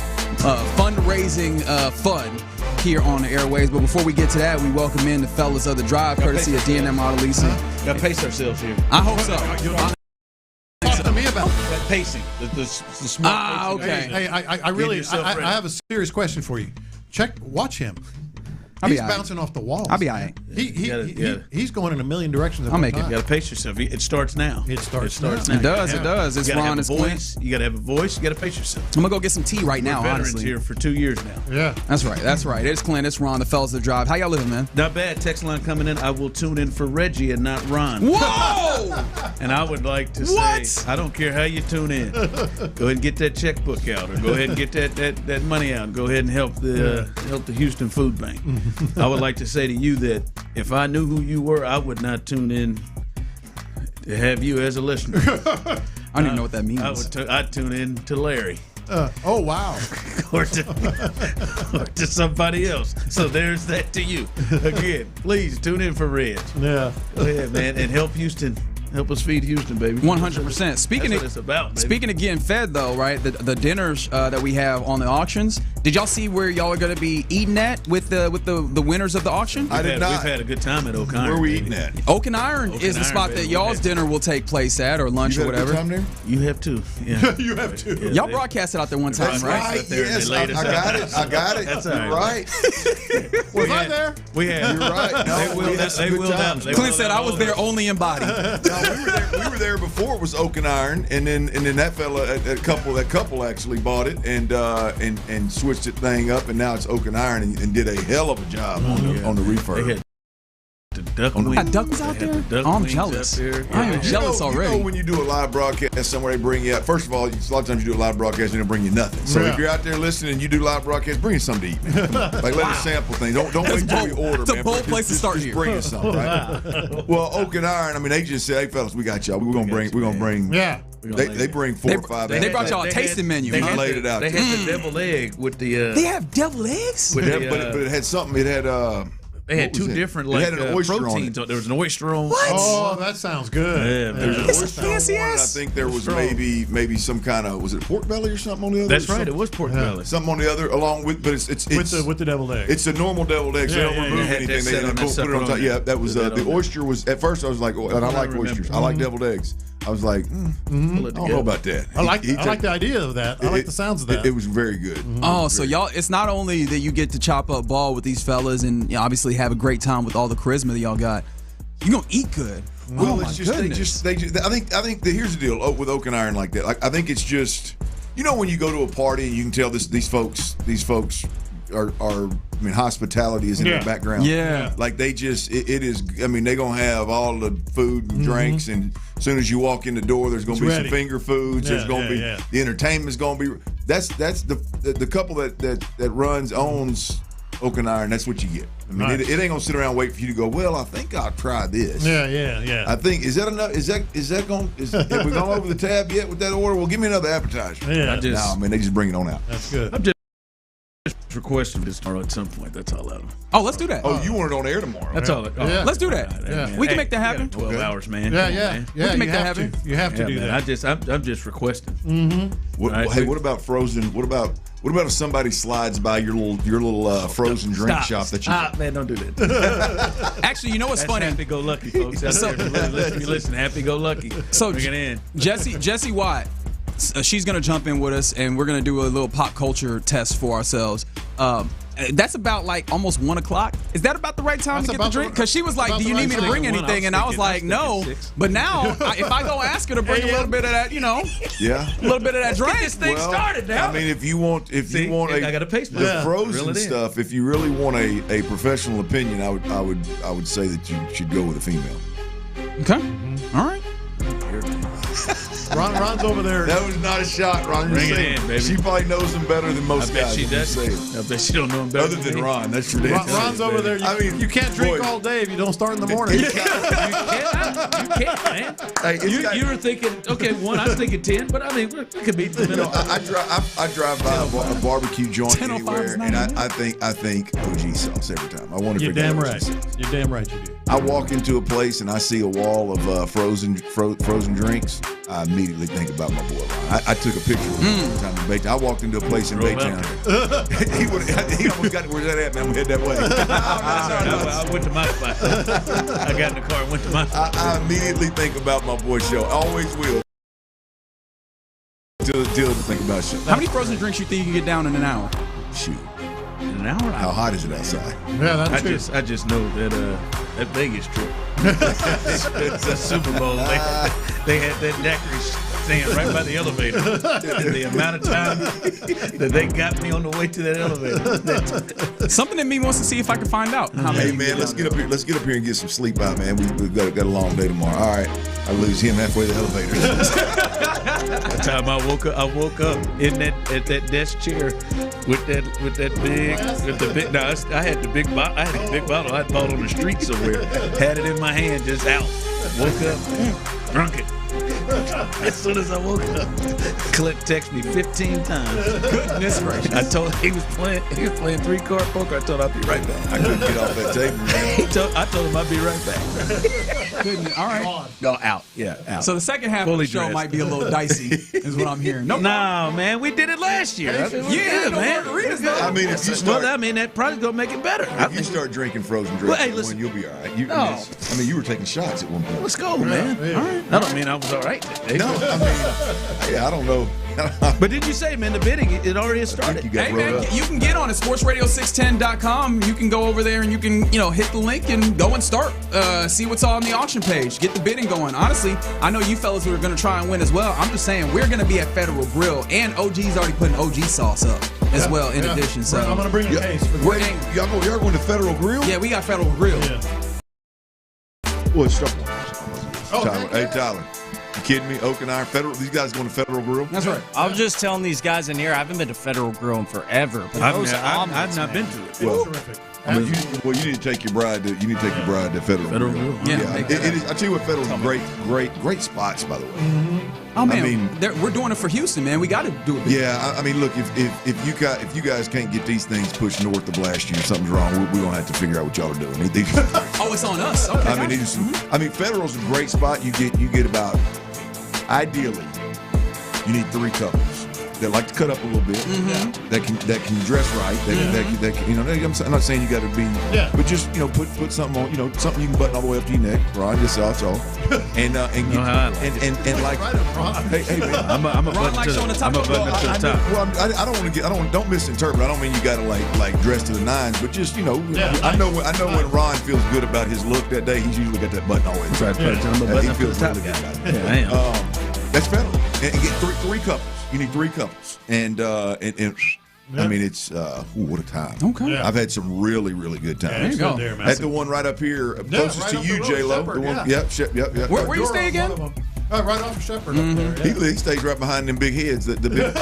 Speaker 21: fundraising fun here on the airways. But before we get to that, we welcome in the fellas of the drive, courtesy of D&M Auto Leasing.
Speaker 4: Got to pace ourselves here.
Speaker 21: I hope so.
Speaker 20: Talk to me about
Speaker 4: that pacing. The smart pacing.
Speaker 20: Okay. Hey, I have a serious question for you. Watch him. He's bouncing off the walls.
Speaker 21: I'll be all right.
Speaker 20: He's going in a million directions at
Speaker 21: I'll
Speaker 20: one
Speaker 21: make it.
Speaker 20: time.
Speaker 4: You got to pace yourself. It starts now.
Speaker 20: It starts
Speaker 21: now. It does. It's Ron. It's
Speaker 4: voice. You got to have a voice. You got to pace yourself.
Speaker 21: I'm gonna go get some tea right now.
Speaker 4: Veterans
Speaker 21: honestly,
Speaker 4: here for 2 years now.
Speaker 20: Yeah,
Speaker 21: that's right. It's Clint. It's Ron. The fellas that drive. How y'all living, man?
Speaker 4: Not bad. Text line coming in. I will tune in for Reggie and not Ron.
Speaker 21: Whoa!
Speaker 4: And I would like to say, I don't care how you tune in. Go ahead and get that checkbook out, or go ahead and get that money out. And go ahead and help the Houston Food Bank. I would like to say to you that if I knew who you were, I would not tune in to have you as a listener.
Speaker 21: I don't even know what that means.
Speaker 4: I'd tune in to Larry.
Speaker 20: Oh, wow.
Speaker 4: or to somebody else. So there's that to you. Again, please tune in for Reg.
Speaker 20: Yeah.
Speaker 4: Go ahead, man, and help Houston. Help us feed Houston, baby.
Speaker 21: 100%. Speaking of getting fed, though, right? The dinners that we have on the auctions. Did y'all see where y'all are going to be eating at with the winners of the auction?
Speaker 4: We've had a good time at Oak Iron.
Speaker 13: Where are we eating at?
Speaker 21: Oak and Iron is the spot that y'all's dinner will take place at, or lunch or whatever.
Speaker 4: You have to. Yeah.
Speaker 20: You have to.
Speaker 21: Yeah, y'all broadcasted out there one time, right?
Speaker 13: Yes, I got it.
Speaker 4: That's
Speaker 13: You're right.
Speaker 20: Was I there?
Speaker 4: We had.
Speaker 13: You're right. No,
Speaker 4: they will now.
Speaker 21: Clint said I was there only in body.
Speaker 13: We were there before it was Oak and Iron, and then that fella, that couple actually bought it and switched the thing up, and now it's Oak and Iron, and did a hell of a job on the refurb.
Speaker 4: They had duck
Speaker 21: Got
Speaker 4: wings.
Speaker 21: ducks out
Speaker 4: They had
Speaker 21: there?
Speaker 4: the duck
Speaker 21: Oh, I'm
Speaker 4: wings
Speaker 21: jealous.
Speaker 4: up there.
Speaker 21: I am
Speaker 4: Yeah.
Speaker 21: jealous already.
Speaker 13: You know when you do a live broadcast somewhere, they bring you out. First of all, a lot of times you do a live broadcast and they bring you nothing. So
Speaker 20: Yeah.
Speaker 13: if you're out there listening and you do live broadcast, bring us something to eat, man. Like let us sample things. Don't wait till we order,
Speaker 21: It's a
Speaker 13: man.
Speaker 21: bold place to start
Speaker 13: just
Speaker 21: here.
Speaker 13: bring us something, right? Well, Oak and Iron, I mean, they just said, hey fellas, we got y'all. We're gonna bring.
Speaker 20: Yeah.
Speaker 13: They bring 4 or 5.
Speaker 21: They brought y'all a tasting menu.
Speaker 13: They laid it out.
Speaker 4: They had the deviled egg with the.
Speaker 21: They have deviled eggs?
Speaker 13: But it had something. It had.
Speaker 4: They had two different
Speaker 13: It had an oyster on
Speaker 4: proteins.
Speaker 13: it.
Speaker 4: There was an oyster on.
Speaker 21: What?
Speaker 20: Oh, that sounds good.
Speaker 4: Yeah,
Speaker 13: There's an
Speaker 21: It's a
Speaker 13: oyster on
Speaker 21: fancy
Speaker 13: one, and I
Speaker 21: ass.
Speaker 13: think there was maybe some kind of, was it pork belly or something on the other?
Speaker 4: That's right. It was pork belly.
Speaker 13: Something on the other, along with, but it's
Speaker 20: with the deviled egg.
Speaker 13: It's a normal deviled egg. So they don't remove
Speaker 4: They had that
Speaker 13: anything. They
Speaker 4: set on
Speaker 13: just
Speaker 4: that
Speaker 13: put it on
Speaker 4: sucker
Speaker 13: top.
Speaker 4: on
Speaker 13: Yeah,
Speaker 4: there.
Speaker 13: that was
Speaker 4: Put that
Speaker 13: the
Speaker 4: on there.
Speaker 13: oyster was at first. I was like, and I like oysters. I like deviled eggs. I was like, I don't know about that.
Speaker 20: I like the idea of that. I like the sounds of that.
Speaker 13: It was very good.
Speaker 21: Oh, so y'all, it's not only that you get to chop up ball with these fellas and obviously have a great time with all the charisma that y'all got. You gonna eat good.
Speaker 13: Well,
Speaker 21: Oh,
Speaker 13: it's
Speaker 21: my
Speaker 13: just
Speaker 21: goodness.
Speaker 13: they just. I think that here's the deal with Oak and Iron like that. Like I think it's just, when you go to a party and you can tell these folks are. I mean, hospitality is in their background.
Speaker 21: Yeah.
Speaker 13: Like they just, it is. I mean, they're gonna have all the food and drinks, and as soon as you walk in the door, there's gonna be some finger foods. There's gonna be the entertainment's gonna be. That's the couple that owns Oak and Iron. That's what you get. I mean,
Speaker 20: Nice.
Speaker 13: it ain't gonna sit around and wait for you to go, well, I think I'll try this.
Speaker 20: Yeah.
Speaker 13: I think, is that enough? Have we gone over the tab yet with that order? Well, give me another appetizer.
Speaker 20: Yeah.
Speaker 13: No, man, they just bring it on out.
Speaker 20: That's good.
Speaker 4: I'm just requesting this tomorrow at some point. That's all out.
Speaker 21: Oh, let's do that.
Speaker 13: Oh, you want it on air tomorrow?
Speaker 4: That's all.
Speaker 20: Yeah.
Speaker 21: Let's do that.
Speaker 4: Man.
Speaker 21: We can make that happen.
Speaker 4: 12 hours, man.
Speaker 20: Yeah,
Speaker 4: Come on,
Speaker 20: yeah.
Speaker 4: man.
Speaker 20: Yeah,
Speaker 21: can make
Speaker 20: you
Speaker 21: that
Speaker 20: have
Speaker 21: happen.
Speaker 20: You have to
Speaker 4: Yeah,
Speaker 20: do
Speaker 4: man,
Speaker 20: that.
Speaker 4: I'm just requesting.
Speaker 13: What about frozen? What about if somebody slides by your little frozen drink shop that you?
Speaker 4: Stop, man! Don't do that.
Speaker 21: Actually, you know what's
Speaker 4: That's
Speaker 21: funny?
Speaker 4: happy-go-lucky, folks. That's listen, happy-go-lucky.
Speaker 21: So
Speaker 4: bring it in.
Speaker 21: Jesse Watt, she's gonna jump in with us, and we're gonna do a little pop culture test for ourselves. That's about like almost 1 o'clock. Is that about the right time to get the drink? Because she was like, "Do you need me to bring anything?" And I was like, "No." But now, if I go ask her to bring a little bit of that,
Speaker 13: Yeah.
Speaker 21: a little bit of that drink.
Speaker 4: Get this thing started now.
Speaker 13: I mean, if you want
Speaker 4: I got a pace
Speaker 13: the
Speaker 4: myself.
Speaker 13: frozen
Speaker 4: Reel it in.
Speaker 13: stuff, if you really want a professional opinion, I would say that you should go with a female.
Speaker 21: Okay. All right.
Speaker 20: Ron's over there.
Speaker 13: That was not a shot, Ron.
Speaker 4: Bring
Speaker 13: You're
Speaker 4: it
Speaker 13: saying
Speaker 4: in, baby.
Speaker 13: She probably knows him better than most
Speaker 4: I bet
Speaker 13: guys.
Speaker 4: she
Speaker 13: I'm just
Speaker 4: does.
Speaker 13: saying.
Speaker 4: I bet she don't know him better
Speaker 13: Other than
Speaker 4: me.
Speaker 13: Ron, that's ridiculous.
Speaker 20: Ron's over there. You can't drink
Speaker 13: boy.
Speaker 20: all day if you don't start in the morning.
Speaker 4: You can't, man.
Speaker 13: Hey,
Speaker 4: You were thinking, okay, I was thinking 10, but I mean, it could be.
Speaker 13: I drive by a barbecue joint
Speaker 21: 10:05
Speaker 13: anywhere,
Speaker 21: is
Speaker 13: and
Speaker 21: 99?
Speaker 13: I think OG sauce every time. I wonder if
Speaker 20: You're
Speaker 13: they got
Speaker 20: damn
Speaker 13: OG
Speaker 20: right.
Speaker 13: sauce.
Speaker 20: You're damn right you do.
Speaker 13: I walk into a place and I see a wall of frozen drinks. I immediately think about my boy Ron. I took a picture of him one time in Baytown. I walked into a place in Baytown. he almost got where's that at, man? We head that way.
Speaker 4: I went to my spot. I got in the car and went to my spot.
Speaker 13: I immediately think about my boy Show. I always will. Till to think about Show.
Speaker 21: How many frozen drinks you think you can get down in an hour?
Speaker 13: Shoot.
Speaker 4: In an hour?
Speaker 13: How hot is it outside?
Speaker 20: Yeah, that's true.
Speaker 4: I just know that Vegas trip. It's a Super Bowl. They had that daiquiri stand right by the elevator. And the amount of time that they got me on the way to that elevator.
Speaker 21: Something in me wants to see if I can find out. How many
Speaker 13: Hey man, let's get up here. Let's get up here and get some sleep out, man. We've got a long day tomorrow. All right, I lose him halfway to the elevator.
Speaker 4: That time I woke up in that desk chair with that big. No, I had the big bottle. I had bought on the street somewhere. Had it in my hand, just out. Woke up, drunk it. As soon as I woke up, Clint texted me 15 times.
Speaker 21: Goodness gracious.
Speaker 4: I told him he was playing 3-card poker. I told him I'd be right back.
Speaker 13: I couldn't get off that table, man.
Speaker 4: I told him I'd be right back.
Speaker 21: Goodness. All right.
Speaker 4: No, out. Yeah, out.
Speaker 21: So the second half
Speaker 4: Fully
Speaker 21: of the show
Speaker 4: dressed.
Speaker 21: might be a little dicey, is what I'm hearing.
Speaker 4: No, man, we did it last year. I mean,
Speaker 21: no
Speaker 4: man.
Speaker 21: margaritas, though.
Speaker 13: I mean, if you start,
Speaker 4: Well, I mean, that probably gonna make it better.
Speaker 13: if you start drinking frozen drinks,
Speaker 4: Well, hey, listen.
Speaker 13: you'll be all right.
Speaker 4: No.
Speaker 13: I mean, you were taking shots at one point.
Speaker 4: Let's go, man. All right. I don't mean I was all right that day.
Speaker 13: No, I mean, yeah, I don't know.
Speaker 4: But did you say, man, the bidding, it already has started?
Speaker 13: You got
Speaker 21: Hey
Speaker 13: rolled
Speaker 21: man,
Speaker 13: up.
Speaker 21: you can get on it, sportsradio610.com. You can go over there and you can, hit the link and go and start. See what's on the auction page. Get the bidding going. Honestly, I know you fellas who are going to try and win as well. I'm just saying we're going to be at Federal Grill, and OG's already putting OG sauce up as well in addition. So
Speaker 20: I'm going to bring a case.
Speaker 13: Y'all going to Federal Grill?
Speaker 21: yeah, we got Federal Grill.
Speaker 20: Yeah.
Speaker 13: Well, it's Tyler. Hey, Tyler. You kidding me? Oak and Iron Federal. These guys going to Federal Grill?
Speaker 21: That's right.
Speaker 9: I was just telling these guys in here, I haven't been to Federal Grill in forever. But
Speaker 4: I've not been to it.
Speaker 13: Well, you need to take your bride to Federal Grill.
Speaker 21: Yeah.
Speaker 13: It is. I tell you what, Federal's great spots, by the way.
Speaker 21: Oh man, we're doing it for Houston, man. We got to do it.
Speaker 13: Yeah, I mean, look, if you guys can't get these things pushed north of last year, something's wrong. We're gonna have to figure out what y'all are doing.
Speaker 21: Oh, it's on us. Okay.
Speaker 13: I mean, Federal's a great spot. You get about, ideally, you need 3 couples that like to cut up a little bit, that can dress right, that can, I'm not saying you got to be, but just put something on, something you can button all the way up to your neck, Ron. Just that's all, and like, hey man, I'm a button to the top. Don't misinterpret. I don't mean you got to like dress to the nines, but just I know when Ron feels good about his look that day, he's usually got that button all the way. He feels really good about it. That's Federal, and get three couples. You need 3 couples, and I mean, it's what a time.
Speaker 21: Okay,
Speaker 13: I've had some really, really good times.
Speaker 21: There you go.
Speaker 13: At the one right up here, closest to you, J-Lo. Yep.
Speaker 21: Where you stay again?
Speaker 20: Right off of Shepherd up there.
Speaker 13: He stays right behind them big heads, the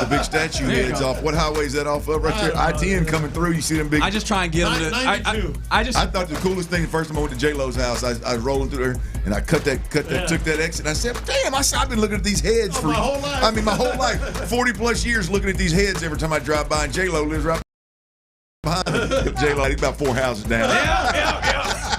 Speaker 13: big statue heads off. What highway is that off of? Right there, I-10 coming through. You see them big.
Speaker 21: I just try and get them to. I
Speaker 13: thought the coolest thing the first time I went to J-Lo's house, I was rolling through there and I took that exit. And I said, "Damn! I've been looking at these heads for
Speaker 20: my whole life.
Speaker 13: I mean, my whole life, 40 plus years, looking at these heads every time I drive by. And J-Lo lives right behind me. J-Lo, he's about 4 houses down.
Speaker 4: Yeah.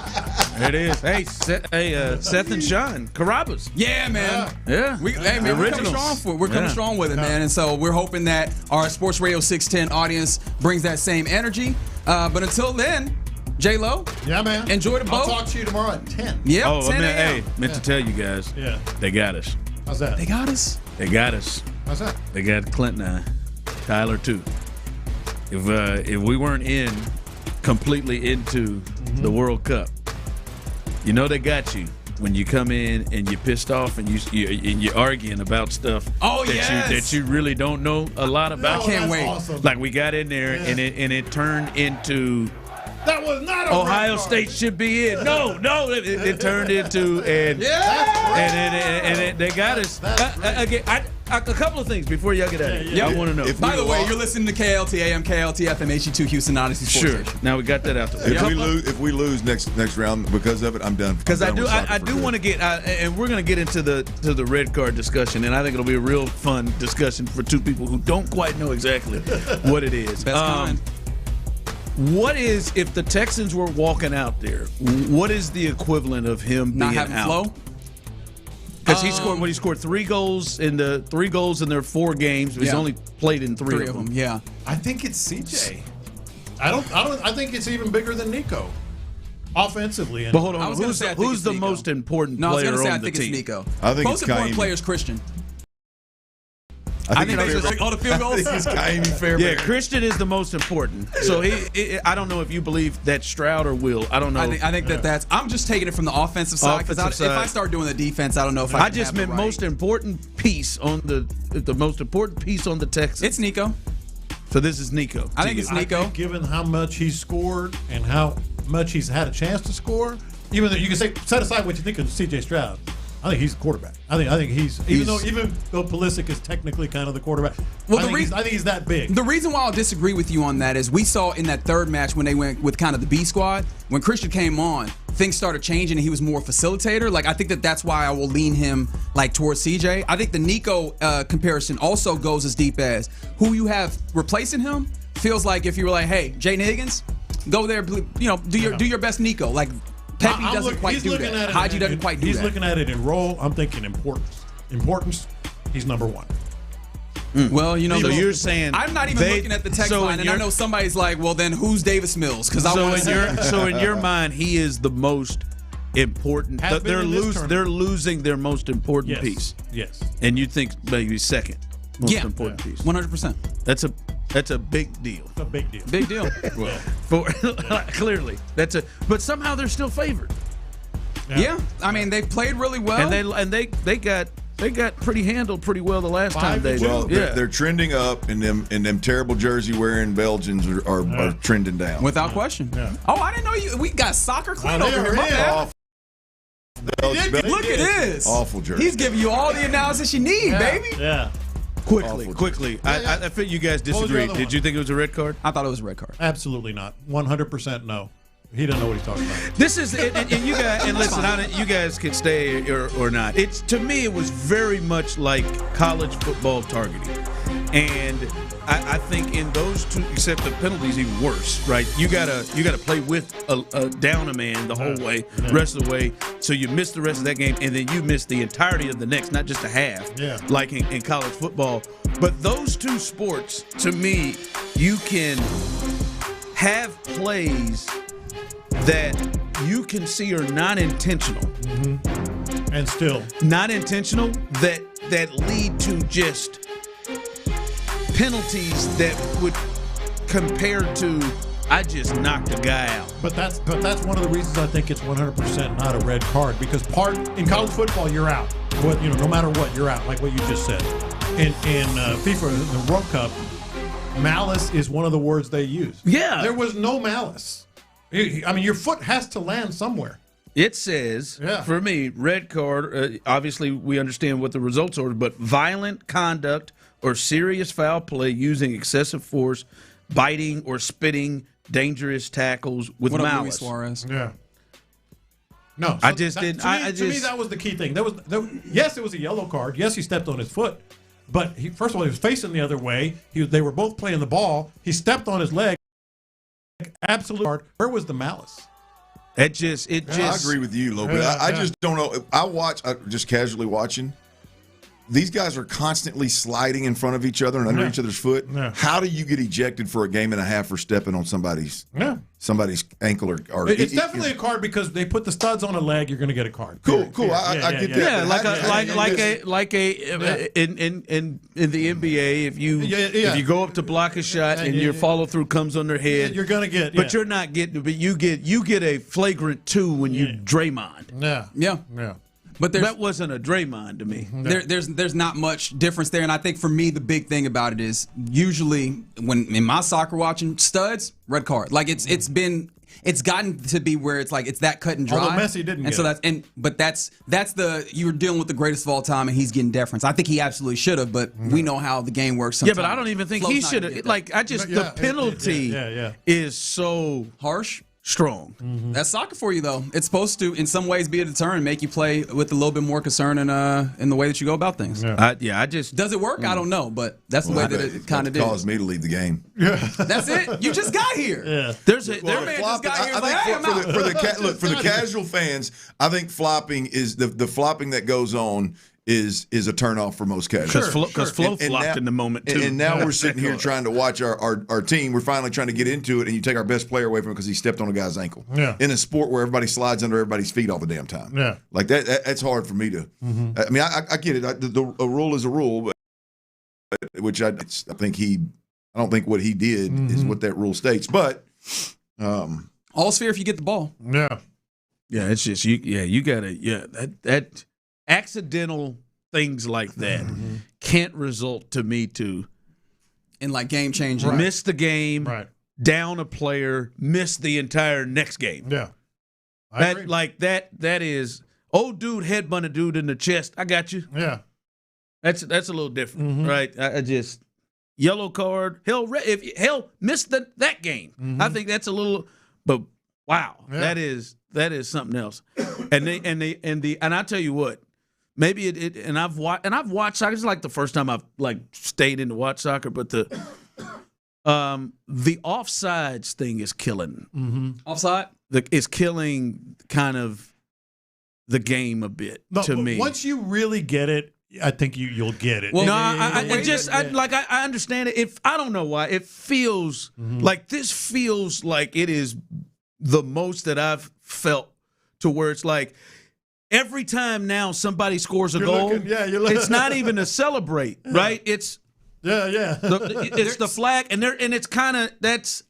Speaker 4: There it is. Hey, Seth and Sean, Carrabba's.
Speaker 21: Yeah, man.
Speaker 4: Yeah.
Speaker 21: We're coming strong We're coming strong with it, man. And so we're hoping that our Sports Radio 610 audience brings that same energy. But until then, J-Lo.
Speaker 20: Yeah, man.
Speaker 21: Enjoy the boat.
Speaker 20: I'll talk to you tomorrow at 10.
Speaker 21: Yeah. 10
Speaker 4: a.m. Meant to tell you guys.
Speaker 20: Yeah.
Speaker 4: They got us.
Speaker 20: How's that?
Speaker 21: They got us.
Speaker 20: How's that?
Speaker 4: They got Clint and I. Tyler too. If we weren't completely into the World Cup, they got you when you come in and you're pissed off and you're arguing about stuff that you really don't know a lot about.
Speaker 21: I can't wait.
Speaker 20: Awesome.
Speaker 4: Like we got in there and it turned into
Speaker 20: that was not a
Speaker 4: Ohio State should be in. No, it turned into and they got us again. A couple of things before y'all get out of here. I want to know.
Speaker 21: By the way, you're listening to KLT AM, KLT FM, HD2 Houston Odyssey Sports Station.
Speaker 4: Now we got that out there.
Speaker 13: If we lose next round because of it, I'm done.
Speaker 4: Because I do want to get and we're going to get into the red card discussion, and I think it'll be a real fun discussion for 2 people who don't quite know exactly what it is.
Speaker 21: Best kind.
Speaker 4: What is, if the Texans were walking out there, what is the equivalent of him
Speaker 21: not
Speaker 4: being
Speaker 21: having
Speaker 4: out?
Speaker 21: flow?
Speaker 4: Because he scored 3 goals in their 4 games. He's only played in 3 of them.
Speaker 21: Yeah,
Speaker 20: I think it's CJ. I think it's even bigger than Nico, offensively.
Speaker 4: But hold on, who's the most important player on the team?
Speaker 21: I think it's Nico.
Speaker 13: I think
Speaker 21: most important player is Christian.
Speaker 13: I think
Speaker 21: all the field goals.
Speaker 13: It's Kaimi Fairbairn.
Speaker 4: Yeah, Christian is the most important. So I don't know if you believe that's Stroud or Will. I don't know.
Speaker 21: I think that's. I'm just taking it from the offensive side because if I start doing the defense, I don't know if I just meant
Speaker 4: most important piece on the most important piece on the Texans.
Speaker 21: It's Nico.
Speaker 4: So this is Nico.
Speaker 21: I think it's Nico.
Speaker 20: Given how much he's scored and how much he's had a chance to score, even though you can say set aside what you think of C.J. Stroud. I think he's the quarterback. I think he's even though Pulisic is technically kind of the quarterback. Well, I think he's that big.
Speaker 21: The reason why I'll disagree with you on that is we saw in that third match when they went with kind of the B squad, when Christian came on, things started changing and he was more a facilitator. Like I think that's why I will lean him like towards CJ. I think the Nico comparison also goes as deep as who you have replacing him feels like if you were like, hey, Jaden Higgins, go there, do your best Nico. Like Pepe doesn't quite do that. Haji doesn't quite do that.
Speaker 20: He's looking at it in role. I'm thinking importance. Importance, he's number 1.
Speaker 21: Well,
Speaker 4: so you're saying
Speaker 21: I'm not even looking at the text line, and I know somebody's like, well, then who's Davis Mills? Because
Speaker 4: so in your mind, he is the most important. They're losing their most important piece.
Speaker 20: Yes.
Speaker 4: And you think maybe second most important piece.
Speaker 21: 100%.
Speaker 4: That's a big deal.
Speaker 20: It's a big deal.
Speaker 21: Big deal.
Speaker 4: Well, clearly but somehow they're still favored.
Speaker 21: Yeah. I mean they've played really well,
Speaker 4: and they got handled pretty well the last time they.
Speaker 13: Well, they're trending up, and them terrible jersey wearing Belgians are trending down
Speaker 21: without question.
Speaker 20: Yeah.
Speaker 21: Oh, I didn't know we got soccer clean over here.
Speaker 11: Look at this.
Speaker 13: Awful jersey.
Speaker 11: He's giving you all the analysis you need, baby.
Speaker 20: Yeah.
Speaker 4: Quickly. I feel you guys disagreed. Did you think it was a red card?
Speaker 11: I thought it was a red card.
Speaker 20: Absolutely not. 100% no. He doesn't know what he's talking about.
Speaker 4: This is and you guys and listen. You guys can stay or not. It's to me it was very much like college football targeting, and I think in those two, except the penalties, even worse. Right? You gotta play with down a man the whole way, rest of the way. So you miss the rest of that game, and then you miss the entirety of the next, not just a half.
Speaker 20: Yeah.
Speaker 4: Like in college football. But those two sports, to me, you can have plays that you can see are not intentional,
Speaker 20: and still
Speaker 4: not intentional that lead to just penalties that would compare to I just knocked a guy out.
Speaker 20: But that's one of the reasons I think it's 100% not a red card, because in college football you're out. No matter what, you're out, like what you just said. In FIFA, the World Cup, malice is one of the words they use.
Speaker 4: Yeah,
Speaker 20: there was no malice. I mean, your foot has to land somewhere.
Speaker 4: It says, for me, red card, obviously we understand what the results are, but violent conduct or serious foul play using excessive force, biting or spitting, dangerous tackles with malice.
Speaker 11: Luis Suarez?
Speaker 20: Yeah. No, so to me, that was the key thing. Yes, it was a yellow card. Yes, he stepped on his foot. But first of all, he was facing the other way. They were both playing the ball. He stepped on his leg. Absolute hard. Where was the malice?
Speaker 13: I agree with you, Lo, but I just don't know. I just casually watching. These guys are constantly sliding in front of each other and under each other's foot. Yeah. How do you get ejected for a game and a half for stepping on somebody's ankle or
Speaker 20: it's definitely a card because they put the studs on a leg. You're going to get a card.
Speaker 13: Cool. I get that.
Speaker 4: In the NBA, if you go up to block a shot and your follow through comes on their head,
Speaker 20: you're going to get.
Speaker 4: But you're not getting. But you get a flagrant 2 when you Draymond.
Speaker 20: Yeah.
Speaker 11: But
Speaker 4: that wasn't a Draymond to me.
Speaker 11: There's not much difference there, and I think for me the big thing about it is usually when in my soccer watching studs red card. Like it's gotten to be where it's like it's that cut and dry.
Speaker 20: Although Messi didn't,
Speaker 11: and so you're dealing with the greatest of all time, and he's getting deference. I think he absolutely should have, but we know how the game works. Sometimes.
Speaker 4: Yeah, but I don't even think he should have. The penalty is so
Speaker 11: harsh.
Speaker 4: Strong.
Speaker 11: Mm-hmm. That's soccer for you, though. It's supposed to, in some ways, be a deterrent, make you play with a little bit more concern in the way that you go about things.
Speaker 4: Does
Speaker 11: it work? I don't know, but that's the way that it kind of did.
Speaker 13: Caused me to leave the game.
Speaker 11: That's it. You just got here.
Speaker 20: Yeah.
Speaker 13: For the casual fans, I think flopping is the flopping that goes on is a turnoff for most casuals.
Speaker 4: Because Flo flopped in the moment too.
Speaker 13: And now we're sitting here trying to watch our team. We're finally trying to get into it, and you take our best player away from him because he stepped on a guy's ankle.
Speaker 20: Yeah.
Speaker 13: In a sport where everybody slides under everybody's feet all the damn time.
Speaker 20: Yeah.
Speaker 13: Like that's hard for me to.
Speaker 20: Mm-hmm.
Speaker 13: I mean, I get it. A rule is a rule, but which I don't think what he did is what that rule states. But
Speaker 11: all's fair if you get the ball.
Speaker 20: Yeah.
Speaker 4: Yeah, it's just you gotta that accidental things like that can't result to me to
Speaker 11: in like game changing.
Speaker 4: Miss the game, down a player, miss the entire next game.
Speaker 20: Yeah.
Speaker 4: That is old dude headbutt a dude in the chest. I got you.
Speaker 20: Yeah.
Speaker 4: That's a little different, right? I just yellow card. Missed that game. I think that's a little, but wow, that is something else. And I tell you what, maybe I've watched soccer. It's like the first time I've stayed in to watch soccer, but the offsides thing is killing.
Speaker 11: Mm-hmm. Offside
Speaker 4: is killing kind of the game a bit to me.
Speaker 20: Once you really get it, I think you'll get it.
Speaker 4: Well, I understand it. If I don't know why, it feels like this feels like it is the most that I've felt to where it's like every time now somebody scores a goal, it's not even to celebrate, right? It's it's the flag, and it's kind of that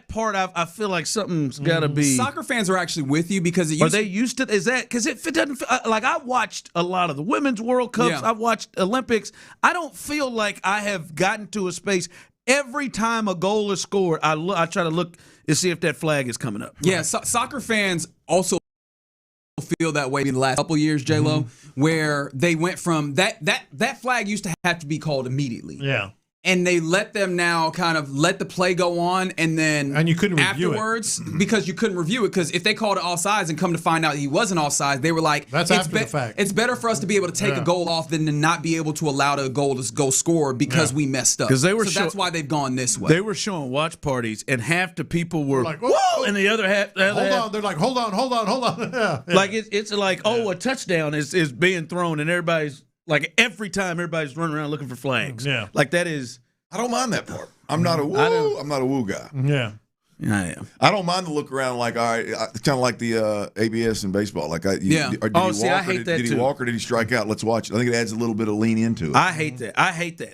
Speaker 4: part. I feel like something's got to be.
Speaker 11: Soccer fans are actually with you because
Speaker 4: are they used to? Is that because if it doesn't like I watched a lot of the Women's World Cups, I've watched Olympics. I don't feel like I have gotten to a space. Every time a goal is scored, I try to look and see if that flag is coming up.
Speaker 11: Yeah, soccer fans also feel that way in the last couple of years, J-Lo, where they went from that flag used to have to be called immediately.
Speaker 20: Yeah.
Speaker 11: And they let them now kind of let the play go on, and then
Speaker 20: you couldn't review
Speaker 11: afterwards because you couldn't review it, because if they called it offsides and come to find out he wasn't offsides, they were like,
Speaker 20: that's after the fact.
Speaker 11: It's better for us to be able to take a goal off than to not be able to allow the goal to go score because we messed up. That's why they've gone this way.
Speaker 4: They were showing watch parties, and half the people were
Speaker 20: like,
Speaker 4: whoa, and the other half.
Speaker 20: Hold on. They're like, hold on. Yeah.
Speaker 4: Like it's like, a touchdown is being thrown, and everybody's like, every time everybody's running around looking for flags.
Speaker 20: Yeah.
Speaker 4: Like that is.
Speaker 13: I don't mind that part. I'm not a woo. I'm not a woo guy.
Speaker 20: Yeah.
Speaker 4: I am.
Speaker 13: I don't mind the look around like, all right, it's kind of like the ABS in baseball. Like,
Speaker 4: I hate that
Speaker 13: did he walk or did he strike out? Let's watch it. I think it adds a little bit of lean into it.
Speaker 4: I hate that.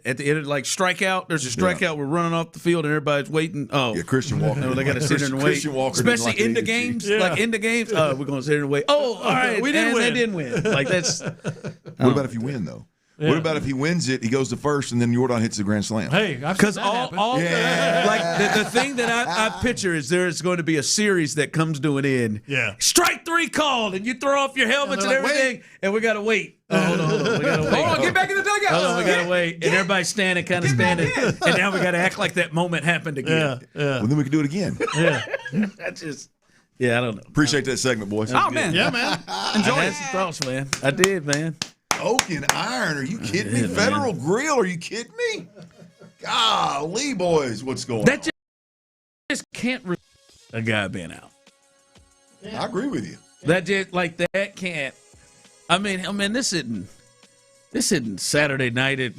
Speaker 4: At the end of like strikeout, there's a strikeout. We're running off the field and everybody's waiting. Oh,
Speaker 13: yeah, Christian Walker.
Speaker 4: No, they got to sit there and wait.
Speaker 13: Christian Walker,
Speaker 4: especially
Speaker 13: like
Speaker 4: in the games. Like in the games, we're going to sit there and wait. Oh, all right,
Speaker 20: we didn't win.
Speaker 4: They didn't win. Like that's.
Speaker 13: What about if you win though? Yeah. What about if he wins it, he goes to first, and then Jordan hits the grand slam?
Speaker 20: Hey,
Speaker 4: because like the thing that I picture is there's going to be a series that comes to an end.
Speaker 20: Yeah,
Speaker 4: strike 3 called, and you throw off your helmets and everything, and we got to wait. Oh, hold on, we got to wait.
Speaker 11: Hold on, get back in the dugout.
Speaker 4: Hold on, we got to wait, and everybody's standing, and now we got to act like that moment happened again.
Speaker 20: Yeah.
Speaker 13: Well, then we can do it again.
Speaker 20: Yeah,
Speaker 4: that's just. Yeah, I don't know.
Speaker 13: Appreciate that segment, boys.
Speaker 11: Oh man,
Speaker 20: yeah, man.
Speaker 11: Enjoy
Speaker 4: it. Some thoughts, man. I did, man.
Speaker 13: Oak and iron. Are you kidding me? Federal Grill. Are you kidding me? Golly, boys, what's going on?
Speaker 4: That just can't. A guy being out.
Speaker 13: Yeah. I agree with you.
Speaker 4: That just like that can't. I mean, this isn't Saturday night at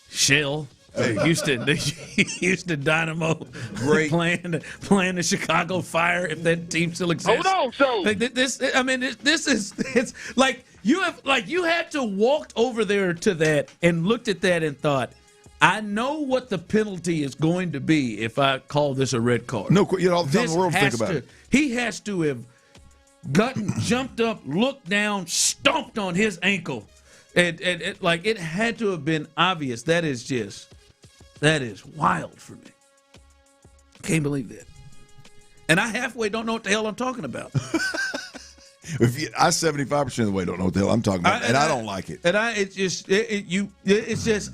Speaker 4: Shell. Hey. Houston Dynamo,
Speaker 13: great
Speaker 4: playing the Chicago Fire if that team still exists.
Speaker 15: Hold on, so
Speaker 4: this is it's like you had to walk over there to that and looked at that and thought, I know what the penalty is going to be if I call this a red card.
Speaker 13: No, all the time in the world to think about it.
Speaker 4: He has to have jumped up, looked down, stomped on his ankle, and it had to have been obvious. That is wild for me. Can't believe that. And I halfway don't know what the hell I'm talking about.
Speaker 13: I 75% of the way don't know what the hell I'm talking about, and I don't like it.
Speaker 4: And it's just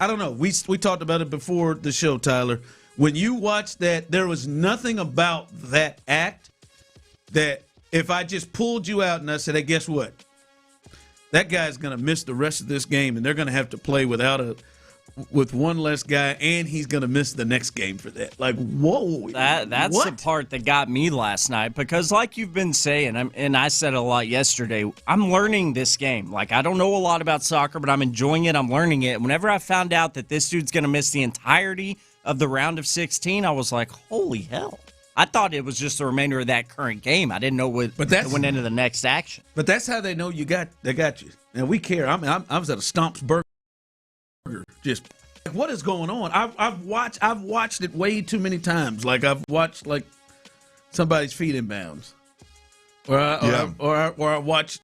Speaker 4: I don't know. We talked about it before the show, Tyler. When you watch that, there was nothing about that act that if I just pulled you out and I said, hey, guess what? That guy's going to miss the rest of this game, and they're going to have to play with one less guy, and he's going to miss the next game for that. Like, whoa.
Speaker 9: That's
Speaker 4: what?
Speaker 9: the part that got me last night, because like you've been saying, and I said a lot yesterday, I'm learning this game. Like, I don't know a lot about soccer, but I'm enjoying it. I'm learning it. Whenever I found out that this dude's going to miss the entirety of the round of 16, I was like, holy hell. I thought it was just the remainder of that current game. I didn't know what went into the next action.
Speaker 4: But that's how they know they got you. And we care. I was at a Stomp's Burger. Just what is going on? I've watched it way too many times. Like I've watched like somebody's feet in bounds, or I watched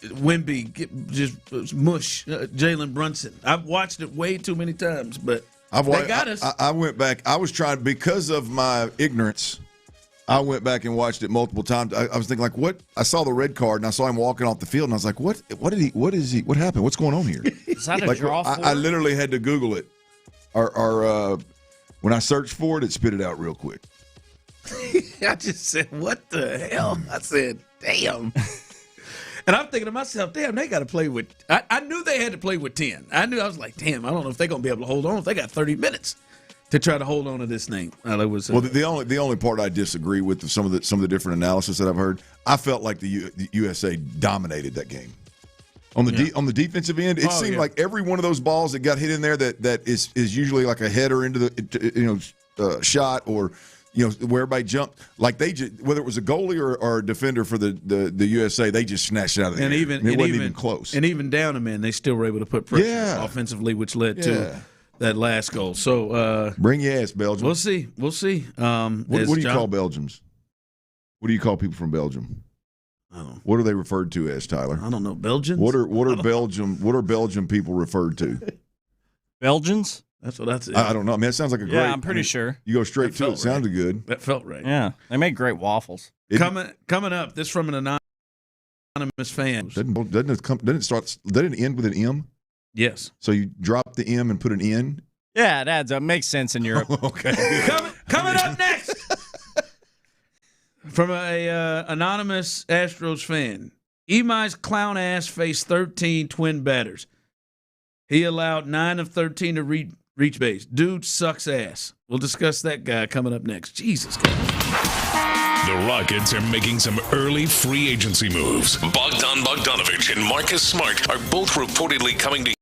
Speaker 4: Wemby just mush Jaylen Brunson. I've watched it way too many times, but they got us.
Speaker 13: I went back. I was trying because of my ignorance. I went back and watched it multiple times. I was thinking, like, what? I saw the red card, and I saw him walking off the field, and I was like, what happened? What's going on here?
Speaker 9: Is that a draw for
Speaker 13: I literally had to Google it. When I searched for it, it spit it out real quick.
Speaker 4: I just said, what the hell? I said, damn. And I'm thinking to myself, damn, they got to play with – I knew they had to play with 10. I was like, damn, I don't know if they're going to be able to hold on if they got 30 minutes to try to hold on to this thing.
Speaker 13: The only part I disagree with some of the different analysis that I've heard, I felt like the USA dominated that game. On the defensive end, it seemed like every one of those balls that got hit in there that is usually like a header into the shot or – where everybody jumped, like whether it was a goalie or a defender for the USA, they just snatched it out of the air. It wasn't even close.
Speaker 4: And even down a man, they still were able to put pressure offensively, which led to that last goal. So
Speaker 13: bring your ass, Belgium.
Speaker 4: We'll see. What
Speaker 13: do you call Belgians? What do you call people from Belgium?
Speaker 4: I don't know.
Speaker 13: What are they referred to as, Tyler?
Speaker 4: I don't know. Belgians?
Speaker 13: What are Belgian people referred to?
Speaker 9: Belgians?
Speaker 4: That's what that's.
Speaker 13: I don't know. I mean, it sounds like a great.
Speaker 9: Yeah, I'm pretty sure.
Speaker 13: You go straight to it. Right. Sounded good.
Speaker 4: That felt right.
Speaker 9: Yeah, they make great waffles.
Speaker 4: Coming up, this from an anonymous. anonymous fans.
Speaker 13: Doesn't it end with an M?
Speaker 4: Yes.
Speaker 13: So you drop the M and put an N?
Speaker 9: Yeah, it adds up. Makes sense in Europe.
Speaker 13: Okay.
Speaker 4: Coming up next from a anonymous Astros fan. Imai's clown ass faced 13 twin batters. He allowed 9 of 13 to reach base. Dude sucks ass. We'll discuss that guy coming up next. Jesus, guys.
Speaker 1: The Rockets are making some early free agency moves. Bogdan Bogdanović and Marcus Smart are both reportedly coming to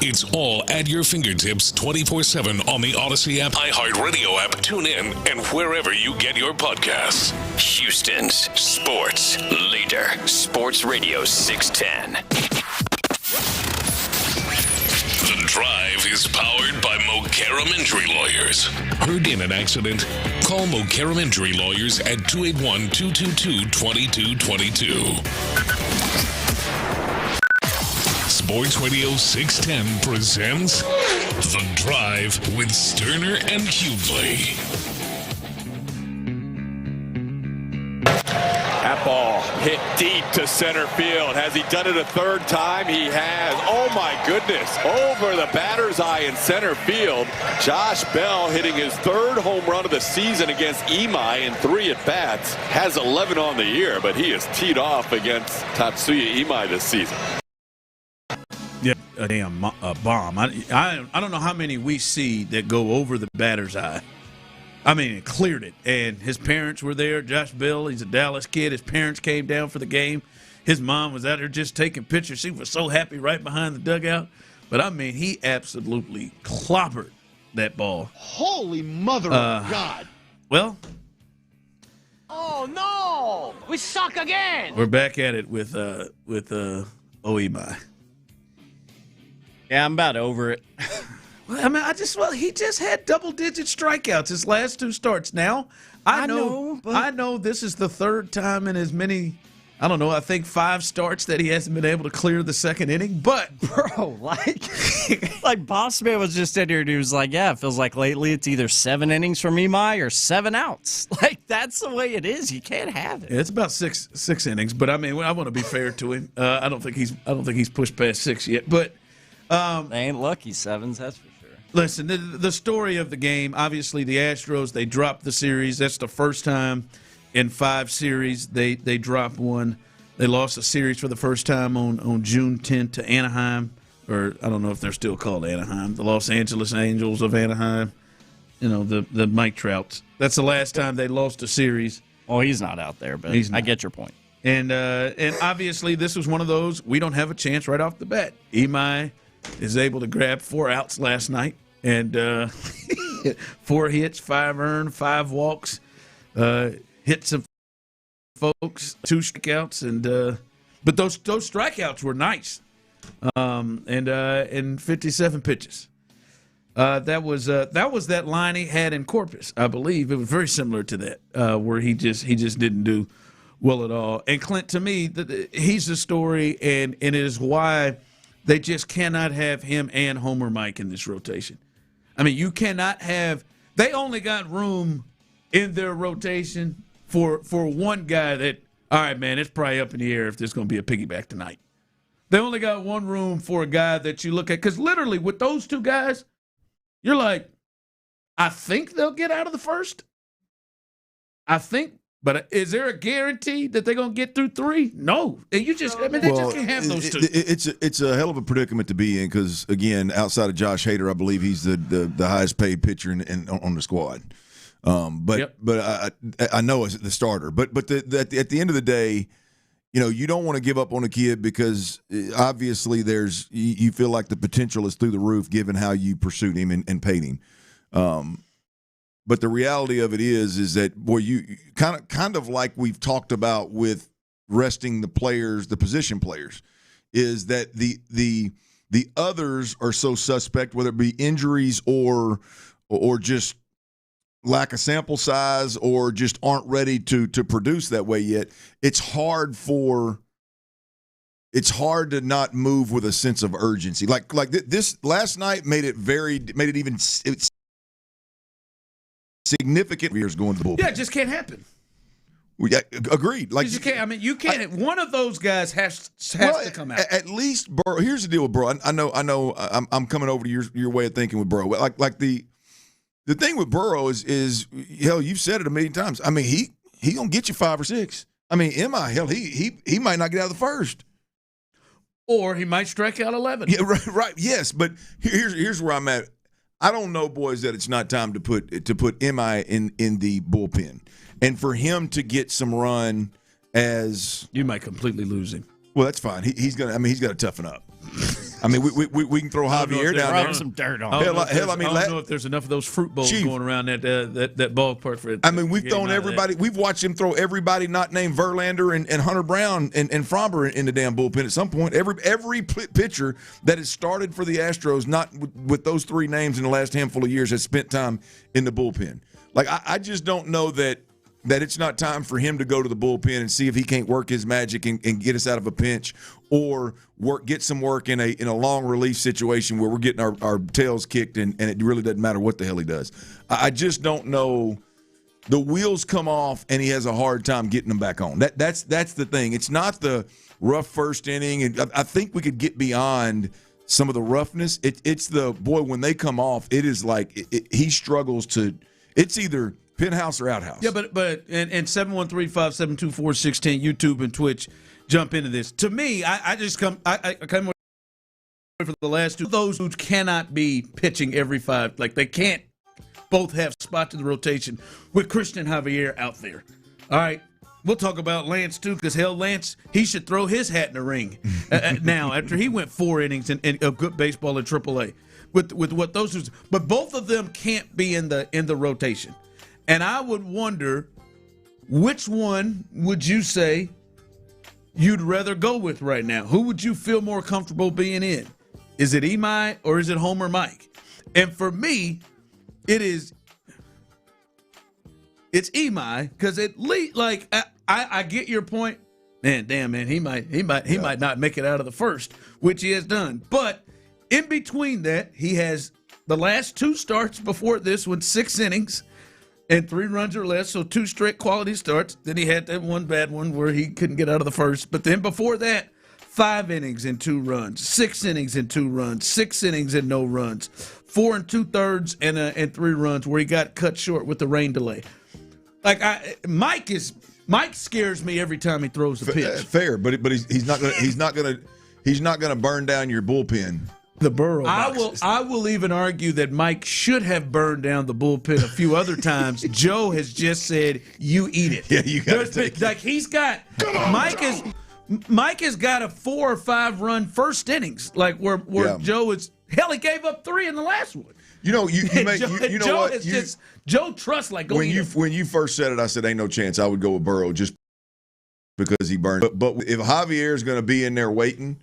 Speaker 1: It's all at your fingertips 24/7 on the Odyssey app, iHeartRadio app, tune in, and wherever you get your podcasts.
Speaker 2: Houston's sports leader, Sports Radio 610.
Speaker 1: The Drive is powered by Mokaram Injury Lawyers. Heard in an accident? Call Mokaram Injury Lawyers at 281-222-2222. Sports Radio 610 presents The Drive with Stoerner and Hughley.
Speaker 6: That ball hit deep to center field. Has he done it a third time? He has. Oh, my goodness. Over the batter's eye in center field. Josh Bell hitting his third home run of the season against Imai in 3 at-bats. Has 11 on the year, but he is teed off against Tatsuya Imai this season.
Speaker 4: Yeah, a damn bomb. I don't know how many we see that go over the batter's eye. I mean, it cleared it. And his parents were there. Josh Bell, he's a Dallas kid. His parents came down for the game. His mom was out there just taking pictures. She was so happy right behind the dugout. But, I mean, he absolutely clobbered that ball.
Speaker 8: Holy mother of God.
Speaker 4: Well.
Speaker 8: Oh, no. We suck again.
Speaker 4: We're back at it with Oimai.
Speaker 9: Yeah, I'm about over it.
Speaker 4: I mean, he just had double-digit strikeouts his last 2 starts. Now, I know this is the third time in as many, I don't know, I think 5 starts that he hasn't been able to clear the second inning. But,
Speaker 9: bro, like Boss Man was just in here and he was like, yeah, it feels like lately it's either 7 innings from Imai or 7 outs. Like, that's the way it is. You can't have it.
Speaker 4: Yeah, it's about six innings. But, I mean, I want to be fair to him. I don't think he's pushed past 6 yet. But
Speaker 9: they ain't lucky 7s, that's for sure.
Speaker 4: Listen, the story of the game, obviously the Astros, they dropped the series. That's the first time in 5 series they dropped one. They lost a series for the first time on June 10th to Anaheim, or I don't know if they're still called Anaheim, the Los Angeles Angels of Anaheim, the Mike Trouts. That's the last time they lost a series.
Speaker 9: Oh, he's not out there, but I get your point.
Speaker 4: And obviously this was one of those, we don't have a chance right off the bat. Imai is able to grab 4 outs last night and 4 hits, 5 earned, 5 walks, hit some folks, 2 strikeouts, and but those strikeouts were nice, and 57 pitches. That was that line he had in Corpus, I believe. It was very similar to that, where he just didn't do well at all. And Clint, to me, he's the story, and it is why they just cannot have him and Homer Mike in this rotation. I mean, you cannot have – they only got room in their rotation for one guy that, all right, man, it's probably up in the air if there's going to be a piggyback tonight. They only got one room for a guy that you look at. Because literally with those 2 guys, you're like, I think they'll get out of the first. I think. But is there a guarantee that they're going to get through 3? No. And they just can't have those 2.
Speaker 13: It's a hell of a predicament to be in because, again, outside of Josh Hader, I believe he's the highest paid pitcher on the squad. But I know as the starter. But at the end of the day, you don't want to give up on a kid because obviously you feel like the potential is through the roof given how you pursued him and paid him. But the reality of it is that, boy, you kind of like we've talked about with resting the players, the position players, is that the others are so suspect, whether it be injuries or just lack of sample size or just aren't ready to produce that way yet. It's hard to not move with a sense of urgency. Like this last night made it even significant years going to the bullpen.
Speaker 4: Yeah, it just can't happen.
Speaker 13: Agreed. Like
Speaker 4: you can't. I mean, you can't. One of those guys has to come out.
Speaker 13: At least Burrow. Here's the deal with Burrow. I know. I'm coming over to your way of thinking with Burrow. Like the thing with Burrow is hell. You've said it a million times. I mean, he gonna get you 5 or 6. I mean, hell, he might not get out of the first,
Speaker 4: or he might strike out 11.
Speaker 13: Yeah, right. Yes, but here's where I'm at. I don't know, boys, that it's not time to put MI in the bullpen, and for him to get some run as
Speaker 4: you might completely lose him.
Speaker 13: Well, that's fine. He's got to toughen up. I mean, we can throw Javier down there.
Speaker 9: Some dirt on.
Speaker 4: I don't know if there's enough of those fruit bowls going around that ballpark for it.
Speaker 13: I mean, we've thrown everybody. We've watched him throw everybody not named Verlander and Hunter Brown and Fromber in the damn bullpen at some point. Every pitcher that has started for the Astros, not with those three names in the last handful of years, has spent time in the bullpen. Like, I just don't know that it's not time for him to go to the bullpen and see if he can't work his magic and get us out of a pinch, or get some work in a long relief situation where we're getting our tails kicked and it really doesn't matter what the hell he does. I just don't know. The wheels come off and he has a hard time getting them back on. That's the thing. It's not the rough first inning, and I think we could get beyond some of the roughness. It's the boy when they come off. It is like he struggles to. It's either penthouse or outhouse.
Speaker 4: Yeah, but 713-572-4610, YouTube and Twitch, jump into this. To me, I come away for the last two. Those who cannot be pitching every five, like they can't both have spots in the rotation with Christian Javier out there. All right, we'll talk about Lance too, because hell, Lance, he should throw his hat in the ring now after he went 4 innings of good baseball in AAA. With what those two, but both of them can't be in the rotation. And I would wonder, which one would you say you'd rather go with right now? Who would you feel more comfortable being in? Is it Imai or is it Homer Mike? And for me, it's Imai, because at least, like, I get your point. Man, he might not make it out of the first, which he has done. But in between that, he has the last 2 starts before this one, 6 innings and 3 runs or less, so 2 straight quality starts. Then he had that one bad one where he couldn't get out of the first. But then before that, 5 innings and 2 runs, 6 innings and 2 runs, 6 innings and no runs, 4 2/3 and 3 runs where he got cut short with the rain delay. Like Mike scares me every time he throws the pitch.
Speaker 13: Fair, but he's not gonna burn down your bullpen.
Speaker 4: The Burrow boxes. I will even argue that Mike should have burned down the bullpen a few other times. Joe has just said, "You eat it."
Speaker 13: Yeah, you got to take it.
Speaker 4: Like he's got Mike has got a 4 or 5 run first innings, like where Joe is. Hell, he gave up 3 in the last one.
Speaker 13: You know, you know
Speaker 4: Joe
Speaker 13: what?
Speaker 4: Joe trusts like
Speaker 13: when you first said it, I said ain't no chance I would go with Burrow just because he burned. But if Javier is going to be in there waiting.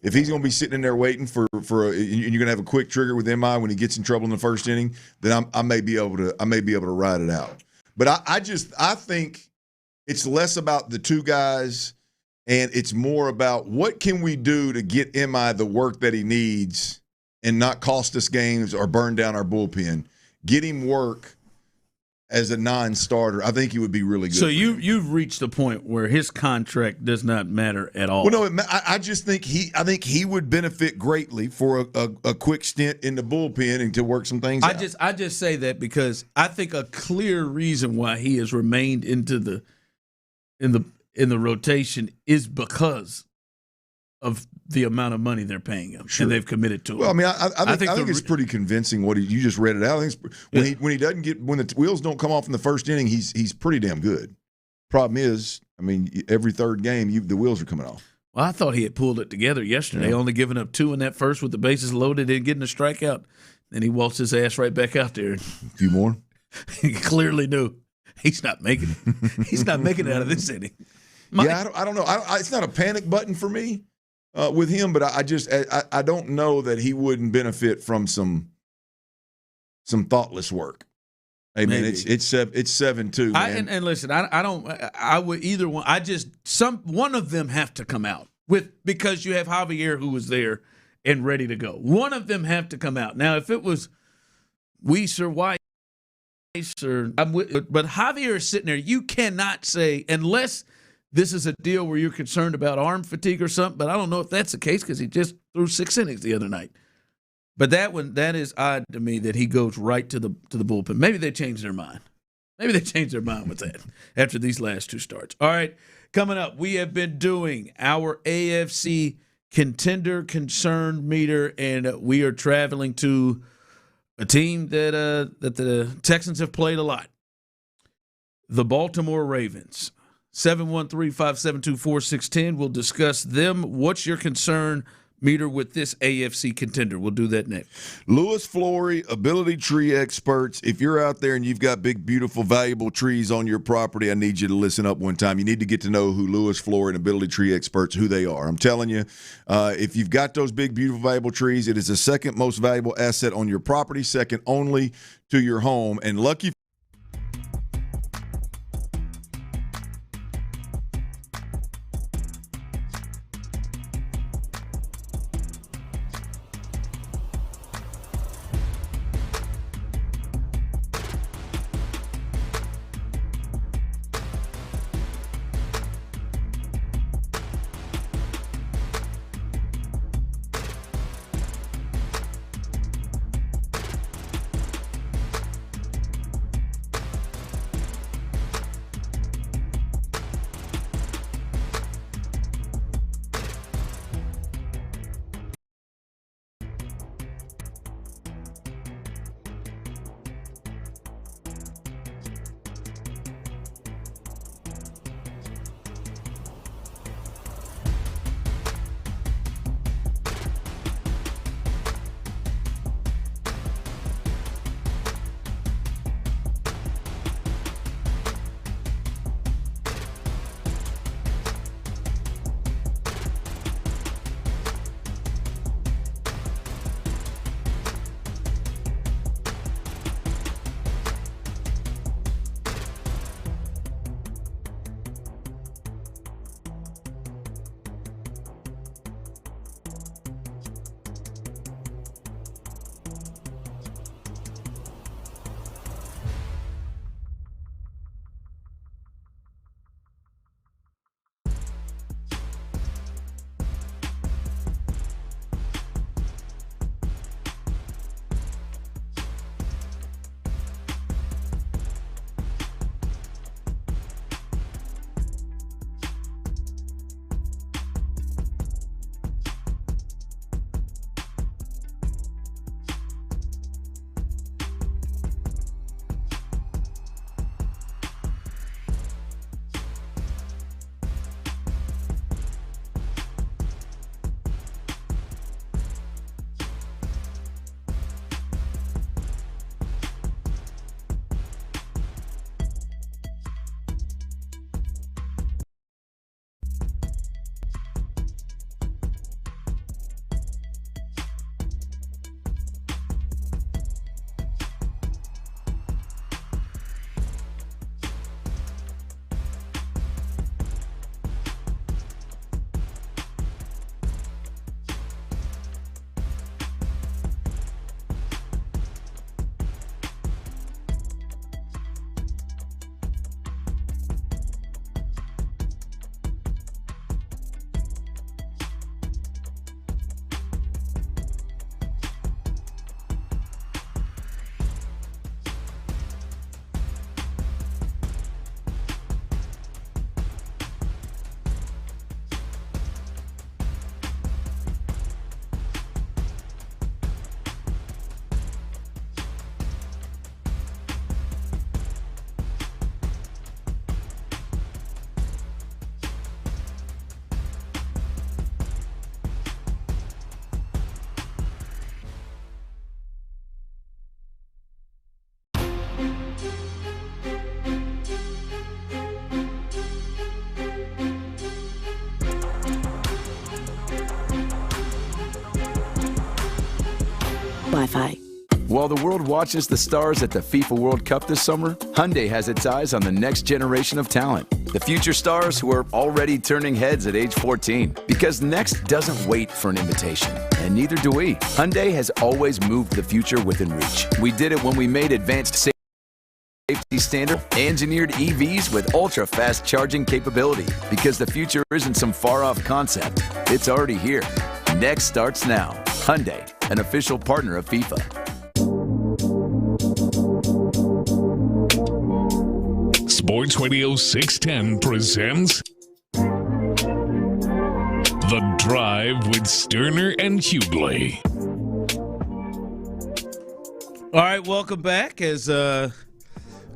Speaker 13: If he's going to be sitting in there waiting and you're going to have a quick trigger with MI when he gets in trouble in the first inning, then I may be able to ride it out. But I think it's less about the 2 guys, and it's more about what can we do to get MI the work that he needs and not cost us games or burn down our bullpen. Get him work as a non-starter. I think he would be really good.
Speaker 4: So you've reached the point where his contract does not matter at all.
Speaker 13: Well, no, I just think he would benefit greatly for a quick stint in the bullpen and to work some things out.
Speaker 4: I just say that because I think a clear reason why he has remained in the rotation is because of the amount of money they're paying him, and they've committed to him.
Speaker 13: Well, I mean, I think it's pretty convincing what you just read it out. I think when the wheels don't come off in the first inning, he's pretty damn good. Problem is, I mean, every third game, the wheels are coming off.
Speaker 4: Well, I thought he had pulled it together yesterday, only giving up 2 in that first with the bases loaded and getting a strikeout. Then he waltzed his ass right back out there.
Speaker 13: A few more.
Speaker 4: He clearly knew he's not making it. He's not making it out of this inning.
Speaker 13: I don't know. It's not a panic button for me. With him, but I don't know that he wouldn't benefit from some thoughtless work. Hey man, it's 7-2.
Speaker 4: And listen, I would either one. One of them have to come out because you have Javier who was there and ready to go. One of them have to come out. Now, if it was Weiss or Weiss but Javier is sitting there. You cannot say unless. This is a deal where you're concerned about arm fatigue or something, but I don't know if that's the case because he just threw 6 innings the other night. But that is odd to me that he goes right to the bullpen. Maybe they changed their mind. Maybe they changed their mind with that after these last 2 starts. All right, coming up, we have been doing our AFC contender concern meter, and we are traveling to a team that the Texans have played a lot. The Baltimore Ravens. 713-572-4610. We'll discuss them. What's your concern meet her with this AFC contender. We'll do that next.
Speaker 13: Lewis Flory, Ability Tree Experts. If you're out there and you've got big, beautiful, valuable trees on your property, I need you to listen up one time. You need to get to know who Lewis Flory and Ability Tree Experts, who they are. I'm telling you, if you've got those big, beautiful, valuable trees, it is the second most valuable asset on your property, second only to your home. And lucky
Speaker 12: Wi-Fi.
Speaker 18: While the world watches the stars at the FIFA World Cup this summer, Hyundai has its eyes on the next generation of talent. The future stars who are already turning heads at age 14. Because next doesn't wait for an invitation, and neither do we. Hyundai has always moved the future within reach. We did it when we made advanced safety standard, engineered EVs with ultra-fast charging capability. Because the future isn't some far-off concept. It's already here. Next starts now. Hyundai, an official partner of FIFA.
Speaker 1: Sports Radio 610 presents The Drive with Stoerner and Hughley.
Speaker 4: All right, welcome back as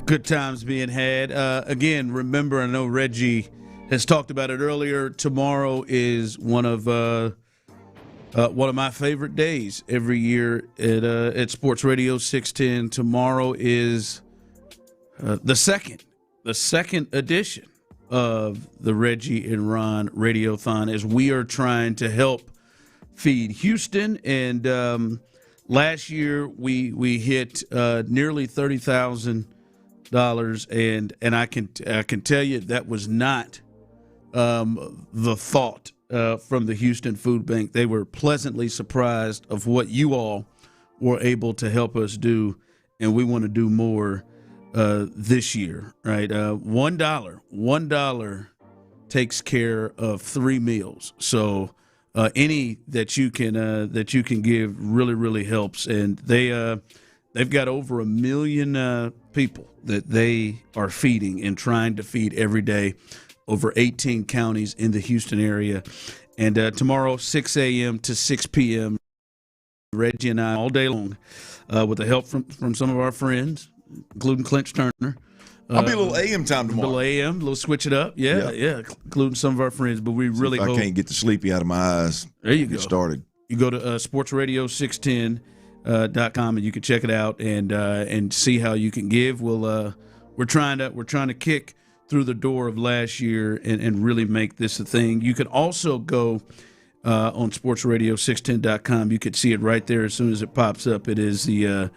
Speaker 4: good times being had. Again, remember, I know Reggie has talked about it earlier. Tomorrow is one of one of my favorite days every year at Sports Radio 610. Tomorrow is the second edition of the Reggie and Ron Radiothon, as we are trying to help feed Houston. And last year we hit nearly $30,000, and I can tell you that was not the thought from the Houston Food Bank. They were pleasantly surprised of what you all were able to help us do, and we want to do more this year, right? $1 takes care of 3 meals. So any that you can give really helps. And they've got over 1 million people that they are feeding and trying to feed every day, over 18 counties in the Houston area. And tomorrow, 6 a.m. to 6 p.m., Reggie and I all day long, with the help from some of our friends, including Clint Stoerner.
Speaker 13: I'll be a little AM time tomorrow.
Speaker 4: A little AM, a little switch it up. Yeah, including some of our friends. But we really hope.
Speaker 13: I can't get the sleepy out of my eyes.
Speaker 4: There you go.
Speaker 13: Get started.
Speaker 4: You go to sportsradio610.com and you can check it out and see how you can give. We're trying to kick through the door of last year and really make this a thing. You can also go on sportsradio610.com. You can see it right there as soon as it pops up. It is the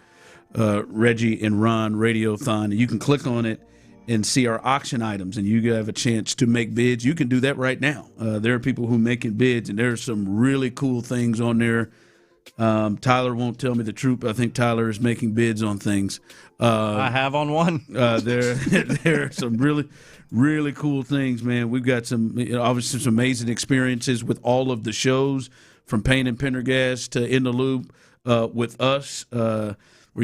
Speaker 4: Reggie and Ron Radiothon. You can click on it and see our auction items, and you have a chance to make bids. You can do that right now. There are people who are making bids, and there's some really cool things on there. Tyler won't tell me the truth. I think Tyler is making bids on things.
Speaker 9: I have on one.
Speaker 4: There are some really cool things, man. We've got some, obviously some amazing experiences with all of the shows, from Payne and Pendergast to In the Loop with us, where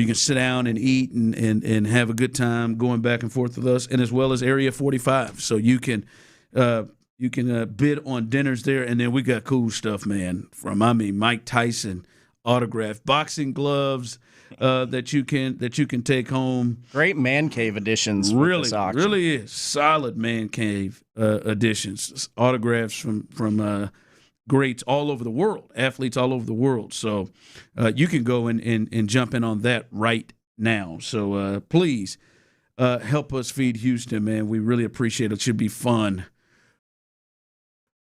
Speaker 4: you can sit down and eat and have a good time going back and forth with us, and as well as Area 45. So you can bid on dinners there, and then we got cool stuff, man. From Mike Tyson autographed boxing gloves that you can take home.
Speaker 9: Great man cave editions.
Speaker 4: Really is solid man cave editions. Autographs from greats all over the world, athletes all over the world. So you can go and jump in on that right now. So please help us feed Houston, man. We really appreciate it. It should be fun.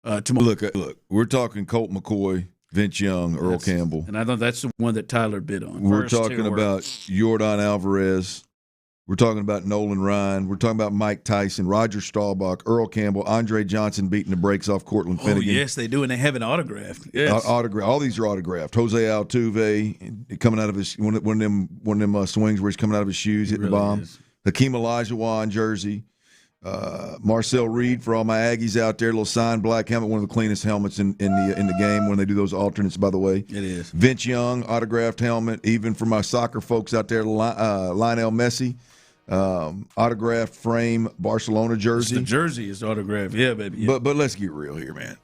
Speaker 4: Tomorrow.
Speaker 13: Look, we're talking Colt McCoy, Vince Young, Earl Campbell.
Speaker 4: And I thought that's the one that Tyler bid on.
Speaker 13: We're talking about Yordan Alvarez. We're talking about Nolan Ryan. We're talking about Mike Tyson, Roger Staubach, Earl Campbell, Andre Johnson beating the brakes off Cortland Finnegan.
Speaker 4: Oh, yes, they do, and they have an autographed. Yes.
Speaker 13: All these are autographed. Jose Altuve coming out of his one of them swings where he's coming out of his shoes, hitting the bomb.
Speaker 4: Is.
Speaker 13: Hakeem Olajuwon jersey. Marcel Reed for all my Aggies out there. Little signed black helmet, one of the cleanest helmets in the game when they do those alternates, by the way.
Speaker 4: It is.
Speaker 13: Vince Young autographed helmet, even for my soccer folks out there. Lionel Messi autographed frame Barcelona jersey.
Speaker 4: The jersey is autographed, yeah, baby. Yeah.
Speaker 13: But let's get real here, man.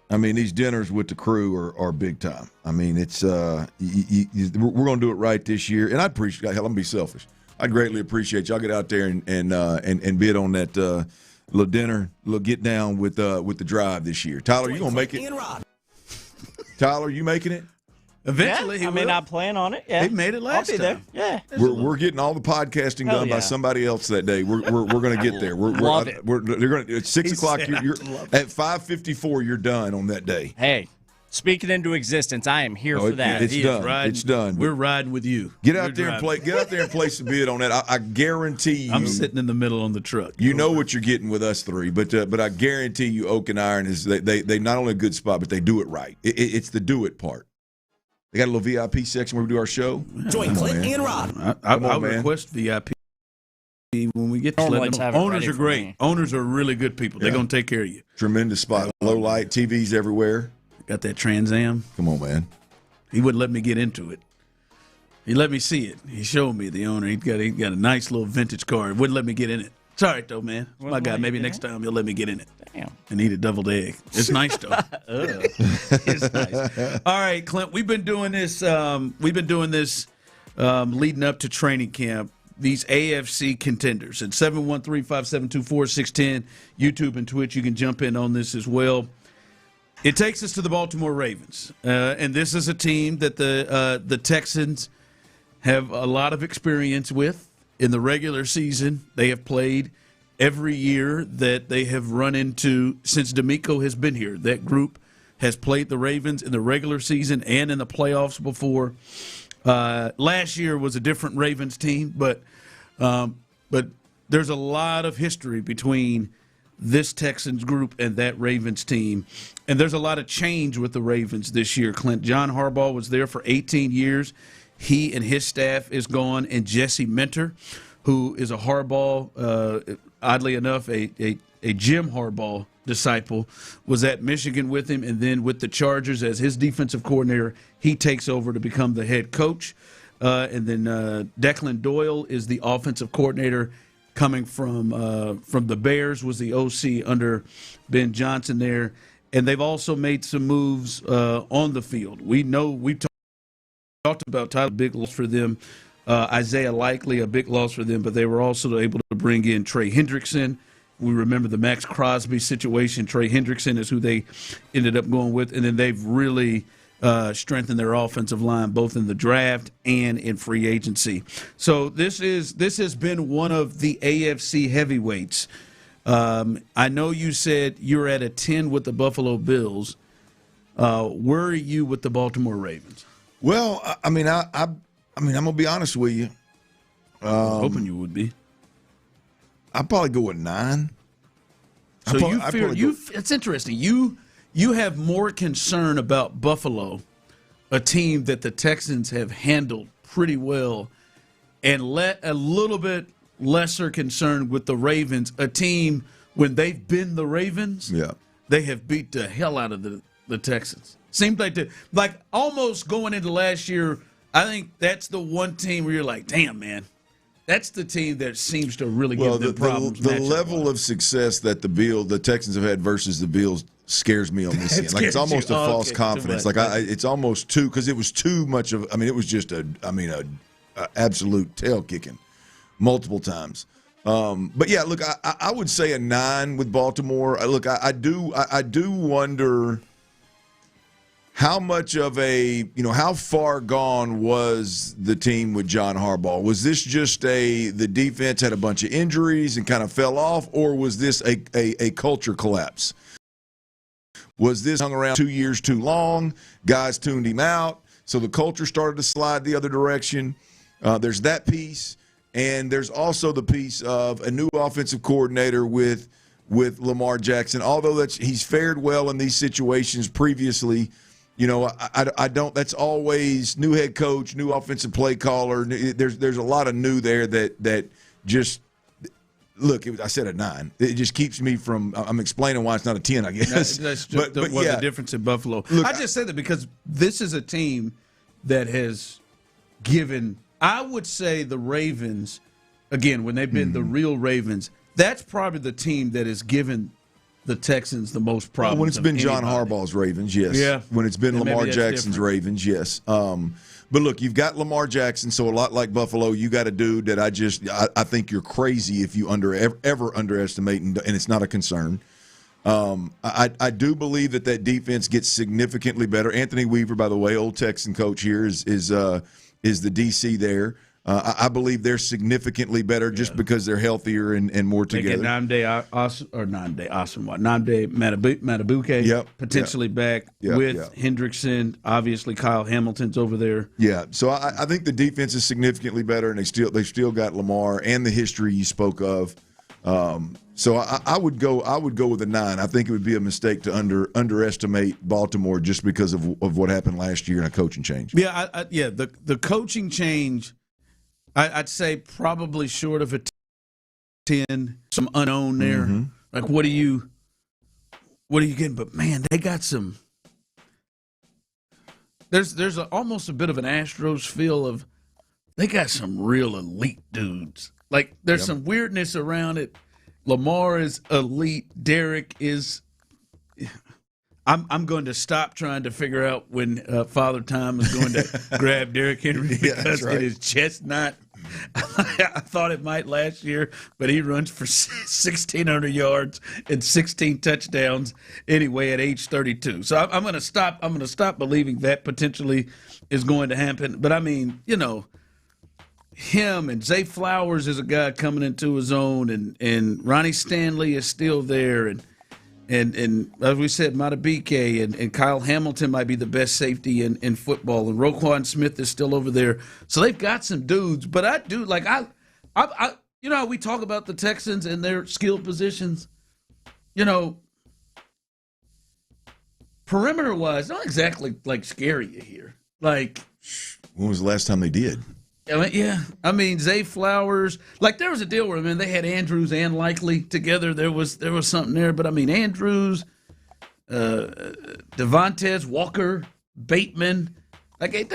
Speaker 13: I mean, these dinners with the crew are big time. I mean, it's we're going to do it right this year, and I appreciate. Hell, I'm gonna be selfish. I greatly appreciate y'all get out there and bid on that little dinner, little get down with the drive this year. Tyler, you gonna make it? Tyler, you making it?
Speaker 4: Eventually,
Speaker 9: yeah, I plan on it. Yeah,
Speaker 4: he made it last
Speaker 9: I'll be
Speaker 4: time.
Speaker 9: There. Yeah,
Speaker 13: we're getting all the podcasting done by somebody else that day. We're gonna get there.
Speaker 9: Love it.
Speaker 13: They're gonna. It's 6 o'clock. You're at 5:54. You're done on that day.
Speaker 9: Hey. Speak it into existence. I am here for that.
Speaker 13: It's done. It's done.
Speaker 4: We're riding with you.
Speaker 13: Get out there and play. Get out there and place a bid on that. I guarantee you.
Speaker 4: I'm sitting in the middle on the truck.
Speaker 13: You know what you're getting with us three, but I guarantee you, Oak and Iron is they not only a good spot, but they do it right. It's the do it part. They got a little VIP section where we do our show.
Speaker 10: Join Clint and Rob.
Speaker 4: I request VIP when we get to Owners are great. Owners are really good people. They're going to take care of you.
Speaker 13: Tremendous spot. Low light, TVs everywhere.
Speaker 4: Got that Trans Am.
Speaker 13: Come on, man.
Speaker 4: He wouldn't let me get into it. He let me see it. He showed me the owner. He got a nice little vintage car. He wouldn't let me get in it. It's all right, though, man. My guy. Maybe next time he'll let me get in it.
Speaker 9: Damn.
Speaker 4: And eat a deviled egg. It's nice, though. It's nice. All right, Clint. We've been doing this. Leading up to training camp. These AFC contenders at 713-572-4610. YouTube and Twitch. You can jump in on this as well. It takes us to the Baltimore Ravens, and this is a team that the Texans have a lot of experience with. In the regular season, they have played every year that they have run into since D'Amico has been here. That group has played the Ravens in the regular season and in the playoffs before. Last year was a different Ravens team, but there's a lot of history between this Texans group and that Ravens team. And there's a lot of change with the Ravens this year, Clint. John Harbaugh was there for 18 years. He and his staff is gone, and Jesse Minter, who is a Harbaugh, oddly enough, a Jim Harbaugh disciple, was at Michigan with him, and then with the Chargers as his defensive coordinator, he takes over to become the head coach. And then Declan Doyle is the offensive coordinator coming from the Bears, was the OC under Ben Johnson there. And they've also made some moves on the field. We talked about Tyler, big loss for them. Isaiah Likely, a big loss for them, but they were also able to bring in Trey Hendrickson. We remember the Max Crosby situation. Trey Hendrickson is who they ended up going with. And then they've really strengthened their offensive line, both in the draft and in free agency. So this has been one of the AFC heavyweights. I know you said you're at a 10 with the Buffalo Bills. Where are you with the Baltimore Ravens?
Speaker 13: Well, I'm gonna be honest with you.
Speaker 4: I was hoping you would be.
Speaker 13: I'd probably go with 9.
Speaker 4: So it's interesting. You have more concern about Buffalo, a team that the Texans have handled pretty well, and let a little bit lesser concern with the Ravens, a team when they've been the Ravens, they have beat the hell out of the Texans. Seems like almost going into last year, I think that's the one team where you're like, damn, man, that's the team that seems to really give them problems.
Speaker 13: The level of success that the Texans have had versus the Bills scares me on this end. Like, it's almost a false confidence. Like, it's almost too, because it was too much of. I mean, it was just a absolute tail kicking multiple times. But yeah, look, I would say a 9 with Baltimore. Look, I do wonder how much of how far gone was the team with John Harbaugh? Was this just the defense had a bunch of injuries and kind of fell off, or was this a culture collapse? Was this hung around 2 years too long? Guys tuned him out, so the culture started to slide the other direction. There's that piece, and there's also the piece of a new offensive coordinator with Lamar Jackson. Although he's fared well in these situations previously. I don't. That's always new head coach, new offensive play caller. There's a lot of new there that just look. I said a 9. It just keeps me from. I'm explaining why it's not a 10. I guess
Speaker 4: that's just the difference in Buffalo. Look, I just said that because this is a team that has given. I would say the Ravens, again, when they've been the real Ravens, that's probably the team that has given the Texans the most problems.
Speaker 13: When it's been John Harbaugh's Ravens, yes. Yeah. When it's been Lamar Jackson's Ravens, yes. But look, you've got Lamar Jackson, so a lot like Buffalo, you got a dude that I think you're crazy if you ever underestimate, and it's not a concern. I do believe that defense gets significantly better. Anthony Weaver, by the way, old Texan coach here, is the DC there. I believe they're significantly better just because they're healthier and more together.
Speaker 4: Nnamdi Matabuke potentially back with Hendrickson. Obviously, Kyle Hamilton's over there.
Speaker 13: Yeah, so I think the defense is significantly better, and they've still got Lamar and the history you spoke of. So I would go with a 9. I think it would be a mistake to underestimate Baltimore just because of what happened last year and a coaching change.
Speaker 4: Yeah, the coaching change. I'd say probably short of a 10, some unknown there. Mm-hmm. Like, what are you getting? But man, they got some. There's almost a bit of an Astros feel of they got some real elite dudes. Like, there's some weirdness around it. Lamar is elite. Derek is. I'm going to stop trying to figure out when Father Time is going to grab Derrick Henry because it is just not I thought it might last year, but he runs for 1,600 yards and 16 touchdowns anyway at age 32. So I'm going to stop. I'm going to stop believing that potentially is going to happen. But I mean, him and Zay Flowers is a guy coming into his own, and Ronnie Stanley is still there, and as we said, Matabike and Kyle Hamilton might be the best safety in football, and Roquan Smith is still over there. So they've got some dudes, but I do like I how we talk about the Texans and their skill positions, perimeter wise, not exactly like scary you here. Like,
Speaker 13: when was the last time they did?
Speaker 4: I mean, Zay Flowers. Like, there was a deal where, they had Andrews and Likely together. There was something there. But, Andrews, Devontae Walker, Bateman. Like, it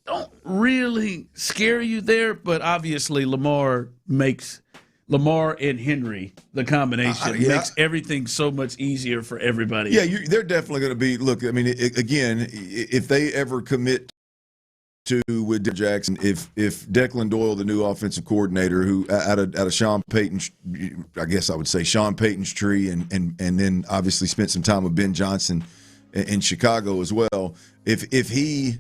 Speaker 4: don't really scare you there. But, obviously, Lamar and Henry, the combination, makes everything so much easier for everybody.
Speaker 13: Yeah, they're definitely going to be – look, again, if they ever commit – with Jackson, if Declan Doyle, the new offensive coordinator, who out of Sean Payton's, I guess I would say Sean Payton's tree, and then obviously spent some time with Ben Johnson in Chicago as well. If he,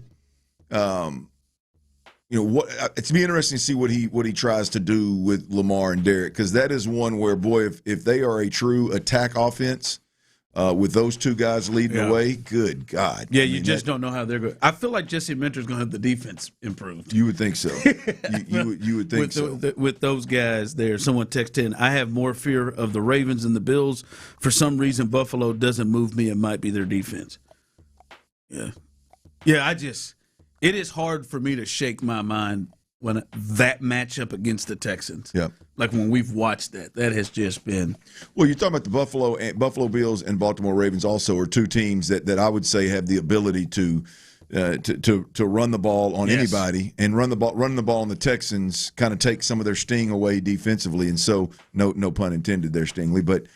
Speaker 13: it's be interesting to see what he tries to do with Lamar and Derek, because that is one where, boy, if they are a true attack offense. With those two guys leading the way, good God.
Speaker 4: Yeah, you just don't know how they're going. I feel like Jesse Minter's going to have the defense improved.
Speaker 13: You would think so. you would think so.
Speaker 4: With those guys there, someone texted in, I have more fear of the Ravens and the Bills. For some reason, Buffalo doesn't move me. It might be their defense. Yeah. Yeah, it is hard for me to shake my mind when that matchup against the Texans.
Speaker 13: Yeah.
Speaker 4: Like when we've watched that has just been.
Speaker 13: Well, you're talking about the Buffalo Bills and Baltimore Ravens also are two teams that I would say have the ability to run the ball on anybody, and running the ball on the Texans kind of take some of their sting away defensively. And so, no pun intended there, Stingley. But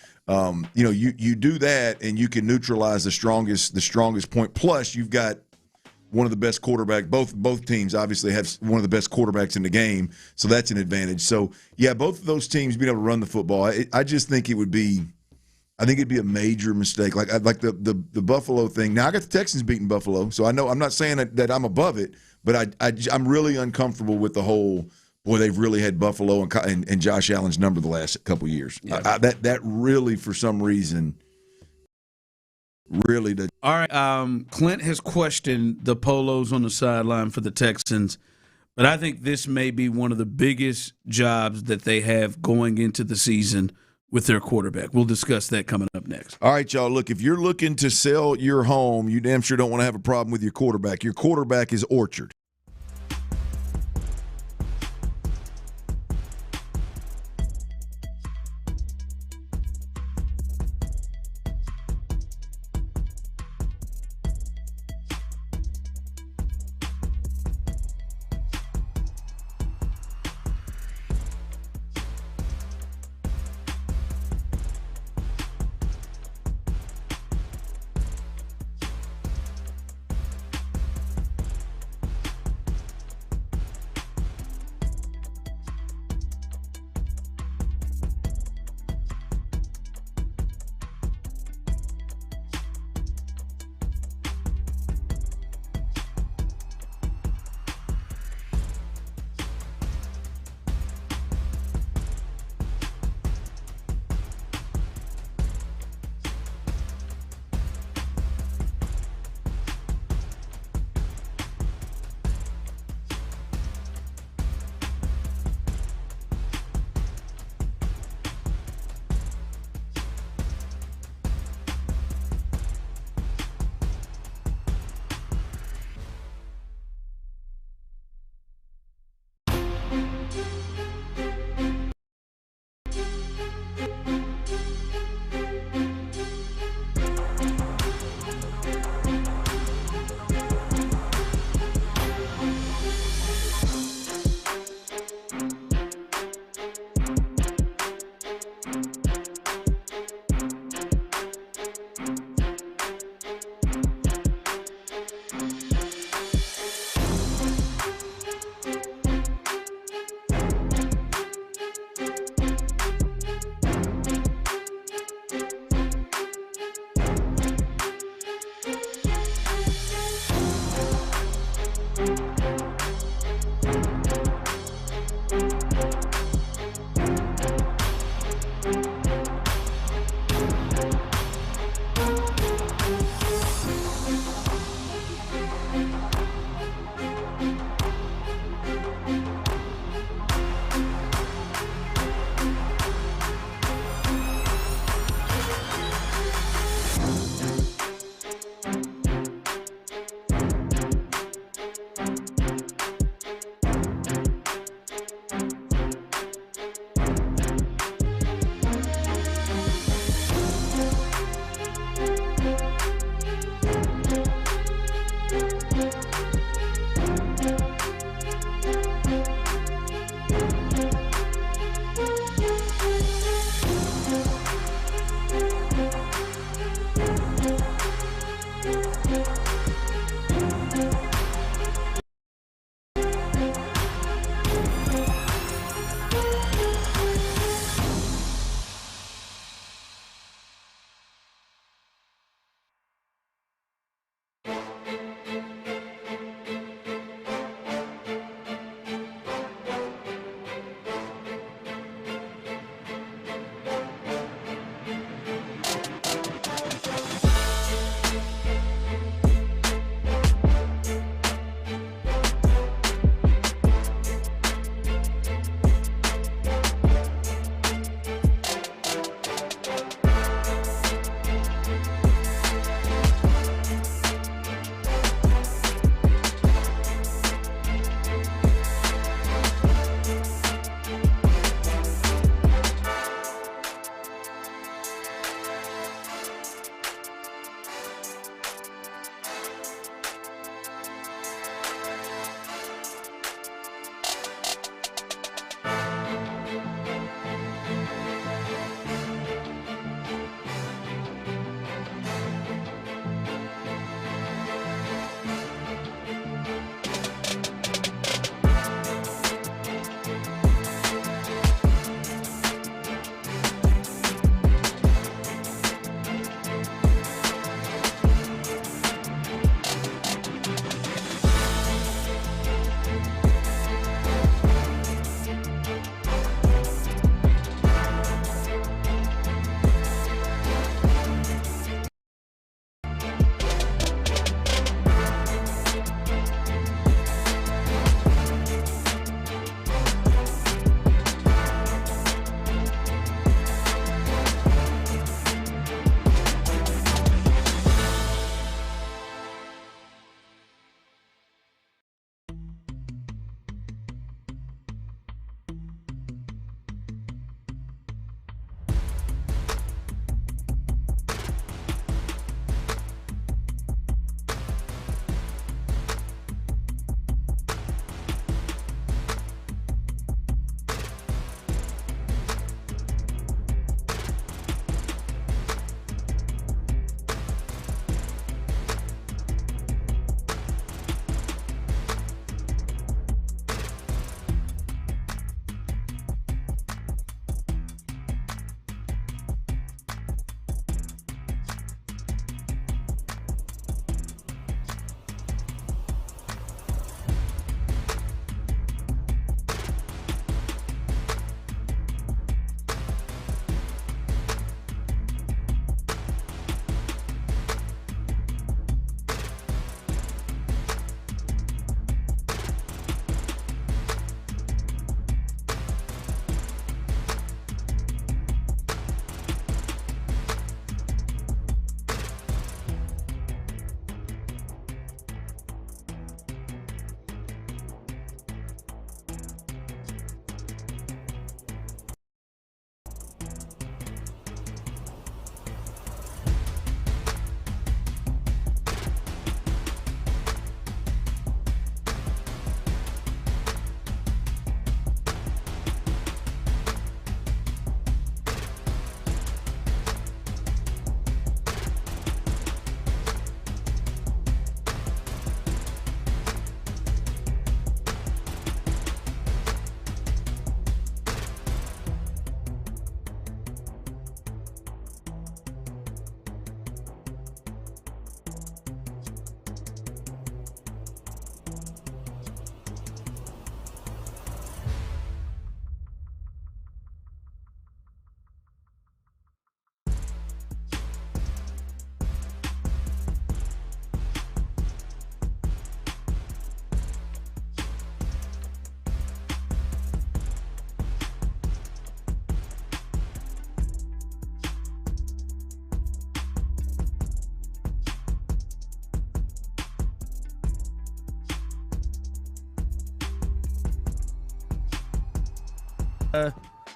Speaker 13: you do that, and you can neutralize the strongest point. Plus, you've got one of the best quarterbacks. Both teams obviously have one of the best quarterbacks in the game, so that's an advantage. So, yeah, both of those teams being able to run the football, I just think it'd be a major mistake. Like the Buffalo thing. Now, I got the Texans beating Buffalo, so I know I'm not saying that I'm above it, but I'm really uncomfortable with the whole. Boy, they've really had Buffalo and Josh Allen's number the last couple of years. Yeah. That really, for some reason. Really did.
Speaker 4: All right. Clint has questioned the polos on the sideline for the Texans, but I think this may be one of the biggest jobs that they have going into the season with their quarterback. We'll discuss that coming up next.
Speaker 13: All right, y'all. Look, if you're looking to sell your home, you damn sure don't want to have a problem with your quarterback. Your quarterback is Orchard.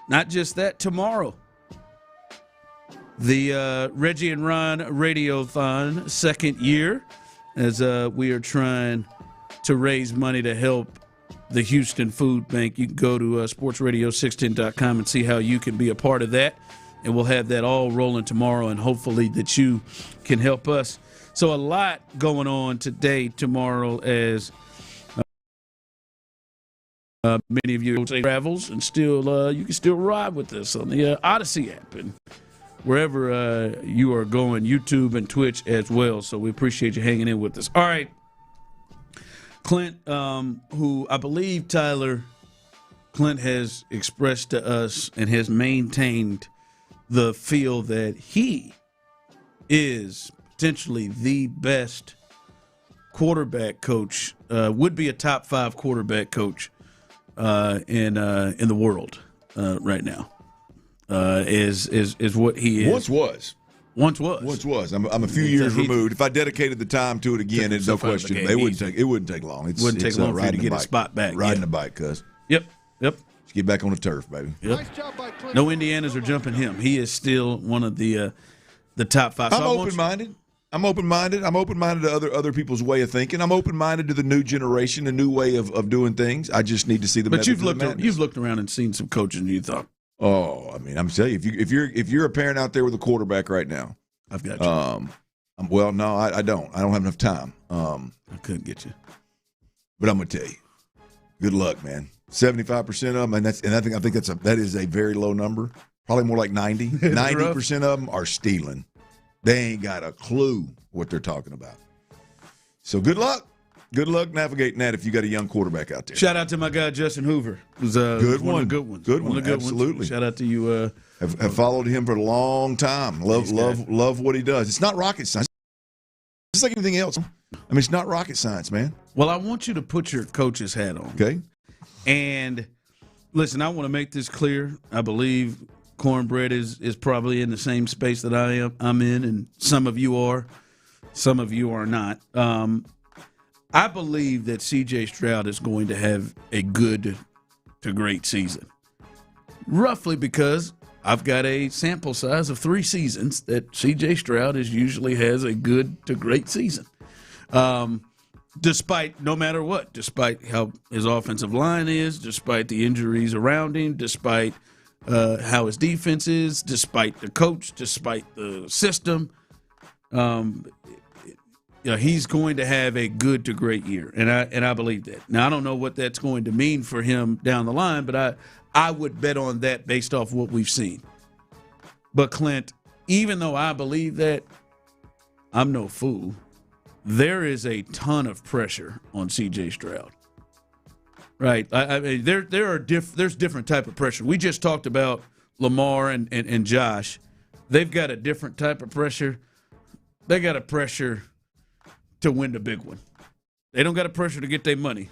Speaker 4: not just that, tomorrow, the Reggie and Ron Radiothon, second year, as we are trying to raise money to help the Houston Food Bank. You can go to sportsradio610.com and see how you can be a part of that, and we'll have that all rolling tomorrow, and hopefully that you can help us. So a lot going on today, tomorrow, as many of you travels, and still you can still ride with us on the Odyssey app and wherever you are going, YouTube and Twitch as well. So we appreciate you hanging in with us. All right, Clint, who I believe, Tyler, Clint has expressed to us and has maintained the feel that he is potentially the best quarterback coach, would be a top 5 quarterback coach in the world right now. Is what he is. Once was.
Speaker 13: I'm a few years removed. If I dedicated the time to it again, it's no question. It wouldn't take long. It
Speaker 4: wouldn't take long for you to get a spot back.
Speaker 13: Riding the bike, cuz.
Speaker 4: Yep.
Speaker 13: Let's get back on the turf, baby.
Speaker 4: Yep. No Indianas are jumping him. He is still one of the top 5.
Speaker 13: I'm open-minded. I'm open-minded to other people's way of thinking. I'm open-minded to the new generation, a new way of doing things. I just need to see the.
Speaker 4: But you've looked around and seen some coaches, and you thought,
Speaker 13: oh, I mean, I'm telling you, if you're a parent out there with a quarterback right now,
Speaker 4: I've got you.
Speaker 13: Well, no, I don't. I don't have enough time.
Speaker 4: I couldn't get you.
Speaker 13: But I'm gonna tell you, good luck, man. 75% of them, and I think that is a very low number. Probably more like 90. 90% of them are stealing. They ain't got a clue what they're talking about. So good luck. Good luck navigating that if you got a young quarterback out there.
Speaker 4: Shout out to my guy Justin Hoover. Who's
Speaker 13: good one.
Speaker 4: Of the good ones.
Speaker 13: Good one. Absolutely.
Speaker 4: Shout out to you.
Speaker 13: Have followed him for a long time. Love what he does. It's not rocket science. It's like anything else. I mean, it's not rocket science, man.
Speaker 4: Well, I want you to put your coach's hat on.
Speaker 13: Okay.
Speaker 4: And listen, I want to make this clear. I believe Cornbread is probably in the same space that I'm in, and some of you are, some of you are not. I believe that C.J. Stroud is going to have a good to great season, roughly because I've got a sample size of 3 seasons that C.J. Stroud usually has a good to great season. Despite no matter what, despite how his offensive line is, despite the injuries around him, despite how his defense is, despite the coach, despite the system, he's going to have a good to great year, and I believe that. Now, I don't know what that's going to mean for him down the line, but I would bet on that based off what we've seen. But Clint, even though I believe that, I'm no fool. There is a ton of pressure on C.J. Stroud. Right. I mean, there's different type of pressure. We just talked about Lamar and Josh. They've got a different type of pressure. They got a pressure to win the big one. They don't got a pressure to get their money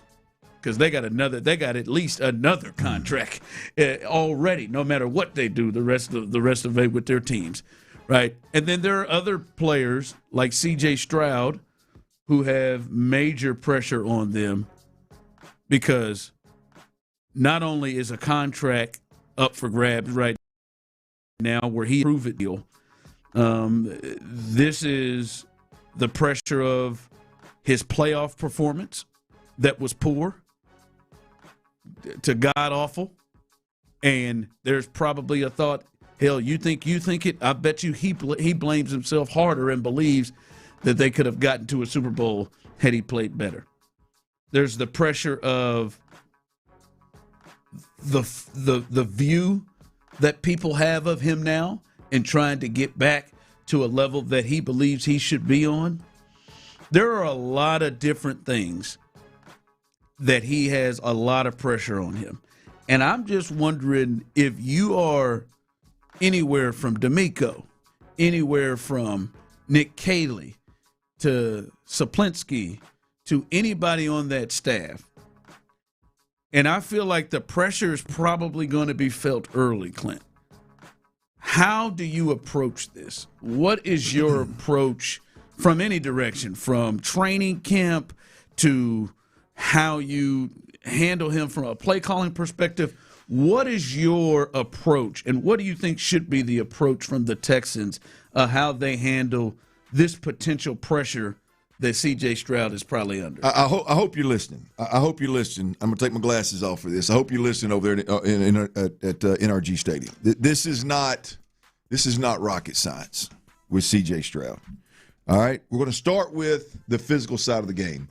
Speaker 4: because they got at least another contract already, no matter what they do the rest of it with their teams. Right. And then there are other players like C.J. Stroud who have major pressure on them because not only is a contract up for grabs right now where he proved it deal, this is the pressure of his playoff performance that was poor to god-awful, and there's probably a thought, hell, you think it? I bet you he blames himself harder and believes that they could have gotten to a Super Bowl had he played better. There's the pressure of the view that people have of him now and trying to get back to a level that he believes he should be on. There are a lot of different things that he has a lot of pressure on him. And I'm just wondering if you are anywhere from D'Amico, anywhere from Nick Caley to Saplinski, to anybody on that staff. And I feel like the pressure is probably going to be felt early, Clint. How do you approach this? What is your approach from any direction, from training camp to how you handle him from a play calling perspective? What is your approach, and what do you think should be the approach from the Texans, how they handle this potential pressure that C.J. Stroud is probably under?
Speaker 13: I hope you're listening. I hope you're listening. I'm going to take my glasses off for this. I hope you're listening over there at NRG Stadium. This is not rocket science with C.J. Stroud. All right? We're going to start with the physical side of the game.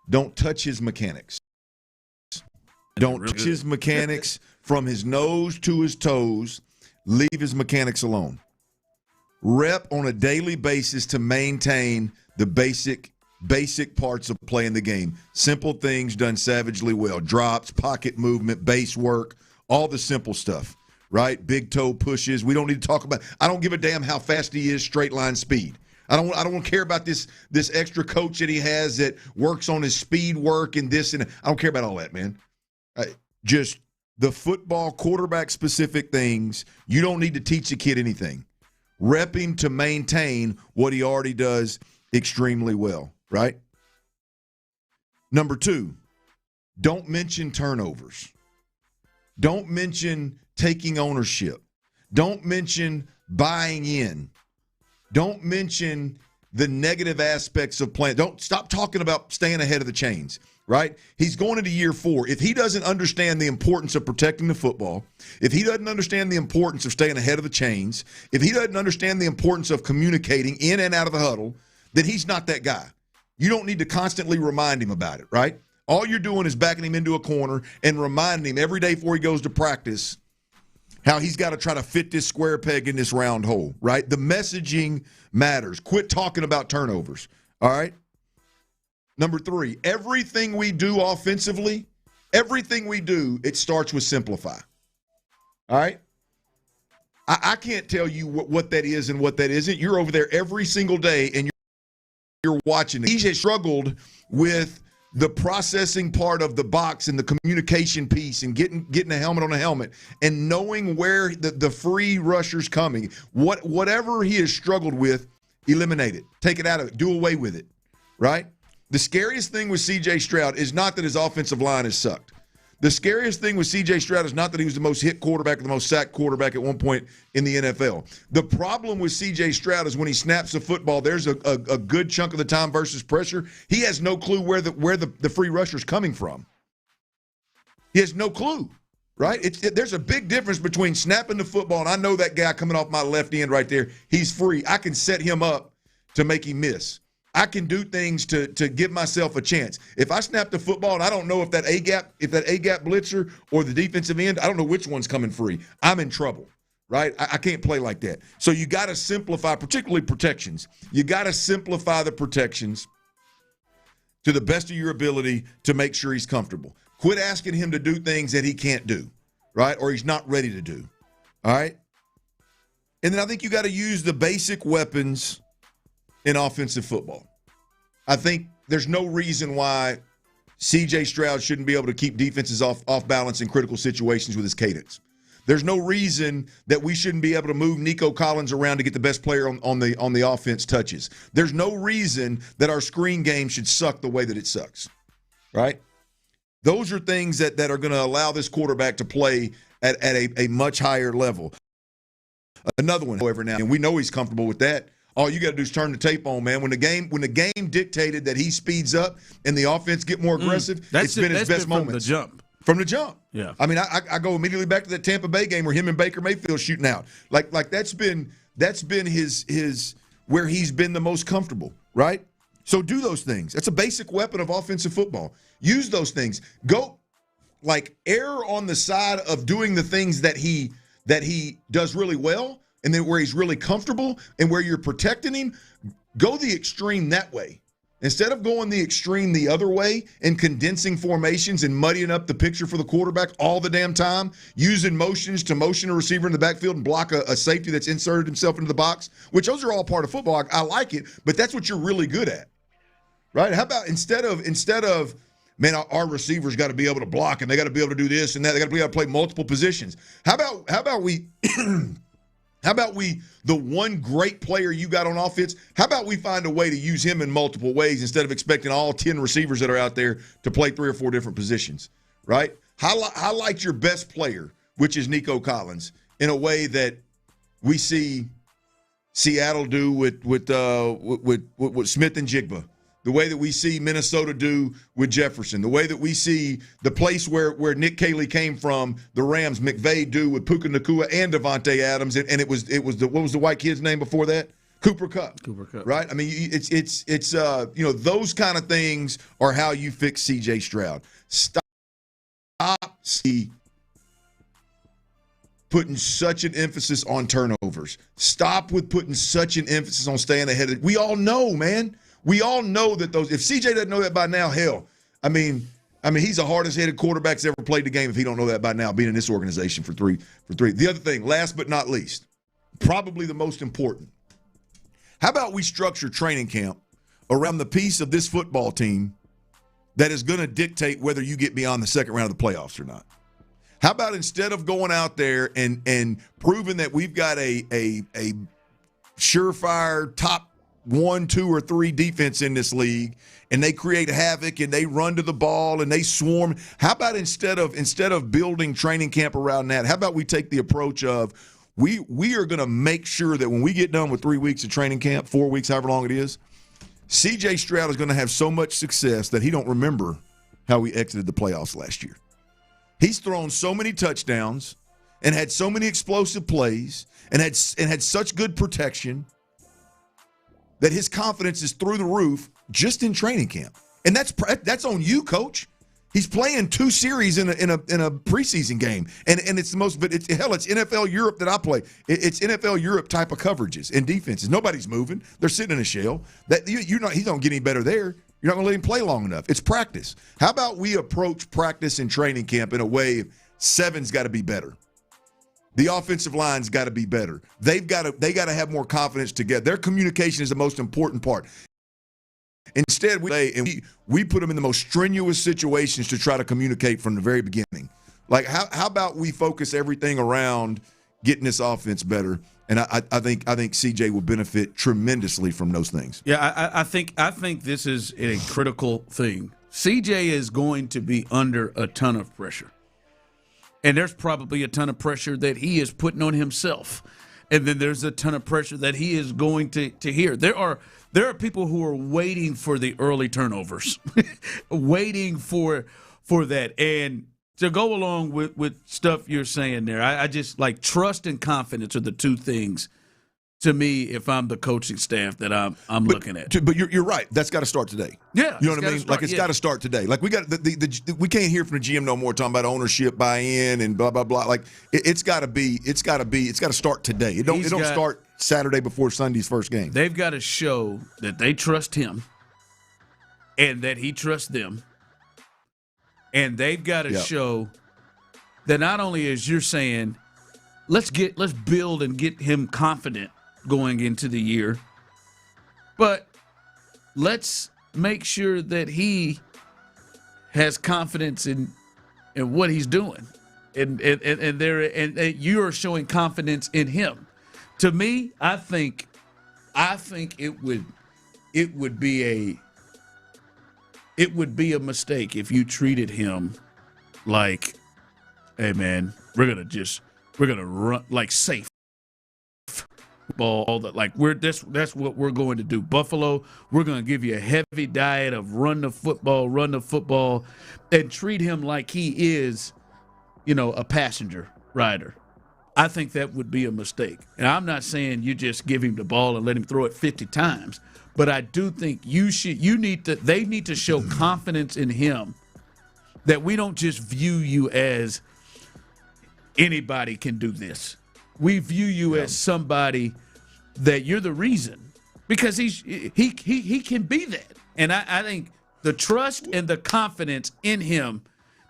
Speaker 13: Don't touch his mechanics. Don't touch his mechanics from his nose to his toes. Leave his mechanics alone. Rep on a daily basis to maintain the basic parts of playing the game. Simple things done savagely well. Drops, pocket movement, base work, all the simple stuff, right? Big toe pushes. We don't need to talk about – I don't give a damn how fast he is, straight line speed. I don't care about this extra coach that he has that works on his speed work and this and I don't care about all that, man. Just the football quarterback-specific things. You don't need to teach a kid anything. Repping to maintain what he already does extremely well, right? Number 2, don't mention turnovers. Don't mention taking ownership. Don't mention buying in. Don't mention the negative aspects of playing. Don't stop talking about staying ahead of the chains, right? He's going into year 4. If he doesn't understand the importance of protecting the football, if he doesn't understand the importance of staying ahead of the chains, if he doesn't understand the importance of communicating in and out of the huddle, then he's not that guy. You don't need to constantly remind him about it, right? All you're doing is backing him into a corner and reminding him every day before he goes to practice how he's got to try to fit this square peg in this round hole, right? The messaging matters. Quit talking about turnovers, all right? Number 3, everything we do offensively, it starts with simplify, all right? I can't tell you what that is and what that isn't. You're over there every single day, and you're watching it. He has struggled with the processing part of the box and the communication piece and getting a helmet on a helmet and knowing where the free rusher's coming. Whatever he has struggled with, eliminate it. Take it out of it. Do away with it, right? The scariest thing with C.J. Stroud is not that his offensive line has sucked. The scariest thing with C.J. Stroud is not that he was the most hit quarterback or the most sacked quarterback at one point in the NFL. The problem with C.J. Stroud is when he snaps the football, there's a good chunk of the time versus pressure. He has no clue where the free rusher's coming from. He has no clue, right? There's a big difference between snapping the football, and I know that guy coming off my left end right there, he's free. I can set him up to make him miss. I can do things to give myself a chance. If I snap the football and I don't know if that A-gap blitzer or the defensive end, I don't know which one's coming free, I'm in trouble, right? I can't play like that. So you got to simplify, particularly protections. You got to simplify the protections to the best of your ability to make sure he's comfortable. Quit asking him to do things that he can't do, right? Or he's not ready to do, all right? And then I think you got to use the basic weapons in offensive football. I think there's no reason why C.J. Stroud shouldn't be able to keep defenses off balance in critical situations with his cadence. There's no reason that we shouldn't be able to move Nico Collins around to get the best player on the offense touches. There's no reason that our screen game should suck the way that it sucks, right? Those are things that are going to allow this quarterback to play at a much higher level. Another one, however, now, and we know he's comfortable with that. All you got to do is turn the tape on, man. When the game dictated that he speeds up and the offense get more aggressive, it's been his best moment. From the jump. Yeah. I mean, I go immediately back to that Tampa Bay game where him and Baker Mayfield shooting out. Like that's been his where he's been the most comfortable, right? So do those things. That's a basic weapon of offensive football. Use those things. Go err on the side of doing the things that he does really well. And then where he's really comfortable and where you're protecting him, go the extreme that way. Instead of going the extreme the other way and condensing formations and muddying up the picture for the quarterback all the damn time, using motions to motion a receiver in the backfield and block a safety that's inserted himself into the box, which those are all part of football. I like it, but that's what you're really good at, right? How about instead of man, our receivers got to be able to block and they got to be able to do this and that. They got to be able to play multiple positions. How about we How about the one great player you got on offense, how about we find a way to use him in multiple ways instead of expecting all 10 receivers that are out there to play 3 or 4 different positions, right? highlight your best player, which is Nico Collins, in a way that we see Seattle do with Smith and Jigba, the way that we see Minnesota do with Jefferson, the way that we see the place where Nick Caley came from, the Rams, McVay do with Puka Nacua and Devontae Adams, and it was what was the white kid's name before that? Cooper Kupp. Right? I mean, it's those kind of things are how you fix C.J. Stroud. Stop putting such an emphasis on turnovers. Stop with putting such an emphasis on staying ahead. We all know, man. We all know that those. If CJ doesn't know that by now, hell, I mean, he's the hardest-headed quarterback that's ever played the game. If he don't know that by now, being in this organization for three. The other thing, last but not least, probably the most important. How about we structure training camp around the piece of this football team that is going to dictate whether you get beyond the second round of the playoffs or not? How about instead of going out there and proving that we've got a surefire top 1, 2, or 3 defense in this league, and they create havoc and they run to the ball and they swarm? How about instead of building training camp around that, how about we take the approach of we are going to make sure that when we get done with 3 weeks of training camp, 4 weeks, however long it is, C.J. Stroud is going to have so much success that he don't remember how we exited the playoffs last year. He's thrown so many touchdowns and had so many explosive plays and had such good protection that his confidence is through the roof just in training camp. And that's on you, coach. He's playing 2 series in a preseason game, and it's the most. But it's NFL Europe that I play. It's NFL Europe type of coverages and defenses. Nobody's moving. They're sitting in a shell. He don't get any better there. You're not going to let him play long enough. It's practice. How about we approach practice and training camp in a way? 7's got to be better. The offensive line's got to be better. They got to have more confidence together. Their communication is the most important part. Instead, we put them in the most strenuous situations to try to communicate from the very beginning. Like, how about we focus everything around getting this offense better? And I think CJ will benefit tremendously from those things.
Speaker 4: Yeah, I think this is a critical thing. CJ is going to be under a ton of pressure. And there's probably a ton of pressure that he is putting on himself. And then there's a ton of pressure that he is going to hear. There are people who are waiting for the early turnovers, waiting for that. And to go along with stuff you're saying there, I just like trust and confidence are the 2 things to me if I'm the coaching staff that I'm looking at.
Speaker 13: But you're right. That's got to start today.
Speaker 4: Yeah.
Speaker 13: You know what I mean? Like, it's got to start today. Like, we got we can't hear from the GM no more talking about ownership buy-in and blah, blah, blah. Like, it's got to start today. It don't start Saturday before Sunday's first game.
Speaker 4: They've got to show that they trust him and that he trusts them. And they've got to show that not only as you're saying, let's build and get him confident going into the year, but let's make sure that he has confidence in what he's doing, and you are showing confidence in him. To me, I think it would be a mistake if you treated him like, hey man, we're gonna run like safe ball, all that. Like, that's what we're going to do. Buffalo, we're going to give you a heavy diet of run the football, and treat him like he is, a passenger rider. I think that would be a mistake. And I'm not saying you just give him the ball and let him throw it 50 times, but I do think they need to show confidence in him that we don't just view you as anybody can do this. We view you as somebody that you're the reason, because he can be that. And I think the trust and the confidence in him,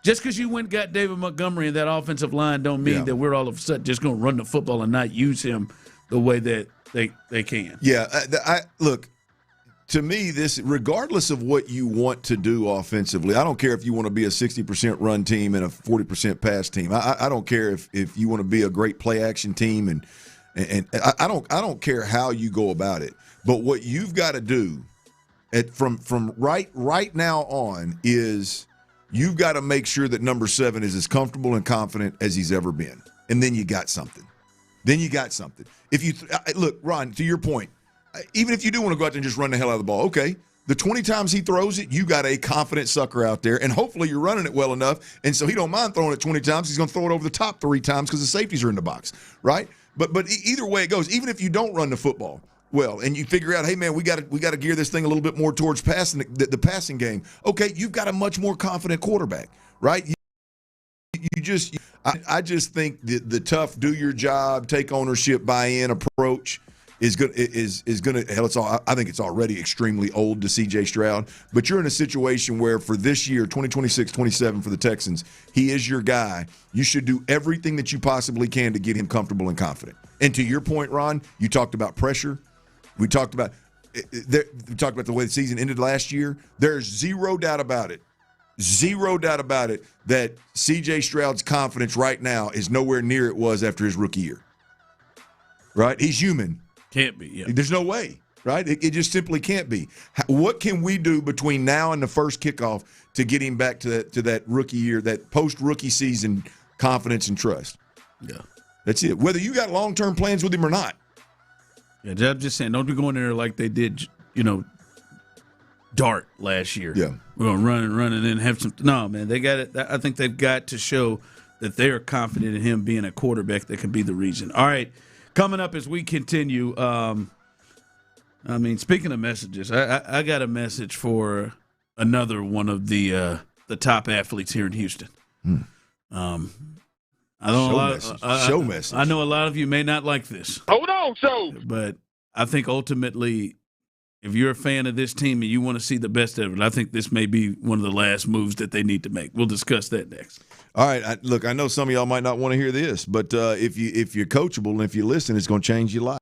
Speaker 4: just because you went and got David Montgomery in that offensive line, don't mean that we're all of a sudden just going to run the football and not use him the way that they can.
Speaker 13: Yeah, look, to me, this, regardless of what you want to do offensively, I don't care if you want to be a 60% run team and a 40% pass team. I don't care if you want to be a great play action team, and I don't care how you go about it. But what you've got to do from right now on is You've got to make sure that number 7 is as comfortable and confident as he's ever been. And then you got something. If you look, Ron, to your point, even if you do want to go out there and just run the hell out of the ball, okay, the 20 times he throws it, you got a confident sucker out there, and hopefully you're running it well enough, and so he don't mind throwing it 20 times. He's going to throw it over the top 3 times because the safeties are in the box, right? But either way it goes, even if you don't run the football well, and you figure out, hey man, we got to gear this thing a little bit more towards passing the passing game. Okay, you've got a much more confident quarterback, right? I just think the tough, do your job, take ownership, buy in approach is going to hell. I think it's already extremely old to C.J. Stroud, but you're in a situation where for this year, 2026-27 for the Texans, he is your guy. You should do everything that you possibly can to get him comfortable and confident. And to your point, Ron, you talked about pressure. We talked about the way the season ended last year. There's zero doubt about it that C.J. Stroud's confidence right now is nowhere near it was after his rookie year. Right? He's human.
Speaker 4: Can't be. Yeah.
Speaker 13: There's no way. Right? It just simply can't be. What can we do between now and the first kickoff to get him back to that rookie year, that post-rookie season confidence and trust?
Speaker 4: Yeah.
Speaker 13: That's it. Whether you got long-term plans with him or not.
Speaker 4: Yeah, I'm just saying, don't be going in there like they did, Dart last year.
Speaker 13: Yeah.
Speaker 4: We're going to run and then have some. No, man, they got it. I think they've got to show that they are confident in him being a quarterback that can be the reason. All right, coming up as we continue, speaking of messages, I got a message for another one of the top athletes here in Houston. I know
Speaker 13: show message.
Speaker 4: I know a lot of you may not like this.
Speaker 8: Hold on, show.
Speaker 4: But I think ultimately, if you're a fan of this team and you want to see the best of it, I think this may be one of the last moves that they need to make. We'll discuss that next.
Speaker 13: All right. Look, I know some of y'all might not want to hear this, but if you're coachable and if you listen, it's going to change your life.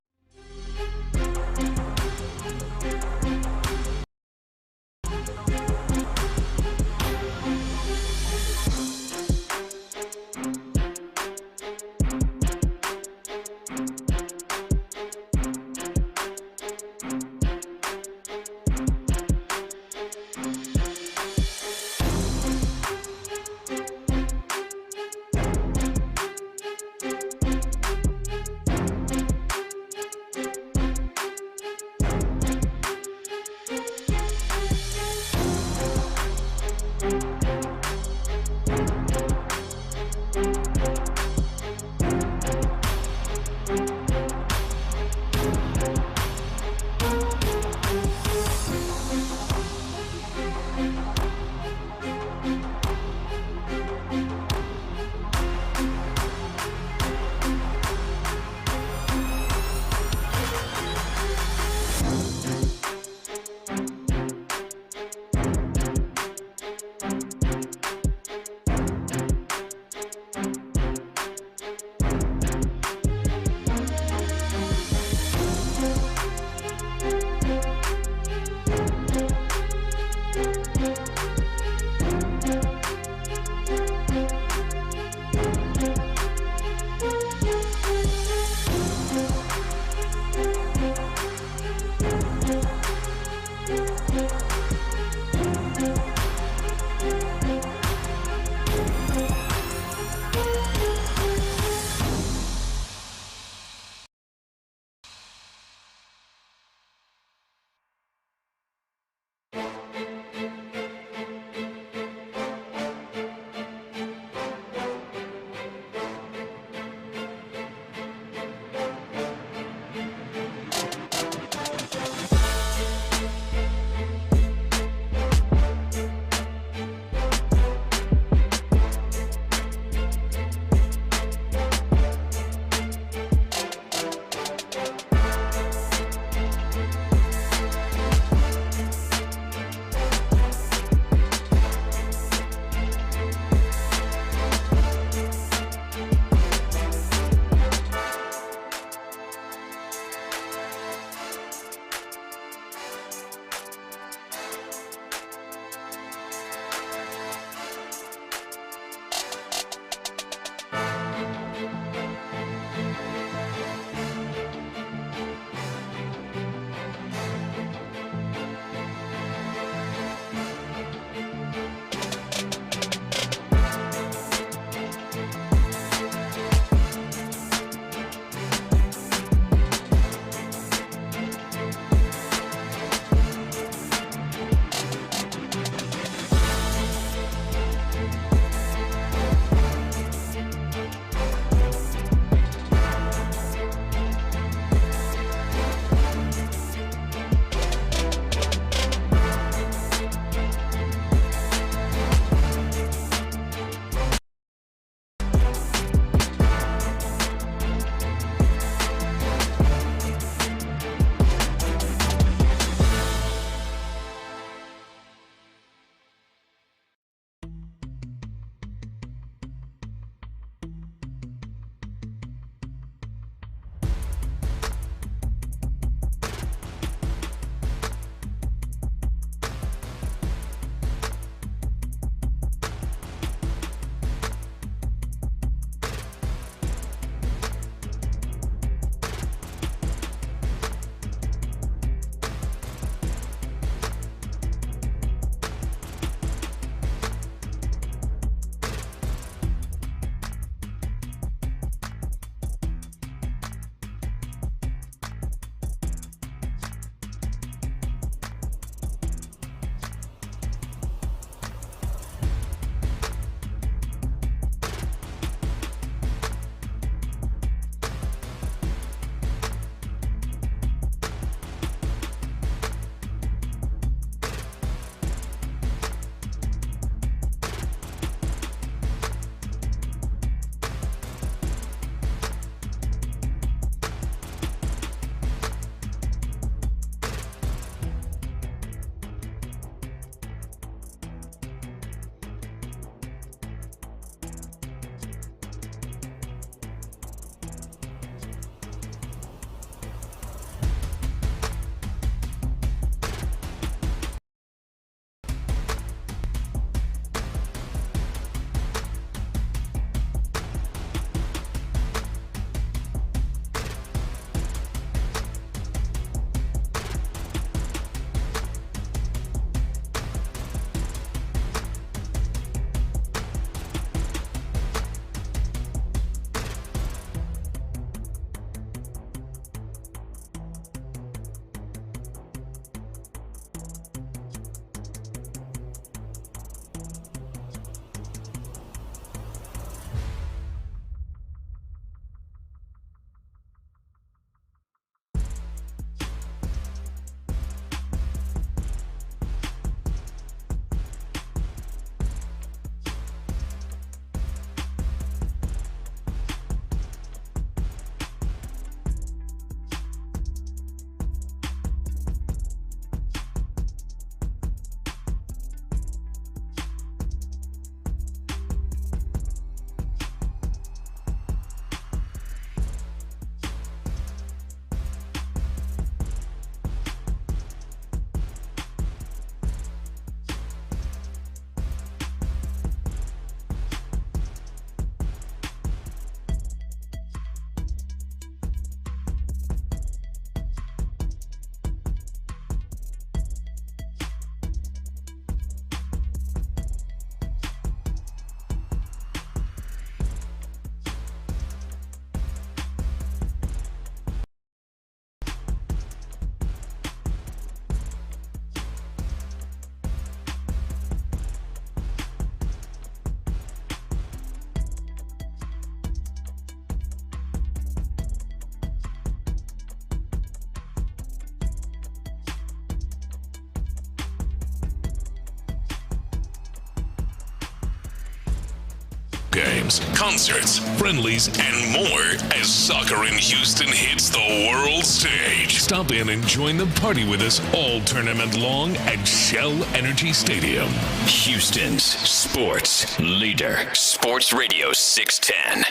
Speaker 1: games, concerts, friendlies, and more as soccer in Houston hits the world stage. Stop in and join the party with us all tournament long at Shell Energy Stadium.
Speaker 2: Houston's sports leader. Sports Radio 610.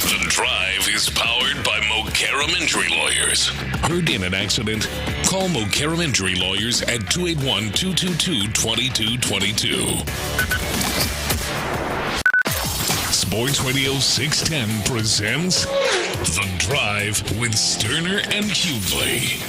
Speaker 1: The Drive is powered by Mokaram Injury Lawyers. Heard in an accident? Call Mokaram Injury Lawyers at 281-222-2222. Sports Radio 610 presents The Drive with Stoerner and Hughley.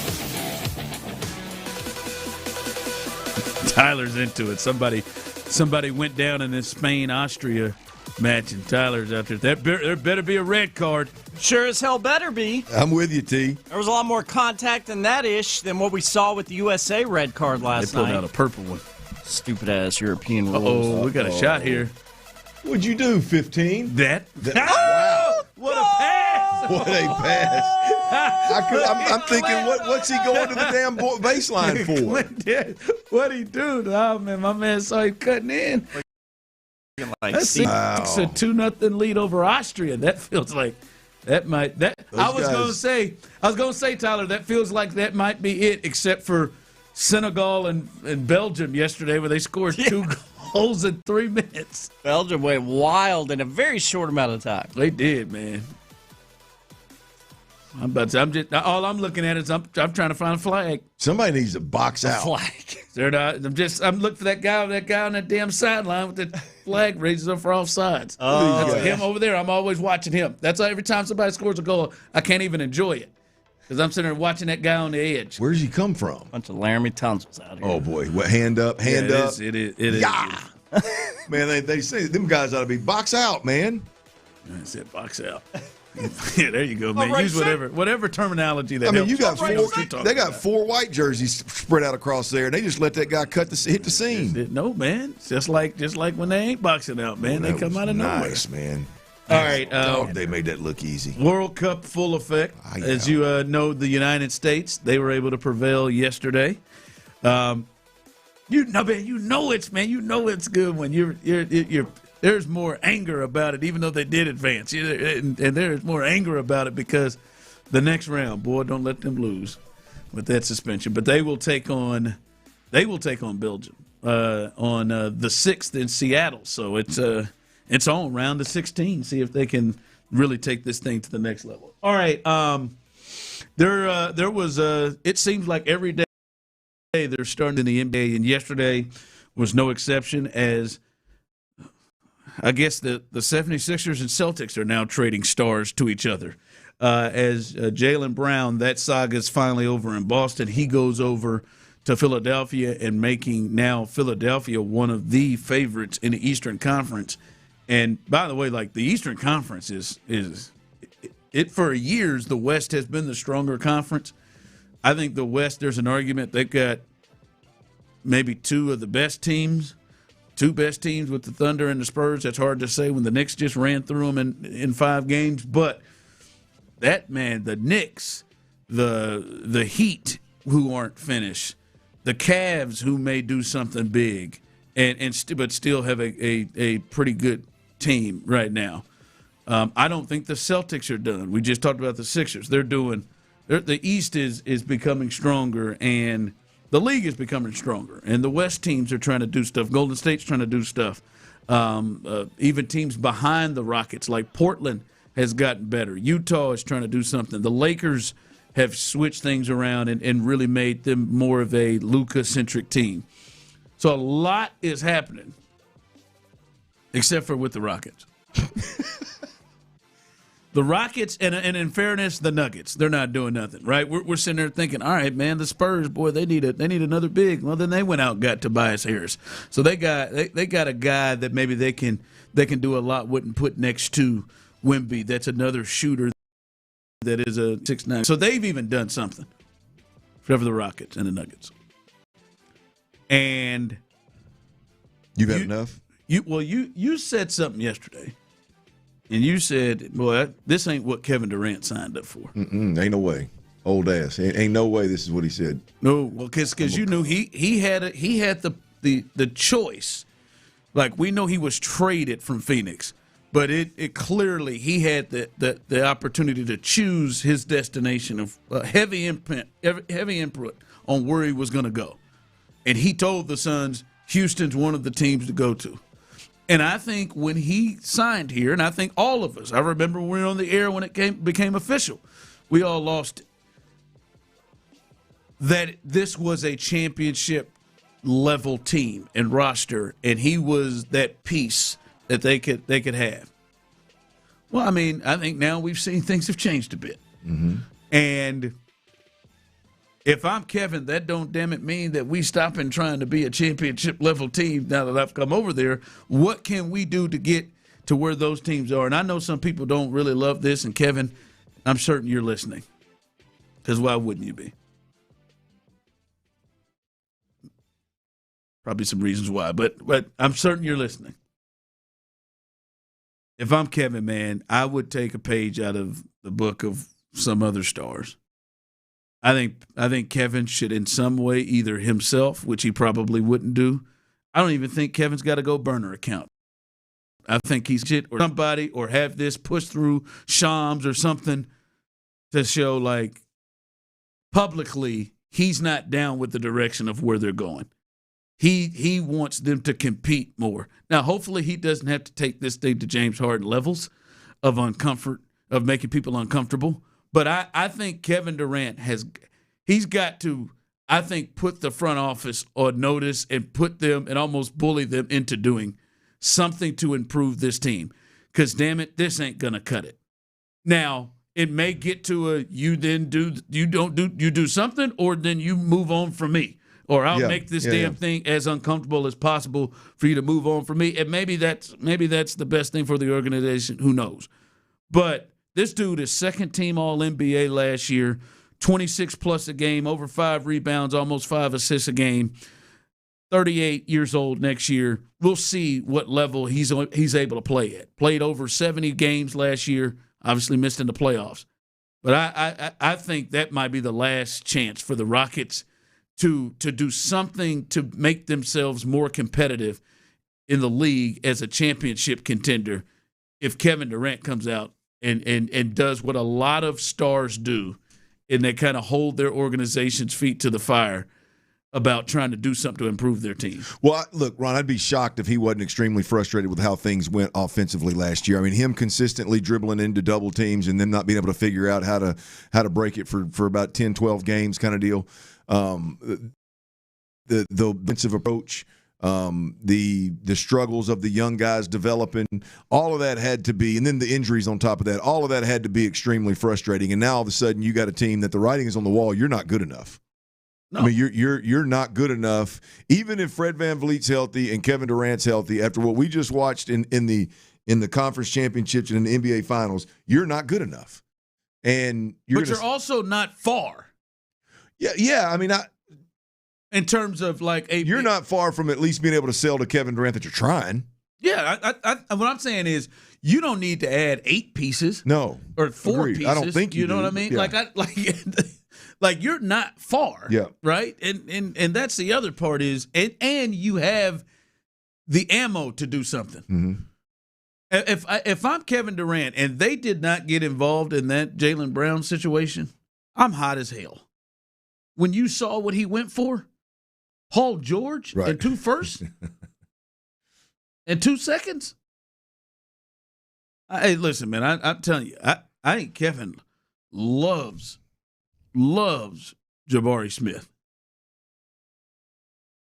Speaker 4: Tyler's into it. Somebody went down in this Spain-Austria match, and Tyler's out there. There better be a red card.
Speaker 9: Sure as hell better be.
Speaker 13: I'm with you, T.
Speaker 9: There was a lot more contact in that ish than what we saw with the USA red card last night.
Speaker 4: They pulled out a purple one.
Speaker 9: Stupid ass European rules.
Speaker 4: Oh, we got a shot here.
Speaker 13: What'd you do, 15?
Speaker 4: That
Speaker 13: wow.
Speaker 4: What a pass!
Speaker 13: What a pass. I'm thinking, what's he going to the damn baseline for?
Speaker 4: What'd he do? Oh, man, my man saw him cutting in. That's a 2-0 lead over Austria. That feels like that might I was gonna say, Tyler, that feels like that might be it, except for Senegal and Belgium yesterday, where they scored 2 goals in 3 minutes.
Speaker 9: Belgium went wild in a very short amount of time.
Speaker 4: They did, man. All I'm looking at is I'm trying to find a flag.
Speaker 13: Somebody needs to box out.
Speaker 9: Flag.
Speaker 4: I'm looking for that guy on that damn sideline with the flag raises up for offsides.
Speaker 9: Oh,
Speaker 4: that's him over there. I'm always watching him. That's why every time somebody scores a goal, I can't even enjoy it because I'm sitting there watching that guy on the edge.
Speaker 13: Where's he come from?
Speaker 9: Bunch of Laramie Tunsil's out here.
Speaker 13: Oh boy, what, hand up.
Speaker 4: It is.
Speaker 13: Yeah. Man, they say them guys ought to be box out, man.
Speaker 4: I said box out. Yeah, there you go, man.
Speaker 9: Right,
Speaker 4: use whatever terminology that.
Speaker 13: I mean,
Speaker 4: helps.
Speaker 13: they got 4 white jerseys spread out across there, and they just let that guy hit the scene.
Speaker 4: No, man. It's just like when they ain't boxing out, man. They come out of nowhere.
Speaker 13: Nice, man.
Speaker 4: All right.
Speaker 13: They made that look easy.
Speaker 4: World Cup full effect. As you know, the United States, they were able to prevail yesterday. Man, you know it's good when you're there's more anger about it, even though they did advance. And there's more anger about it because the next round, boy, don't let them lose with that suspension. But they will take on Belgium on the 6th in Seattle. So it's on round of 16. See if they can really take this thing to the next level. All right. There was it seems like every day they're starting in the NBA, and yesterday was no exception, as I guess the 76ers and Celtics are now trading stars to each other. As Jaylen Brown, that saga is finally over in Boston. He goes over to Philadelphia and making now Philadelphia one of the favorites in the Eastern Conference. And by the way, like the Eastern Conference is for years, the West has been the stronger conference. I think the West, there's an argument they've got maybe 2 of the best teams. 2 best teams with the Thunder and the Spurs. That's hard to say when the Knicks just ran through them in 5 games. But that, man, the Knicks, the Heat, who aren't finished, the Cavs, who may do something big, but still have a pretty good team right now. I don't think the Celtics are done. We just talked about the Sixers. The East is becoming stronger, and the league is becoming stronger, and the West teams are trying to do stuff. Golden State's trying to do stuff. Even teams behind the Rockets, like Portland, has gotten better. Utah is trying to do something. The Lakers have switched things around and really made them more of a Luka-centric team. So a lot is happening, except for with the Rockets. The Rockets, and in fairness, the Nuggets, they're not doing nothing, right? We're sitting there thinking, all right, man, the Spurs, boy, they need another big. Well, then they went out and got Tobias Harris. So they got a guy that maybe they can do a lot with and put next to Wemby. That's another shooter that is a 6'9". So they've even done something for the Rockets and the Nuggets. And
Speaker 13: you've had enough?
Speaker 4: You said something yesterday. And you said, boy, this ain't what Kevin Durant signed up for.
Speaker 13: Ain't no way. Old ass. Ain't no way this is what he said.
Speaker 4: No, well, because you knew he had the choice Like, we know he was traded from Phoenix, but it clearly he had the opportunity to choose his destination of heavy input on where he was going to go. And he told the Suns, Houston's one of the teams to go to. And I think when he signed here, and I think all of us, I remember we were on the air when it became official, we all lost it, that this was a championship level team and roster, and he was that piece that they could have. Well, I mean, I think now we've seen things have changed a bit.
Speaker 13: Mm-hmm.
Speaker 4: And if I'm Kevin, that don't damn it mean that we stopping trying to be a championship level team now that I've come over there. What can we do to get to where those teams are? And I know some people don't really love this, and Kevin, I'm certain you're listening. Because why wouldn't you be? Probably some reasons why, but I'm certain you're listening. If I'm Kevin, man, I would take a page out of the book of some other stars. I think Kevin should in some way either himself, which he probably wouldn't do. I don't even think Kevin's got to go burner account. I think he's shit or somebody or have this pushed through Shams or something to show like publicly he's not down with the direction of where they're going. He wants them to compete more. Now, hopefully he doesn't have to take this thing to James Harden levels of making people uncomfortable. But I think Kevin Durant he's got to, I think, put the front office on notice and put them and almost bully them into doing something to improve this team. Because, damn it, this ain't going to cut it. Now, it may get to you do something, or then you move on from me. Or I'll make this thing as uncomfortable as possible for you to move on from me. And maybe that's the best thing for the organization. Who knows? But this dude is second team All-NBA last year, 26-plus a game, over 5 rebounds, almost 5 assists a game, 38 years old next year. We'll see what level he's able to play at. Played over 70 games last year, obviously missed in the playoffs. But I think that might be the last chance for the Rockets to do something to make themselves more competitive in the league as a championship contender if Kevin Durant comes out and does what a lot of stars do, and they kind of hold their organization's feet to the fire about trying to do something to improve their team.
Speaker 13: Well, look, Ron, I'd be shocked if he wasn't extremely frustrated with how things went offensively last year. I mean, him consistently dribbling into double teams and then not being able to figure out how to break it for about 10, 12 games kind of deal. The offensive approach, the struggles of the young guys developing, all of that had to be, and then the injuries on top of that, all of that had to be extremely frustrating. And now all of a sudden you got a team that the writing is on the wall. You're not good enough. No. I mean, you're not good enough. Even if Fred VanVleet's healthy and Kevin Durant's healthy, after what we just watched in the conference championships and in the NBA finals, you're not good enough. And
Speaker 4: you're also not far.
Speaker 13: Yeah. I mean,
Speaker 4: in terms of
Speaker 13: you're not far from at least being able to sell to Kevin Durant that you're trying.
Speaker 4: Yeah, what I'm saying is you don't need to add 8 pieces.
Speaker 13: No,
Speaker 4: or 4
Speaker 13: agreed.
Speaker 4: pieces.
Speaker 13: I don't think you
Speaker 4: know
Speaker 13: do.
Speaker 4: what I mean.
Speaker 13: Yeah.
Speaker 4: Like you're not far.
Speaker 13: Yeah.
Speaker 4: Right. And that's the other part is and you have the ammo to do something.
Speaker 13: Mm-hmm.
Speaker 4: If I'm Kevin Durant and they did not get involved in that Jaylen Brown situation, I'm hot as hell. When you saw what he went for, Paul George
Speaker 13: right.
Speaker 4: and 2 firsts and 2 seconds. Hey, listen, man, I'm telling you, I think Kevin loves Jabari Smith.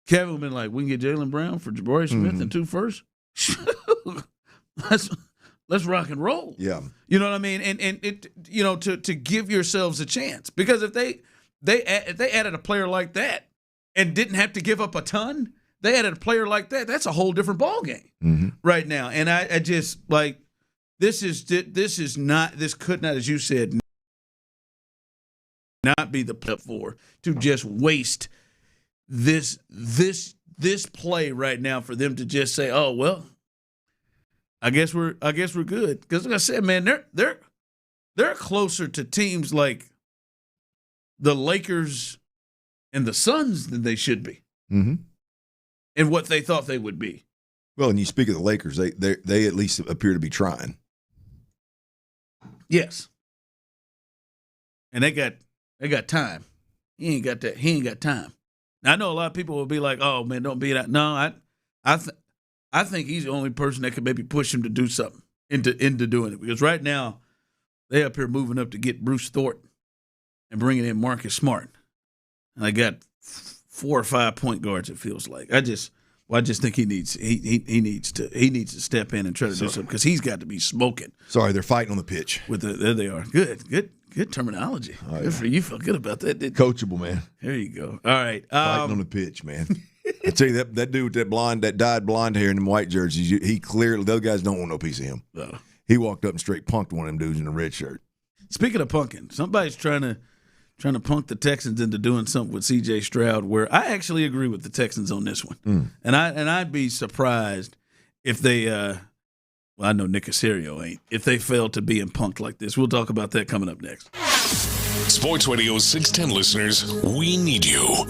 Speaker 4: Kevin been like, we can get Jaylen Brown for Jabari Smith and 2 firsts. Let's rock and roll.
Speaker 13: Yeah,
Speaker 4: you know what I mean, and it to give yourselves a chance, because if they added a player like that and didn't have to give up a ton, they added a player like that. That's a whole different ballgame right now. And I just like this could not, as you said, not be the play for to just waste this play right now for them to just say, oh well, I guess we're good. Because like I said, man, they're closer to teams like the Lakers and the Suns than they should be,
Speaker 13: and
Speaker 4: what they thought they would be.
Speaker 13: Well, and you speak of the Lakers, they at least appear to be trying.
Speaker 4: Yes. And they got time. He ain't got that. He ain't got time. Now, I know a lot of people will be like, "Oh man, don't be that." No, I think he's the only person that could maybe push him to do something into doing it, because right now they up here moving up to get Bruce Thornton and bringing in Marcus Smart. And I got 4 or 5 point guards. It feels like I just think he needs to step in and try to do something, because he's got to be smoking.
Speaker 13: Sorry, they're fighting on the pitch.
Speaker 4: There they are. Good terminology. Good for you. Feel good about that, didn't you?
Speaker 13: Coachable, man.
Speaker 4: There you go. All right.
Speaker 13: Fighting on the pitch, man. I tell you, that dude with that dyed blonde hair and them white jerseys, he clearly, those guys don't want no piece of him.
Speaker 4: No.
Speaker 13: He walked up and straight punked one of them dudes in a red shirt.
Speaker 4: Speaking of punking, somebody's trying to punk the Texans into doing something with C.J. Stroud, where I actually agree with the Texans on this one. And I'd be surprised if they well, I know Nick Caserio ain't, if they fail to be punked like this. We'll talk about that coming up next.
Speaker 1: Sports Radio 610 listeners, we need you.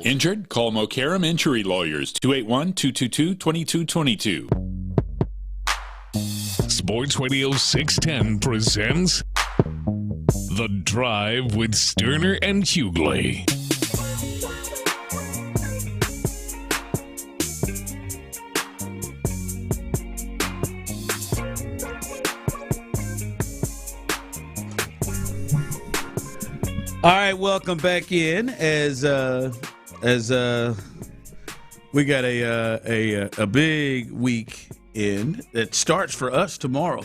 Speaker 5: Injured? Call Mokaram Injury Lawyers, 281-222-2222.
Speaker 1: Sports Radio 610 presents The Drive with Stoerner and Hughley.
Speaker 4: All right, welcome back in as we got a big weekend that starts for us tomorrow.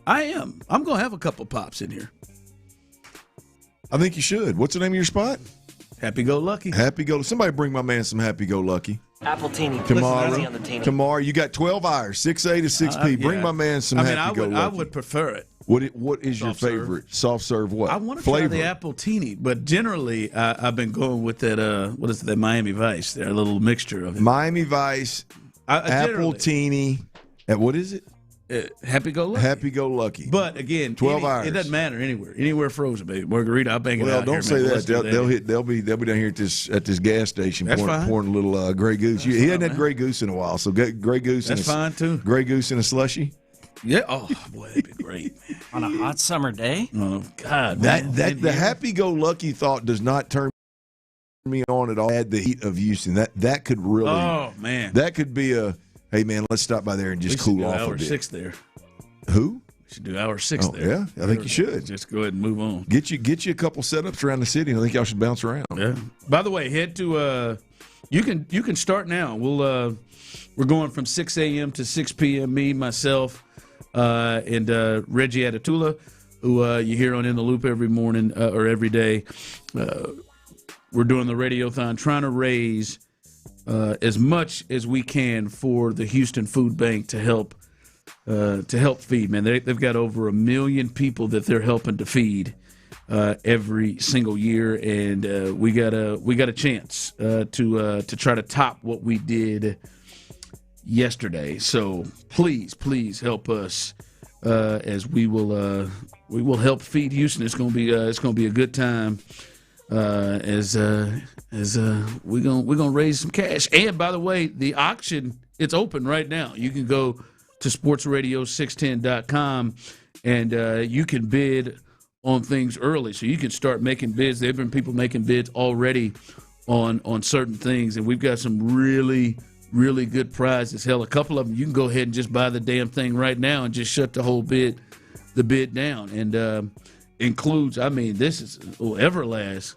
Speaker 4: I'm gonna have a couple pops in here.
Speaker 13: I think you should. What's the name of your spot?
Speaker 4: Happy Go Lucky.
Speaker 13: Happy Go. Somebody bring my man some Happy Go Lucky.
Speaker 10: Apple teeny.
Speaker 13: Tomorrow, you got 12 hours, 6A to 6P. Bring my man some Happy Go Lucky.
Speaker 4: I would prefer it.
Speaker 13: What is your favorite? Soft serve what?
Speaker 4: I want to
Speaker 13: flavor?
Speaker 4: try the apple teeny, but generally I've been going with that, what is it, that Miami Vice, their little mixture of it.
Speaker 13: Miami Vice, apple teeny, and what is it?
Speaker 4: Happy Go Lucky.
Speaker 13: Happy Go Lucky.
Speaker 4: But again,
Speaker 13: 12 hours.
Speaker 4: It doesn't matter anywhere frozen, baby. Margarita, I'll bang it out.
Speaker 13: Well, don't say that. They'll be down here at this gas station pouring a little Grey Goose. He hadn't had Grey Goose in a while, so get Grey Goose.
Speaker 4: That's fine too.
Speaker 13: Grey Goose in a slushy.
Speaker 4: Yeah. Oh boy, that'd be great, man.
Speaker 9: On a hot summer day.
Speaker 4: Oh God,
Speaker 13: the Happy Go Lucky thought does not turn me on at all. Add the heat of Houston. That could really.
Speaker 4: Oh man.
Speaker 13: That could be a. Hey man, let's stop by there and just cool off a bit.
Speaker 4: Hour 6 there.
Speaker 13: Who?
Speaker 4: We should do hour 6 there.
Speaker 13: Yeah, I think you should.
Speaker 4: Just go ahead and move on.
Speaker 13: Get you a couple setups around the city. I think y'all should bounce around.
Speaker 4: Yeah. By the way, head to you can start now. We're going from 6 a.m. to 6 p.m. Me, myself, and Reggie Atatula, who you hear on In the Loop every morning or every day. We're doing the Radiothon, trying to raise as much as we can for the Houston Food Bank to help feed. Man, they've got over 1 million people that they're helping to feed every single year, and we got a chance to try to top what we did yesterday. So please help us as we will help feed Houston. It's gonna be a good time as we're gonna raise some cash. And by the way, the auction, it's open right now. You can go to sportsradio610.com and you can bid on things early, so you can start making bids. There have been people making bids already on certain things, and we've got some really good prizes. Hell, a couple of them you can go ahead and just buy the damn thing right now and just shut the bid down. And includes, this is Everlast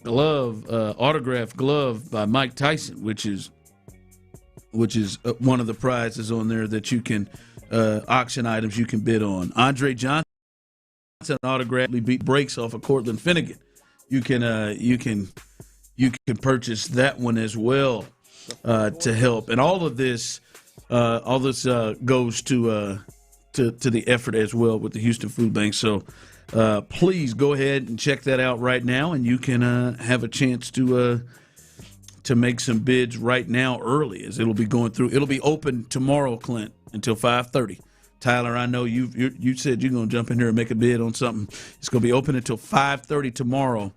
Speaker 4: glove, autographed glove by Mike Tyson, which is one of the prizes on there that you can auction items you can bid on. Andre Johnson autographed beat breaks off of Cortland Finnegan. You can purchase that one as well to help. And all this goes to the effort as well with the Houston Food Bank. So please go ahead and check that out right now, and you can have a chance to make some bids right now early, as it'll be going through. It'll be open tomorrow, Clint, until 5:30. Tyler, I know you said you're going to jump in here and make a bid on something. It's going to be open until 5:30 tomorrow,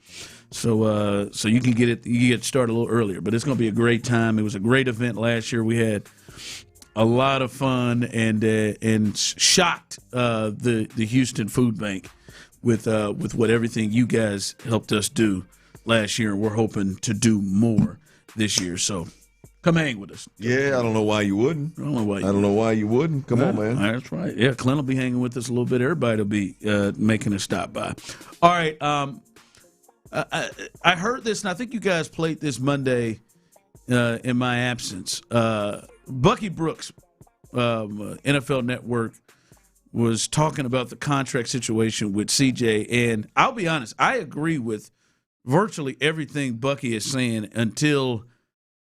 Speaker 4: so you can get started a little earlier. But it's going to be a great time. It was a great event last year. We had a lot of fun and shocked the Houston Food Bank with what everything you guys helped us do last year, and we're hoping to do more this year. So come hang with us.
Speaker 13: Yeah, I don't know why you wouldn't.
Speaker 4: I don't know
Speaker 13: why you wouldn't. Come on, man.
Speaker 4: That's right. Yeah, Clint will be hanging with us a little bit. Everybody will be making a stop by. All right. I heard this, and I think you guys played this Monday in my absence. Bucky Brooks, NFL Network, was talking about the contract situation with CJ, and I'll be honest, I agree with virtually everything Bucky is saying until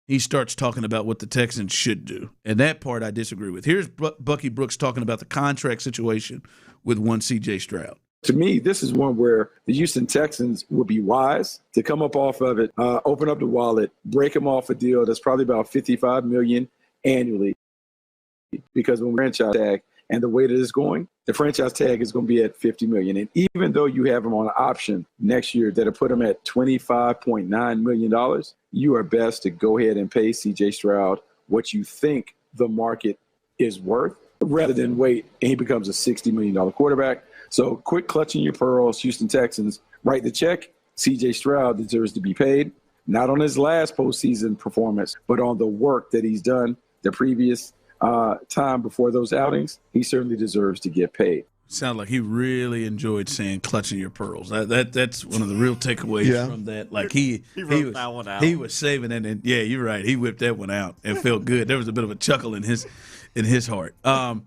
Speaker 4: he starts talking about what the Texans should do. And that part I disagree with. Here's Bucky Brooks talking about the contract situation with one C.J. Stroud.
Speaker 19: To me, this is one where the Houston Texans would be wise to come up off of it, open up the wallet, break him off a deal that's probably about $55 million annually. Because when we're in franchise tag, and the way that it's going, the franchise tag is going to be at $50 million. And even though you have him on an option next year that'll put him at $25.9 million, you are best to go ahead and pay C.J. Stroud what you think the market is worth rather than wait and he becomes a $60 million quarterback. So quit clutching your pearls, Houston Texans. Write the check. C.J. Stroud deserves to be paid, not on his last postseason performance, but on the work that he's done the previous time before those outings. He certainly deserves to get paid.
Speaker 4: Sound like he really enjoyed saying "clutching your pearls." That's one of the real takeaways from that. Like he
Speaker 9: wrote that one out.
Speaker 4: He was saving it, and yeah, you're right. He whipped that one out and felt good. There was a bit of a chuckle in his heart. I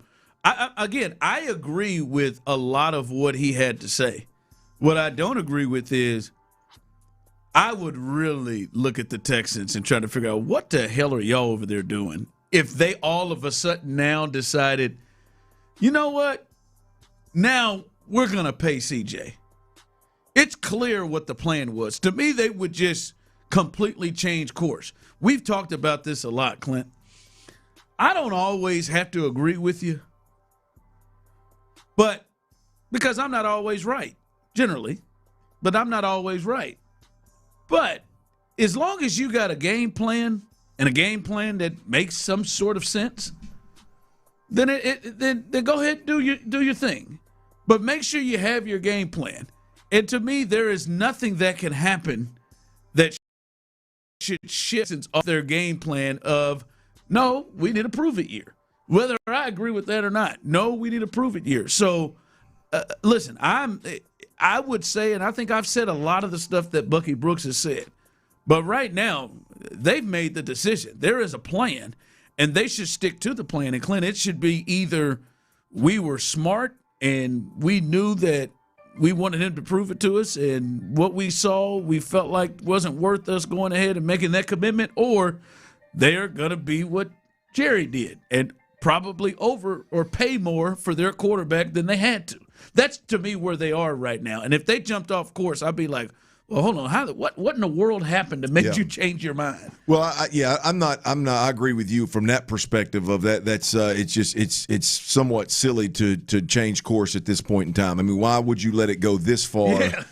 Speaker 4: agree with a lot of what he had to say. What I don't agree with is I would really look at the Texans and try to figure out what the hell are y'all over there doing if they all of a sudden now decided, you know what? Now we're going to pay CJ. It's clear what the plan was. To me, they would just completely change course. We've talked about this a lot, Clint. I don't always have to agree with you, but because I'm not always right, generally, but I'm not always right. But as long as you got a game plan and a game plan that makes some sort of sense, then then go ahead and do your thing. But make sure you have your game plan. And to me, there is nothing that can happen that should shift off their game plan of, no, we need a prove-it year. Whether I agree with that or not, no, we need a prove-it year. So, listen, I would say, and I think I've said a lot of the stuff that Bucky Brooks has said, but right now, they've made the decision. There is a plan, and they should stick to the plan. And, Clint, it should be either we were smart and we knew that we wanted him to prove it to us, and what we saw we felt like wasn't worth us going ahead and making that commitment, or they're going to be what Jerry did and probably over or pay more for their quarterback than they had to. That's, to me, where they are right now. And if they jumped off course, I'd be like, well, hold on, what in the world happened to make you change your mind?
Speaker 13: Well, I'm not. I agree with you from that perspective of that. That's it's somewhat silly to change course at this point in time. I mean, why would you let it go this far? Yeah.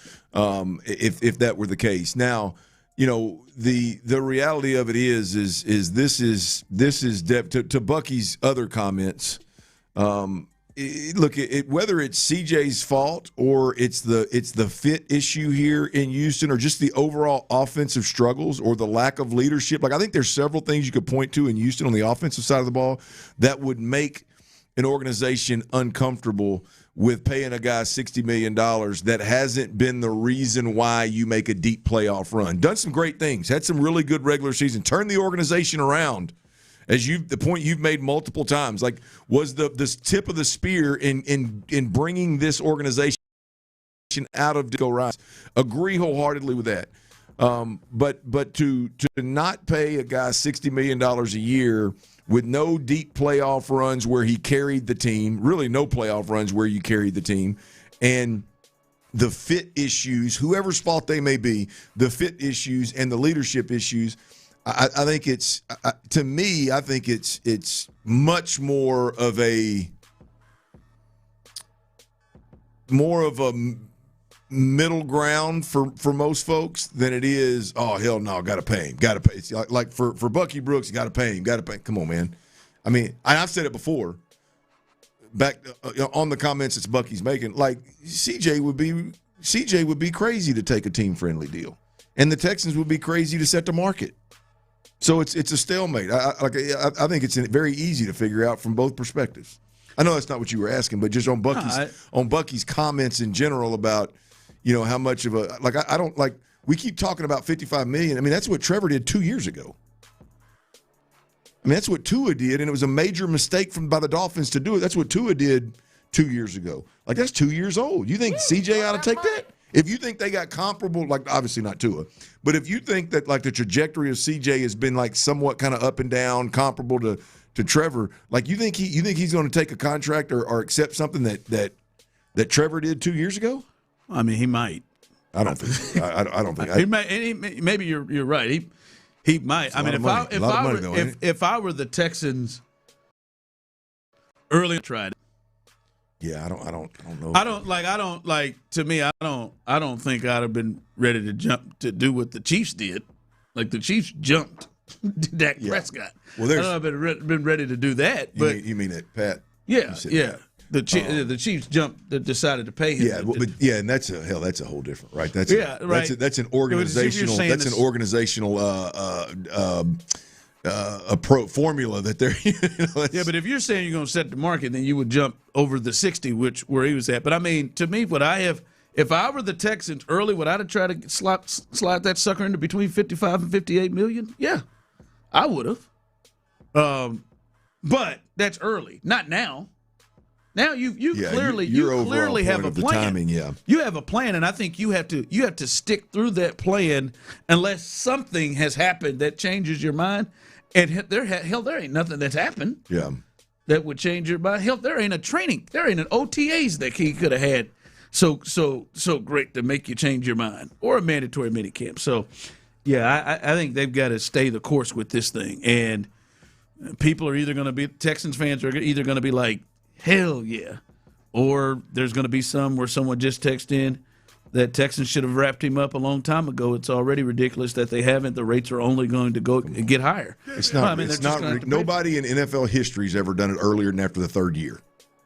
Speaker 13: If that were the case. Now, you know, the reality of it is this is to Bucky's other comments. Look, whether it's CJ's fault or it's the fit issue here in Houston or just the overall offensive struggles or the lack of leadership. Like, I think there's several things you could point to in Houston on the offensive side of the ball that would make an organization uncomfortable with paying a guy $60 million that hasn't been the reason why you make a deep playoff run. Done some great things, had some really good regular season, turned the organization around. As the point you've made multiple times, like, was this tip of the spear in bringing this organization out of go rise. Agree wholeheartedly with that. But to not pay a guy $60 million a year with no deep playoff runs where he carried the team, really no playoff runs where you carried the team, and the fit issues, whoever's fault they may be, the fit issues and the leadership issues. I think it's to me. I think it's much more of a middle ground for most folks than it is. Oh, hell no, got to pay him. Got to pay. It's like for Bucky Brooks, got to pay him. Got to pay. Come on, man. I mean, I've said it before. Back on the comments that Bucky's making, like CJ would be crazy to take a team friendly deal, and the Texans would be crazy to set the market. So it's a stalemate. I think it's very easy to figure out from both perspectives. I know that's not what you were asking, but just on Bucky's comments in general about, you know, how much of a I don't like. We keep talking about $55 million. I mean, that's what Trevor did 2 years ago. I mean, that's what Tua did, and it was a major mistake by the Dolphins to do it. That's what Tua did 2 years ago. Like, that's 2 years old. You think CJ ought to take that? If you think they got comparable, like, obviously not Tua, but if you think that, like, the trajectory of CJ has been, like, somewhat kind of up and down, comparable to Trevor, like, you think he's going to take a contract or accept something that Trevor did 2 years ago?
Speaker 4: I mean, he might.
Speaker 13: I don't think. I don't think.
Speaker 4: He may, maybe you're right. He might. I mean, if I were the Texans, early tried it,
Speaker 13: Yeah, I don't know.
Speaker 4: To me, I don't think I'd have been ready to jump to do what the Chiefs did. Like the Chiefs jumped Dak Prescott. Well, I don't know if I've been ready to do that. But
Speaker 13: you mean it, Pat?
Speaker 4: Yeah. The Chiefs jumped, decided to pay him.
Speaker 13: Yeah, and that's a whole different, right? That's an organizational formula that they're.
Speaker 4: But if you're saying you're going to set the market, then you would jump over the 60, where he was at. But I mean, to me, if I were the Texans early, would I have tried to slide that sucker into between 55 and 58 million? Yeah, I would have. But that's early, not now. Now you clearly have a plan.
Speaker 13: Timing,
Speaker 4: You have a plan, and I think you have to stick through that plan unless something has happened that changes your mind. And there ain't nothing that's happened.
Speaker 13: Yeah.
Speaker 4: That would change your mind. Hell, there ain't an OTAs that he could have had so great to make you change your mind, or a mandatory minicamp. So, yeah, I think they've got to stay the course with this thing. And people are either going to be Texans fans are either going to be like, hell yeah, or there's going to be some where someone just texted in that Texans should have wrapped him up a long time ago. It's already ridiculous that they haven't. The rates are only going to go get higher.
Speaker 13: It's not. Nobody in NFL history has ever done it earlier than after the third year.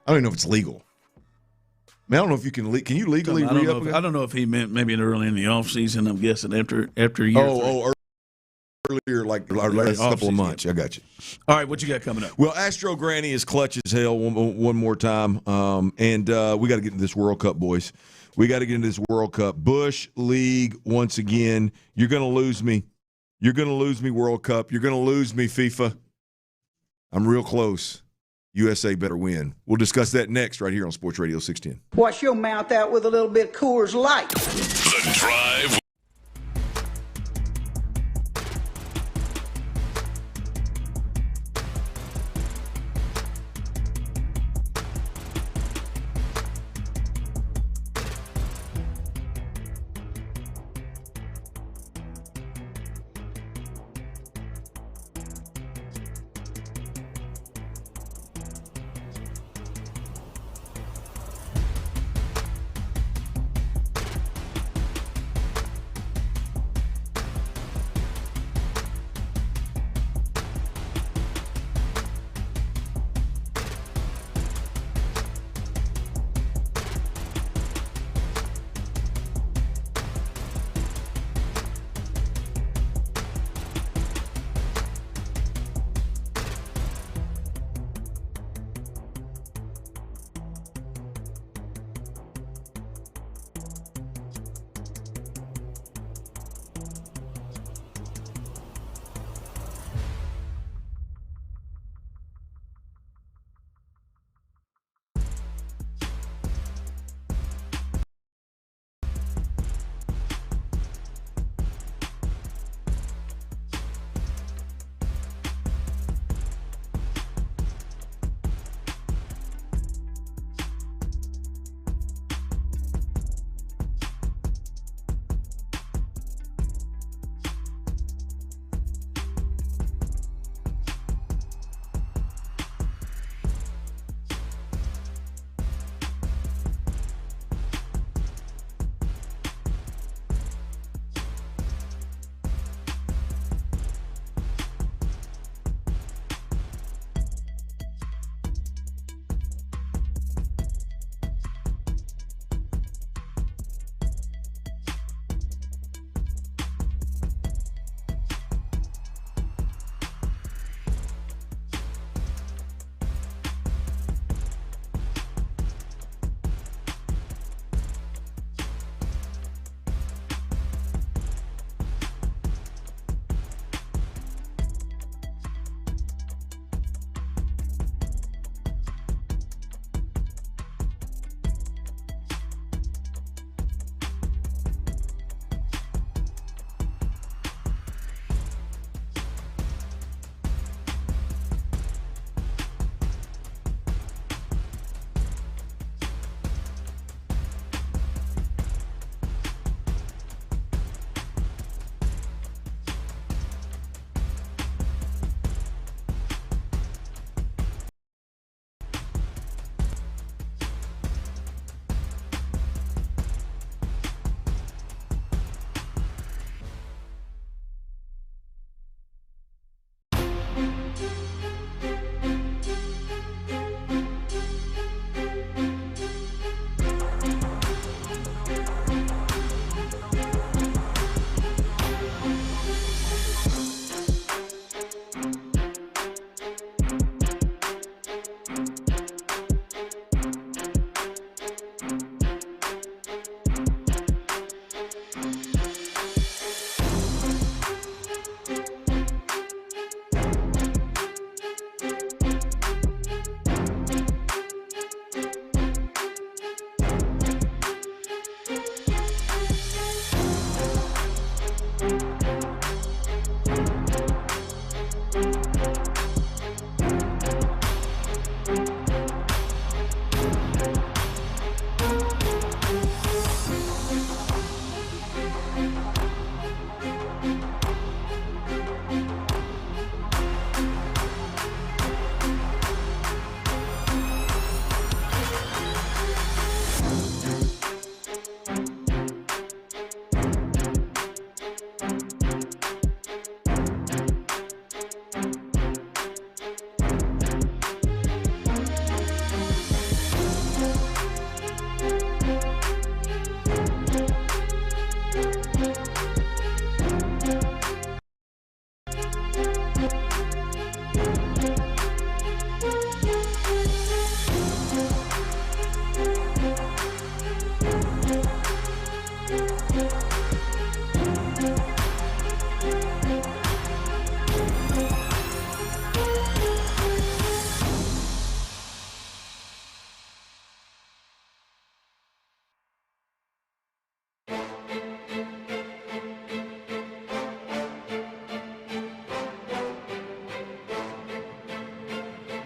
Speaker 13: I don't even know if it's legal. I mean, I don't know if you can. Can you legally re-up?
Speaker 4: I don't know if he meant maybe early in the offseason. I'm guessing after a year.
Speaker 13: Earlier, like our last couple of months. I got you.
Speaker 4: All right, what you got coming up?
Speaker 13: Well, Astro Granny is clutch as hell one more time. And we got to get into this World Cup, boys. We got to get into this World Cup. Bush League once again. You're going to lose me. You're going to lose me, World Cup. You're going to lose me, FIFA. I'm real close. USA better win. We'll discuss that next right here on Sports Radio 610.
Speaker 10: Wash your mouth out with a little bit of Coors Light.
Speaker 1: The Drive.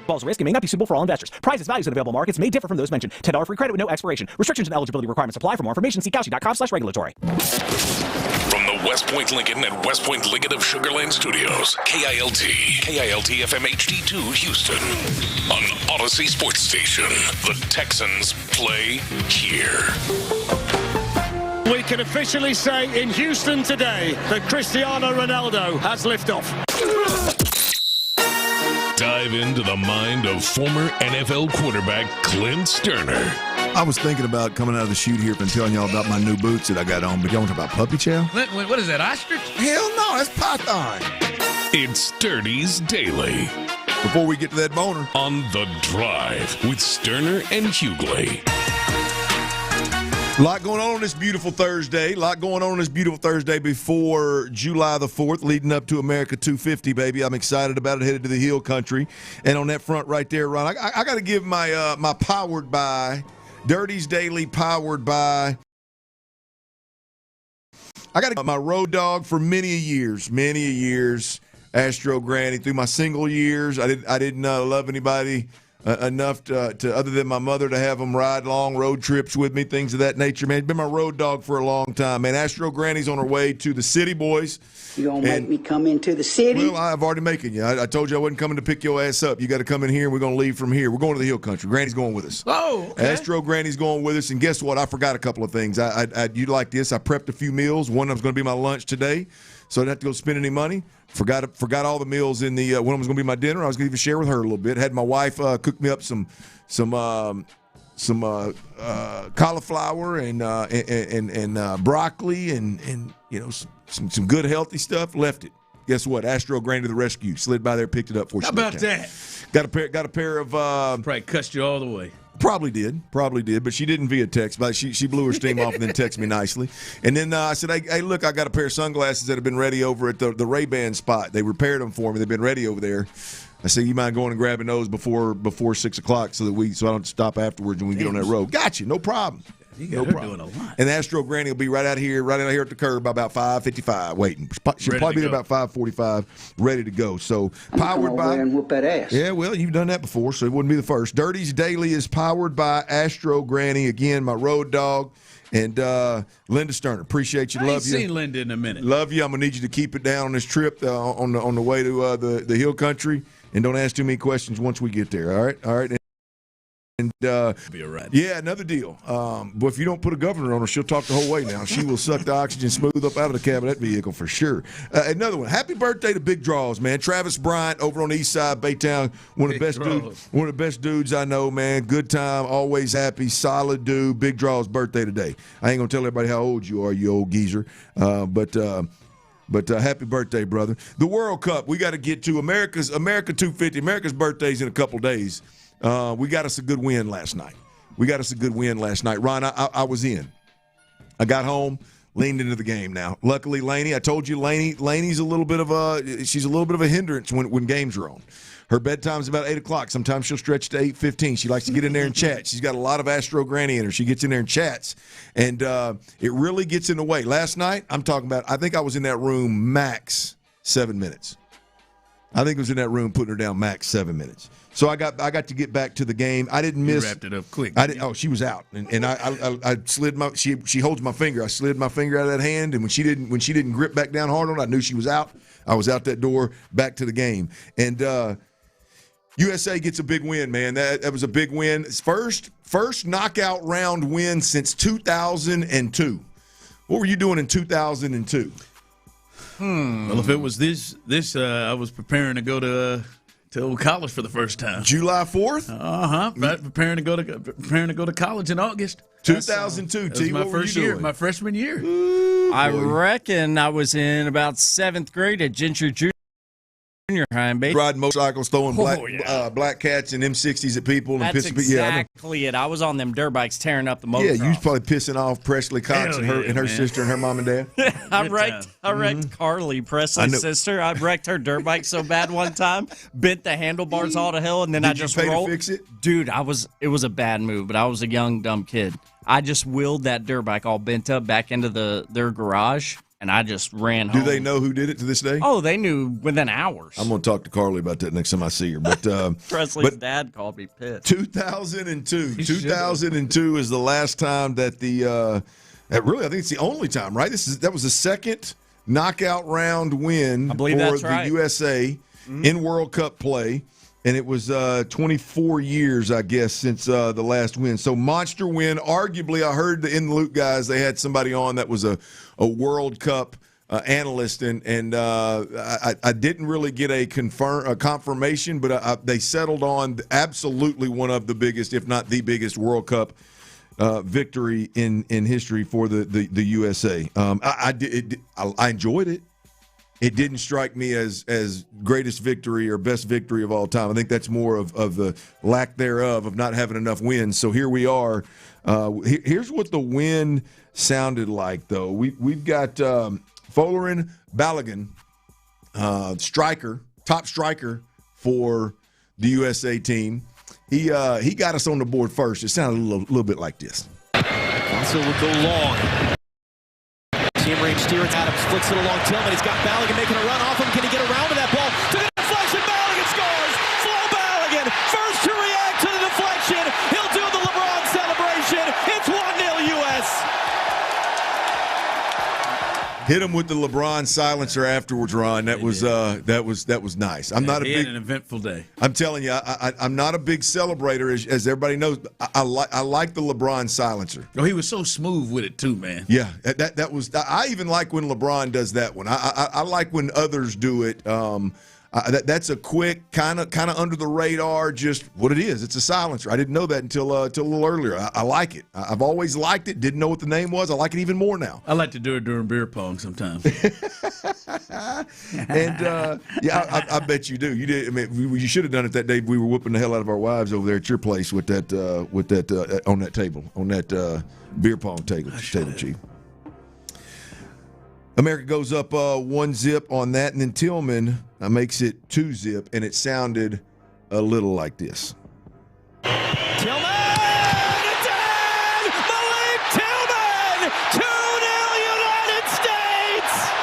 Speaker 14: Involves risk and may not be suitable for all investors. Prices, values, and available markets may differ from those mentioned. $10 free credit with no expiration. Restrictions and eligibility requirements apply. For more information, see Kalshi.com/regulatory.
Speaker 1: From the West Point Lincoln and West Point Lincoln of Sugarland Studios, KILT FM HD2 Houston. On Odyssey Sports Station, the Texans play here.
Speaker 6: We can officially say in Houston today that Cristiano Ronaldo has liftoff.
Speaker 1: Dive into the mind of former NFL quarterback Clint Stoerner.
Speaker 13: I was thinking about coming out of the chute here and telling y'all about my new boots that I got on, but y'all want to talk about puppy chow?
Speaker 4: What is that, ostrich?
Speaker 13: Hell no, that's python.
Speaker 1: It's Sturdy's Daily.
Speaker 13: Before we get to that boner.
Speaker 1: On The Drive with Stoerner and Hughley.
Speaker 13: A lot going on this beautiful Thursday. Before July the 4th, leading up to America 250, baby. I'm excited about it, headed to the Hill Country. And on that front right there, Ron, I got to give my my powered by, Dirty's Daily powered by, I got to my road dog for many a years, Astro Granny. Through my single years, I didn't love anybody enough to other than my mother to have them ride long road trips with me, things of that nature, man. It's been my road dog for a long time, man. Astro Granny's on her way to the city, boys.
Speaker 10: You gonna make me come into the city?
Speaker 13: Well, I've already making you. I told you I wasn't coming to pick your ass up. You got to come in here, and we're going to leave from here. We're going to the Hill Country. Granny's going with us.
Speaker 4: Oh, okay.
Speaker 13: Astro Granny's going with us, and guess what? I forgot a couple of things. You like this. I prepped a few meals. One of them's going to be my lunch today, so I didn't have to go spend any money. Forgot all the meals in the one was going to be my dinner. I was going to even share with her a little bit. Had my wife cook me up some cauliflower and broccoli and you know some good healthy stuff. Left it. Guess what? Astro Granny to the rescue. Slid by there, picked it up for you.
Speaker 4: How about that?
Speaker 13: Got a pair of
Speaker 4: probably cussed you all the way.
Speaker 13: Probably did, but she didn't via text. But she blew her steam off and then texted me nicely. And then I said, hey, look, I got a pair of sunglasses that have been ready over at the Ray-Ban spot. They repaired them for me. They've been ready over there. I said, you mind going and grabbing those before 6 o'clock so I don't stop afterwards when we get on that road. Got you, no problem.
Speaker 4: You got her doing a lot.
Speaker 13: And Astro Granny will be right out here at the curb by about 5:55 waiting. She'll probably be there about 5:45 ready to go. So powered by
Speaker 10: and whoop that ass.
Speaker 13: Yeah, well, you've done that before, so it wouldn't be the first. Dirty's Daily is powered by Astro Granny. Again, my road dog. And Linda Stoerner, appreciate you.
Speaker 4: I
Speaker 13: Love
Speaker 4: ain't
Speaker 13: you.
Speaker 4: seen Linda in a minute.
Speaker 13: Love you. I'm gonna need you to keep it down on this trip on the way to the Hill Country, and don't ask too many questions once we get there. All right. And
Speaker 4: be a ride.
Speaker 13: Yeah, another deal. But if you don't put a governor on her, she'll talk the whole way now. She will suck the oxygen smooth up out of the cab of that vehicle for sure. Another one. Happy birthday to Big Draws, man. Travis Bryant over on the east side, Baytown. One of the best dudes I know, man. Good time, always happy, solid dude. Big Draws' birthday today. I ain't gonna tell everybody how old you are, you old geezer. But happy birthday, brother. The World Cup, we got to get to America 250. America's birthday's in a couple days. We got us a good win last night. Ron, I was in. I got home, leaned into the game now. Luckily, Laney, I told you, Laney's a little bit of a hindrance when games are on. Her bedtime's about 8 o'clock. Sometimes she'll stretch to 8:15. She likes to get in there and chat. She's got a lot of Astro Granny in her. She gets in there and chats, and it really gets in the way. Last night, I'm talking about, I think I was in that room max 7 minutes. I think I was in that room putting her down max 7 minutes. So I got to get back to the game. I didn't miss.
Speaker 4: You wrapped it up quick.
Speaker 13: She was out, and I slid my. She holds my finger. I slid my finger out of that hand, and when she didn't grip back down hard on it, I knew she was out. I was out that door, back to the game, and USA gets a big win, man. That was a big win. First knockout round win since 2002. What were you doing in 2002?
Speaker 4: Well, if it was this, I was preparing to go to college for the first time.
Speaker 13: July 4th?
Speaker 4: Preparing to go to college in August.
Speaker 13: 2002.
Speaker 4: That was my first year, my freshman year.
Speaker 9: Ooh, I reckon I was in about 7th grade at Gentry Junior High, baby.
Speaker 13: Riding motorcycles, throwing black cats and M60s at people.
Speaker 9: That's
Speaker 13: and
Speaker 9: exactly it. I was on them dirt bikes tearing up the motocross.
Speaker 13: Yeah, you was probably pissing off Presley Cox and her sister and her mom and dad.
Speaker 9: I wrecked Carly, Presley's sister. I wrecked her dirt bike so bad one time, bent the handlebars all to hell, and then I just rolled.
Speaker 13: To fix it?
Speaker 9: Dude, it was a bad move, but I was a young, dumb kid. I just wheeled that dirt bike all bent up back into their garage. and I just ran home.
Speaker 13: Do they know who did it to this day?
Speaker 9: Oh, they knew within hours.
Speaker 13: I'm going to talk to Carly about that next time I see her. But
Speaker 9: Presley's dad called me pissed.
Speaker 13: 2002. 2002 is the last time that really, I think it's the only time, right? That was the second knockout round win for the USA in World Cup play. And it was 24 years, I guess, since the last win. So monster win. Arguably, I heard the In the Loop guys, they had somebody on that was a World Cup analyst, and I didn't really get a confirmation, but they settled on absolutely one of the biggest, if not the biggest, World Cup victory in history for the USA. I enjoyed it. It didn't strike me as greatest victory or best victory of all time. I think that's more of the lack thereof of not having enough wins. So here we are. Here's what the win sounded like, though. We've got Folarin Balogun, top striker for the USA team. He got us on the board first. It sounded a little bit like this.
Speaker 6: Also will go long. Team range steering. Adams flicks it along Tillman. He's got Balogun making a run off him. Can he get around to that ball? To the deflection. Balogun scores. Flo Balogun. First to react to the deflection. He'll do the LeBron celebration. It's 1-0 U.S.
Speaker 13: Hit him with the LeBron silencer afterwards, Ron. That was nice. I'm not
Speaker 4: an eventful day.
Speaker 13: I'm telling you, I'm not a big celebrator, as everybody knows. I like the LeBron silencer.
Speaker 4: Oh, he was so smooth with it too, man.
Speaker 13: Yeah, that was. I even like when LeBron does that one. I like when others do it. That's a quick, kind of under the radar, just what it is. It's a silencer. I didn't know that until a little earlier. I like it. I've always liked it. Didn't know what the name was. I like it even more now.
Speaker 4: I like to do it during beer pong sometimes.
Speaker 13: And I bet you do. You did. I mean, you should have done it that day. We were whooping the hell out of our wives over there at your place with that on that table, on that beer pong table, Chief. America goes up 1-0 on that, and then Tillman makes it 2-0, and it sounded a little like this.
Speaker 6: Tillman! It's in! Malik Tillman! 2-0 United States!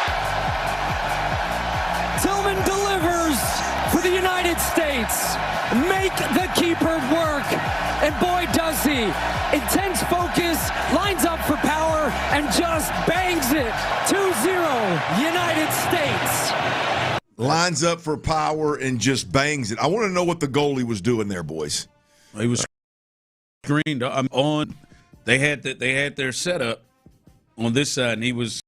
Speaker 16: Tillman delivers for the United States. Make the keeper work. And boy, does he. Intense focus, lines up for power, and just bangs it. 2-0 United States.
Speaker 13: Lines up for power and just bangs it. I want to know what the goalie was doing there, boys.
Speaker 4: He was screened on. They had their setup on this side, and he was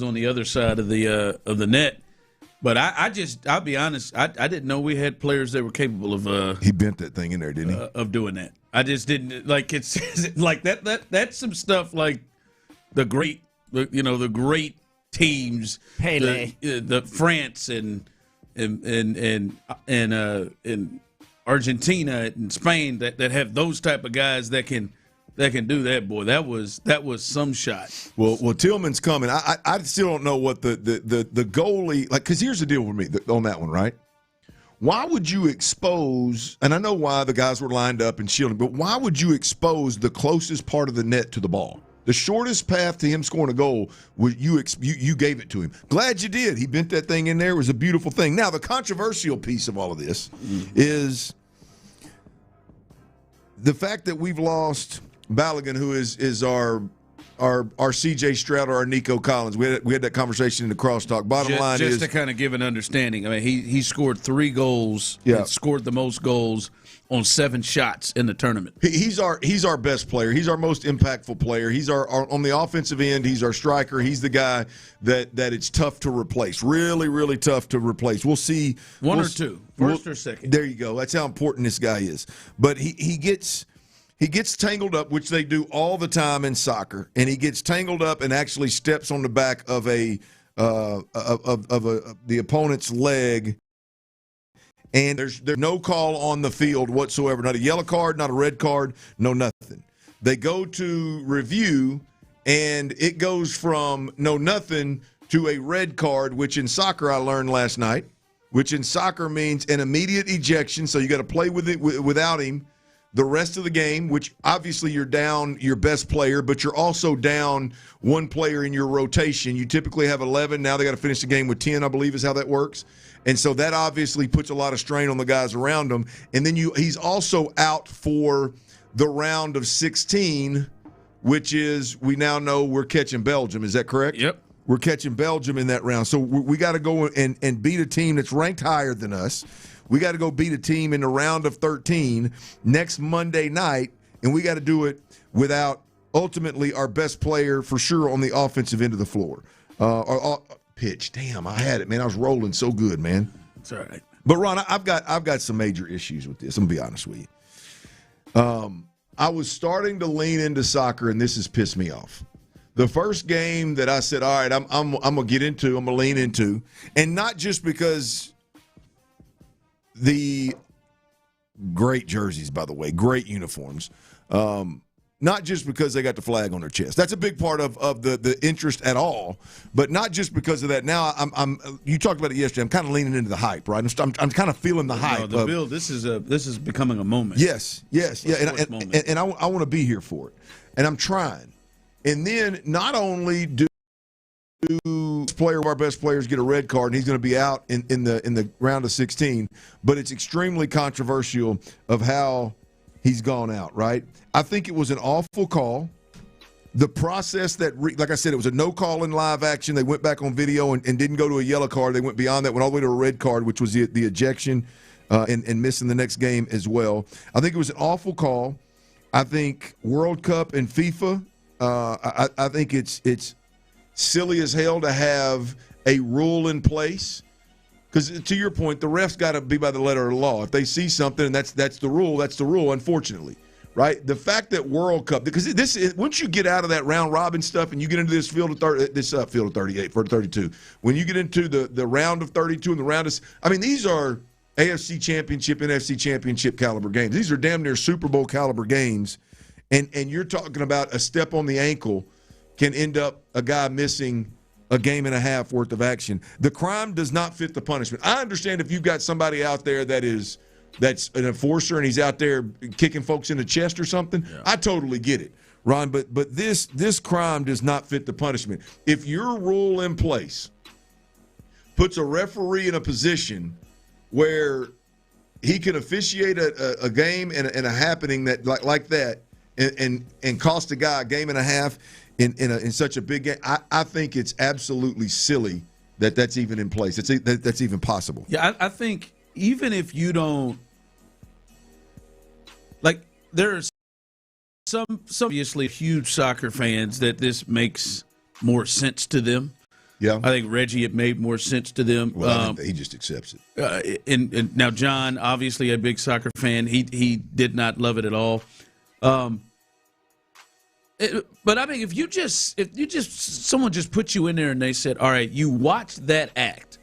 Speaker 4: on the other side of the net. But I'll be honest, I didn't know we had players that were capable of.
Speaker 13: He bent that thing in there, didn't he?
Speaker 4: Of doing that. I just didn't like it's like that. That's some stuff like the great teams,
Speaker 9: Pele,
Speaker 4: the France and Argentina and Spain that have those type of guys that can do that. Boy, that was some shot.
Speaker 13: Well, Tillman's coming. I still don't know what the goalie, like, because here's the deal with me on that one, right? Why would you expose, and I know why the guys were lined up and shielding, but why would you expose the closest part of the net to the ball? The shortest path to him scoring a goal, you gave it to him. Glad you did. He bent that thing in there. It was a beautiful thing. Now, the controversial piece of all of this is the fact that we've lost Balogun, who is our C.J. Stroud or our Nico Collins. We had that conversation in the crosstalk. Bottom line is,
Speaker 4: just to kind of give an understanding. I mean, he scored 3 goals.
Speaker 13: Yeah,
Speaker 4: and scored the most goals on 7 shots in the tournament.
Speaker 13: He's our best player. He's our most impactful player. He's our on the offensive end. He's our striker. He's the guy that it's tough to replace. Really, really tough to replace. We'll see
Speaker 4: one or two, first or second.
Speaker 13: There you go. That's how important this guy is. But he gets tangled up, which they do all the time in soccer, and he gets tangled up and actually steps on the back of the opponent's leg, and there's no call on the field whatsoever. Not a yellow card, not a red card, no nothing. They go to review, and it goes from no nothing to a red card, which in soccer I learned last night, which in soccer means an immediate ejection, so you got to play with it without him the rest of the game, which obviously you're down your best player, but you're also down one player in your rotation. You typically have 11. Now they got to finish the game with 10, I believe is how that works. And so that obviously puts a lot of strain on the guys around him. And then he's also out for the round of 16, which is, we now know we're catching Belgium. Is that correct?
Speaker 4: Yep.
Speaker 13: We're catching Belgium in that round. So we got to go and beat a team that's ranked higher than us. We got to go beat a team in the round of 13 next Monday night, and we got to do it without ultimately our best player for sure on the offensive end of the floor. Pitch. Damn, I had it, man. I was rolling so good, man.
Speaker 4: It's all right.
Speaker 13: But Ron, I've got some major issues with this. I'm gonna be honest with you. I was starting to lean into soccer, and this has pissed me off. The first game that I said, all right, I'm gonna get into, I'm gonna lean into, and not just because the great jerseys, by the way, great uniforms. Not just because they got the flag on their chest. That's a big part of the interest at all, but not just because of that. Now, you talked about it yesterday. I'm kind of leaning into the hype, right? I'm kind of feeling the hype.
Speaker 4: No, Bill, this is becoming a moment.
Speaker 13: Yes, yeah, and I want to be here for it, and I'm trying. And then not only do our best players get a red card, and he's going to be out in the round of 16, but it's extremely controversial of how he's gone out, right? I think it was an awful call. The process that, like I said, it was a no call in live action. They went back on video and didn't go to a yellow card. They went beyond that, went all the way to a red card, which was the ejection and missing the next game as well. I think it was an awful call. I think World Cup and FIFA, I think it's silly as hell to have a rule in place. Because to your point, the refs got to be by the letter of the law. If they see something and that's the rule, that's the rule, unfortunately. Right? The fact that World Cup, because this is, once you get out of that round robin stuff and you get into this field of 38 for 32, when you get into the round of 32 and the round of, I mean, these are AFC Championship, NFC Championship caliber games. These are damn near Super Bowl caliber games, and you're talking about a step on the ankle can end up a guy missing a game and a half worth of action. The crime does not fit the punishment. I understand if you've got somebody out there that's an enforcer and he's out there kicking folks in the chest or something. Yeah. I totally get it, Ron. But this crime does not fit the punishment. If your rule in place puts a referee in a position where he can officiate a game and a happening that like that and cost a guy a game and a half in such a big game, I think it's absolutely silly that's even in place. That's even possible.
Speaker 4: Yeah, I think even if you don't, like, there's some obviously huge soccer fans that this makes more sense to them.
Speaker 13: Yeah,
Speaker 4: I think Reggie, it made more sense to them.
Speaker 13: Well, he just accepts it.
Speaker 4: And now John, obviously a big soccer fan, he did not love it at all. But I mean, if someone just put you in there and they said, all right, you watched that act.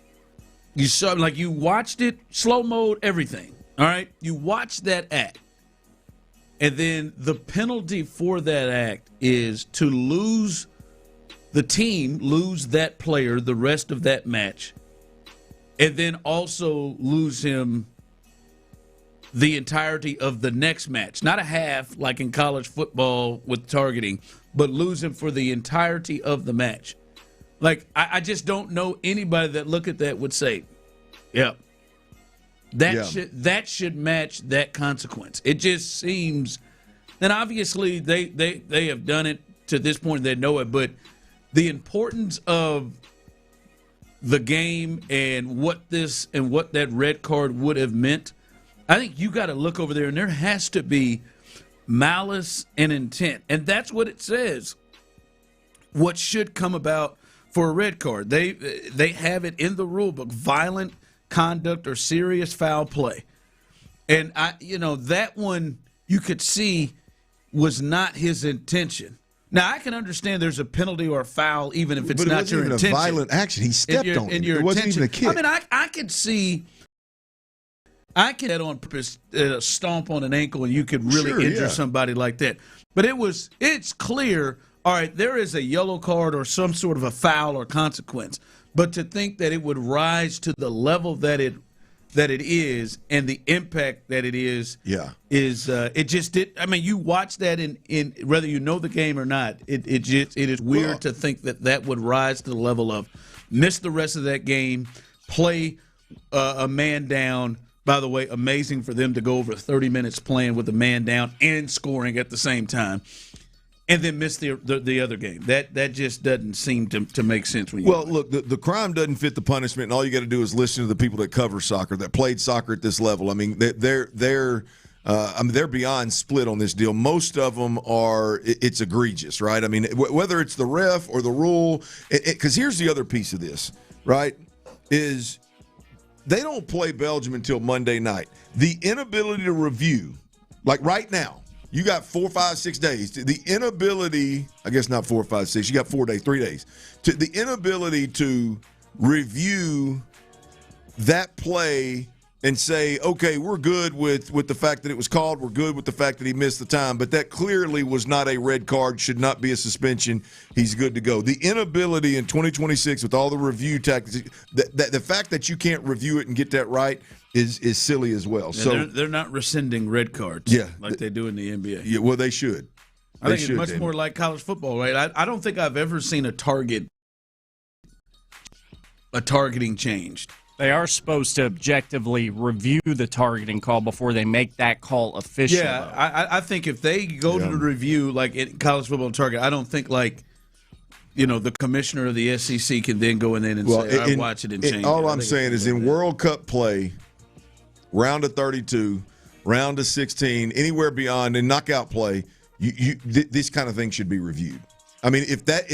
Speaker 4: You saw, like, you watched it, slow mode, everything. All right? You watched that act. And then the penalty for that act is to lose that player the rest of that match, and then also lose him the entirety of the next match. Not a half like in college football with targeting, but lose him for the entirety of the match. Like, I just don't know anybody that look at that would say, yeah, that should match that consequence. It just seems, and obviously they have done it to this point, they know it, but the importance of the game and what that red card would have meant, I think you got to look over there, and there has to be malice and intent, and that's what it says. What should come about for a red card? They have it in the rule book: violent conduct or serious foul play. And that one you could see was not his intention. Now, I can understand there's a penalty or a foul even if it's not your intention. But it wasn't even a violent
Speaker 13: action. He stepped on him. It wasn't even a kick.
Speaker 4: I mean, I could see. I can head on purpose stomp on an ankle and you could really injure somebody like that. But it's clear, all right, there is a yellow card or some sort of a foul or consequence. But to think that it would rise to the level that that it is and the impact that it is it just did. I mean, you watch that in whether you know the game or not, it is weird to think that would rise to the level of miss the rest of that game, play a man down. By the way, amazing for them to go over 30 minutes playing with a man down and scoring at the same time, and then miss the other game. That just doesn't seem to make sense. When you
Speaker 13: look, the crime doesn't fit the punishment, and all you got to do is listen to the people that cover soccer, that played soccer at this level. I mean, they're beyond split on this deal. Most of them are. It's egregious, right? I mean, whether it's the ref or the rule, because here's the other piece of this, right? Is they don't play Belgium until Monday night. The inability to review, like right now, you got 4, 5, 6 days. The inability, I guess not 4, 5, 6, you got 4 days, 3 days. The inability to review that play and say, okay, we're good with the fact that it was called. We're good with the fact that he missed the time. But that clearly was not a red card, should not be a suspension. He's good to go. The inability in 2026 with all the review tactics, the fact that you can't review it and get that right is silly as well.
Speaker 4: Yeah,
Speaker 13: so
Speaker 4: they're not rescinding red cards like they do in the NBA.
Speaker 13: Yeah, well, they should.
Speaker 4: I think it's much more like college football, right? I don't think I've ever seen a targeting changed.
Speaker 9: They are supposed to objectively review the targeting call before they make that call official.
Speaker 4: Yeah, I think if they go to the review, like in college football target, I don't think the commissioner of the SEC can then go in there and say, I watch it and change it.
Speaker 13: All I'm saying is in World Cup play, round of 32, round of 16, anywhere beyond, in knockout play, this kind of thing should be reviewed. I mean, if that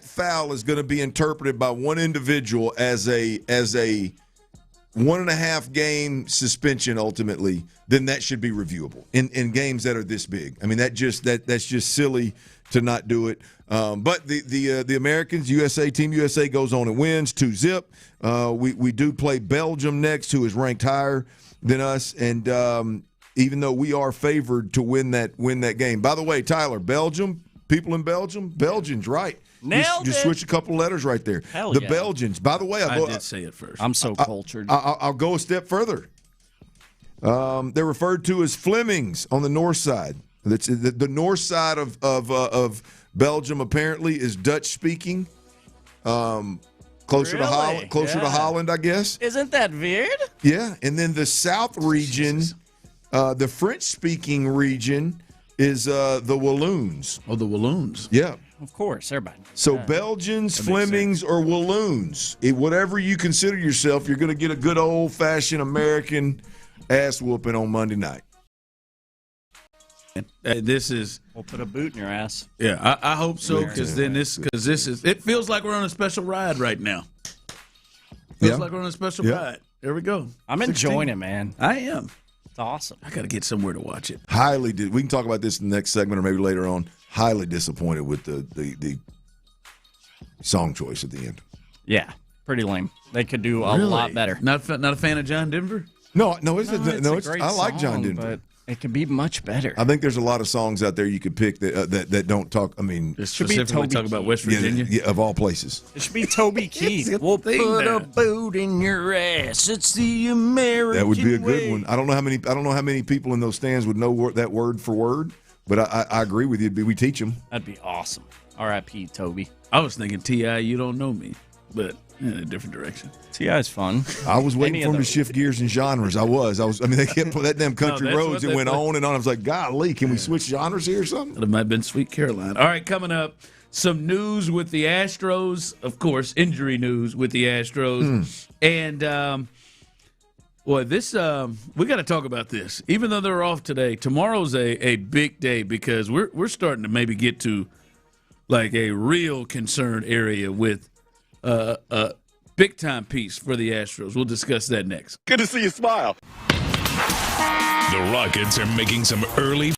Speaker 13: foul is going to be interpreted by one individual as a 1.5 game suspension ultimately, then that should be reviewable in games that are this big. I mean, that's just silly to not do it. But the Americans, Team USA goes on and wins 2-0. We do play Belgium next, who is ranked higher than us, and even though we are favored to win that game. By the way, Tyler, Belgium. People in Belgium, Belgians, right?
Speaker 9: Nailed
Speaker 13: just
Speaker 9: it.
Speaker 13: switch a couple letters right there.
Speaker 9: Hell
Speaker 13: the
Speaker 9: yeah.
Speaker 13: Belgians. By the way,
Speaker 4: I did say it first.
Speaker 9: I'm so cultured.
Speaker 13: I'll go a step further. They're referred to as Flemings on the north side. That's the north side of Belgium. Apparently, is Dutch speaking. Closer to Holland. To Holland, I guess.
Speaker 9: Isn't that weird?
Speaker 13: Yeah, and then the south region, the French speaking region, is the Walloons.
Speaker 4: Oh, the Walloons.
Speaker 13: Yeah.
Speaker 9: Of course, everybody.
Speaker 13: So Belgians, Flemings, or Walloons, whatever you consider yourself, you're going to get a good old-fashioned American ass whooping on Monday night.
Speaker 4: This is.
Speaker 9: We'll put a boot in your ass.
Speaker 4: Yeah, I hope so, because this is. It feels like we're on a special ride right now. Feels like we're on a special ride. There we go.
Speaker 9: I'm enjoying it, man.
Speaker 4: I am.
Speaker 9: It's awesome.
Speaker 4: I got to get somewhere to watch it.
Speaker 13: We can talk about this in the next segment or maybe later on. Highly disappointed with the song choice at the end.
Speaker 9: Yeah, pretty lame. They could do a lot better.
Speaker 4: Not a fan of John Denver?
Speaker 13: No,
Speaker 9: it's a great
Speaker 13: I like John
Speaker 9: song,
Speaker 13: Denver.
Speaker 9: but it could be much better.
Speaker 13: I think there's a lot of songs out there you could pick that don't talk. I mean,
Speaker 4: specifically talk about West Virginia,
Speaker 13: of all places.
Speaker 9: It should be Toby Keith. We'll put a boot in your ass. It's the American
Speaker 13: That would be a good
Speaker 9: way.
Speaker 13: one. I don't know how many people in those stands would know that word for word, but I agree with you. We teach them.
Speaker 9: That'd be awesome. R.I.P. Toby.
Speaker 4: I was thinking T.I. You don't know me, but in a different direction.
Speaker 9: T.I.'s fun.
Speaker 13: I was waiting for him to shift gears and genres. I mean, they kept that damn country roads. It went on and on. I was like, golly, can we switch genres here or something?
Speaker 4: It might have been Sweet Caroline. All right, coming up, some news with the Astros. Of course, injury news with the Astros. And, we got to talk about this. Even though they're off today, tomorrow's a big day because we're starting to maybe get to like a real concern area with a big-time piece for the Astros. We'll discuss that next.
Speaker 2: Good to see you smile.
Speaker 1: The Rockets are making some early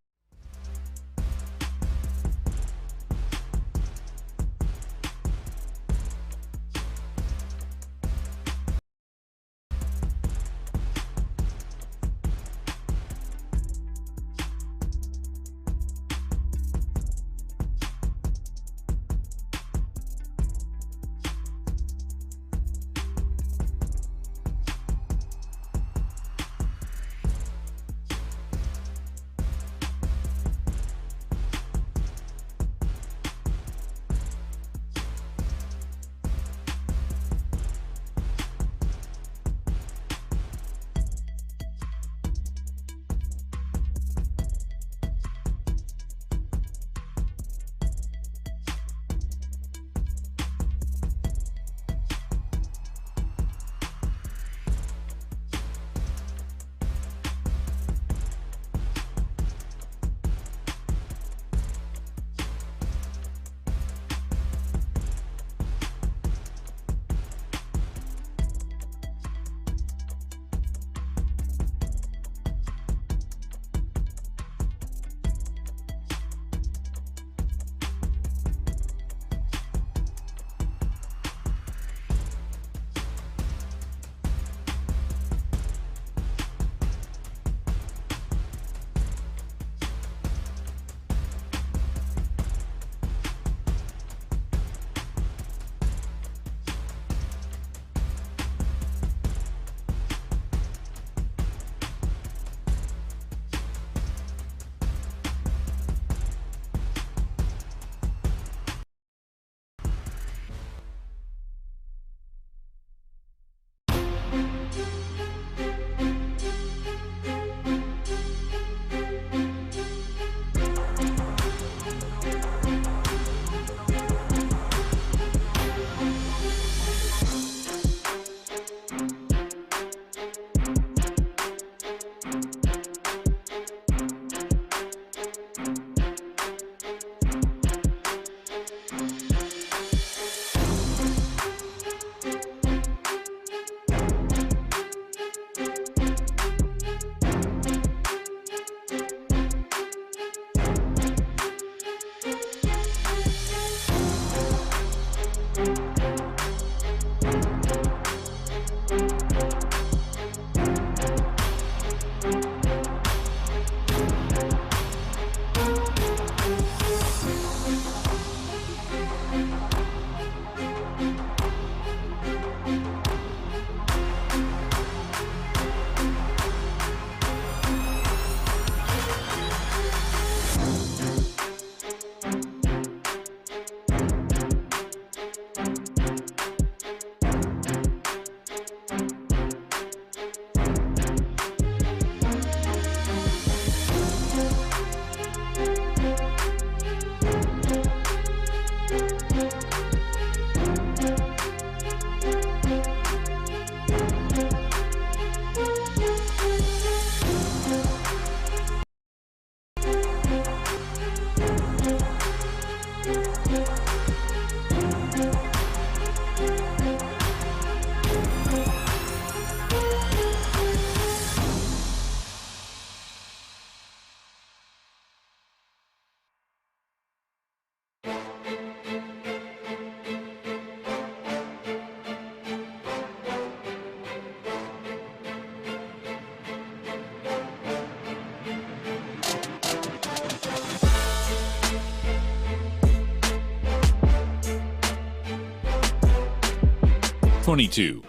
Speaker 5: 22.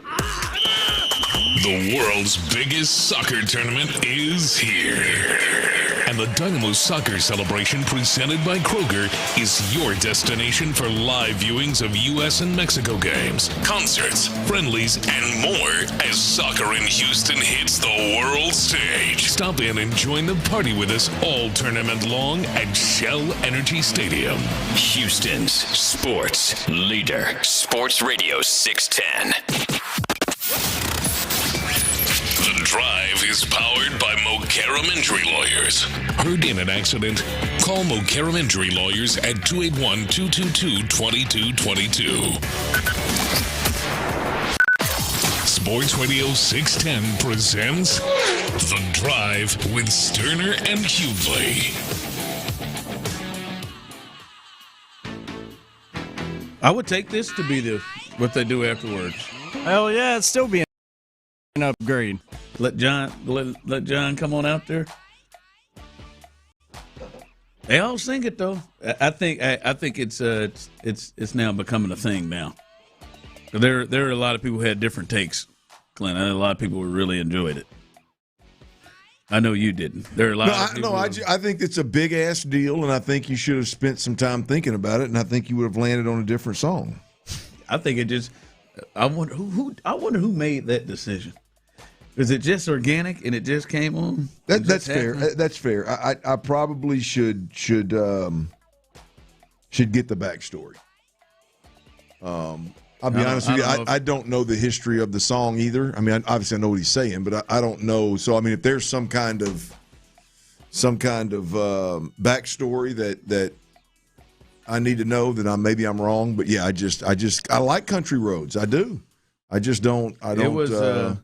Speaker 1: The world's biggest soccer tournament is here. And the Dynamo Soccer Celebration presented by Kroger is your destination for live viewings of U.S. and Mexico games, concerts, friendlies, and more as soccer in Houston hits the world stage. Stop in and join the party with us all tournament long at Shell Energy Stadium.
Speaker 2: Houston's sports leader. Sports Radio 610.
Speaker 1: The Drive is powered by Mokaram Injury Lawyers. Heard in an accident? Call Mokaram Injury Lawyers at 281-222-2222. Sports Radio 610 presents The Drive with Stoerner and Hughley.
Speaker 4: I would take this to be what they do afterwards.
Speaker 9: Hell yeah, it'd still be an upgrade.
Speaker 4: Let John come on out there. They all sing it though. I think it's now becoming a thing now. There are a lot of people who had different takes, Clint. A lot of people really enjoyed it. I know you didn't. There are a lot of people.
Speaker 13: I think it's a big ass deal, and I think you should have spent some time thinking about it, and I think you would have landed on a different song.
Speaker 4: I think it just. I wonder who made that decision. Is it just organic and it just came on?
Speaker 13: That's fair. That's fair. I probably should get the backstory. I'll be honest with you. I don't know the history of the song either. I mean, obviously I know what he's saying, but I don't know. So I mean, if there's some kind of backstory that I need to know, then maybe I'm wrong. But yeah, I like Country Roads. I do. I just don't. I don't think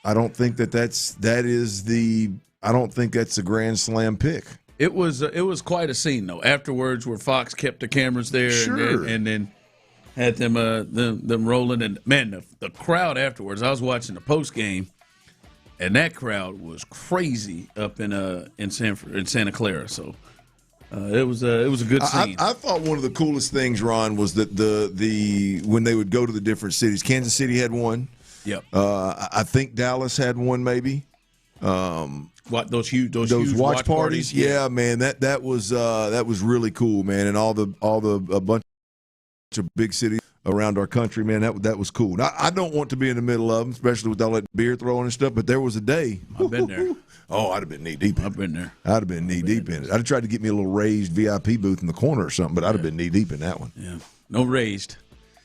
Speaker 13: I don't think that's a grand slam pick.
Speaker 4: It was quite a scene though. Afterwards, where Fox kept the cameras there,
Speaker 13: sure.
Speaker 4: and then had them rolling, and man, the crowd afterwards. I was watching the post game, and that crowd was crazy up in Santa Clara. So it was a good scene.
Speaker 13: I thought one of the coolest things, Ron, was that the when they would go to the different cities. Kansas City had one.
Speaker 4: Yep.
Speaker 13: I think Dallas had one, maybe.
Speaker 4: What those huge
Speaker 13: watch parties? Yeah, man, that was really cool, man, and a bunch of big cities around our country, man. That was cool. Now, I don't want to be in the middle of them, especially with all that beer throwing and stuff. But there was a day.
Speaker 4: I've been there.
Speaker 13: Oh, I'd have been knee deep.
Speaker 4: I've been there.
Speaker 13: I'd have been knee deep in it. I'd have tried to get me a little raised VIP booth in the corner or something, but I'd have been knee deep in that one.
Speaker 4: Yeah, no raised.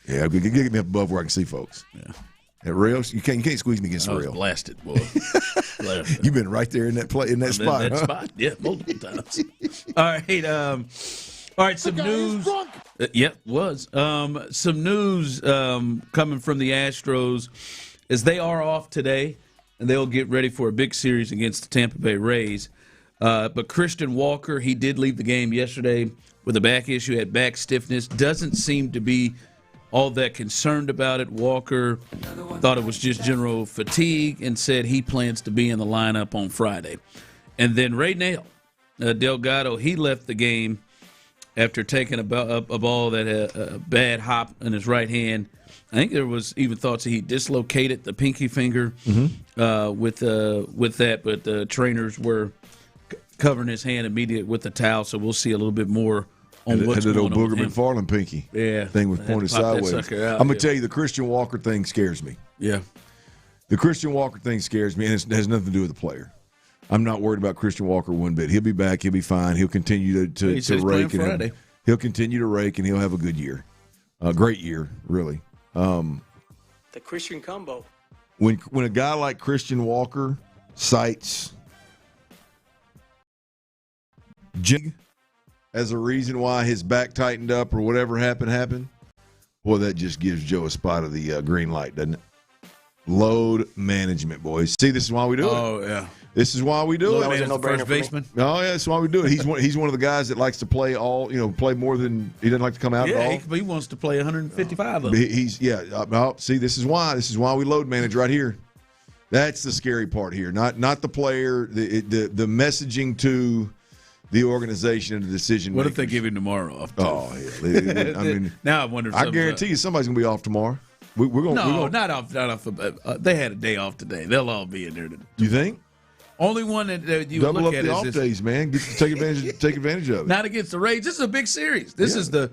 Speaker 13: Yeah, get me up above where I can see folks.
Speaker 4: Yeah.
Speaker 13: At rails, you can't squeeze me against the rail.
Speaker 4: Blasted, boy. Blasted.
Speaker 13: You've been right there in that spot.
Speaker 4: In that spot, yeah, multiple times. All right. Some news. Was some news coming from the Astros as they are off today, and they'll get ready for a big series against the Tampa Bay Rays. But Christian Walker, he did leave the game yesterday with a back issue, had back stiffness. Doesn't seem to be all that concerned about it. Walker thought it was just general fatigue and said he plans to be in the lineup on Friday. And then Ray Nail, Delgado, he left the game after taking a ball that had a bad hop in his right hand. I think there was even thoughts that he dislocated the pinky finger with that, but the trainers were covering his hand immediately with the towel, so we'll see a little bit more on what's going on
Speaker 13: Booger
Speaker 4: with him.
Speaker 13: McFarland pinky thing was pointed sideways. I'm going to tell you, the Christian Walker thing scares me.
Speaker 4: Yeah.
Speaker 13: The Christian Walker thing scares me, and it has nothing to do with the player. I'm not worried about Christian Walker one bit. He'll be back. He'll be fine. He'll continue to rake. And he'll continue to rake, and he'll have a good year. A great year, really.
Speaker 7: The Christian combo.
Speaker 13: When a guy like Christian Walker cites jig as a reason why his back tightened up or whatever happened, boy, that just gives Joe a spot of the green light, doesn't it? Load management, boys. See, this is why we do it.
Speaker 4: Oh, yeah.
Speaker 13: This is why we do it.
Speaker 4: First baseman.
Speaker 13: Oh, yeah, that's why we do it. He's one of the guys that likes to play play more than he doesn't like to come out at all.
Speaker 4: Yeah, he wants to play 155 of them.
Speaker 13: See, this is why we load manage right here. That's the scary part here. Not the player, the messaging to the organization and the decision.
Speaker 4: What if they give him tomorrow off?
Speaker 13: Oh, yeah. I mean,
Speaker 4: now I wonder. If
Speaker 13: I guarantee you somebody's gonna be off tomorrow. We're going.
Speaker 4: No, not off. They had a day off today. They'll all be in there today.
Speaker 13: You think?
Speaker 4: Only one that you
Speaker 13: double
Speaker 4: look
Speaker 13: up
Speaker 4: at
Speaker 13: the
Speaker 4: is
Speaker 13: off
Speaker 4: this.
Speaker 13: days, man. Take advantage of it.
Speaker 4: Not against the Rays. This is a big series. This is the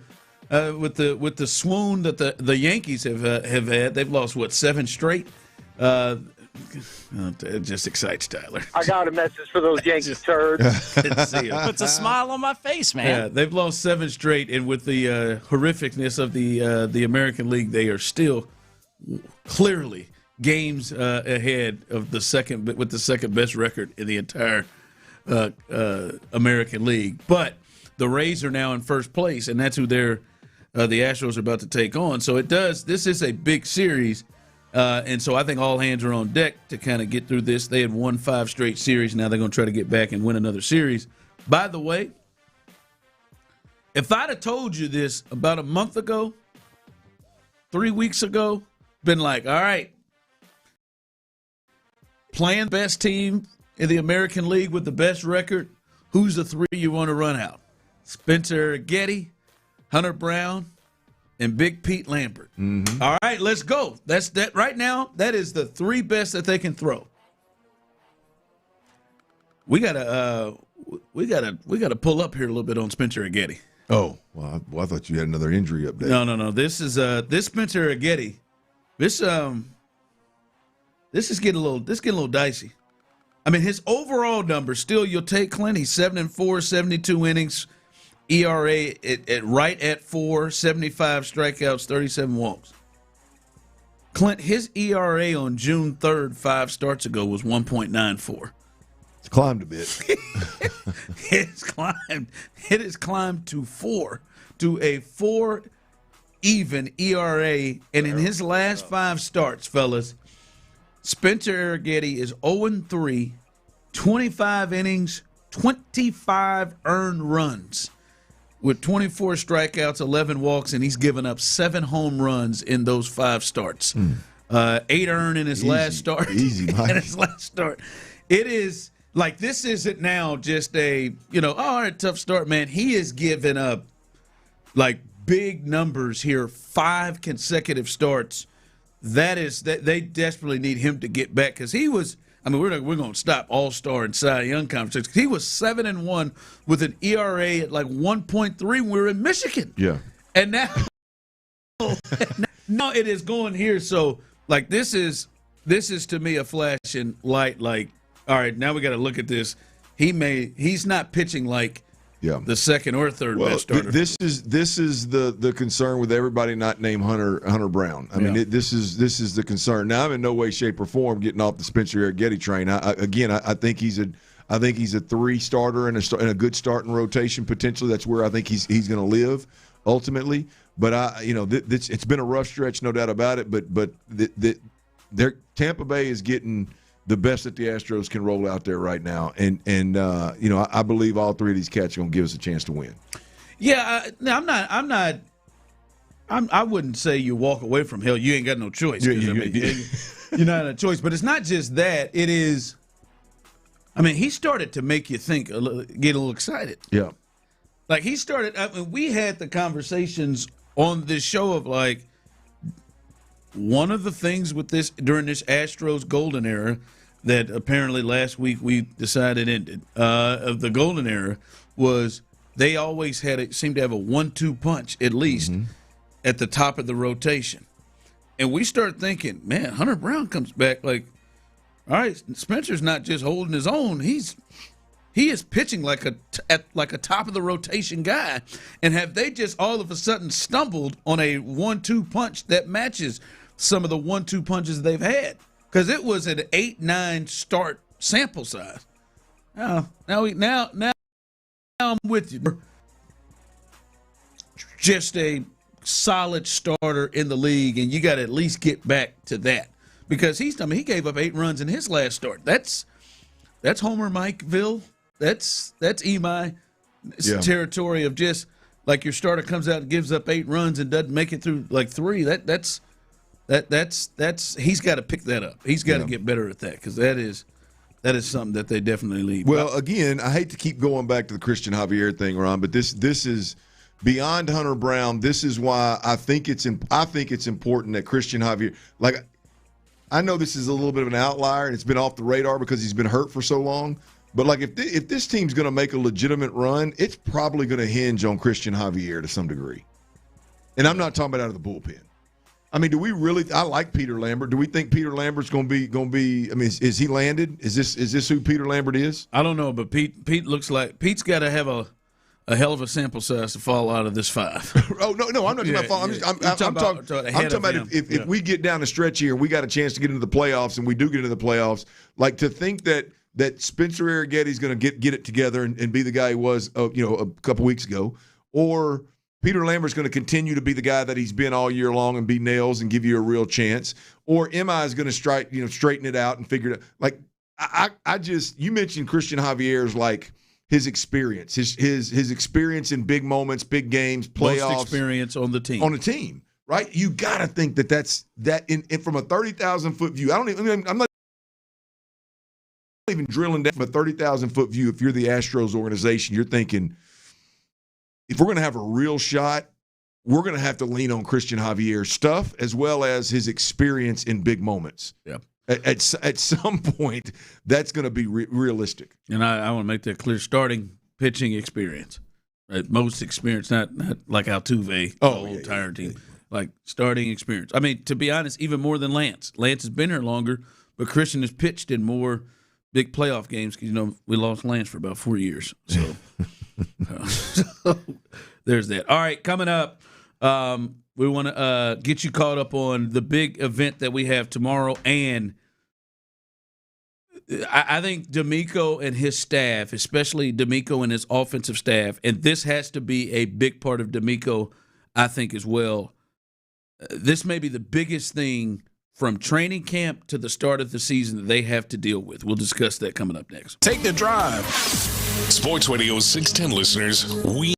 Speaker 4: with the swoon that the Yankees have had. They've lost 7 straight. It just excites Tyler.
Speaker 8: I got a message for those Yankee turds.
Speaker 9: Puts a smile on my face, man.
Speaker 4: Yeah, they've lost 7 straight, and with the horrificness of the American League, they are still clearly games ahead of the second best record in the entire American League. But the Rays are now in first place, and that's who the Astros are about to take on. So this is a big series. And so I think all hands are on deck to kind of get through this. They had won 5 straight series. Now they're going to try to get back and win another series. By the way, if I'd have told you this about a month ago, 3 weeks ago, been like, all right, playing best team in the American League with the best record, who's the 3 you want to run out? Spencer Getty, Hunter Brown, and Big Pete Lambert.
Speaker 13: Mm-hmm.
Speaker 4: All right, let's go. That's that right now. That is the 3 best that they can throw. We gotta pull up here a little bit on Spencer Getty.
Speaker 13: Oh, well, I thought you had another injury update.
Speaker 4: No. This is this Spencer Getty. This is getting a little dicey. I mean, his overall numbers still. You'll take Clint. He's 7-4, 72 innings. ERA right at 4, 75 strikeouts, 37 walks. Clint, his ERA on June 3rd, 5 starts ago, was 1.94.
Speaker 13: It's climbed a bit.
Speaker 4: It has climbed to a 4 even ERA. And in his last 5 starts, fellas, Spencer Getty is 0-3, 25 innings, 25 earned runs, with 24 strikeouts, 11 walks, and he's given up 7 home runs in those 5 starts. 8 earned in his last start.
Speaker 13: Easy, Mike.
Speaker 4: In his last start. It is like, this isn't now just a, all right, tough start, man. He is giving up like big numbers here, 5 consecutive starts. That they desperately need him to get back, because he was. I mean, we're going to stop All-Star and Cy Young conversations. He was 7-1 with an ERA at like 1.3 when we were in Michigan.
Speaker 13: Yeah.
Speaker 4: And now it is going here. So, like, this is to me a flashing light. Like, all right, now we got to look at this. He's not pitching like the second or third best starter.
Speaker 13: This is the concern with everybody not named Hunter Brown. I mean, this is the concern. Now, I'm in no way, shape, or form getting off the Spencer Getty train. I think he's a 3 starter and a good starting rotation potentially. That's where I think he's going to live ultimately. But it's been a rough stretch, no doubt about it. But Tampa Bay is getting the best that the Astros can roll out there right now, and I believe all 3 of these cats are going to give us a chance to win.
Speaker 4: Yeah, I wouldn't say you walk away from hell. You ain't got no choice. You're not a choice. But it's not just that. It is. I mean, he started to make you think, get a little excited.
Speaker 13: Yeah.
Speaker 4: Like he started. I mean, we had the conversations on this show of like, one of the things with this during this Astros golden era that apparently last week we decided ended of the golden era was they always seemed to have a 1-2 punch at least at the top of the rotation. And we start thinking, man, Hunter Brown comes back like, all right, Spencer's not just holding his own. He is pitching like a top of the rotation guy. And have they just all of a sudden stumbled on a 1-2 punch that matches some of the 1-2 punches they've had? Because it was an 8-9 start sample size. Now I'm with you. Just a solid starter in the league, and you got to at least get back to that. Because he gave up 8 runs in his last start. That's Homer Mikeville. That's Emi territory of just like your starter comes out and gives up 8 runs and doesn't make it through like 3. That's he's got to pick that up. He's got to get better at that, because that is something that they definitely need.
Speaker 13: Well, again, I hate to keep going back to the Christian Javier thing, Ron, but this is beyond Hunter Brown, this is why I think it's important that Christian Javier, like, I know this is a little bit of an outlier and it's been off the radar because he's been hurt for so long. But like if this team's going to make a legitimate run, it's probably going to hinge on Christian Javier to some degree. And I'm not talking about out of the bullpen. I mean, do we really? I like Peter Lambert. Do we think Peter Lambert's going to be? I mean, is he landed? Is this who Peter Lambert is?
Speaker 4: I don't know, but Pete looks like Pete's got to have a hell of a sample size to fall out of this 5.
Speaker 13: Oh no, I'm not talking about fall. I'm talking about if we get down the stretch here and we got a chance to get into the playoffs and we do get into the playoffs, like to think that Spencer Arrighetti's going to get it together and be the guy he was a couple weeks ago, or Peter Lambert's going to continue to be the guy that he's been all year long and be nails and give you a real chance, or M.I. is going to straighten it out and figure it out. Like I just, you mentioned Christian Javier's like his experience, his experience in big moments, big games, playoffs,
Speaker 4: most experience on the team,
Speaker 13: right? You got to think that's in from a 30,000-foot view. I'm not even drilling down from a 30,000-foot view. If you're the Astros organization, you're thinking, if we're going to have a real shot, we're going to have to lean on Christian Javier's stuff as well as his experience in big moments.
Speaker 4: Yeah.
Speaker 13: At some point, that's going to be realistic.
Speaker 4: And I want to make that clear. Starting pitching experience, right? Most experience, not like Altuve, entire team. Like starting experience. I mean, to be honest, even more than Lance. Lance has been here longer, but Christian has pitched in more big playoff games because, we lost Lance for about 4 years. So, so there's that. All right, coming up, we want to get you caught up on the big event that we have tomorrow. And I think D'Amico and his staff, especially D'Amico and his offensive staff, and this has to be a big part of D'Amico, I think, as well. This may be the biggest thing from training camp to the start of the season that they have to deal with. We'll discuss that coming up next.
Speaker 1: Take the drive. Sports Radio 610 listeners, we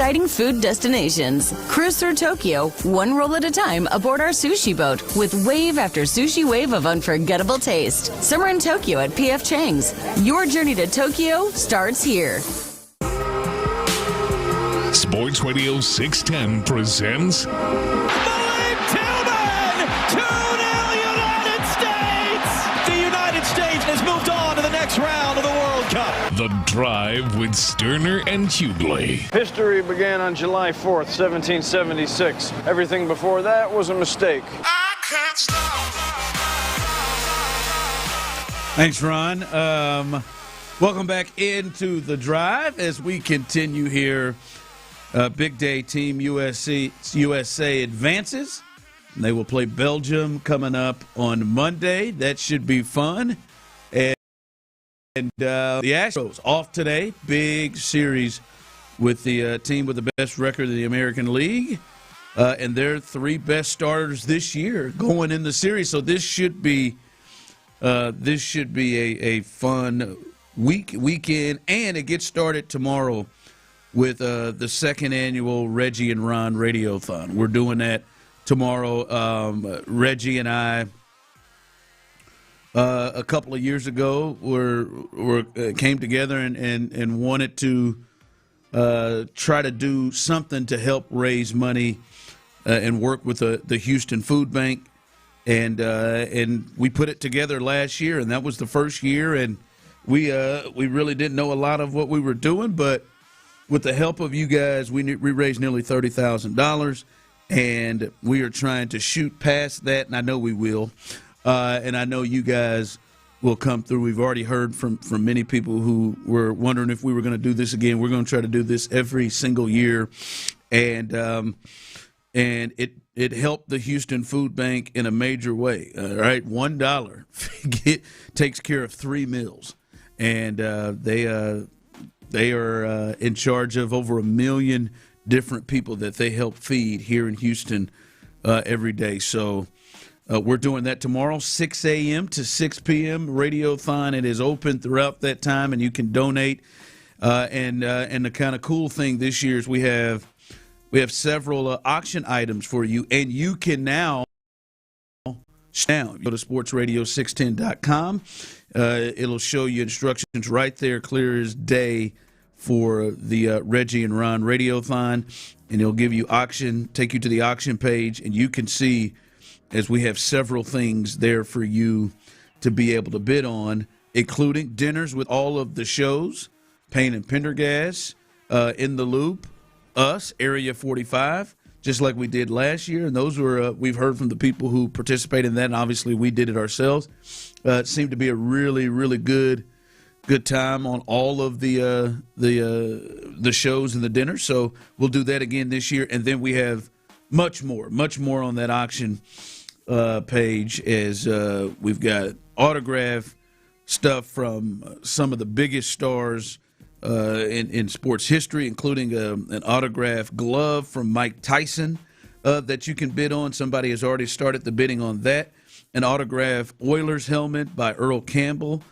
Speaker 17: exciting food destinations. Cruise through Tokyo, one roll at a time aboard our sushi boat with wave after sushi wave of unforgettable taste. Summer in Tokyo at PF Chang's. Your journey to Tokyo starts here.
Speaker 1: Sports Radio 610 presents
Speaker 6: round of the World Cup.
Speaker 1: The Drive with Stoerner and Hughley.
Speaker 22: History began on July 4th, 1776. Everything before that was a mistake.
Speaker 1: I can't stop.
Speaker 4: Thanks, Ron. Welcome back into The Drive as we continue here. Big day, Team USA advances. They will play Belgium coming up on Monday. That should be fun. And the Astros off today. Big series with the team with the best record in the American League. And their three best starters this year going in the series. So this should be a fun weekend. And it gets started tomorrow with the second annual Reggie and Ron Radiothon. We're doing that tomorrow. Reggie and I, a couple of years ago, came together and wanted to try to do something to help raise money and work with the Houston Food Bank, and we put it together last year, and that was the first year, and we really didn't know a lot of what we were doing, but with the help of you guys, we raised nearly $30,000, and we are trying to shoot past that, and I know we will. And I know you guys will come through. We've already heard from many people who were wondering if we were going to do this again. We're going to try to do this every single year, and it helped the Houston Food Bank in a major way. All right, $1 takes care of 3 meals, and they are in charge of over 1 million different people that they help feed here in Houston every day. So. We're doing that tomorrow, 6 a.m. to 6 p.m. Radiothon. It is open throughout that time, and you can donate. And the kind of cool thing this year is we have several auction items for you, and you can now go to sportsradio610.com. It'll show you instructions right there, clear as day, for the Reggie and Ron Radiothon, and it'll give you take you to the auction page, and you can see, as we have several things there for you to be able to bid on, including dinners with all of the shows, Payne and Pendergast, In the Loop, us, Area 45, just like we did last year. And those were, we've heard from the people who participated in that, and obviously we did it ourselves. It seemed to be a really, really good time on all of the shows and the dinners. So we'll do that again this year. And then we have much more on that auction page, as we've got autograph stuff from some of the biggest stars in sports history, including an autograph glove from Mike Tyson that you can bid on. Somebody has already started the bidding on that. An autograph Oilers helmet by Earl Campbell.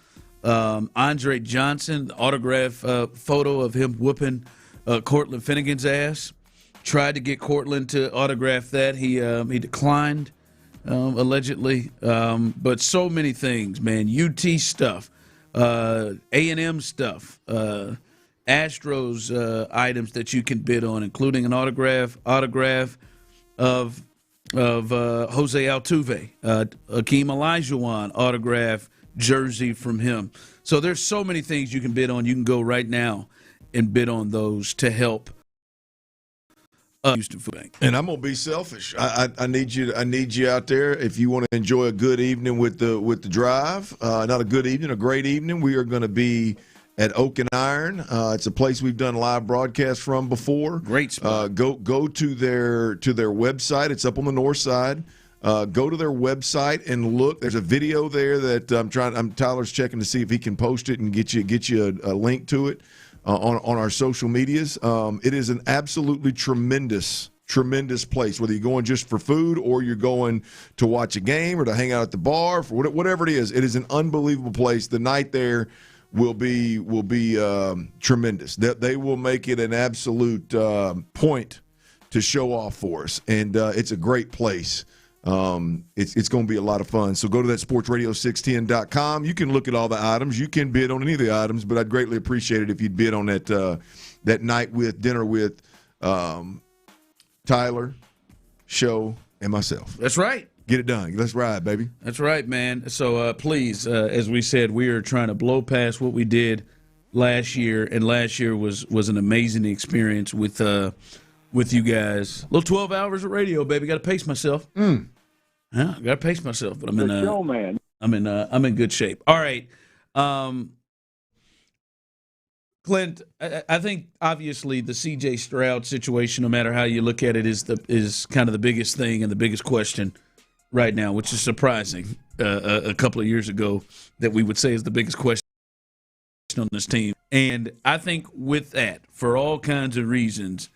Speaker 4: Andre Johnson, autograph photo of him whooping Cortland Finnegan's ass. Tried to get Cortland to autograph that. He declined. Allegedly, but so many things, man. UT stuff, A&M stuff, Astros items that you can bid on, including an autograph of Jose Altuve, Hakeem Olajuwon autograph jersey from him. So there's so many things you can bid on. You can go right now and bid on those to help Houston Food Bank.
Speaker 13: And I'm gonna be selfish. I need you out there if you want to enjoy a good evening with the drive. Not a good evening, a great evening. We are going to be at Oak and Iron. It's a place we've done live broadcasts from before.
Speaker 4: Great spot.
Speaker 13: Go to their website. It's up on the north side. Go to their website and look. There's a video there that Tyler's checking to see if he can post it and get you a link to it. On our social medias. It is an absolutely tremendous place, whether you're going just for food or you're going to watch a game or to hang out at the bar, for whatever it is. It is an unbelievable place. The night there will be tremendous. They will make it an absolute point to show off for us, and it's a great place. It's going to be a lot of fun. So go to that SportsRadio610.com. You can look at all the items. You can bid on any of the items, but I'd greatly appreciate it if you'd bid on that night with dinner with Tyler, Show, and myself.
Speaker 4: That's right.
Speaker 13: Get it done. Let's ride, baby.
Speaker 4: That's right, man. So please, as we said, we are trying to blow past what we did last year, and last year was an amazing experience with you guys. A little 12 hours of radio, baby. Got to pace myself. Yeah, got to pace myself, but I'm in good shape. All right. Clint, I think obviously the C.J. Stroud situation, no matter how you look at it, is kind of the biggest thing and the biggest question right now, which is surprising a couple of years ago that we would say is the biggest question on this team. And I think with that, for all kinds of reasons,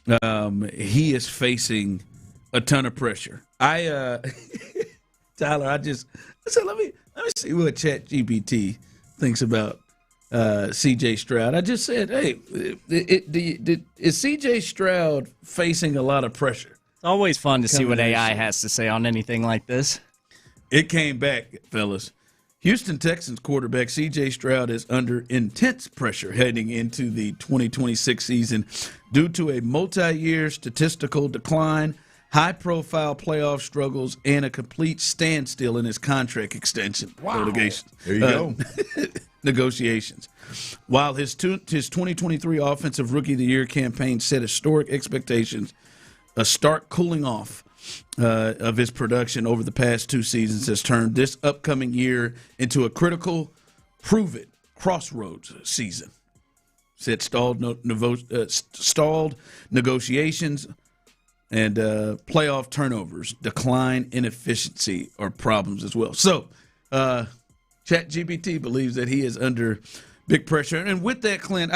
Speaker 4: he is facing a ton of pressure. Tyler, I said, let me see what ChatGPT thinks about C.J. Stroud. I just said, hey, is C.J. Stroud facing a lot of pressure?
Speaker 9: It's always fun to see what AI has to say on anything like this.
Speaker 4: It came back, fellas. Houston Texans quarterback C.J. Stroud is under intense pressure heading into the 2026 season due to a multi-year statistical decline, high-profile playoff struggles, and a complete standstill in his contract extension.
Speaker 13: Wow. There you go.
Speaker 4: Negotiations. While his 2023 Offensive Rookie of the Year campaign set historic expectations, a stark cooling off of his production over the past two seasons has turned this upcoming year into a critical, prove-it crossroads season. Said stalled negotiations and playoff turnovers, decline, inefficiency are problems as well. So ChatGPT believes that he is under big pressure. And with that, Clint,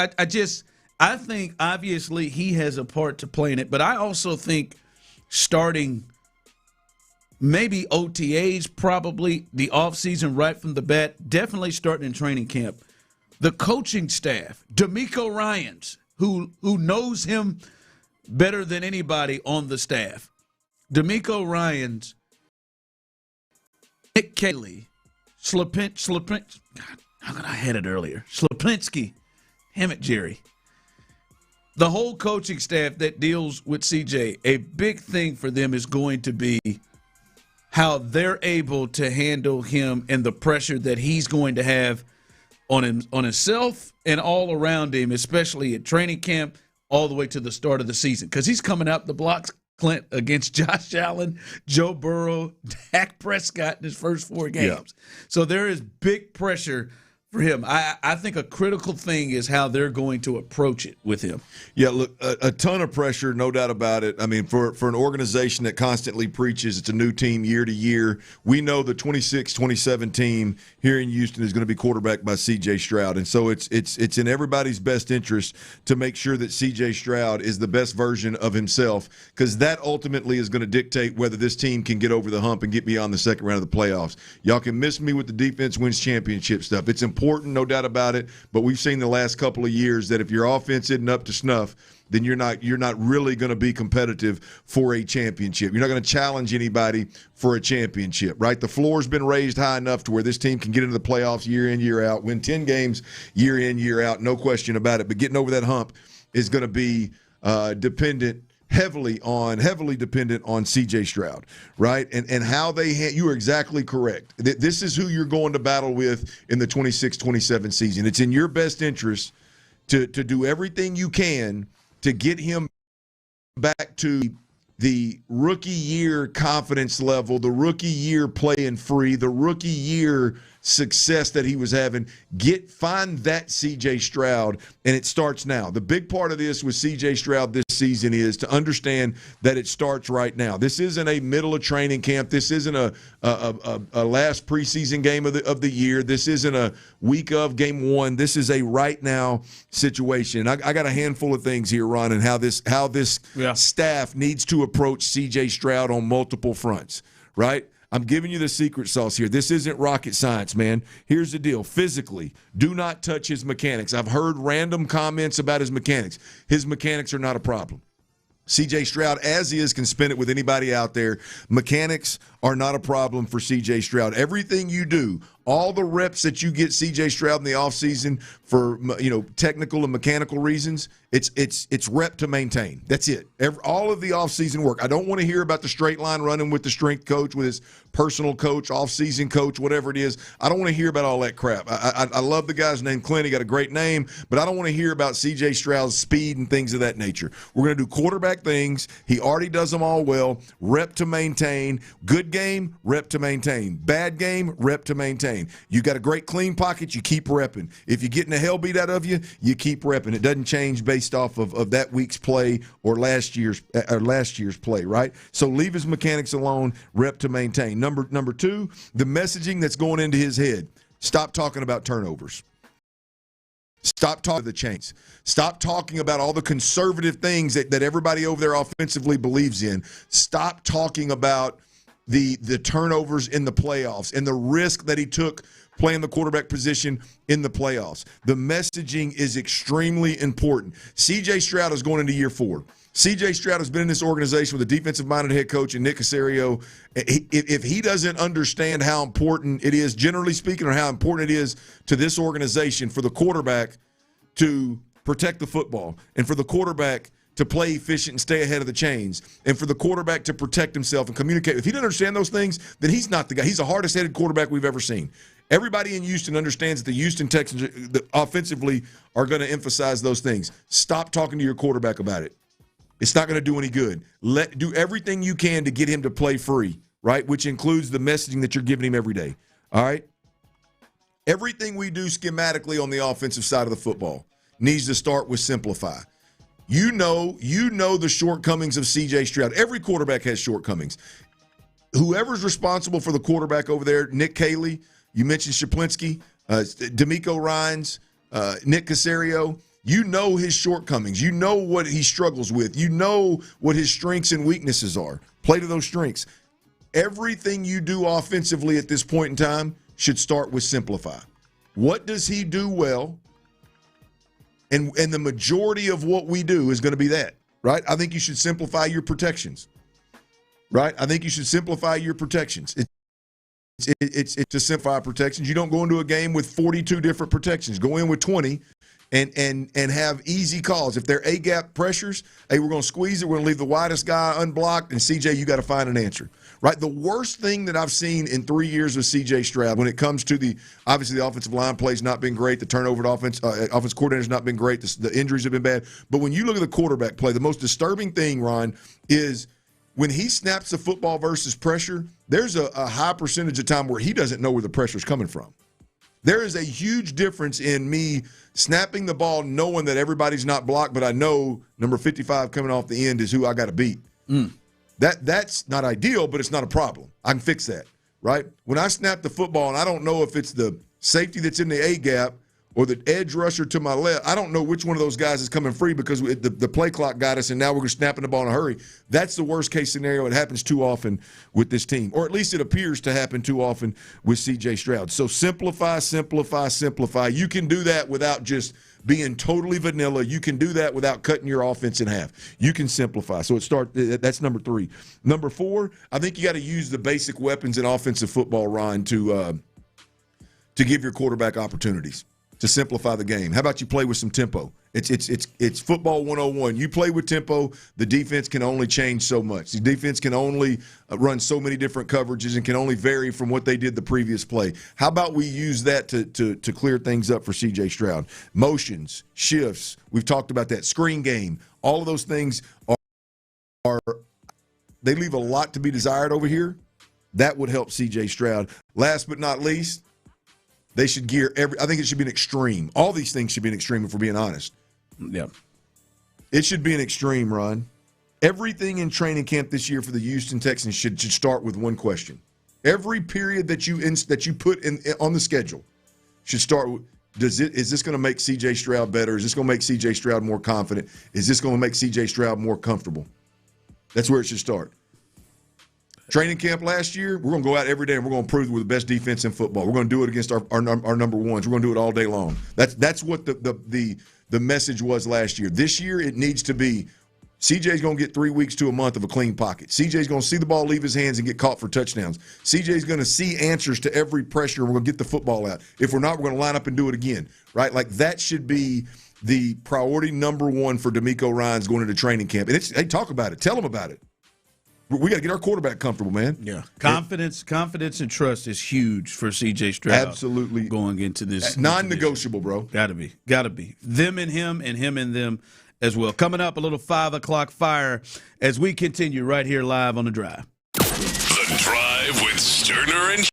Speaker 4: I think obviously he has a part to play in it, but I also think starting maybe OTAs, probably the offseason right from the bat, definitely starting in training camp. The coaching staff, DeMeco Ryans, who knows him better than anybody on the staff. DeMeco Ryans, Nick Caley, God, how could I had it earlier? Slapinski, damn it, Jerry. The whole coaching staff that deals with CJ, a big thing for them is going to be how they're able to handle him and the pressure that he's going to have on himself and all around him, especially at training camp, all the way to the start of the season. Because he's coming out the blocks, Clint, against Josh Allen, Joe Burrow, Dak Prescott in his first 4 games. Yeah. So there is big pressure for him. I think a critical thing is how they're going to approach it with him.
Speaker 13: Yeah, look, a ton of pressure, no doubt about it. I mean, for an organization that constantly preaches it's a new team year to year, we know the 26-27 team here in Houston is going to be quarterbacked by C.J. Stroud. And so it's in everybody's best interest to make sure that C.J. Stroud is the best version of himself, because that ultimately is going to dictate whether this team can get over the hump and get beyond the second round of the playoffs. Y'all can miss me with the defense wins championship stuff. It's important, no doubt about it, but we've seen the last couple of years that if your offense isn't up to snuff, then you're not really going to be competitive for a championship. You're not going to challenge anybody for a championship, right? The floor's been raised high enough to where this team can get into the playoffs year in, year out, win 10 games year in, year out, no question about it. But getting over that hump is going to be heavily dependent on C.J. Stroud, right? And how you are exactly correct. This is who you're going to battle with in the 26-27 season. It's in your best interest to do everything you can to get him back to the rookie year confidence level, the rookie year playing free, the rookie year success that he was having. Find that C.J. Stroud, and it starts now. The big part of this with C.J. Stroud this season is to understand that it starts right now. This isn't a middle of training camp. This isn't a last preseason game of the year. This isn't a week of game 1. This is a right now situation. I got a handful of things here, Ron, and how this staff needs to approach C.J. Stroud on multiple fronts, right? I'm giving you the secret sauce here. This isn't rocket science, man. Here's the deal. Physically, do not touch his mechanics. I've heard random comments about his mechanics. His mechanics are not a problem. C.J. Stroud, as he is, can spin it with anybody out there. Mechanics are not a problem for C.J. Stroud. Everything you do, all the reps that you get C.J. Stroud in the offseason for, technical and mechanical reasons, it's rep to maintain. That's it. All of the offseason work. I don't want to hear about the straight line running with the strength coach, with his personal coach, offseason coach, whatever it is. I don't want to hear about all that crap. I love the guy's name, Clint. He got a great name, but I don't want to hear about C.J. Stroud's speed and things of that nature. We're going to do quarterback things. He already does them all well. Rep to maintain. Good game, rep to maintain. Bad game, rep to maintain. You got a great clean pocket, you keep repping. If you're getting the hell beat out of you, you keep repping. It doesn't change based off of that week's play or last year's play, right? So leave his mechanics alone, rep to maintain. Number two, the messaging that's going into his head. Stop talking about turnovers. Stop talking the chains. Stop talking about all the conservative things that everybody over there offensively believes in. Stop talking about the turnovers in the playoffs and the risk that he took playing the quarterback position in the playoffs. The messaging is extremely important. C.J. Stroud is going into year 4. C.J. Stroud has been in this organization with a defensive-minded head coach and Nick Caserio. If he doesn't understand how important it is, generally speaking, or how important it is to this organization for the quarterback to protect the football and for the quarterback to play efficient and stay ahead of the chains, and for the quarterback to protect himself and communicate. If he doesn't understand those things, then he's not the guy. He's the hardest-headed quarterback we've ever seen. Everybody in Houston understands that the Houston Texans offensively are going to emphasize those things. Stop talking to your quarterback about it. It's not going to do any good. Do everything you can to get him to play free, right, which includes the messaging that you're giving him every day, all right? Everything we do schematically on the offensive side of the football needs to start with simplify. You know the shortcomings of C.J. Stroud. Every quarterback has shortcomings. Whoever's responsible for the quarterback over there, Nick Caley, you mentioned Shaplinski, D'Amico Ryans, Nick Caserio, you know his shortcomings. You know what he struggles with. You know what his strengths and weaknesses are. Play to those strengths. Everything you do offensively at this point in time should start with simplify. What does he do well? And the majority of what we do is going to be that, right? I think you should simplify your protections, right? I think you should simplify your protections. It's to simplify protections. You don't go into a game with 42 different protections. Go in with 20 and have easy calls. If they're A-gap pressures, hey, we're going to squeeze it. We're going to leave the widest guy unblocked, and CJ, you got to find an answer, right? The worst thing that I've seen in 3 years with CJ Stroud when it comes to obviously the offensive line play's not been great, the turnover to offense coordinator's not been great, the injuries have been bad. But when you look at the quarterback play, the most disturbing thing, Ron, is when he snaps the football versus pressure, there's a high percentage of time where he doesn't know where the pressure's coming from. There is a huge difference in me snapping the ball knowing that everybody's not blocked, but I know number 55 coming off the end is who I got to beat. That's not ideal, but it's not a problem. I can fix that, right? When I snap the football and I don't know if it's the safety that's in the A-gap or the edge rusher to my left, I don't know which one of those guys is coming free because the play clock got us and now we're snapping the ball in a hurry. That's the worst-case scenario. It happens too often with this team, or at least it appears to happen too often with C.J. Stroud. So simplify, simplify, simplify. You can do that without just being totally vanilla. You can do that without cutting your offense in half. You can simplify. So that's number 3. Number 4, I think you got to use the basic weapons in offensive football, Ron, to give your quarterback opportunities, to simplify the game. How about you play with some tempo? It's football 101. You play with tempo, the defense can only change so much. The defense can only run so many different coverages and can only vary from what they did the previous play. How about we use that to clear things up for C.J. Stroud? Motions, shifts, we've talked about that. Screen game, all of those things are they leave a lot to be desired over here. That would help C.J. Stroud. Last but not least, they should gear I think it should be an extreme. All these things should be an extreme if we're being honest.
Speaker 11: Yeah.
Speaker 13: It should be an extreme, Ron. Everything in training camp this year for the Houston Texans should start with one question. Every period that you put in on the schedule should start with, is this going to make C.J. Stroud better? Is this going to make C.J. Stroud more confident? Is this going to make C.J. Stroud more comfortable? That's where it should start. Training camp last year, we're going to go out every day and we're going to prove we're the best defense in football. We're going to do it against our number ones. We're going to do it all day long. That's what the message was last year. This year, it needs to be CJ's going to get 3 weeks to a month of a clean pocket. CJ's going to see the ball leave his hands and get caught for touchdowns. CJ's going to see answers to every pressure, and we're going to get the football out. If we're not, we're going to line up and do it again, right? Like that should be the priority number one for DeMeco Ryans going into training camp. And hey, talk about it. Tell them about it. We got to get our quarterback comfortable, man.
Speaker 4: Yeah, confidence, and trust is huge for C.J. Stroud.
Speaker 13: Absolutely,
Speaker 4: going into this
Speaker 13: non-negotiable, bro.
Speaker 4: Got to be. Them and him, and him and them as well. Coming up, a little 5 o'clock fire as we continue right here live on The Drive.
Speaker 1: The Drive with Stoerner and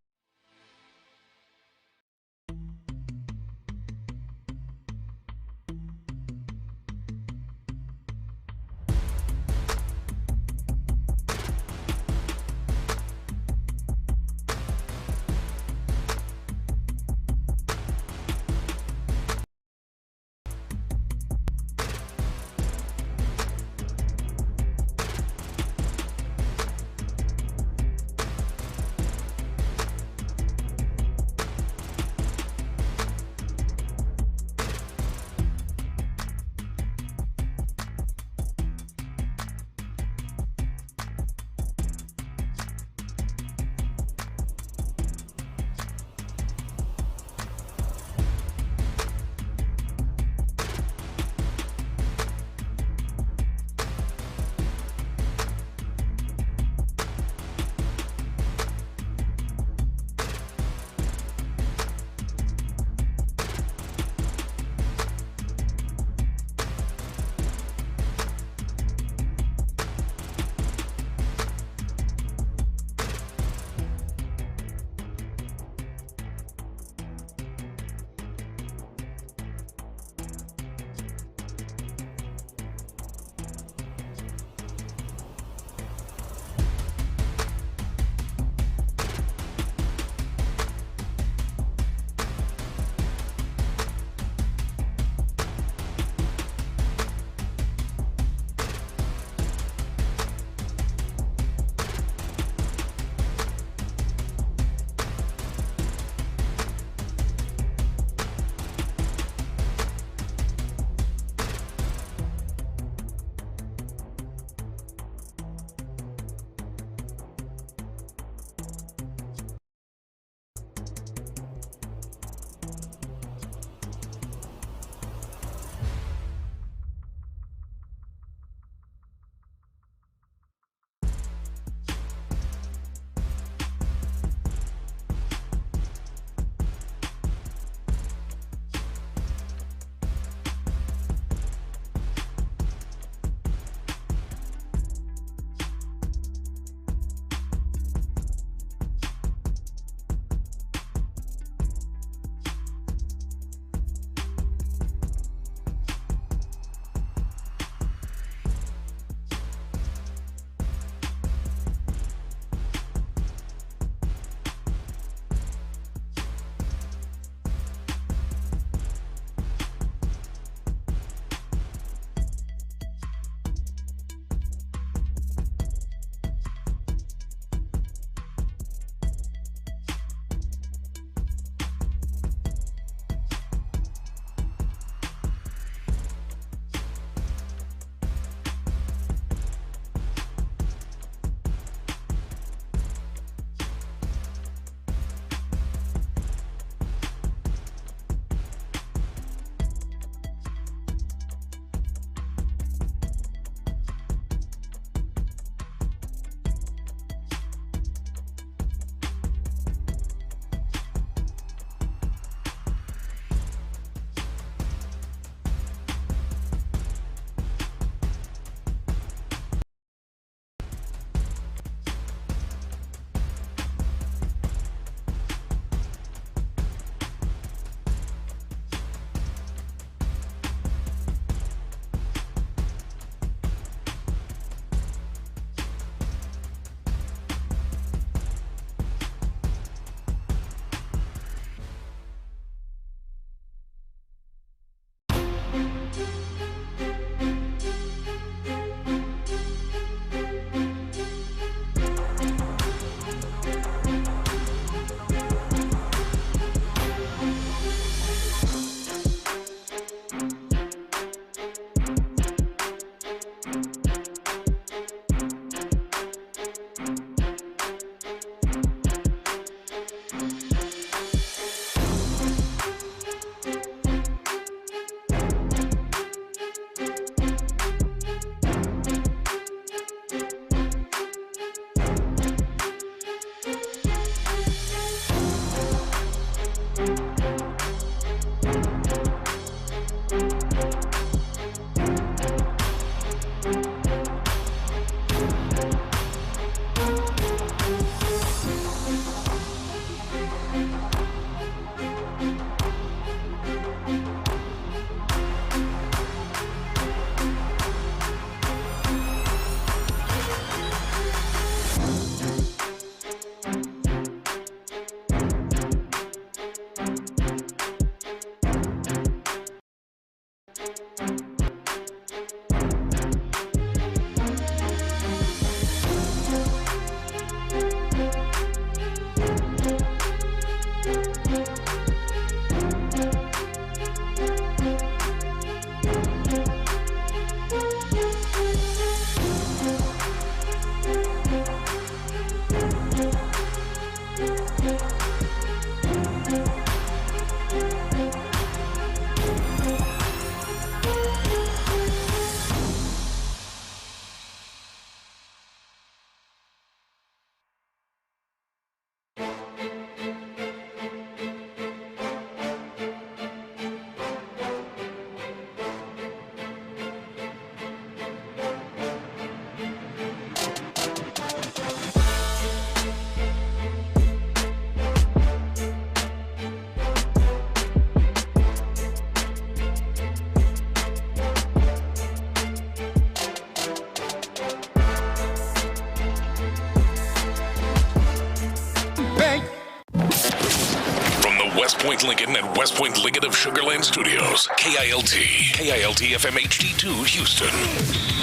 Speaker 1: West Point Lincoln and West Point Lincoln of Sugarland Studios. KILT FM HD2 Houston.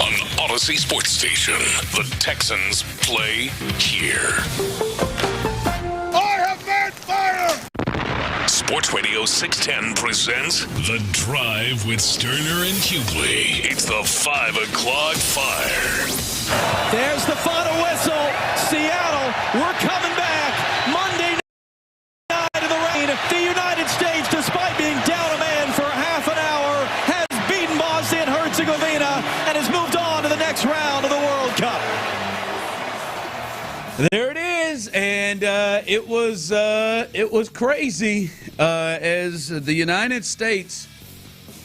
Speaker 1: On Odyssey Sports Station. The Texans play here.
Speaker 13: I have made fire!
Speaker 1: Sports Radio 610 presents The Drive with Stoerner and Hughley. It's the 5 o'clock fire.
Speaker 6: There's the final whistle. Seattle, we're coming back. Monday night of the rain. The United States, despite being down a man for half an hour, has beaten Bosnia and Herzegovina and has moved on to the next round of the World Cup.
Speaker 4: There it is, and it was crazy as the United States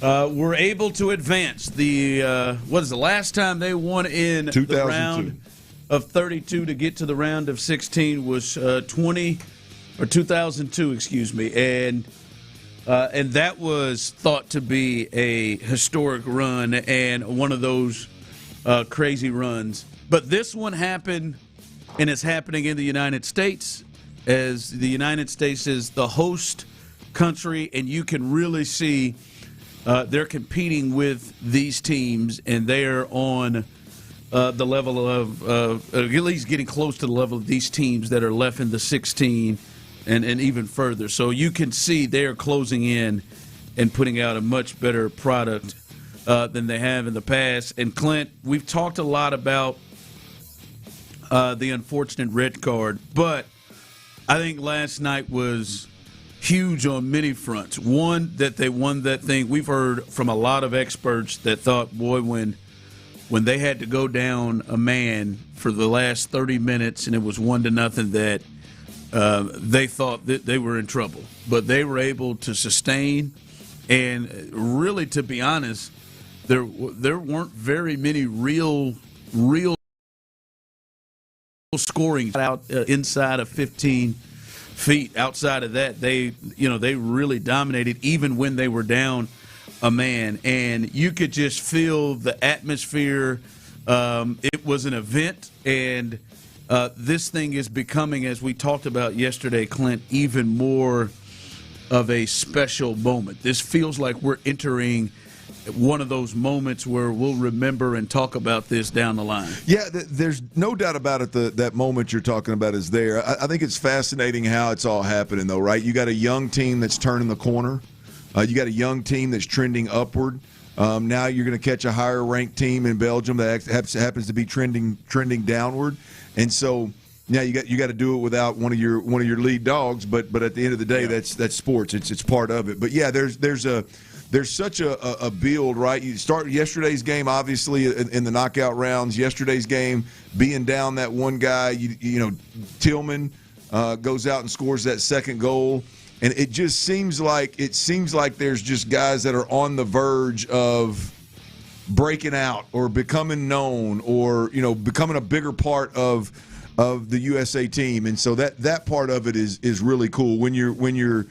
Speaker 4: were able to advance. What is the last time they won in the round of 32 to get to the round of 16 was 2002, excuse me, and that was thought to be a historic run and one of those crazy runs. But this one happened. And it's happening in the United States, as the United States is the host country, and you can really see they're competing with these teams, and they're on the level of at least getting close to the level of these teams that are left in the 16 and even further. So you can see they're closing in and putting out a much better product than they have in the past. And, Clint, we've talked a lot about the unfortunate red card, but I think last night was huge on many fronts. One, that they won that thing. We've heard from a lot of experts that thought, boy, when they had to go down a man for the last 30 minutes and it was 1-0, that they thought that they were in trouble. But they were able to sustain, and really, to be honest, there weren't very many real scoring out inside of 15 feet. Outside of that, they really dominated even when they were down a man, and you could just feel the atmosphere. It was an event, and this thing is becoming, as we talked about yesterday, Clint, even more of a special moment. This feels like we're entering one of those moments where we'll remember and talk about this down the line.
Speaker 13: Yeah, there's no doubt about it. That moment you're talking about is there. I think it's fascinating how it's all happening, though, right? You got a young team that's turning the corner. You got a young team that's trending upward. Now you're going to catch a higher-ranked team in Belgium that happens to be trending downward, and so now you got to do it without one of your lead dogs. But at the end of the day, that's sports. It's part of it. But yeah, there's such a build, right? You start yesterday's game, obviously, in the knockout rounds. Yesterday's game, being down that one guy, Tillman goes out and scores that second goal. And it just seems like there's just guys that are on the verge of breaking out or becoming known or, becoming a bigger part of the USA team. And so that part of it is really cool. When your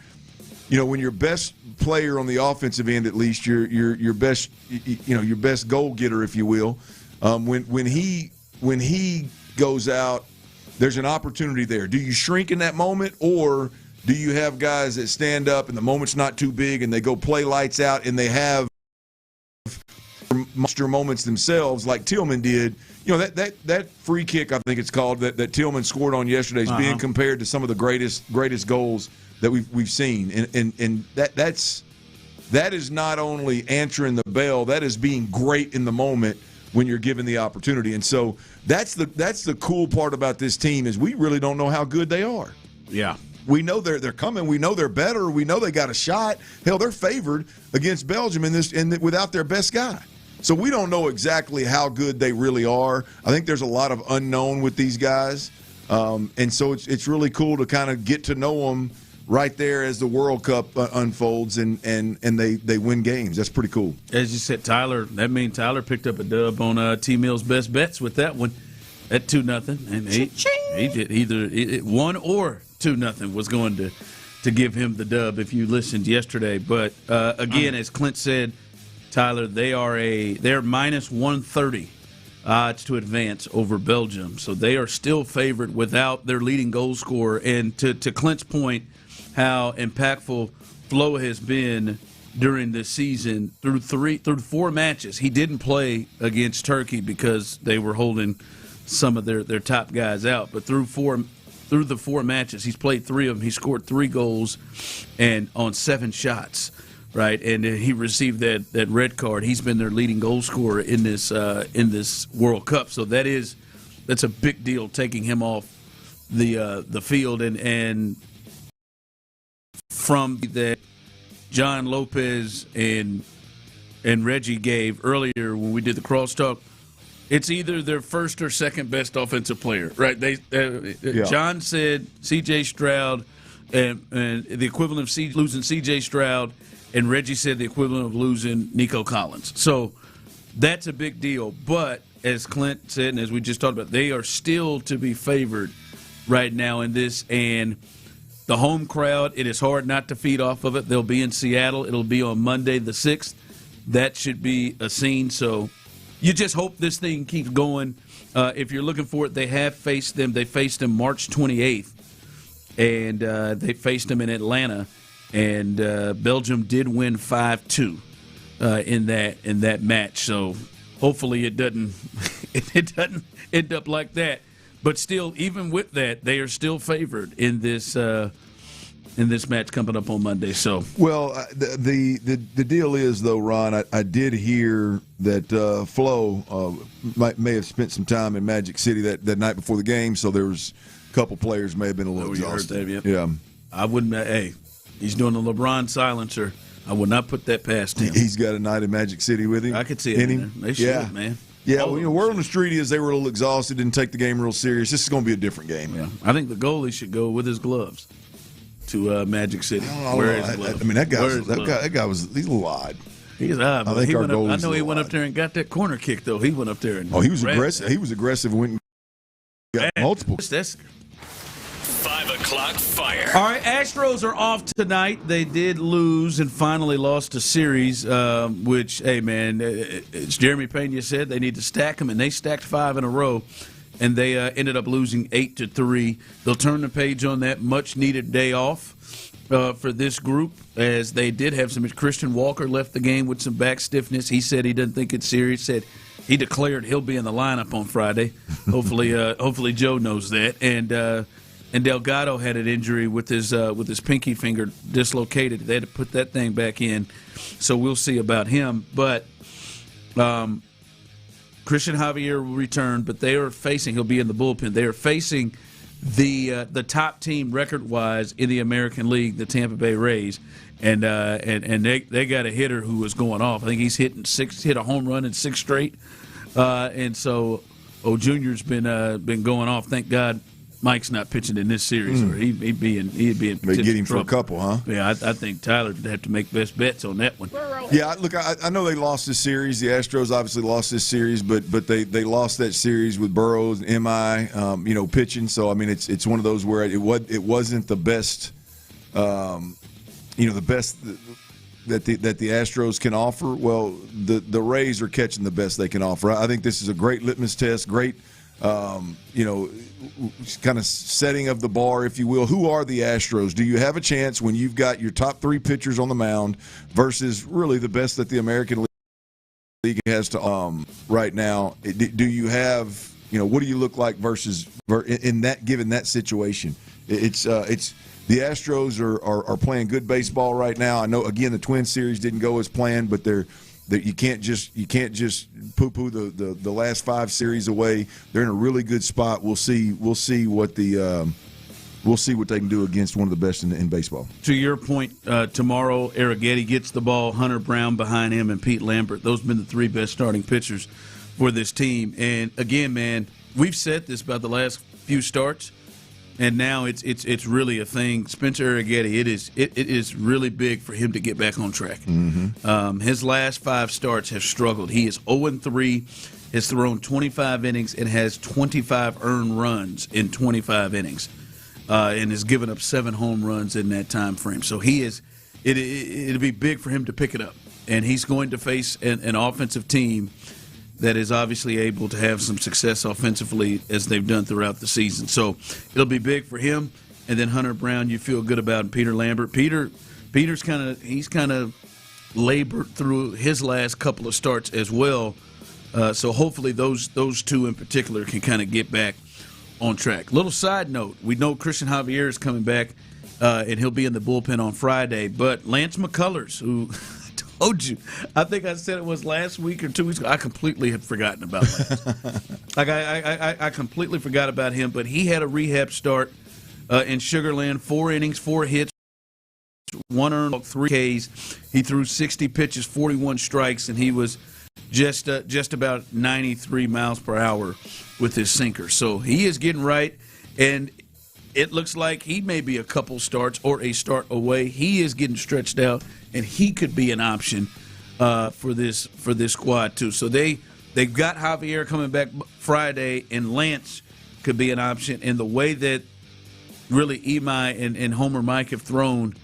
Speaker 13: best player on the offensive end, at least your best goal getter, if you will, when he goes out, there's an opportunity there. Do you shrink in that moment, or do you have guys that stand up and the moment's not too big and they go play lights out and they have monster moments themselves, like Tillman did. You know, that free kick, I think it's called, that Tillman scored on yesterday is being compared to some of the greatest goals that we've seen, and that is not only answering the bell, that is being great in the moment when you're given the opportunity. And so that's the cool part about this team is we really don't know how good they are.
Speaker 4: Yeah.
Speaker 13: We know they're coming. We know they're better. We know they got a shot. Hell, they're favored against Belgium without their best guy. So we don't know exactly how good they really are. I think there's a lot of unknown with these guys. And so it's really cool to kind of get to know them right there as the World Cup unfolds and they win games. That's pretty cool.
Speaker 4: As you said, that means Tyler picked up a dub on T-Mill's best bets with that one at 2-0. And he did either 1 or 2-0 was going to give him the dub if you listened yesterday. But again, as Clint said, Tyler, they're minus 130 odds to advance over Belgium. So they are still favored without their leading goal scorer. And to Clint's point, how impactful Flo has been during this season through 4 matches. He didn't play against Turkey because they were holding some of their top guys out. But through the 4 matches, he's played 3 of them. He scored 3 goals and on 7 shots, right? And he received that red card. He's been their leading goal scorer in this World Cup. So that's a big deal, taking him off the field and from that John Lopez and Reggie gave earlier when we did the crosstalk, it's either their first or second best offensive player, right? John said C.J. Stroud and the equivalent of losing C.J. Stroud, and Reggie said the equivalent of losing Nico Collins. So that's a big deal. But as Clint said, and as we just talked about, they are still to be favored right now in this, and the home crowd, it is hard not to feed off of it. They'll be in Seattle. It'll be on Monday the 6th. That should be a scene. So you just hope this thing keeps going. If you're looking for it, they have faced them. They faced them March 28th, and they faced them in Atlanta. And Belgium did win 5-2 in that match. So hopefully it doesn't end up like that. But still, even with that, they are still favored in this match coming up on Monday. So,
Speaker 13: well, the deal is though, Ron, I did hear that Flo may have spent some time in Magic City that night before the game. So there was a couple players may have been a little exhausted.
Speaker 4: You heard that, yeah. I wouldn't. Hey, he's doing the LeBron silencer. I would not put that past him.
Speaker 13: He's got a night in Magic City with him.
Speaker 4: I could see it in him. They should, man.
Speaker 13: Yeah, well, word on the street is they were a little exhausted, didn't take the game real serious. This is going to be a different game.
Speaker 4: Yeah, I think the goalie should go with his gloves to Magic City.
Speaker 13: I mean, that guy was he's a little odd.
Speaker 4: He's odd. I know he went up there and got that corner kick though. He went up there and
Speaker 13: he was aggressive. He was aggressive and went and got multiple.
Speaker 1: 5 o'clock fire.
Speaker 4: All right, Astros are off tonight. They did lose and finally lost a series, which, hey, man, as Jeremy Pena said, they need to stack them, and they stacked 5 in a row, and they ended up losing 8-3. They'll turn the page on that much-needed day off for this group, as they did have some. Christian Walker left the game with some back stiffness. He said he doesn't think it's serious. Said he declared he'll be in the lineup on Friday. Hopefully Joe knows that. And Delgado had an injury with his pinky finger dislocated. They had to put that thing back in, so we'll see about him. But Christian Javier will return, but they are facing. He'll be in the bullpen. They are facing the top team record-wise in the American League, the Tampa Bay Rays, and they got a hitter who was going off. I think he's hit a home run in 6 straight, and so Junior's been going off. Thank God Mike's not pitching in this series, or he'd be in.
Speaker 13: They get him for a couple, huh?
Speaker 4: Yeah, I think Tyler would have to make best bets on that one.
Speaker 13: Yeah, look, I know they lost this series. The Astros obviously lost this series, but they lost that series with Burrows and MI, pitching. So I mean, it's one of those where it wasn't the best, the best that the Astros can offer. Well, the Rays are catching the best they can offer. I think this is a great litmus test. Great. Kind of setting of the bar, if you will. Who are the Astros? Do you have a chance when you've got your top 3 pitchers on the mound versus really the best that the American League league has to right now. Do you have, what do you look like versus in that, given that situation? It's the Astros are playing good baseball right now. I know, again, the Twin Series didn't go as planned, but you can't just poo-poo the last 5 series away. They're in a really good spot. We'll see what they can do against one of the best in baseball.
Speaker 4: To your point, tomorrow Arrighetti gets the ball, Hunter Brown behind him, and Pete Lambert. Those have been the 3 best starting pitchers for this team. And again, man, we've said this about the last few starts, and now it's really a thing. Spencer Arrighetti, it is really big for him to get back on track.
Speaker 13: Mm-hmm.
Speaker 4: His last 5 starts have struggled. He is 0-3, has thrown 25 innings, and has 25 earned runs in 25 innings. And has given up 7 home runs in that time frame. So it'll be big for him to pick it up. And he's going to face an offensive team that is obviously able to have some success offensively as they've done throughout the season. So it'll be big for him. And then Hunter Brown, you feel good about, and Peter Lambert. Peter's kind of labored through his last couple of starts as well. So hopefully those 2 in particular can kind of get back on track. Little side note, we know Christian Javier is coming back, and he'll be in the bullpen on Friday. But Lance McCullers, who I told you, I think I said it was last week or 2 weeks ago, I completely had forgotten about Lance. I completely forgot about him, but he had a rehab start in Sugar Land, 4 innings, 4 hits, 1 earned, 3 Ks. He threw 60 pitches, 41 strikes, and he was just about 93 miles per hour with his sinker. So he is getting right, and it looks like he may be a couple starts or a start away. He is getting stretched out, and he could be an option for this squad too. So they've got Javier coming back Friday, and Lance could be an option. And the way that really Imai and Homer Mike have thrown,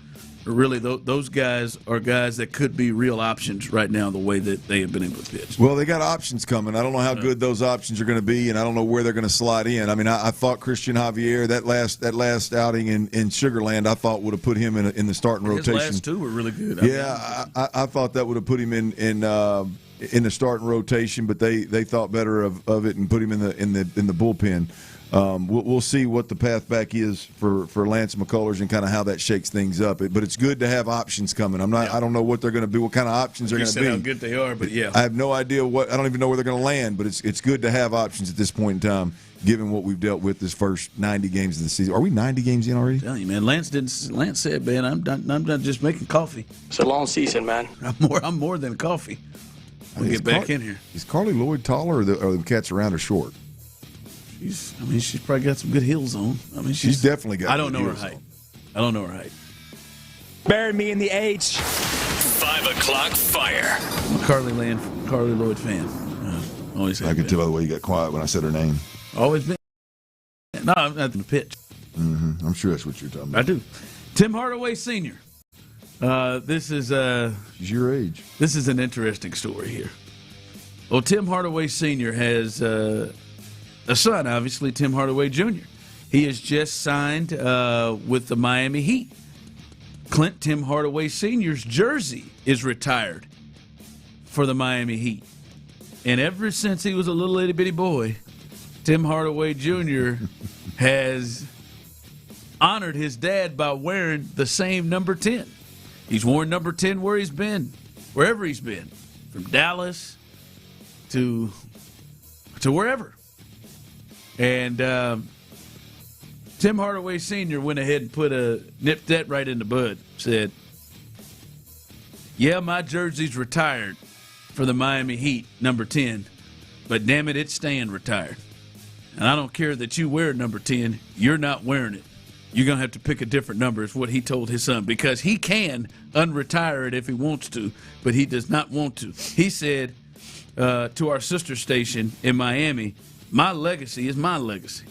Speaker 4: really those guys are guys that could be real options right now, the way that they have been able to pitch.
Speaker 13: Well, they got options coming. I don't know how good those options are going to be, and I don't know where they're going to slide in. I mean, I thought Christian Javier, that last outing in Sugar Land, I thought would have put him in the starting rotation.
Speaker 4: His last 2 were really good.
Speaker 13: I thought that would have put him in the starting rotation, but they thought better of it and put him in the bullpen. We'll see what the path back is for Lance McCullers and kind of how that shakes things up. But it's good to have options coming. I don't know what they're going to be, what kind of options they're going to be.
Speaker 4: How good they are, but yeah.
Speaker 13: I have no idea I don't even know where they're going to land, but it's good to have options at this point in time, given what we've dealt with this first 90 games of the season. Are we 90 games in already?
Speaker 4: I'm telling you, man. Lance said, man, I'm not just making coffee.
Speaker 7: It's a long season, man.
Speaker 4: I'm more than coffee. We'll get back in here.
Speaker 13: Is Carly Lloyd taller, or the cats around her short?
Speaker 4: She's probably got some good heels on.
Speaker 13: She's definitely got.
Speaker 4: I don't know her height. I don't know her height.
Speaker 14: Bury me in the H.
Speaker 1: 5 o'clock fire.
Speaker 4: I'm a Carly Lloyd fan. Always.
Speaker 13: I could tell by the way you got quiet when I said her name.
Speaker 4: Always been. No, I'm not in the pitch.
Speaker 13: Mm-hmm. I'm sure that's what you're talking about.
Speaker 4: I do. Tim Hardaway Sr. This is
Speaker 13: She's your age.
Speaker 4: This is an interesting story here. Well, Tim Hardaway Sr. has a son, obviously, Tim Hardaway Jr. He has just signed with the Miami Heat. Clint Tim Hardaway Sr.'s jersey is retired for the Miami Heat. And ever since he was a little itty-bitty boy, Tim Hardaway Jr. has honored his dad by wearing the same number 10. He's worn number 10 wherever he's been, from Dallas to wherever. And Tim Hardaway Sr. went ahead and nipped that right in the bud. Said, yeah, my jersey's retired for the Miami Heat, number 10, but damn it, it's staying retired. And I don't care that you wear number 10, you're not wearing it. You're going to have to pick a different number, is what he told his son, because he can unretire it if he wants to, but he does not want to. He said to our sister station in Miami, my legacy is my legacy,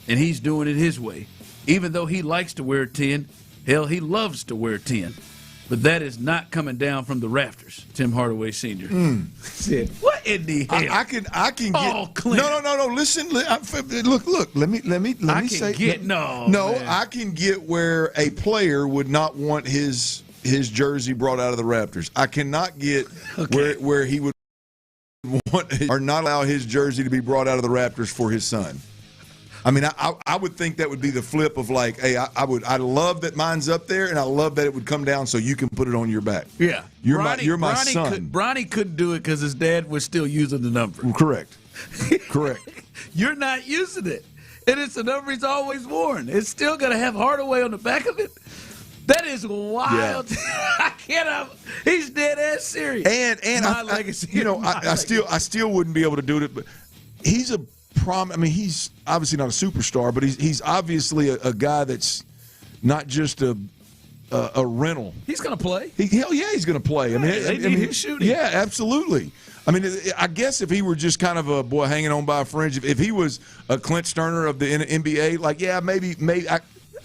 Speaker 4: and he's doing it his way. Even though he likes to wear 10, hell, he loves to wear 10. But that is not coming down from the rafters, Tim Hardaway Sr. Said, what in the hell?
Speaker 13: I can get.
Speaker 4: Clint.
Speaker 13: No. Listen, look. Let me say. I can get where a player would not want his jersey brought out of the rafters. I cannot get where he would or not allow his jersey to be brought out of the Raptors for his son. I mean, I would think that would be the flip of like, hey, I love that mine's up there, and I love that it would come down so you can put it on your back.
Speaker 4: Yeah,
Speaker 13: you're my son.
Speaker 4: Bronny couldn't do it because his dad was still using the number.
Speaker 13: Correct.
Speaker 4: You're not using it, and it's the number he's always worn. It's still gonna have Hardaway on the back of it. That is wild. Yeah. I cannot. He's dead ass serious.
Speaker 13: And my legacy. I still wouldn't be able to do it. But he's a I mean, he's obviously not a superstar, but he's obviously a guy that's not just a rental.
Speaker 4: He's going to play.
Speaker 13: Hell yeah, he's going to play.
Speaker 4: Yeah, I mean, he's shooting.
Speaker 13: Yeah, absolutely. I mean, I guess if he were just kind of a boy hanging on by a fringe, if he was a Clint Stoerner of the NBA, like, yeah, maybe.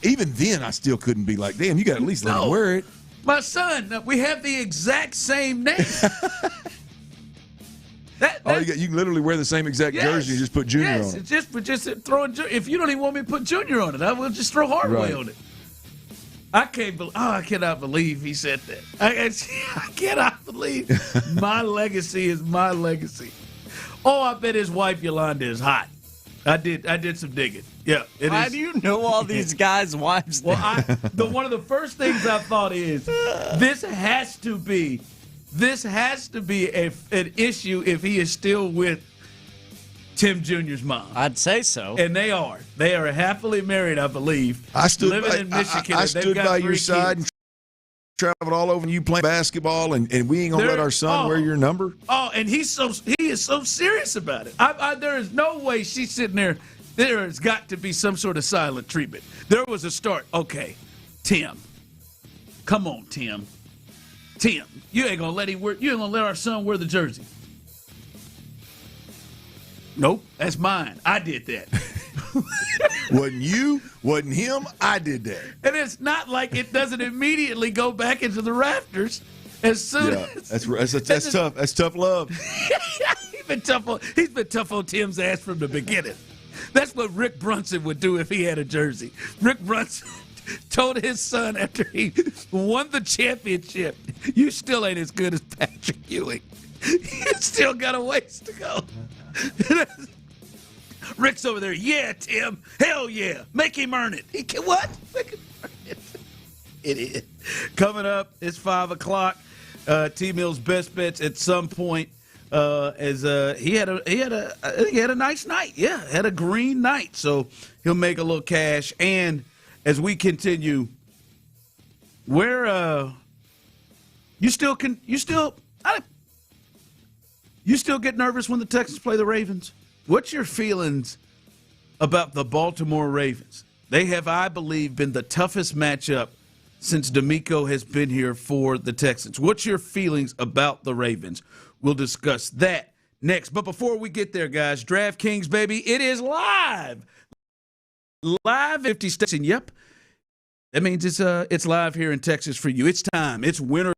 Speaker 13: Even then, I still couldn't be like, damn, you got to at least let him wear it.
Speaker 4: My son, we have the exact same name.
Speaker 13: You can literally wear the same exact jersey and just put Junior on it.
Speaker 4: Just throw if you don't even want me to put Junior on it, I will just throw Hardaway on it. I cannot believe he said that. I cannot believe my legacy is my legacy. Oh, I bet his wife Yolanda is hot. I did some digging. Yeah.
Speaker 9: How do you know all these guys' wives?
Speaker 4: Well, one of the first things I thought is this has to be an issue if he is still with Tim Jr.'s mom.
Speaker 9: I'd say so.
Speaker 4: And they are. They are happily married, I believe.
Speaker 13: Living in Michigan. I stood by your side and traveled all over you playing basketball, and we ain't going to let our son wear your number?
Speaker 4: Oh, and he is so serious about it. There is no way she's sitting there. There has got to be some sort of silent treatment. There was a start. Okay, Tim. Come on, Tim. Tim, you ain't gonna let our son wear the jersey. Nope, that's mine. I did that.
Speaker 13: Wasn't you, wasn't him, I did that.
Speaker 4: And it's not like it doesn't immediately go back into the rafters as soon as
Speaker 13: that's tough. That's tough love.
Speaker 4: He's been tough on Tim's ass from the beginning. That's what Rick Brunson would do if he had a jersey. Rick Brunson told his son after he won the championship, you still ain't as good as Patrick Ewing. You still got a ways to go. Rick's over there. Yeah, Tim. Hell yeah. Make him earn it. He can what? Make him earn it. Idiot. Coming up, it's 5 o'clock. T-Mill's best bets at some point. As he had a nice night. Yeah, had a green night. So he'll make a little cash. And as we continue, you still get nervous when the Texans play the Ravens? What's your feelings about the Baltimore Ravens? They have, I believe, been the toughest matchup since D'Amico has been here for the Texans. What's your feelings about the Ravens? We'll discuss that next. But before we get there, guys, DraftKings, baby, it is live. Live 50 states. And yep, that means it's live here in Texas for you. It's time. It's winter.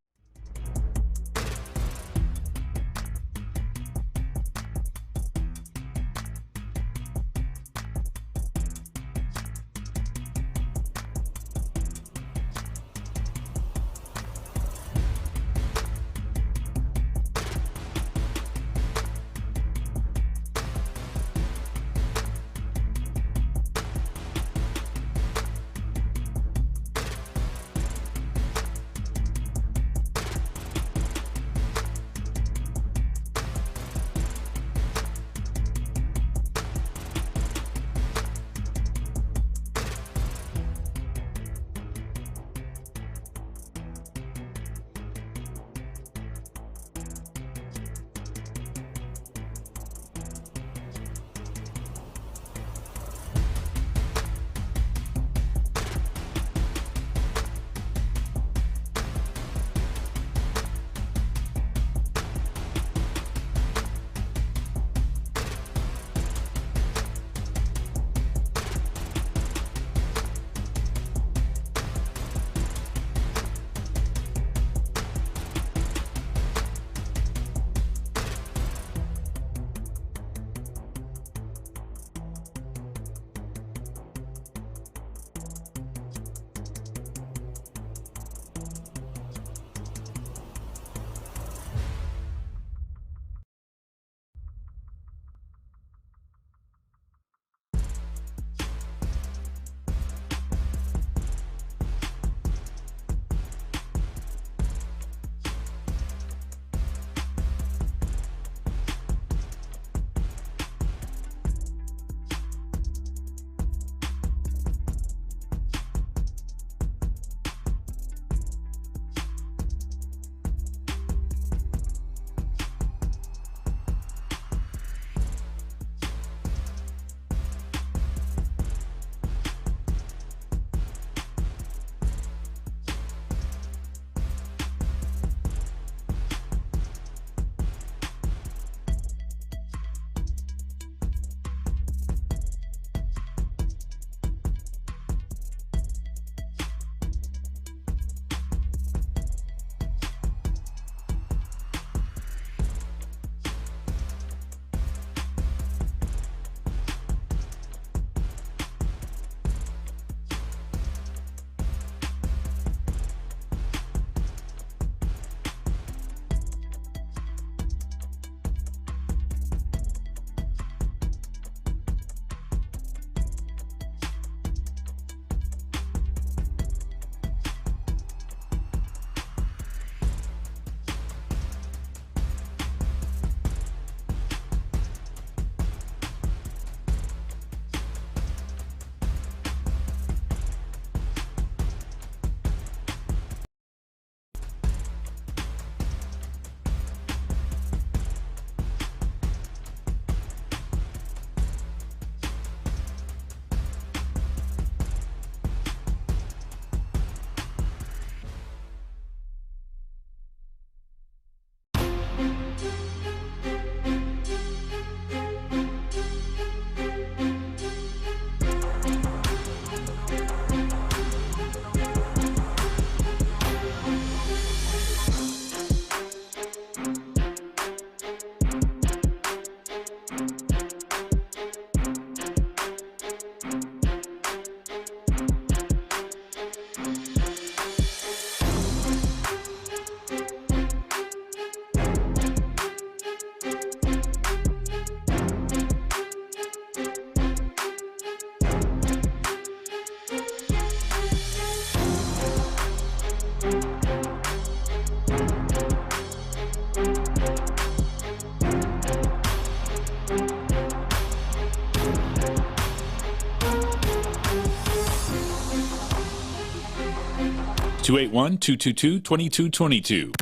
Speaker 5: 281-222-2222.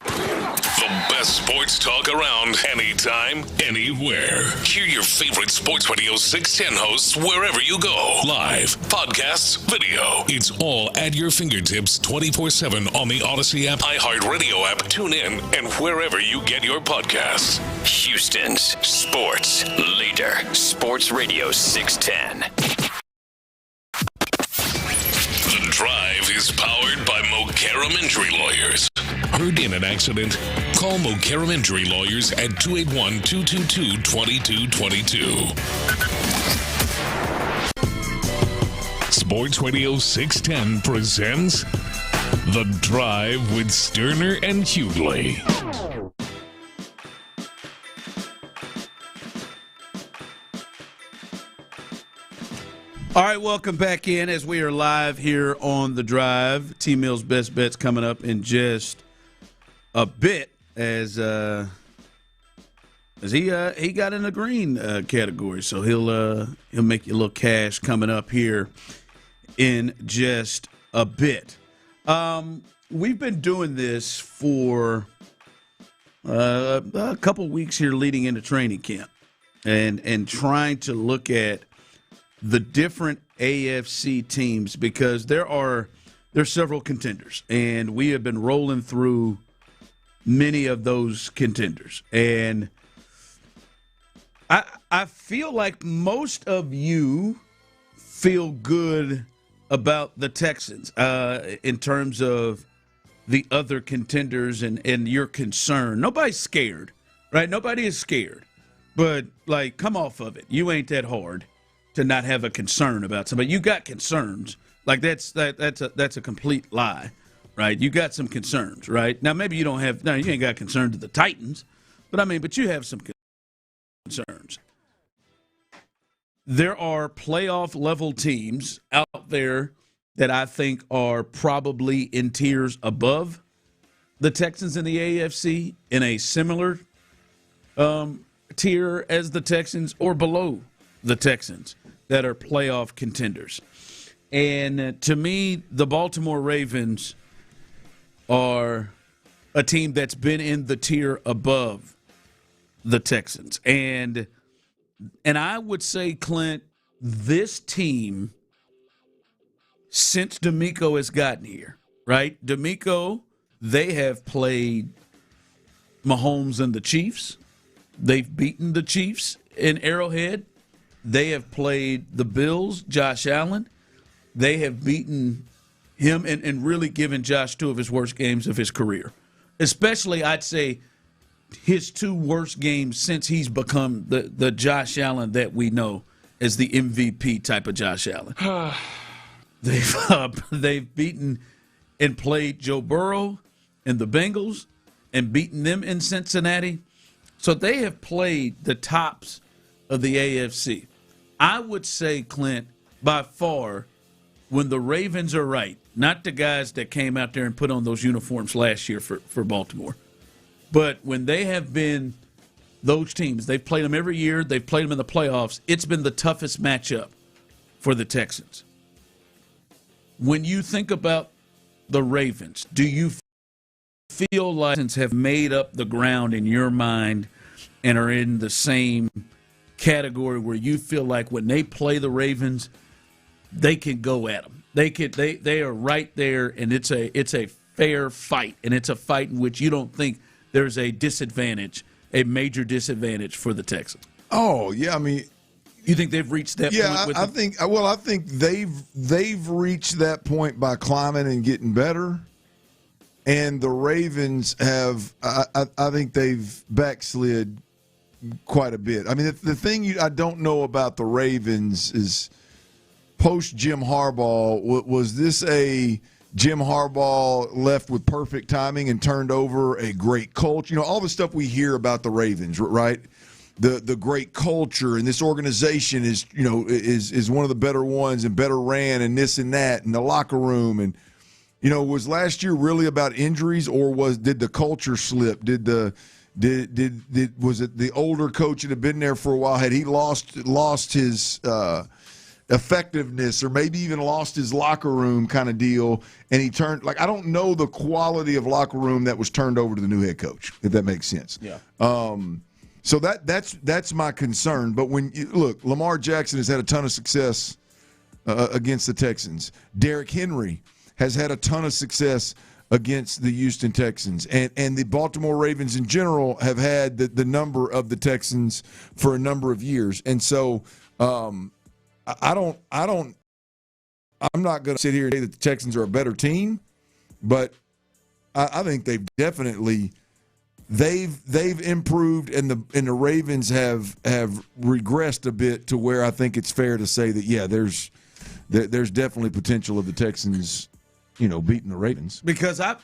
Speaker 1: The best sports talk around, anytime, anywhere. Hear your favorite Sports Radio 610 hosts wherever you go. Live, podcasts, video. It's all at your fingertips 24/7 on the Odyssey app, iHeartRadio app, TuneIn, and wherever you get your podcasts.
Speaker 2: Houston's sports leader. Sports Radio 610.
Speaker 1: The Drive is powered by Mokaram Injury Lawyers. Heard in an accident? Call Mokaram Injury Lawyers at 281-222-2222. Sports Radio 610 presents The Drive with Stoerner and Hughley.
Speaker 4: All right, welcome back in as we are live here on The Drive. T-Mill's Best Bets coming up in just a bit as he got in the green category, so he'll make you a little cash coming up here in just a bit. We've been doing this for a couple weeks here leading into training camp and trying to look at the different AFC teams because there's several contenders, and we have been rolling through many of those contenders. And I feel like most of you feel good about the Texans in terms of the other contenders and your concern. Nobody's scared, right? Nobody is scared. But, like, come off of it. You ain't that hard to not have a concern about somebody. You got concerns. Like, that's a complete lie, right? You got some concerns, right? Now, maybe you don't have – no, you ain't got concerns to the Titans. But you have some concerns. There are playoff-level teams out there that I think are probably in tiers above the Texans in the AFC, in a similar tier as the Texans, or below the Texans that are playoff contenders. And to me, the Baltimore Ravens are a team that's been in the tier above the Texans. And I would say, Clint, this team, since D'Amico has gotten here, right? D'Amico, they have played Mahomes and the Chiefs. They've beaten the Chiefs in Arrowhead. They have played the Bills, Josh Allen. They have beaten him and really given Josh two of his worst games of his career. Especially, I'd say, his two worst games since he's become the Josh Allen that we know as the MVP type of Josh Allen. They've beaten and played Joe Burrow and the Bengals and beaten them in Cincinnati. So they have played the tops of the AFC. I would say, Clint, by far, when the Ravens are right, not the guys that came out there and put on those uniforms last year for Baltimore, but when they have been those teams, they've played them every year, they've played them in the playoffs, it's been the toughest matchup for the Texans. When you think about the Ravens, do you feel like the Texans have made up the ground in your mind and are in the same category where you feel like when they play the Ravens, they can go at them? They are right there, and it's a fair fight, and it's a fight in which you don't think there's a major disadvantage for the Texans.
Speaker 13: Oh, yeah, I mean,
Speaker 4: you think they've reached that point?
Speaker 13: I think they've reached that point by climbing and getting better. And the Ravens have, I think they've backslid quite a bit. I mean, the thing I don't know about the Ravens is post Jim Harbaugh, was this a Jim Harbaugh left with perfect timing and turned over a great culture? You know, all the stuff we hear about the Ravens, right? The great culture, and this organization is one of the better ones and better ran, and this and that, and the locker room. And was last year really about injuries, or did the culture slip? Was it the older coach that had been there for a while? Had he lost his effectiveness or maybe even lost his locker room kind of deal, and he turned – I don't know the quality of locker room that was turned over to the new head coach, if that makes sense.
Speaker 4: Yeah.
Speaker 13: So that's my concern. But when you look, Lamar Jackson has had a ton of success against the Texans. Derrick Henry has had a ton of success against the Houston Texans, and the Baltimore Ravens in general have had the number of the Texans for a number of years. And so I'm not going to sit here and say that the Texans are a better team, but I think they've definitely they've improved, and the Ravens have regressed a bit to where I think it's fair to say that there's definitely potential of the Texans, beating the Ravens.
Speaker 4: Because I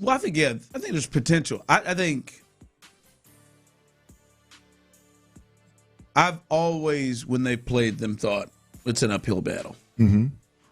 Speaker 4: think there's potential. I think I've always, when they played them, thought it's an uphill battle.
Speaker 13: Mm-hmm.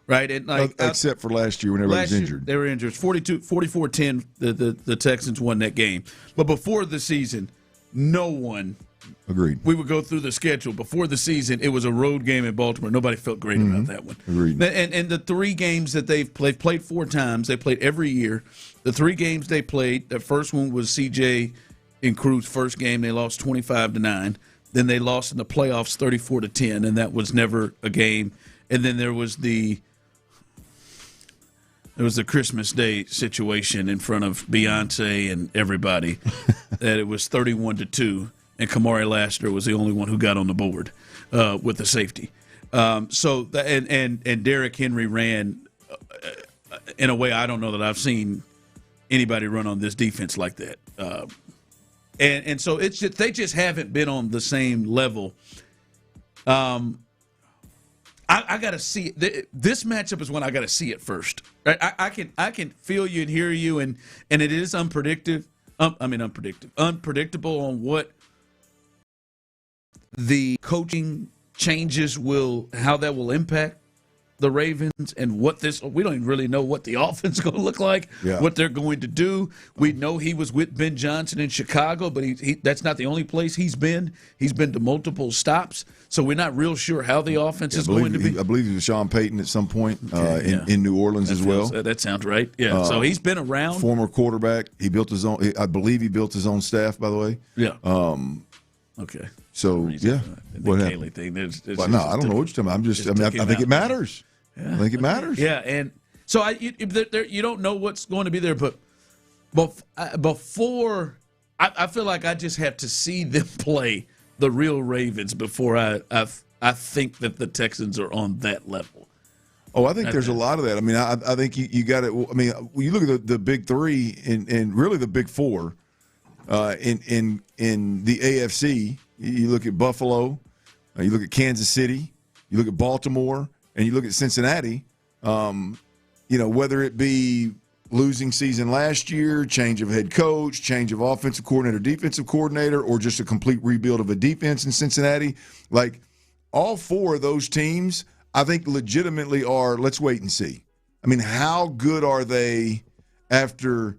Speaker 4: Right? And
Speaker 13: except for last year when everybody was injured.
Speaker 4: They were injured. 44-10, the Texans won that game. But before the season, no one –
Speaker 13: Agreed.
Speaker 4: We would go through the schedule. Before the season, it was a road game in Baltimore. Nobody felt great about that one.
Speaker 13: Agreed.
Speaker 4: And the 3 games that they've played 4 times. They played every year. The 3 games they played, the first one was CJ and Cruz's first game. They lost 25-9. Then they lost in the playoffs 34-10, and that was never a game. And then there was the Christmas Day situation in front of Beyonce and everybody that it was 31-2, and Kamari Lassiter was the only one who got on the board with the safety. And Derrick Henry ran in a way I don't know that I've seen anybody run on this defense like that. And so it's just, they just haven't been on the same level. I got to see it. This matchup is when I got to see it first. I can feel you and hear you, and it is unpredictable on what the coaching changes how that will impact the Ravens and we don't even really know what the offense is going to look like, what they're going to do. We know he was with Ben Johnson in Chicago, but that's not the only place he's been. He's been to multiple stops, so we're not real sure how the offense is going to be.
Speaker 13: I believe he was Sean Payton at some point in New Orleans as well.
Speaker 4: That sounds right. Yeah, so he's been around.
Speaker 13: Former quarterback. He built his own. I believe he built his own staff, by the way.
Speaker 4: Yeah. Okay.
Speaker 13: So what happened?
Speaker 4: Thing,
Speaker 13: I don't know what you're talking about. I think it matters. Yeah. I think it matters.
Speaker 4: Yeah, and so you don't know what's going to be there, but before I feel like I just have to see them play the real Ravens before I think that the Texans are on that level.
Speaker 13: Oh, I think there's a lot of that. I mean, I think you got it. I mean, when you look at the big 3 and really the big 4 in the AFC. You look at Buffalo, you look at Kansas City, you look at Baltimore, and you look at Cincinnati. Whether it be losing season last year, change of head coach, change of offensive coordinator, defensive coordinator, or just a complete rebuild of a defense in Cincinnati, like all 4 of those teams, I think legitimately are. Let's wait and see. I mean, how good are they after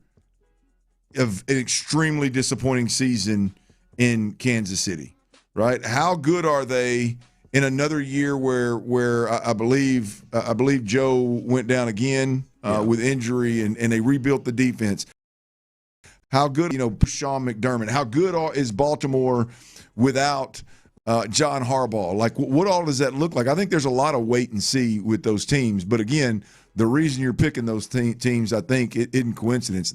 Speaker 13: an extremely disappointing season in Kansas City, right? How good are they in another year where I believe Joe went down again with injury and they rebuilt the defense? How good, Sean McDermott? How good is Baltimore without John Harbaugh? Like, what all does that look like? I think there's a lot of wait and see with those teams. But again, the reason you're picking those teams, I think, it isn't coincidence.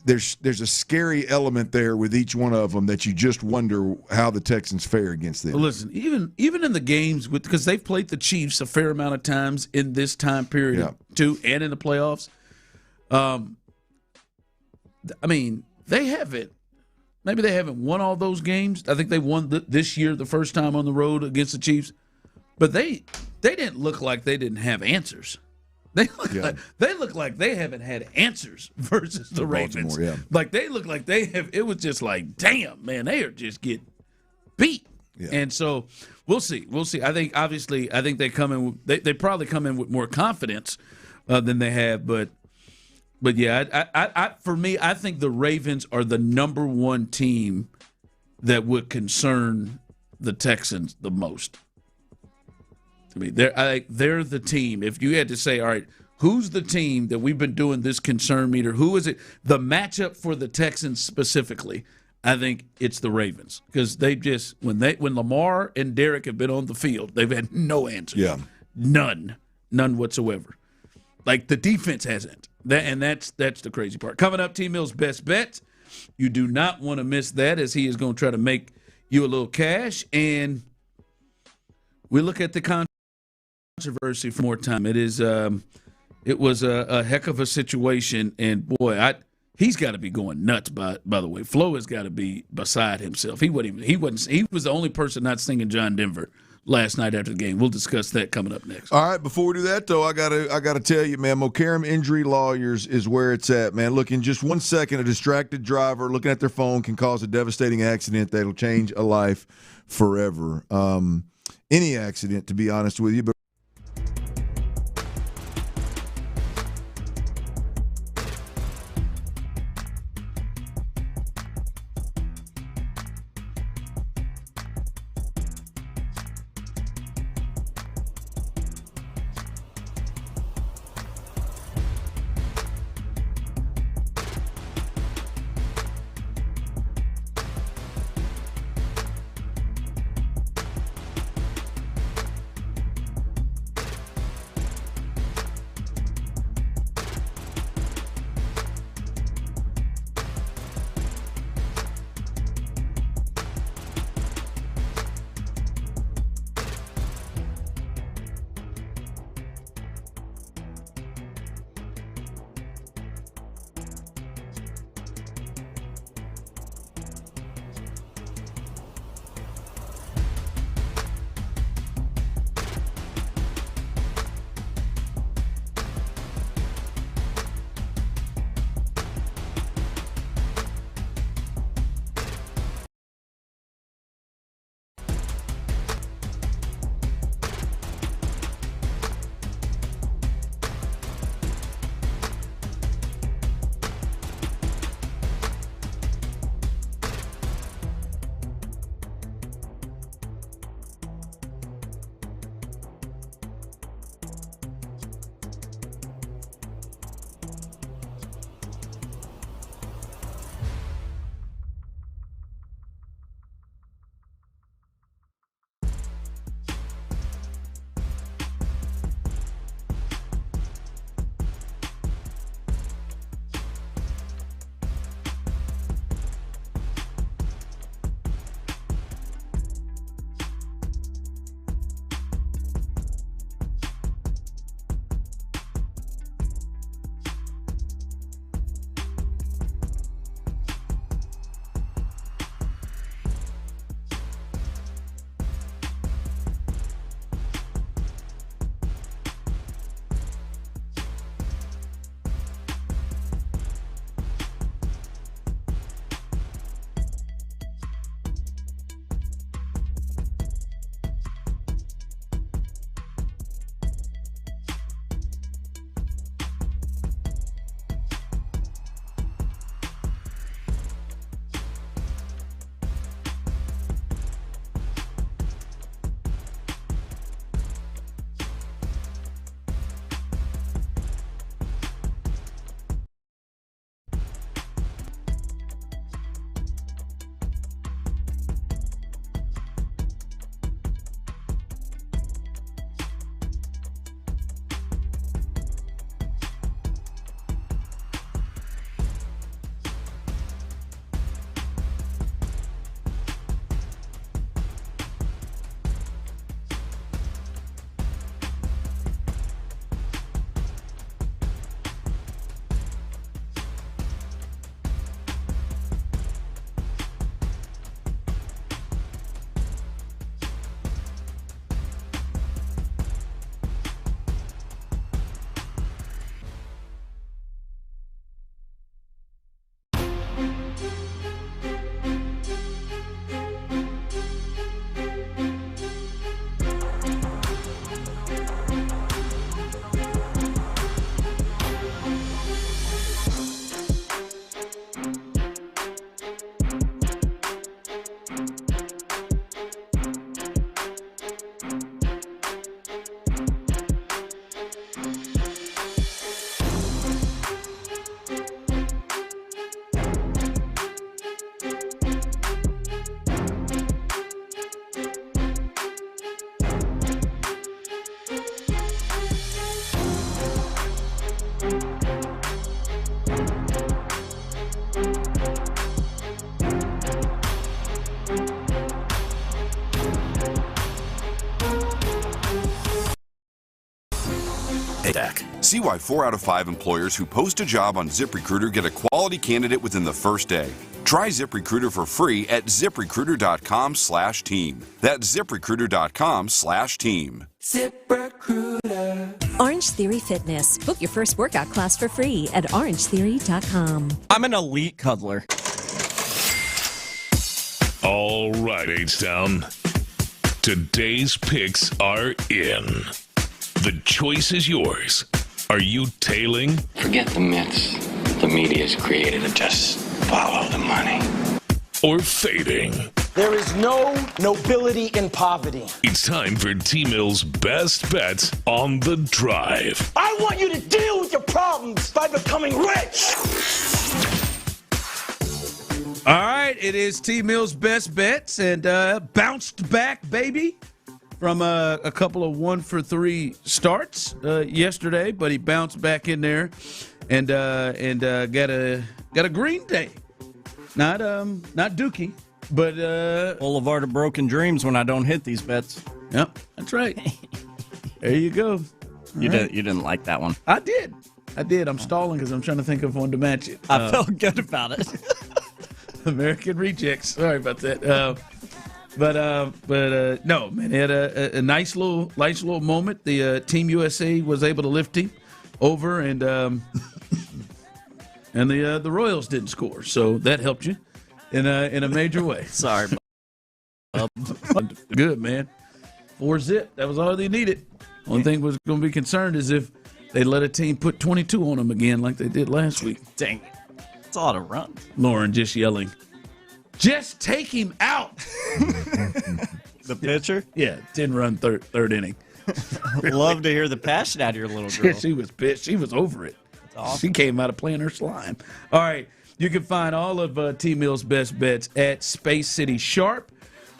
Speaker 13: There's a scary element there with each one of them that you just wonder how the Texans fare against them.
Speaker 4: Well, listen, even in the games because they've played the Chiefs a fair amount of times in this time period too, and in the playoffs. I mean, they haven't. Maybe they haven't won all those games. I think they won this year the first time on the road against the Chiefs, but they didn't look like they didn't have answers. They look like they haven't had answers versus the Ravens. Like they look like they have. It was just like, damn, man, they are just getting beat. Yeah. And so we'll see. I think they come in. They probably come in with more confidence than they have. But yeah, for me, I think the Ravens are the number 1 team that would concern the Texans the most. to me. They're the team. If you had to say, all right, who's the team that we've been doing this concern meter? Who is it? The matchup for the Texans specifically, I think it's the Ravens, because they just when Lamar and Derek have been on the field, they've had no answers.
Speaker 13: Yeah,
Speaker 4: none whatsoever. Like the defense hasn't. That's the crazy part. Coming up, T Mill's best bet. You do not want to miss that, as he is going to try to make you a little cash. And we look at the controversy for more time. It is. It was a heck of a situation, and boy, he's got to be going nuts. By the way, Flo has got to be beside himself. He was the only person not singing John Denver last night after the game. We'll discuss that coming up next.
Speaker 13: All right, before we do that though, I gotta tell you, man, Mokaram Injury Lawyers is where it's at, man. Look, in just 1 second, a distracted driver looking at their phone can cause a devastating accident that'll change a life forever. Any accident, to be honest with you, but
Speaker 3: See why 4 out of 5 employers who post a job on ZipRecruiter get a quality candidate within the first day. Try ZipRecruiter for free at ZipRecruiter.com/team. That's ZipRecruiter.com/team.
Speaker 21: ZipRecruiter. Orange Theory Fitness. Book your first workout class for free at orangetheory.com.
Speaker 9: I'm an elite cuddler.
Speaker 1: All right, H-Town. Today's picks are in. The choice is yours. Are you tailing?
Speaker 23: Forget the myths the media's created and just follow the money.
Speaker 1: Or fading?
Speaker 24: There is no nobility in poverty.
Speaker 1: It's time for T-Mill's best bets on the drive.
Speaker 24: I want you to deal with your problems by becoming rich.
Speaker 4: All right, it is T-Mill's best bets and bounced back, baby, from a couple of 1-for-3 starts yesterday, but he bounced back in there and got a green day. Not Dookie, but
Speaker 9: Boulevard of Broken Dreams when I don't hit these bets.
Speaker 4: Yep, that's right. There you go.
Speaker 9: You didn't like that one.
Speaker 4: I did. I'm stalling because I'm trying to think of one to match it.
Speaker 9: I felt good about it.
Speaker 4: American Rejects. Sorry about that. But no, man, he had a nice little moment. The Team USA was able to lift him over, and the Royals didn't score, so that helped you in a major way.
Speaker 9: Sorry,
Speaker 4: good man. 4-0. That was all they needed. Only thing was going to be concerned is if they let a team put 22 on them again like they did last week.
Speaker 9: Dang it. It's a lot of runs.
Speaker 4: Lauren just yelling, just take him out.
Speaker 9: The pitcher?
Speaker 4: Yeah, 10-run third inning.
Speaker 9: Love to hear the passion out of your little girl.
Speaker 4: She was pissed. She was over it.
Speaker 9: Awesome.
Speaker 4: She came out of playing her slime. All right, you can find all of T-Mill's best bets at Space City Sharp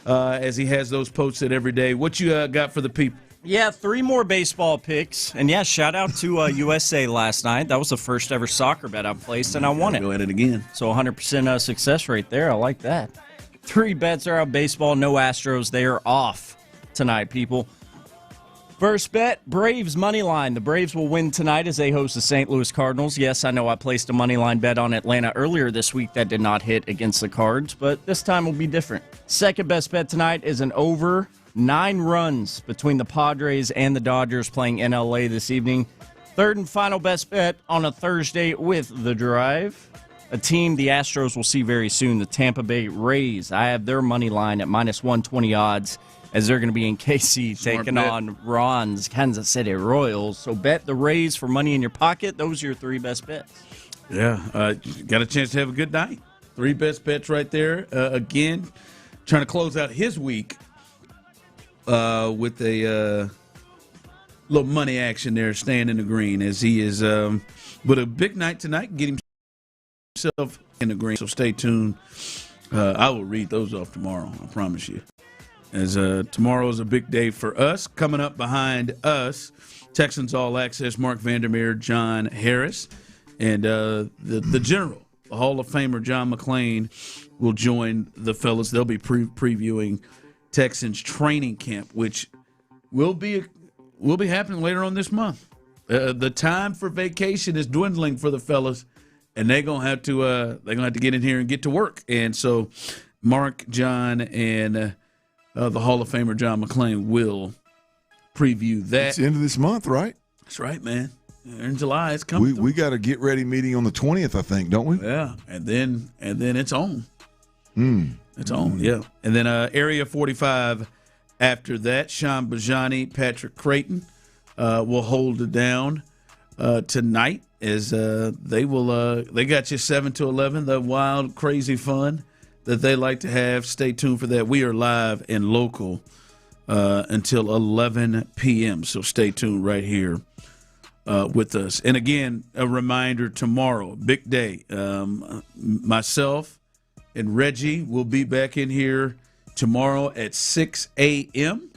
Speaker 4: as he has those posted every day. What you got for the people?
Speaker 9: Yeah, 3 more baseball picks. And, yeah, shout out to USA last night. That was the first ever soccer bet I placed, and I won it.
Speaker 4: Go at it again.
Speaker 9: So 100% success rate there. I like that. 3 bets are out baseball. No Astros. They are off tonight, people. First bet, Braves money line. The Braves will win tonight as they host the St. Louis Cardinals. Yes, I know I placed a money line bet on Atlanta earlier this week that did not hit against the Cards, but this time will be different. Second best bet tonight is an over 9 runs between the Padres and the Dodgers playing in LA this evening. Third and final best bet on a Thursday with the drive. A team the Astros will see very soon, the Tampa Bay Rays. I have their money line at -120 odds as they're going to be in KC taking on Ron's Kansas City Royals. So bet the Rays for money in your pocket. Those are your 3 best bets.
Speaker 4: Yeah, got a chance to have a good night. 3 best bets right there. Again, trying to close out his week with a little money action there, staying in the green as he is with a big night tonight, get himself in the green. So stay tuned. I will read those off tomorrow, I promise you. As tomorrow is a big day for us. Coming up behind us, Texans All Access, Mark Vandermeer, John Harris, and the General, the Hall of Famer John McClain, will join the fellas. They'll be previewing Texans training camp, which will be happening later on this month. The time for vacation is dwindling for the fellas, and they're gonna have to get in here and get to work. And so, Mark, John, and the Hall of Famer John McClain will preview that.
Speaker 13: It's the end of this month, right?
Speaker 4: That's right, man. In July, it's coming.
Speaker 13: We got a get ready meeting on the 20th, I think, don't we?
Speaker 4: Yeah, and then it's on. It's on, yeah. And then Area 45 after that, Sean Bijani, Patrick Creighton will hold it down tonight as they got you 7 to 11, the wild, crazy fun that they like to have. Stay tuned for that. We are live and local until 11 p.m., so stay tuned right here with us. And again, a reminder, tomorrow, big day. Myself and Reggie will be back in here tomorrow at 6 a.m.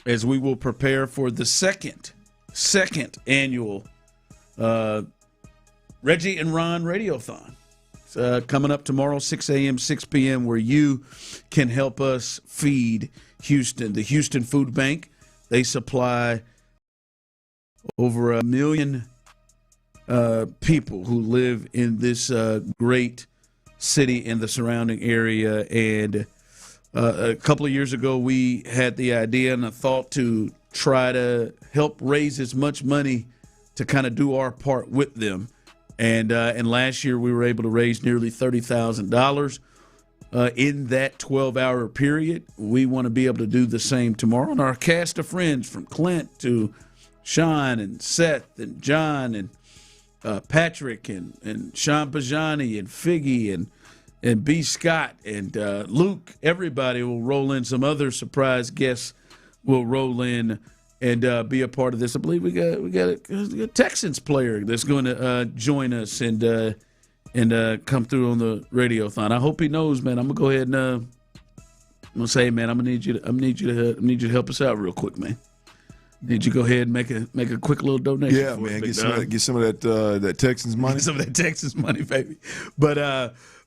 Speaker 4: as we will prepare for the second annual Reggie and Ron Radiothon. Coming up tomorrow, 6 a.m., 6 p.m., where you can help us feed Houston. The Houston Food Bank, they supply over 1 million people who live in this great city and the surrounding area. And a couple of years ago, we had the idea and a thought to try to help raise as much money to kind of do our part with them. And last year, we were able to raise nearly $30,000 in that 12-hour period. We want to be able to do the same tomorrow. And our cast of friends, from Clint to Sean and Seth and John and Patrick and Sean Bijani and Figgy and B. Scott and Luke, everybody will roll in. Some other surprise guests will roll in and be a part of this. I believe we got a Texans player that's going to join us and come through on the radiothon. I hope he knows, man. I'm gonna go ahead and I'm gonna say, man, I'm gonna need you to help us out real quick, man. Need you to go ahead and make a quick little donation.
Speaker 13: Yeah, for man, get some of that Texans money.
Speaker 4: Get some of that Texans money, baby. But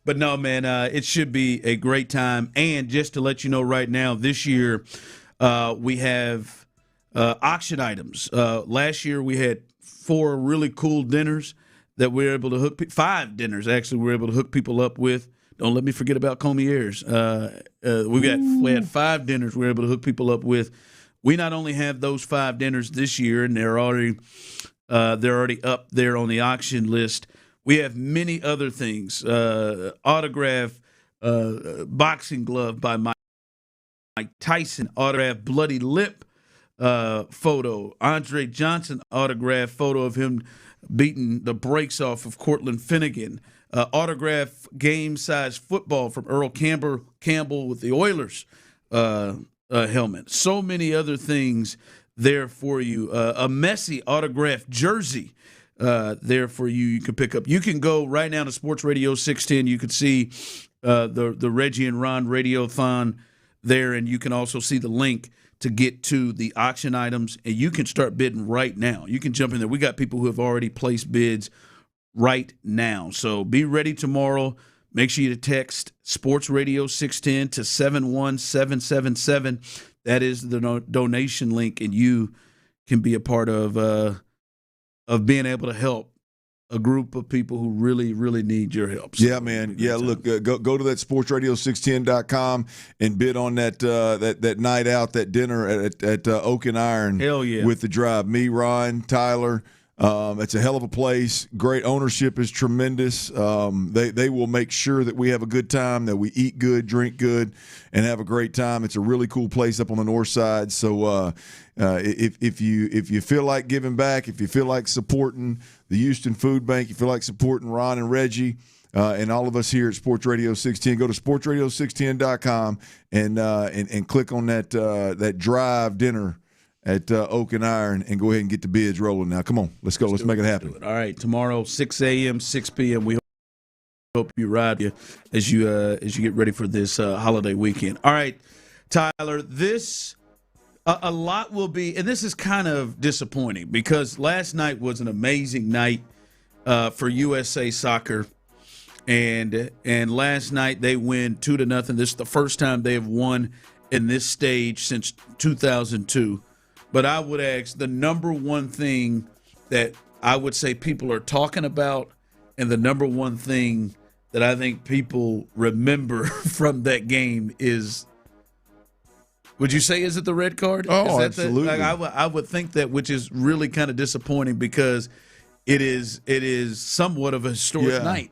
Speaker 4: no, man, it should be a great time. And just to let you know right now, this year we have auction items. Last year we had 4 really cool dinners that we were able to hook 5 dinners actually we were able to hook people up with. Don't let me forget about Comieres. We had 5 dinners we were able to hook people up with. We not only have those 5 dinners this year, and they're already up there on the auction list. We have many other things. Autograph boxing glove by Mike Tyson, autograph bloody lip photo, Andre Johnson autograph photo of him beating the brakes off of Cortland Finnegan, autograph game-size football from Earl Campbell with the Oilers helmet. So many other things there for you. A Messi autographed jersey there for you. You can pick up. You can go right now to Sports Radio 610. You can see the Reggie and Ron Radiothon there, and you can also see the link to get to the auction items, and you can start bidding right now. You can jump in there. We got people who have already placed bids right now. So be ready tomorrow. Make sure you text Sports Radio 610 to 71777. That is the donation link, and you can be a part of being able to help a group of people who really, really need your help. So
Speaker 13: yeah, man. Yeah, look, go to that sportsradio610.com and bid on that night out, that dinner at Oak and Iron.
Speaker 4: Hell yeah.
Speaker 13: With the drive. Me, Ron, Tyler. It's a hell of a place. Great ownership is tremendous. They will make sure that we have a good time, that we eat good, drink good, and have a great time. It's a really cool place up on the north side. So if you feel like giving back, if you feel like supporting the Houston Food Bank, you feel like supporting Ron and Reggie, and all of us here at Sports Radio 610, go to sportsradio610.com and click on that drive dinner at Oak and Iron and go ahead and get the bids rolling now. Come on, let's go. Let's make it happen.
Speaker 4: All right, tomorrow 6 a.m., 6 p.m. We hope you ride as you get ready for this holiday weekend. All right, Tyler, this a lot will be, and this is kind of disappointing because last night was an amazing night for USA Soccer, and last night they win 2-0. This is the first time they have won in this stage since 2002. But I would ask, the number one thing that I would say people are talking about, and the number one thing that I think people remember from that game is, would you say, is it the red card?
Speaker 13: Oh, absolutely.
Speaker 4: I would think that, which is really kind of disappointing because it is somewhat of a historic night.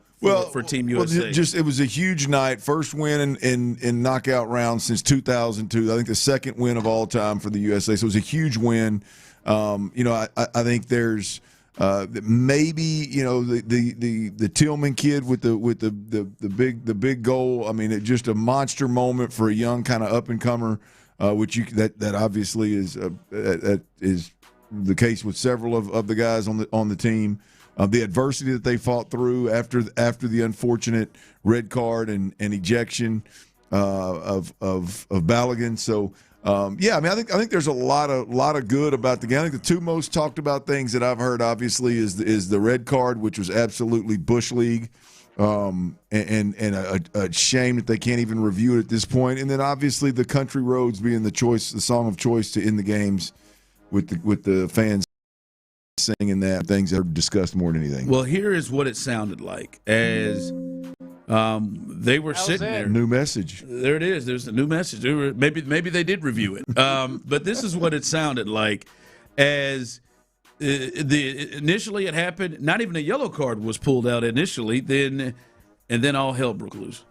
Speaker 4: For Team USA.
Speaker 13: It was a huge night. First win in knockout rounds since 2002. I think the second win of all time for the USA. So it was a huge win. I think there's maybe the Tillman kid with the big goal. I mean, it's just a monster moment for a young kind of up and comer, that obviously is the case with several of the guys on the team. The adversity that they fought through after the unfortunate red card and ejection of Balogun. So I think there's a lot of good about the game. I think the two most talked about things that I've heard obviously is the red card, which was absolutely Bush League, and a shame that they can't even review it at this point. And then obviously the Country Roads being the song of choice to end the games with the fans. singing that. Things that are discussed more than anything.
Speaker 4: Well, here is what it sounded like as they were sitting there.
Speaker 13: New message.
Speaker 4: There it is. There's a new message. Maybe they did review it. But this is what it sounded like as initially it happened. Not even a yellow card was pulled out initially. Then all hell broke loose.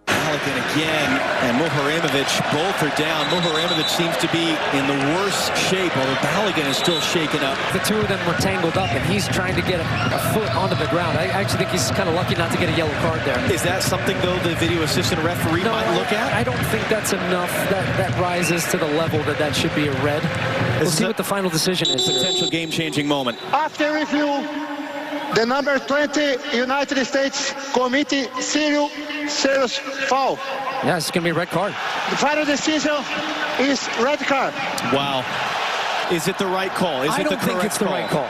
Speaker 6: Balogun again, and Muharremovich both are down. Muharremovich seems to be in the worst shape, although Balogun is still shaken up.
Speaker 16: The two of them were tangled up, and he's trying to get a foot onto the ground. I actually think he's kind of lucky not to get a yellow card there.
Speaker 6: Is that something, though, the video assistant referee might look at?
Speaker 16: I don't think that's enough. That rises to the level that should be a red. We'll see what the final decision is.
Speaker 6: Potential game-changing moment.
Speaker 12: After review, the number 20 United States committee serious foul.
Speaker 16: Yeah, it's going to be a red card.
Speaker 12: The final decision is red card.
Speaker 6: Wow. Is it the right call?
Speaker 16: I don't think it's the right call.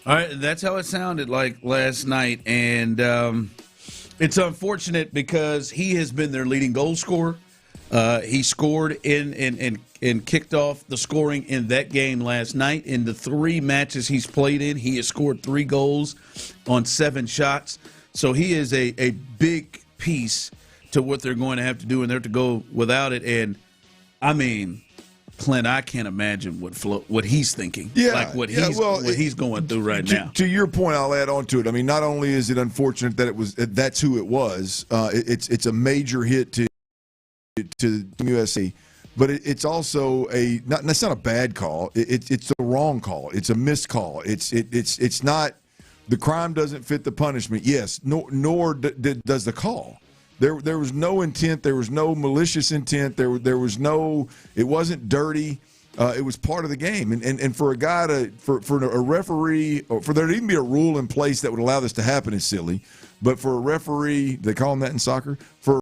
Speaker 4: All right, that's how it sounded like last night, and it's unfortunate because he has been their leading goal scorer. He scored and kicked off the scoring in that game last night. In the 3 matches he's played in, he has scored 3 goals on 7 shots. So he is a big piece to what they're going to have to do, and they're to go without it. And, I mean, Clint, I can't imagine what he's thinking.
Speaker 13: Yeah,
Speaker 4: like what he's going through right now.
Speaker 13: To your point, I'll add on to it. I mean, not only is it unfortunate that that's who it was, it's a major hit to USC, but it's also that's not a bad call. It's a wrong call. It's a missed call. It's not. The crime doesn't fit the punishment. Yes, nor does the call. There was no intent. There was no malicious intent. There was no. It wasn't dirty. It was part of the game. And for a guy for a referee, or for there to even be a rule in place that would allow this to happen is silly. But for a referee, they call them that in soccer. For